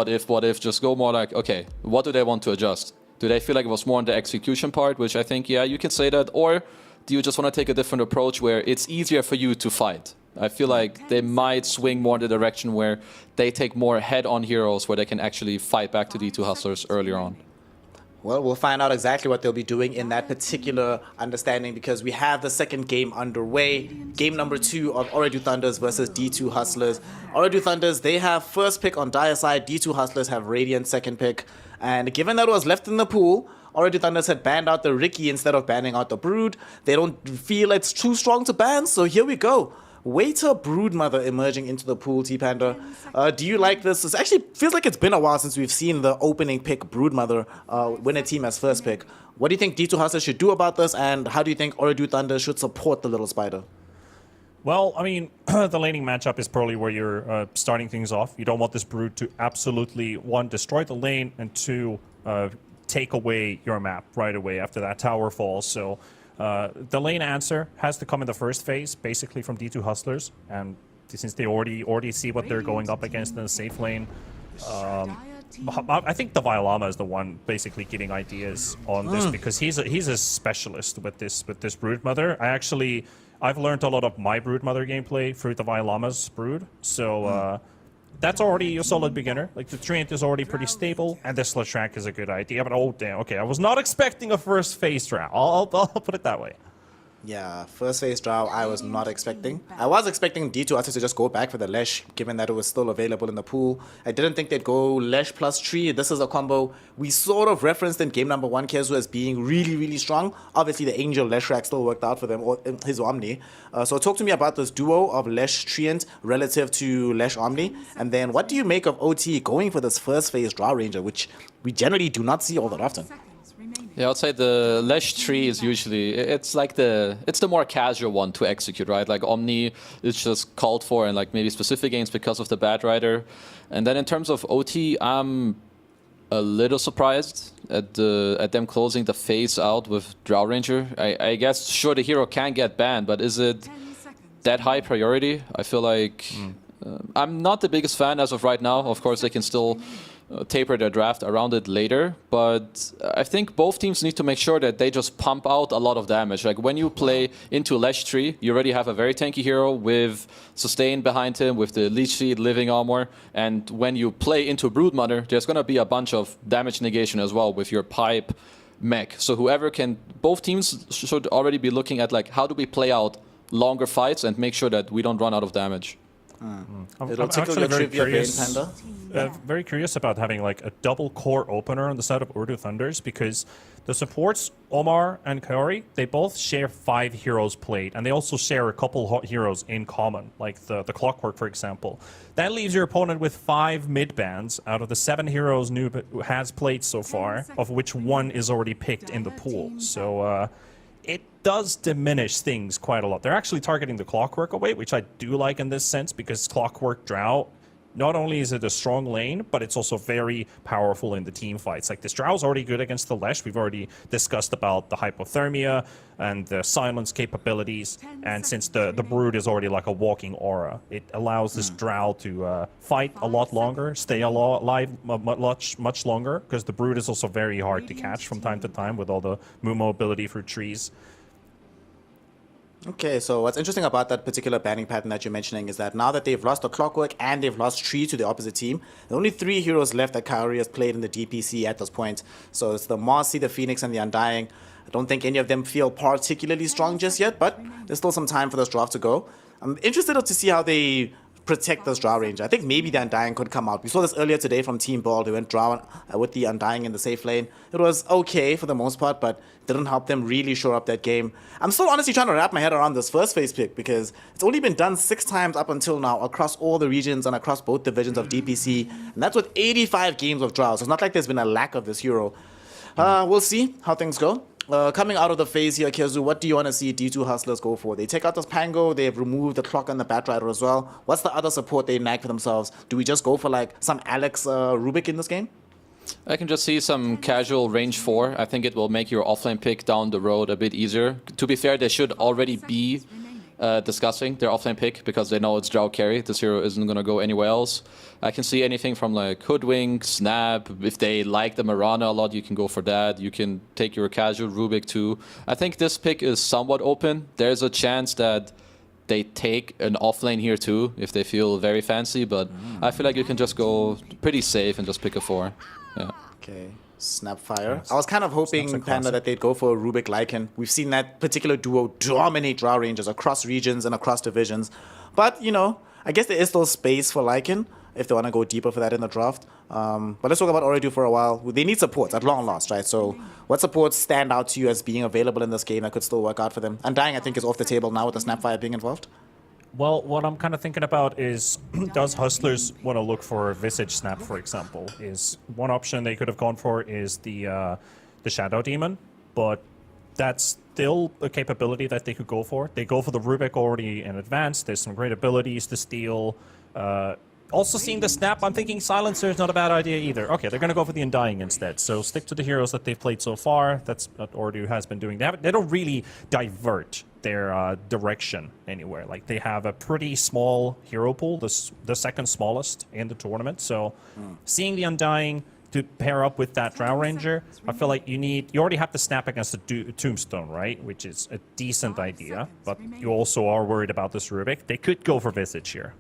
Just go more like, okay, what do they want to adjust? Do they feel like it was more on the execution part, which I think, yeah, you can say that. Or do you just want to take a different approach where it's easier for you to fight? I feel like they might swing more in the direction where they take more head-on heroes where they can actually fight back to D2 Hustlers earlier on. Well, we'll find out exactly what they'll be doing in that particular understanding, because we have the second game underway. Game number 2 of Ooredoo Thunders versus D2 Hustlers. Ooredoo Thunders, they have first pick on Dire side. D2 Hustlers have Radiant second pick. And given that it was left in the pool, Ooredoo Thunders had banned out the Riki instead of banning out the Brood. They don't feel it's too strong to ban, so here we go. Waiter Broodmother emerging into the pool, T-Panda. Do you like this? It actually feels like it's been a while since we've seen the opening pick Broodmother win a team as first pick. What do you think D2 Hustlers should do about this, and how do you think Ooredoo Thunder should support the little spider? Well, I mean, the laning matchup is probably where you're starting things off. You don't want this Brood to absolutely, 1, destroy the lane, and 2, take away your map right away after that tower falls. So the lane answer has to come in the first phase, basically from D2 Hustlers, and since they already see what they're going up against in the safe lane, I think the Violama is the one basically getting ideas on this, because he's a specialist with this Broodmother. I've learned a lot of my Broodmother gameplay through the Violama's Brood, so that's already a solid beginner. Like, the Treant is already pretty stable, and this Leshrac is a good idea, but oh damn, okay, I was not expecting a first phase round. I'll put it that way. Yeah, first phase draw I was not expecting. I was expecting D2 Hustlers to just go back for the Lesh, given that it was still available in the pool. I didn't think they'd go Lesh plus Tree. This is a combo we sort of referenced in game number 1, Kezu, as being really, really strong. Obviously, the Angel Leshrac still worked out for them, or his Omni. So talk to me about this duo of Lesh Treant relative to Lesh Omni. And then what do you make of OT going for this first phase draw ranger, which we generally do not see all that often? Yeah, I'd say the Lesh tree is usually, it's the more casual one to execute, right? Like Omni is just called for in like maybe specific games because of the Bad Rider. And then in terms of OT, I'm a little surprised at them closing the phase out with Drow Ranger. I guess, sure, the hero can get banned, but is it that high priority? I feel like I'm not the biggest fan as of right now. Of course, they can still taper their draft around it later, but I think both teams need to make sure that they just pump out a lot of damage. Like when you play into Lesh Tree, you already have a very tanky hero with sustain behind him, with the Leech Seed, Living Armor, and when you play into Broodmother, there's gonna be a bunch of damage negation as well with your Pipe mech. So whoever can, both teams should already be looking at like, how do we play out longer fights and make sure that we don't run out of damage. It'll tickle your trivia brain, Panda. Very curious about having like a double core opener on the side of Ooredoo Thunders, because the supports, Omar and Kaori, they both share 5 heroes played, and they also share a couple heroes in common, like the Clockwork, for example. That leaves your opponent with 5 mid-bans out of the 7 heroes Noob has played so far, of which 1 is already picked in the pool. So it does diminish things quite a lot. They're actually targeting the Clockwork away, which I do like in this sense, because Clockwork Drow, not only is it a strong lane, but it's also very powerful in the team fights. Like, this Drow's already good against the Lesh. We've already discussed about the hypothermia and the silence capabilities. And since the Brood is already like a walking aura, it allows this Drow to fight a lot longer, stay alive much longer, because the Brood is also very hard to catch from time to time with all the move mobility through trees. Okay, so what's interesting about that particular banning pattern that you're mentioning is that now that they've lost the Clockwork and they've lost Tree to the opposite team, there are only 3 heroes left that Kaori has played in the DPC at this point. So it's the Marcy, the Phoenix, and the Undying. I don't think any of them feel particularly strong just yet, but there's still some time for this draft to go. I'm interested to see how they protect this Drow Ranger. I think maybe the Undying could come out. We saw this earlier today from Team Ball. They went Drow with the Undying in the safe lane. It was okay for the most part, but didn't help them really shore up that game. I'm still honestly trying to wrap my head around this first phase pick because it's only been done 6 times up until now across all the regions and across both divisions of DPC, and that's with 85 games of Drow. So it's not like there's been a lack of this hero. We'll see how things go. Coming out of the phase here, Kezu, what do you want to see D2 Hustlers go for? They take out this Pango, they've removed the Clock and the Batrider as well. What's the other support they nag for themselves? Do we just go for like some Alex Rubik in this game? I can just see some casual range 4. I think it will make your offlane pick down the road a bit easier. To be fair, they should already be discussing their offlane pick because they know it's Drow carry. This hero isn't going to go anywhere else. I can see anything from like Hoodwink, Snap. If they like the Mirana a lot, you can go for that. You can take your casual Rubik too. I think this pick is somewhat open. There's a chance that they take an offlane here too if they feel very fancy, but I feel like you can just go pretty safe and just pick a 4. Yeah. Okay. Snapfire. I was kind of hoping, Panda, that they'd go for a Rubik Lycan. We've seen that particular duo dominate Drow Rangers across regions and across divisions. But, you know, I guess there is still space for Lycan if they want to go deeper for that in the draft. But let's talk about Oridu for a while. They need supports at long last, right? So what supports stand out to you as being available in this game that could still work out for them? Undying, I think, is off the table now with the Snapfire being involved. Well, what I'm kind of thinking about is, does Hustlers want to look for Visage Snap, for example? Is one option they could have gone for is the Shadow Demon, but that's still a capability that they could go for. They go for the Rubik already in advance. There's some great abilities to steal. Also seeing the Snap, I'm thinking Silencer is not a bad idea either. Okay, they're going to go for the Undying instead. So stick to the heroes that they've played so far. That's what Ordu has been doing. They don't really divert their direction anywhere. Like, they have a pretty small hero pool, the second smallest in the tournament. So seeing the Undying to pair up with that Drow Ranger, I feel like you already have to Snap against the Tombstone, right? Which is a decent idea, but you also are worried about this Rubik. They could go for Visage here.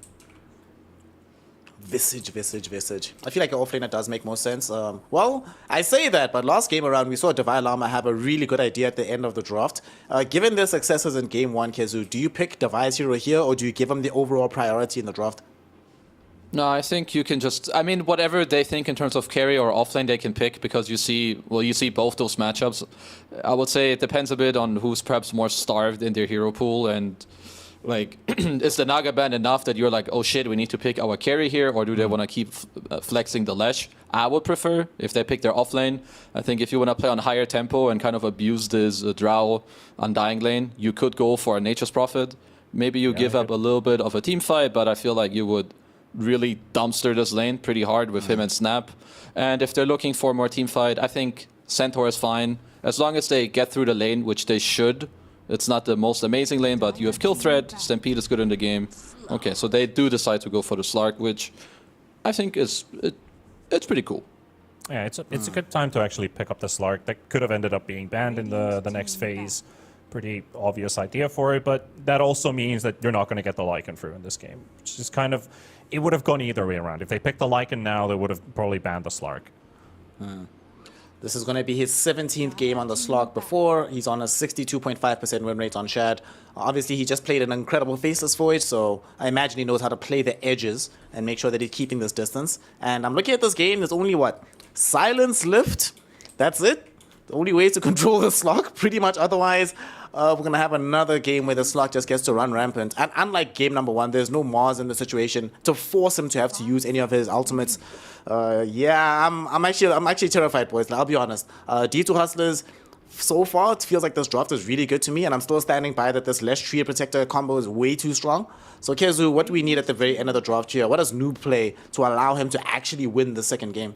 Visage. I feel like your offlaner does make more sense. Well, I say that, but last game around, we saw Divine Llama have a really good idea at the end of the draft. Given their successes in Game 1, Kezu, do you pick Device Hero here, or do you give him the overall priority in the draft? No, I think you can just... I mean, whatever they think in terms of carry or offlane, they can pick, because you see both those matchups. I would say it depends a bit on who's perhaps more starved in their hero pool, and... like, is the Naga ban enough that you're like, oh shit, we need to pick our carry here, or do they want to keep flexing the Lesh? I would prefer if they pick their offlane. I think if you want to play on higher tempo and kind of abuse this Drow Undying lane, you could go for a Nature's Prophet. Maybe you give up a little bit of a team fight, but I feel like you would really dumpster this lane pretty hard with him and Snap. And if they're looking for more team fight, I think Centaur is fine. As long as they get through the lane, which they should. It's not the most amazing lane, but you have Kill Threat, Stampede is good in the game. Okay, so they do decide to go for the Slark, which I think it's pretty cool. Yeah, it's a good time to actually pick up the Slark. That could have ended up being banned in the next phase. Pretty obvious idea for it, but that also means that you're not going to get the Lycan through in this game. Which is kind of... it would have gone either way around. If they picked the Lycan now, they would have probably banned the Slark. This is going to be his 17th game on the slog before. He's on a 62.5% win rate on Shad. Obviously, he just played an incredible Faceless Void, so I imagine he knows how to play the edges and make sure that he's keeping this distance. And I'm looking at this game, there's only, what, Silence Lift? That's it? The only way to control the slog, pretty much. Otherwise, we're going to have another game where the slog just gets to run rampant. And unlike game number 1, there's no Mars in the situation to force him to have to use any of his ultimates. Yeah, I'm actually terrified, boys. I'll be honest. D2 Hustlers, so far, it feels like this draft is really good to me, and I'm still standing by that this Lesh Tree Protector combo is way too strong. So, Kezu, what do we need at the very end of the draft here? What does Noob play to allow him to actually win the second game?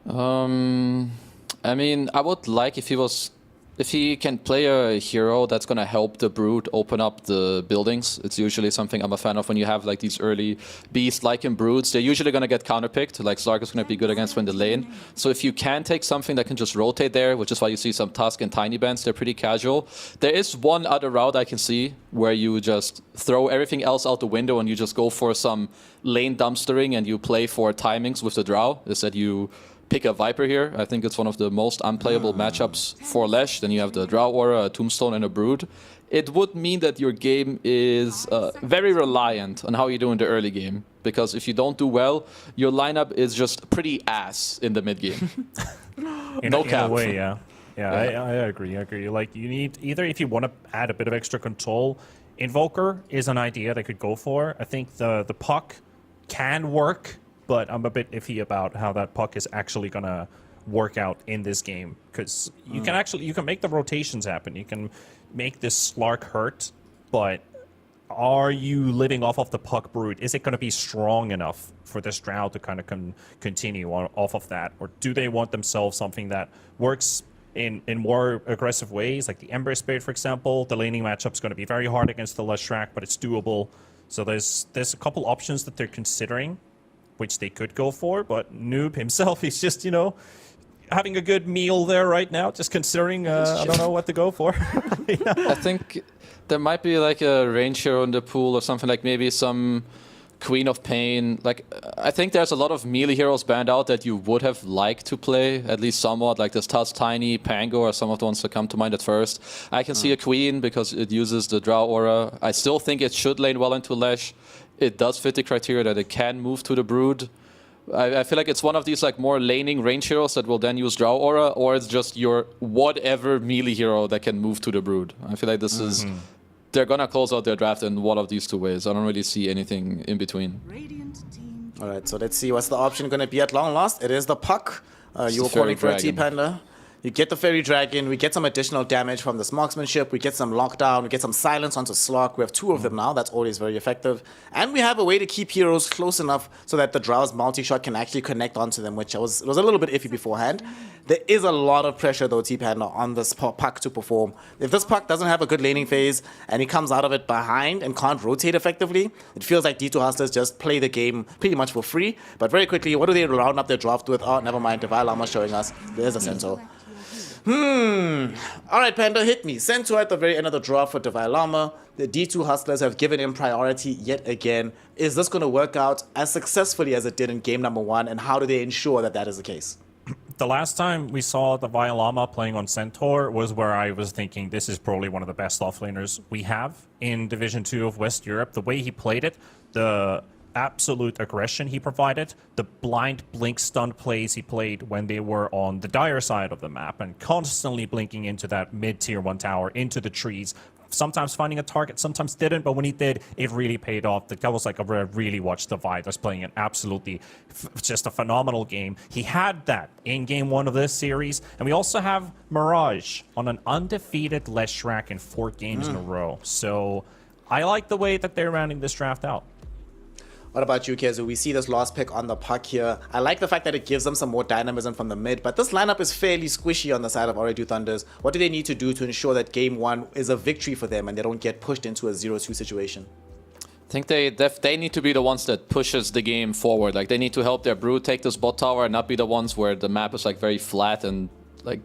I mean, I would like if he can play a hero that's going to help the Brood open up the buildings. It's usually something I'm a fan of when you have like these early beast-like Broods. They're usually going to get counterpicked. Like Slark is going to be good against when the lane. So if you can take something that can just rotate there, which is why you see some Tusk and Tiny Bands, they're pretty casual. There is one other route I can see where you just throw everything else out the window and you just go for some lane dumpstering and you play for timings with the Drow. Is that you pick a Viper here. I think it's one of the most unplayable matchups for Lesh. Then you have the Drow Aura, a Tombstone, and a Brood. It would mean that your game is very reliant on how you do in the early game. Because if you don't do well, your lineup is just pretty ass in the mid game. In a way, yeah. Yeah, I agree. I agree. Like, you need either, if you want to add a bit of extra control, Invoker is an idea they could go for. I think the puck can work, but I'm a bit iffy about how that puck is actually gonna work out in this game, because you can make the rotations happen. You can make this Slark hurt, but are you living off of the puck Brood? Is it going to be strong enough for this Drow to kind of continue off of that, or do they want themselves something that works in more aggressive ways, like the Ember Spirit, for example? The laning matchup's going to be very hard against the Leshrac, but it's doable. So there's a couple options that they're considering, which they could go for, but Noob himself, he's just, you know, having a good meal there right now, just considering, I don't know what to go for. Yeah. I think there might be like a range hero in the pool or something, like maybe some Queen of Pain. Like, I think there's a lot of melee heroes banned out that you would have liked to play, at least somewhat, like this Taz Tiny, Pango are some of the ones that come to mind at first. I can see a Queen because it uses the Drow Aura. I still think it should lane well into Lesh. It does fit the criteria that it can move to the Brood. I feel like it's one of these like more laning range heroes that will then use Drow Aura, or it's just your whatever melee hero that can move to the Brood. I feel like this is... They're gonna close out their draft in one of these two ways. I don't really see anything in between. All right, so let's see what's the option going to be at long last. It is the puck. You were calling for a T-Panda. You get the Fairy Dragon, we get some additional damage from this marksmanship, we get some lockdown, we get some silence onto Slark. We have 2 of them now, that's always very effective. And we have a way to keep heroes close enough so that the Drow's multi-shot can actually connect onto them, which was a little bit iffy beforehand. There is a lot of pressure though, T-Panda, on this puck to perform. If this puck doesn't have a good laning phase and he comes out of it behind and can't rotate effectively, it feels like D2 Hustlers just play the game pretty much for free. But very quickly, what do they round up their draft with? Oh, never mind, Divine Llama showing us. There's a Centaur. Alright, Panda, hit me. Centaur at the very end of the draft for Divine Llama. The D2 Hustlers have given him priority yet again. Is this going to work out as successfully as it did in game number 1, and how do they ensure that that is the case? The last time we saw the Llama playing on Centaur was where I was thinking this is probably one of the best offlaners we have in Division 2 of West Europe. The way he played it, the absolute aggression he provided, the blind blink stun plays he played when they were on the dire side of the map and constantly blinking into that mid-tier 1 tower, into the trees, sometimes finding a target, sometimes didn't, but when he did, it really paid off. That was like, I really watched the Vive that's playing an absolutely just a phenomenal game. He had that in game 1 of this series, and we also have Mirage on an undefeated Leshrac in 4 games in a row. So I like the way that they're rounding this draft out. What about you, Kezu? We see this last pick on the puck here. I like the fact that it gives them some more dynamism from the mid, but this lineup is fairly squishy on the side of Ooredoo Thunders. What do they need to do to ensure that game 1 is a victory for them and they don't get pushed into a 0-2 situation? I think they need to be the ones that pushes the game forward. Like, they need to help their Brood take this bot tower and not be the ones where the map is like very flat and like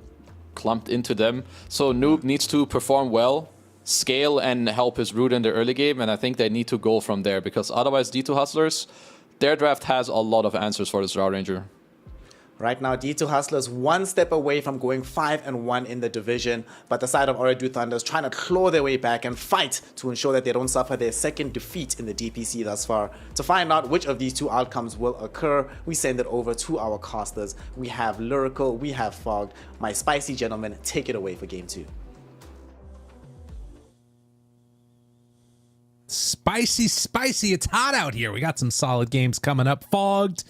clumped into them. So Noob needs to perform well, scale, and help his Brood in the early game, and I think they need to go from there, because otherwise D2 Hustlers, their draft has a lot of answers for this Drow Ranger. Right now, D2 Hustlers 1 step away from going 5-1 in the division, but the side of Ooredoo Thunder is trying to claw their way back and fight to ensure that they don't suffer their second defeat in the DPC thus far. To find out which of these 2 outcomes will occur, we send it over to our casters. We have Lyrical, we have Fogged. My spicy gentlemen, take it away for game 2. Spicy, it's hot out here. We got some solid games coming up. Fogged,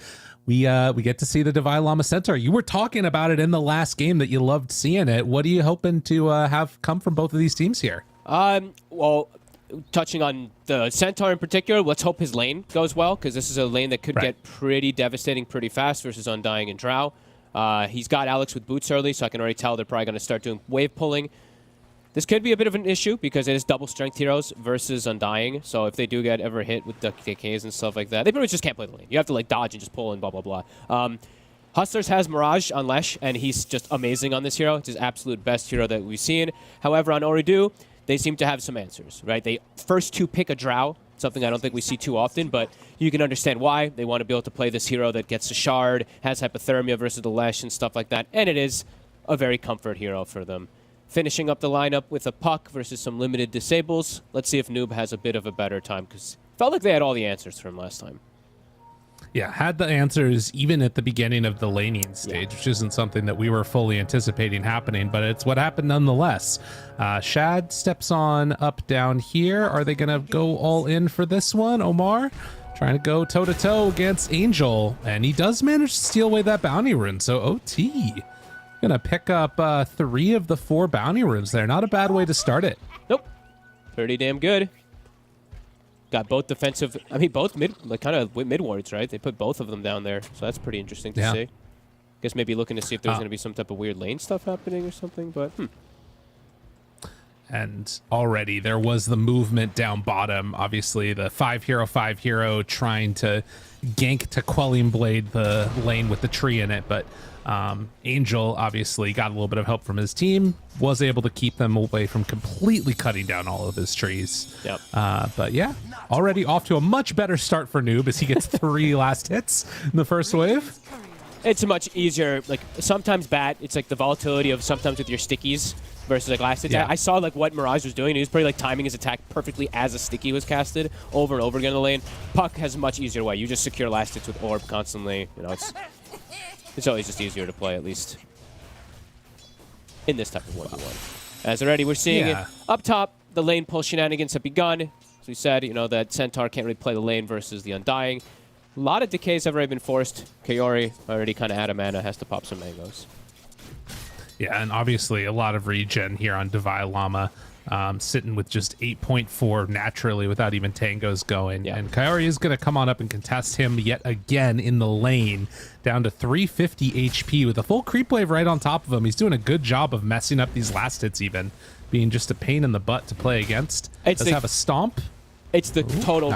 we get to see the Divine Llama Centaur. You were talking about it in the last game that you loved seeing it. What are you hoping to have come from both of these teams here? Well, touching on the Centaur in particular, let's hope his lane goes well, because this is a lane that could get pretty devastating pretty fast versus Undying and Drow. He's got Alex with boots early, so I can already tell they're probably going to start doing wave pulling. This could be a bit of an issue because it is double strength heroes versus Undying. So if they do get ever hit with the KKs and stuff like that, they pretty much just can't play the lane. You have to like dodge and just pull and blah, blah, blah. Hustlers has Mirage on Lesh, and he's just amazing on this hero. It's his absolute best hero that we've seen. However, on Ooredoo, they seem to have some answers, right? They first to pick a Drow Something I don't think we see too often, but you can understand why. They want to be able to play this hero that gets a shard, has hypothermia versus the Lesh and stuff like that, and it is a very comfort hero for them. Finishing up the lineup with a Puck versus some limited disables. Let's see if Noob has a bit of a better time, because it felt like they had all the answers for him last time. Yeah, had the answers even at the beginning of the laning stage, which isn't something that we were fully anticipating happening, but it's what happened nonetheless. Shad steps on up down here. Are they going to go all in for this one? Omar trying to go toe-to-toe against Angel, and he does manage to steal away that bounty rune, so OT going to pick up 3 of the 4 bounty runes there. Not a bad way to start it. Nope. Pretty damn good. Got both defensive, I mean, both kind of mid wards, right? They put both of them down there, so that's pretty interesting to see. Guess maybe looking to see if there's going to be some type of weird lane stuff happening or something, but And already there was the movement down bottom. Obviously, the 5-hero trying to gank to Quelling Blade the lane with the tree in it, but Angel obviously got a little bit of help from his team, was able to keep them away from completely cutting down all of his trees. Yep. But yeah, already off to a much better start for Noob as he gets 3 last hits in the first wave. It's much easier. Like sometimes it's like the volatility of sometimes with your stickies versus like last attack. I saw like what Mirage was doing. He was pretty like timing his attack perfectly as a sticky was casted over and over again in the lane. Puck has a much easier way. You just secure last hits with orb constantly. You know, it's always just easier to play, at least in this type of 1v1. As already we're seeing it up top, the lane pull shenanigans have begun. As we said, you know, that Centaur can't really play the lane versus the Undying. A lot of decays have already been forced. Kaori already kind of out of mana, has to pop some mangoes. Yeah, and obviously a lot of regen here on Divine Llama, sitting with just 8.4 naturally without even tangos going. Yeah. And Kaori is going to come on up and contest him yet again in the lane, down to 350 HP with a full creep wave right on top of him. He's doing a good job of messing up these last hits even, being just a pain in the butt to play against. Does have a stomp. It's the total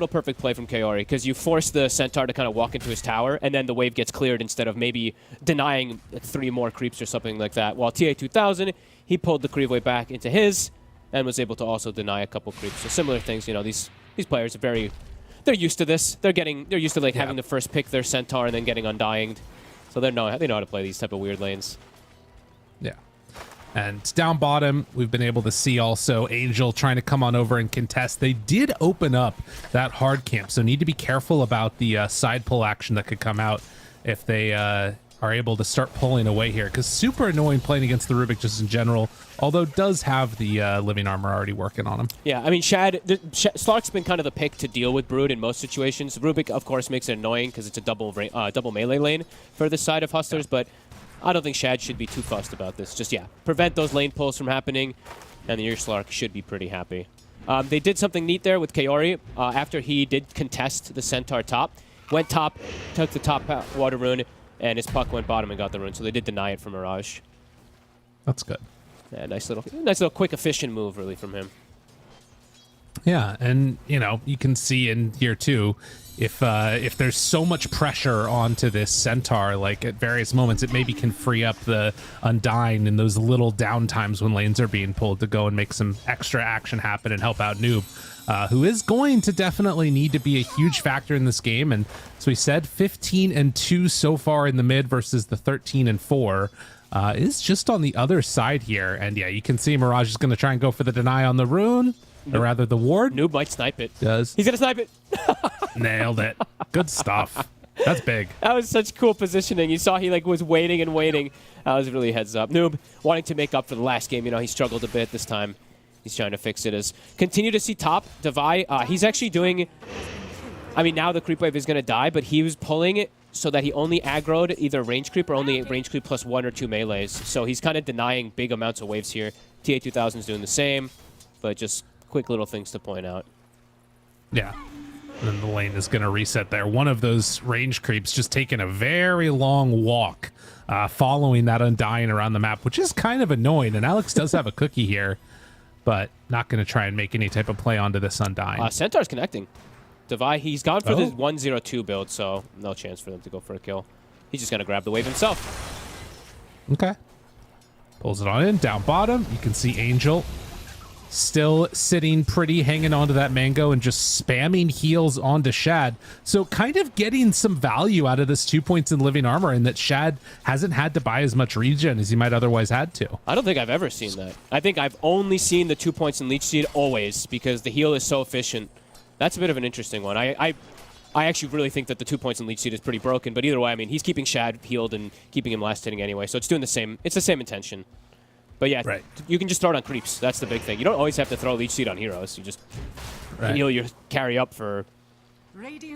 perfect play from Kaori, because you force the Centaur to kind of walk into his tower, and then the wave gets cleared instead of maybe denying like 3 more creeps or something like that. While TA2000, he pulled the creep wave back into his, and was able to also deny a couple creeps. So similar things, you know, these players are they're used to this. They're used to like having to first pick their Centaur and then getting Undyinged. So they know how to play these type of weird lanes. Yeah. And down bottom, we've been able to see also Angel trying to come on over and contest. They did open up that hard camp, so need to be careful about the side pull action that could come out if they are able to start pulling away here, because super annoying playing against the Rubik just in general, although does have the living armor already working on him. Yeah, I mean, Slark's been kind of the pick to deal with Brood in most situations. Rubik, of course, makes it annoying because it's a double melee lane for the side of Hustlers, but I don't think Shad should be too fussed about this. Just, prevent those lane pulls from happening, and your Slark should be pretty happy. They did something neat there with Kaori. After he did contest the Centaur top, went top, took the top water rune, and his Puck went bottom and got the rune, so they did deny it from Mirage. That's good. Yeah, nice little quick, efficient move, really, from him. Yeah, and, you know, you can see in here, too, if there's so much pressure onto this Centaur, like at various moments, it maybe can free up the Undying in those little downtimes when lanes are being pulled to go and make some extra action happen and help out Noob, who is going to definitely need to be a huge factor in this game. And as we said, 15-2 so far in the mid versus the 13-4. Is just on the other side here. And yeah, you can see Mirage is going to try and go for the deny on the rune. Or rather, the ward. Noob might snipe it. Does. He's going to snipe it. Nailed it. Good stuff. That's big. That was such cool positioning. You saw he was waiting and waiting. That was really heads up. Noob wanting to make up for the last game. You know, he struggled a bit this time. He's trying to fix it. Continue to see top. Devi, he's actually doing... I mean, now the creep wave is going to die, but he was pulling it so that he only aggroed either range creep or only range creep plus 1 or 2 melees. So he's kind of denying big amounts of waves here. TA2000 is doing the same, but just quick little things to point out. Yeah. And then the lane is going to reset there. One of those range creeps just taking a very long walk, following that Undying around the map, which is kind of annoying. And Alex does have a cookie here, but not going to try and make any type of play onto this Undying. Centaur's connecting. Devi, he's gone for this 1-0-2 build, so no chance for them to go for a kill. He's just going to grab the wave himself. Okay. Pulls it on in. Down bottom, you can see Angel still sitting pretty, hanging onto that mango and just spamming heals onto Shad. So kind of getting some value out of this 2 points in living armor, and that Shad hasn't had to buy as much regen as he might otherwise had to. I don't think I've ever seen that. I think I've only seen the 2 points in Leech Seed always, because the heal is so efficient. That's a bit of an interesting one. I actually really think that the 2 points in Leech Seed is pretty broken, but either way, I mean, he's keeping Shad healed and keeping him last hitting anyway, so it's doing the same. It's the same intention. But yeah, right. You can just throw it on creeps. That's the big thing. You don't always have to throw Leech Seed on heroes. You just heal your carry up for,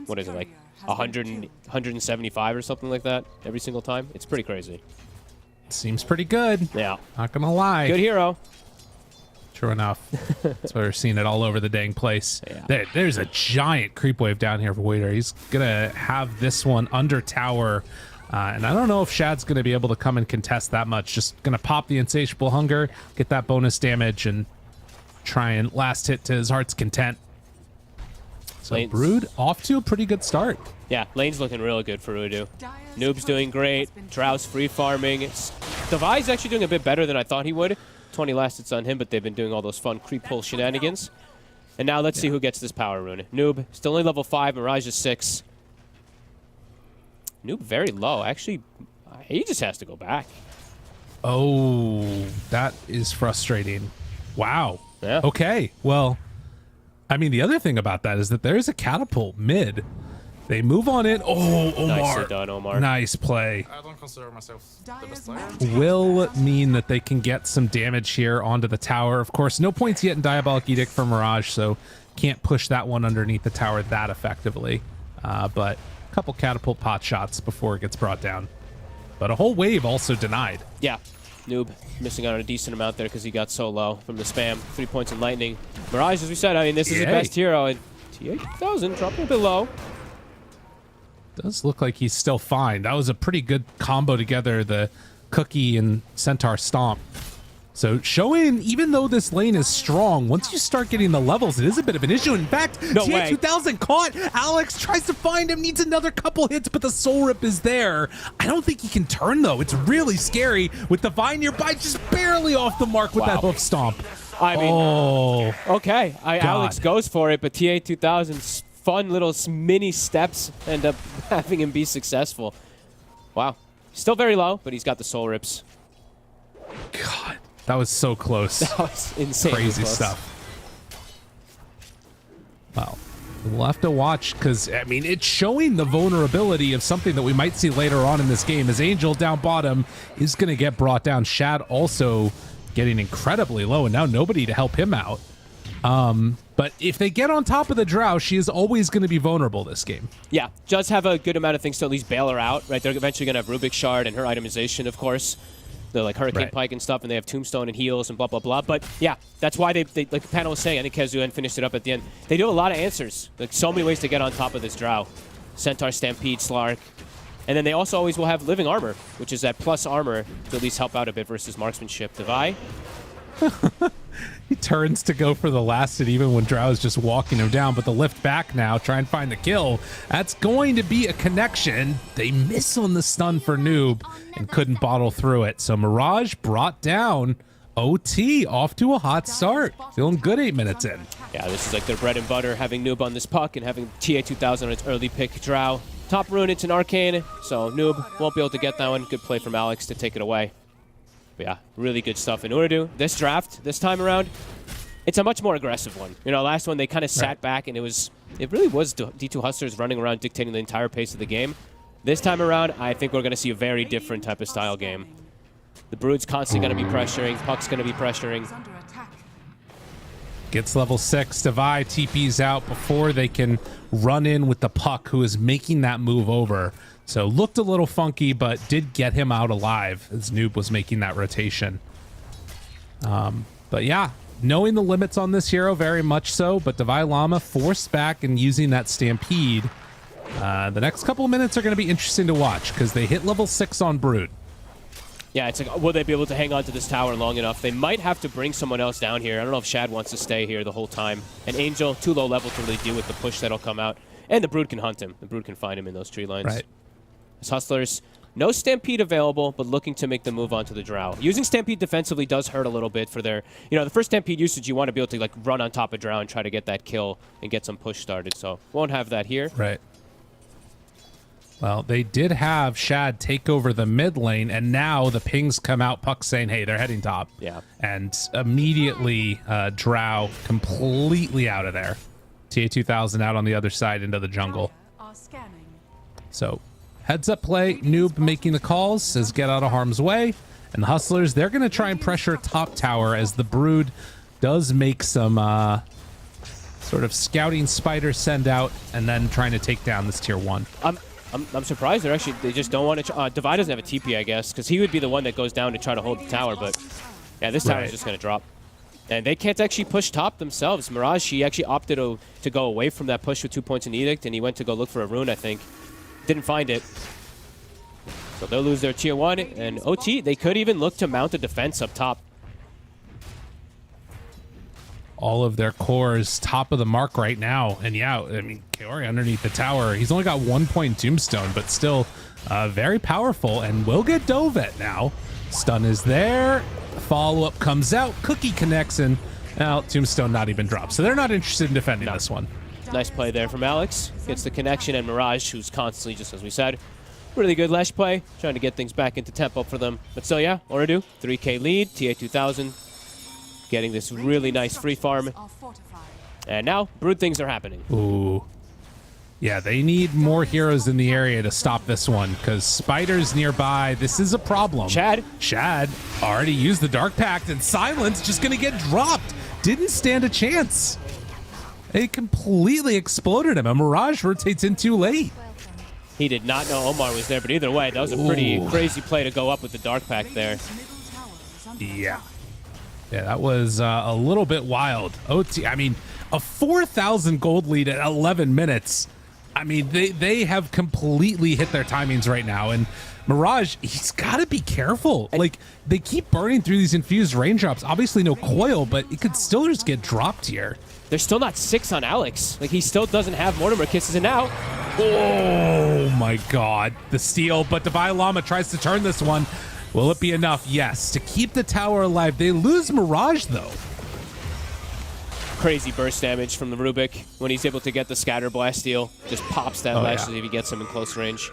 what is it, like 175 or something like that every single time? It's pretty crazy. Seems pretty good. Yeah. Not gonna lie. Good hero. True enough. That's why we're seeing it all over the dang place. Yeah. There's a giant creep wave down here for Wader. He's gonna have this one under tower. And I don't know if Shad's going to be able to come and contest that much. Just going to pop the Insatiable Hunger, get that bonus damage, and try and last hit to his heart's content. So Lane's, Brood off to a pretty good start. Yeah, lane's looking really good for Udu. Noob's doing great. Drow's free farming. Devi's actually doing a bit better than I thought he would. 20 last hits on him, but they've been doing all those fun creep pull shenanigans. And now let's see who gets this power rune. Noob, still only level 5. Mirage is 6. Noob very low. Actually, he just has to go back. Oh, that is frustrating. Wow. Yeah. Okay. Well, I mean, the other thing about that is that there is a catapult mid. They move on in. Oh, Omar. Nicely done, Omar. Nice play. I don't consider myself the best player. Will mean that they can get some damage here onto the tower. Of course, no points yet in Diabolic Edict for Mirage, so can't push that one underneath the tower that effectively. But a couple catapult pot shots before it gets brought down. But a whole wave also denied. Yeah. Noob missing out on a decent amount there because he got so low from the spam. 3 points in lightning. Mirage, as we said, I mean, this is the best hero. And TA2000 dropping a bit low. Does look like he's still fine. That was a pretty good combo together, the Cookie and Centaur Stomp. So showing, even though this lane is strong, once you start getting the levels, it is a bit of an issue. In fact, TA2000 caught. Alex tries to find him, needs another couple hits, but the Soul Rip is there. I don't think he can turn, though. It's really scary with Divine nearby, just barely off the mark with that hoof stomp. I mean, okay. Alex goes for it, but TA2000's fun little mini steps end up having him be successful. Wow. Still very low, but he's got the Soul Rips. God. That was so close. That was insane. Crazy stuff. Well, we'll have to watch because, I mean, it's showing the vulnerability of something that we might see later on in this game as Angel down bottom is going to get brought down. Shad also getting incredibly low, and now nobody to help him out. But if they get on top of the Drow, she is always going to be vulnerable this game. Yeah, just have a good amount of things to at least bail her out, right? They're eventually going to have Rubik Shard and her itemization, of course. They're like Hurricane Pike and stuff, and they have Tombstone and heals and blah, blah, blah. But yeah, that's why they like the panel was saying, I think Kezuan finished it up at the end. They do a lot of answers. Like so many ways to get on top of this Drow. Centaur, Stampede, Slark. And then they also always will have Living Armor, which is that plus armor to at least help out a bit versus marksmanship. Devi. He turns to go for the last hit even when Drow is just walking him down, but the lift back now, try and find the kill. That's going to be a connection. They miss on the stun for Noob and couldn't bottle through it. So Mirage brought down. OT off to a hot start. Feeling good 8 minutes in. Yeah, this is like their bread and butter, having Noob on this puck and having TA2000 on its early pick Drow. Top rune, it's an Arcane, so Noob won't be able to get that one. Good play from Alex to take it away. But yeah, really good stuff in Urdu. This draft, this time around, it's a much more aggressive one. You know, last one they kind of sat back and it really was D2 Hustlers running around dictating the entire pace of the game. This time around, I think we're going to see a very different type of style game. The Brood's constantly going to be pressuring, Puck's going to be pressuring. Gets level 6, Devi TP's out before they can run in with the Puck, who is making that move over. So looked a little funky, but did get him out alive as Noob was making that rotation. But yeah, knowing the limits on this hero, very much so, but Devi Llama forced back and using that Stampede. The next couple of minutes are going to be interesting to watch because they hit level 6 on Brood. Yeah, it's like, will they be able to hang on to this tower long enough? They might have to bring someone else down here. I don't know if Shad wants to stay here the whole time. And Angel, too low level to really deal with the push that'll come out. And the Brood can hunt him. The Brood can find him in those tree lines. Right. As Hustlers No Stampede available, but looking to make the move onto the Drow. Using Stampede defensively does hurt a little bit for their... You know, the first Stampede usage, you want to be able to like run on top of Drow and try to get that kill and get some push started. So won't have that here. Right. Well, they did have Shad take over the mid lane, and now the pings come out, Puck saying, hey, they're heading top. Yeah. And immediately Drow completely out of there. TA2000 out on the other side into the jungle. So heads up play, Noob making the calls, says get out of harm's way. And the Hustlers, they're going to try and pressure top tower as the Brood does make some sort of scouting spider send out and then trying to take down this tier 1. I'm surprised they just don't want to. Divide doesn't have a TP, I guess, because he would be the one that goes down to try to hold the tower. But yeah, this tower is just going to drop. And they can't actually push top themselves. Mirage, he actually opted to go away from that push with 2 points in Edict, and he went to go look for a rune, I think. Didn't find it. So they'll lose their tier 1. And OT, they could even look to mount a defense up top. All of their cores top of the mark right now. And yeah, I mean, Kaori underneath the tower, he's only got 1 point tombstone, but still very powerful and will get Dovet now. Stun is there. Follow-up comes out. Cookie connects, and now tombstone not even dropped. So they're not interested in defending this one. Nice play there from Alex. Gets the connection, and Mirage, who's constantly, just as we said, really good Lesh play, trying to get things back into tempo for them. But still, yeah, Oridu, 3K lead, TA2000. Getting this really nice free farm. And now, Brood things are happening. Ooh. Yeah, they need more heroes in the area to stop this one, because Spider's nearby. This is a problem. Shad already used the Dark Pact, and Silence just going to get dropped. Didn't stand a chance. They completely exploded him. A Mirage rotates in too late. He did not know Omar was there, but either way, that was a pretty crazy play to go up with the Dark Pact there. Yeah. Yeah, that was a little bit wild. OT, I mean, a 4,000 gold lead at 11 minutes. I mean, they have completely hit their timings right now. And Mirage, he's got to be careful. Like, they keep burning through these infused raindrops. Obviously no coil, but it could still just get dropped here. They're still not 6 on Alex. Like, he still doesn't have Mortimer Kisses, and now... Oh, my God. The steal, but Divine Llama tries to turn this one. Will it be enough? Yes. To keep the tower alive. They lose Mirage, though. Crazy burst damage from the Rubik when he's able to get the Scatter Blast steal. Just pops that Lash if he gets him in close range.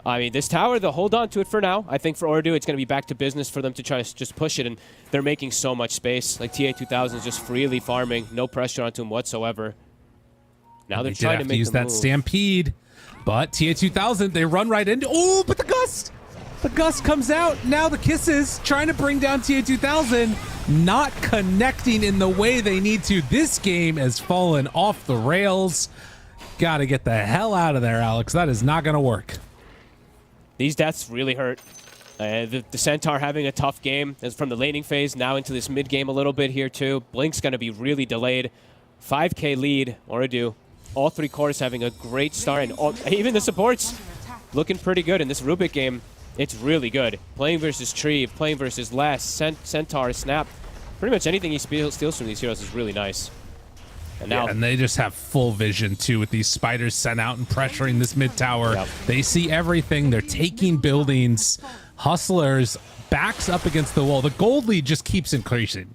I mean, this tower, they'll hold on to it for now. I think for Oridu, it's going to be back to business for them to try to just push it, and they're making so much space. Like, TA2000 is just freely farming. No pressure onto him whatsoever. Now they're trying to make use that Stampede, but TA2000, they run right into... Oh, but the Gust! The Gust comes out. Now the Kisses trying to bring down TA2000. Not connecting in the way they need to. This game has fallen off the rails. Got to get the hell out of there, Alex. That is not going to work. These deaths really hurt. The Centaur having a tough game is from the laning phase now into this mid game a little bit here too. Blink's going to be really delayed. 5K lead, Oridu. All 3 cores having a great start, and even the supports looking pretty good in this Rubik game. It's really good. Playing versus Tree, playing versus Les, Centaur, Snap. Pretty much anything he steals from these heroes is really nice. And now, and they just have full vision too with these spiders sent out and pressuring this mid tower. Yep. They see everything. They're taking buildings. Hustlers backs up against the wall. The gold lead just keeps increasing.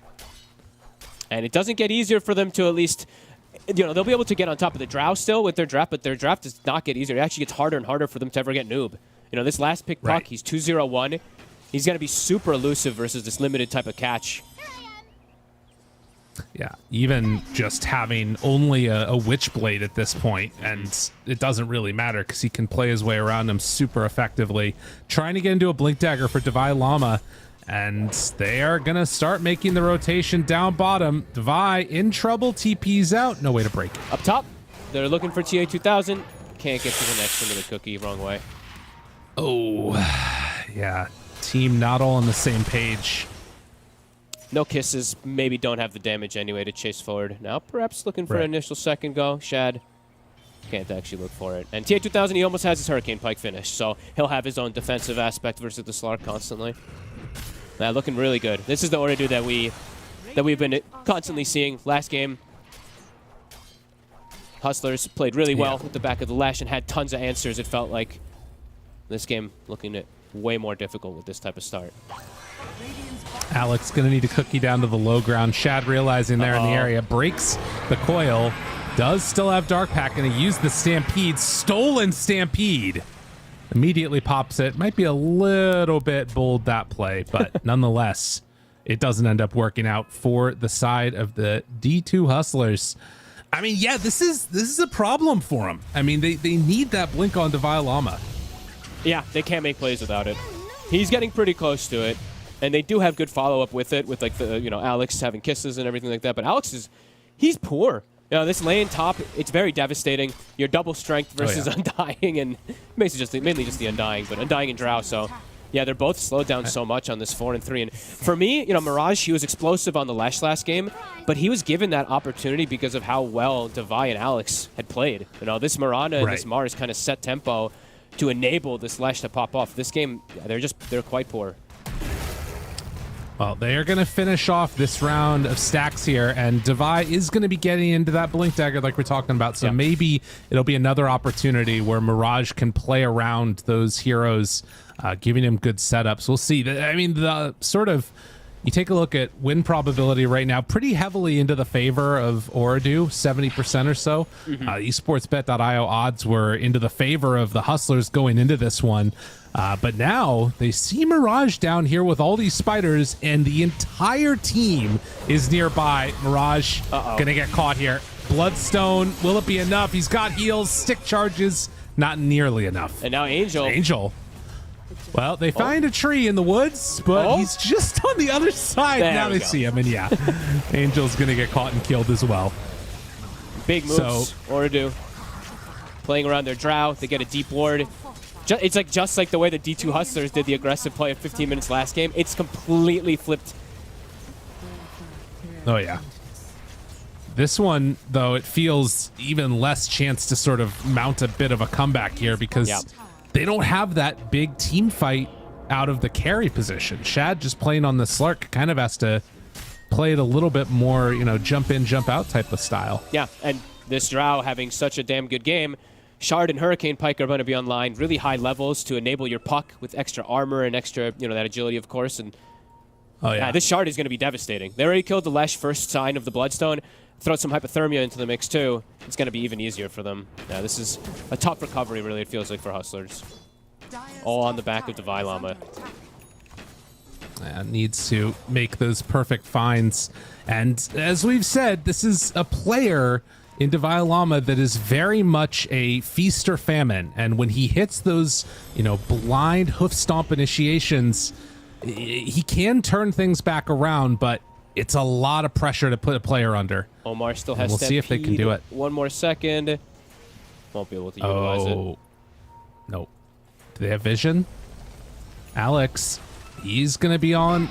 And it doesn't get easier for them to at least, you know, they'll be able to get on top of the Drow still with their draft, but their draft does not get easier. It actually gets harder and harder for them to ever get Noob. You know, this last pick Puck, he's 2-0-1. He's going to be super elusive versus this limited type of catch. Yeah, even just having only a Witchblade at this point, and it doesn't really matter because he can play his way around him super effectively. Trying to get into a Blink Dagger for Devi Llama, and they are going to start making the rotation down bottom. Devi in trouble, TP's out, no way to break it. Up top, they're looking for TA2000. Can't get to the next into the cookie, wrong way. Oh, yeah. Team not all on the same page. No Kisses, maybe don't have the damage anyway to chase forward. Now perhaps looking for an initial second go. Shad can't actually look for it. And TA2000, he almost has his Hurricane Pike finished, so he'll have his own defensive aspect versus the Slark constantly. Now looking really good. This is the Oridu that we've been constantly seeing. Last game, Hustlers played really well with the back of the Lash and had tons of answers, it felt like. This game looking way more difficult with this type of start. Alex going to need to cookie down to the low ground. Shad realizing they're in the area, breaks the coil, does still have Dark Pack, and he used the Stampede, stolen Stampede. Immediately pops it. Might be a little bit bold, that play, but nonetheless, it doesn't end up working out for the side of the D2 Hustlers. I mean, yeah, this is a problem for them. I mean, they need that blink on Divine Llama. Yeah, they can't make plays without it. He's getting pretty close to it, and they do have good follow-up with it, with like the Alex having kisses and everything like that. But Alex he's poor. This lane top, it's very devastating. Your double strength versus Undying, and mainly just the Undying, but Undying and Drow. So yeah, they're both slowed down so much on this 4 and 3. And for me, Mirage, he was explosive on the Lesh last game, but he was given that opportunity because of how well Devi and Alex had played. This Mirana and this Mars kind of set tempo to enable this Lesh to pop off. This game, they're quite poor. Well, they are going to finish off this round of stacks here, and Devi is going to be getting into that Blink Dagger like we're talking about, so maybe it'll be another opportunity where Mirage can play around those heroes, giving him good setups. We'll see. I mean, the sort of, you take a look at win probability right now, pretty heavily into the favor of Ooredoo, 70% or so. Esportsbet.io odds were into the favor of the Hustlers going into this one. But now they see Mirage down here with all these spiders, and the entire team is nearby. Mirage gonna get caught here. Bloodstone, will it be enough? He's got heals, stick charges, not nearly enough. And now Angel. Well, they find a tree in the woods, but he's just on the other side. Now they see him, and yeah, Angel's gonna get caught and killed as well. Big moves, Ooredoo. Playing around their Drow, they get a deep ward. It's just like the way the D2 Hustlers did the aggressive play of 15 minutes last game. It's completely flipped. Oh, yeah. This one, though, it feels even less chance to sort of mount a bit of a comeback here because they don't have that big team fight out of the carry position. Shad just playing on the Slark kind of has to play it a little bit more, jump in, jump out type of style. Yeah, and this Drow having such a damn good game, Shard and Hurricane Pike are going to be online, really high levels to enable your puck with extra armor and extra, that agility, of course. And this Shard is going to be devastating. They already killed the Lesh first sign of the Bloodstone. Throw some hypothermia into the mix, too. It's going to be even easier for them. Yeah, this is a tough recovery, really, it feels like, for Hustlers. All on the back of Divine Llama. Needs to make those perfect finds. And as we've said, this is a player in Divine Llama that is very much a feast or famine, and when he hits those blind hoof stomp initiations, he can turn things back around, but it's a lot of pressure to put a player under. Omar still has Stampede. We'll see if they can do it. One more second. Won't be able to utilize it. Nope. Do they have vision? Alex, he's gonna be on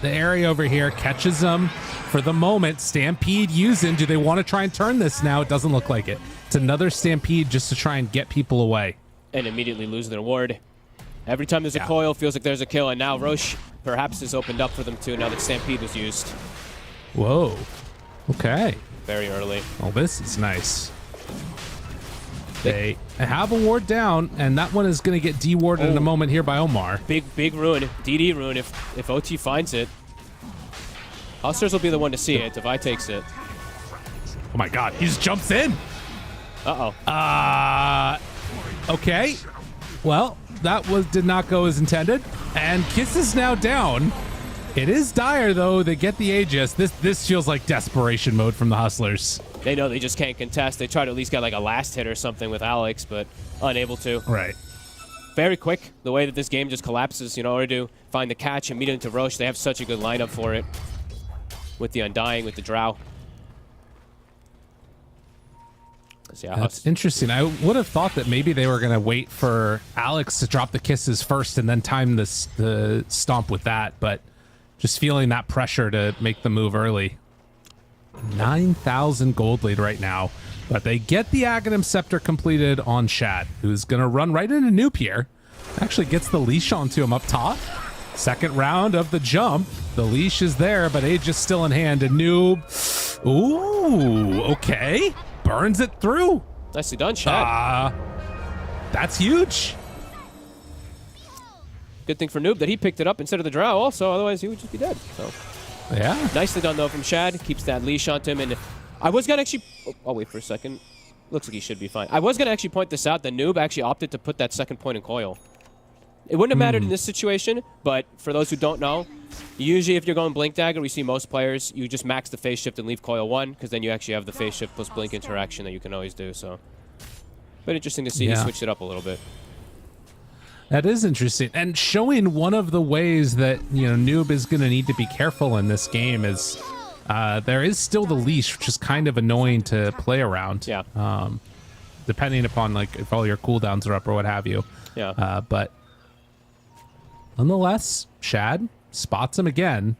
the area over here, catches them for the moment. Stampede using. Do they want to try and turn this now? It doesn't look like it. It's another Stampede just to try and get people away. And immediately lose their ward. Every time there's a coil, feels like there's a kill. And now Roche perhaps has opened up for them too now that Stampede was used. Whoa. Okay. Very early. Oh, this is nice. They have a ward down, and that one is going to get de-warded in a moment here by Omar. Big rune. DD rune if OT finds it. Hustlers will be the one to see it. Devi takes it. Oh my god, he just jumps in. Okay. Well, that did not go as intended. And Kiss is now down. It is dire, though. They get the Aegis. This feels like desperation mode from the Hustlers. They know they just can't contest. They try to at least get like a last hit or something with Alex, but unable to. Right. Very quick, the way that this game just collapses, Ooredoo find the catch and meet into Roche. They have such a good lineup for it. With the Undying, with the Drow. That's interesting. I would have thought that maybe they were going to wait for Alex to drop the kisses first and then time the stomp with that, but just feeling that pressure to make the move early. 9,000 gold lead right now, but they get the Aghanim Scepter completed on Shad, who's going to run right into Noob here. Actually gets the leash onto him up top. Second round of the jump. The leash is there, but Age is still in hand. And Noob, ooh, okay. Burns it through. Nicely done, Shad. That's huge. Good thing for Noob that he picked it up instead of the Drow also, otherwise he would just be dead. So yeah. Nicely done though from Shad. Keeps that leash onto him, and I was gonna actually I'll wait for a second. Looks like he should be fine. I was gonna actually point this out. The Noob actually opted to put that second point in coil. It wouldn't have mattered in this situation, but for those who don't know, usually if you're going Blink Dagger, we see most players, you just max the phase shift and leave coil 1, because then you actually have the phase shift plus blink interaction that you can always do, so. But interesting to see he switched it up a little bit. That is interesting, and showing one of the ways that, you know, Noob is going to need to be careful in this game is there is still the leash, which is kind of annoying to play around. Yeah. Depending upon, like, if all your cooldowns are up or what have you. Yeah. But nonetheless, Shad spots him again,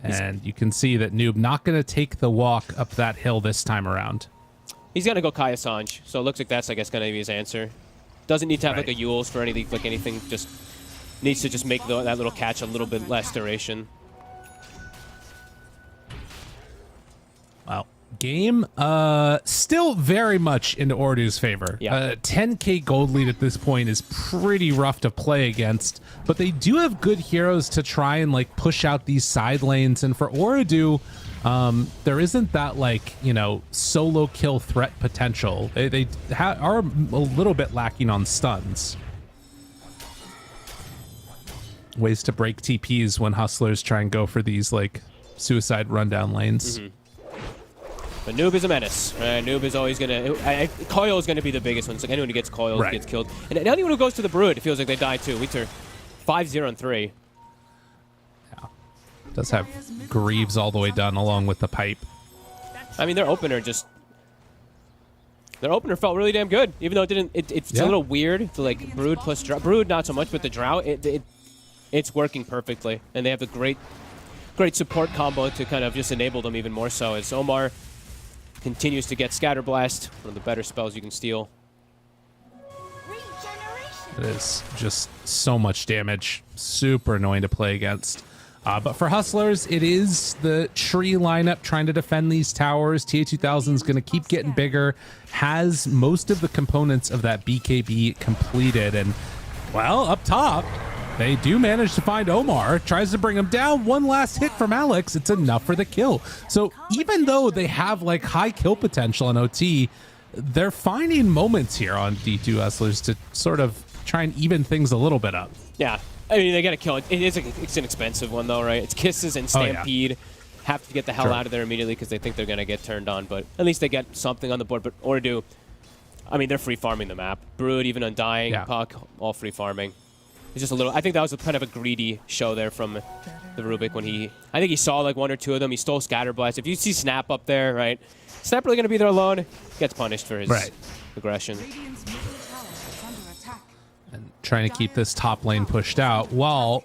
and you can see that Noob not going to take the walk up that hill this time around. He's going to go Kaya Sanj, so it looks like that's, I guess, going to be his answer. Doesn't need to have like a Yules for anything, just needs to just make that little catch a little bit less duration. Wow. Game still very much into Ordu's favor. Yeah. 10k gold lead at this point is pretty rough to play against, but they do have good heroes to try and like push out these side lanes, and for Ordu, there isn't that, like, you know, solo kill threat potential. They are a little bit lacking on stuns. Ways to break TPs when hustlers try and go for these, like, suicide rundown lanes. But Noob is a menace. Noob is always going to... Coil is going to be the biggest one. It's like anyone who gets Coil gets killed. And anyone who goes to the Brood, it feels like they die too. Winter 5-0 and 3. Does have Greaves all the way done along with the pipe. I mean, their opener felt really damn good, even though it didn't. It's a little weird to like Brood plus Drow. Brood not so much, but the Drow it's working perfectly, and they have the great support combo to kind of just enable them even more so. As Omar continues to get Scatter Blast, one of the better spells you can steal. It is just so much damage, super annoying to play against. But for Hustlers, it is the tree lineup trying to defend these towers. TA2000 is going to keep getting bigger, has most of the components of that BKB completed. And, well, up top, they do manage to find Omar. Tries to bring him down. One last hit from Alex. It's enough for the kill. So even though they have, like, high kill potential on OT, they're finding moments here on D2 Hustlers to sort of try and even things a little bit up. Yeah. I mean, they got to kill it. It's an expensive one, though, right? It's Kisses and Stampede. Have to get the hell out of there immediately because they think they're going to get turned on. But at least they get something on the board. But Ordu, I mean, they're free farming the map. Brood, even Undying, Puck, all free farming. It's just a little... I think that was kind of a greedy show there from the Rubik when he... I think he saw like one or two of them. He stole Scatter Blast. If you see Snap up there, right? Snap really going to be there alone. Gets punished for his aggression. Trying to keep this top lane pushed out, while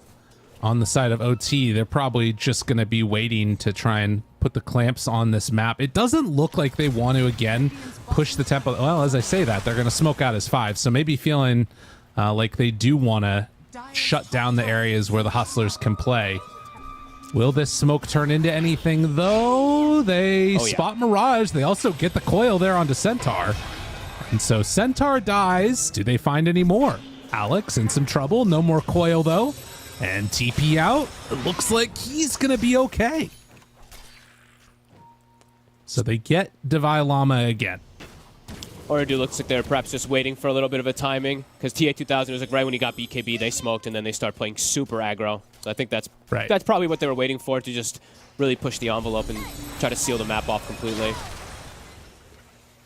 on the side of OT, they're probably just going to be waiting to try and put the clamps on this map. It doesn't look like they want to, again, push the tempo. Well, as I say that, they're going to smoke out as 5, so maybe feeling like they do want to shut down the areas where the Hustlers can play. Will this smoke turn into anything, though? They spot Mirage. They also get the coil there onto Centaur. And so Centaur dies. Do they find any more? Alex in some trouble. No more coil, though. And TP out. It looks like he's going to be okay. So they get Devi Llama again. Ordu looks like they're perhaps just waiting for a little bit of a timing, because TA2000 was like right when he got BKB, they smoked, and then they start playing super aggro. So I think that's probably what they were waiting for, to just really push the envelope and try to seal the map off completely.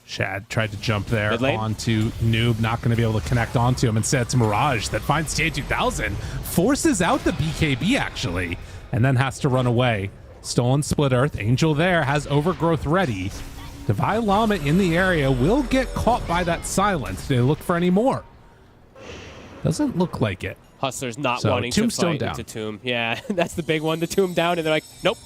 Shad tried to jump there onto Noob, not going to be able to connect onto him. Instead, it's Mirage that finds TA2000, forces out the BKB actually, and then has to run away. Stolen Split Earth, Angel there, has Overgrowth ready. Devi Llama in the area will get caught by that silence. Do they look for any more? Doesn't look like it. Hustlers not wanting to fight into Tomb. Yeah, that's the big one, the Tomb down, and they're like, nope.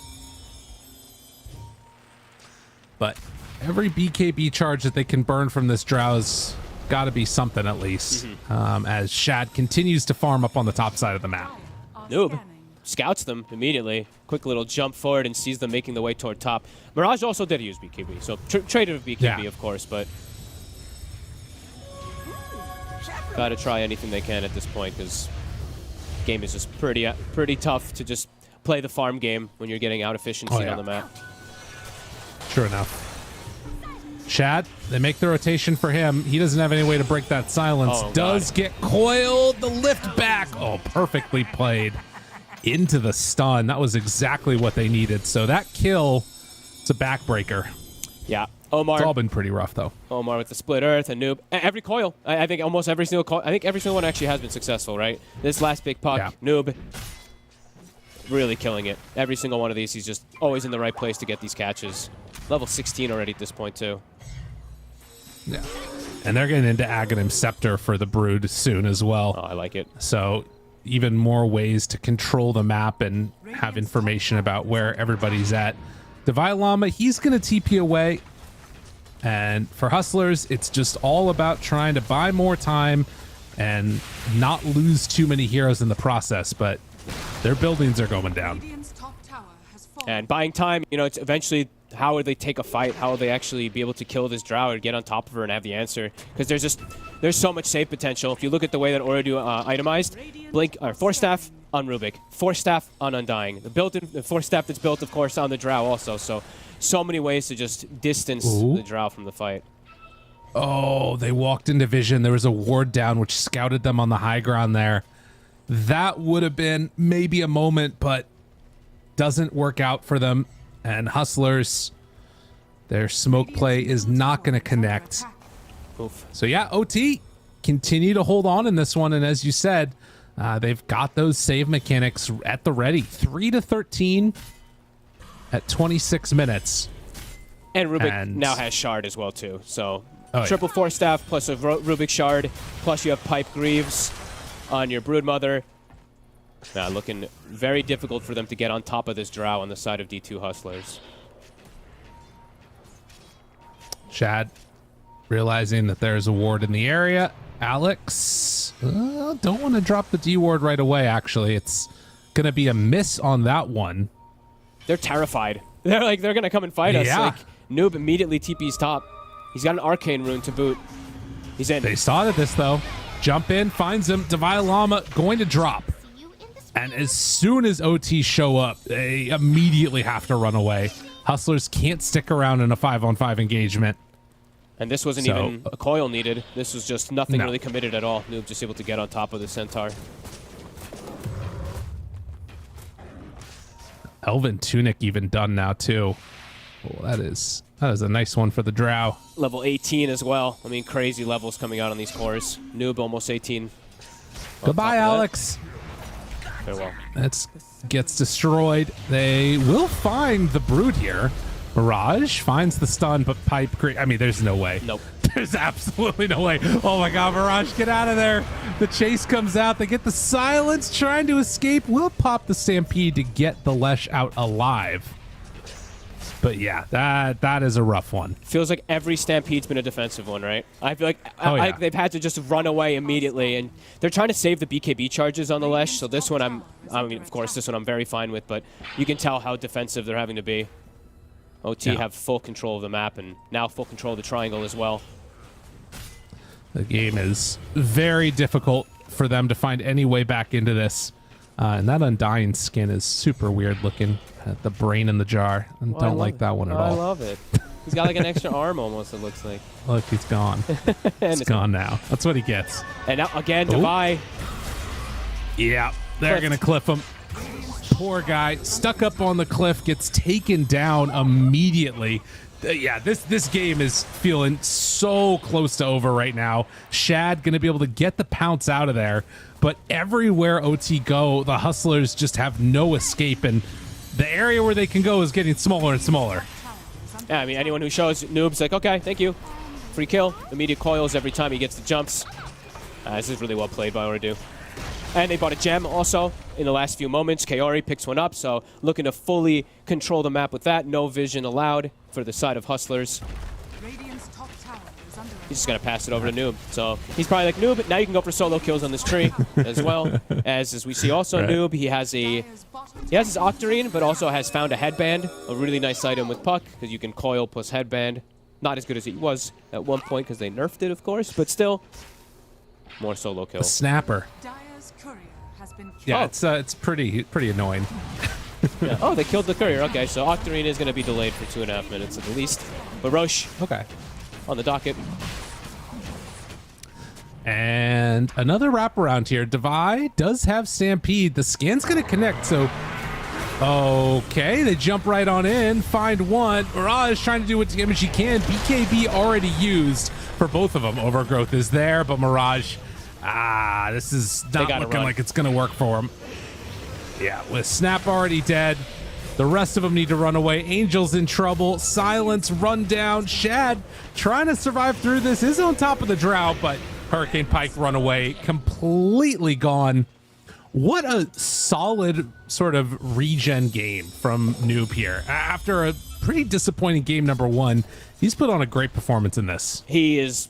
But every BKB charge that they can burn from this Drow's got to be something at least, as Shad continues to farm up on the top side of the map. Noob scouts them immediately. Quick little jump forward and sees them making the way toward top. Mirage also did use BKB, so traded with BKB, of course, but got to try anything they can at this point, because game is just pretty tough to just play the farm game when you're getting out efficiency on the map. Sure enough. Shad, they make the rotation for him. He doesn't have any way to break that silence. Oh, Does get coiled. The lift back. Oh, perfectly played. Into the stun. That was exactly what they needed. So that kill, it's a backbreaker. Yeah. Omar. It's all been pretty rough, though. Omar with the split earth and noob. Every coil. I think almost every single coil. I think every single one actually has been successful, right? This last big puck, noob. Really killing it. Every single one of these, he's just always in the right place to get these catches. Level 16 already at this point, too. Yeah. And they're getting into Aghanim Scepter for the Brood soon as well. Oh, I like it. So even more ways to control the map and have information about where everybody's at. Divine Llama, he's going to TP away. And for Hustlers, it's just all about trying to buy more time and not lose too many heroes in the process. But their buildings are going down. And buying time, you know, it's eventually how would they take a fight? How will they actually be able to kill this Drow or get on top of her and have the answer? Because there's so much save potential. If you look at the way that Oridu itemized, Blink or Force Staff on Rubik, Force Staff on Undying, the Force Staff that's built, of course, on the Drow also. So many ways to just distance the Drow from the fight. Oh, they walked into vision. There was a ward down which scouted them on the high ground there. That would have been maybe a moment, but doesn't work out for them. And Hustlers, their smoke play is not going to connect. Oof. So yeah, OT continue to hold on in this one. And as you said, they've got those save mechanics at the ready. 3-13 at 26 minutes. And Rubik now has Shard as well, too. So triple yeah. Force Staff plus a Rubik Shard, plus you have Pipe Greaves on your Broodmother. Looking very difficult for them to get on top of this Drow on the side of D2 Hustlers. Shad realizing that there's a ward in the area. Alex, don't want to drop the D ward right away, actually. It's going to be a miss on that one. They're terrified. They're like, they're going to come and fight us. Like, Noob immediately TP's top. He's got an Arcane Rune to boot. He's in. They started this, though. Jump in, finds him. Divine Llama going to drop. And as soon as OT show up, they immediately have to run away. Hustlers can't stick around in a 5-on-5 engagement. And this wasn't even a coil needed. This was just nothing really committed at all. Noob just able to get on top of the Centaur. Elven Tunic even done now, too. Oh, that is a nice one for the Drow. Level 18 as well. I mean, crazy levels coming out on these cores. Noob almost 18. Goodbye, Alex. Farewell. That gets destroyed. They will find the Brood here. Mirage finds the stun, but Pipe I mean, there's no way. Nope. There's absolutely no way. Oh my god, Mirage, get out of there. The chase comes out. They get the silence, trying to escape. Will pop the Stampede to get the Lesh out alive. But yeah, that is a rough one. Feels like every Stampede's been a defensive one, right? I feel like they've had to just run away immediately, and they're trying to save the BKB charges on the Lesh. So this one, I mean, of course, this one I'm very fine with, but you can tell how defensive they're having to be. OT have full control of the map, and now full control of the triangle as well. The game is very difficult for them to find any way back into this. And that Undying skin is super weird looking. The brain in the jar. I don't like that one at all. I love it. He's got like an extra arm almost, it looks like. Look, he's gone. He's gone now. That's what he gets. And now, again, Devi. Yeah, they're going to cliff him. Poor guy, stuck up on the cliff, gets taken down immediately. Yeah, this game is feeling so close to over right now. Shad going to be able to get the pounce out of there. But everywhere OT go, the Hustlers just have no escape, and the area where they can go is getting smaller and smaller. Yeah, I mean, anyone who shows Noob's like, okay, thank you. Free kill. Immediate coils every time he gets the jumps. This is really well played by Oridu. And they bought a gem also in the last few moments. Kaori picks one up, so looking to fully control the map with that. No vision allowed for the side of Hustlers. He's just going to pass it over to Noob. So he's probably like, Noob, now you can go for solo kills on this tree as well. As we see also Noob, he has his Octarine, but also has found a headband. A really nice item with Puck, because you can coil plus headband. Not as good as it was at one point, because they nerfed it, of course, but still, more solo kills. A snapper. Yeah, it's pretty annoying. Yeah. Oh, they killed the courier. Okay, so Octarine is going to be delayed for 2.5 minutes at the least. But Roche, okay, on the docket. And another wraparound here. Devi does have Stampede. The scan's going to connect, so... Okay, they jump right on in, find one. Mirage trying to do what damage she can. BKB already used for both of them. Overgrowth is there, but Mirage... this is not looking like it's going to work for him. Yeah, with Snap already dead, the rest of them need to run away. Angel's in trouble. Silence, run down. Shad trying to survive through this, is on top of the drought, but Hurricane Pike run away, completely gone. What a solid sort of regen game from Noob here. After a pretty disappointing game number 1, he's put on a great performance in this. He is,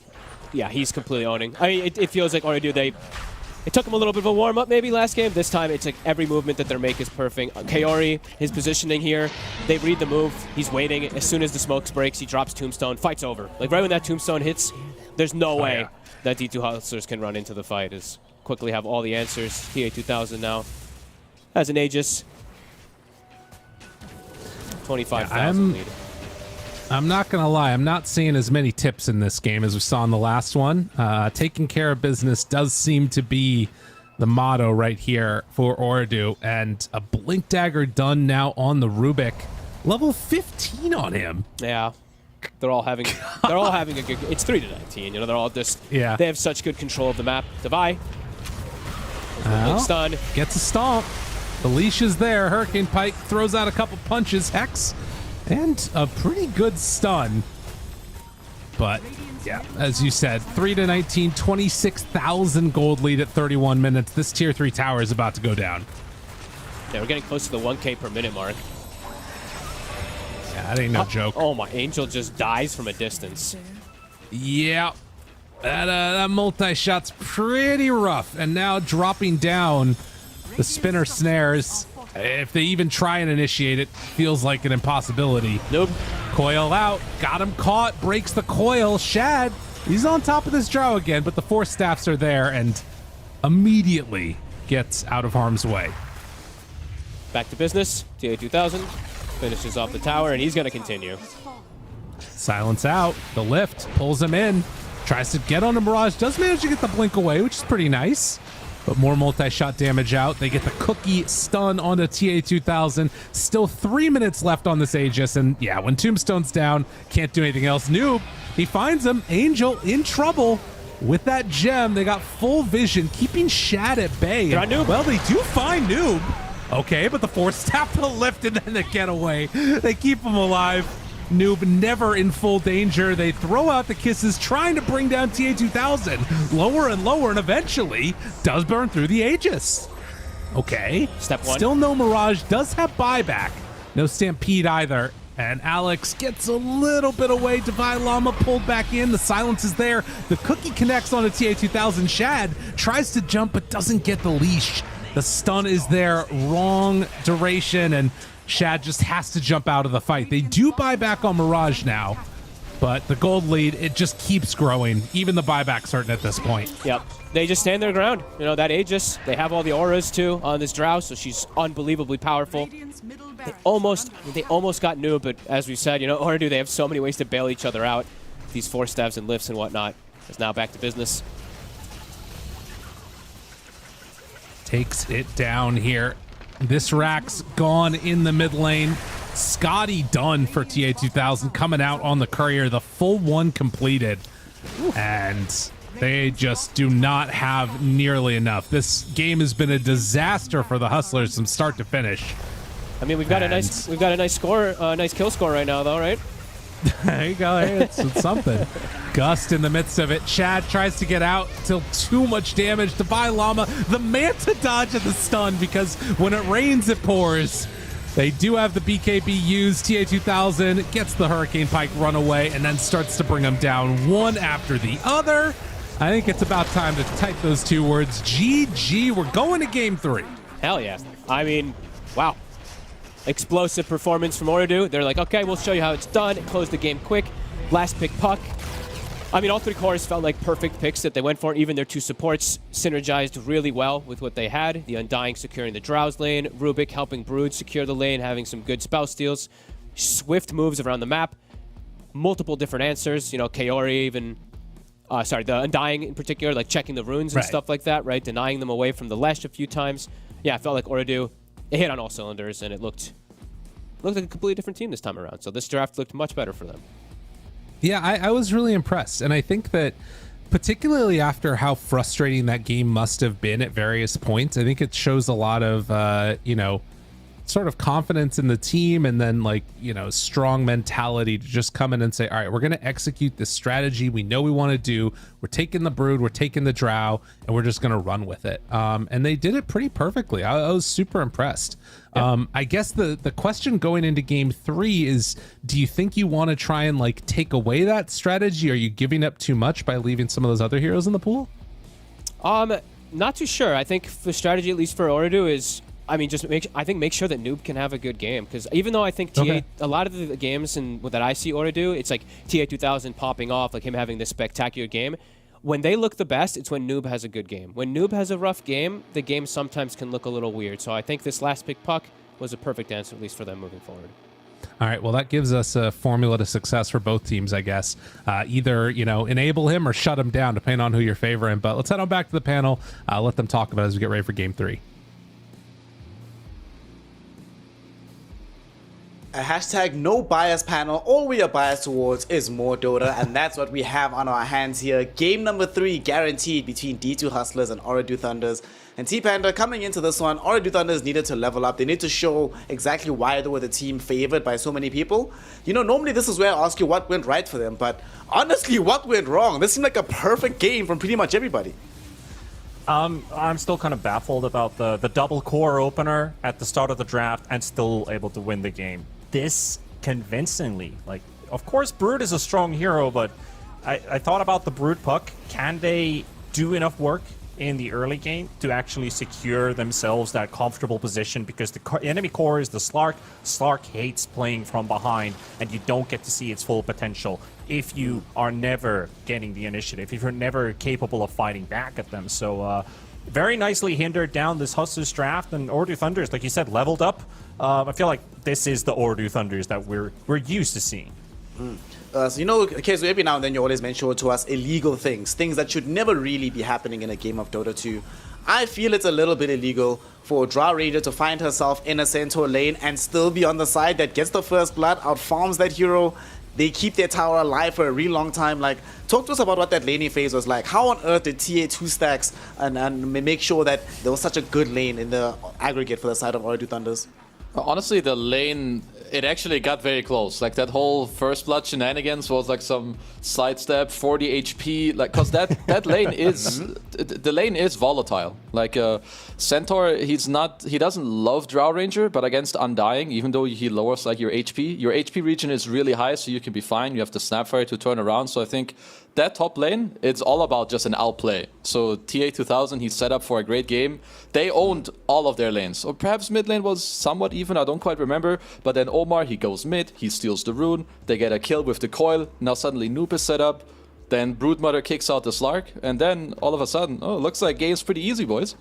yeah, he's completely owning. I mean, it feels like Oridu, it took him a little bit of a warm-up maybe last game. This time, it's like every movement that they make is perfect. Kaori, his positioning here, they read the move. He's waiting. As soon as the smokes breaks, he drops Tombstone. Fight's over. Like, right when that Tombstone hits, there's no way that D2 Hustlers can run into the fight. Is quickly have all the answers. TA2000 now has an Aegis. 25,000 lead. I'm not going to lie. I'm not seeing as many tips in this game as we saw in the last one. Taking care of business does seem to be the motto right here for Oridu. And a Blink Dagger done now on the Rubik. Level 15 on him. Yeah. They're all having a good... It's 3-19. You know, they're all just... Yeah. They have such good control of the map. Devi. Stun. Gets a stomp. The leash is there. Hurricane Pike throws out a couple punches. Hex. And a pretty good stun. But, yeah, as you said, 3-19, 26,000 gold lead at 31 minutes. This tier 3 tower is about to go down. Yeah, we're getting close to the 1K per minute mark. Yeah, that ain't no joke. Oh, my Angel just dies from a distance. Yeah. That multi-shot's pretty rough. And now dropping down the spinner snares. If they even try and initiate it, feels like an impossibility. Nope. Coil out. Got him caught. Breaks the coil. Shad, he's on top of this drow again, but the 4 staffs are there and immediately gets out of harm's way. Back to business. TA2000 finishes off the tower, and he's going to continue. Silence out. The lift pulls him in. Tries to get on a Mirage. Does manage to get the blink away, which is pretty nice. But more multi-shot damage out. They get the cookie stun onto TA2000. Still 3 minutes left on this Aegis. And yeah, when Tombstone's down, can't do anything else. Noob, he finds him. Angel in trouble with that gem. They got full vision, keeping Shad at bay. And, Noob. well, they do find Noob. Okay, but the 4 staff the lift and then the getaway. They keep him alive. Noob never in full danger. They throw out the kisses, trying to bring down TA2000. Lower and lower, and eventually does burn through the Aegis. Okay. Step 1. Still no Mirage. Does have buyback. No Stampede either. And Alex gets a little bit away. Divine Llama pulled back in. The silence is there. The cookie connects on a TA2000. Shad tries to jump, but doesn't get the leash. The stun is there. Wrong duration, and Shad just has to jump out of the fight. They do buy back on Mirage now, but the gold lead, it just keeps growing. Even the buyback's hurting at this point. Yep. They just stand their ground. You know, that Aegis, they have all the auras too on this drow, so she's unbelievably powerful. They almost got Noob, but as we said, you know, Oridu, they have so many ways to bail each other out. These 4 stabs and lifts and whatnot. It's now back to business. Takes it down here. This rack's gone in the mid lane. Scotty done for TA2000 coming out on the courier. The full 1 completed. And they just do not have nearly enough. This game has been a disaster for the Hustlers from start to finish. I mean, we've got a nice score, nice kill score right now, though, right? There you go. Hey, it's something. Gust in the midst of it. Chad tries to get out till too much damage. Divine Llama, the Manta dodge of the stun, because when it rains, it pours. They do have the BKB used. TA2000 gets the Hurricane Pike runaway and then starts to bring them down one after the other. I think it's about time to type those 2 words. GG. We're going to game 3. Hell yeah. I mean, wow. Explosive performance from Oridu. They're like, okay, we'll show you how it's done. Close the game quick. Last pick puck. I mean, all three cores felt like perfect picks that they went for. Even their two supports synergized really well with what they had. The Undying securing the Drow's lane, Rubik helping Brood secure the lane, having some good spell steals, swift moves around the map, multiple different answers. You know, Kaori even, the Undying in particular, like checking the runes and stuff like that, right? Denying them away from the Lesh a few times. Yeah, I felt like Oridu, it hit on all cylinders, and it looked like a completely different team this time around. So this draft looked much better for them. Yeah, I was really impressed. And I think that particularly after how frustrating that game must have been at various points, I think it shows a lot of, sort of confidence in the team, and then like, strong mentality to just come in and say, all right, we're going to execute this strategy we know we want to do. We're taking the Brood, we're taking the Drow, and we're just going to run with it. And they did it pretty perfectly. I was super impressed. Yeah. I guess the question going into game 3 is, do you think you want to try and like take away that strategy? Are you giving up too much by leaving some of those other heroes in the pool? Not too sure. I think the strategy, at least for Oridu, is, I mean, just make sure that Noob can have a good game. Because even though I think TA, a lot of the games that I see Oridu, it's like TA 2000 popping off, like him having this spectacular game. When they look the best, it's when Noob has a good game. When Noob has a rough game, the game sometimes can look a little weird. So I think this last pick puck was a perfect answer, at least for them moving forward. All right, well, that gives us a formula to success for both teams, I guess. Either, enable him or shut him down, depending on who you're favoring. But let's head on back to the panel. Let them talk about it as we get ready for game 3. A hashtag no bias panel. All we are biased towards is more Dota, and that's what we have on our hands here. Game number 3 guaranteed between D2 Hustlers and Oridu Thunders. And T-Panda, coming into this one, Oridu Thunders needed to level up. They need to show exactly why they were the team favored by so many people. Normally this is where I ask you what went right for them, but honestly, what went wrong? This seemed like a perfect game from pretty much everybody. I'm still kind of baffled about the double core opener at the start of the draft and still able to win the game this convincingly. Like, of course, Brood is a strong hero, but I thought about the Brood puck. Can they do enough work in the early game to actually secure themselves that comfortable position? Because the enemy core is the Slark. Slark hates playing from behind, and you don't get to see its full potential if you are never getting the initiative, if you're never capable of fighting back at them. So very nicely hindered down this Hustlers draft, and Oridu Thunders, like you said, leveled up. I feel like this is the Oridu Thunders that we're used to seeing. So, every now and then you always mention to us illegal things that should never really be happening in a game of Dota 2. I feel it's a little bit illegal for Drow Raider to find herself in a centaur lane and still be on the side that gets the first blood, outfarms that hero. They keep their tower alive for a really long time. Like, talk to us about what that laning phase was like. How on earth did TA 2 stacks and make sure that there was such a good lane in the aggregate for the side of Oridu Thunders? Honestly, the lane, it actually got very close. Like, that whole first blood shenanigans was like some sidestep, 40 HP. Like, cause that lane is, the lane is volatile. Like, Centaur, he doesn't love Drow Ranger, but against Undying, even though he lowers like your HP region is really high, so you can be fine. You have the Snapfire to turn around. So I think that top lane, it's all about just an outplay. So TA 2000, he's set up for a great game. They owned all of their lanes. Or perhaps mid lane was somewhat even, I don't quite remember. But then Omar, he goes mid, he steals the rune, they get a kill with the coil. Now suddenly Noob is set up. Then Broodmother kicks out the Slark. And then all of a sudden, looks like game's pretty easy, boys.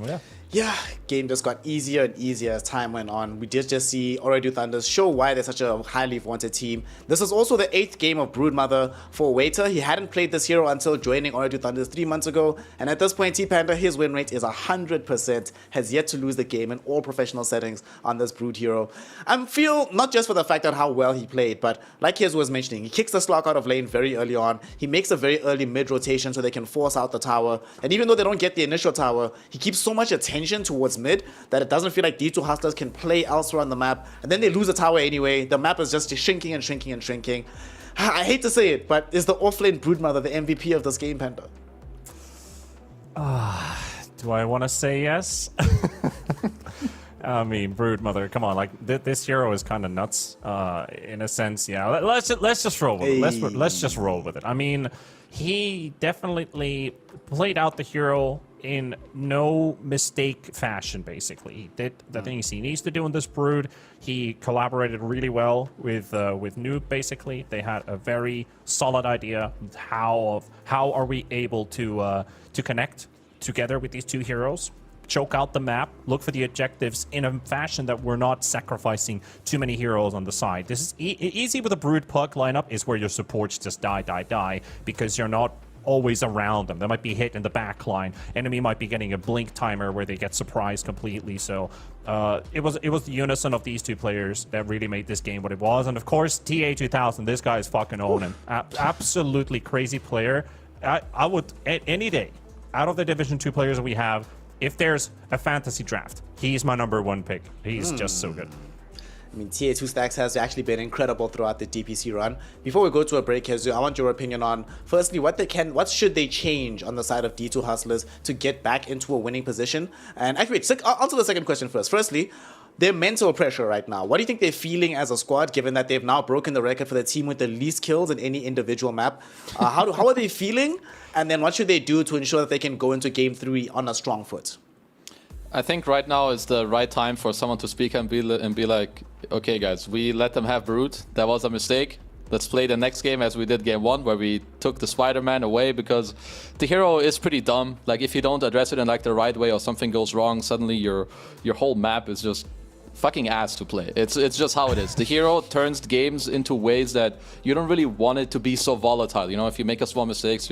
Oh, yeah. Yeah, game just got easier and easier as time went on. We did just see Oridu Thunders show why they're such a highly wanted team. This is also the 8th game of Broodmother for Waiter. He hadn't played this hero until joining Oridu Thunders 3 months ago, and at this point, T-Panda, his win rate is 100%, has yet to lose the game in all professional settings on this Brood hero. I feel not just for the fact that how well he played, but like Hez was mentioning, he kicks the Slark out of lane very early on. He makes a very early mid rotation so they can force out the tower, and even though they don't get the initial tower, he keeps so much attention towards mid that it doesn't feel like D2 Hustlers can play elsewhere on the map, and then they lose the tower anyway. The map is just shrinking and shrinking and shrinking. I hate to say it, but is the offlane Broodmother the MVP of this game, Panda? Do I want to say yes? I mean, Broodmother, come on, like this hero is kind of nuts, in a sense. Yeah, let's just roll with it. Let's just roll with it. I mean, he definitely played out the hero in no mistake fashion, basically. He did the things he needs to do in this Brood. He collaborated really well with Noob, basically. They had a very solid idea of how are we able to connect together with these two heroes, choke out the map, look for the objectives in a fashion that we're not sacrificing too many heroes on the side. This is easy with a Brood Puck lineup is where your supports just die, because you're not always around them. They might be hit in the back line. Enemy might be getting a blink timer where they get surprised completely. So it was the unison of these two players that really made this game what it was. And of course, TA2000, this guy is fucking owning. Absolutely crazy player. I would, any day, out of the Division 2 players that we have, if there's a fantasy draft, he's my #1 pick. He's just so good. I mean, TA2 Stacks has actually been incredible throughout the DPC run. Before we go to a break, Hezu, I want your opinion on, firstly, what should they change on the side of D2 Hustlers to get back into a winning position? And actually, wait, answer the second question first. Firstly, their mental pressure right now. What do you think they're feeling as a squad, given that they've now broken the record for the team with the least kills in any individual map? How are they feeling? And then what should they do to ensure that they can go into Game 3 on a strong foot? I think right now is the right time for someone to speak and be like, okay guys, we let them have Brood. That was a mistake. Let's play the next game as we did game 1, where we took the Spider-Man away, because the hero is pretty dumb. Like, if you don't address it in like the right way or something goes wrong, suddenly your whole map is just fucking ass to play. It's just how it is. The hero turns games into ways that you don't really want it to be so volatile. You know, if you make a small mistakes,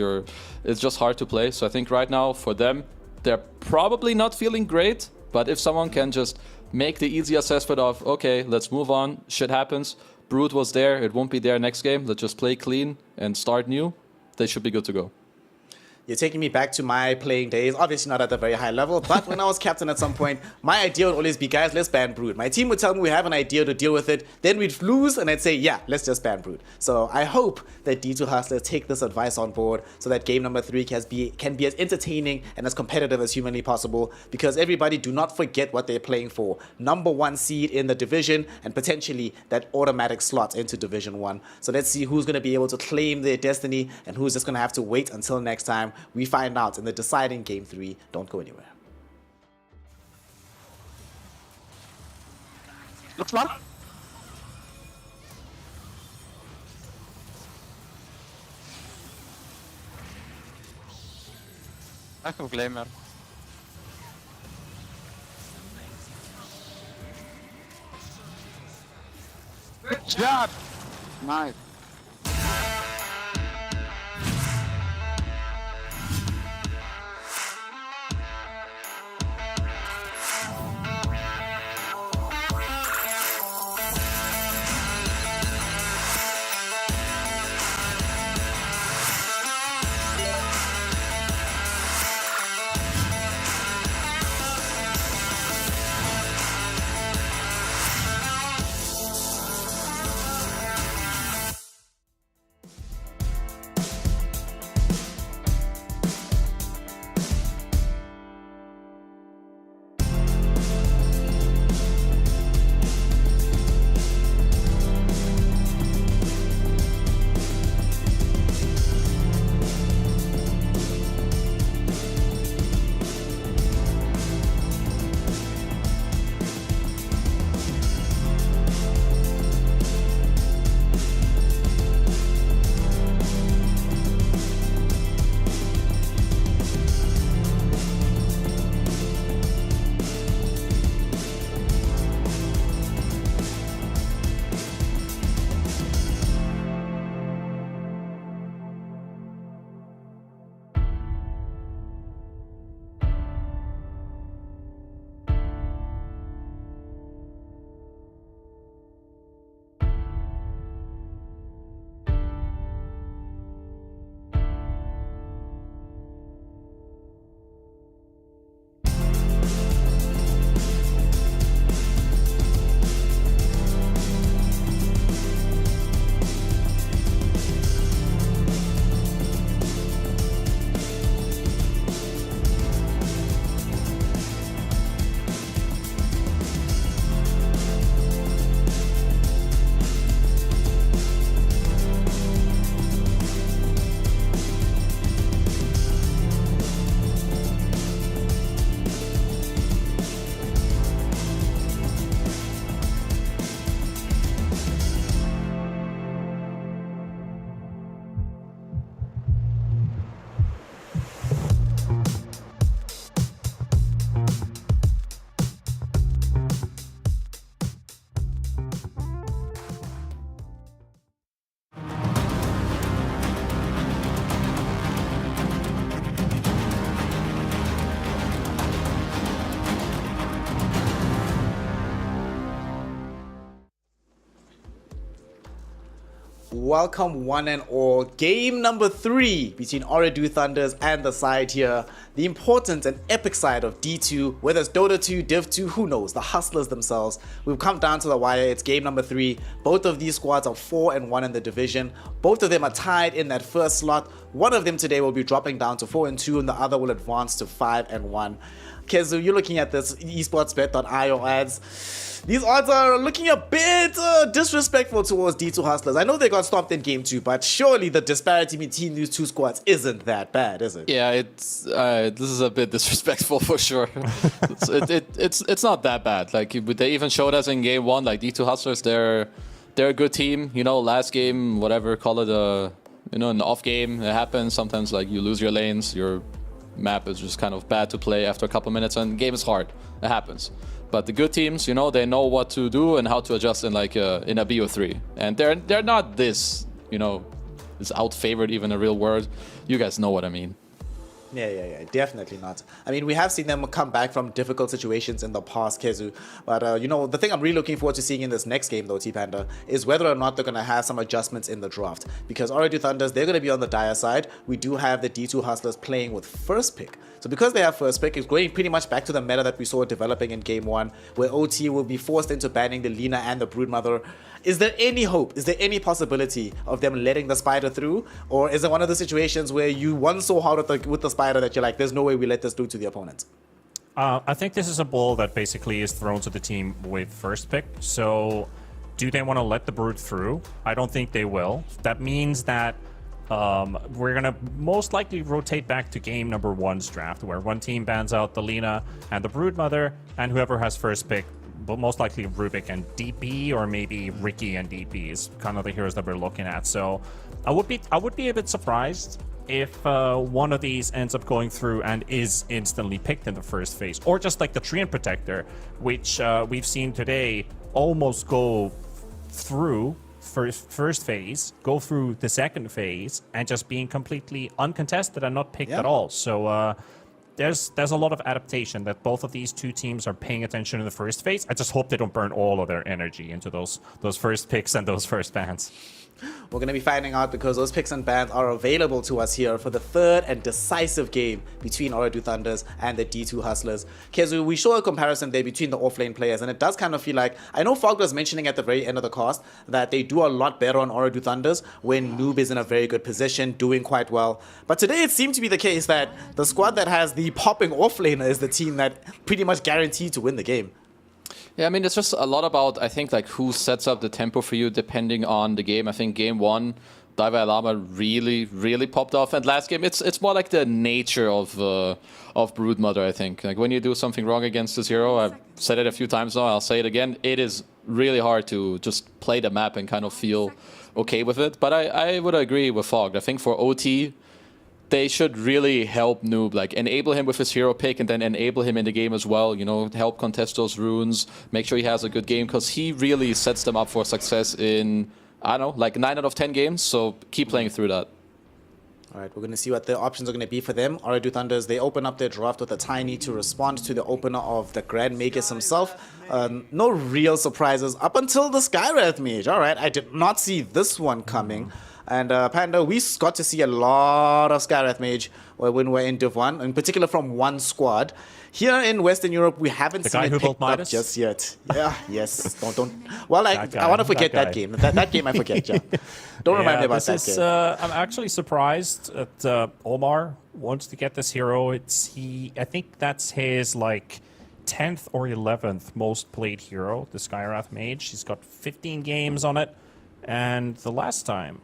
it's just hard to play. So I think right now for them, they're probably not feeling great, but if someone can just make the easy assessment of, okay, let's move on, shit happens, Brood was there, it won't be there next game, let's just play clean and start new, they should be good to go. You're taking me back to my playing days, obviously not at a very high level, but when I was captain at some point, my idea would always be, guys, let's ban Brood. My team would tell me we have an idea to deal with it, then we'd lose, and I'd say, yeah, let's just ban Brood. So I hope that D2 Hustlers take this advice on board so that game number 3 can be as entertaining and as competitive as humanly possible, because everybody, do not forget what they're playing for. #1 seed in the division, and potentially that automatic slot into Division 1. So let's see who's going to be able to claim their destiny and who's just going to have to wait until next time we find out in the deciding Game 3. Don't go anywhere. Looks one. I have Glamour. Good job. Nice. Welcome one and all. Game number 3 between Ooredoo Thunders and the side here. The important and epic side of D2, whether it's Dota 2, Div 2, who knows, the hustlers themselves. We've come down to the wire, it's game number 3. Both of these squads are 4-1 in the division. Both of them are tied in that first slot. One of them today will be dropping down to 4-2 and the other will advance to 5-1. Kezu, you're looking at this esportsbet.io ads. These odds are looking a bit disrespectful towards D2 Hustlers. I know they got stopped in game 2, but surely the disparity between these two squads isn't that bad, is it? Yeah, it's this is a bit disrespectful for sure. It's not that bad. Like they even showed us in game 1, like D2 Hustlers, they're a good team. You know, last game, whatever, call it an off game. It happens sometimes. Like you lose your lanes, your map is just kind of bad to play after a couple minutes, and the game is hard. It happens. But the good teams, you know, they know what to do and how to adjust in like in a BO3, and they're not this, you know, this out favored even a real word. You guys know what I mean. Yeah, definitely not. I mean, we have seen them come back from difficult situations in the past, Kezu. But, you know, the thing I'm really looking forward to seeing in this next game, though, T-Panda, is whether or not they're going to have some adjustments in the draft. Because Ooredoo Thunders, they're going to be on the dire side. We do have the D2 Hustlers playing with first pick. So because they have first pick, it's going pretty much back to the meta that we saw developing in game 1, where OT will be forced into banning the Lina and the Broodmother. Is there any hope? Is there any possibility of them letting the Spider through? Or is it one of the situations where you won so hard with the Spider that you're like, there's no way we let this through to the opponent? I think this is a ball that basically is thrown to the team with first pick. So do they want to let the Brood through? I don't think they will. That means that we're going to most likely rotate back to game number 1's draft, where one team bans out the Lina and the Broodmother, and whoever has first pick, but most likely Rubik and DP, or maybe Ricky and DP is kind of the heroes that we're looking at. So I would be a bit surprised if one of these ends up going through and is instantly picked in the first phase, or just like the Treant Protector, which we've seen today almost go through first phase, go through the second phase, and just being completely uncontested and not picked at all. So there's a lot of adaptation that both of these two teams are paying attention in the first phase. I just hope they don't burn all of their energy into those first picks and those first bans. We're going to be finding out, because those picks and bans are available to us here for the third and decisive game between Ooredoo Thunders and the D2 Hustlers. Kezu, we show a comparison there between the offlane players, and it does kind of feel like, I know Fog was mentioning at the very end of the cast that they do a lot better on Ooredoo Thunders when Noob is in a very good position, doing quite well. But today it seemed to be the case that the squad that has the popping offlaner is the team that pretty much guaranteed to win the game. Yeah, I mean, it's just a lot about, I think, like who sets up the tempo for you depending on the game. I think game 1, Diva Lama really popped off, and last game it's more like the nature of Broodmother. I think like when you do something wrong against this hero, I've said it a few times now, I'll say it again, it is really hard to just play the map and kind of feel okay with it. But I would agree with Fog. I think for OT, they should really help Noob, like enable him with his hero pick and then enable him in the game as well, you know, help contest those runes, make sure he has a good game, because he really sets them up for success in, I don't know, like 9 out of 10 games, so keep playing through that. All right, we're going to see what the options are going to be for them. Ooredoo Thunders, they open up their draft with a Tiny to respond to the opener of the Grand Magus himself. No real surprises up until the Skywrath Mage. All right, I did not see this one coming. And Panda, we got to see a lot of Skywrath Mage when we're in Div 1, in particular from one squad. Here in Western Europe, we haven't seen it picked up just yet. Yeah, yes. Don't. Well, I want to forget that game. That game I forget, yeah. Don't remind me about that game. I'm actually surprised that Omar wants to get this hero. I think that's his, like, 10th or 11th most played hero, the Skywrath Mage. He's got 15 games on it. And the last time,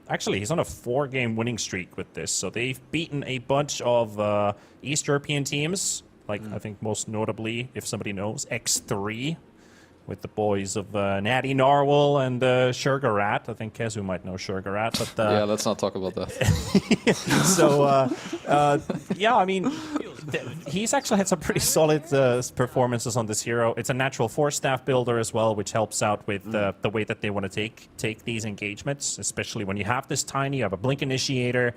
actually, he's on a 4-game winning streak with this. So they've beaten a bunch of East European teams, like I think most notably, if somebody knows, X3, with the boys of Natty Narwhal and Sugarat. I think Kezu might know Sugarat, but yeah, let's not talk about that. So yeah, I mean, he's actually had some pretty solid performances on this hero. It's a natural 4-staff builder as well, which helps out with the way that they want to take these engagements, especially when you have this tiny, you have a blink initiator,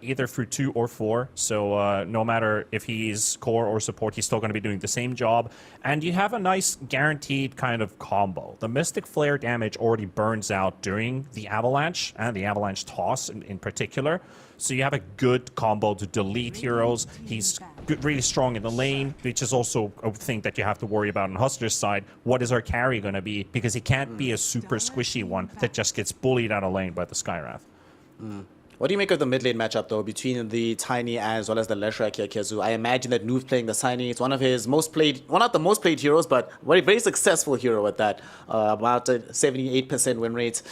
either through 2 or 4. So no matter if he's core or support, he's still going to be doing the same job. And you have a nice guaranteed kind of combo. The Mystic Flare damage already burns out during the Avalanche and the Avalanche toss in particular. So you have a good combo to delete heroes. He's good, really strong in the lane, which is also a thing that you have to worry about on Hustler's side. What is our carry going to be? Because he can't be a super squishy one that just gets bullied out of lane by the Skywrath. What do you make of the mid lane matchup, though, between the Tiny as well as the Leshrac here, Kezu? I imagine that Nu's playing the Tiny. It's one of his most played, well, not the most played heroes, but very successful hero at that. About a 78% win rate.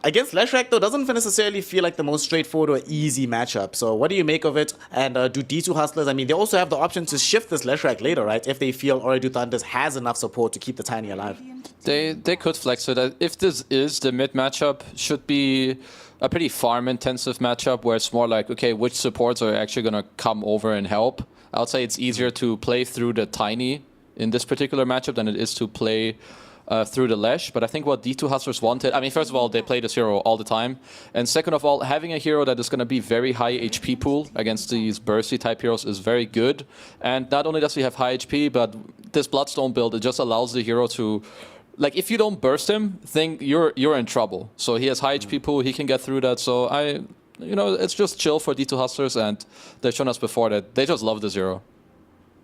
Against Leshrac, though, doesn't necessarily feel like the most straightforward or easy matchup. So what do you make of it? And do D2 Hustlers, I mean, they also have the option to shift this Leshrac later, right? If they feel Already Thunders has enough support to keep the Tiny alive. They could flex it. If this is the mid matchup, should be a pretty farm-intensive matchup where it's more like, okay, which supports are actually going to come over and help? I would say it's easier to play through the Tiny in this particular matchup than it is to play through the Lesh. But I think what D2 Hustlers wanted, I mean, first of all, they play this hero all the time. And second of all, having a hero that is going to be very high HP pool against these bursty type heroes is very good. And not only does he have high HP, but this Bloodstone build, it just allows the hero to, like, if you don't burst him, think you're in trouble. So he has high HP pool, he can get through that. So it's just chill for D2 Hustlers, and they've shown us before that they just love this hero.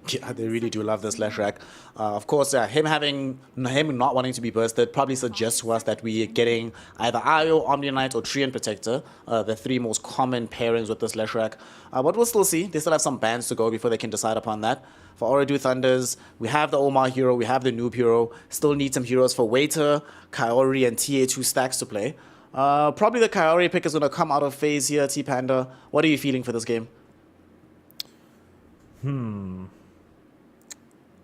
Yeah, they really do love this Leshrac. Of course, him not wanting to be bursted probably suggests to us that we're getting either Io, Omni Knight, or Treant Protector, the 3 most common pairings with this Leshrac. But we'll still see. They still have some bans to go before they can decide upon that. For Already Thunders, we have the Omar hero, we have the Noob hero. Still need some heroes for Waiter, Kaori, and TA2 stacks to play. Probably the Kaori pick is going to come out of phase here, T-Panda. What are you feeling for this game?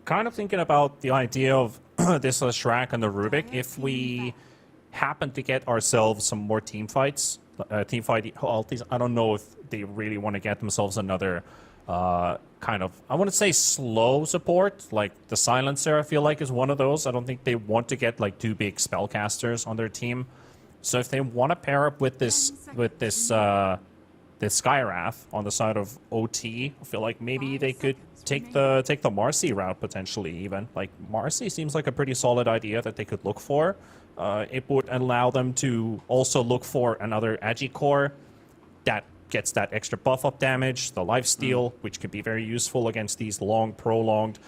Kind of thinking about the idea of this Leshrac and the Rubik. If we happen to get ourselves some more team fights, ultis, I don't know if they really want to get themselves another kind of, I want to say slow support, like the Silencer I feel like is one of those. I don't think they want to get like 2 big spellcasters on their team. So if they want to pair up with this Skywrath on the side of OT, I feel like maybe they could take the Marcy route potentially even. Like Marcy seems like a pretty solid idea that they could look for. It would allow them to also look for another Agicore that gets that extra buff up damage, the lifesteal, which could be very useful against these long, prolonged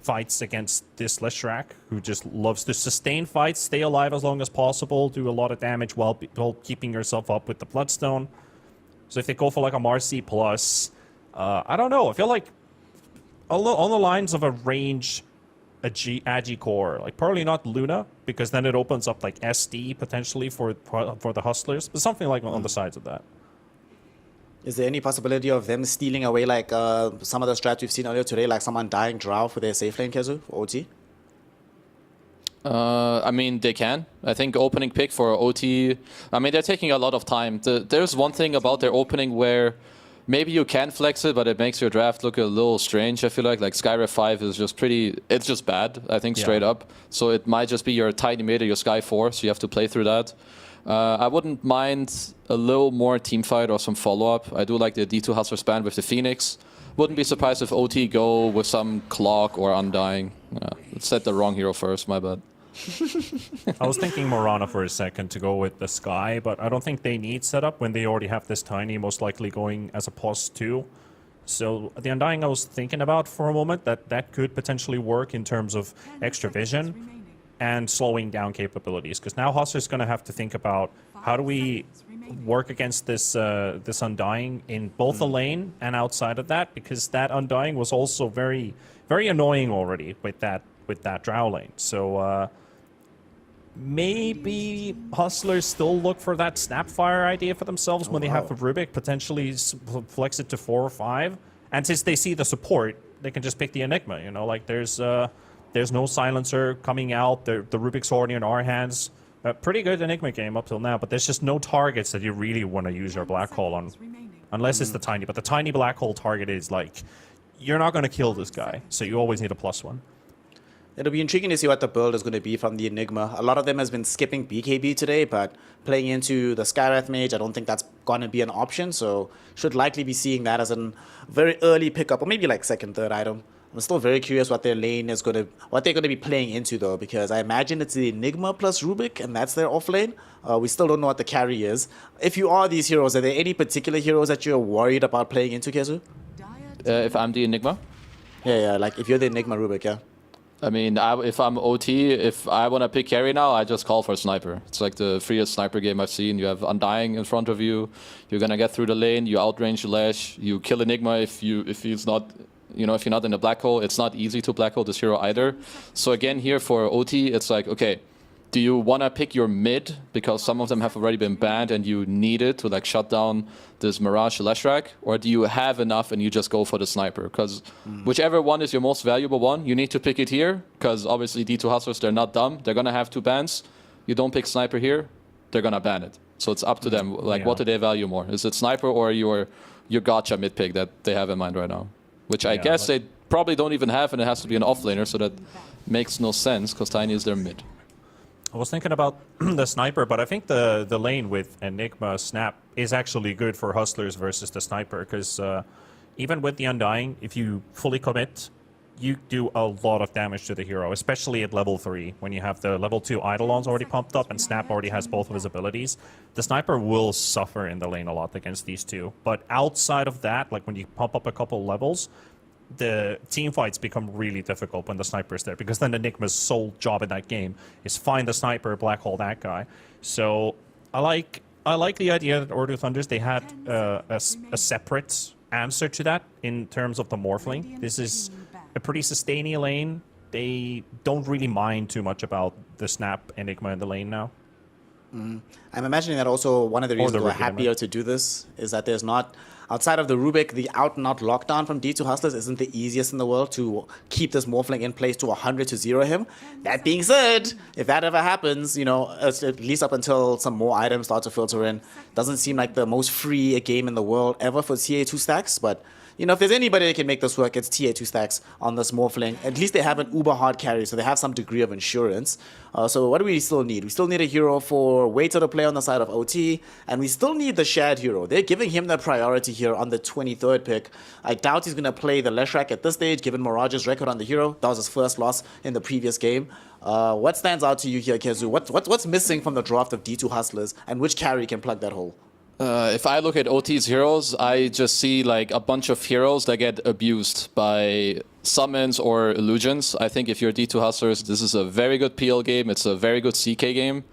fights against this Leshrac, who just loves to sustain fights, stay alive as long as possible, do a lot of damage while keeping yourself up with the Bloodstone. So if they go for like a Marcy plus, I don't know, I feel like on the lines of a range Agicore, like probably not Luna, because then it opens up like SD potentially for the Hustlers, but something like on the sides of that. Is there any possibility of them stealing away like some of the strats we've seen earlier today, like someone dying Drow for their safe lane, Kezu, for OT? I mean, they can. I think opening pick for OT, I mean, they're taking a lot of time. There's one thing about their opening where maybe you can flex it, but it makes your draft look a little strange, I feel like. Like Skywrath 5 is just it's just bad, I think, straight up. So it might just be your Tiny mid or your Sky 4, so you have to play through that. I wouldn't mind a little more teamfight or some follow-up. I do like the D2 Hustler span with the Phoenix. Wouldn't be surprised if OT go with some Clock or Undying. Set the wrong hero first, my bad. I was thinking Morana for a second to go with the Sky, but I don't think they need setup when they already have this Tiny most likely going as a pos 2. So the Undying I was thinking about for a moment, that could potentially work in terms of extra vision and slowing down capabilities, because now Hustler's going to have to think about how do we work against this this Undying in both the lane and outside of that, because that Undying was also very annoying already with that Drow lane. So maybe Hustlers still look for that Snapfire idea for themselves when they have the Rubik, potentially flex it to 4 or 5. And since they see the support, they can just pick the Enigma, you know, like there's no Silencer coming out, the Rubik's already in our hands. Pretty good Enigma game up till now, but there's just no targets that you really want to use your Black Hole on. Unless it's the Tiny, but the Tiny Black Hole target is like you're not going to kill this guy, so you always need a +1. It'll be intriguing to see what the build is going to be from the Enigma. A lot of them has been skipping BKB today, but playing into the Skywrath Mage, I don't think that's going to be an option, so should likely be seeing that as a very early pickup, or maybe like second, third item. I'm still very curious what their lane is what they're going to be playing into though, because I imagine it's the Enigma plus Rubik, and that's their off lane. We still don't know what the carry is. If you are these heroes, are there any particular heroes that you're worried about playing into, Kezu? If I'm the Enigma? Yeah, like if you're the Enigma Rubik, yeah. I mean, if I'm OT, if I want to pick carry now, I just call for Sniper. It's like the freest Sniper game I've seen. You have Undying in front of you. You're going to get through the lane. You outrange your Lash. You kill Enigma if he's not... You know, if you're not in the black hole. It's not easy to black hole this hero either. So again, here for OT, it's like, okay, do you want to pick your mid? Because some of them have already been banned and you need it to like shut down this Mirage Leshrac? Or do you have enough and you just go for the Sniper? Because whichever one is your most valuable one, you need to pick it here. Because obviously D2 Hustlers, they're not dumb. They're going to have 2 bans. You don't pick Sniper here, they're going to ban it. So it's up to them. Like, what do they value more? Is it Sniper or your gotcha mid pick that they have in mind right now? Which I guess they probably don't even have, and it has to be an offlaner, so that makes no sense, because Tiny is their mid. I was thinking about the Sniper, but I think the lane with Enigma Snap is actually good for Hustlers versus the Sniper, because even with the Undying, if you fully commit, you do a lot of damage to the hero, especially at level 3, when you have the level 2 Eidolons already pumped up and Snap already has both of his abilities. The Sniper will suffer in the lane a lot against these two. But outside of that, like when you pump up a couple levels, the team fights become really difficult when the Sniper is there, because then Enigma's sole job in that game is find the Sniper, black hole that guy. So I like the idea that Ordu Thunders, they had a separate answer to that in terms of the Morphling. This is a pretty sustainy lane. They don't really mind too much about the Snap Enigma in the lane now. I'm imagining that also one of the reasons we're happier to do this is that there's not, outside of the Rubik, the out-and-out lockdown from D2 Hustlers isn't the easiest in the world to keep this Morphling in place to 100 to 0 him. That being said, if that ever happens, you know, at least up until some more items start to filter in, doesn't seem like the most free game in the world ever for TA2 stacks, but you know, if there's anybody that can make this work, it's TA2 stacks on this Morphling. At least they have an uber hard carry, so they have some degree of insurance. So what do we still need? We still need a hero for Waiter to play on the side of OT, and we still need the shared hero. They're giving him the priority here on the 23rd pick. I doubt he's going to play the Leshrac at this stage, given Mirage's record on the hero. That was his first loss in the previous game. What stands out to you here, Kezu? What's missing from the draft of D2 Hustlers, and which carry can plug that hole? If I look at OT's heroes, I just see like a bunch of heroes that get abused by summons or illusions. I think if you're D2 Hustlers, this is a very good PL game. It's a very good CK game.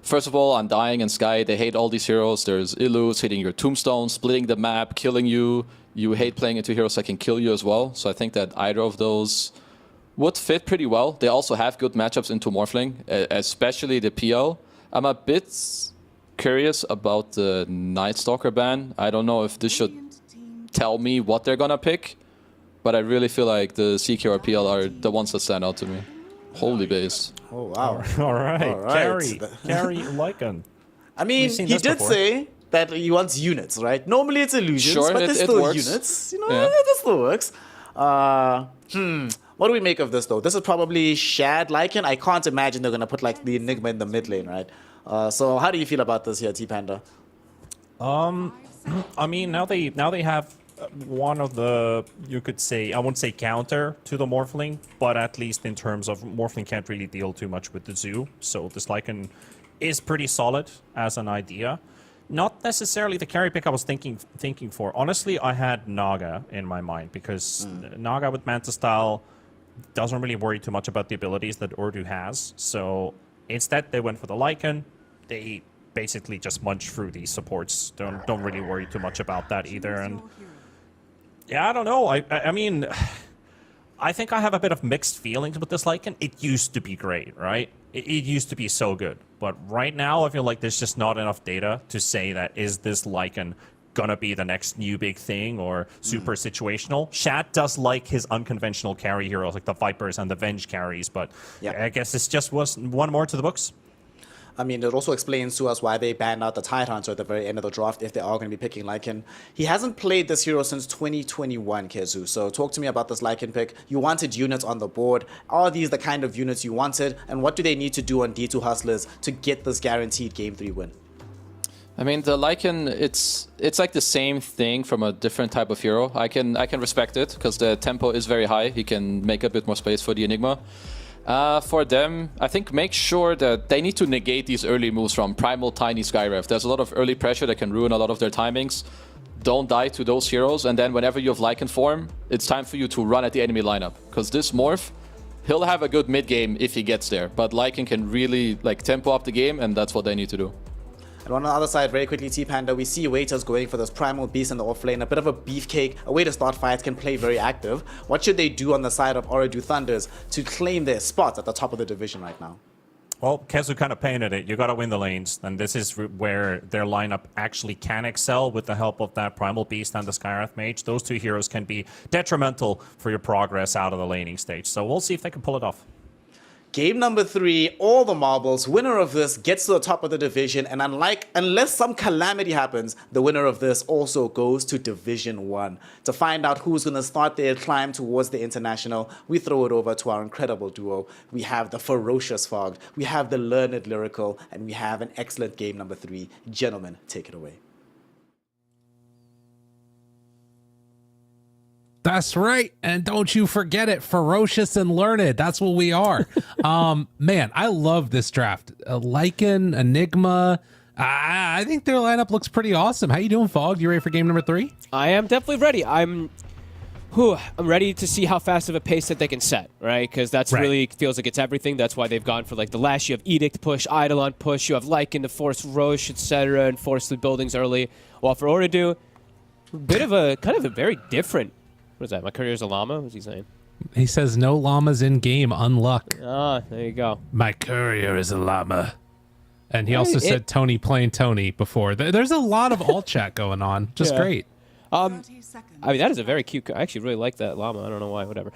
First of all, Undying and Sky, they hate all these heroes. There's Illus hitting your tombstone, splitting the map, killing you. You hate playing into heroes that can kill you as well. So I think that either of those would fit pretty well. They also have good matchups into Morphling, especially the PL. I'm a bit curious about the Night Stalker ban. I don't know if this should tell me what they're gonna pick, but I really feel like the CK or PL are the ones that stand out to me. Holy base. Oh, wow. All right. Carry Lycan. I mean, he did say that he wants units, right? Normally it's illusions, sure, but there's still works. units. You know, that still works. What do we make of this, though? This is probably Shad Lycan. I can't imagine they're going to put, like, the Enigma in the mid lane, right? So how do you feel about this here, T-Panda? I mean, now they have one of the, you could say, I wouldn't say counter to the Morphling, but at least in terms of Morphling can't really deal too much with the Zoo. So this Lycan is pretty solid as an idea. Not necessarily the carry pick I was thinking for. Honestly, I had Naga in my mind, because Naga with Manta Style doesn't really worry too much about the abilities that Ordu has. So instead, they went for the Lycan. They basically just munch through these supports. Don't really worry too much about that either. And yeah, I don't know. I mean, I think I have a bit of mixed feelings with this Lycan. It used to be great, right? It used to be so good. But right now, I feel like there's just not enough data to say that is this Lycan gonna be the next new big thing or super situational. Shad does like his unconventional carry heroes like the Vipers and the Venge carries, but I guess this just was one more to the books. I mean, it also explains to us why they banned out the Tidehunter at the very end of the draft if they are going to be picking Lycan. He hasn't played this hero since 2021, Kezu. So talk to me about this Lycan pick. You wanted units on the board. Are these the kind of units you wanted? And what do they need to do on D2 Hustlers to get this guaranteed Game 3 win? I mean, the Lycan, it's like the same thing from a different type of hero. I can respect it because the tempo is very high. He can make a bit more space for the Enigma. For them, I think make sure that they need to negate these early moves from Primal, Tiny, Skyref. There's a lot of early pressure that can ruin a lot of their timings. Don't die to those heroes, and then whenever you have Lycan form, it's time for you to run at the enemy lineup. Because this morph, he'll have a good mid game if he gets there, but Lycan can really like tempo up the game, and that's what they need to do. And on the other side, very quickly, T-Panda, we see Waiters going for this Primal Beast in the offlane, a bit of a beefcake, a way to start fights, can play very active. What should they do on the side of Ooredoo Thunders to claim their spots at the top of the division right now? Well, Kezu kind of painted it. You got to win the lanes, and this is where their lineup actually can excel with the help of that Primal Beast and the Skywrath Mage. Those two heroes can be detrimental for your progress out of the laning stage. So we'll see if they can pull it off. Game number 3, all the marbles. Winner of this gets to the top of the division, and unless some calamity happens, the winner of this also goes to Division 1. To find out who's going to start their climb towards the international, we throw it over to our incredible duo. We have the ferocious Fogged, we have the learned Lyrical, and we have an excellent game number 3. Gentlemen, take it away. That's right. And don't you forget it. Ferocious and learned. That's what we are. Man, I love this draft. Lycan, Enigma. I think their lineup looks pretty awesome. How you doing, Fog? You ready for game number 3? I am definitely ready. I'm ready to see how fast of a pace that they can set, right? Because that's really feels like it's everything. That's why they've gone for like the Lash. You have Edict push, Eidolon push. You have Lycan to force Roche, etc., and force the buildings early. While for Ooredoo, bit of a kind of a very different. What is that? My courier's a llama? What's he saying? He says no llamas in game. Unluck. Ah, there you go. My courier is a llama. And he also said Tony playing Tony before. There's a lot of alt chat going on. Just great. I mean, that is a very cute. I actually really like that llama. I don't know why. Whatever.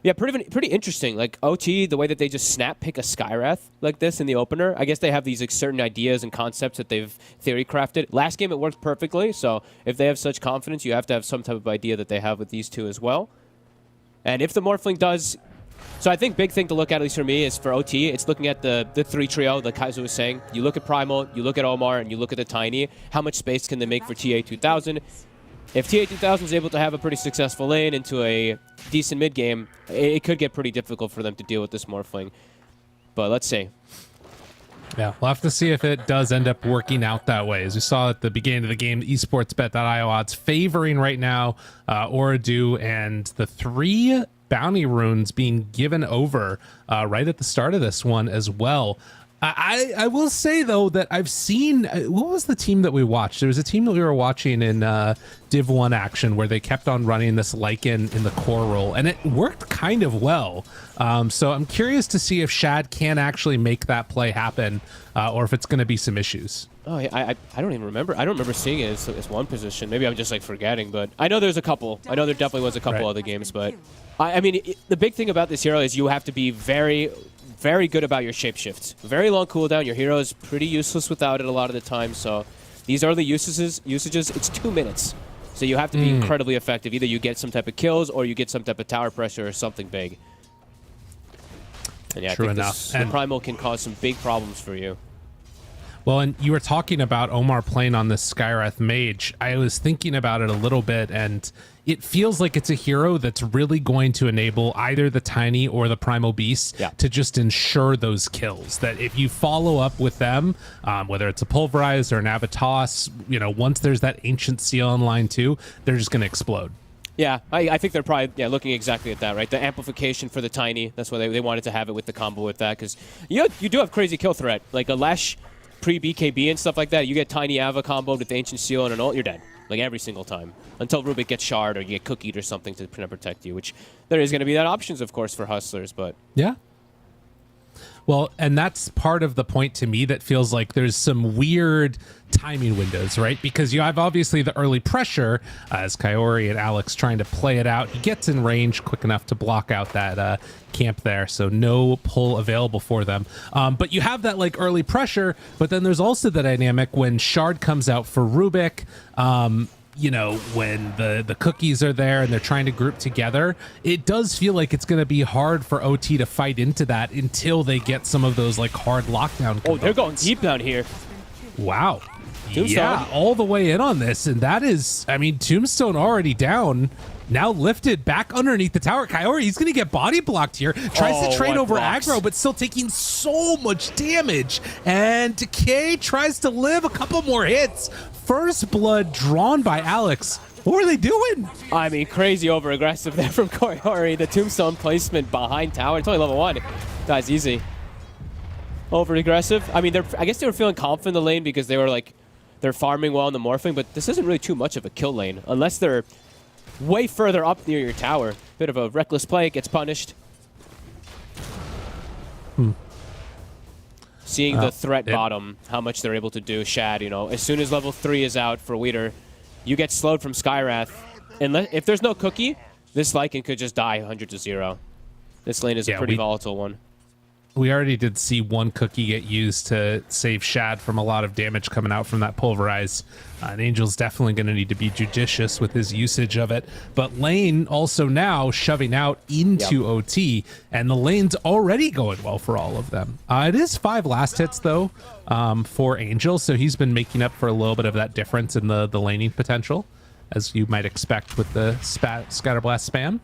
Yeah, pretty interesting. Like OT, the way that they just snap pick a Skywrath like this in the opener. I guess they have these like, certain ideas and concepts that they've theory crafted. Last game it worked perfectly. So if they have such confidence, you have to have some type of idea that they have with these two as well. And if the Morphling does, so I think big thing to look at least for me is for OT. It's looking at the 3 trio, like Kaizo was saying. You look at Primal, you look at Omar, and you look at the Tiny. How much space can they make for TA2000? If TA2000 is able to have a pretty successful lane into a decent mid game, it could get pretty difficult for them to deal with this Morphling. But let's see. Yeah, we'll have to see if it does end up working out that way. As we saw at the beginning of the game, esportsbet.io odds favoring right now Ooredoo, and the 3 bounty runes being given over right at the start of this one as well. I will say, though, that I've seen... what was the team that we watched? There was a team that we were watching in Div 1 action where they kept on running this Lycan in the core role, and it worked kind of well. So I'm curious to see if Shad can actually make that play happen, or if it's going to be some issues. Oh, yeah, I don't even remember. I don't remember seeing it as one position. Maybe I'm just like forgetting, but I know there's a couple. I know there definitely was a couple other games, but I mean, the big thing about this hero is you have to be very good about your shapeshifts. Very long cooldown. Your hero is pretty useless without it a lot of the time. So these early usages, it's 2 minutes. So you have to be incredibly effective. Either you get some type of kills or you get some type of tower pressure or something big. And yeah, True I think enough. the Primal can cause some big problems for you. Well, and you were talking about Omar playing on this Skywrath Mage. I was thinking about it a little bit, and it feels like it's a hero that's really going to enable either the Tiny or the Primal Beast to just ensure those kills. That if you follow up with them, whether it's a Pulverize or an Abatos, you know, once there's that Ancient Seal in line too, they're just going to explode. Yeah, I think they're probably looking exactly at that, right? The amplification for the Tiny. That's why they wanted to have it with the combo with that, because you do have crazy kill threat. Like a Lash pre-BKB and stuff like that, you get Tiny Ava comboed with the Ancient Seal and an ult, you're dead. Like every single time. Until Rubik gets shard or you get cookied or something to protect you, which there is going to be that options, of course, for Hustlers, but... Yeah. Well, and that's part of the point to me that feels like there's some weird timing windows, right? Because you have obviously the early pressure as Kaori and Alex trying to play it out. He gets in range quick enough to block out that camp there, so no pull available for them. But you have that like early pressure, but then there's also the dynamic when Shard comes out for Rubik, you know, when the cookies are there and they're trying to group together, it does feel like it's going to be hard for OT to fight into that until they get some of those like hard lockdown components. Oh, they're going deep down here. Wow. Tombstone. Yeah, all the way in on this. And that is, I mean, Tombstone already down, now lifted back underneath the tower. Kaori, he's going to get body blocked here. Tries to trade over aggro, but still taking so much damage. And Decay tries to live a couple more hits. First blood drawn by Alex. What were they doing? I mean, crazy over-aggressive there from Kaori. The Tombstone placement behind tower. It's only level 1. That's easy. Over-aggressive. I mean, I guess they were feeling confident in the lane because they were like, they're farming well in the morphing, but this isn't really too much of a kill lane unless they're way further up near your tower. Bit of a reckless play, gets punished. Seeing the threat bottom, how much they're able to do. Shad, you know, as soon as level 3 is out for Weeder, you get slowed from Skywrath. And if there's no cookie, this Lycan could just die 100-0. This lane is a pretty volatile one. We already did see one cookie get used to save Shad from a lot of damage coming out from that pulverize. And Angel's definitely going to need to be judicious with his usage of it. But Lane also now shoving out into OT, and the lane's already going well for all of them. It is 5 last hits, though, for Angel, so he's been making up for a little bit of that difference in the laning potential, as you might expect with the Scatterblast spam.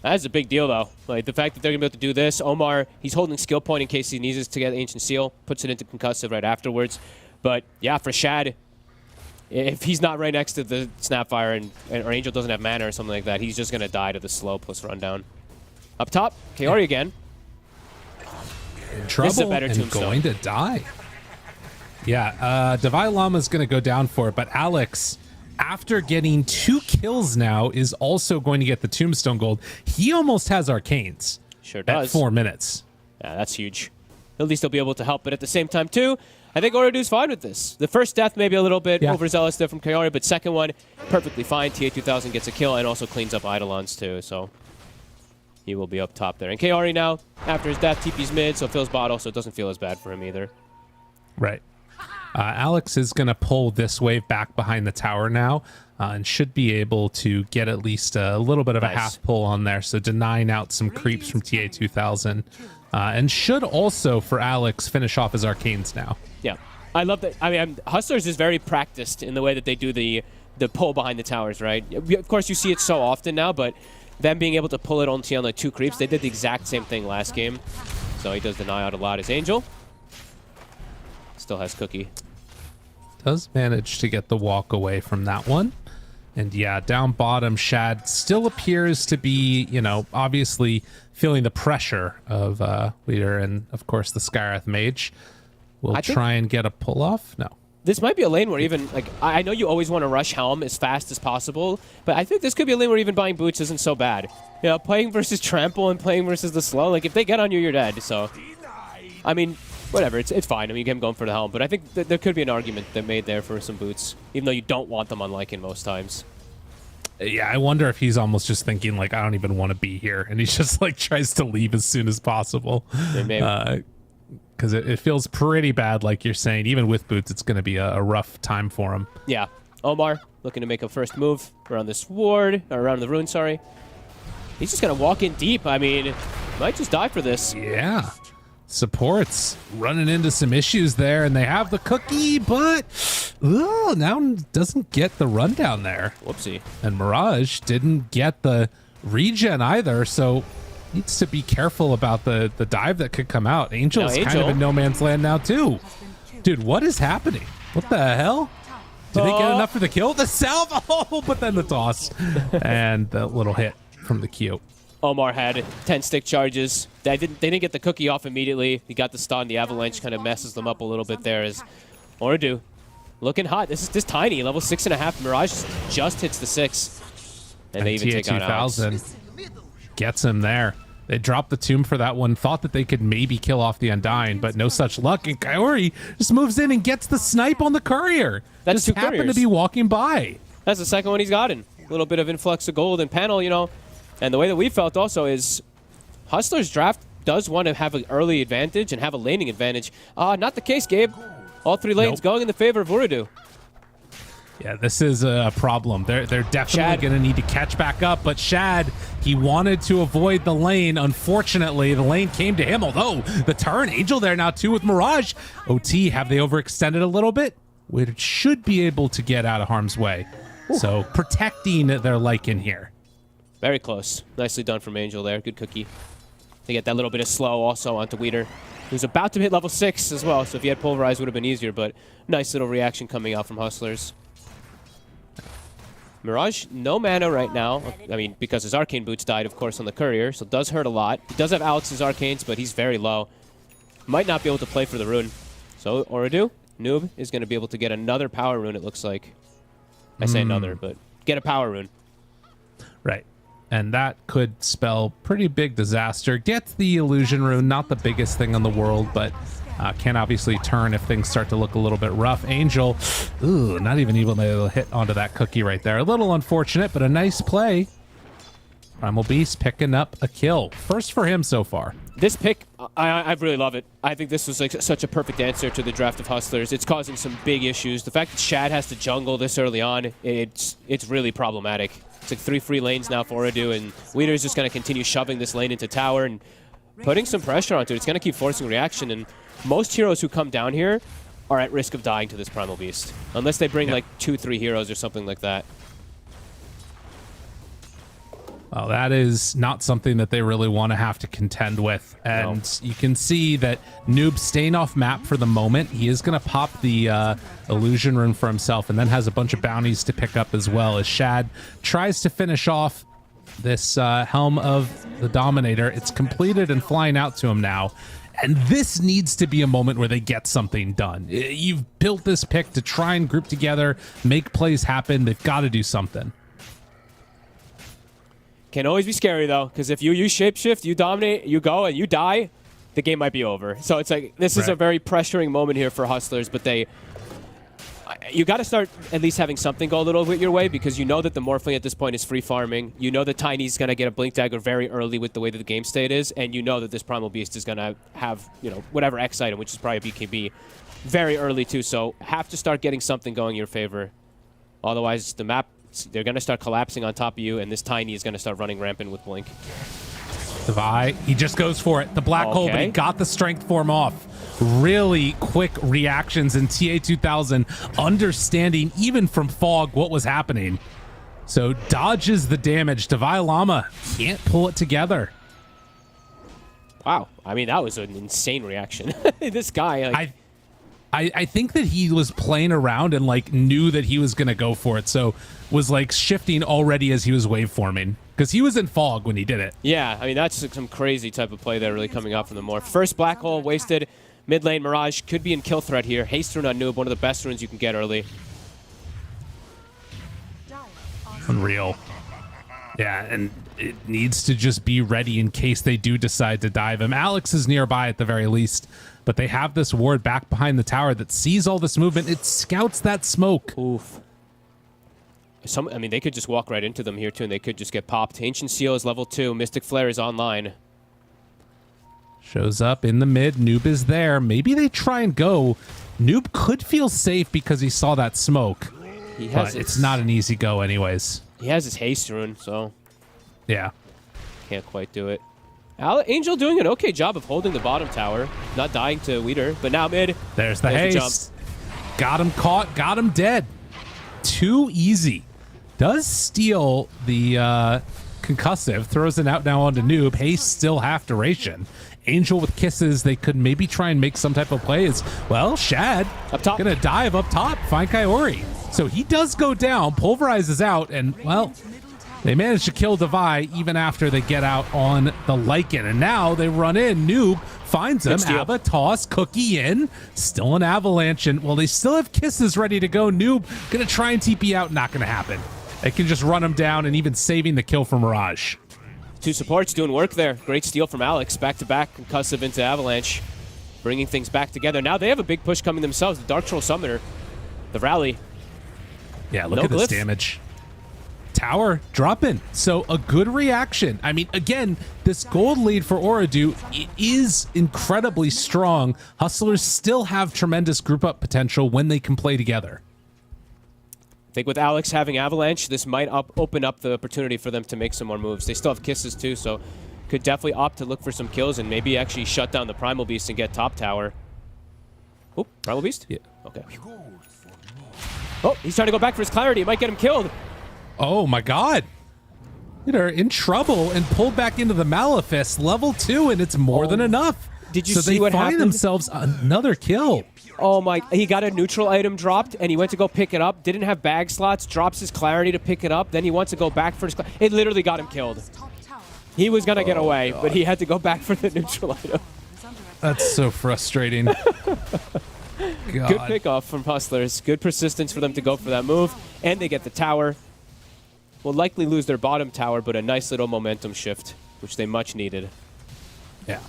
That's a big deal, though. Like, the fact that they're going to be able to do this. Omar, he's holding skill point in case he needs to get Ancient Seal. Puts it into concussive right afterwards. But, yeah, for Shad, if he's not right next to the Snapfire or Angel doesn't have mana or something like that, he's just going to die to the slow plus rundown. Up top, Kaori again. In trouble this is a better and Tombstone. Going to die. Yeah, Divine Llama's going to go down for it, but Alex, after getting 2 kills now, is also going to get the Tombstone gold. He almost has Arcanes. Sure does. At 4 minutes. Yeah, that's huge. At least he'll be able to help, but at the same time, too, I think Oridu's fine with this. The first death maybe a little bit overzealous there from Kaori, but second one, perfectly fine. TA2000 gets a kill and also cleans up Eidolons, too, so he will be up top there. And Kaori now, after his death, TP's mid, so Phil's bot, so it doesn't feel as bad for him either. Right. Alex is going to pull this wave back behind the tower now and should be able to get at least a little bit of a half pull on there. So denying out some creeps from TA2000 and should also, for Alex, finish off his Arcanes now. Yeah. I love that. I mean, Hustlers is very practiced in the way that they do the pull behind the towers, right? Of course, you see it so often now, but them being able to pull it on like 2 creeps, they did the exact same thing last game. So he does deny out a lot as Angel. Still has Cookie. Does manage to get the walk away from that one. And yeah, down bottom, Shad still appears to be, you know, obviously feeling the pressure of Leader and, of course, the Skywrath Mage. Will try and get a pull-off? No. This might be a lane where even, like, I know you always want to rush Helm as fast as possible, but I think this could be a lane where even buying boots isn't so bad. You know, playing versus Trample and playing versus the slow, like, if they get on you, you're dead, so. I mean, whatever, it's fine. I mean, you get him going for the Helm, but I think there could be an argument that made there for some boots, even though you don't want them on Lycan most times. Yeah, I wonder if he's almost just thinking, like, I don't even want to be here, and he just, like, tries to leave as soon as possible. Yeah, maybe. Because it feels pretty bad, like you're saying. Even with boots, it's going to be a rough time for him. Yeah. Omar looking to make a first move around this ward, or around the rune, sorry. He's just going to walk in deep. I mean, might just die for this. Yeah. Supports running into some issues there, and they have the cookie, but now doesn't get the rundown there. Whoopsie. And Mirage didn't get the regen either, so needs to be careful about the dive that could come out. Angel's kind of in no man's land now, too. Dude, what is happening? What the hell? Did they get enough for the kill? The salve! Oh, but then the toss. And the little hit from the Q. Omar had 10 stick charges. They didn't get the cookie off immediately. He got the stun. The avalanche kind of messes them up a little bit there as Oridu looking hot. This is tiny. Level 6.5. Mirage just hits the 6. And they even take out Alex. Gets him there. They dropped the tomb for that one, thought that they could maybe kill off the Undying, but no such luck. And Kaori just moves in and gets the snipe on the courier. That's just two happened couriers. to be walking by. That's the second one he's gotten. A little bit of influx of gold and panel, you know. And the way that we felt also is Hustler's draft does want to have an early advantage and have a laning advantage. Not the case, Gabe. All three lanes going in the favor of Uradu. Yeah, this is a problem. They're definitely going to need to catch back up. But Shad, he wanted to avoid the lane. Unfortunately, the lane came to him. Although the turn, Angel there now too with Mirage. OT, have they overextended a little bit? Which should be able to get out of harm's way. Ooh. So protecting their Lycan here. Very close. Nicely done from Angel there. Good cookie. They get that little bit of slow also onto Weeder, who's about to hit level 6 as well. So if he had Pulverized, it would have been easier. But nice little reaction coming out from Hustlers. Mirage, no mana right now. I mean, because his Arcane Boots died, of course, on the Courier, so it does hurt a lot. He does have Alex's Arcanes, but he's very low. Might not be able to play for the rune. So, Uradu, Noob, is going to be able to get another power rune, it looks like. I say another, but get a power rune. Right. And that could spell pretty big disaster. Gets the illusion rune, not the biggest thing in the world, but can obviously turn if things start to look a little bit rough. Angel, ooh, not even able to hit onto that cookie right there. A little unfortunate, but a nice play. Primal Beast picking up a kill. First for him so far. This pick, I really love it. I think this was like such a perfect answer to the draft of Hustlers. It's causing some big issues. The fact that Shad has to jungle this early on, it's really problematic. It's like 3 free lanes now for Uradu, and Weeder's just going to continue shoving this lane into tower and putting some pressure onto it. It's going to keep forcing reaction, and most heroes who come down here are at risk of dying to this Primal Beast. Unless they bring like 2-3 heroes or something like that. Well, that is not something that they really want to have to contend with. And you can see that Noob staying off map for the moment. He is going to pop the illusion rune for himself and then has a bunch of bounties to pick up as well as Shad tries to finish off this Helm of the Dominator. It's completed and flying out to him now. And this needs to be a moment where they get something done. You've built this pick to try and group together, make plays happen. They've got to do something. Can always be scary, though, because if you use Shapeshift, you dominate, you go, and you die, the game might be over. So it's like, this is a very pressuring moment here for Hustlers, but you got to start at least having something go a little bit your way, because you know that the Morphling at this point is free farming. You know that Tiny's going to get a Blink Dagger very early with the way that the game state is, and you know that this Primal Beast is going to have, you know, whatever X item, which is probably BKB, very early too. So have to start getting something going in your favor. Otherwise, the map, they're going to start collapsing on top of you, and this Tiny is going to start running rampant with Blink. Devi, he just goes for it. The black hole, but he got the strength form off. Really quick reactions in TA2000, understanding even from Fog what was happening. So dodges the damage. Devi Lama can't pull it together. Wow. I mean, that was an insane reaction. This guy, like, I think that he was playing around and like knew that he was going to go for it. So was like shifting already as he was waveforming, because he was in Fog when he did it. Yeah, I mean, that's some crazy type of play there really coming out from the Morph. First black hole wasted. Mid lane Mirage could be in kill threat here. Haste rune on Noob, one of the best runes you can get early. Unreal. Yeah, and it needs to just be ready in case they do decide to dive him. Alex is nearby at the very least, but they have this ward back behind the tower that sees all this movement. It scouts that smoke. Oof. I mean, they could just walk right into them here too, and they could just get popped. Ancient Seal is level 2. Mystic Flare is online. Shows up in the mid. Noob is there. Maybe they try and go. Noob could feel safe because he saw that smoke. But it's not an easy go anyways. He has his haste rune, so yeah, can't quite do it. Angel doing an okay job of holding the bottom tower, not dying to Weeder, but now mid. There's the haste. Got him caught, got him dead. Too easy. Does steal the concussive, throws it out now onto Noob. Haste still half duration. Angel with kisses, they could maybe try and make some type of plays. Well, Shad up top, gonna dive up top, find Kaori. So he does go down, pulverizes out, and well, they manage to kill Devi even after they get out on the Lycan. And now they run in. Noob finds him. Abba toss, cookie in. Still an avalanche. And well, they still have kisses ready to go. Noob gonna try and TP out. Not gonna happen. They can just run him down, and even saving the kill from Mirage. Two supports doing work there. Great steal from Alex. Back-to-back concussive into Avalanche. Bringing things back together. Now they have a big push coming themselves. The Dark Troll Summoner. The rally. Yeah, look No at this glyph. damage. Tower dropping. So a good reaction. I mean, again, this gold lead for Ooredoo is incredibly strong. Hustlers still have tremendous group up potential when they can play together. I think with Alex having Avalanche, this might open up the opportunity for them to make some more moves. They still have Kisses too, so could definitely opt to look for some kills and maybe actually shut down the Primal Beast and get top tower. Oh, Primal Beast? Yeah. Okay. Oh, he's trying to go back for his clarity. It might get him killed. Oh my god. They're in trouble and pulled back into the Malefice level 2, and it's more than enough. Did you so see they what find happened? themselves another kill. Oh my, he got a neutral item dropped and he went to go pick it up, didn't have bag slots, drops his clarity to pick it up, then he wants to go back for his it literally got him killed. He was gonna get away, but he had to go back for the neutral item. That's so frustrating. God. Good pickoff from Hustlers. Good persistence for them to go for that move. And they get the tower. Will likely lose their bottom tower, but a nice little momentum shift, which they much needed. Yeah.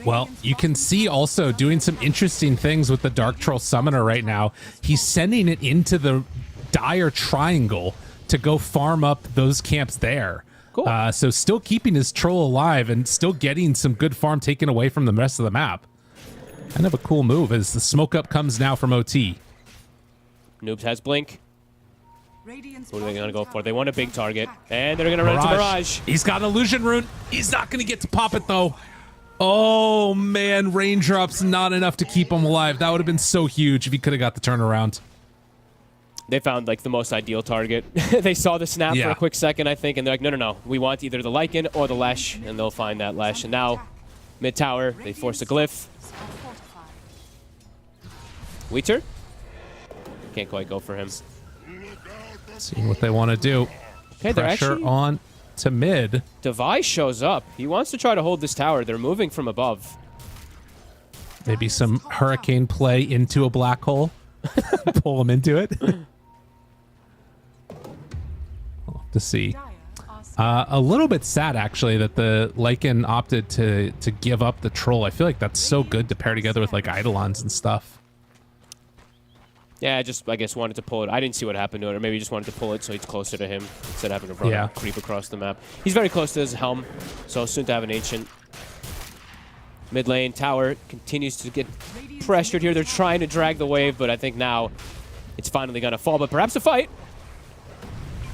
Well, you can see also doing some interesting things with the Dark Troll Summoner right now. He's sending it into the Dire Triangle to go farm up those camps there. Cool. So still keeping his troll alive and still getting some good farm taken away from the rest of the map. Kind of a cool move as the smoke up comes now from OT. Noobs has Blink. What are they going to go for? They want a big target. And they're going to run into Mirage. He's got an Illusion Rune. He's not going to get to pop it, though. Oh, man. Raindrops not enough to keep him alive. That would have been so huge if he could have got the turnaround. They found, like, the most ideal target. They saw the snap for a quick second, I think, and they're like, no. We want either the Lycan or the Lesh, and they'll find that Lesh. And now, mid-tower, they force a Glyph. Wheater? Can't quite go for him. Seeing what they want to do. Okay, they're Pressure actually on to mid. Device shows up. He wants to try to hold this tower. They're moving from above. Maybe some hurricane play into a black hole. Pull him into it. We'll have to see. A little bit sad, actually, that the Lycan opted to give up the troll. I feel like that's so good to pair together with, like, Eidolons and stuff. Yeah, I guess wanted to pull it. I didn't see what happened to it, or maybe he just wanted to pull it so he's closer to him instead of having to run and creep across the map. He's very close to his helm, so soon to have an Ancient. Mid lane, tower continues to get pressured here. They're trying to drag the wave, but I think now it's finally going to fall, but perhaps a fight.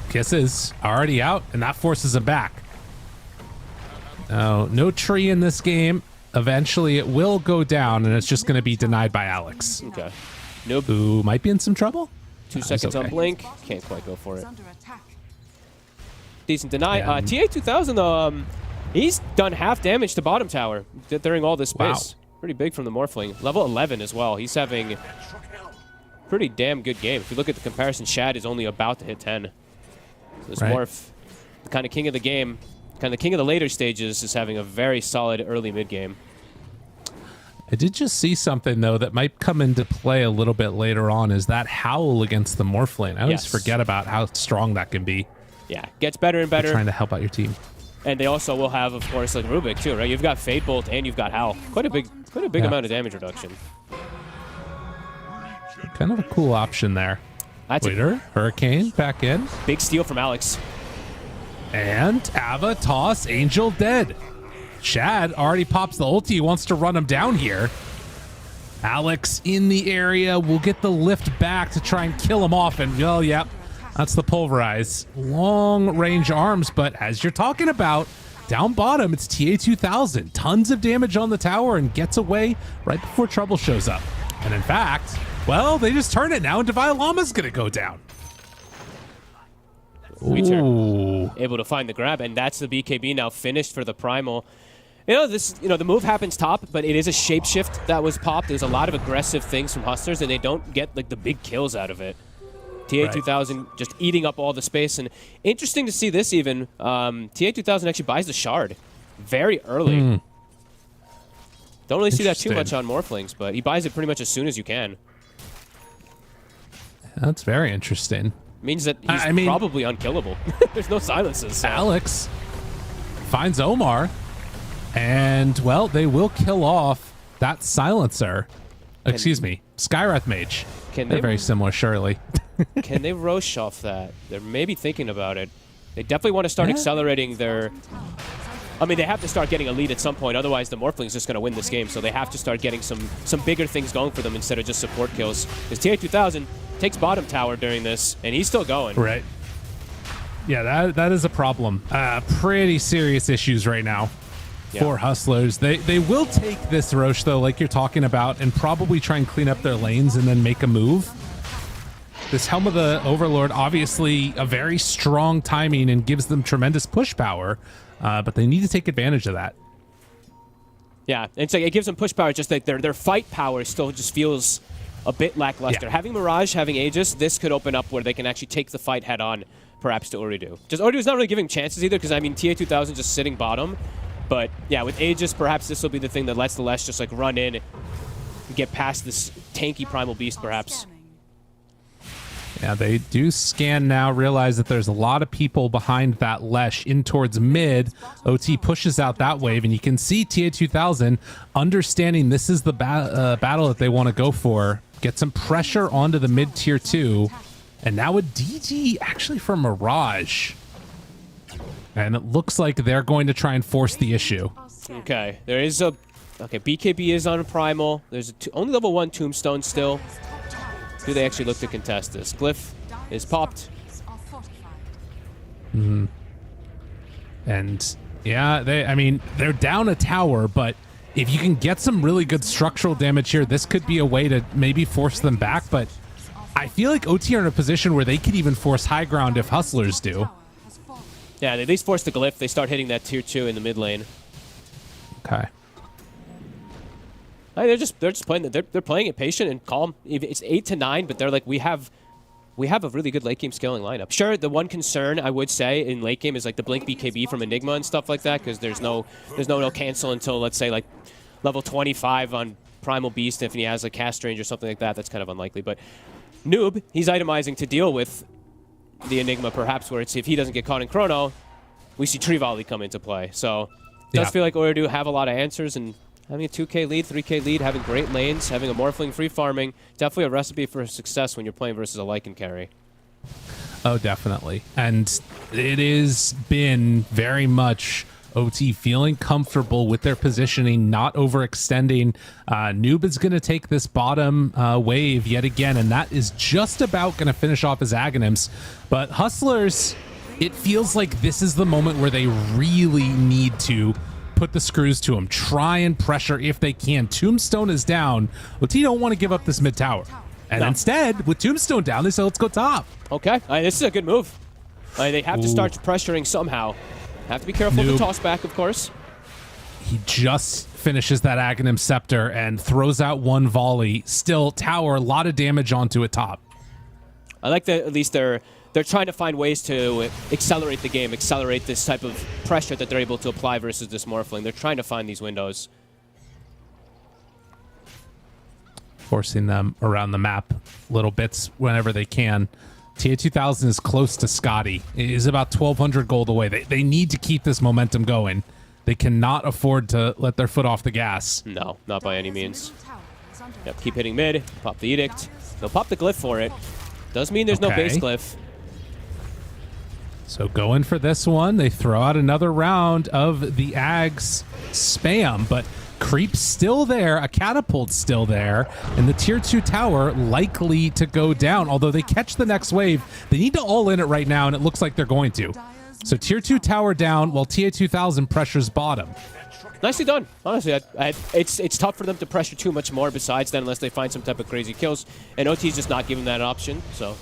Kisses already out, and that forces him back. No tree in this game. Eventually, it will go down, and it's just going to be denied by Alex. Okay. Nope. Who might be in some trouble? 2 seconds on Blink. Can't quite go for it. Decent deny. Yeah. TA2000, though, he's done half damage to bottom tower during all this space. Wow. Pretty big from the Morphling. Level 11 as well. He's having pretty damn good game. If you look at the comparison, Shad is only about to hit 10. So this Morph, the kind of king of the game, kind of the king of the later stages, is having a very solid early mid game. I did just see something, though, that might come into play a little bit later on, is that Howl against the Morphling. I always forget about how strong that can be. Yeah, gets better and better. Trying to help out your team. And they also will have, of course, like Rubik, too, right? You've got Fade Bolt and you've got Howl. Quite a big amount of damage reduction. Kind of a cool option there. That's Waiter, Hurricane, back in. Big steal from Alex. And Ava, toss, Angel dead. Shad already pops the ulti. He wants to run him down here. Alex in the area will get the lift back to try and kill him off. And, well, yep, that's the pulverize. Long range arms, but as you're talking about, down bottom, it's TA2000. Tons of damage on the tower and gets away right before trouble shows up. And in fact, well, they just turn it now and Devi Lama's going to go down. Ooh. Able to find the grab, and that's the BKB now finished for the Primal. The move happens top, but it is a shapeshift that was popped. There's a lot of aggressive things from Hustlers, and they don't get like the big kills out of it. TA2000 just eating up all the space, and interesting to see this even. TA2000 actually buys the shard very early. Don't really see that too much on Morphlings, but he buys it pretty much as soon as you can. That's very interesting. Means that he's probably unkillable. There's no silences. So. Alex finds Omar. And, well, they will kill off that silencer. Excuse me, Skywrath Mage. They're very similar, surely. Can they Rosh off that? They're maybe thinking about it. They definitely want to start accelerating their... I mean, they have to start getting a lead at some point. Otherwise, the Morphling's just going to win this game. So they have to start getting some bigger things going for them instead of just support kills. Because TA2000 takes bottom tower during this, and he's still going. Right. Yeah, that is a problem. Pretty serious issues right now for Hustlers. They will take this Rosh, though, like you're talking about, and probably try and clean up their lanes and then make a move. This Helm of the Overlord, obviously a very strong timing and gives them tremendous push power, but they need to take advantage of that. Yeah, it's like it gives them push power, just like their fight power still just feels a bit lackluster. Yeah. Having Mirage, having Aegis, this could open up where they can actually take the fight head on, perhaps to Oridu. Just Oridu's not really giving chances either, because I mean TA2000 just sitting bottom, but yeah, with Aegis, perhaps this will be the thing that lets the Lesh just like run in and get past this tanky Primal Beast, perhaps. Yeah, they do scan now, realize that there's a lot of people behind that Lesh in towards mid. OT pushes out that wave, and you can see TA2000 understanding this is the battle that they want to go for. Get some pressure onto the mid tier 2. And now a DG actually for Mirage. And it looks like they're going to try and force the issue. Okay, there is a... Okay, BKB is on a Primal. There's only level 1 Tombstone still. Do they actually look to contest this? Glyph is popped. Mm-hmm. And yeah, they're down a tower, but if you can get some really good structural damage here, this could be a way to maybe force them back. But I feel like OT are in a position where they could even force high ground if Hustlers do. Yeah, they at least force the Glyph. They start hitting that tier 2 in the mid lane. Okay. They're just playing they're playing it patient and calm. It's 8 to 9, but they're like we have a really good late game scaling lineup. Sure, the one concern I would say in late game is like the blink BKB from Enigma and stuff like that, because there's no cancel until let's say like level 25 on Primal Beast. If he has a cast range or something like that, that's kind of unlikely. But Noob, he's itemizing to deal with the Enigma, perhaps where it's if he doesn't get caught in Chrono, we see Tree Volley come into play. So it does feel like Oridu have a lot of answers, and having a 2k lead, 3k lead, having great lanes, having a Morphling free farming, definitely a recipe for success when you're playing versus a Lycan carry. Oh, definitely. And it has been very much OT feeling comfortable with their positioning, not overextending. Noob is going to take this bottom wave yet again, and that is just about going to finish off his Aghanims. But Hustlers, it feels like this is the moment where they really need to put the screws to him, try and pressure if they can. Tombstone is down. OT don't want to give up this mid tower. And instead, with Tombstone down, they say, let's go top. Okay, this is a good move. They have to start pressuring somehow. Have to be careful with the toss back, of course. He just finishes that Aghanim Scepter and throws out one volley. Still, tower, a lot of damage onto it top. I like that at least they're trying to find ways to accelerate the game, accelerate this type of pressure that they're able to apply versus this Morphling. They're trying to find these windows. Forcing them around the map little bits whenever they can. TA2000 is close to Scotty. It is about 1,200 gold away. They need to keep this momentum going. They cannot afford to let their foot off the gas. No, not by any means. Yep, keep hitting mid. Pop the Edict. They'll pop the Glyph for it. Does mean there's no base Glyph. So going for this one, they throw out another round of the Ags spam, but Creep's still there, a Catapult's still there, and the tier 2 tower likely to go down. Although they catch the next wave, they need to all in it right now, and it looks like they're going to. So tier 2 tower down while TA2000 pressures bottom. Nicely done. Honestly, it's tough for them to pressure too much more besides that unless they find some type of crazy kills, and OT's just not giving that an option, so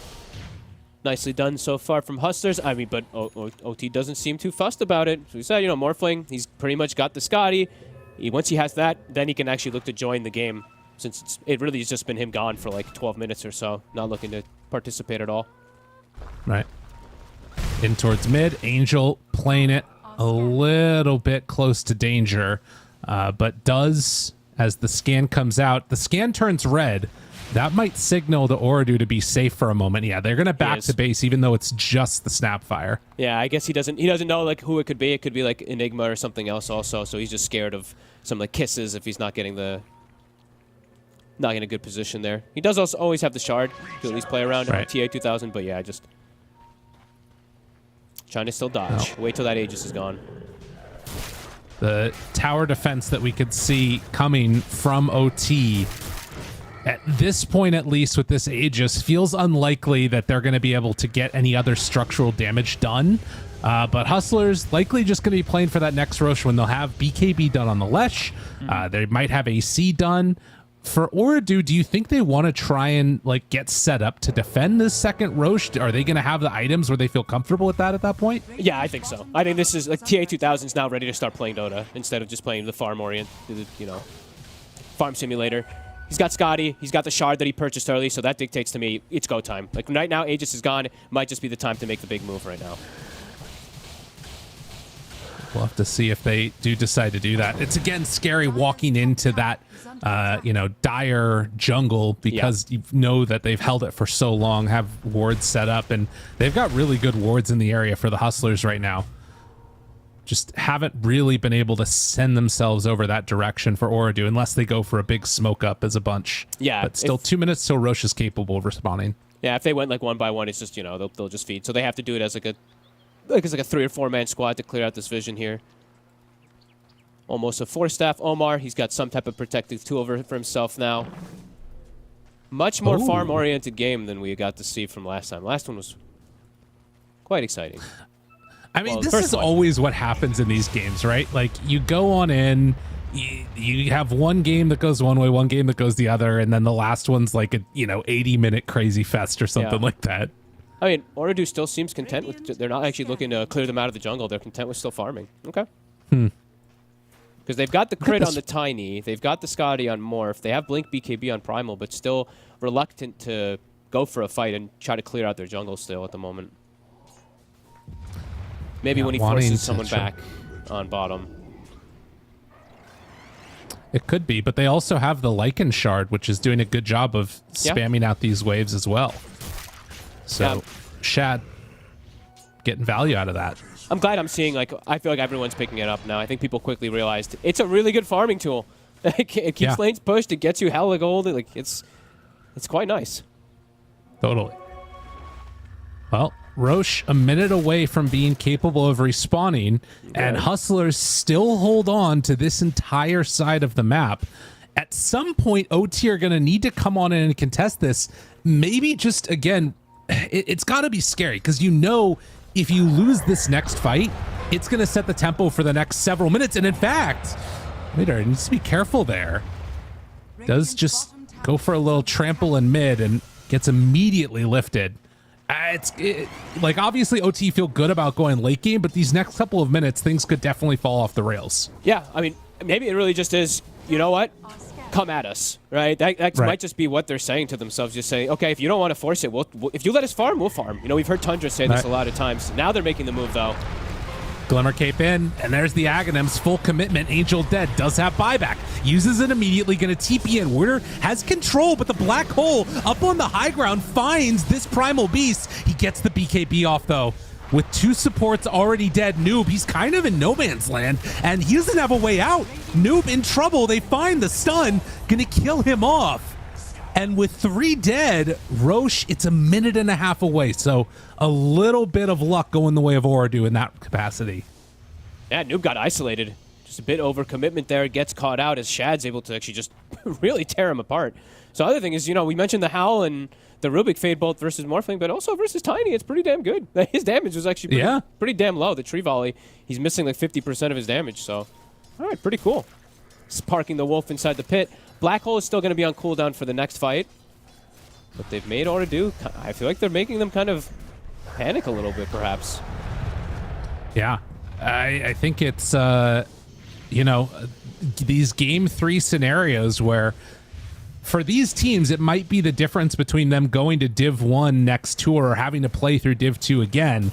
nicely done so far from Hustlers. I mean, but OT doesn't seem too fussed about it. So we said, Morphling, he's pretty much got the Scotty. Once he has that, then he can actually look to join the game, since it really has just been him gone for like 12 minutes or so, not looking to participate at all. Right. In towards mid, Angel playing it a little bit close to danger, but does, as the scan comes out, the scan turns red, That might signal to Oridu to be safe for a moment. Yeah, they're going to back to base even though it's just the Snapfire. Yeah, I guess he doesn't know like who it could be. It could be like Enigma or something else also. So he's just scared of some like kisses if he's not getting the not in a good position there. He does also always have the shard to at least play around in TA 2000, but yeah, just trying to still dodge. Wait till that Aegis is gone. The tower defense that we could see coming from OT at this point, at least with this Aegis, feels unlikely that they're going to be able to get any other structural damage done. But Hustlers likely just going to be playing for that next Rosh when they'll have BKB done on the Lesh. They might have AC done. For Oridu, do you think they want to try and like get set up to defend this second Rosh? Are they going to have the items where they feel comfortable with that at that point? Yeah, I think so. I think this is like TA 2000 is now ready to start playing Dota instead of just playing the farm oriented, farm simulator. He's got Scotty. He's got the shard that he purchased early, so that dictates to me it's go time. Like right now, Aegis is gone. It might just be the time to make the big move right now. We'll have to see if they do decide to do that. It's again scary walking into that, dire jungle because you know that they've held it for so long, have wards set up, and they've got really good wards in the area for the Hustlers right now. Just haven't really been able to send themselves over that direction for Oridu unless they go for a big smoke up as a bunch. Yeah. But still 2 minutes till Rosh is capable of responding. Yeah, if they went like one by one, it's just, they'll just feed. So they have to do it as like a 3 or 4 man squad to clear out this vision here. Almost a 4-staff Omar. He's got some type of protective tool over for himself now. Much more farm-oriented game than we got to see from last time. Last one was quite exciting. I mean, this is always what happens in these games, right? Like, you go on in, you have one game that goes one way, one game that goes the other, and then the last one's like a, 80-minute crazy fest or something like that. I mean, Oridu still seems content with... They're not actually looking to clear them out of the jungle. They're content with still farming. Okay. Because they've got the crit on the Tiny. They've got the Scotty on Morph. They have Blink BKB on Primal, but still reluctant to go for a fight and try to clear out their jungle still at the moment. Maybe when he forces someone back on bottom. It could be, but they also have the Lycan Shard, which is doing a good job of spamming out these waves as well. So, Shad getting value out of that. I'm glad I'm seeing, I feel like everyone's picking it up now. I think people quickly realized it's a really good farming tool. It keeps lanes pushed. It gets you hella gold. It's quite nice. Totally. Well, Rosh a minute away from being capable of respawning, and Hustlers still hold on to this entire side of the map. At some point, OT are going to need to come on in and contest this. Maybe just, again, it's got to be scary, because if you lose this next fight, it's going to set the tempo for the next several minutes. And in fact, Midar needs to be careful there. Does just go for a little trample in mid and gets immediately lifted. Obviously OT feel good about going late game, but these next couple of minutes, things could definitely fall off the rails. Yeah, I mean, maybe it really just is, you know what? Come at us, right? That might just be what they're saying to themselves. Just saying, okay, if you don't want to force it, if you let us farm, we'll farm. We've heard Tundra say this a lot of times. Now they're making the move, though. Glimmer Cape in, and there's the Aghanim's full commitment. Angel dead, does have buyback. Uses it immediately, gonna TP in. Warder has control, but the black hole up on the high ground finds this Primal Beast. He gets the BKB off, though. With 2 supports already dead, Noob, he's kind of in no man's land, and he doesn't have a way out. Noob in trouble. They find the stun, gonna kill him off. And with 3 dead, Rosh, it's a minute and a half away, so a little bit of luck going the way of Oridu in that capacity. Yeah, Noob got isolated. Just a bit over commitment there. Gets caught out as Shad's able to actually just really tear him apart. So the other thing is, we mentioned the Howl and the Rubik Fade both versus Morphling, but also versus Tiny, it's pretty damn good. His damage was actually pretty damn low. The Tree Volley, he's missing like 50% of his damage, so all right, pretty cool. Sparking the Wolf inside the pit. Black Hole is still going to be on cooldown for the next fight, but they've made Oridu. I feel like they're making them kind of panic a little bit, perhaps. Yeah, I think it's, these Game 3 scenarios where for these teams, it might be the difference between them going to Div 1 next tour or having to play through Div 2 again.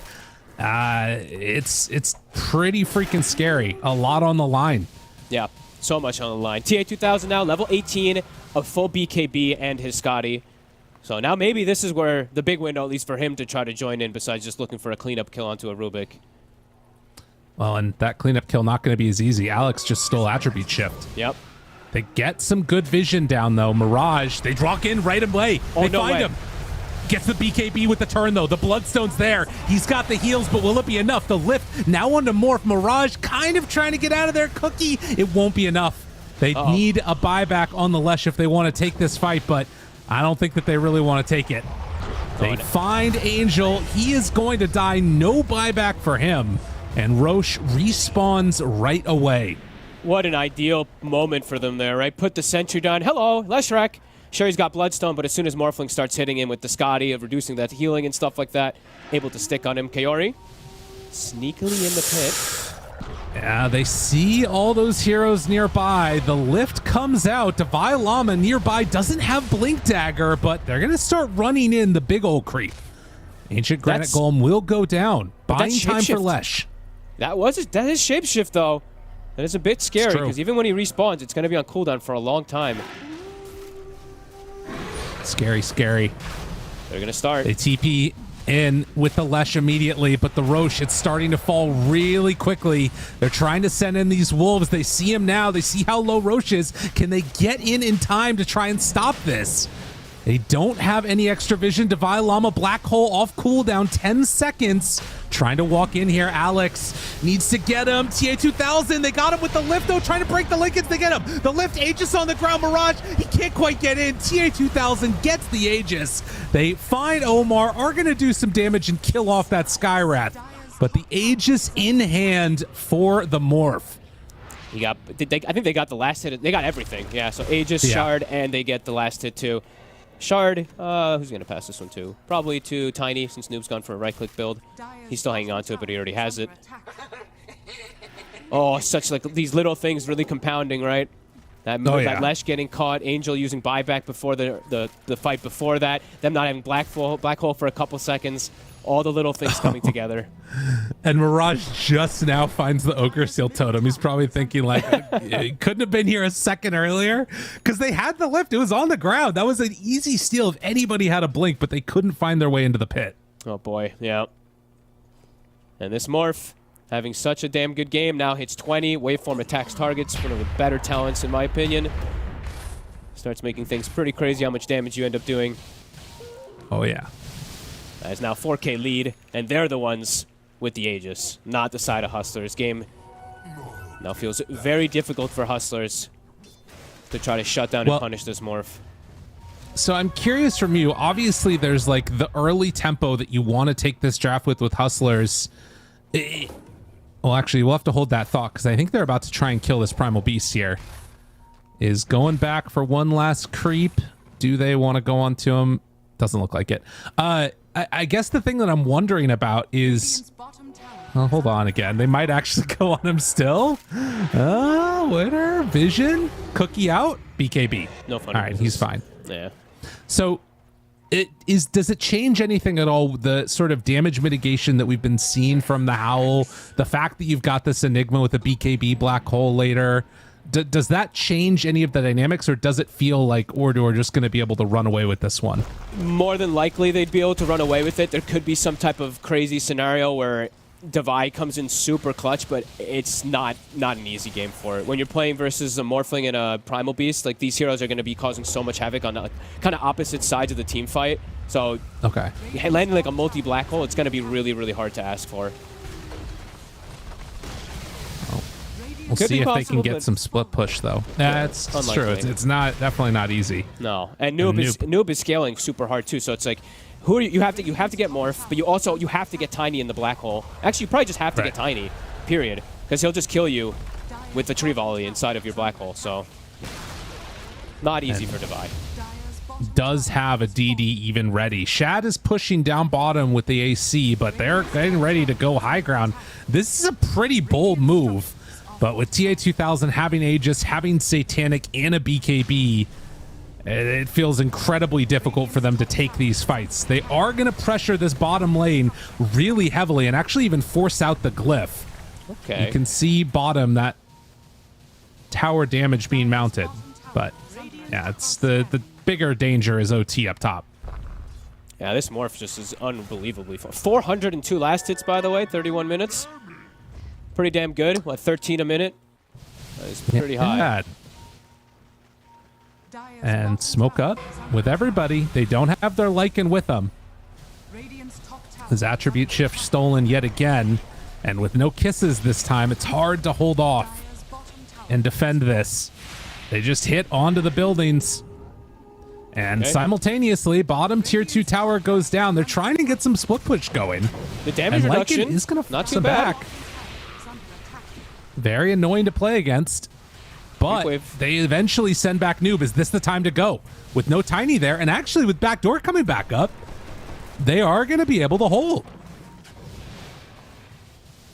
It's pretty freaking scary. A lot on the line. Yeah, so much on the line. TA 2000 now, level 18. a full BKB and his Scotty. So now maybe this is where the big window, at least for him, to try to join in besides just looking for a cleanup kill onto a Rubik. Well, and that cleanup kill not going to be as easy. Alex just stole attribute shift. Yep. They get some good vision down, though. Mirage, they walk in right away. They find him. Gets the BKB with the turn, though. The Bloodstone's there. He's got the heals, but will it be enough? The lift now onto Morph. Mirage kind of trying to get out of there. Cookie, it won't be enough. They need a buyback on the Lesh if they want to take this fight, but I don't think that they really want to take it. They find Angel. He is going to die. No buyback for him. And Roche respawns right away. What an ideal moment for them there, right? Put the sentry down. Hello, Leshrac. Sure, he's got Bloodstone, but as soon as Morphling starts hitting him with the Scotty of reducing that healing and stuff like that, able to stick on him. Kaori, sneakily in the pit. Yeah, they see all those heroes nearby. The lift comes out. Divine Llama nearby doesn't have Blink Dagger, but they're going to start running in the big old creep. Ancient Granite Golem will go down. Buying time for Lesh. That is shapeshift, though. That is a bit scary, because even when he respawns, it's going to be on cooldown for a long time. Scary, scary. They're going to start. They TP in with the Lesh immediately, but the Roche, it's starting to fall really quickly. They're trying to send in these wolves. They see him now. They see how low Roche is. Can they get in time to try and stop this? They don't have any extra vision. Divine Llama, Black Hole off cooldown, 10 seconds. Trying to walk in here. Alex needs to get him. TA2000, they got him with the lift, though, trying to break the Lincolns. They get him. The lift, Aegis on the ground. Mirage, he can't quite get in. TA2000 gets the Aegis. They find Omar, are going to do some damage and kill off that Skywrath. But the Aegis in hand for the Morph. I think they got the last hit. They got everything. Yeah, so Aegis, Shard, and they get the last hit, too. Shard, who's going to pass this one to? Probably to Tiny, since Noob's gone for a right-click build. He's still hanging on to it, but he already has it. Oh, such like these little things really compounding, right? That Lesh getting caught, Angel using buyback before the fight before that, them not having black hole for a couple seconds. All the little things coming together. And Mirage just now finds the Ogre Seal Totem. He's probably thinking, like, it couldn't have been here a second earlier. Because they had the lift. It was on the ground. That was an easy steal if anybody had a blink, but they couldn't find their way into the pit. Oh, boy. Yeah. And this Morph, having such a damn good game, now hits 20. Waveform attacks targets. One of the better talents, in my opinion. Starts making things pretty crazy how much damage you end up doing. Oh, yeah. That is now 4K lead, and they're the ones with the Aegis, not the side of Hustlers. Game now feels very difficult for Hustlers to try to shut down and punish this Morph. So I'm curious from you. Obviously, there's like the early tempo that you want to take this draft with Hustlers. Well, actually, we'll have to hold that thought because I think they're about to try and kill this Primal Beast here. Is going back for one last creep. Do they want to go on to him? Doesn't look like it. I guess the thing that I'm wondering about is... Oh, hold on again. They might actually go on him still. Winner, Vision, Cookie out, BKB. No fun. All right, he's fine. Yeah. So, does it change anything at all, the sort of damage mitigation that we've been seeing from the Howl, the fact that you've got this Enigma with a BKB Black Hole later? Does that change any of the dynamics, or does it feel like Order are just going to be able to run away with this one? More than likely, they'd be able to run away with it. There could be some type of crazy scenario where Divide comes in super clutch, but it's not an easy game for it. When you're playing versus a Morphling and a Primal Beast, like these heroes are going to be causing so much havoc on the kind of opposite sides of the team fight. So landing like a multi-Black Hole, it's going to be really, really hard to ask for. We'll see if they can get some split push, though. That's true. It's definitely not easy. No, and Noob is scaling super hard too. So it's like, who are you have to get Morph, but you have to get Tiny in the Black Hole. Actually, you probably just have to get Tiny, period, because he'll just kill you with the tree volley inside of your Black Hole. So not easy for Divide. Does have a DD even ready. Shad is pushing down bottom with the AC, but they're getting ready to go high ground. This is a pretty bold move. But with TA2000 having Aegis, having Satanic, and a BKB, it feels incredibly difficult for them to take these fights. They are going to pressure this bottom lane really heavily and actually even force out the glyph. Okay. You can see bottom, that tower damage being mounted. But Yeah, it's the bigger danger is OT up top. Yeah, this morph just is unbelievably fun. 402 last hits, by the way, 31 minutes. Pretty damn good. What, 13 a minute? That is pretty high. And smoke up with everybody. They don't have their Lycan with them. His attribute shift stolen yet again. And with no kisses this time, it's hard to hold off and defend this. They just hit onto the buildings. And simultaneously, bottom tier 2 tower goes down. They're trying to get some split push going. The damage and reduction Lycan is going to not force too them bad. back. Very annoying to play against. But they eventually send back Noob. Is this the time to go? With no Tiny there, and actually with backdoor coming back up, they are going to be able to hold.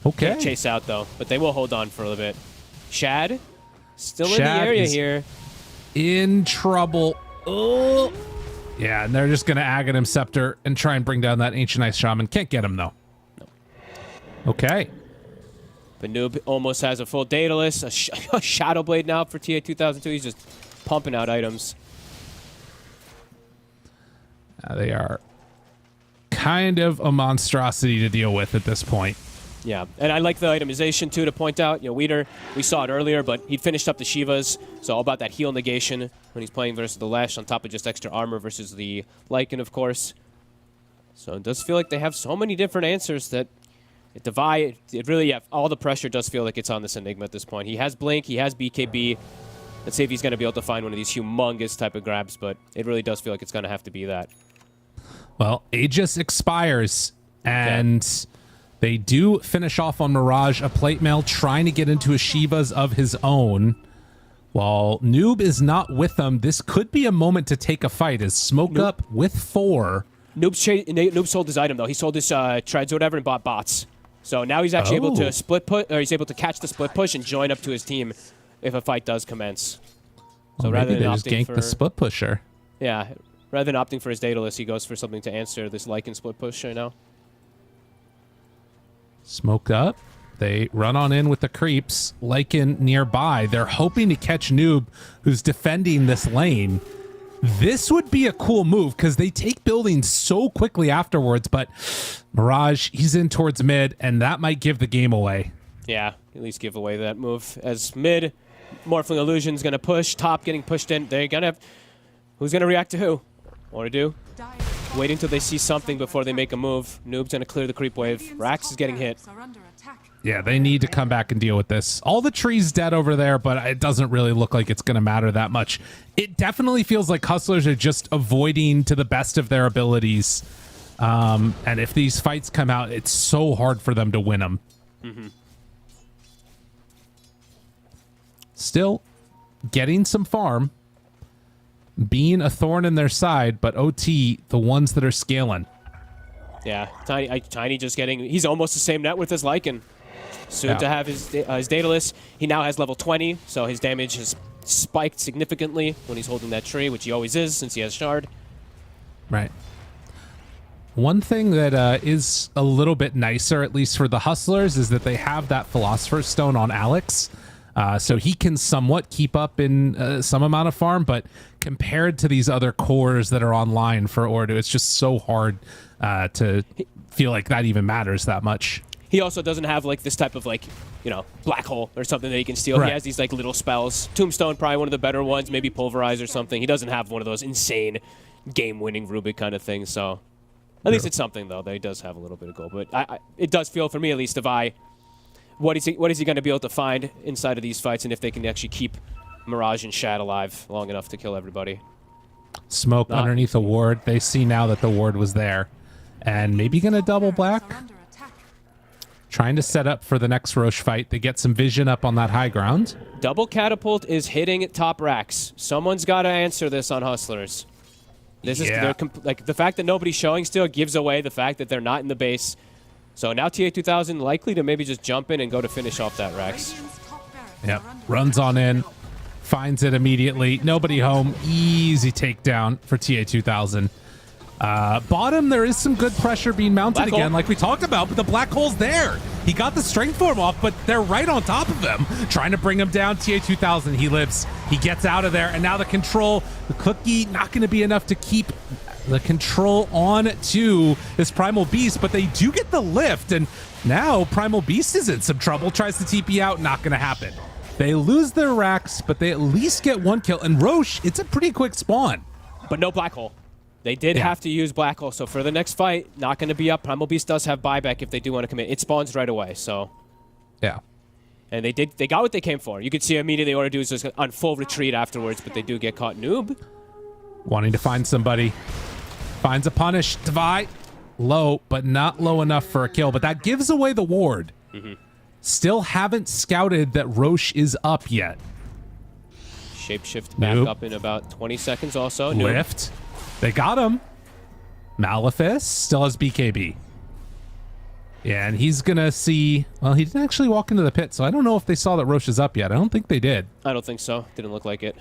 Okay. Can't chase out, though, but they will hold on for a little bit. Shad, still in the Shad area is here. In trouble. Oh. Yeah, and they're just going to Aghanim Scepter and try and bring down that Ancient Ice Shaman. Can't get him, though. No. Okay. But Noob almost has a full Daedalus, a Shadow Blade now for TA 2002. He's just pumping out items. They are kind of a monstrosity to deal with at this point. Yeah, and I like the itemization, too, to point out. You know, Weeder, we saw it earlier, but he'd finished up the Shivas, so all about that heal negation when he's playing versus the Lash on top of just extra armor versus the Lycan, of course. So it does feel like they have so many different answers that it divide. It really, yeah, all the pressure does feel like it's on this Enigma at this point. He has Blink, he has BKB. Let's see if he's going to be able to find one of these humongous type of grabs, but it really does feel like it's going to have to be that. Well, Aegis expires, and they do finish off on Mirage, a plate mail, trying to get into a Shivas of his own. While Noob is not with them, this could be a moment to take a fight as Smoke Up with 4. Noob sold his item, though. He sold his treads or whatever and bought bots. So now he's actually able to split push, or he's able to catch the split push and join up to his team if a fight does commence. So well, rather maybe than they just opting gank for the split pusher. Yeah, rather than opting for his Daedalus, he goes for something to answer this Lycan split push right now. Smoke up. They run on in with the creeps. Lycan nearby. They're hoping to catch Noob, who's defending this lane. This would be a cool move because they take buildings so quickly afterwards, but Mirage, he's in towards mid, and that might give the game away. Yeah, at least give away that move. As mid, Morphling Illusion's going to push. Top getting pushed in. They're going to have... Who's going to react to who? What to do? Wait until they see something before they make a move. Noob's going to clear the creep wave. Rax is getting hit. Yeah, they need to come back and deal with this. All the trees dead over there, but it doesn't really look like it's going to matter that much. It definitely feels like Hustlers are just avoiding to the best of their abilities. And if these fights come out, it's so hard for them to win them. Mm-hmm. Still, getting some farm. Being a thorn in their side, but OT, the ones that are scaling. Yeah, Tiny just getting... He's almost the same net worth as Lycan. Soon to have his Daedalus. He now has level 20, so his damage has spiked significantly when he's holding that tree, which he always is since he has Shard. Right. One thing that is a little bit nicer, at least for the Hustlers, is that they have that Philosopher's Stone on Alex. So he can somewhat keep up in some amount of farm, but compared to these other cores that are online for Ordu, it's just so hard to feel like that even matters that much. He also doesn't have like this type of like, you know, black hole or something that he can steal. Right. He has these like little spells. Tombstone, probably one of the better ones, maybe Pulverize or something. He doesn't have one of those insane game-winning Rubik kind of things, so at least it's something, though, that he does have a little bit of gold. But it does feel, for me at least, what is he going to be able to find inside of these fights, and if they can actually keep Mirage and Shad alive long enough to kill everybody. Smoke underneath the ward. They see now that the ward was there. And maybe going to double black. Trying to set up for the next Roche fight. They get some vision up on that high ground. Double catapult is hitting top racks. Someone's got to answer this on Hustlers. This is like the fact that nobody's showing still gives away the fact that they're not in the base. So now TA 2000 likely to maybe just jump in and go to finish off that Rex. Yep. Runs on in. Finds it immediately. Nobody home. Easy takedown for TA 2000. Bottom, there is some good pressure being mounted again, like we talked about, but the black hole's there. He got the strength form off, but they're right on top of him, trying to bring him down. TA2000, he lives. He gets out of there, and now the control, the cookie, not going to be enough to keep the control on to this Primal Beast, but they do get the lift, and now Primal Beast is in some trouble, tries to TP out, not going to happen. They lose their racks, but they at least get one kill, and Roche, it's a pretty quick spawn. But no Black Hole. They did have to use Black Hole, so for the next fight, not going to be up. Primal Beast does have buyback if they do want to commit. It spawns right away, so... Yeah. And they got what they came for. You could see immediately Ordu is just on full retreat afterwards, but they do get caught. Noob. Wanting to find somebody. Finds a punish. Devi, low, but not low enough for a kill, but that gives away the ward. Still haven't scouted that Roche is up yet. Shapeshift back up in about 20 seconds also. Lift. They got him. Malefice still has BKB. Yeah, and he's going to see... Well, he didn't actually walk into the pit, so I don't know if they saw that Roche is up yet. I don't think they did. I don't think so. Didn't look like it.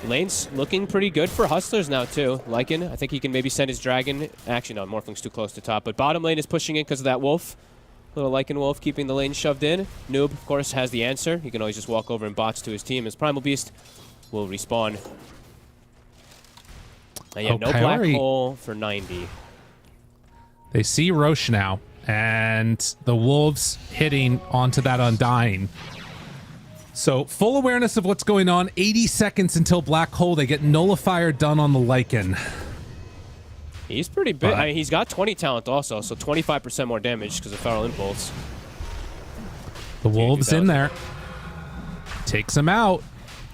Lane's looking pretty good for Hustlers now, too. Lycan, I think he can maybe send his dragon. Actually, no, Morphling's too close to top. But bottom lane is pushing in because of that wolf. Little Lycan wolf keeping the lane shoved in. Noob, of course, has the answer. He can always just walk over and bots to his team. As Primal Beast will respawn. And yeah, no Black Hole for 90. They see Roche now, and the Wolves hitting onto that Undying. So full awareness of what's going on. 80 seconds until Black Hole. They get Nullifier done on the Lycan. He's pretty big. I mean, he's got 20 talent also, so 25% more damage because of Feral Impulse. The Wolves in there. Takes him out.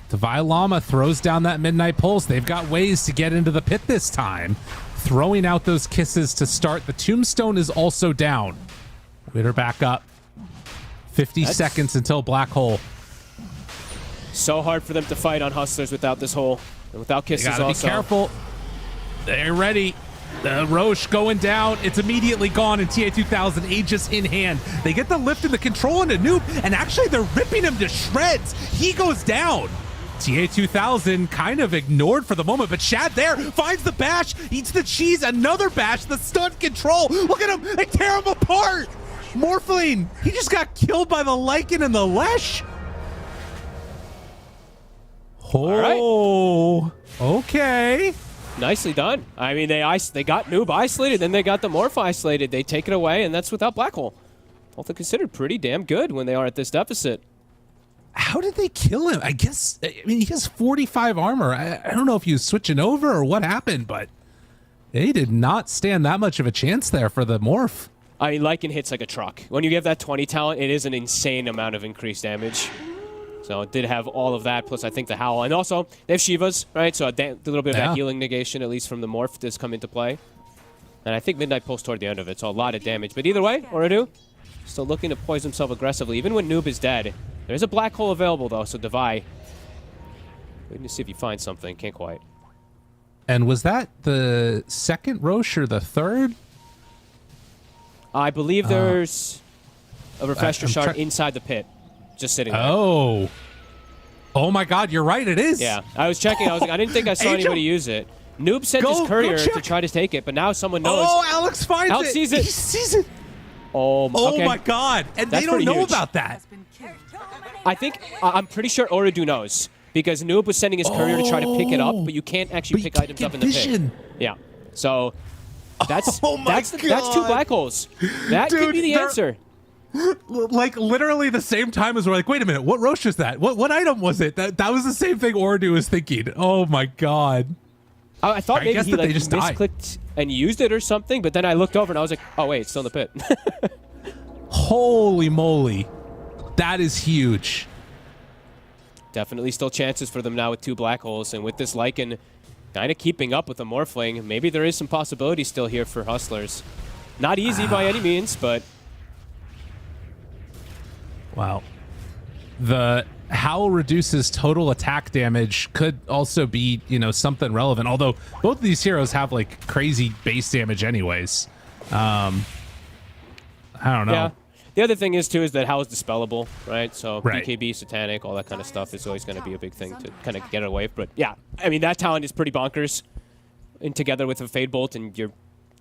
Devi Llama throws down that Midnight Pulse. They've got ways to get into the pit this time. Throwing out those kisses to start. The Tombstone is also down. Witter back up. 50 seconds until Black Hole. So hard for them to fight on Hustlers without this hole. And without kisses also. Be careful. They're ready. The Roche going down. It's immediately gone in TA2000. Aegis in hand. They get the lift and the control into Noob, and actually they're ripping him to shreds. He goes down. TA2000 kind of ignored for the moment, but Shad there finds the bash, eats the cheese, another bash, the stunt control. Look at him. They tear him apart. Morphling. He just got killed by the Lycan and the Lesh. Oh, okay. Nicely done. I mean, they got Noob isolated, then they got the Morph isolated. They take it away, and that's without Black Hole. Both are considered pretty damn good when they are at this deficit. How did they kill him? I mean, he has 45 armor. I don't know if he was switching over or what happened, but they did not stand that much of a chance there for the Morph. I mean, Lycan hits like a truck. When you get that 20 talent, it is an insane amount of increased damage. So it did have all of that, plus I think the Howl. And also, they have Shivas, right? So a little bit of that healing negation, at least from the Morph, does come into play. And I think Midnight Pulse toward the end of it, so a lot of damage. But either way, Oradu still looking to poise himself aggressively, even when Noob is dead. There's a Black Hole available, though, so Devi. Waiting to see if he finds something. Can't quite. And was that the second Roche or the third? I believe there's a Refresher Shard inside the pit. Just sitting there. Oh my God, you're right, it is. Yeah, I was checking. I was like, I didn't think I saw anybody use it. Noob sent his courier to try to take it, but now someone knows. Oh, Alex finds Alex it. sees it. He sees it. Oh okay. My God. And that's they don't know huge. about that. I'm pretty sure Oradu knows, because Noob was sending his courier to try to pick it up, but you can't actually pick items up in the pit. Yeah, so that's that's 2 Black Holes. That could be the answer. Like literally the same time as we're like, wait a minute, what Roche is that? What item was it? That was the same thing Oradu was thinking. Oh my God. I thought maybe he like misclicked and used it or something, but then I looked over and I was like, oh wait, it's still in the pit. Holy moly. That is huge. Definitely still chances for them now with 2 Black Holes, and with this Lycan kind of keeping up with the Morphling, maybe there is some possibility still here for Hustlers. Not easy by any means, but... Wow. The Howl reduces total attack damage could also be, something relevant. Although both of these heroes have like crazy base damage anyways. I don't know. Yeah. The other thing is that Howl is dispellable, right? So BKB, Satanic, all that kind of stuff is always going to be a big thing to kind of get it away. But yeah, I mean, that talent is pretty bonkers. And together with a Fade Bolt, and your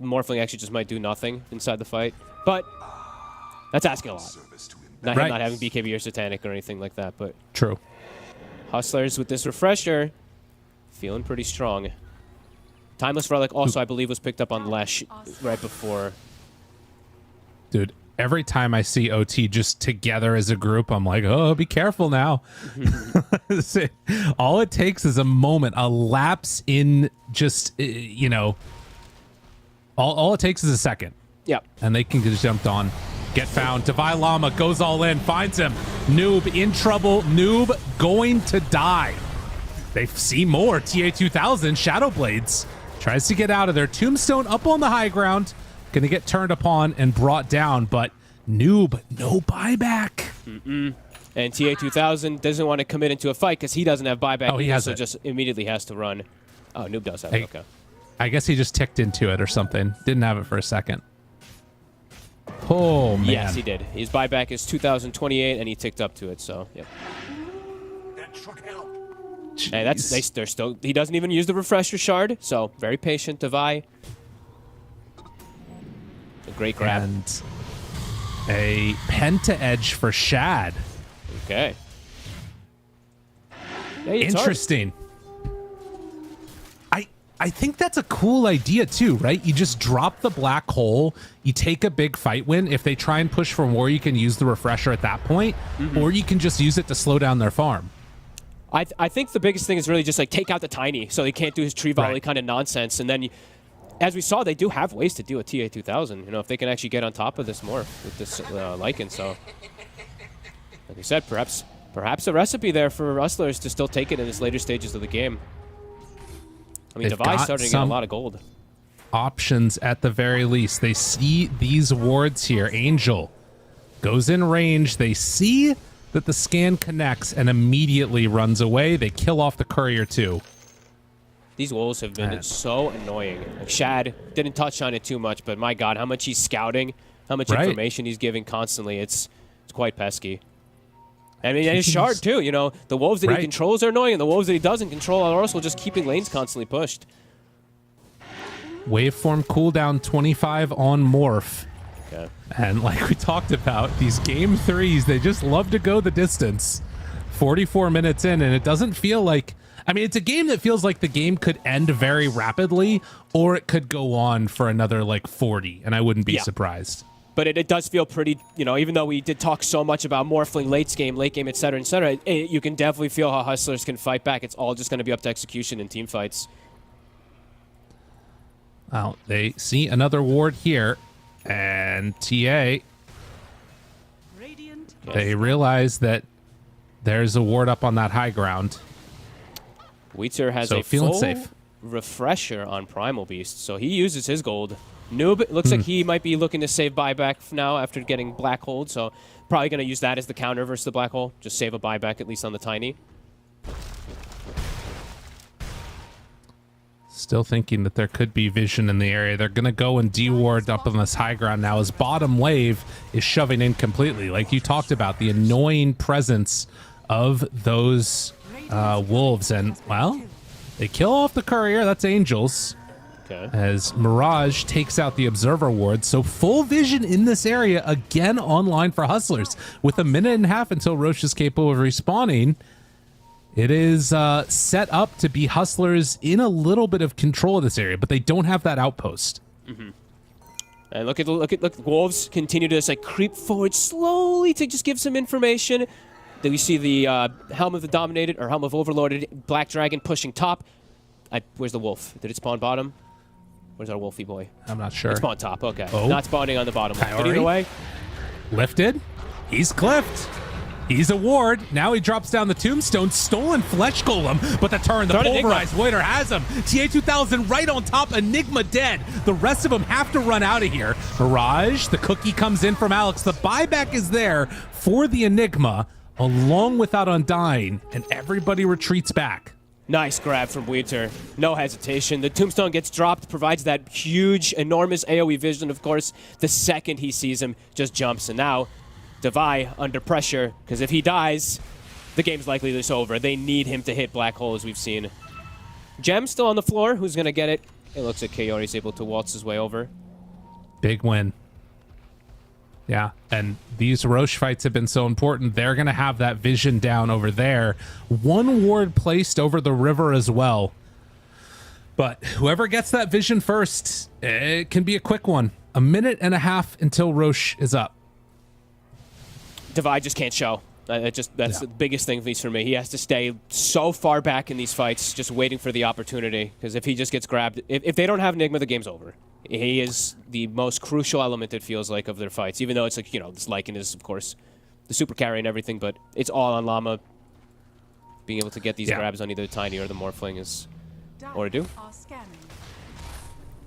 Morphling actually just might do nothing inside the fight. But That's asking a lot. Not, Right. not having BKB or Satanic or anything like that, but True. Hustlers with this refresher, feeling pretty strong. Timeless Relic also, I believe, was picked up on Lesh right before. Dude, every time I see OT just together as a group, I'm like, oh, be careful now. All it takes is a moment, a lapse in just, you know, all it takes is a second. Yep. And they can get jumped on. Get found. Divine Llama goes all in, finds him. Noob in trouble. Noob going to die. They see more. TA2000, Shadow Blades. Tries to get out of there. Tombstone up on the high ground. Gonna get turned upon and brought down, but Noob, no buyback. And TA2000 doesn't want to commit into a fight because he doesn't have buyback. Oh, he has so it. just immediately has to run. Oh, Noob does have it. Okay. I guess he just ticked into it or something. Didn't have it for a secking. Oh, man. Yes, he did. His buyback is 2028, and he ticked up to it. So, yep. Hey, they're still. He doesn't even use the refresher shard. So very patient, Devi. A great grab. And a penta edge for Shad. Okay. Yeah, it's interesting. I think that's a cool idea too, right? You just drop the black hole, you take a big fight win. If they try and push for more, you can use the refresher at that point, or you can just use it to slow down their farm. I think the biggest thing is really just like take out the Tiny so he can't do his tree volley kind of nonsense. And then, as we saw, they do have ways to deal with TA2000. You know, if they can actually get on top of this more with this Lycan. So, like I said, perhaps a recipe there for Rustlers to still take it in this later stages of the game. I mean, Devi's starting to get a lot of gold. Options at the very least. They see these wards here. Angel goes in range. They see that the scan connects and immediately runs away. They kill off the courier too. These wolves have been so annoying. Like Shad didn't touch on it too much, but my God, how much he's scouting, how much information he's giving constantly. It's quite pesky. I mean, and his shard too, you know, the wolves that he controls are annoying, and the wolves that he doesn't control are also just keeping lanes constantly pushed. Waveform cooldown 25 on Morph. Okay. And like we talked about, these game threes, they just love to go the distance. 44 minutes in, and it doesn't feel like... I mean, it's a game that feels like the game could end very rapidly, or it could go on for another, like, 40, and I wouldn't be surprised. But it does feel pretty, you know, even though we did talk so much about Morphling late game, et cetera, you can definitely feel how Hustlers can fight back. It's all just going to be up to execution in team fights. Well, they see another ward here, and TA, they realize that there's a ward up on that high ground. Wheatzer has So a feeling full safe. refresher on Primal Beast, so he uses his gold. Noob, looks like he might be looking to save buyback now after getting Black Hold, so probably going to use that as the counter versus the Black Hole. Just save a buyback, at least on the Tiny. Still thinking that there could be vision in the area. They're going to go and de-ward up on this high ground now as bottom wave is shoving in completely. Like you talked about, the annoying presence of those wolves. And, well, they kill off the courier. That's Angels. Okay. As Mirage takes out the Observer ward. So full vision in this area again online for Hustlers. With a minute and a half until Roche is capable of respawning, it is set up to be Hustlers in a little bit of control of this area, but they don't have that outpost. And look at the wolves continue to just like creep forward slowly to just give some information. Then we see the Helm of the Dominated or Helm of Overlorded Black Dragon pushing top. Where's the wolf? Did it spawn bottom? Where's our wolfy boy? I'm not sure. It spawned top. Okay. Oh. Not spawning on the bottom. But Coyote? either way, Lifted. He's clipped. He's a ward. Now he drops down the Tombstone. Stolen Flesh Golem. But the turn, the Pulverized Waiter has him. TA2000 right on top. Enigma dead. The rest of them have to run out of here. Mirage, the cookie comes in from Alex. The buyback is there for the Enigma, along with that Undying, and everybody retreats back. nice grab from Wheater. No hesitation. The Tombstone gets dropped, provides that huge, enormous AoE vision, of course. The second he sees him, just jumps. And now, Devi under pressure, because if he dies, the game's likely this over. They need him to hit Black Hole, as we've seen. Gem still on the floor. Who's going to get it? It looks like Kaori's able to waltz his way over. Big win. Yeah, and these Roche fights have been so important. They're going to have that vision down over there. One ward placed over the river as well. But whoever gets that vision first, it can be a quick one. 1.5 minutes until Roche is up. Divide just can't show. That's the biggest thing, at least for me. He has to stay so far back in these fights, just waiting for the opportunity. Because if he just gets grabbed, if they don't have Enigma, the game's over. He is the most crucial element, it feels like, of their fights. Even though it's like, this Lycan is, of course, the super carry and everything, but it's all on Llama. Being able to get these grabs on either Tiny or the Morphling is or do.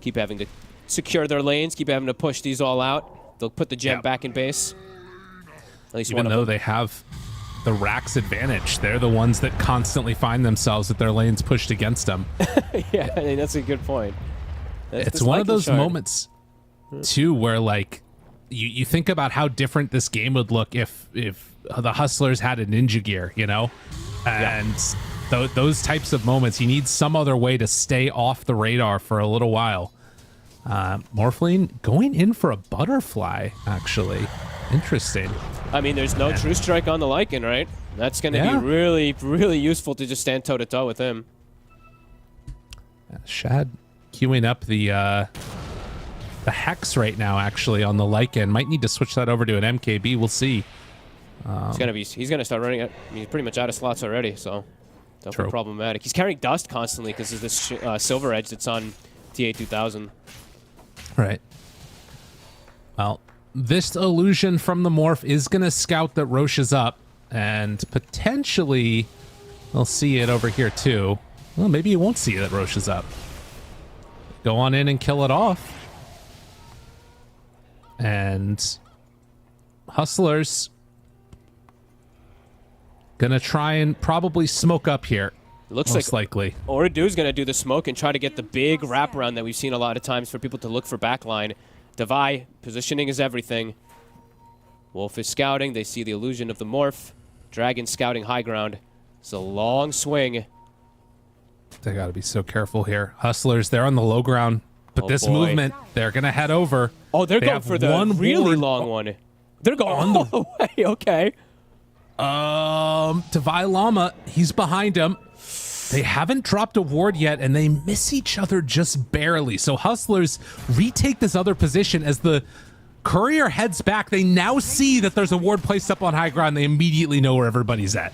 Keep having to secure their lanes, keep having to push these all out. They'll put the gem back in base. At least even though they have the Rax advantage, they're the ones that constantly find themselves with their lanes pushed against them. Yeah, I mean, that's a good point. It's one of those moments, too, where like you think about how different this game would look if the Hustlers had a ninja gear, and those types of moments, you need some other way to stay off the radar for a little while. Morphling going in for a butterfly, actually. Interesting. I mean, there's no True Strike on the Lycan, right? That's going to be really, really useful to just stand toe-to-toe with him. Shad queuing up the Hex right now, actually, on the Lycan. Might need to switch that over to an MKB. We'll see. He's gonna start running it. I mean, he's pretty much out of slots already, so definitely problematic. He's carrying dust constantly because of this Silver Edge that's on TA2000. Right. Well, this illusion from the Morph is gonna scout that Roche is up, and potentially we'll see it over here too. Well, maybe you won't see that Roche is up. Go on in and kill it off. And Hustlers gonna try and probably smoke up here. Looks most likely. Oridu's gonna do the smoke and try to get the big wraparound that we've seen a lot of times for people to look for backline. Devi, positioning is everything. Wolf is scouting. They see the illusion of the Morph. Dragon scouting high ground. It's a long swing. They gotta be so careful here. Hustlers, they're on the low ground. But this movement, they're gonna head over. Oh, they're going for the really long one. They're going all the way. Okay. Devi Llama, he's behind him. They haven't dropped a ward yet, and they miss each other just barely. So Hustlers retake this other position as the courier heads back. They now see that there's a ward placed up on high ground. They immediately know where everybody's at.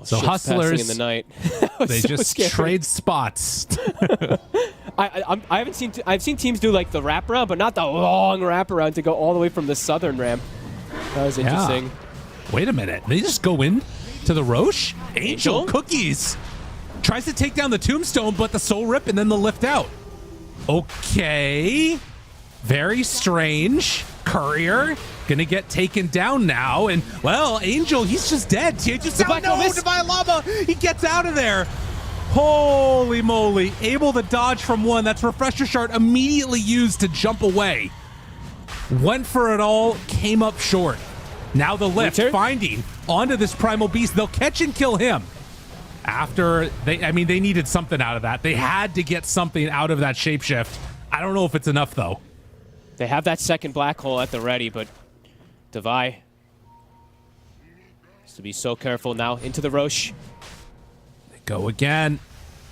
So Hustlers, in the night. they so just trade spots. I haven't seen. I've seen teams do like the wraparound, but not the long wraparound to go all the way from the southern ramp. That was interesting. Wait a minute. They just go in to the Roche? Angel Cookies tries to take down the tombstone, but the soul rip and then the lift out. Okay. Very strange. Courier gonna get taken down now, and well, Angel, he's just dead. Just no, Devi Llama, he gets out of there. Holy moly, able to dodge from one. That's Refresher Shard immediately used to jump away. Went for it all, came up short. Now the lift, finding onto this Primal Beast. They'll catch and kill him. After they needed something out of that. They had to get something out of that shapeshift. I don't know if it's enough though. They have that second black hole at the ready, but Devi has to be so careful now. Into the Roche. They go again.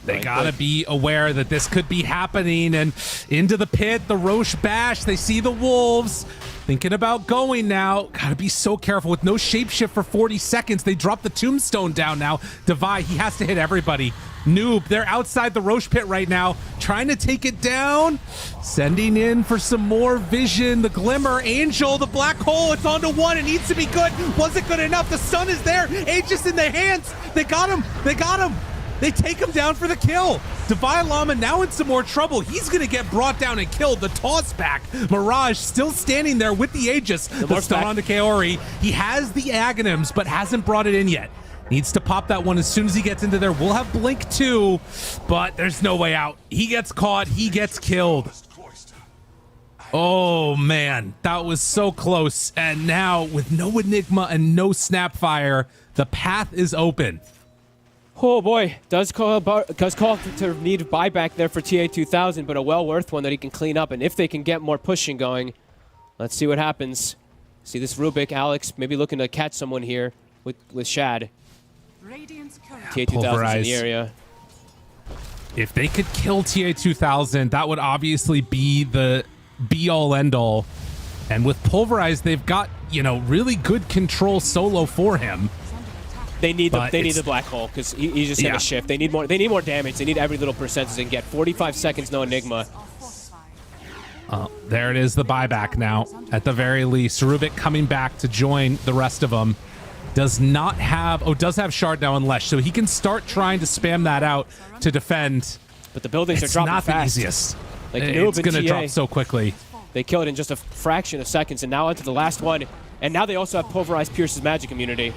They gotta be aware that this could be happening, and into the pit, the Roche bash. They see the wolves. Thinking about going now. Gotta be so careful with no shapeshift for 40 seconds. They drop the tombstone down now. Devi, he has to hit everybody. Noob, they're outside the Roche pit right now, trying to take it down. Sending in for some more vision. The Glimmer, Angel, the black hole. It's onto one. It needs to be good. Wasn't good enough. The sun is there. Aegis in their hands. They got him. They got him. They take him down for the kill. Devi Llama now in some more trouble. He's going to get brought down and killed. The toss back. Mirage still standing there with the Aegis. The stun on the Kaori. He has the Aghanims, but hasn't brought it in yet. Needs to pop that one as soon as he gets into there. We'll have Blink too, but there's no way out. He gets caught. He gets killed. Oh, man. That was so close. And now, with no Enigma and no Snapfire, the path is open. Oh boy, does call to need buyback there for TA2000, but a well worth one that he can clean up. And if they can get more pushing going, Let's see what happens. See this Rubik, Alex, maybe looking to catch someone here with Shad. Radiant's current TA2000 in the area. If they could kill TA2000, that would obviously be the be-all, end-all. And with Pulverize, they've got, you know, really good control solo for him. They need the black hole because he just hit a shift. They need more damage. They need every little percentage they can get. 45 seconds, no Enigma. There it is, the buyback now. At the very least, Rubik coming back to join the rest of them. Does not have, does have Shard now on Lesh, so he can start trying to spam that out to defend. But the buildings are dropping fast. It's not the easiest. Like it's going to drop so quickly. They kill it in just a fraction of seconds, and now onto the last one. And now they also have Pulverized Pierce's magic immunity.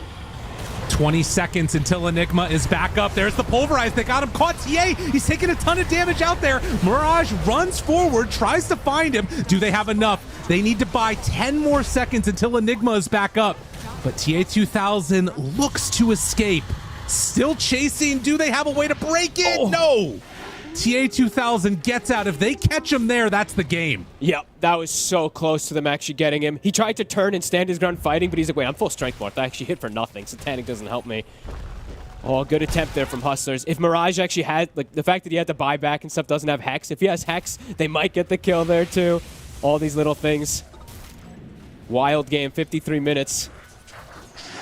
20 seconds until Enigma is back up. There's the Pulverize. They got him caught. TA, he's taking a ton of damage out there. Mirage runs forward, tries to find him. Do they have enough? They need to buy 10 more seconds until Enigma is back up. But TA2000 looks to escape. Still chasing. Do they have a way to break it? No. TA2000 gets out. If they catch him there, that's the game. Yep, that was so close to them actually getting him. He tried to turn and stand his ground fighting, but he's like, wait, I'm full strength mode. I actually hit for nothing. Satanic doesn't help me. Oh, good attempt there from Hustlers. If Mirage actually had, like, the fact that he had to buy back and stuff doesn't have Hex. If he has Hex, they might get the kill there too. All these little things. Wild game, 53 minutes.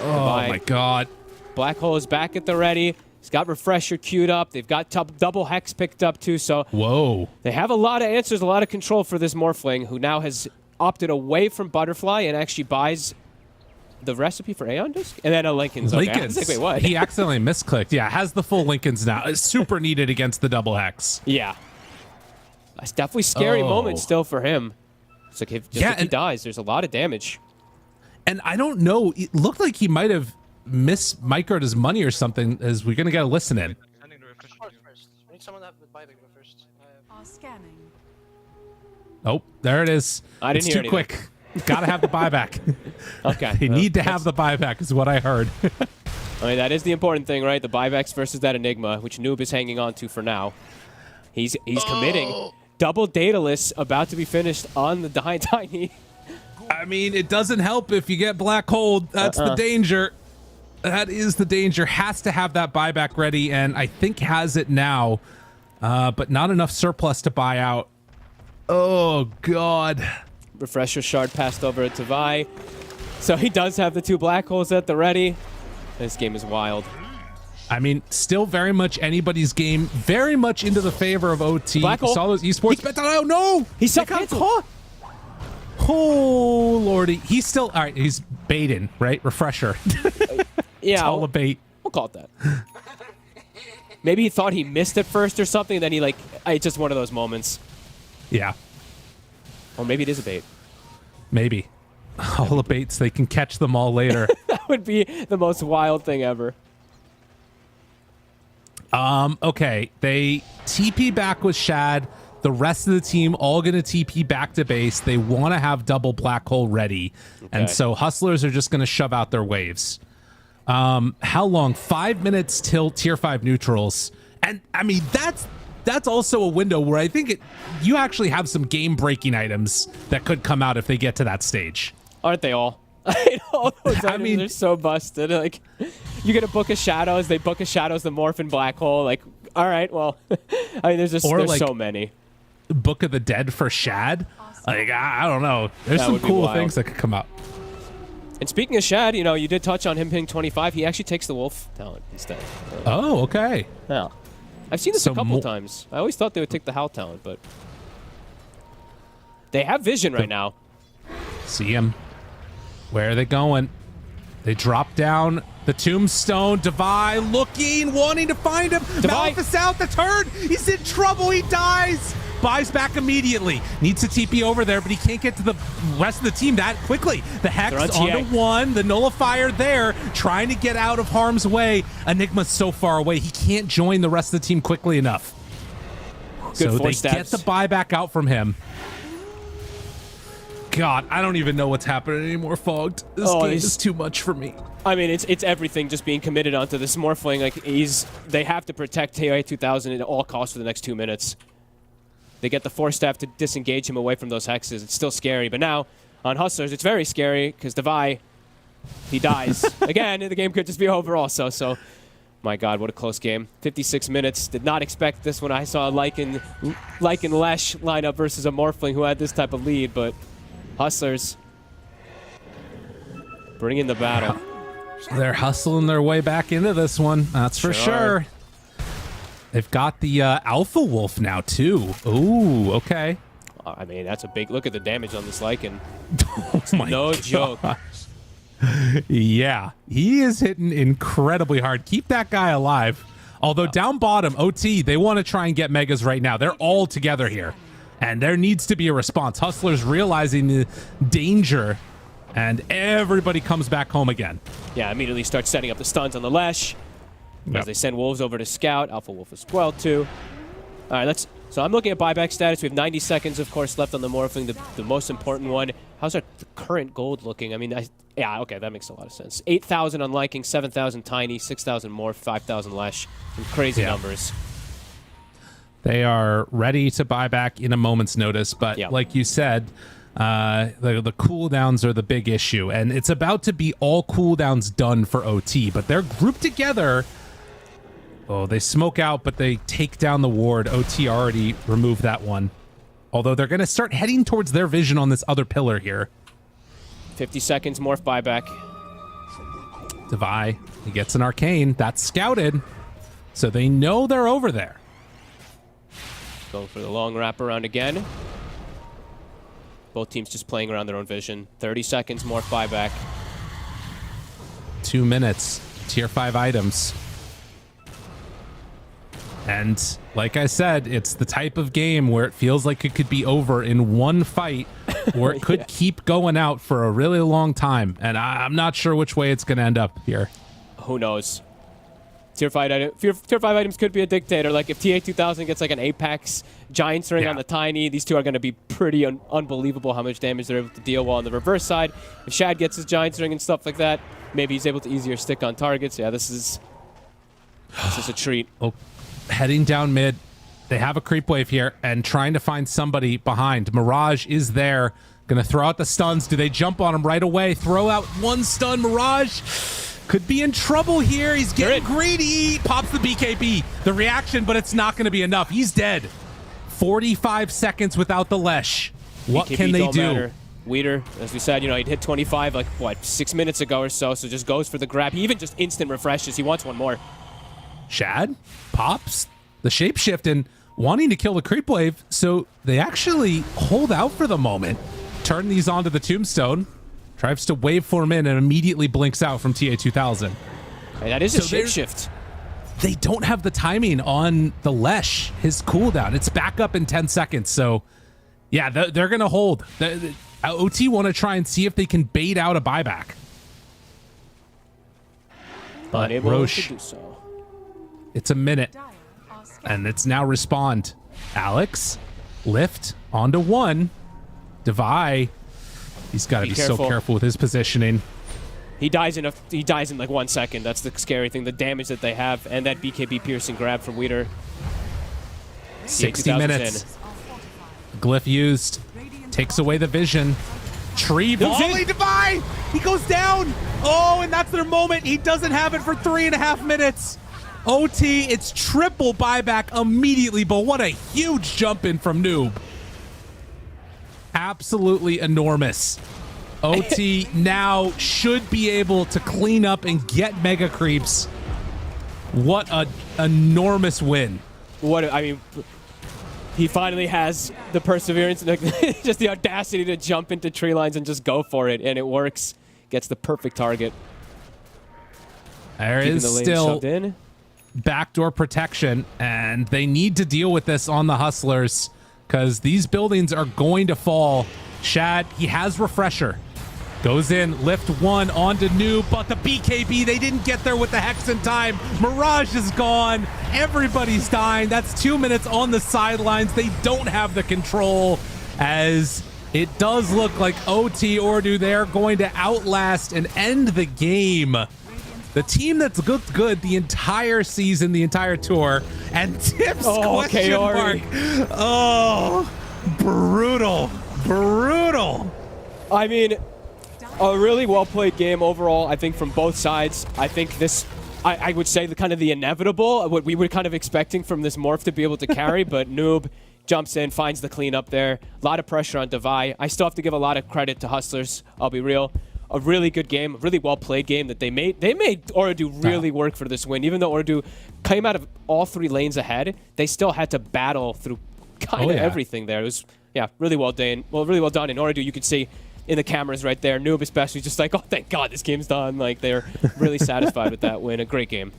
Oh my God. Black Hole is back at the ready. He's got Refresher queued up. They've got double Hex picked up too. So whoa, they have a lot of answers, a lot of control for this Morphling, who now has opted away from Butterfly and actually buys the recipe for Aeon Disc and then a Lincoln's. Okay. Lincoln's. Like, wait, what? He accidentally misclicked. Yeah, has the full Lincolns now. It's super needed against the double Hex. Yeah, that's definitely scary moment still for him. It's like if he dies, there's a lot of damage. And I don't know. It looked like he might have microed his money or something. As we're gonna get a listen in. Scanning. Oh, there it is. I didn't it's hear too quick. Gotta have the buyback. Okay. They need to have the buyback, is what I heard. I mean, that is the important thing, right? The buybacks versus that Enigma, which Noob is hanging on to for now. He's committing. Double Daedalus about to be finished on the Tiny. I mean, it doesn't help if you get Black Hole. That's the danger. That is the danger. Has to have that buyback ready, and I think has it now, but not enough surplus to buy out. Oh, God. Refresher Shard passed over to Vi. So he does have the 2 Black Holes at the ready. This game is wild. I mean, still very much anybody's game. Very much into the favor of OT. Black Hole. Saw those esports bet. Oh, no. He's self-canceled. Oh, Lordy. He's still... All right, he's baiting, right? Refresher. Yeah. It's all a bait. We'll call it that. Maybe he thought he missed it first or something, and then he, like... It's just one of those moments. Yeah. Or maybe it is a bait. Maybe. All the baits, they can catch them all later. That would be the most wild thing ever. Okay. They TP back with Shad. The rest of the team all going to TP back to base. They want to have double Black Hole ready. Okay. And so Hustlers are just going to shove out their waves. How long? 5 minutes till tier 5 neutrals. And, I mean, that's also a window where I think you actually have some game-breaking items that could come out if they get to that stage. Aren't they all? All those items are so busted. Like, you get a Book of Shadows, they Book of Shadows the Morphin Black Hole. Like, all right, well, I mean, there's like, so many. Book of the Dead for Shad? Like, I don't know. There's some cool things that could come out. And speaking of Shad, you know, you did touch on him ping 25. He actually takes the Wolf talent instead. Oh, okay. Yeah. I've seen this a couple times. I always thought they would take the Howl talent, but they have vision right now. See him. Where are they going? They drop down the Tombstone. Devi looking, wanting to find him. Malphus out the turn. He's in trouble. He dies. Buys back immediately. Needs to TP over there, but he can't get to the rest of the team that quickly. The Hex onto 1. The Nullifier there, trying to get out of harm's way. Enigma's so far away, he can't join the rest of the team quickly enough. Good so they get the buyback out from him. God, I don't even know what's happening anymore, Fogged. This game is too much for me. I mean, it's everything just being committed onto this Morphling. Like, they have to protect TA2000 at all costs for the next 2 minutes. They get the Force Staff to disengage him away from those hexes. It's still scary, but now on Hustlers. It's very scary because Devi, he dies. Again, the game could just be over also. So, my God, what a close game. 56 minutes. Did not expect this when I saw Lycan Lesh line up versus a Morphling who had this type of lead, but Hustlers bring in the battle. They're hustling their way back into this one. That's for sure. They've got the Alpha Wolf now, too. Ooh, okay. I mean, that's a big look at the damage on this Lycan. Oh my no joke. Yeah, he is hitting incredibly hard. Keep that guy alive. Although down bottom, OT, they want to try and get Megas right now. They're all together here. And there needs to be a response. Hustlers realizing the danger, and everybody comes back home again. Yeah, immediately start setting up the stuns on the Lesh. As they send Wolves over to scout. Alpha Wolf as well, too. All right, so I'm looking at buyback status. We have 90 seconds, of course, left on the Morphling, the most important one. How's our current gold looking? I mean, yeah, okay, that makes a lot of sense. 8,000 on Liking, 7,000 Tiny, 6,000 Morph, 5,000 Lesh. Some crazy numbers. They are ready to buy back in a moment's notice, but like you said, the cooldowns are the big issue, and it's about to be all cooldowns done for OT, but they're grouped together. Oh, they smoke out, but they take down the ward. OT already removed that one. Although they're going to start heading towards their vision on this other pillar here. 50 seconds, Morph buyback. Devi, he gets an arcane. That's scouted, so they know they're over there. Going for the long wraparound again. Both teams just playing around their own vision. 30 seconds, Morph buyback. 2 minutes, tier 5 items. And like I said, it's the type of game where it feels like it could be over in one fight, or it could keep going out for a really long time. And I'm not sure which way it's going to end up here. Who knows? Tier 5 items could be a dictator. Like if TA 2000 gets like an Apex Giant's Ring on the Tiny, these two are going to be pretty unbelievable how much damage they're able to deal. While on the reverse side, if Shad gets his Giant's Ring and stuff like that, maybe he's able to easier stick on targets. Yeah, this is a treat. Oh. Heading down mid, they have a creep wave here and trying to find somebody behind. Mirage is there, gonna throw out the stuns. Do they jump on him right away? Throw out one stun. Mirage could be in trouble here. He's getting greedy. Pops the BKB. The reaction, but it's not gonna be enough. He's dead. 45 seconds without the Lesh. What BKB can they do? Matter. Weeder, as we said, he'd hit 25 like, what, 6 minutes ago or so, so just goes for the grab. He even just instant refreshes. He wants one more. Shad pops the shapeshift and wanting to kill the creep wave, so they actually hold out for the moment. Turn these onto the tombstone. Tries to waveform in and immediately blinks out from TA 2000. Hey, that is a shapeshift. They don't have the timing on the Lesh, his cooldown. It's back up in 10 seconds, so yeah, they're going to hold. The OT want to try and see if they can bait out a buyback. But Roche, it's a minute, and it's now respawned. Alex, lift onto one. Devi, he's got to be so careful with his positioning. He dies in like 1 second. That's the scary thing. The damage that they have, and that BKB piercing grab from Weeder. 60 minutes. Glyph used, takes away the vision. Tree volley, Devi! He goes down! Oh, and that's their moment. He doesn't have it for 3.5 minutes. OT, it's triple buyback immediately, but what a huge jump in from Noob. Absolutely enormous. OT now should be able to clean up and get mega creeps. What an enormous win. He finally has the perseverance, just the audacity to jump into tree lines and just go for it, and it works. Gets the perfect target. There is still backdoor protection, and they need to deal with this on the Hustlers because these buildings are going to fall. Shad, he has Refresher. Goes in, lift one onto Noob, but the BKB, they didn't get there with the Hex in time. Mirage is gone. Everybody's dying. That's 2 minutes on the sidelines. They don't have the control, as it does look like OT Ordu, they're going to outlast and end the game. The team that's looked good the entire season, the entire tour, and Tips question mark. Oh, brutal, brutal. I mean, a really well-played game overall, I think, from both sides. I think this, I would say, the inevitable, what we were kind of expecting from this Morph to be able to carry, but Noob jumps in, finds the clean up there. A lot of pressure on Devi. I still have to give a lot of credit to Hustlers, I'll be real. A really good game, a really well-played game that they made. They made Oradu really work for this win. Even though Oradu came out of all 3 lanes ahead, they still had to battle through kind of everything there. It was, really well done. Really well done. And Oradu, you could see in the cameras right there, Noob especially, just like, oh, thank God this game's done. Like, they're really satisfied with that win. A great game.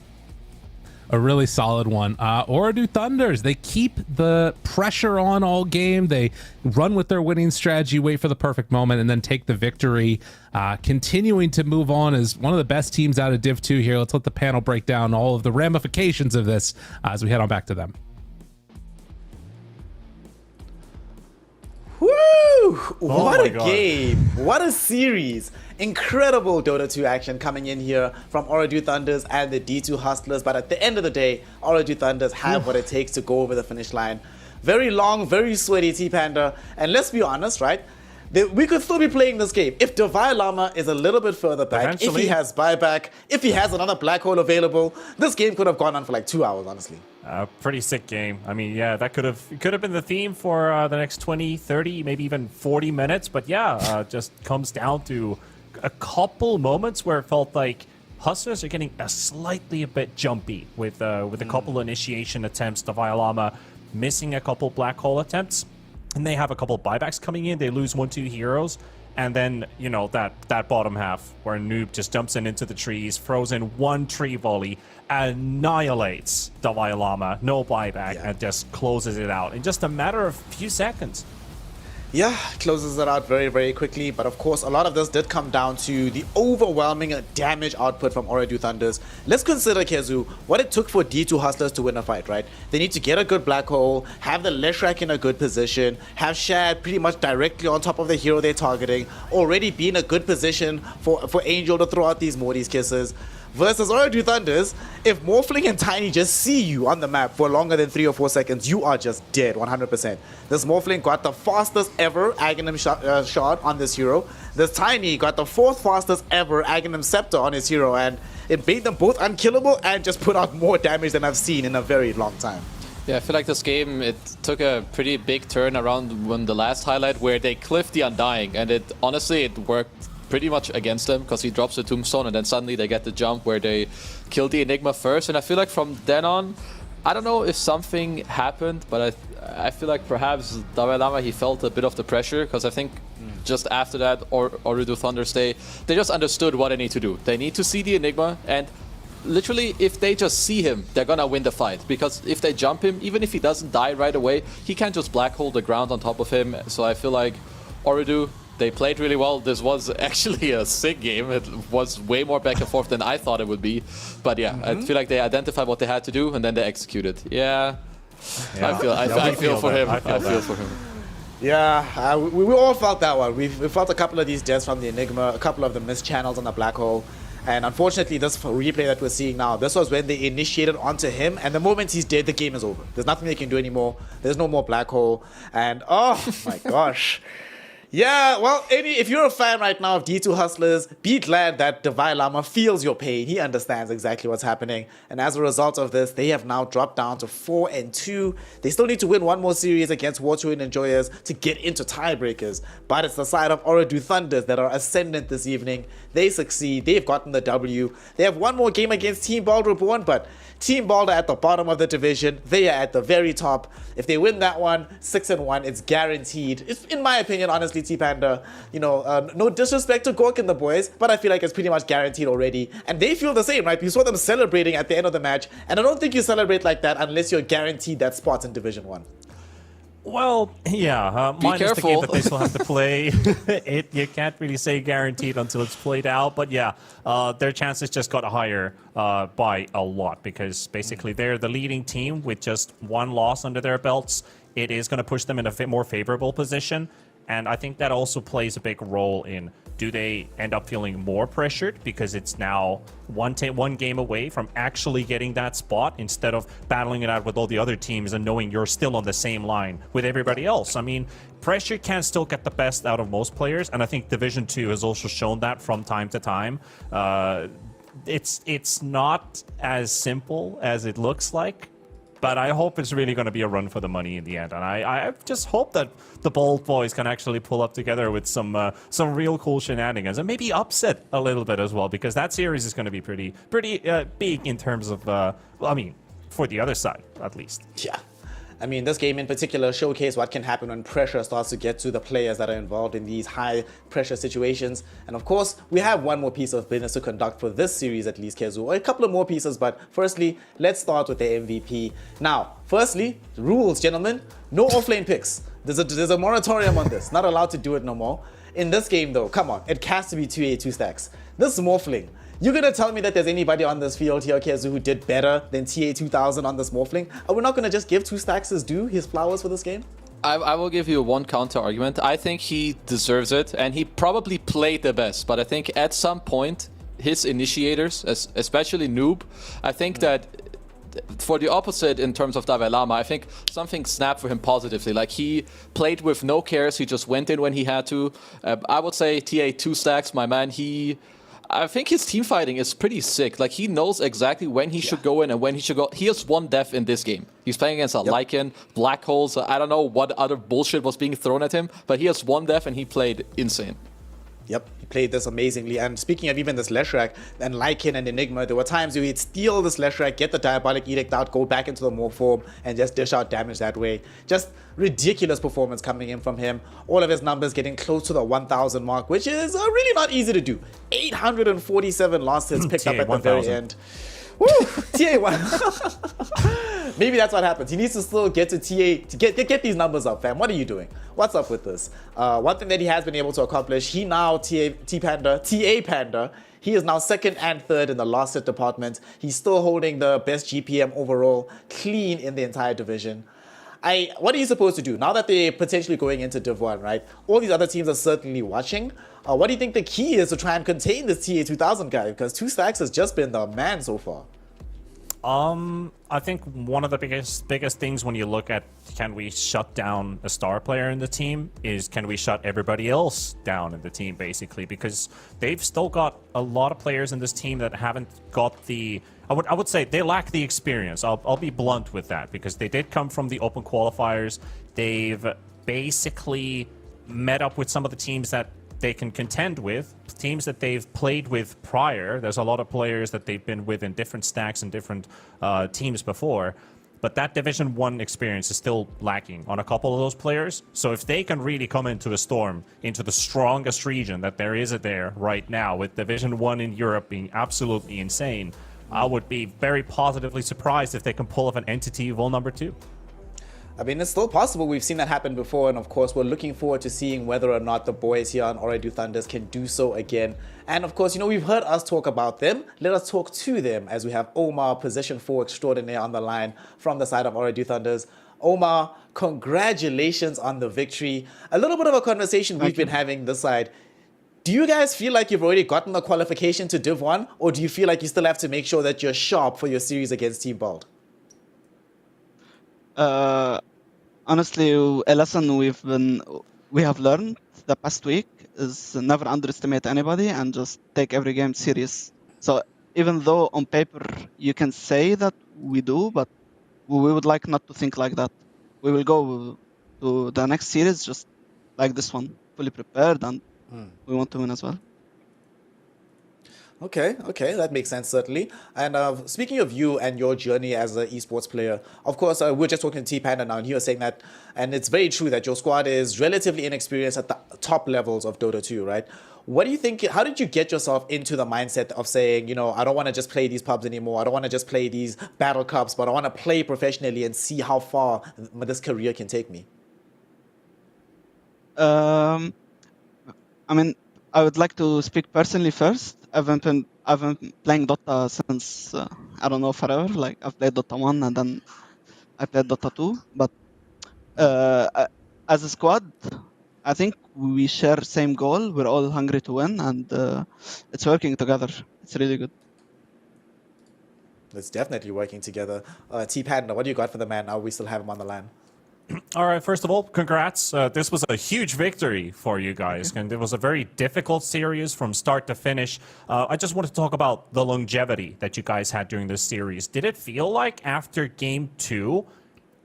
A really solid one. Oradu Thunders, they keep the pressure on all game. They run with their winning strategy, wait for the perfect moment, and then take the victory. Continuing to move on as one of the best teams out of Div 2 here. Let's let the panel break down all of the ramifications of this as we head on back to them. Woo! What a game. What a series. Incredible Dota 2 action coming in here from Oradu Thunders and the D2 Hustlers. But at the end of the day, Oradu Thunders have what it takes to go over the finish line. Very long, very sweaty T-Panda. And let's be honest, right? We could still be playing this game. If Devi Lama is a little bit further back, if he has buyback, if he has another black hole available, this game could have gone on for like 2 hours, honestly. Pretty sick game. I mean, yeah, that could have been the theme for the next 20, 30, maybe even 40 minutes. But yeah, just comes down to a couple moments where it felt like Hustlers are getting a bit jumpy with a couple initiation attempts. Devi Lama missing a couple black hole attempts. And they have a couple buybacks coming in. They lose 1-2 heroes. And then, you know, that bottom half where Noob just jumps into the trees, throws in one tree volley, annihilates Devi Lama, no buyback, and just closes it out in just a matter of a few seconds. Yeah, closes it out very, very quickly. But of course, a lot of this did come down to the overwhelming damage output from Oradu Thunders. Let's consider, Kezu, what it took for D2 Hustlers to win a fight, right? They need to get a good black hole, have the Leshrac in a good position, have Shad pretty much directly on top of the hero they're targeting, already be in a good position for Angel to throw out these Morty's kisses. Versus Oradu Thunders, if Morphling and Tiny just see you on the map for longer than 3 or 4 seconds, you are just dead 100%. This Morphling got the fastest ever Aghanim shot on this hero. This Tiny got the 4th fastest ever Aghanim Scepter on his hero, and it made them both unkillable and just put out more damage than I've seen in a very long time. Yeah, I feel like this game, it took a pretty big turn around when the last highlight where they cliffed the Undying, and honestly, it worked pretty much against them because he drops the tombstone and then suddenly they get the jump where they kill the Enigma first. And I feel like from then on, I don't know if something happened, but I feel like perhaps Devi Lama, he felt a bit of the pressure because I think just after that, Oradu Thunders, they just understood what they need to do. They need to see the Enigma, and literally if they just see him, they're gonna win the fight, because if they jump him, even if he doesn't die right away, he can't just black hole the ground on top of him. So I feel like Oradu, they played really well. This was actually a sick game. It was way more back and forth than I thought it would be. But yeah, I feel like they identified what they had to do and then they executed. Yeah. I feel for him. I feel for him. Yeah, we all felt that one. We felt a couple of these deaths from the Enigma, a couple of the missed channels on the black hole. And unfortunately, this replay that we're seeing now, this was when they initiated onto him, and the moment he's dead, the game is over. There's nothing they can do anymore. There's no more black hole. And oh my gosh. Yeah, well, if you're a fan right now of D2 Hustlers, be glad that Devi Lama feels your pain. He understands exactly what's happening. And as a result of this, they have now dropped down to 4-2. They still need to win one more series against Water and Enjoyers to get into tiebreakers. But it's the side of Oradu Thunders that are ascendant this evening. They succeed. They've gotten the W. They have one more game against Team Bald Reborn, but Team Bald are at the bottom of the division. They are at the very top. If they win that one, 6-1, it's guaranteed. It's, in my opinion, honestly, T-Panda, you know, no disrespect to Gork and the boys, but I feel like it's pretty much guaranteed already. And they feel the same, right? We saw them celebrating at the end of the match, and I don't think you celebrate like that unless you're guaranteed that spot in Division 1. Well, yeah, minus the game that they still have to play. You can't really say guaranteed until it's played out. But yeah, their chances just got higher by a lot because basically they're the leading team with just one loss under their belts. It is going to push them in a more favorable position. And I think that also plays a big role in Do they end up feeling more pressured because it's now one game away from actually getting that spot instead of battling it out with all the other teams and knowing you're still on the same line with everybody else? I mean, pressure can still get the best out of most players, and I think Division 2 has also shown that from time to time. It's not as simple as it looks like, but I hope it's really going to be a run for the money in the end. And I just hope that the Bold boys can actually pull up together with some real cool shenanigans and maybe upset a little bit as well, because that series is going to be pretty big in terms of, I mean, for the other side, at least. Yeah. I mean, this game in particular showcased what can happen when pressure starts to get to the players that are involved in these high pressure situations. And of course, we have one more piece of business to conduct for this series at least, Kezu, or a couple of more pieces. But firstly, let's start with the MVP. Now, firstly, rules, gentlemen, no offlane picks. There's a moratorium on this. Not allowed to do it no more. In this game though, come on, it has to be 2A2 stacks. This is Morphling. You're gonna tell me that there's anybody on this field here, Kezu, who did better than TA2000 on this Morphling? Are we not gonna just give 2 stacks his due, his flowers for this game? I will give you one counter argument. I think he deserves it, and he probably played the best. But I think at some point, his initiators, especially Noob, I think that for the opposite in terms of Dalai Lama, I think something snapped for him positively. Like, he played with no cares. He just went in when he had to. I would say TA2 stacks, my man, I think his team fighting is pretty sick. Like, he knows exactly when he should go in and when he should go. He has 1 death in this game. He's playing against a Lycan, Black Holes. I don't know what other bullshit was being thrown at him, but he has 1 death and he played insane. Yep, he played this amazingly. And speaking of even this Leshrac and Lycan and Enigma, there were times where he'd steal this Leshrac, get the Diabolic Edict out, go back into the Morph form, and just dish out damage that way. Just ridiculous performance coming in from him. All of his numbers getting close to the 1,000 mark, which is really not easy to do. 847 last hits picked up at the very end. Woo! TA1. Maybe that's what happens. He needs to still get to TA to get these numbers up, fam. What are you doing? What's up with this? One thing that he has been able to accomplish, he now TA Panda, he is now 2nd and 3rd in the last hit department. He's still holding the best GPM overall, clean in the entire division. What are you supposed to do now that they're potentially going into Div 1, right? All these other teams are certainly watching. What do you think the key is to try and contain this TA2000 guy? Because 2 stacks has just been the man so far. I think one of the biggest things when you look at can we shut down a star player in the team is can we shut everybody else down in the team, basically, because they've still got a lot of players in this team that haven't got the I would say they lack the experience. I'll be blunt with that, because they did come from the open qualifiers. They've basically met up with some of the teams that they can contend with, teams that they've played with prior. There's a lot of players that they've been with in different stacks and different teams before, but that Division 1 experience is still lacking on a couple of those players. So if they can really come into a storm, into the strongest region that there is there right now, with Division 1 in Europe being absolutely insane, I would be very positively surprised if they can pull off an Entity Vol number 2. I mean, it's still possible. We've seen that happen before, and of course, we're looking forward to seeing whether or not the boys here on Ooredoo Thunders can do so again. And of course, you know, we've heard us talk about them. Let us talk to them as we have Omar, position 4 extraordinaire, on the line from the side of Ooredoo Thunders. Omar, congratulations on the victory. A little bit of a conversation we've been having this side. Do you guys feel like you've already gotten the qualification to Div 1, or do you feel like you still have to make sure that you're sharp for your series against Team Bald? Honestly, a lesson we have learned the past week is never underestimate anybody and just take every game serious. So even though on paper you can say that we do, but we would like not to think like that. We will go to the next series just like this one, fully prepared, and we want to win as well. Okay, that makes sense, certainly. And speaking of you and your journey as an esports player, of course, we're just talking to T-Panda now, and he was saying that, and it's very true that your squad is relatively inexperienced at the top levels of Dota 2, right? What do you think, how did you get yourself into the mindset of saying, you know, I don't want to just play these pubs anymore, I don't want to just play these battle cups, but I want to play professionally and see how far this career can take me? I mean, I would like to speak personally first. I've been playing Dota since, I don't know, forever. Like, I've played Dota 1 and then I played Dota 2. But as a squad, I think we share same goal. We're all hungry to win, and it's working together. It's really good. It's definitely working together. T-Panda, what do you got for the man? Now we still have him on the line. All right, first of all, congrats. This was a huge victory for you guys, and it was a very difficult series from start to finish. I just want to talk about the longevity that you guys had during this series. Did it feel like after game 2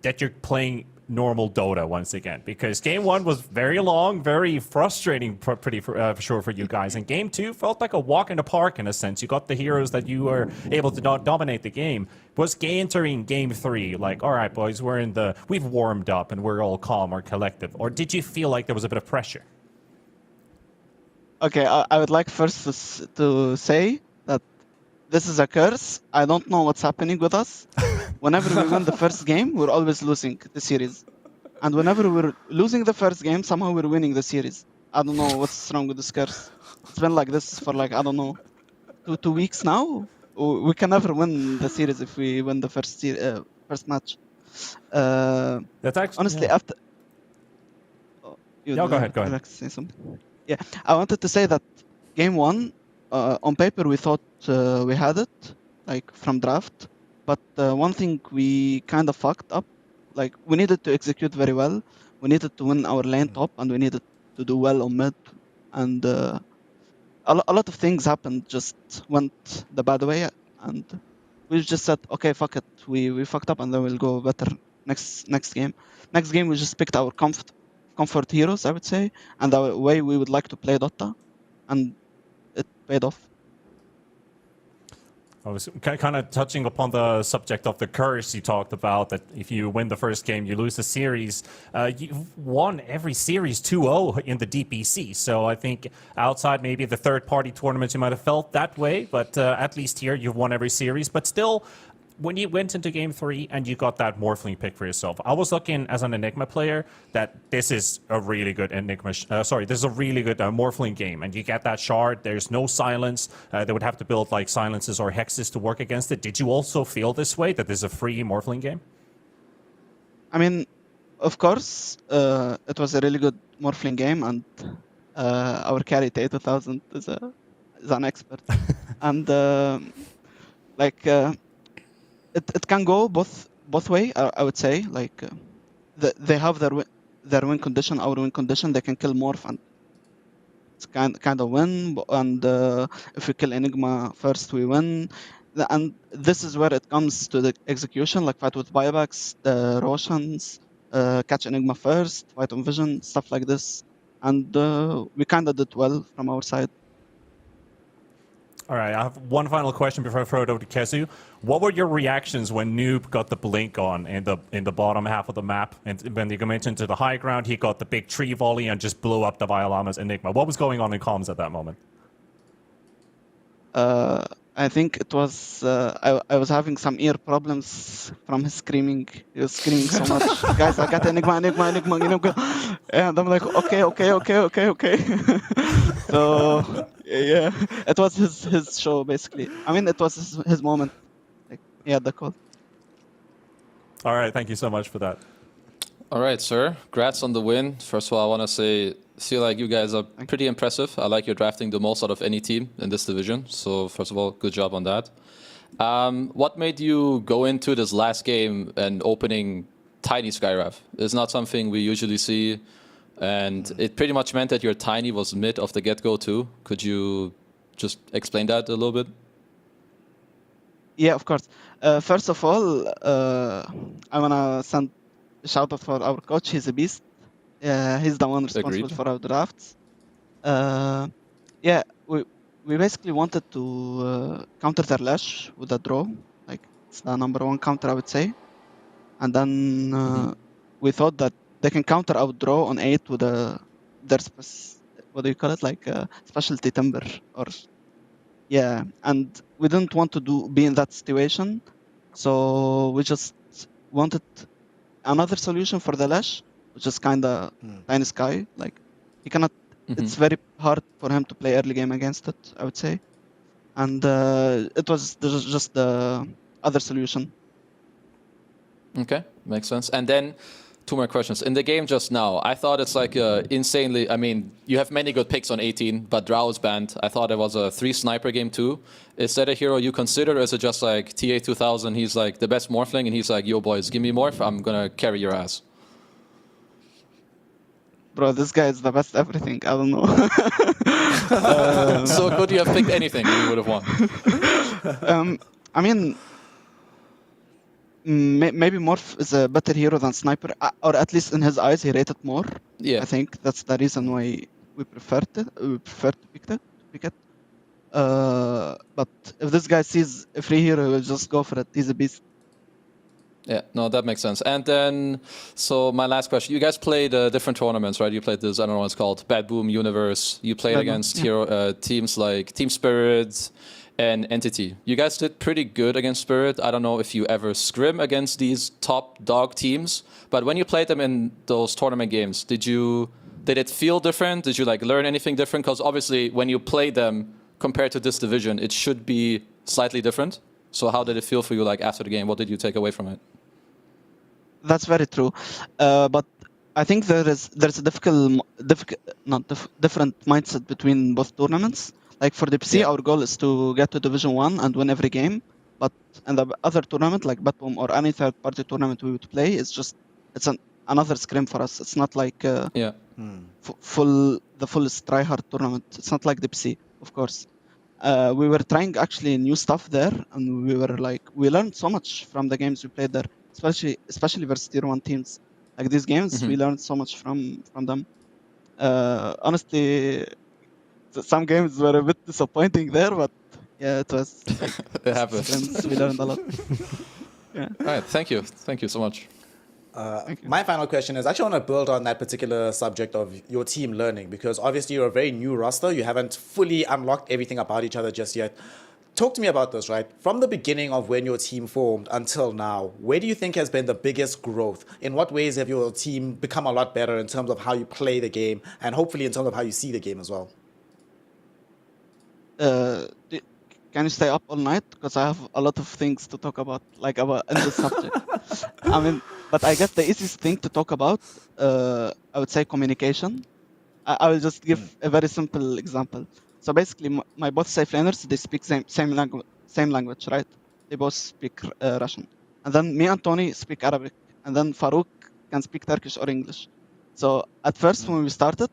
that you're playing normal Dota once again? Because game 1 was very long, very frustrating, pretty sure for you guys, and game 2 felt like a walk in the park in a sense. You got the heroes that you were able to dominate the game. Was entering game 3 like, all right, boys, we've warmed up and we're all calm or collective, or did you feel like there was a bit of pressure? Okay, I would like first to say that this is a curse. I don't know what's happening with us. Whenever we win the first game, we're always losing the series. And whenever we're losing the first game, somehow we're winning the series. I don't know what's wrong with this curse. It's been like this for like, I don't know, two weeks now. We can never win the series if we win the first match. That's actually, honestly, yeah. after... Go ahead. Like to say something? Yeah, I wanted to say that game 1, on paper, we thought we had it, like from draft. But one thing we kind of fucked up, like we needed to execute very well. We needed to win our lane top, and we needed to do well on mid. And a lot of things happened, just went the bad way. And we just said, okay, fuck it. We fucked up, and then we'll go better next game. Next game, we just picked our comfort heroes, I would say, and the way we would like to play Dota. And it paid off. I was kind of touching upon the subject of the curse you talked about, that if you win the first game, you lose the series. You've won every series 2-0 in the DPC, so I think outside maybe the third-party tournaments you might have felt that way, but at least here you've won every series. But still, when you went into game 3 and you got that Morphling pick for yourself, I was looking as an Enigma player that this is a really good Morphling game, and you get that shard. There's no silence. They would have to build like silences or hexes to work against it. Did you also feel this way, that this is a free Morphling game? I mean, of course, it was a really good Morphling game, and our carry to 80,000 is an expert. And it can go both way. I would say, like they have their win condition, our win condition. They can kill Morph, and it's kind of win. And if we kill Enigma first, we win. And this is where it comes to the execution, like fight with buybacks, the Roshans, catch Enigma first, fight on vision, stuff like this. And we kind of did well from our side. All right, I have one final question before I throw it over to Kezu. What were your reactions when Noob got the blink on in the bottom half of the map? And when they went into the high ground, he got the big tree volley and just blew up the Violama's Enigma. What was going on in comms at that moment? I think it was... I was having some ear problems from his screaming. He was screaming so much. Guys, I got Enigma. And I'm like, okay. So... Yeah, it was his show, basically. I mean, it was his moment. Like, he had the call. All right, thank you so much for that. All right, sir. Congrats on the win. First of all, I want to feel like you guys are pretty impressive. I like you're drafting the most out of any team in this division. So, first of all, good job on that. What made you go into this last game and opening Tiny Skyrav? It's not something we usually see. And it pretty much meant that your Tiny was mid of the get-go too. Could you just explain that a little bit? Yeah, of course. First of all, I want to send a shout out for our coach. He's a beast. He's the one responsible for our drafts. Yeah, we basically wanted to counter their Lash with a draw. Like, it's the number 1 counter, I would say. And then we thought that they can counter our draw on 8 with their what do you call it? Like specialty timber, or yeah. And we didn't want to be in that situation, so we just wanted another solution for the Lash, which is kind of Tiny Sky. Like he cannot. It's very hard for him to play early game against it, I would say. And it was just the other solution. Okay, makes sense. And then Two more questions. In the game just now, I thought it's like insanely... I mean, you have many good picks on 18, but Drow is banned. I thought it was a 3 sniper game too. Is that a hero you consider, or is it just like TA2000, he's like the best Morphling, and he's like, yo boys, give me Morph, I'm gonna carry your ass? Bro, this guy is the best everything. I don't know. So could you have picked anything and you would have won? I mean, maybe Morph is a better hero than Sniper, or at least in his eyes, he rated more. Yeah. I think that's the reason why we prefer to pick it. But if this guy sees a free hero, he will just go for it. He's a beast. Yeah, no, that makes sense. And then, so my last question. You guys played different tournaments, right? You played this, I don't know what it's called, Bad Boom Universe. You played against hero teams like Team Spirit and Entity. You guys did pretty good against Spirit. I don't know if you ever scrim against these top dog teams, but when you played them in those tournament games, did it feel different? Did you like learn anything different? Because obviously when you play them compared to this division, it should be slightly different. So how did it feel for you like after the game? What did you take away from it? That's very true. But I think there's a different mindset between both tournaments. Like for DPC, our goal is to get to Division 1 and win every game. But in the other tournament, like Batboom or any third-party tournament we would play, it's another scrim for us. It's not like the full tryhard tournament. It's not like DPC, of course. We were trying actually new stuff there, and we learned so much from the games we played there, especially versus Tier 1 teams. Like these games, we learned so much from them. Honestly, some games were a bit disappointing there, but yeah, it was. It happens. We learned a lot. Yeah. All right, thank you so much. My final question is, I actually want to build on that particular subject of your team learning, because obviously you're a very new roster. You haven't fully unlocked everything about each other just yet. Talk to me about this, right? From the beginning of when your team formed until now, where do you think has been the biggest growth? In what ways have your team become a lot better in terms of how you play the game, and hopefully in terms of how you see the game as well? Can you stay up all night? Because I have a lot of things to talk about, in this subject. I mean, but I guess the easiest thing to talk about, I would say communication. I will just give a very simple example. So basically, my both safe laners, they speak same language, right? They both speak Russian. And then me and Tony speak Arabic. And then Farouk can speak Turkish or English. So at first, when we started,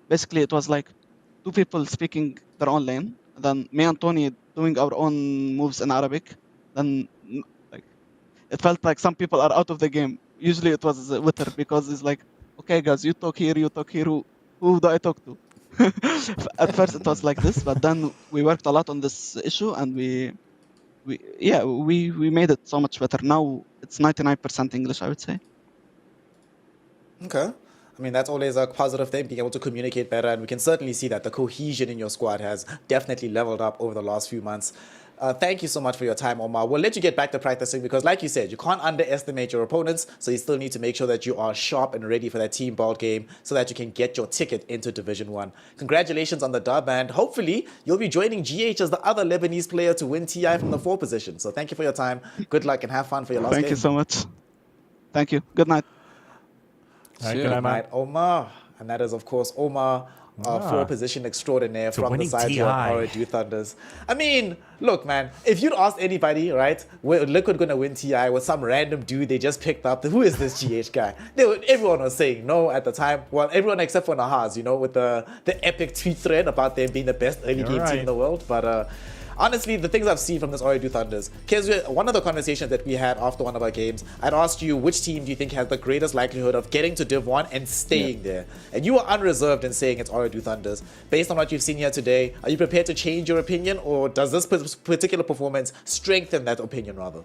basically it was like 2 people speaking their own lane. Then me and Tony doing our own moves in Arabic. Then it felt like some people are out of the game. Usually it was Witter, because it's like, okay guys, you talk here, who do I talk to? At first it was like this, but then we worked a lot on this issue, and we made it so much better. Now it's 99% English, I would say. Okay. I mean, that's always a positive thing, being able to communicate better, and we can certainly see that the cohesion in your squad has definitely leveled up over the last few months. Thank you so much for your time, Omar. We'll let you get back to practicing, because like you said, you can't underestimate your opponents, so you still need to make sure that you are sharp and ready for that team ball game so that you can get your ticket into Division 1. Congratulations on the dub, and hopefully you'll be joining GH as the other Lebanese player to win TI from the 4 position. So thank you for your time. Good luck and have fun for your last game. Thank you so much. Thank you. Good night. Good night, Omar. And that is, of course, Omar, 4 position extraordinaire from the side of WEU Thunders. I mean, look, man, if you'd asked anybody, right, Liquid gonna win TI with some random dude they just picked up, who is this GH guy? Everyone was saying no at the time. Well, everyone except for Nahaz, with the epic tweet thread about them being the best early game team in the world. But honestly, the things I've seen from this WEU Thunders, Kezia, one of the conversations that we had after one of our games, I'd asked you which team do you think has the greatest likelihood of getting to Div 1 and staying there? And you were unreserved in saying it's WEU Thunders. Based on what you've seen here today, are you prepared to change your opinion, or does this particular performance strengthen that opinion rather?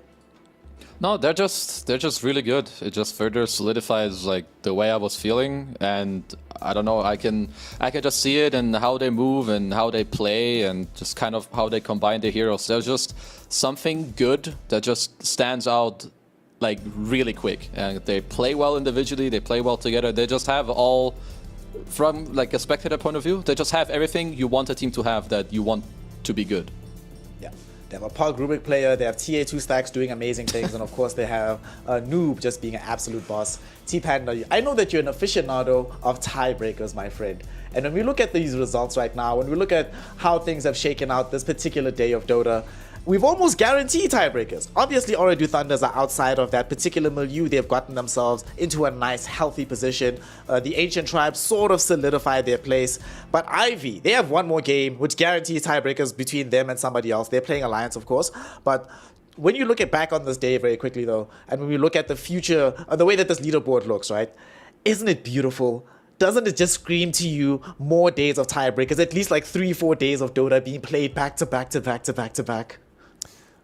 No, they're just really good. It just further solidifies like the way I was feeling, and I don't know, I can just see it in how they move and how they play and just kind of how they combine the heroes. There's just something good that just stands out like really quick, and they play well individually, they play well together. They just have all, from like a spectator point of view, they just have everything you want a team to have that you want to be good. Yeah. They have a Pog Rubik player, they have TA2 Stacks doing amazing things, and of course they have a Noob just being an absolute boss. T-Panda, I know that you're an aficionado of tiebreakers, my friend. And when we look at these results right now, when we look at how things have shaken out this particular day of Dota, we've almost guaranteed tiebreakers. Obviously, Ooredoo Thunders are outside of that particular milieu. They've gotten themselves into a nice, healthy position. The Ancient Tribes sort of solidified their place. But Ivy, they have one more game, which guarantees tiebreakers between them and somebody else. They're playing Alliance, of course. But when you look back on this day very quickly, though, and when we look at the future, the way that this leaderboard looks, right? Isn't it beautiful? Doesn't it just scream to you more days of tiebreakers? At least like 3-4 days of Dota being played back to back to back to back to back.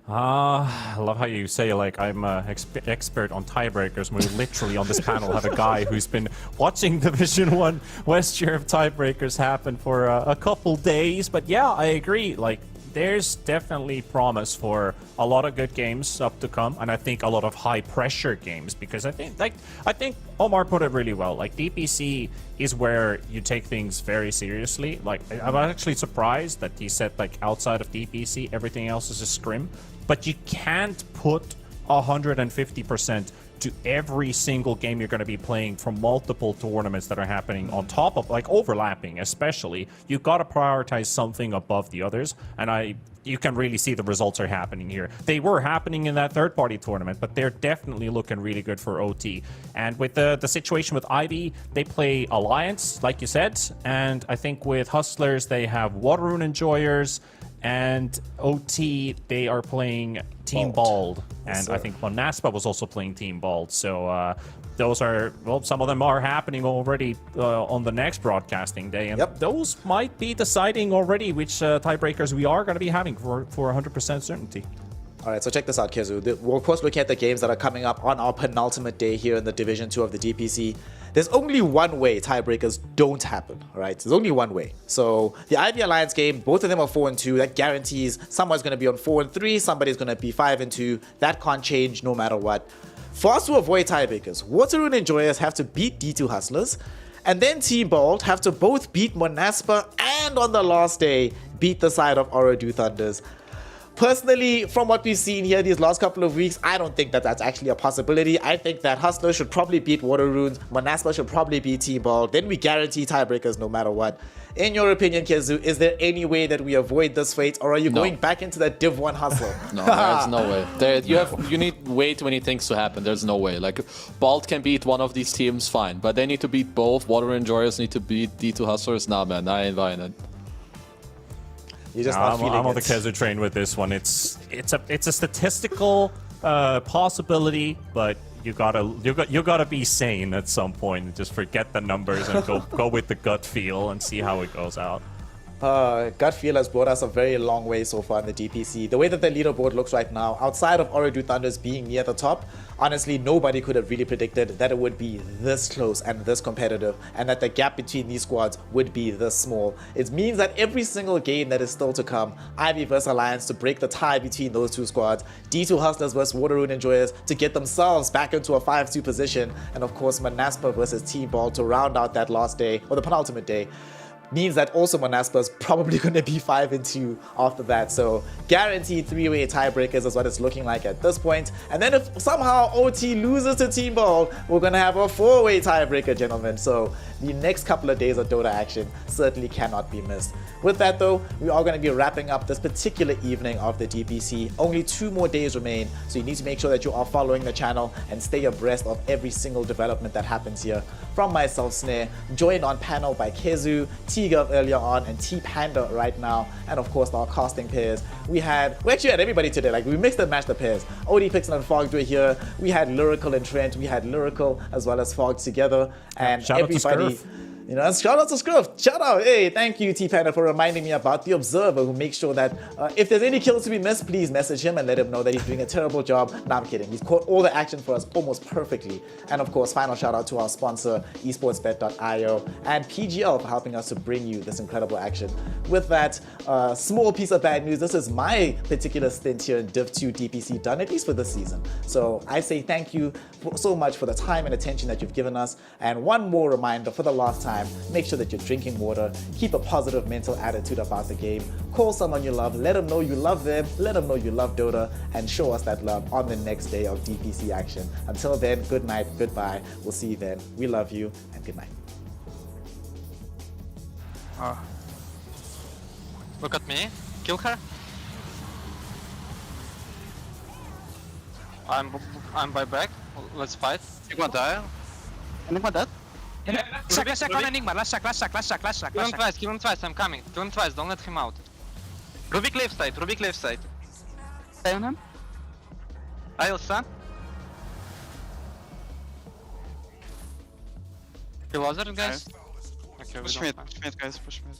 I love how you say, like, I'm an expert on tiebreakers. We literally on this panel have a guy who's been watching Division 1 West Europe tiebreakers happen for a couple days. But yeah, I agree. Like, there's definitely promise for a lot of good games up to come, and I think a lot of high pressure games, because I think Omar put it really well. Like, DPC is where you take things very seriously. Like, I'm actually surprised that he said, like, outside of DPC everything else is a scrim, but you can't put 150% to every single game you're going to be playing from multiple tournaments that are happening on top of, like, overlapping especially. You've got to prioritize something above the others, and you can really see the results are happening here. They were happening in that third-party tournament, but they're definitely looking really good for OT. And with the situation with Ivy, they play Alliance, like you said, and I think with Hustlers, they have Waterrune Enjoyers, and OT, they are playing Team Bald. And I think Monaspa was also playing Team Bald. So those are, well, some of them are happening already on the next broadcasting day. And those might be deciding already which tiebreakers we are going to be having for 100% certainty. All right, so check this out, Kezu. We're of course looking at the games that are coming up on our penultimate day here in the Division 2 of the DPC. There's only one way tiebreakers don't happen, all right? There's only one way. So the Ivy Alliance game, both of them are 4-2. That guarantees someone's going to be on 4-3, somebody's going to be 5-2. That can't change no matter what. For us to avoid tiebreakers, Waterrune Enjoyers have to beat D2 Hustlers, and then Team Bold have to both beat Monaspa and on the last day, beat the side of Ooredoo Thunders. Personally, from what we've seen here these last couple of weeks, I don't think that that's actually a possibility. I think that Hustler should probably beat Waterrune, Monaspa should probably beat T-Ball, then we guarantee tiebreakers no matter what. In your opinion, Kezu, is there any way that we avoid this fate, or are you going back into that Div 1 hustle? No, there's no way. You need way too many things to happen. There's no way. Like, Bald can beat one of these teams, fine, but they need to beat both. Waterrune Enjoyers need to beat D2 Hustlers. Nah, man, I ain't buying it. You're just not feeling I'm on the Kezu train with this one. It's a statistical possibility, but you gotta be sane at some point and just forget the numbers and go with the gut feel and see how it goes out. Gut feel has brought us a very long way so far in the DPC. The way that the leaderboard looks right now, outside of Ooredoo Thunders being near the top, honestly, nobody could have really predicted that it would be this close and this competitive, and that the gap between these squads would be this small. It means that every single game that is still to come, Ivy vs Alliance to break the tie between those two squads, D2 Hustlers vs Waterrune Enjoyers to get themselves back into a 5-2 position, and of course Monaspa versus Team Ball to round out that last day, or the penultimate day, means that also Monaspa is probably going to be 5-2 after that. So guaranteed 3-way tiebreakers is what it's looking like at this point. And then if somehow OT loses to Team Ball, we're going to have a 4-way tiebreaker, gentlemen. So the next couple of days of Dota action certainly cannot be missed. With that though, we are going to be wrapping up this particular evening of the DPC. Only 2 more days remain, so you need to make sure that you are following the channel and stay abreast of every single development that happens here. From myself, Snare, joined on panel by Kezu, T-Gov earlier on, and T-Panda right now, and of course our casting pairs. We actually had everybody today, like we mixed and matched the pairs. OD Pixel and Fogged were here, we had Lyrical and Trent, we had Lyrical as well as Fogged together, and shout everybody... You know, shout out to Scruff. Shout out. Hey, thank you, T-Panda, for reminding me about the Observer, who makes sure that if there's any kills to be missed, please message him and let him know that he's doing a terrible job. No, I'm kidding. He's caught all the action for us almost perfectly. And of course, final shout out to our sponsor, esportsbet.io, and PGL for helping us to bring you this incredible action. With that, small piece of bad news. This is my particular stint here in Div 2 DPC done, at least for this season. So I say thank you so much for the time and attention that you've given us. And one more reminder for the last time, time, make sure that you're drinking water, keep a positive mental attitude about the game, call someone you love, let them know you love them, let them know you love Dota, and show us that love on the next day of DPC action. Until then, good night, goodbye. We'll see you then. We love you, and good night. Look at me. Kill her. I'm by back. Let's fight. Enigma die. Enigma dead. Last sack on Enigma. Last sack. Kill him twice, I'm coming. Kill him twice, don't let him out. Rubik left side. Stay on him. I'll stun. Kill other guys. Okay, push mid, guys, push mid.